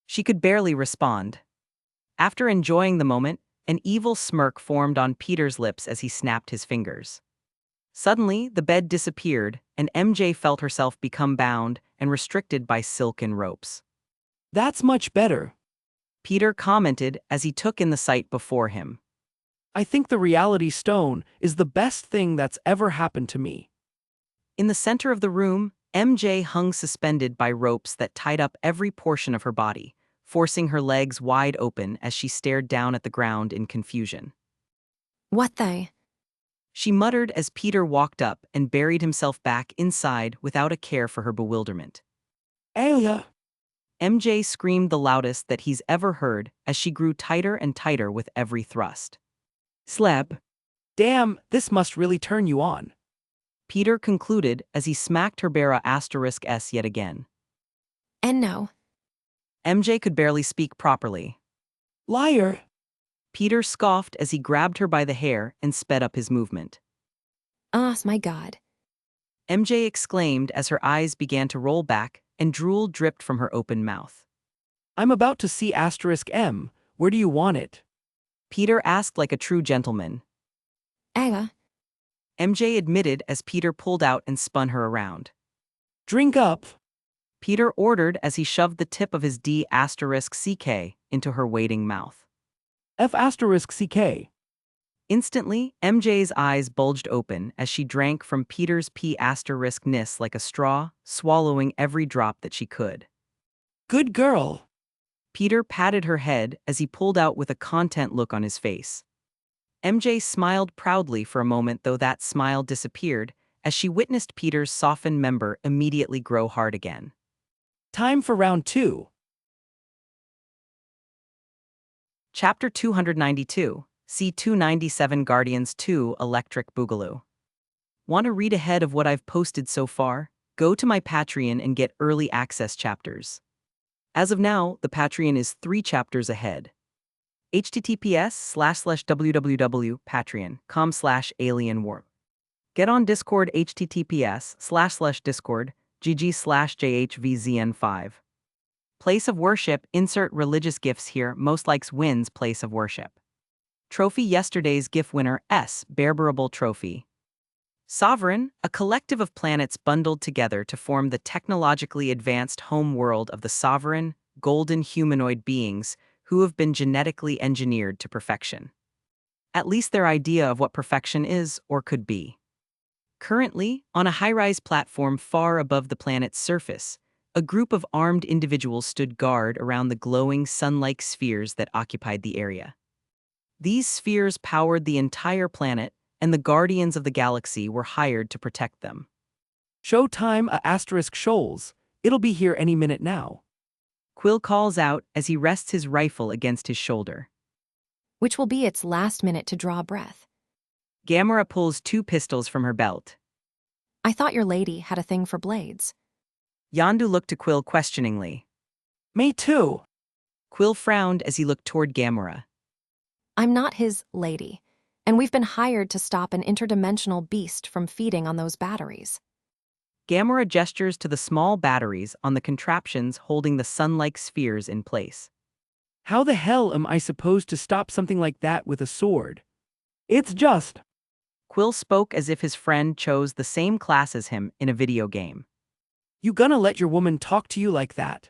She could barely respond. After enjoying the moment, an evil smirk formed on Peter's lips as he snapped his fingers. Suddenly, the bed disappeared, and MJ felt herself become bound and restricted by silken ropes. That's much better. Peter commented as he took in the sight before him. I think the reality stone is the best thing that's ever happened to me. In the center of the room, MJ hung suspended by ropes that tied up every portion of her body, forcing her legs wide open as she stared down at the ground in confusion. What the? She muttered as Peter walked up and buried himself back inside without a care for her bewilderment. Aya. MJ screamed the loudest that he's ever heard as she grew tighter and tighter with every thrust. Slap. Damn, this must really turn you on. Peter concluded as he smacked her bara *S yet again. And no. MJ could barely speak properly. Liar. Peter scoffed as he grabbed her by the hair and sped up his movement. My God. MJ exclaimed as her eyes began to roll back and drool dripped from her open mouth. I'm about to see *M. Where do you want it? Peter asked like a true gentleman. Aga. MJ admitted as Peter pulled out and spun her around. Drink up. Peter ordered as he shoved the tip of his D*CK into her waiting mouth. F*CK. Instantly, MJ's eyes bulged open as she drank from Peter's P*ness like a straw, swallowing every drop that she could. Good girl. Peter patted her head as he pulled out with a content look on his face. MJ smiled proudly for a moment, though that smile disappeared as she witnessed Peter's softened member immediately grow hard again. Time for round 2. Chapter 292, C297 Guardians 2 Electric Boogaloo. Want to read ahead of what I've posted so far? Go to my Patreon and get early access chapters. As of now, the Patreon is 3 chapters ahead. https://www.patreon.com/alienwarp. Get on Discord https://discord gg/jhvzn5. Place of worship, insert religious gifts here, most likes wins place of worship. Trophy yesterday's GIF winner S. Bearable Trophy. Sovereign, a collective of planets bundled together to form the technologically advanced home world of the sovereign, golden humanoid beings who have been genetically engineered to perfection. At least their idea of what perfection is or could be. Currently, on a high-rise platform far above the planet's surface, a group of armed individuals stood guard around the glowing sun-like spheres that occupied the area. These spheres powered the entire planet, and the Guardians of the Galaxy were hired to protect them. Showtime *Shoals. It'll be here any minute now. Quill calls out as he rests his rifle against his shoulder. Which will be its last minute to draw breath. Gamera pulls 2 pistols from her belt. I thought your lady had a thing for blades. Yondu looked to Quill questioningly. Me too. Quill frowned as he looked toward Gamera. I'm not his lady, and we've been hired to stop an interdimensional beast from feeding on those batteries. Gamera gestures to the small batteries on the contraptions holding the sun-like spheres in place. How the hell am I supposed to stop something like that with a sword? It's just... Quill spoke as if his friend chose the same class as him in a video game. You gonna let your woman talk to you like that?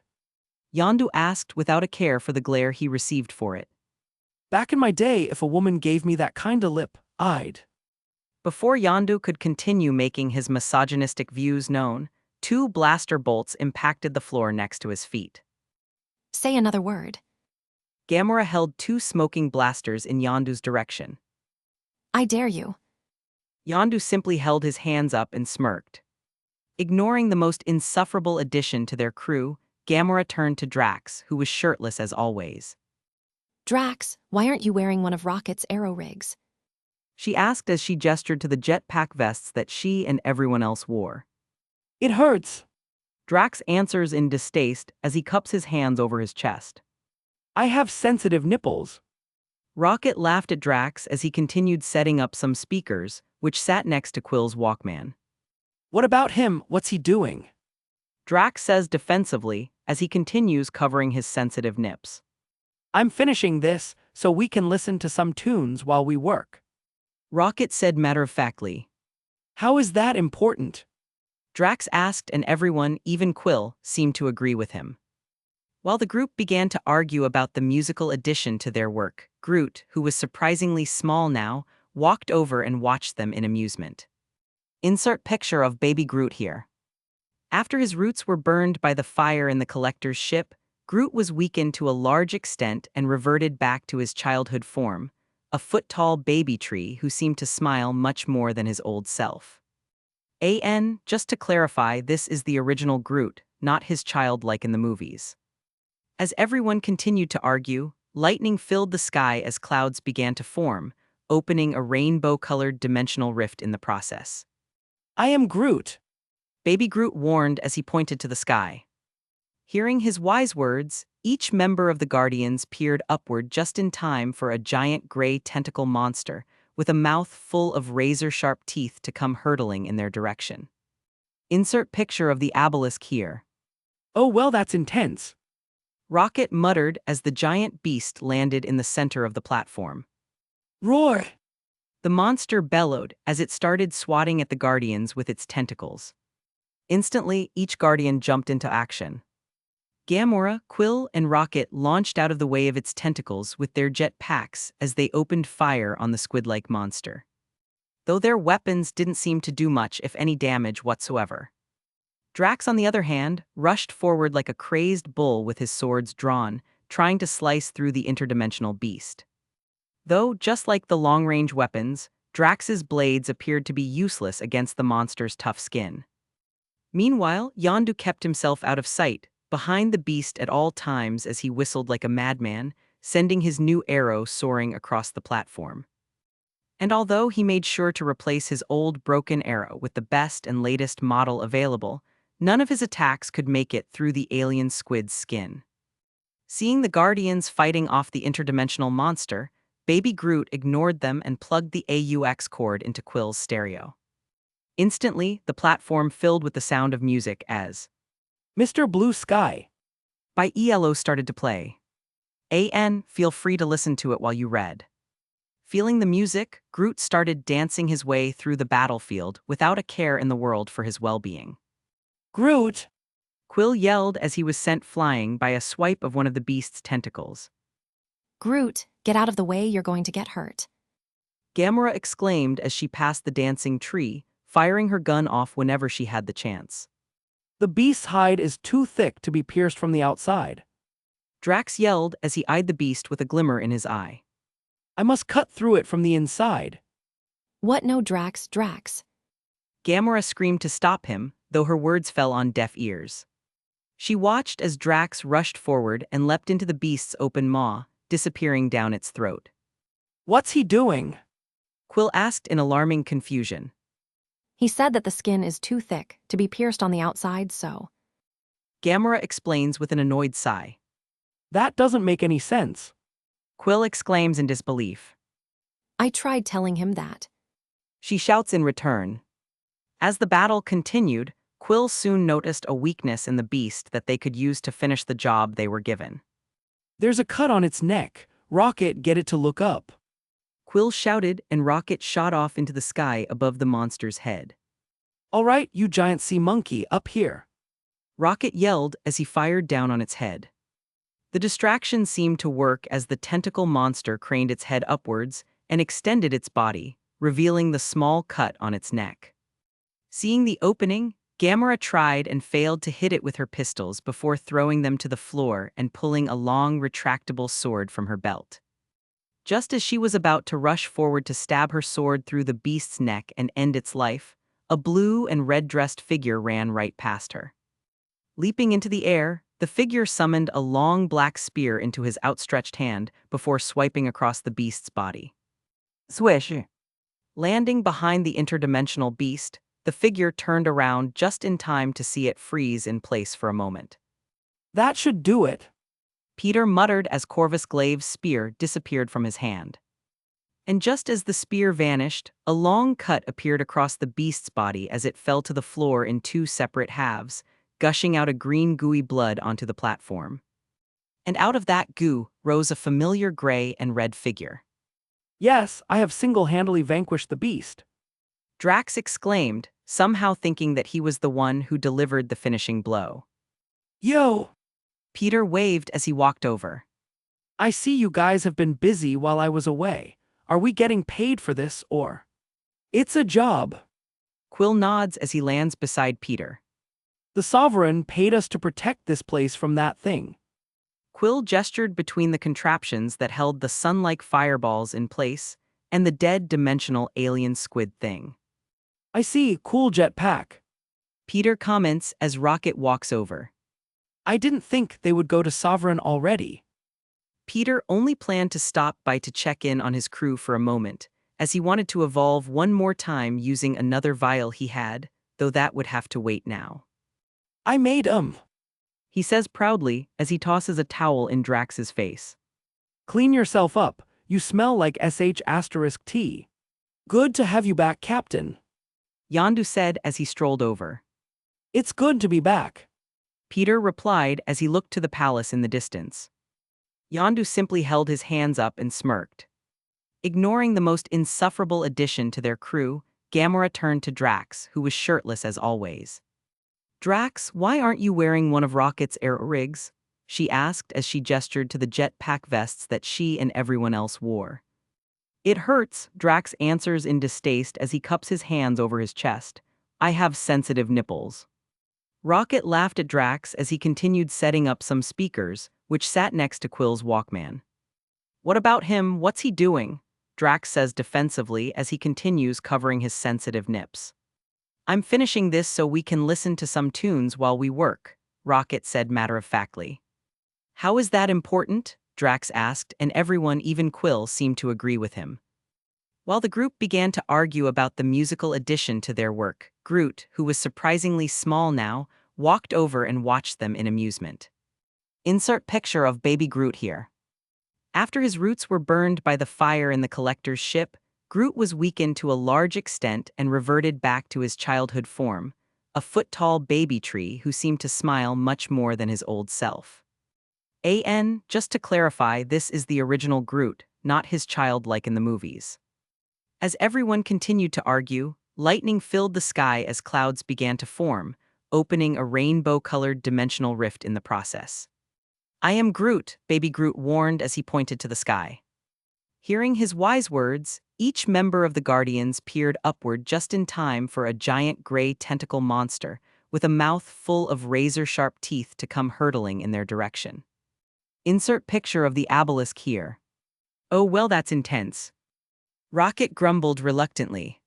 Yondu asked without a care for the glare he received for it. Back in my day, if a woman gave me that kinda lip, I'd... Before Yondu could continue making his misogynistic views known, 2 blaster bolts impacted the floor next to his feet. Say another word. Gamera held 2 smoking blasters in Yondu's direction. I dare you. Yondu simply held his hands up and smirked. Ignoring the most insufferable addition to their crew, Gamera turned to Drax, who was shirtless as always. Drax, why aren't you wearing one of Rocket's arrow rigs? She asked as she gestured to the jetpack vests that she and everyone else wore. It hurts. Drax answers in distaste as he cups his hands over his chest. I have sensitive nipples. Rocket laughed at Drax as he continued setting up some speakers, which sat next to Quill's Walkman. What about him? What's he doing? Drax says defensively as he continues covering his sensitive nips. I'm finishing this so we can listen to some tunes while we work. Rocket said matter-of-factly. How is that important? Drax asked, and everyone, even Quill, seemed to agree with him. While the group began to argue about the musical addition to their work, Groot, who was surprisingly small now, walked over and watched them in amusement. Insert picture of baby Groot here. After his roots were burned by the fire in the collector's ship, Groot was weakened to a large extent and reverted back to his childhood form, a foot-tall baby tree who seemed to smile much more than his old self. Just to clarify, this is the original Groot, not his child like in the movies. As everyone continued to argue, lightning filled the sky as clouds began to form, opening a rainbow-colored dimensional rift in the process. I am Groot. Baby Groot warned as he pointed to the sky. Hearing his wise words, each member of the Guardians peered upward just in time for a giant gray tentacle monster with a mouth full of razor-sharp teeth to come hurtling in their direction. Insert picture of the obelisk here. Oh well, that's intense. Rocket muttered as the giant beast landed in the center of the platform. Roar! The monster bellowed as it started swatting at the Guardians with its tentacles. Instantly, each Guardian jumped into action. Gamora, Quill, and Rocket launched out of the way of its tentacles with their jet packs as they opened fire on the squid-like monster. Though their weapons didn't seem to do much, if any, damage whatsoever. Drax, on the other hand, rushed forward like a crazed bull with his swords drawn, trying to slice through the interdimensional beast. Though, just like the long-range weapons, Drax's blades appeared to be useless against the monster's tough skin. Meanwhile, Yondu kept himself out of sight, behind the beast at all times as he whistled like a madman, sending his new arrow soaring across the platform. And although he made sure to replace his old broken arrow with the best and latest model available, none of his attacks could make it through the alien squid's skin. Seeing the Guardians fighting off the interdimensional monster, Baby Groot ignored them and plugged the AUX cord into Quill's stereo. Instantly, the platform filled with the sound of music as Mr. Blue Sky by ELO started to play. Feel free to listen to it while you read. Feeling the music, Groot started dancing his way through the battlefield without a care in the world for his well-being. Groot! Quill yelled as he was sent flying by a swipe of one of the beast's tentacles. Groot, get out of the way, you're going to get hurt. Gamora exclaimed as she passed the dancing tree, firing her gun off whenever she had the chance. The beast's hide is too thick to be pierced from the outside. Drax yelled as he eyed the beast with a glimmer in his eye. I must cut through it from the inside. What? No, Drax. Gamora screamed to stop him, though her words fell on deaf ears. She watched as Drax rushed forward and leapt into the beast's open maw, disappearing down its throat. What's he doing? Quill asked in alarming confusion. He said that the skin is too thick to be pierced on the outside, so. Gamora explains with an annoyed sigh. That doesn't make any sense. Quill exclaims in disbelief. I tried telling him that. She shouts in return. As the battle continued, Quill soon noticed a weakness in the beast that they could use to finish the job they were given. There's a cut on its neck. Rocket, get it to look up. Quill shouted, and Rocket shot off into the sky above the monster's head. All right, you giant sea monkey, up here. Rocket yelled as he fired down on its head. The distraction seemed to work as the tentacle monster craned its head upwards and extended its body, revealing the small cut on its neck. Seeing the opening, Gamora tried and failed to hit it with her pistols before throwing them to the floor and pulling a long, retractable sword from her belt. Just as she was about to rush forward to stab her sword through the beast's neck and end its life, a blue and red-dressed figure ran right past her. Leaping into the air, the figure summoned a long black spear into his outstretched hand before swiping across the beast's body. Swish! Landing behind the interdimensional beast, The figure turned around just in time to see it freeze in place for a moment. That should do it. Peter muttered as Corvus Glaive's spear disappeared from his hand. And just as the spear vanished, a long cut appeared across the beast's body as it fell to the floor in two separate halves, gushing out a green gooey blood onto the platform. And out of that goo rose a familiar gray and red figure. Yes, I have single-handedly vanquished the beast. Drax exclaimed, somehow thinking that he was the one who delivered the finishing blow. Yo! Peter waved as he walked over. I see you guys have been busy while I was away. Are we getting paid for this, or? It's a job. Quill nods as he lands beside Peter. The Sovereign paid us to protect this place from that thing. Quill gestured between the contraptions that held the sun-like fireballs in place and the dead dimensional alien squid thing. I see, cool jetpack. Peter comments as Rocket walks over. I didn't think they would go to Sovereign already. Peter only planned to stop by to check in on his crew for a moment, as he wanted to evolve one more time using another vial he had, though that would have to wait now. I made He says proudly as he tosses a towel in Drax's face. Clean yourself up, you smell like sh*T. Good to have you back, Captain. Yondu said as he strolled over. It's good to be back. Peter replied as he looked to the palace in the distance. Yondu simply held his hands up and smirked. Ignoring the most insufferable addition to their crew, Gamora turned to Drax, who was shirtless as always. Drax, why aren't you wearing one of Rocket's aero rigs? She asked as she gestured to the jetpack vests that she and everyone else wore. It hurts, Drax answers in distaste as he cups his hands over his chest. I have sensitive nipples. Rocket laughed at Drax as he continued setting up some speakers, which sat next to Quill's Walkman. What about him? What's he doing? Drax says defensively as he continues covering his sensitive nips. I'm finishing this so we can listen to some tunes while we work, Rocket said matter-of-factly. How is that important? Drax asked, and everyone, even Quill, seemed to agree with him. While the group began to argue about the musical addition to their work, Groot, who was surprisingly small now, walked over and watched them in amusement. Insert picture of baby Groot here. After his roots were burned by the fire in the collector's ship, Groot was weakened to a large extent and reverted back to his childhood form, a foot-tall baby tree who seemed to smile much more than his old self. Just to clarify, this is the original Groot, not his child like in the movies. As everyone continued to argue, lightning filled the sky as clouds began to form, opening a rainbow-colored dimensional rift in the process. I am Groot, baby Groot warned as he pointed to the sky. Hearing his wise words, each member of the Guardians peered upward just in time for a giant gray tentacle monster with a mouth full of razor-sharp teeth to come hurtling in their direction. Insert picture of the obelisk here. Oh well, that's intense. Rocket grumbled reluctantly.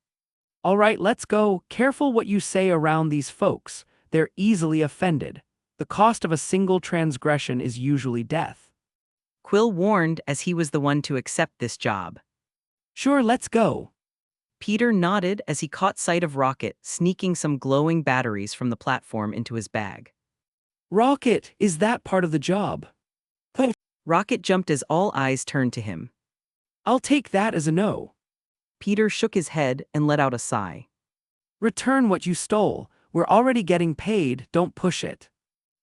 All right, let's go. Careful what you say around these folks. They're easily offended. The cost of a single transgression is usually death. Quill warned as he was the one to accept this job. Sure, let's go. Peter nodded as he caught sight of Rocket sneaking some glowing batteries from the platform into his bag. Rocket, is that part of the job? Rocket jumped as all eyes turned to him. I'll take that as a no. Peter shook his head and let out a sigh. Return what you stole. We're already getting paid, don't push it.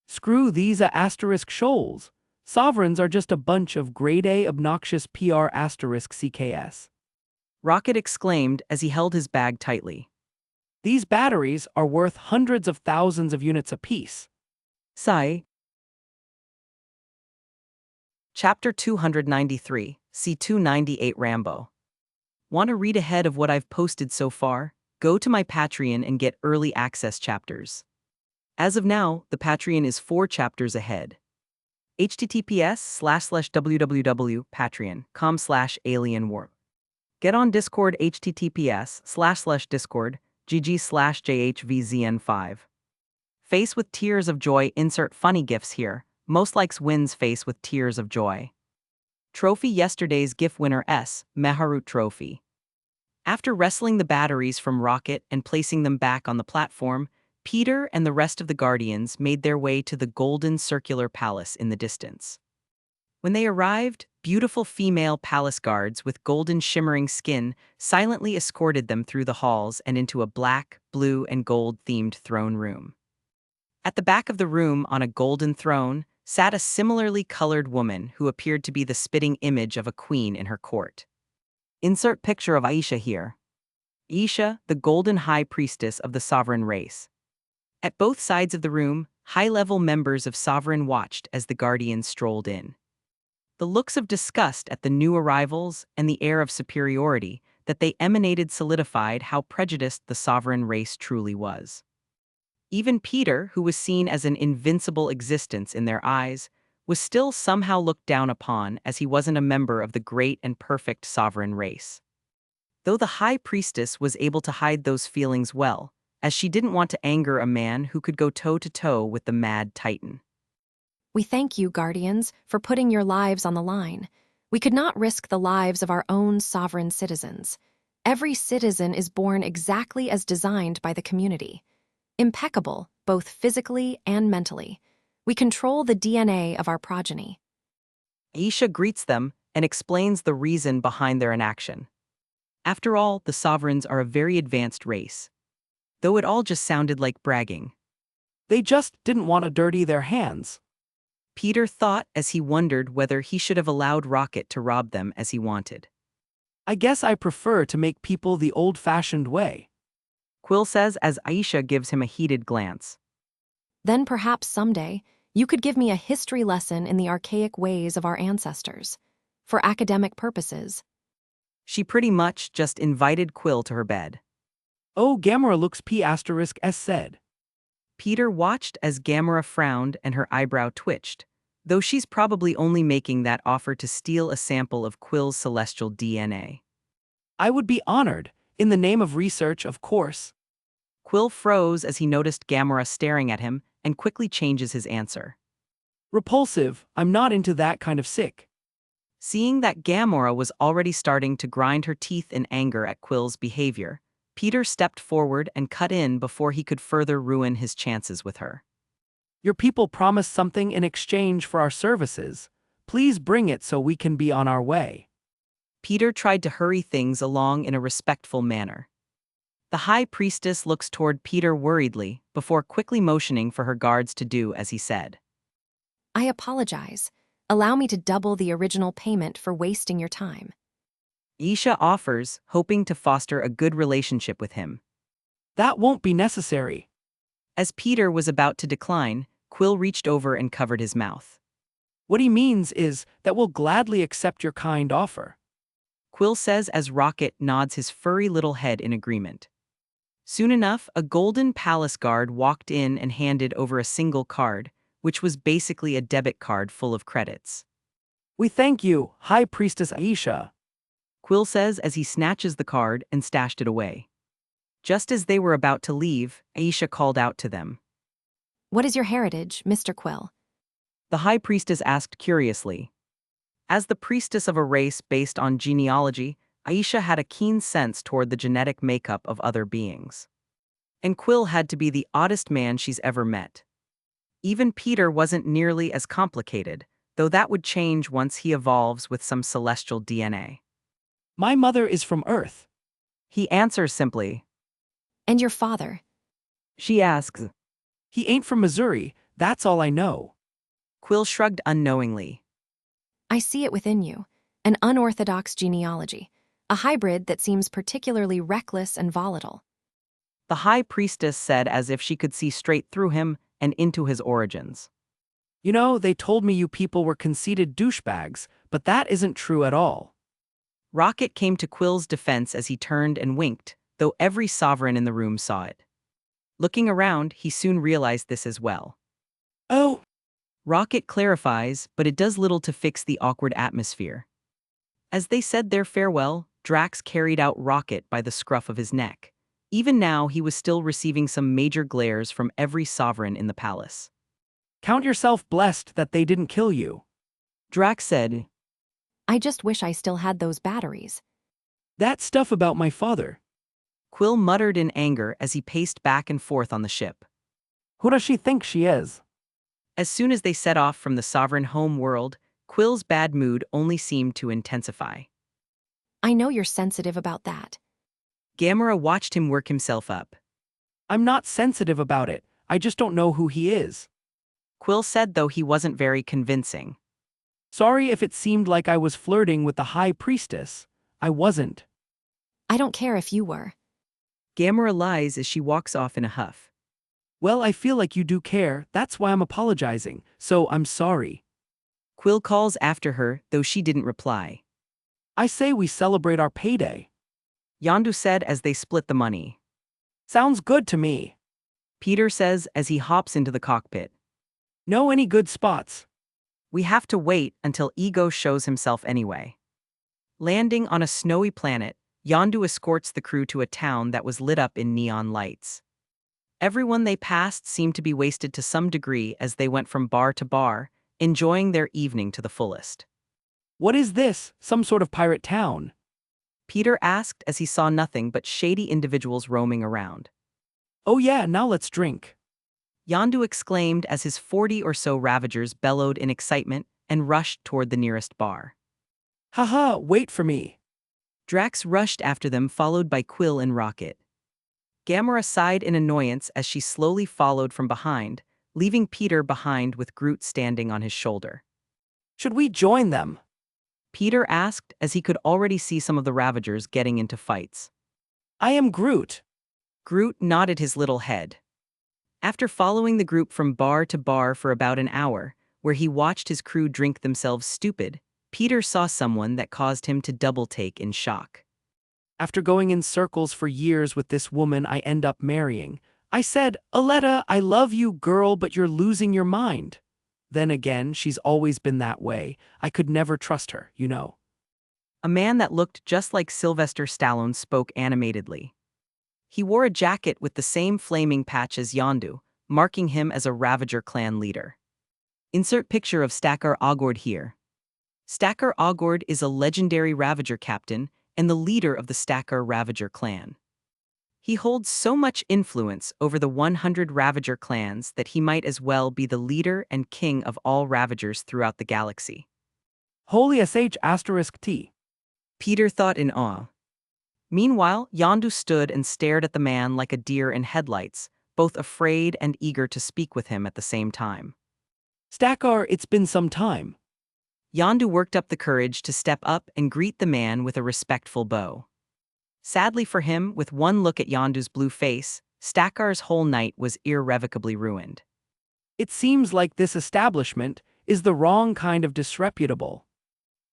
Screw these *shoals. Sovereigns are just a bunch of grade A obnoxious PR*CKS. Rocket exclaimed as he held his bag tightly. These batteries are worth hundreds of thousands of units apiece. Sigh. Chapter 293, C298 Rambo. Want to read ahead of what I've posted so far? Go to my Patreon and get early access chapters. As of now, the Patreon is 4 chapters ahead. https://www.patreon.com/alienwarp. Get on Discord https://discord gg/jhvzn5. Face with tears of joy. Insert funny gifs here. Most likes wins face with tears of joy. Trophy yesterday's GIF winner S. Meharut Trophy. After wresting the batteries from Rocket and placing them back on the platform, Peter and the rest of the Guardians made their way to the golden circular palace in the distance. When they arrived, beautiful female palace guards with golden shimmering skin silently escorted them through the halls and into a black, blue, and gold-themed throne room. At the back of the room, on a golden throne, sat a similarly colored woman who appeared to be the spitting image of a queen in her court. Insert picture of Aisha here. Aisha, the golden high priestess of the sovereign race. At both sides of the room, high-level members of Sovereign watched as the Guardians strolled in. The looks of disgust at the new arrivals and the air of superiority that they emanated solidified how prejudiced the Sovereign race truly was. Even Peter, who was seen as an invincible existence in their eyes, was still somehow looked down upon as he wasn't a member of the great and perfect Sovereign race. Though the High Priestess was able to hide those feelings well, as she didn't want to anger a man who could go toe-to-toe with the Mad Titan. We thank you, Guardians, for putting your lives on the line. We could not risk the lives of our own sovereign citizens. Every citizen is born exactly as designed by the community. Impeccable, both physically and mentally. We control the DNA of our progeny. Aisha greets them and explains the reason behind their inaction. After all, the Sovereigns are a very advanced race. Though it all just sounded like bragging. They just didn't want to dirty their hands. Peter thought as he wondered whether he should have allowed Rocket to rob them as he wanted. I guess I prefer to make people the old-fashioned way. Quill says as Aisha gives him a heated glance. Then perhaps someday, you could give me a history lesson in the archaic ways of our ancestors. For academic purposes. She pretty much just invited Quill to her bed. Oh, Gamera looks P***s said. Peter watched as Gamera frowned and her eyebrow twitched, though she's probably only making that offer to steal a sample of Quill's celestial DNA. I would be honored, in the name of research, of course. Quill froze as he noticed Gamera staring at him and quickly changes his answer. Repulsive, I'm not into that kind of sick. Seeing that Gamera was already starting to grind her teeth in anger at Quill's behavior, Peter stepped forward and cut in before he could further ruin his chances with her. Your people promised something in exchange for our services. Please bring it so we can be on our way. Peter tried to hurry things along in a respectful manner. The High Priestess looks toward Peter worriedly before quickly motioning for her guards to do as he said. I apologize. Allow me to double the original payment for wasting your time. Aisha offers, hoping to foster a good relationship with him. That won't be necessary. As Peter was about to decline, Quill reached over and covered his mouth. What he means is that we'll gladly accept your kind offer. Quill says as Rocket nods his furry little head in agreement. Soon enough, a golden palace guard walked in and handed over a single card, which was basically a debit card full of credits. We thank you, High Priestess Aisha. Quill says as he snatches the card and stashed it away. Just as they were about to leave, Aisha called out to them. What is your heritage, Mr. Quill? The High Priestess asked curiously. As the priestess of a race based on genealogy, Aisha had a keen sense toward the genetic makeup of other beings. And Quill had to be the oddest man she's ever met. Even Peter wasn't nearly as complicated, though that would change once he evolves with some celestial DNA. My mother is from Earth. He answers simply. And your father? She asks. He ain't from Missouri, that's all I know. Quill shrugged unknowingly. I see it within you. An unorthodox genealogy. A hybrid that seems particularly reckless and volatile. The High Priestess said as if she could see straight through him and into his origins. You know, they told me you people were conceited douchebags, but that isn't true at all. Rocket came to Quill's defense as he turned and winked, though every sovereign in the room saw it. Looking around, he soon realized this as well. Oh! Rocket clarifies, but it does little to fix the awkward atmosphere. As they said their farewell, Drax carried out Rocket by the scruff of his neck. Even now, he was still receiving some major glares from every sovereign in the palace. Count yourself blessed that they didn't kill you. Drax said. I just wish I still had those batteries. That stuff about my father. Quill muttered in anger as he paced back and forth on the ship. Who does she think she is? As soon as they set off from the sovereign home world, Quill's bad mood only seemed to intensify. I know you're sensitive about that. Gamera watched him work himself up. I'm not sensitive about it, I just don't know who he is. Quill said, though he wasn't very convincing. Sorry if it seemed like I was flirting with the High Priestess. I wasn't. I don't care if you were. Gamera lies as she walks off in a huff. Well, I feel like you do care, that's why I'm apologizing, so I'm sorry. Quill calls after her, though she didn't reply. I say we celebrate our payday. Yondu said as they split the money. Sounds good to me. Peter says as he hops into the cockpit. Know any good spots? We have to wait until Ego shows himself anyway. Landing on a snowy planet, Yondu escorts the crew to a town that was lit up in neon lights. Everyone they passed seemed to be wasted to some degree as they went from bar to bar, enjoying their evening to the fullest. What is this, some sort of pirate town? Peter asked as he saw nothing but shady individuals roaming around. Oh yeah, now let's drink. Yondu exclaimed as his 40 or so Ravagers bellowed in excitement and rushed toward the nearest bar. Haha, wait for me. Drax rushed after them, followed by Quill and Rocket. Gamera sighed in annoyance as she slowly followed from behind, leaving Peter behind with Groot standing on his shoulder. Should we join them? Peter asked as he could already see some of the Ravagers getting into fights. I am Groot. Groot nodded his little head. After following the group from bar to bar for about an hour, where he watched his crew drink themselves stupid, Peter saw someone that caused him to double-take in shock. After going in circles for years with this woman I end up marrying, I said, Aletta, I love you, girl, but you're losing your mind. Then again, she's always been that way. I could never trust her, you know. A man that looked just like Sylvester Stallone spoke animatedly. He wore a jacket with the same flaming patch as Yondu, marking him as a Ravager clan leader. Insert picture of Stacker Ogord here. Stacker Ogord is a legendary Ravager captain and the leader of the Stacker Ravager clan. He holds so much influence over the 100 Ravager clans that he might as well be the leader and king of all Ravagers throughout the galaxy. Holy *T. Peter thought in awe. Meanwhile, Yondu stood and stared at the man like a deer in headlights, both afraid and eager to speak with him at the same time. Stackar, it's been some time. Yondu worked up the courage to step up and greet the man with a respectful bow. Sadly for him, with one look at Yondu's blue face, Stackar's whole night was irrevocably ruined. It seems like this establishment is the wrong kind of disreputable.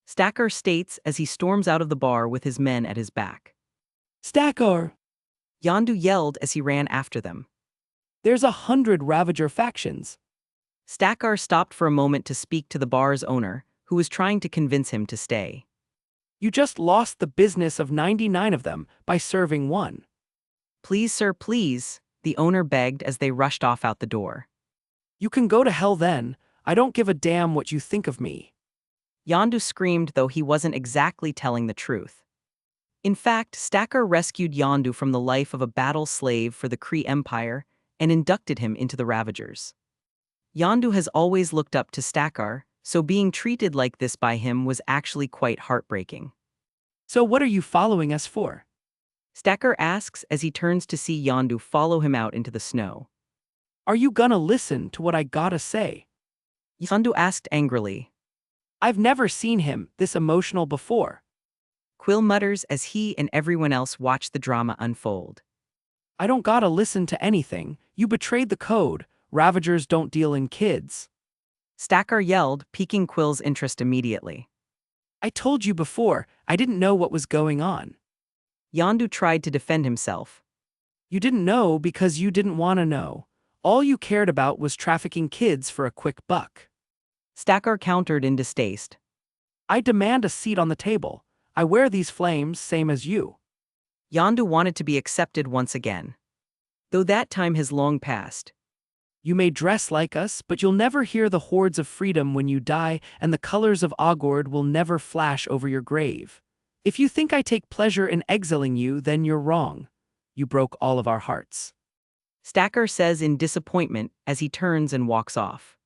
Stacker states as he storms out of the bar with his men at his back. Stackar! Yondu yelled as he ran after them. There's 100 Ravager factions. Stackar stopped for a moment to speak to the bar's owner, who was trying to convince him to stay. You just lost the business of 99 of them by serving one. Please, sir, please, the owner begged as they rushed off out the door. You can go to hell then. I don't give a damn what you think of me. Yondu screamed, though he wasn't exactly telling the truth. In fact, Stacker rescued Yondu from the life of a battle slave for the Kree Empire and inducted him into the Ravagers. Yondu has always looked up to Stacker, so being treated like this by him was actually quite heartbreaking. So what are you following us for? Stacker asks as he turns to see Yondu follow him out into the snow. Are you gonna listen to what I gotta say? Yondu asked angrily. I've never seen him this emotional before. Quill mutters as he and everyone else watch the drama unfold. I don't gotta listen to anything. You betrayed the code. Ravagers don't deal in kids. Stacker yelled, piquing Quill's interest immediately. I told you before, I didn't know what was going on. Yondu tried to defend himself. You didn't know because you didn't want to know. All you cared about was trafficking kids for a quick buck. Stacker countered in distaste. I demand a seat on the table. I wear these flames same as you. Yondu wanted to be accepted once again. Though that time has long passed. You may dress like us, but you'll never hear the hordes of freedom when you die, and the colors of Ogord will never flash over your grave. If you think I take pleasure in exiling you, then you're wrong. You broke all of our hearts. Stacker says in disappointment as he turns and walks off.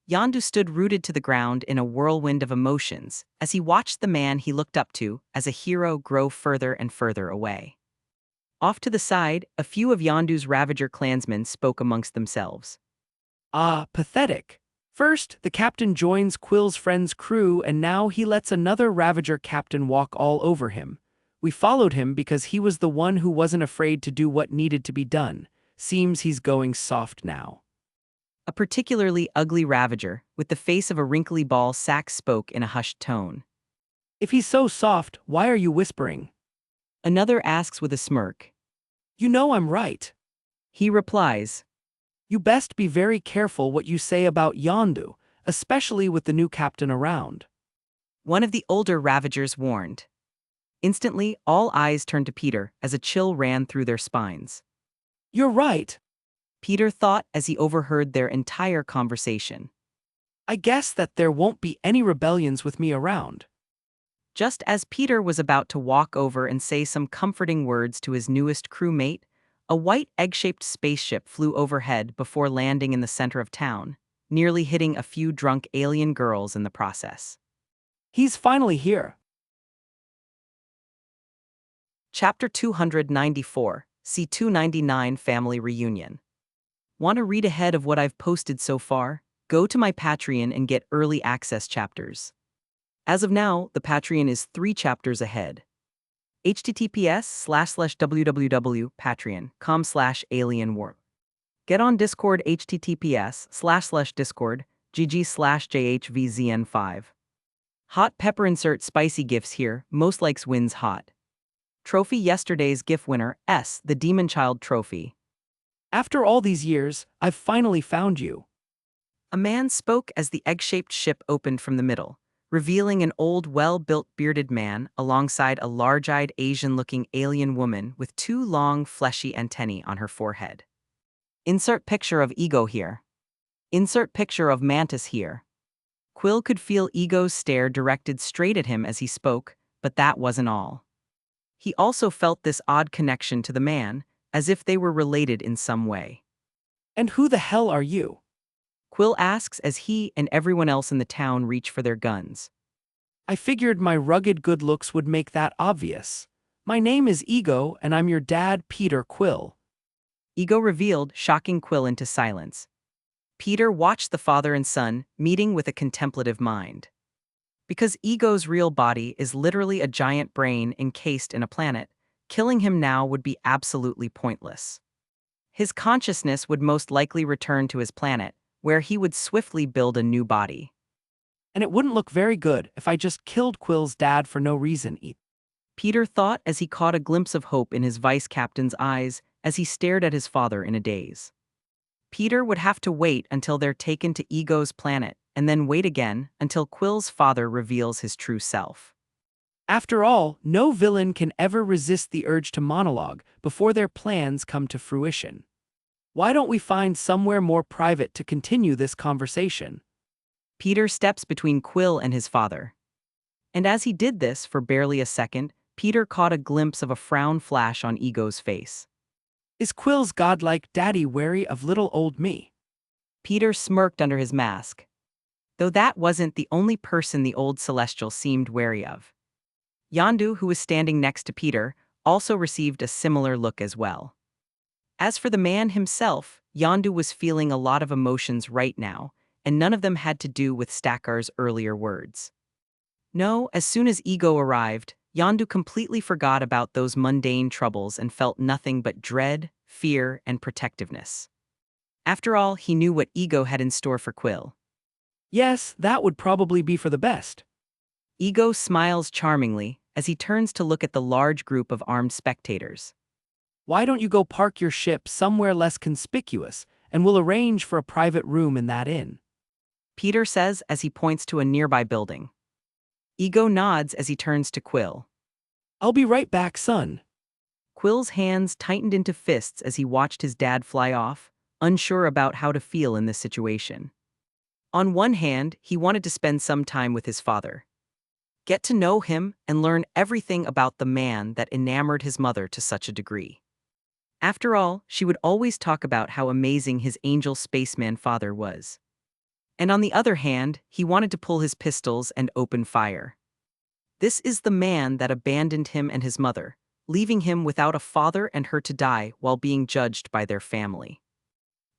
Yondu stood rooted to the ground in a whirlwind of emotions as he watched the man he looked up to as a hero grow further and further away. Off to the side, a few of Yondu's Ravager clansmen spoke amongst themselves. Ah, pathetic. First, the captain joins Quill's friend's crew and now he lets another Ravager captain walk all over him. We followed him because he was the one who wasn't afraid to do what needed to be done. Seems he's going soft now. A particularly ugly Ravager, with the face of a wrinkly ball sack, spoke in a hushed tone. If he's so soft, why are you whispering? Another asks with a smirk. You know I'm right. He replies. You best be very careful what you say about Yondu, especially with the new captain around. One of the older Ravagers warned. Instantly, all eyes turned to Peter as a chill ran through their spines. You're right. Peter thought as he overheard their entire conversation. I guess that there won't be any rebellions with me around. Just as Peter was about to walk over and say some comforting words to his newest crewmate, a white egg-shaped spaceship flew overhead before landing in the center of town, nearly hitting a few drunk alien girls in the process. He's finally here. Chapter 294, C299 Family Reunion. Want to read ahead of what I've posted so far? Go to my Patreon and get early access chapters. As of now, the Patreon is 3 chapters ahead. https://www.patreon.com/alienwarp. Get on Discord https://discord gg/jhvzn5. Hot pepper insert spicy gifs here, most likes wins hot. Trophy yesterday's GIF winner, the Demon Child Trophy. After all these years, I've finally found you. A man spoke as the egg-shaped ship opened from the middle, revealing an old, well-built bearded man alongside a large-eyed Asian-looking alien woman with 2 long, fleshy antennae on her forehead. Insert picture of Ego here. Insert picture of Mantis here. Quill could feel Ego's stare directed straight at him as he spoke, but that wasn't all. He also felt this odd connection to the man, as if they were related in some way. And who the hell are you? Quill asks as he and everyone else in the town reach for their guns. I figured my rugged good looks would make that obvious. My name is Ego, and I'm your dad, Peter Quill. Ego revealed, shocking Quill into silence. Peter watched the father and son meeting with a contemplative mind. Because Ego's real body is literally a giant brain encased in a planet, killing him now would be absolutely pointless. His consciousness would most likely return to his planet, where he would swiftly build a new body. And it wouldn't look very good if I just killed Quill's dad for no reason. Peter thought as he caught a glimpse of hope in his vice captain's eyes as he stared at his father in a daze. Peter would have to wait until they're taken to Ego's planet, and then wait again until Quill's father reveals his true self. After all, no villain can ever resist the urge to monologue before their plans come to fruition. Why don't we find somewhere more private to continue this conversation? Peter steps between Quill and his father. And as he did this for barely a second, Peter caught a glimpse of a frown flash on Ego's face. Is Quill's godlike daddy wary of little old me? Peter smirked under his mask. Though that wasn't the only person the old Celestial seemed wary of. Yondu, who was standing next to Peter, also received a similar look as well. As for the man himself, Yondu was feeling a lot of emotions right now, and none of them had to do with Stackar's earlier words. No, as soon as Ego arrived, Yondu completely forgot about those mundane troubles and felt nothing but dread, fear, and protectiveness. After all, he knew what Ego had in store for Quill. Yes, that would probably be for the best. Ego smiles charmingly as he turns to look at the large group of armed spectators. Why don't you go park your ship somewhere less conspicuous, and we'll arrange for a private room in that inn? Peter says as he points to a nearby building. Ego nods as he turns to Quill. I'll be right back, son. Quill's hands tightened into fists as he watched his dad fly off, unsure about how to feel in this situation. On one hand, he wanted to spend some time with his father. get to know him, and learn everything about the man that enamored his mother to such a degree. After all, she would always talk about how amazing his angel spaceman father was. And on the other hand, he wanted to pull his pistols and open fire. This is the man that abandoned him and his mother, leaving him without a father and her to die while being judged by their family.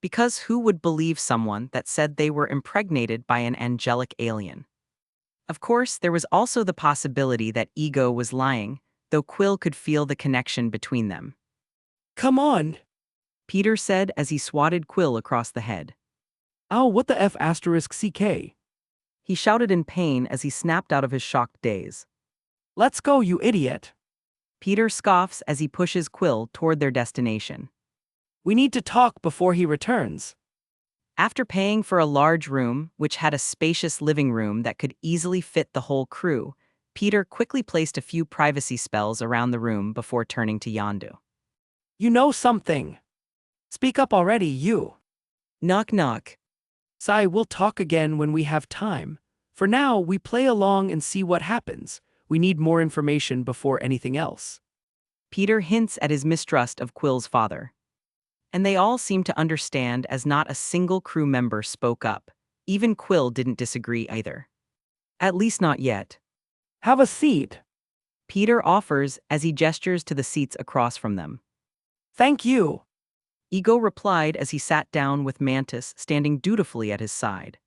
Because who would believe someone that said they were impregnated by an angelic alien? Of course, there was also the possibility that Ego was lying, though Quill could feel the connection between them. Come on. Peter said as he swatted Quill across the head. Ow, what the F asterisk CK? He shouted in pain as he snapped out of his shocked daze. Let's go, you idiot. Peter scoffs as he pushes Quill toward their destination. We need to talk before he returns. After paying for a large room, which had a spacious living room that could easily fit the whole crew, Peter quickly placed a few privacy spells around the room before turning to Yondu. You know something. Speak up already, you. Knock knock. Sai, we'll talk again when we have time. For now, we play along and see what happens. We need more information before anything else. Peter hints at his mistrust of Quill's father. And they all seem to understand as not a single crew member spoke up. Even Quill didn't disagree either. At least not yet. Have a seat. Peter offers as he gestures to the seats across from them. Thank you. Ego replied as he sat down with Mantis standing dutifully at his side.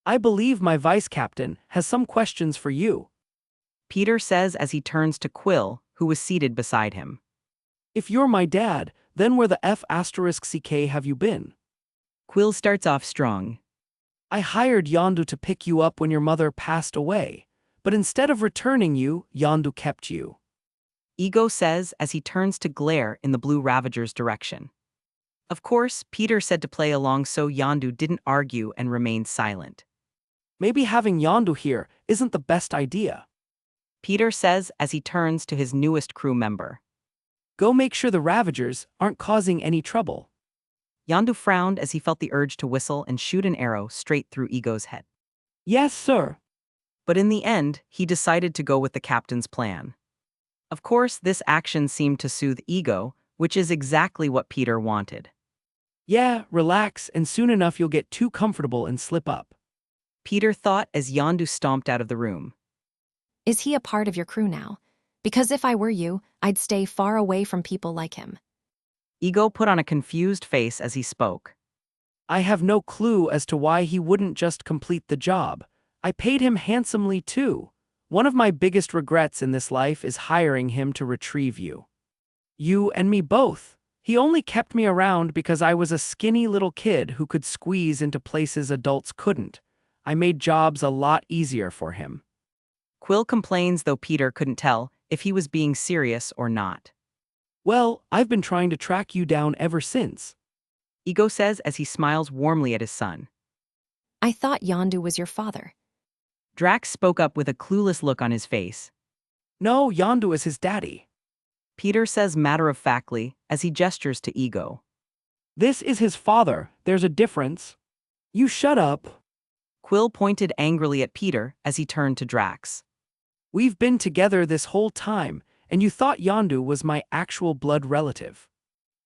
I believe my vice captain has some questions for you. Peter says as he turns to Quill, who was seated beside him. If you're my dad, then where the F asterisk CK have you been? Quill starts off strong. I hired Yondu to pick you up when your mother passed away, but instead of returning you, Yondu kept you. Ego says as he turns to glare in the Blue Ravager's direction. Of course, Peter said to play along so Yondu didn't argue and remained silent. Maybe having Yondu here isn't the best idea. Peter says as he turns to his newest crew member. Go make sure the Ravagers aren't causing any trouble. Yondu frowned as he felt the urge to whistle and shoot an arrow straight through Ego's head. Yes, sir. But in the end, he decided to go with the captain's plan. Of course, this action seemed to soothe Ego, which is exactly what Peter wanted. Yeah, relax, and soon enough you'll get too comfortable and slip up. Peter thought as Yondu stomped out of the room. Is he a part of your crew now? Because if I were you, I'd stay far away from people like him. Ego put on a confused face as he spoke. I have no clue as to why he wouldn't just complete the job. I paid him handsomely too. One of my biggest regrets in this life is hiring him to retrieve you. You and me both. He only kept me around because I was a skinny little kid who could squeeze into places adults couldn't. I made jobs a lot easier for him. Quill complains though Peter couldn't tell if he was being serious or not. Well, I've been trying to track you down ever since. Ego says as he smiles warmly at his son. I thought Yondu was your father. Drax spoke up with a clueless look on his face. No, Yondu is his daddy. Peter says matter-of-factly as he gestures to Ego. This is his father. There's a difference. You shut up. Quill pointed angrily at Peter as he turned to Drax. We've been together this whole time, and you thought Yondu was my actual blood relative.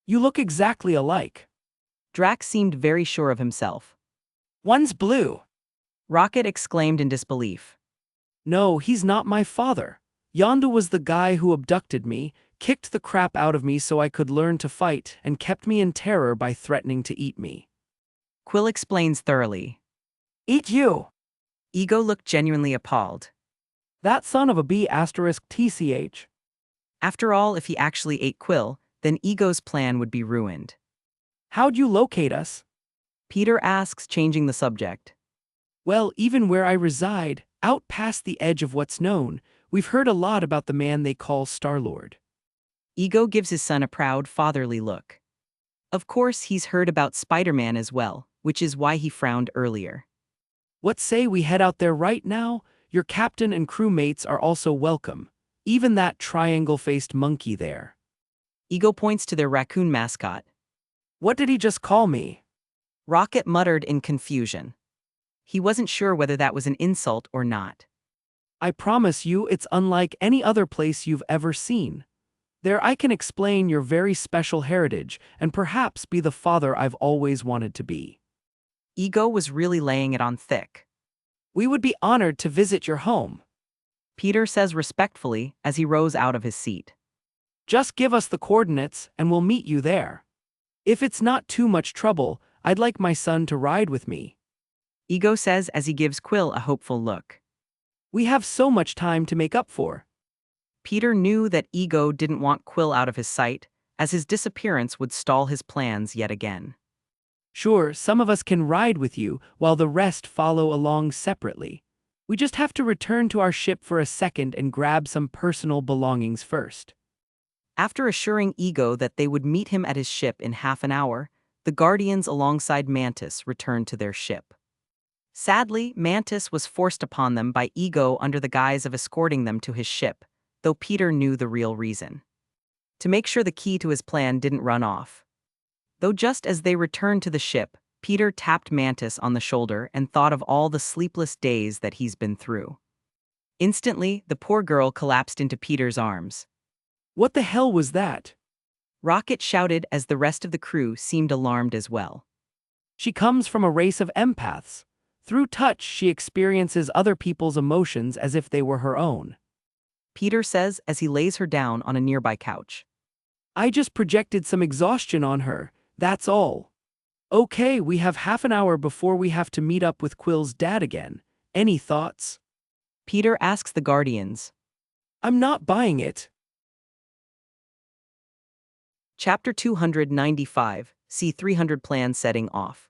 You look exactly alike. Drax seemed very sure of himself. One's blue. Rocket exclaimed in disbelief. No, he's not my father. Yondu was the guy who abducted me, kicked the crap out of me so I could learn to fight, and kept me in terror by threatening to eat me. Quill explains thoroughly. Eat you! Ego looked genuinely appalled. That son of a B asterisk TCH. After all, if he actually ate Quill, then Ego's plan would be ruined. How'd you locate us? Peter asks, changing the subject. Well, even where I reside, out past the edge of what's known, we've heard a lot about the man they call Star-Lord. Ego gives his son a proud, fatherly look. Of course, he's heard about Spider-Man as well, which is why he frowned earlier. What say we head out there right now? Your captain and crewmates are also welcome. Even that triangle-faced monkey there. Ego points to their raccoon mascot. What did he just call me? Rocket muttered in confusion. He wasn't sure whether that was an insult or not. I promise you it's unlike any other place you've ever seen. There I can explain your very special heritage and perhaps be the father I've always wanted to be. Ego was really laying it on thick. We would be honored to visit your home. Peter says respectfully as he rose out of his seat. Just give us the coordinates and we'll meet you there. If it's not too much trouble, I'd like my son to ride with me. Ego says as he gives Quill a hopeful look. We have so much time to make up for. Peter knew that Ego didn't want Quill out of his sight, as his disappearance would stall his plans yet again. Sure, some of us can ride with you while the rest follow along separately. We just have to return to our ship for a second and grab some personal belongings first. After assuring Ego that they would meet him at his ship in half an hour, the Guardians alongside Mantis returned to their ship. Sadly, Mantis was forced upon them by Ego under the guise of escorting them to his ship, though Peter knew the real reason. To make sure the key to his plan didn't run off. Though just as they returned to the ship, Peter tapped Mantis on the shoulder and thought of all the sleepless days that he's been through. Instantly, the poor girl collapsed into Peter's arms. What the hell was that? Rocket shouted as the rest of the crew seemed alarmed as well. She comes from a race of empaths. Through touch, she experiences other people's emotions as if they were her own. Peter says as he lays her down on a nearby couch. I just projected some exhaustion on her, that's all. Okay, we have half an hour before we have to meet up with Quill's dad again. Any thoughts? Peter asks the Guardians. I'm not buying it. Chapter 295, C300 Plan Setting Off.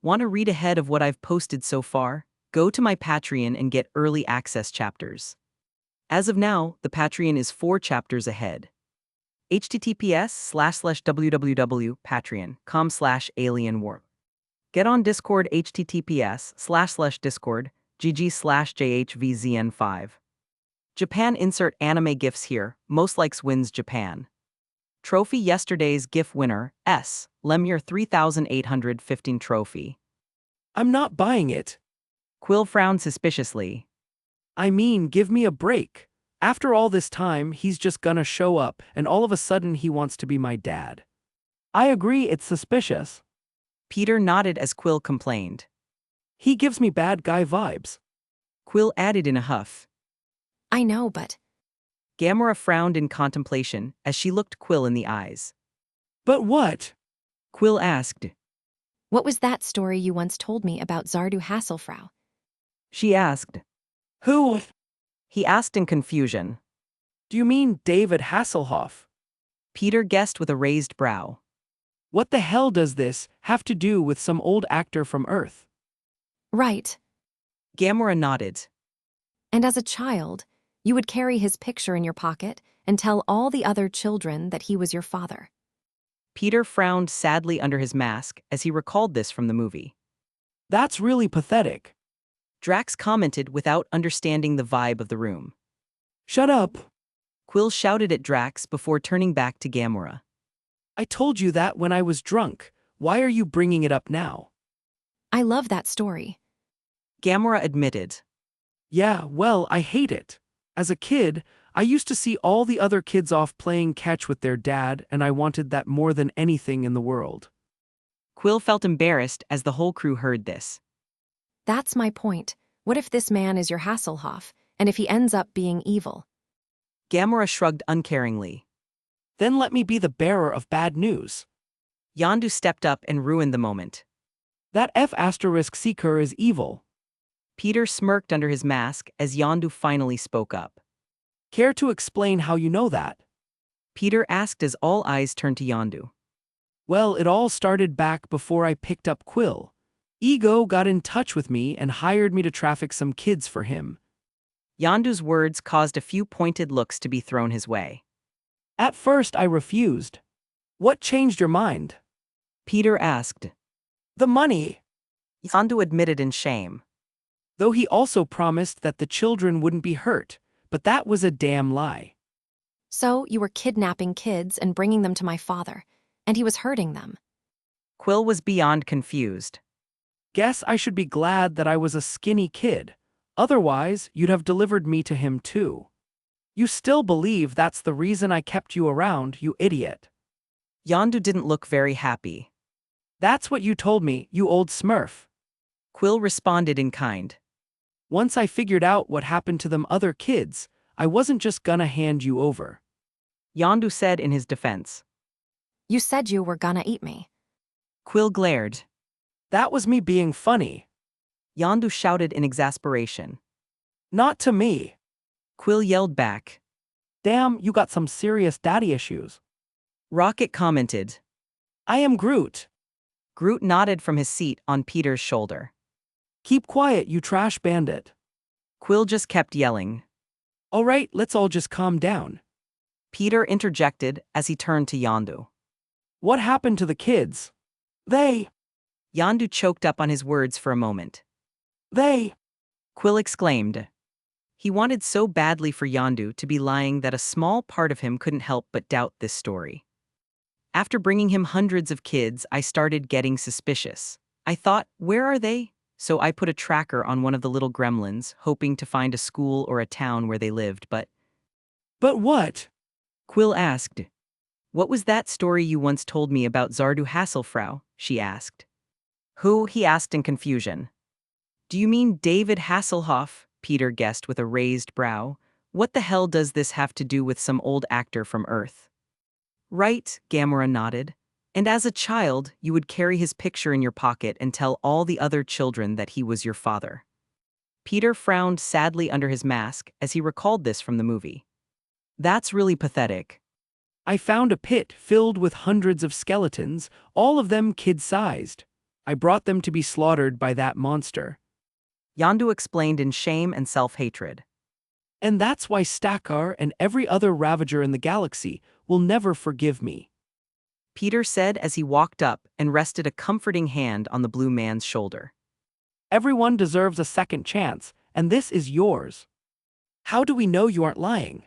Want to read ahead of what I've posted so far? Go to my Patreon and get early access chapters. As of now, the Patreon is 4 chapters ahead. https://www.patreon.com/alienwarp. Get on Discord https://discord gg/jhvzn5. Japan insert anime gifs here, most likes wins Japan. Trophy yesterday's GIF winner, S. Lemure 3815 trophy. I'm not buying it. Quill frowned suspiciously. I mean, give me a break. After all this time, he's just gonna show up, and all of a sudden he wants to be my dad. I agree, it's suspicious. Peter nodded as Quill complained. He gives me bad guy vibes. Quill added in a huff. I know, but Gamera frowned in contemplation as she looked Quill in the eyes. But what? Quill asked. what was that story you once told me about Zardu Hasselfrau? She asked. Who? He asked in confusion. Do you mean David Hasselhoff? Peter guessed with a raised brow. What the hell does this have to do with some old actor from Earth? Right. Gamera nodded. And as a child, you would carry his picture in your pocket and tell all the other children that he was your father. Peter frowned sadly under his mask as he recalled this from the movie. That's really pathetic. Drax commented without understanding the vibe of the room. Shut up. Quill shouted at Drax before turning back to Gamera. I told you that when I was drunk. Why are you bringing it up now? I love that story. Gamera admitted. Yeah, well, I hate it. As a kid, I used to see all the other kids off playing catch with their dad, and I wanted that more than anything in the world. Quill felt embarrassed as the whole crew heard this. That's my point. What if this man is your Hasselhoff, and if he ends up being evil? Gamera shrugged uncaringly. Then let me be the bearer of bad news. Yondu stepped up and ruined the moment. That F***seeker is evil. Peter smirked under his mask as Yondu finally spoke up. Care to explain how you know that? Peter asked as all eyes turned to Yondu. Well, it all started back before I picked up Quill. Ego got in touch with me and hired me to traffic some kids for him. Yondu's words caused a few pointed looks to be thrown his way. At first I refused. What changed your mind? Peter asked. The money. Yondu admitted in shame. Though he also promised that the children wouldn't be hurt, but that was a damn lie. So you were kidnapping kids and bringing them to my father, and he was hurting them. Quill was beyond confused. Guess I should be glad that I was a skinny kid. Otherwise, you'd have delivered me to him too. You still believe that's the reason I kept you around, you idiot. Yondu didn't look very happy. That's what you told me, you old smurf. Quill responded in kind. Once I figured out what happened to them other kids, I wasn't just gonna hand you over. Yondu said in his defense. You said you were gonna eat me. Quill glared. That was me being funny. Yondu shouted in exasperation. Not to me. Quill yelled back. Damn, you got some serious daddy issues. Rocket commented. I am Groot. Groot nodded from his seat on Peter's shoulder. Keep quiet, you trash bandit. Quill just kept yelling. All right, let's all just calm down. Peter interjected as he turned to Yondu. What happened to the kids? They. Yondu choked up on his words for a moment. Quill exclaimed. He wanted so badly for Yondu to be lying that a small part of him couldn't help but doubt this story. After bringing him hundreds of kids, I started getting suspicious. I thought, where are they? So I put a tracker on one of the little gremlins, hoping to find a school or a town where they lived, but... But what? Quill asked. What was that story you once told me about Zardu Hasselfrau? She asked. Who? He asked in confusion. Do you mean David Hasselhoff? Peter guessed with a raised brow. What the hell does this have to do with some old actor from Earth? Right, Gamora nodded. And as a child, you would carry his picture in your pocket and tell all the other children that he was your father. Peter frowned sadly under his mask as he recalled this from the movie. That's really pathetic. I found a pit filled with hundreds of skeletons, all of them kid-sized. I brought them to be slaughtered by that monster. Yondu explained in shame and self-hatred. And that's why Stakar and every other Ravager in the galaxy will never forgive me. Peter said as he walked up and rested a comforting hand on the blue man's shoulder. Everyone deserves a second chance, and this is yours. How do we know you aren't lying?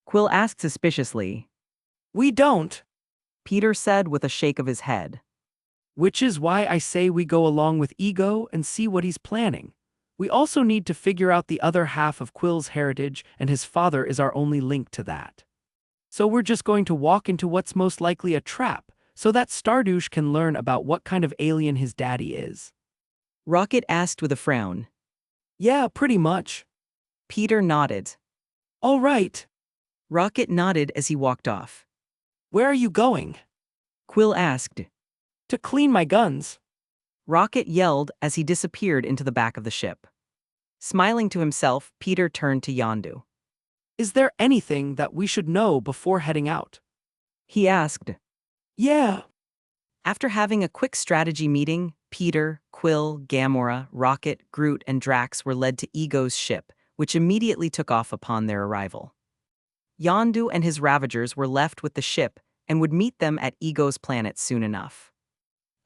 Quill asked suspiciously. We don't. Peter said with a shake of his head. Which is why I say we go along with Ego and see what he's planning. We also need to figure out the other half of Quill's heritage, and his father is our only link to that. So we're just going to walk into what's most likely a trap, so that Stardouche can learn about what kind of alien his daddy is. Rocket asked with a frown. Yeah, pretty much. Peter nodded. All right. Rocket nodded as he walked off. Where are you going? Quill asked. To clean my guns. Rocket yelled as he disappeared into the back of the ship. Smiling to himself, Peter turned to Yondu. Is there anything that we should know before heading out? He asked. Yeah. After having a quick strategy meeting, Peter, Quill, Gamora, Rocket, Groot, and Drax were led to Ego's ship, which immediately took off upon their arrival. Yondu and his Ravagers were left with the ship and would meet them at Ego's planet soon enough.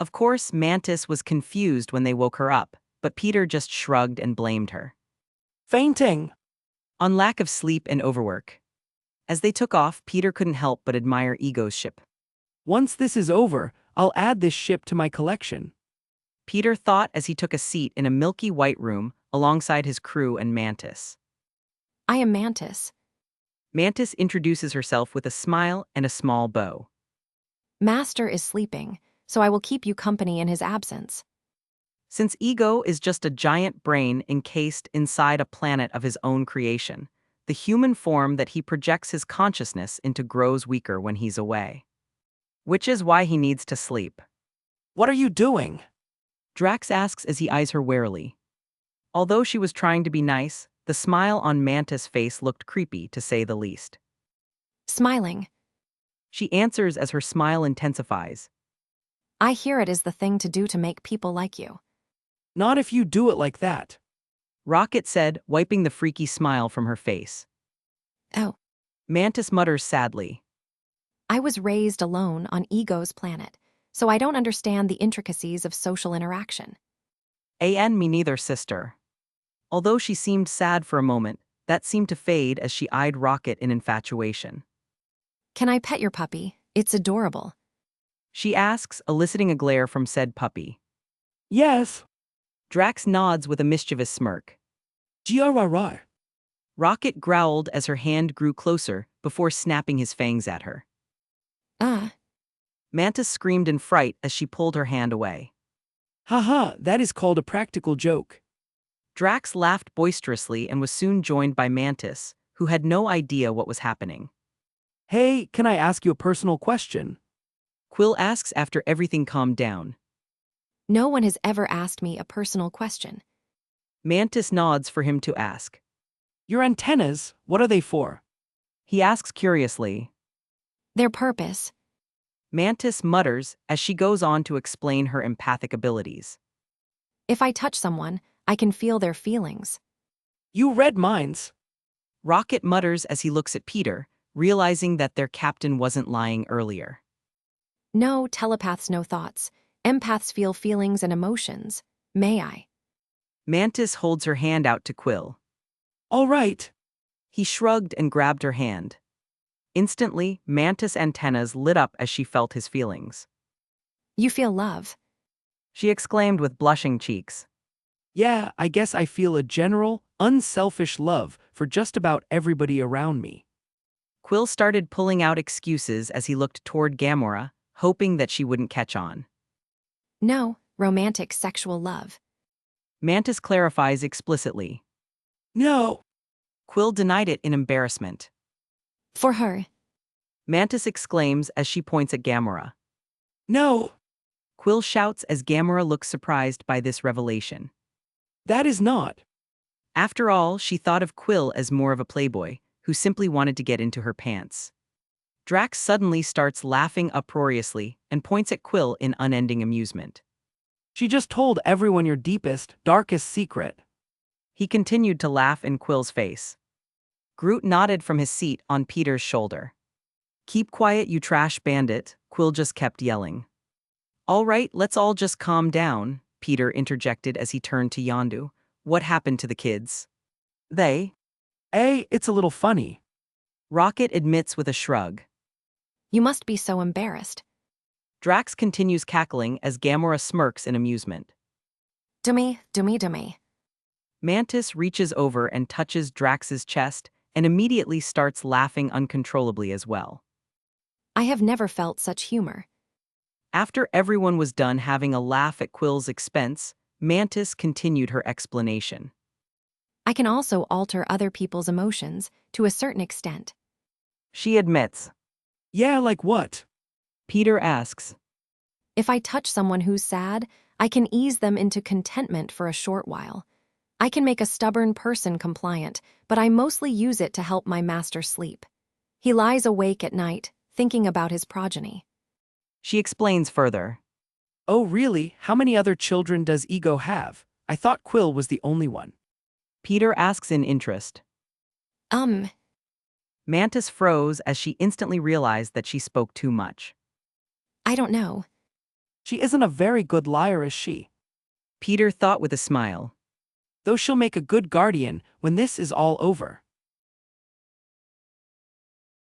Of course, Mantis was confused when they woke her up, but Peter just shrugged and blamed her. Fainting. On lack of sleep and overwork. As they took off, Peter couldn't help but admire Ego's ship. Once this is over, I'll add this ship to my collection. Peter thought as he took a seat in a milky white room alongside his crew and Mantis. I am Mantis. Mantis introduces herself with a smile and a small bow. Master is sleeping, so I will keep you company in his absence. Since Ego is just a giant brain encased inside a planet of his own creation, the human form that he projects his consciousness into grows weaker when he's away. Which is why he needs to sleep. What are you doing? Drax asks as he eyes her warily. Although she was trying to be nice, the smile on Mantis' face looked creepy, to say the least. Smiling. She answers as her smile intensifies. I hear it is the thing to do to make people like you. Not if you do it like that. Rocket said, wiping the freaky smile from her face. Oh. Mantis mutters sadly. I was raised alone on Ego's planet, so I don't understand the intricacies of social interaction. Me neither, sister. Although she seemed sad for a moment, that seemed to fade as she eyed Rocket in infatuation. Can I pet your puppy? It's adorable. She asks, eliciting a glare from said puppy. Yes. Drax nods with a mischievous smirk. Grrr. Rocket growled as her hand grew closer before snapping his fangs at her. Ah, Mantis screamed in fright as she pulled her hand away. Haha, that is called a practical joke. Drax laughed boisterously and was soon joined by Mantis, who had no idea what was happening. Hey, can I ask you a personal question? Quill asks after everything calmed down. no one has ever asked me a personal question. Mantis nods for him to ask. Your antennas, what are they for? He asks curiously. Their purpose. Mantis mutters as she goes on to explain her empathic abilities. If I touch someone, I can feel their feelings. You read minds. Rocket mutters as he looks at Peter, realizing that their captain wasn't lying earlier. No, telepaths know thoughts. Empaths feel feelings and emotions. May I? Mantis holds her hand out to Quill. All right. He shrugged and grabbed her hand. Instantly, Mantis' antennas lit up as she felt his feelings. You feel love. She exclaimed with blushing cheeks. Yeah, I guess I feel a general, unselfish love for just about everybody around me. Quill started pulling out excuses as he looked toward Gamora, hoping that she wouldn't catch on. No, romantic sexual love. Mantis clarifies explicitly. No. Quill denied it in embarrassment. For her. Mantis exclaims as she points at Gamora. No. Quill shouts as Gamora looks surprised by this revelation. That is not. After all, she thought of Quill as more of a playboy, who simply wanted to get into her pants. Drax suddenly starts laughing uproariously and points at Quill in unending amusement. She just told everyone your deepest, darkest secret. He continued to laugh in Quill's face. Groot nodded from his seat on Peter's shoulder. Keep quiet, you trash bandit, Quill just kept yelling. All right, let's all just calm down, Peter interjected as he turned to Yondu. What happened to the kids? They? It's a little funny. Rocket admits with a shrug. You must be so embarrassed. Drax continues cackling as Gamora smirks in amusement. Dummy. Mantis reaches over and touches Drax's chest and immediately starts laughing uncontrollably as well. I have never felt such humor. After everyone was done having a laugh at Quill's expense, Mantis continued her explanation. I can also alter other people's emotions, to a certain extent. She admits. Yeah, like what? Peter asks. If I touch someone who's sad, I can ease them into contentment for a short while. I can make a stubborn person compliant, but I mostly use it to help my master sleep. He lies awake at night, thinking about his progeny. She explains further. Oh really, how many other children does Ego have? I thought Quill was the only one. Peter asks in interest. Mantis froze as she instantly realized that she spoke too much. I don't know. She isn't a very good liar, is she? Peter thought with a smile. Though she'll make a good guardian when this is all over.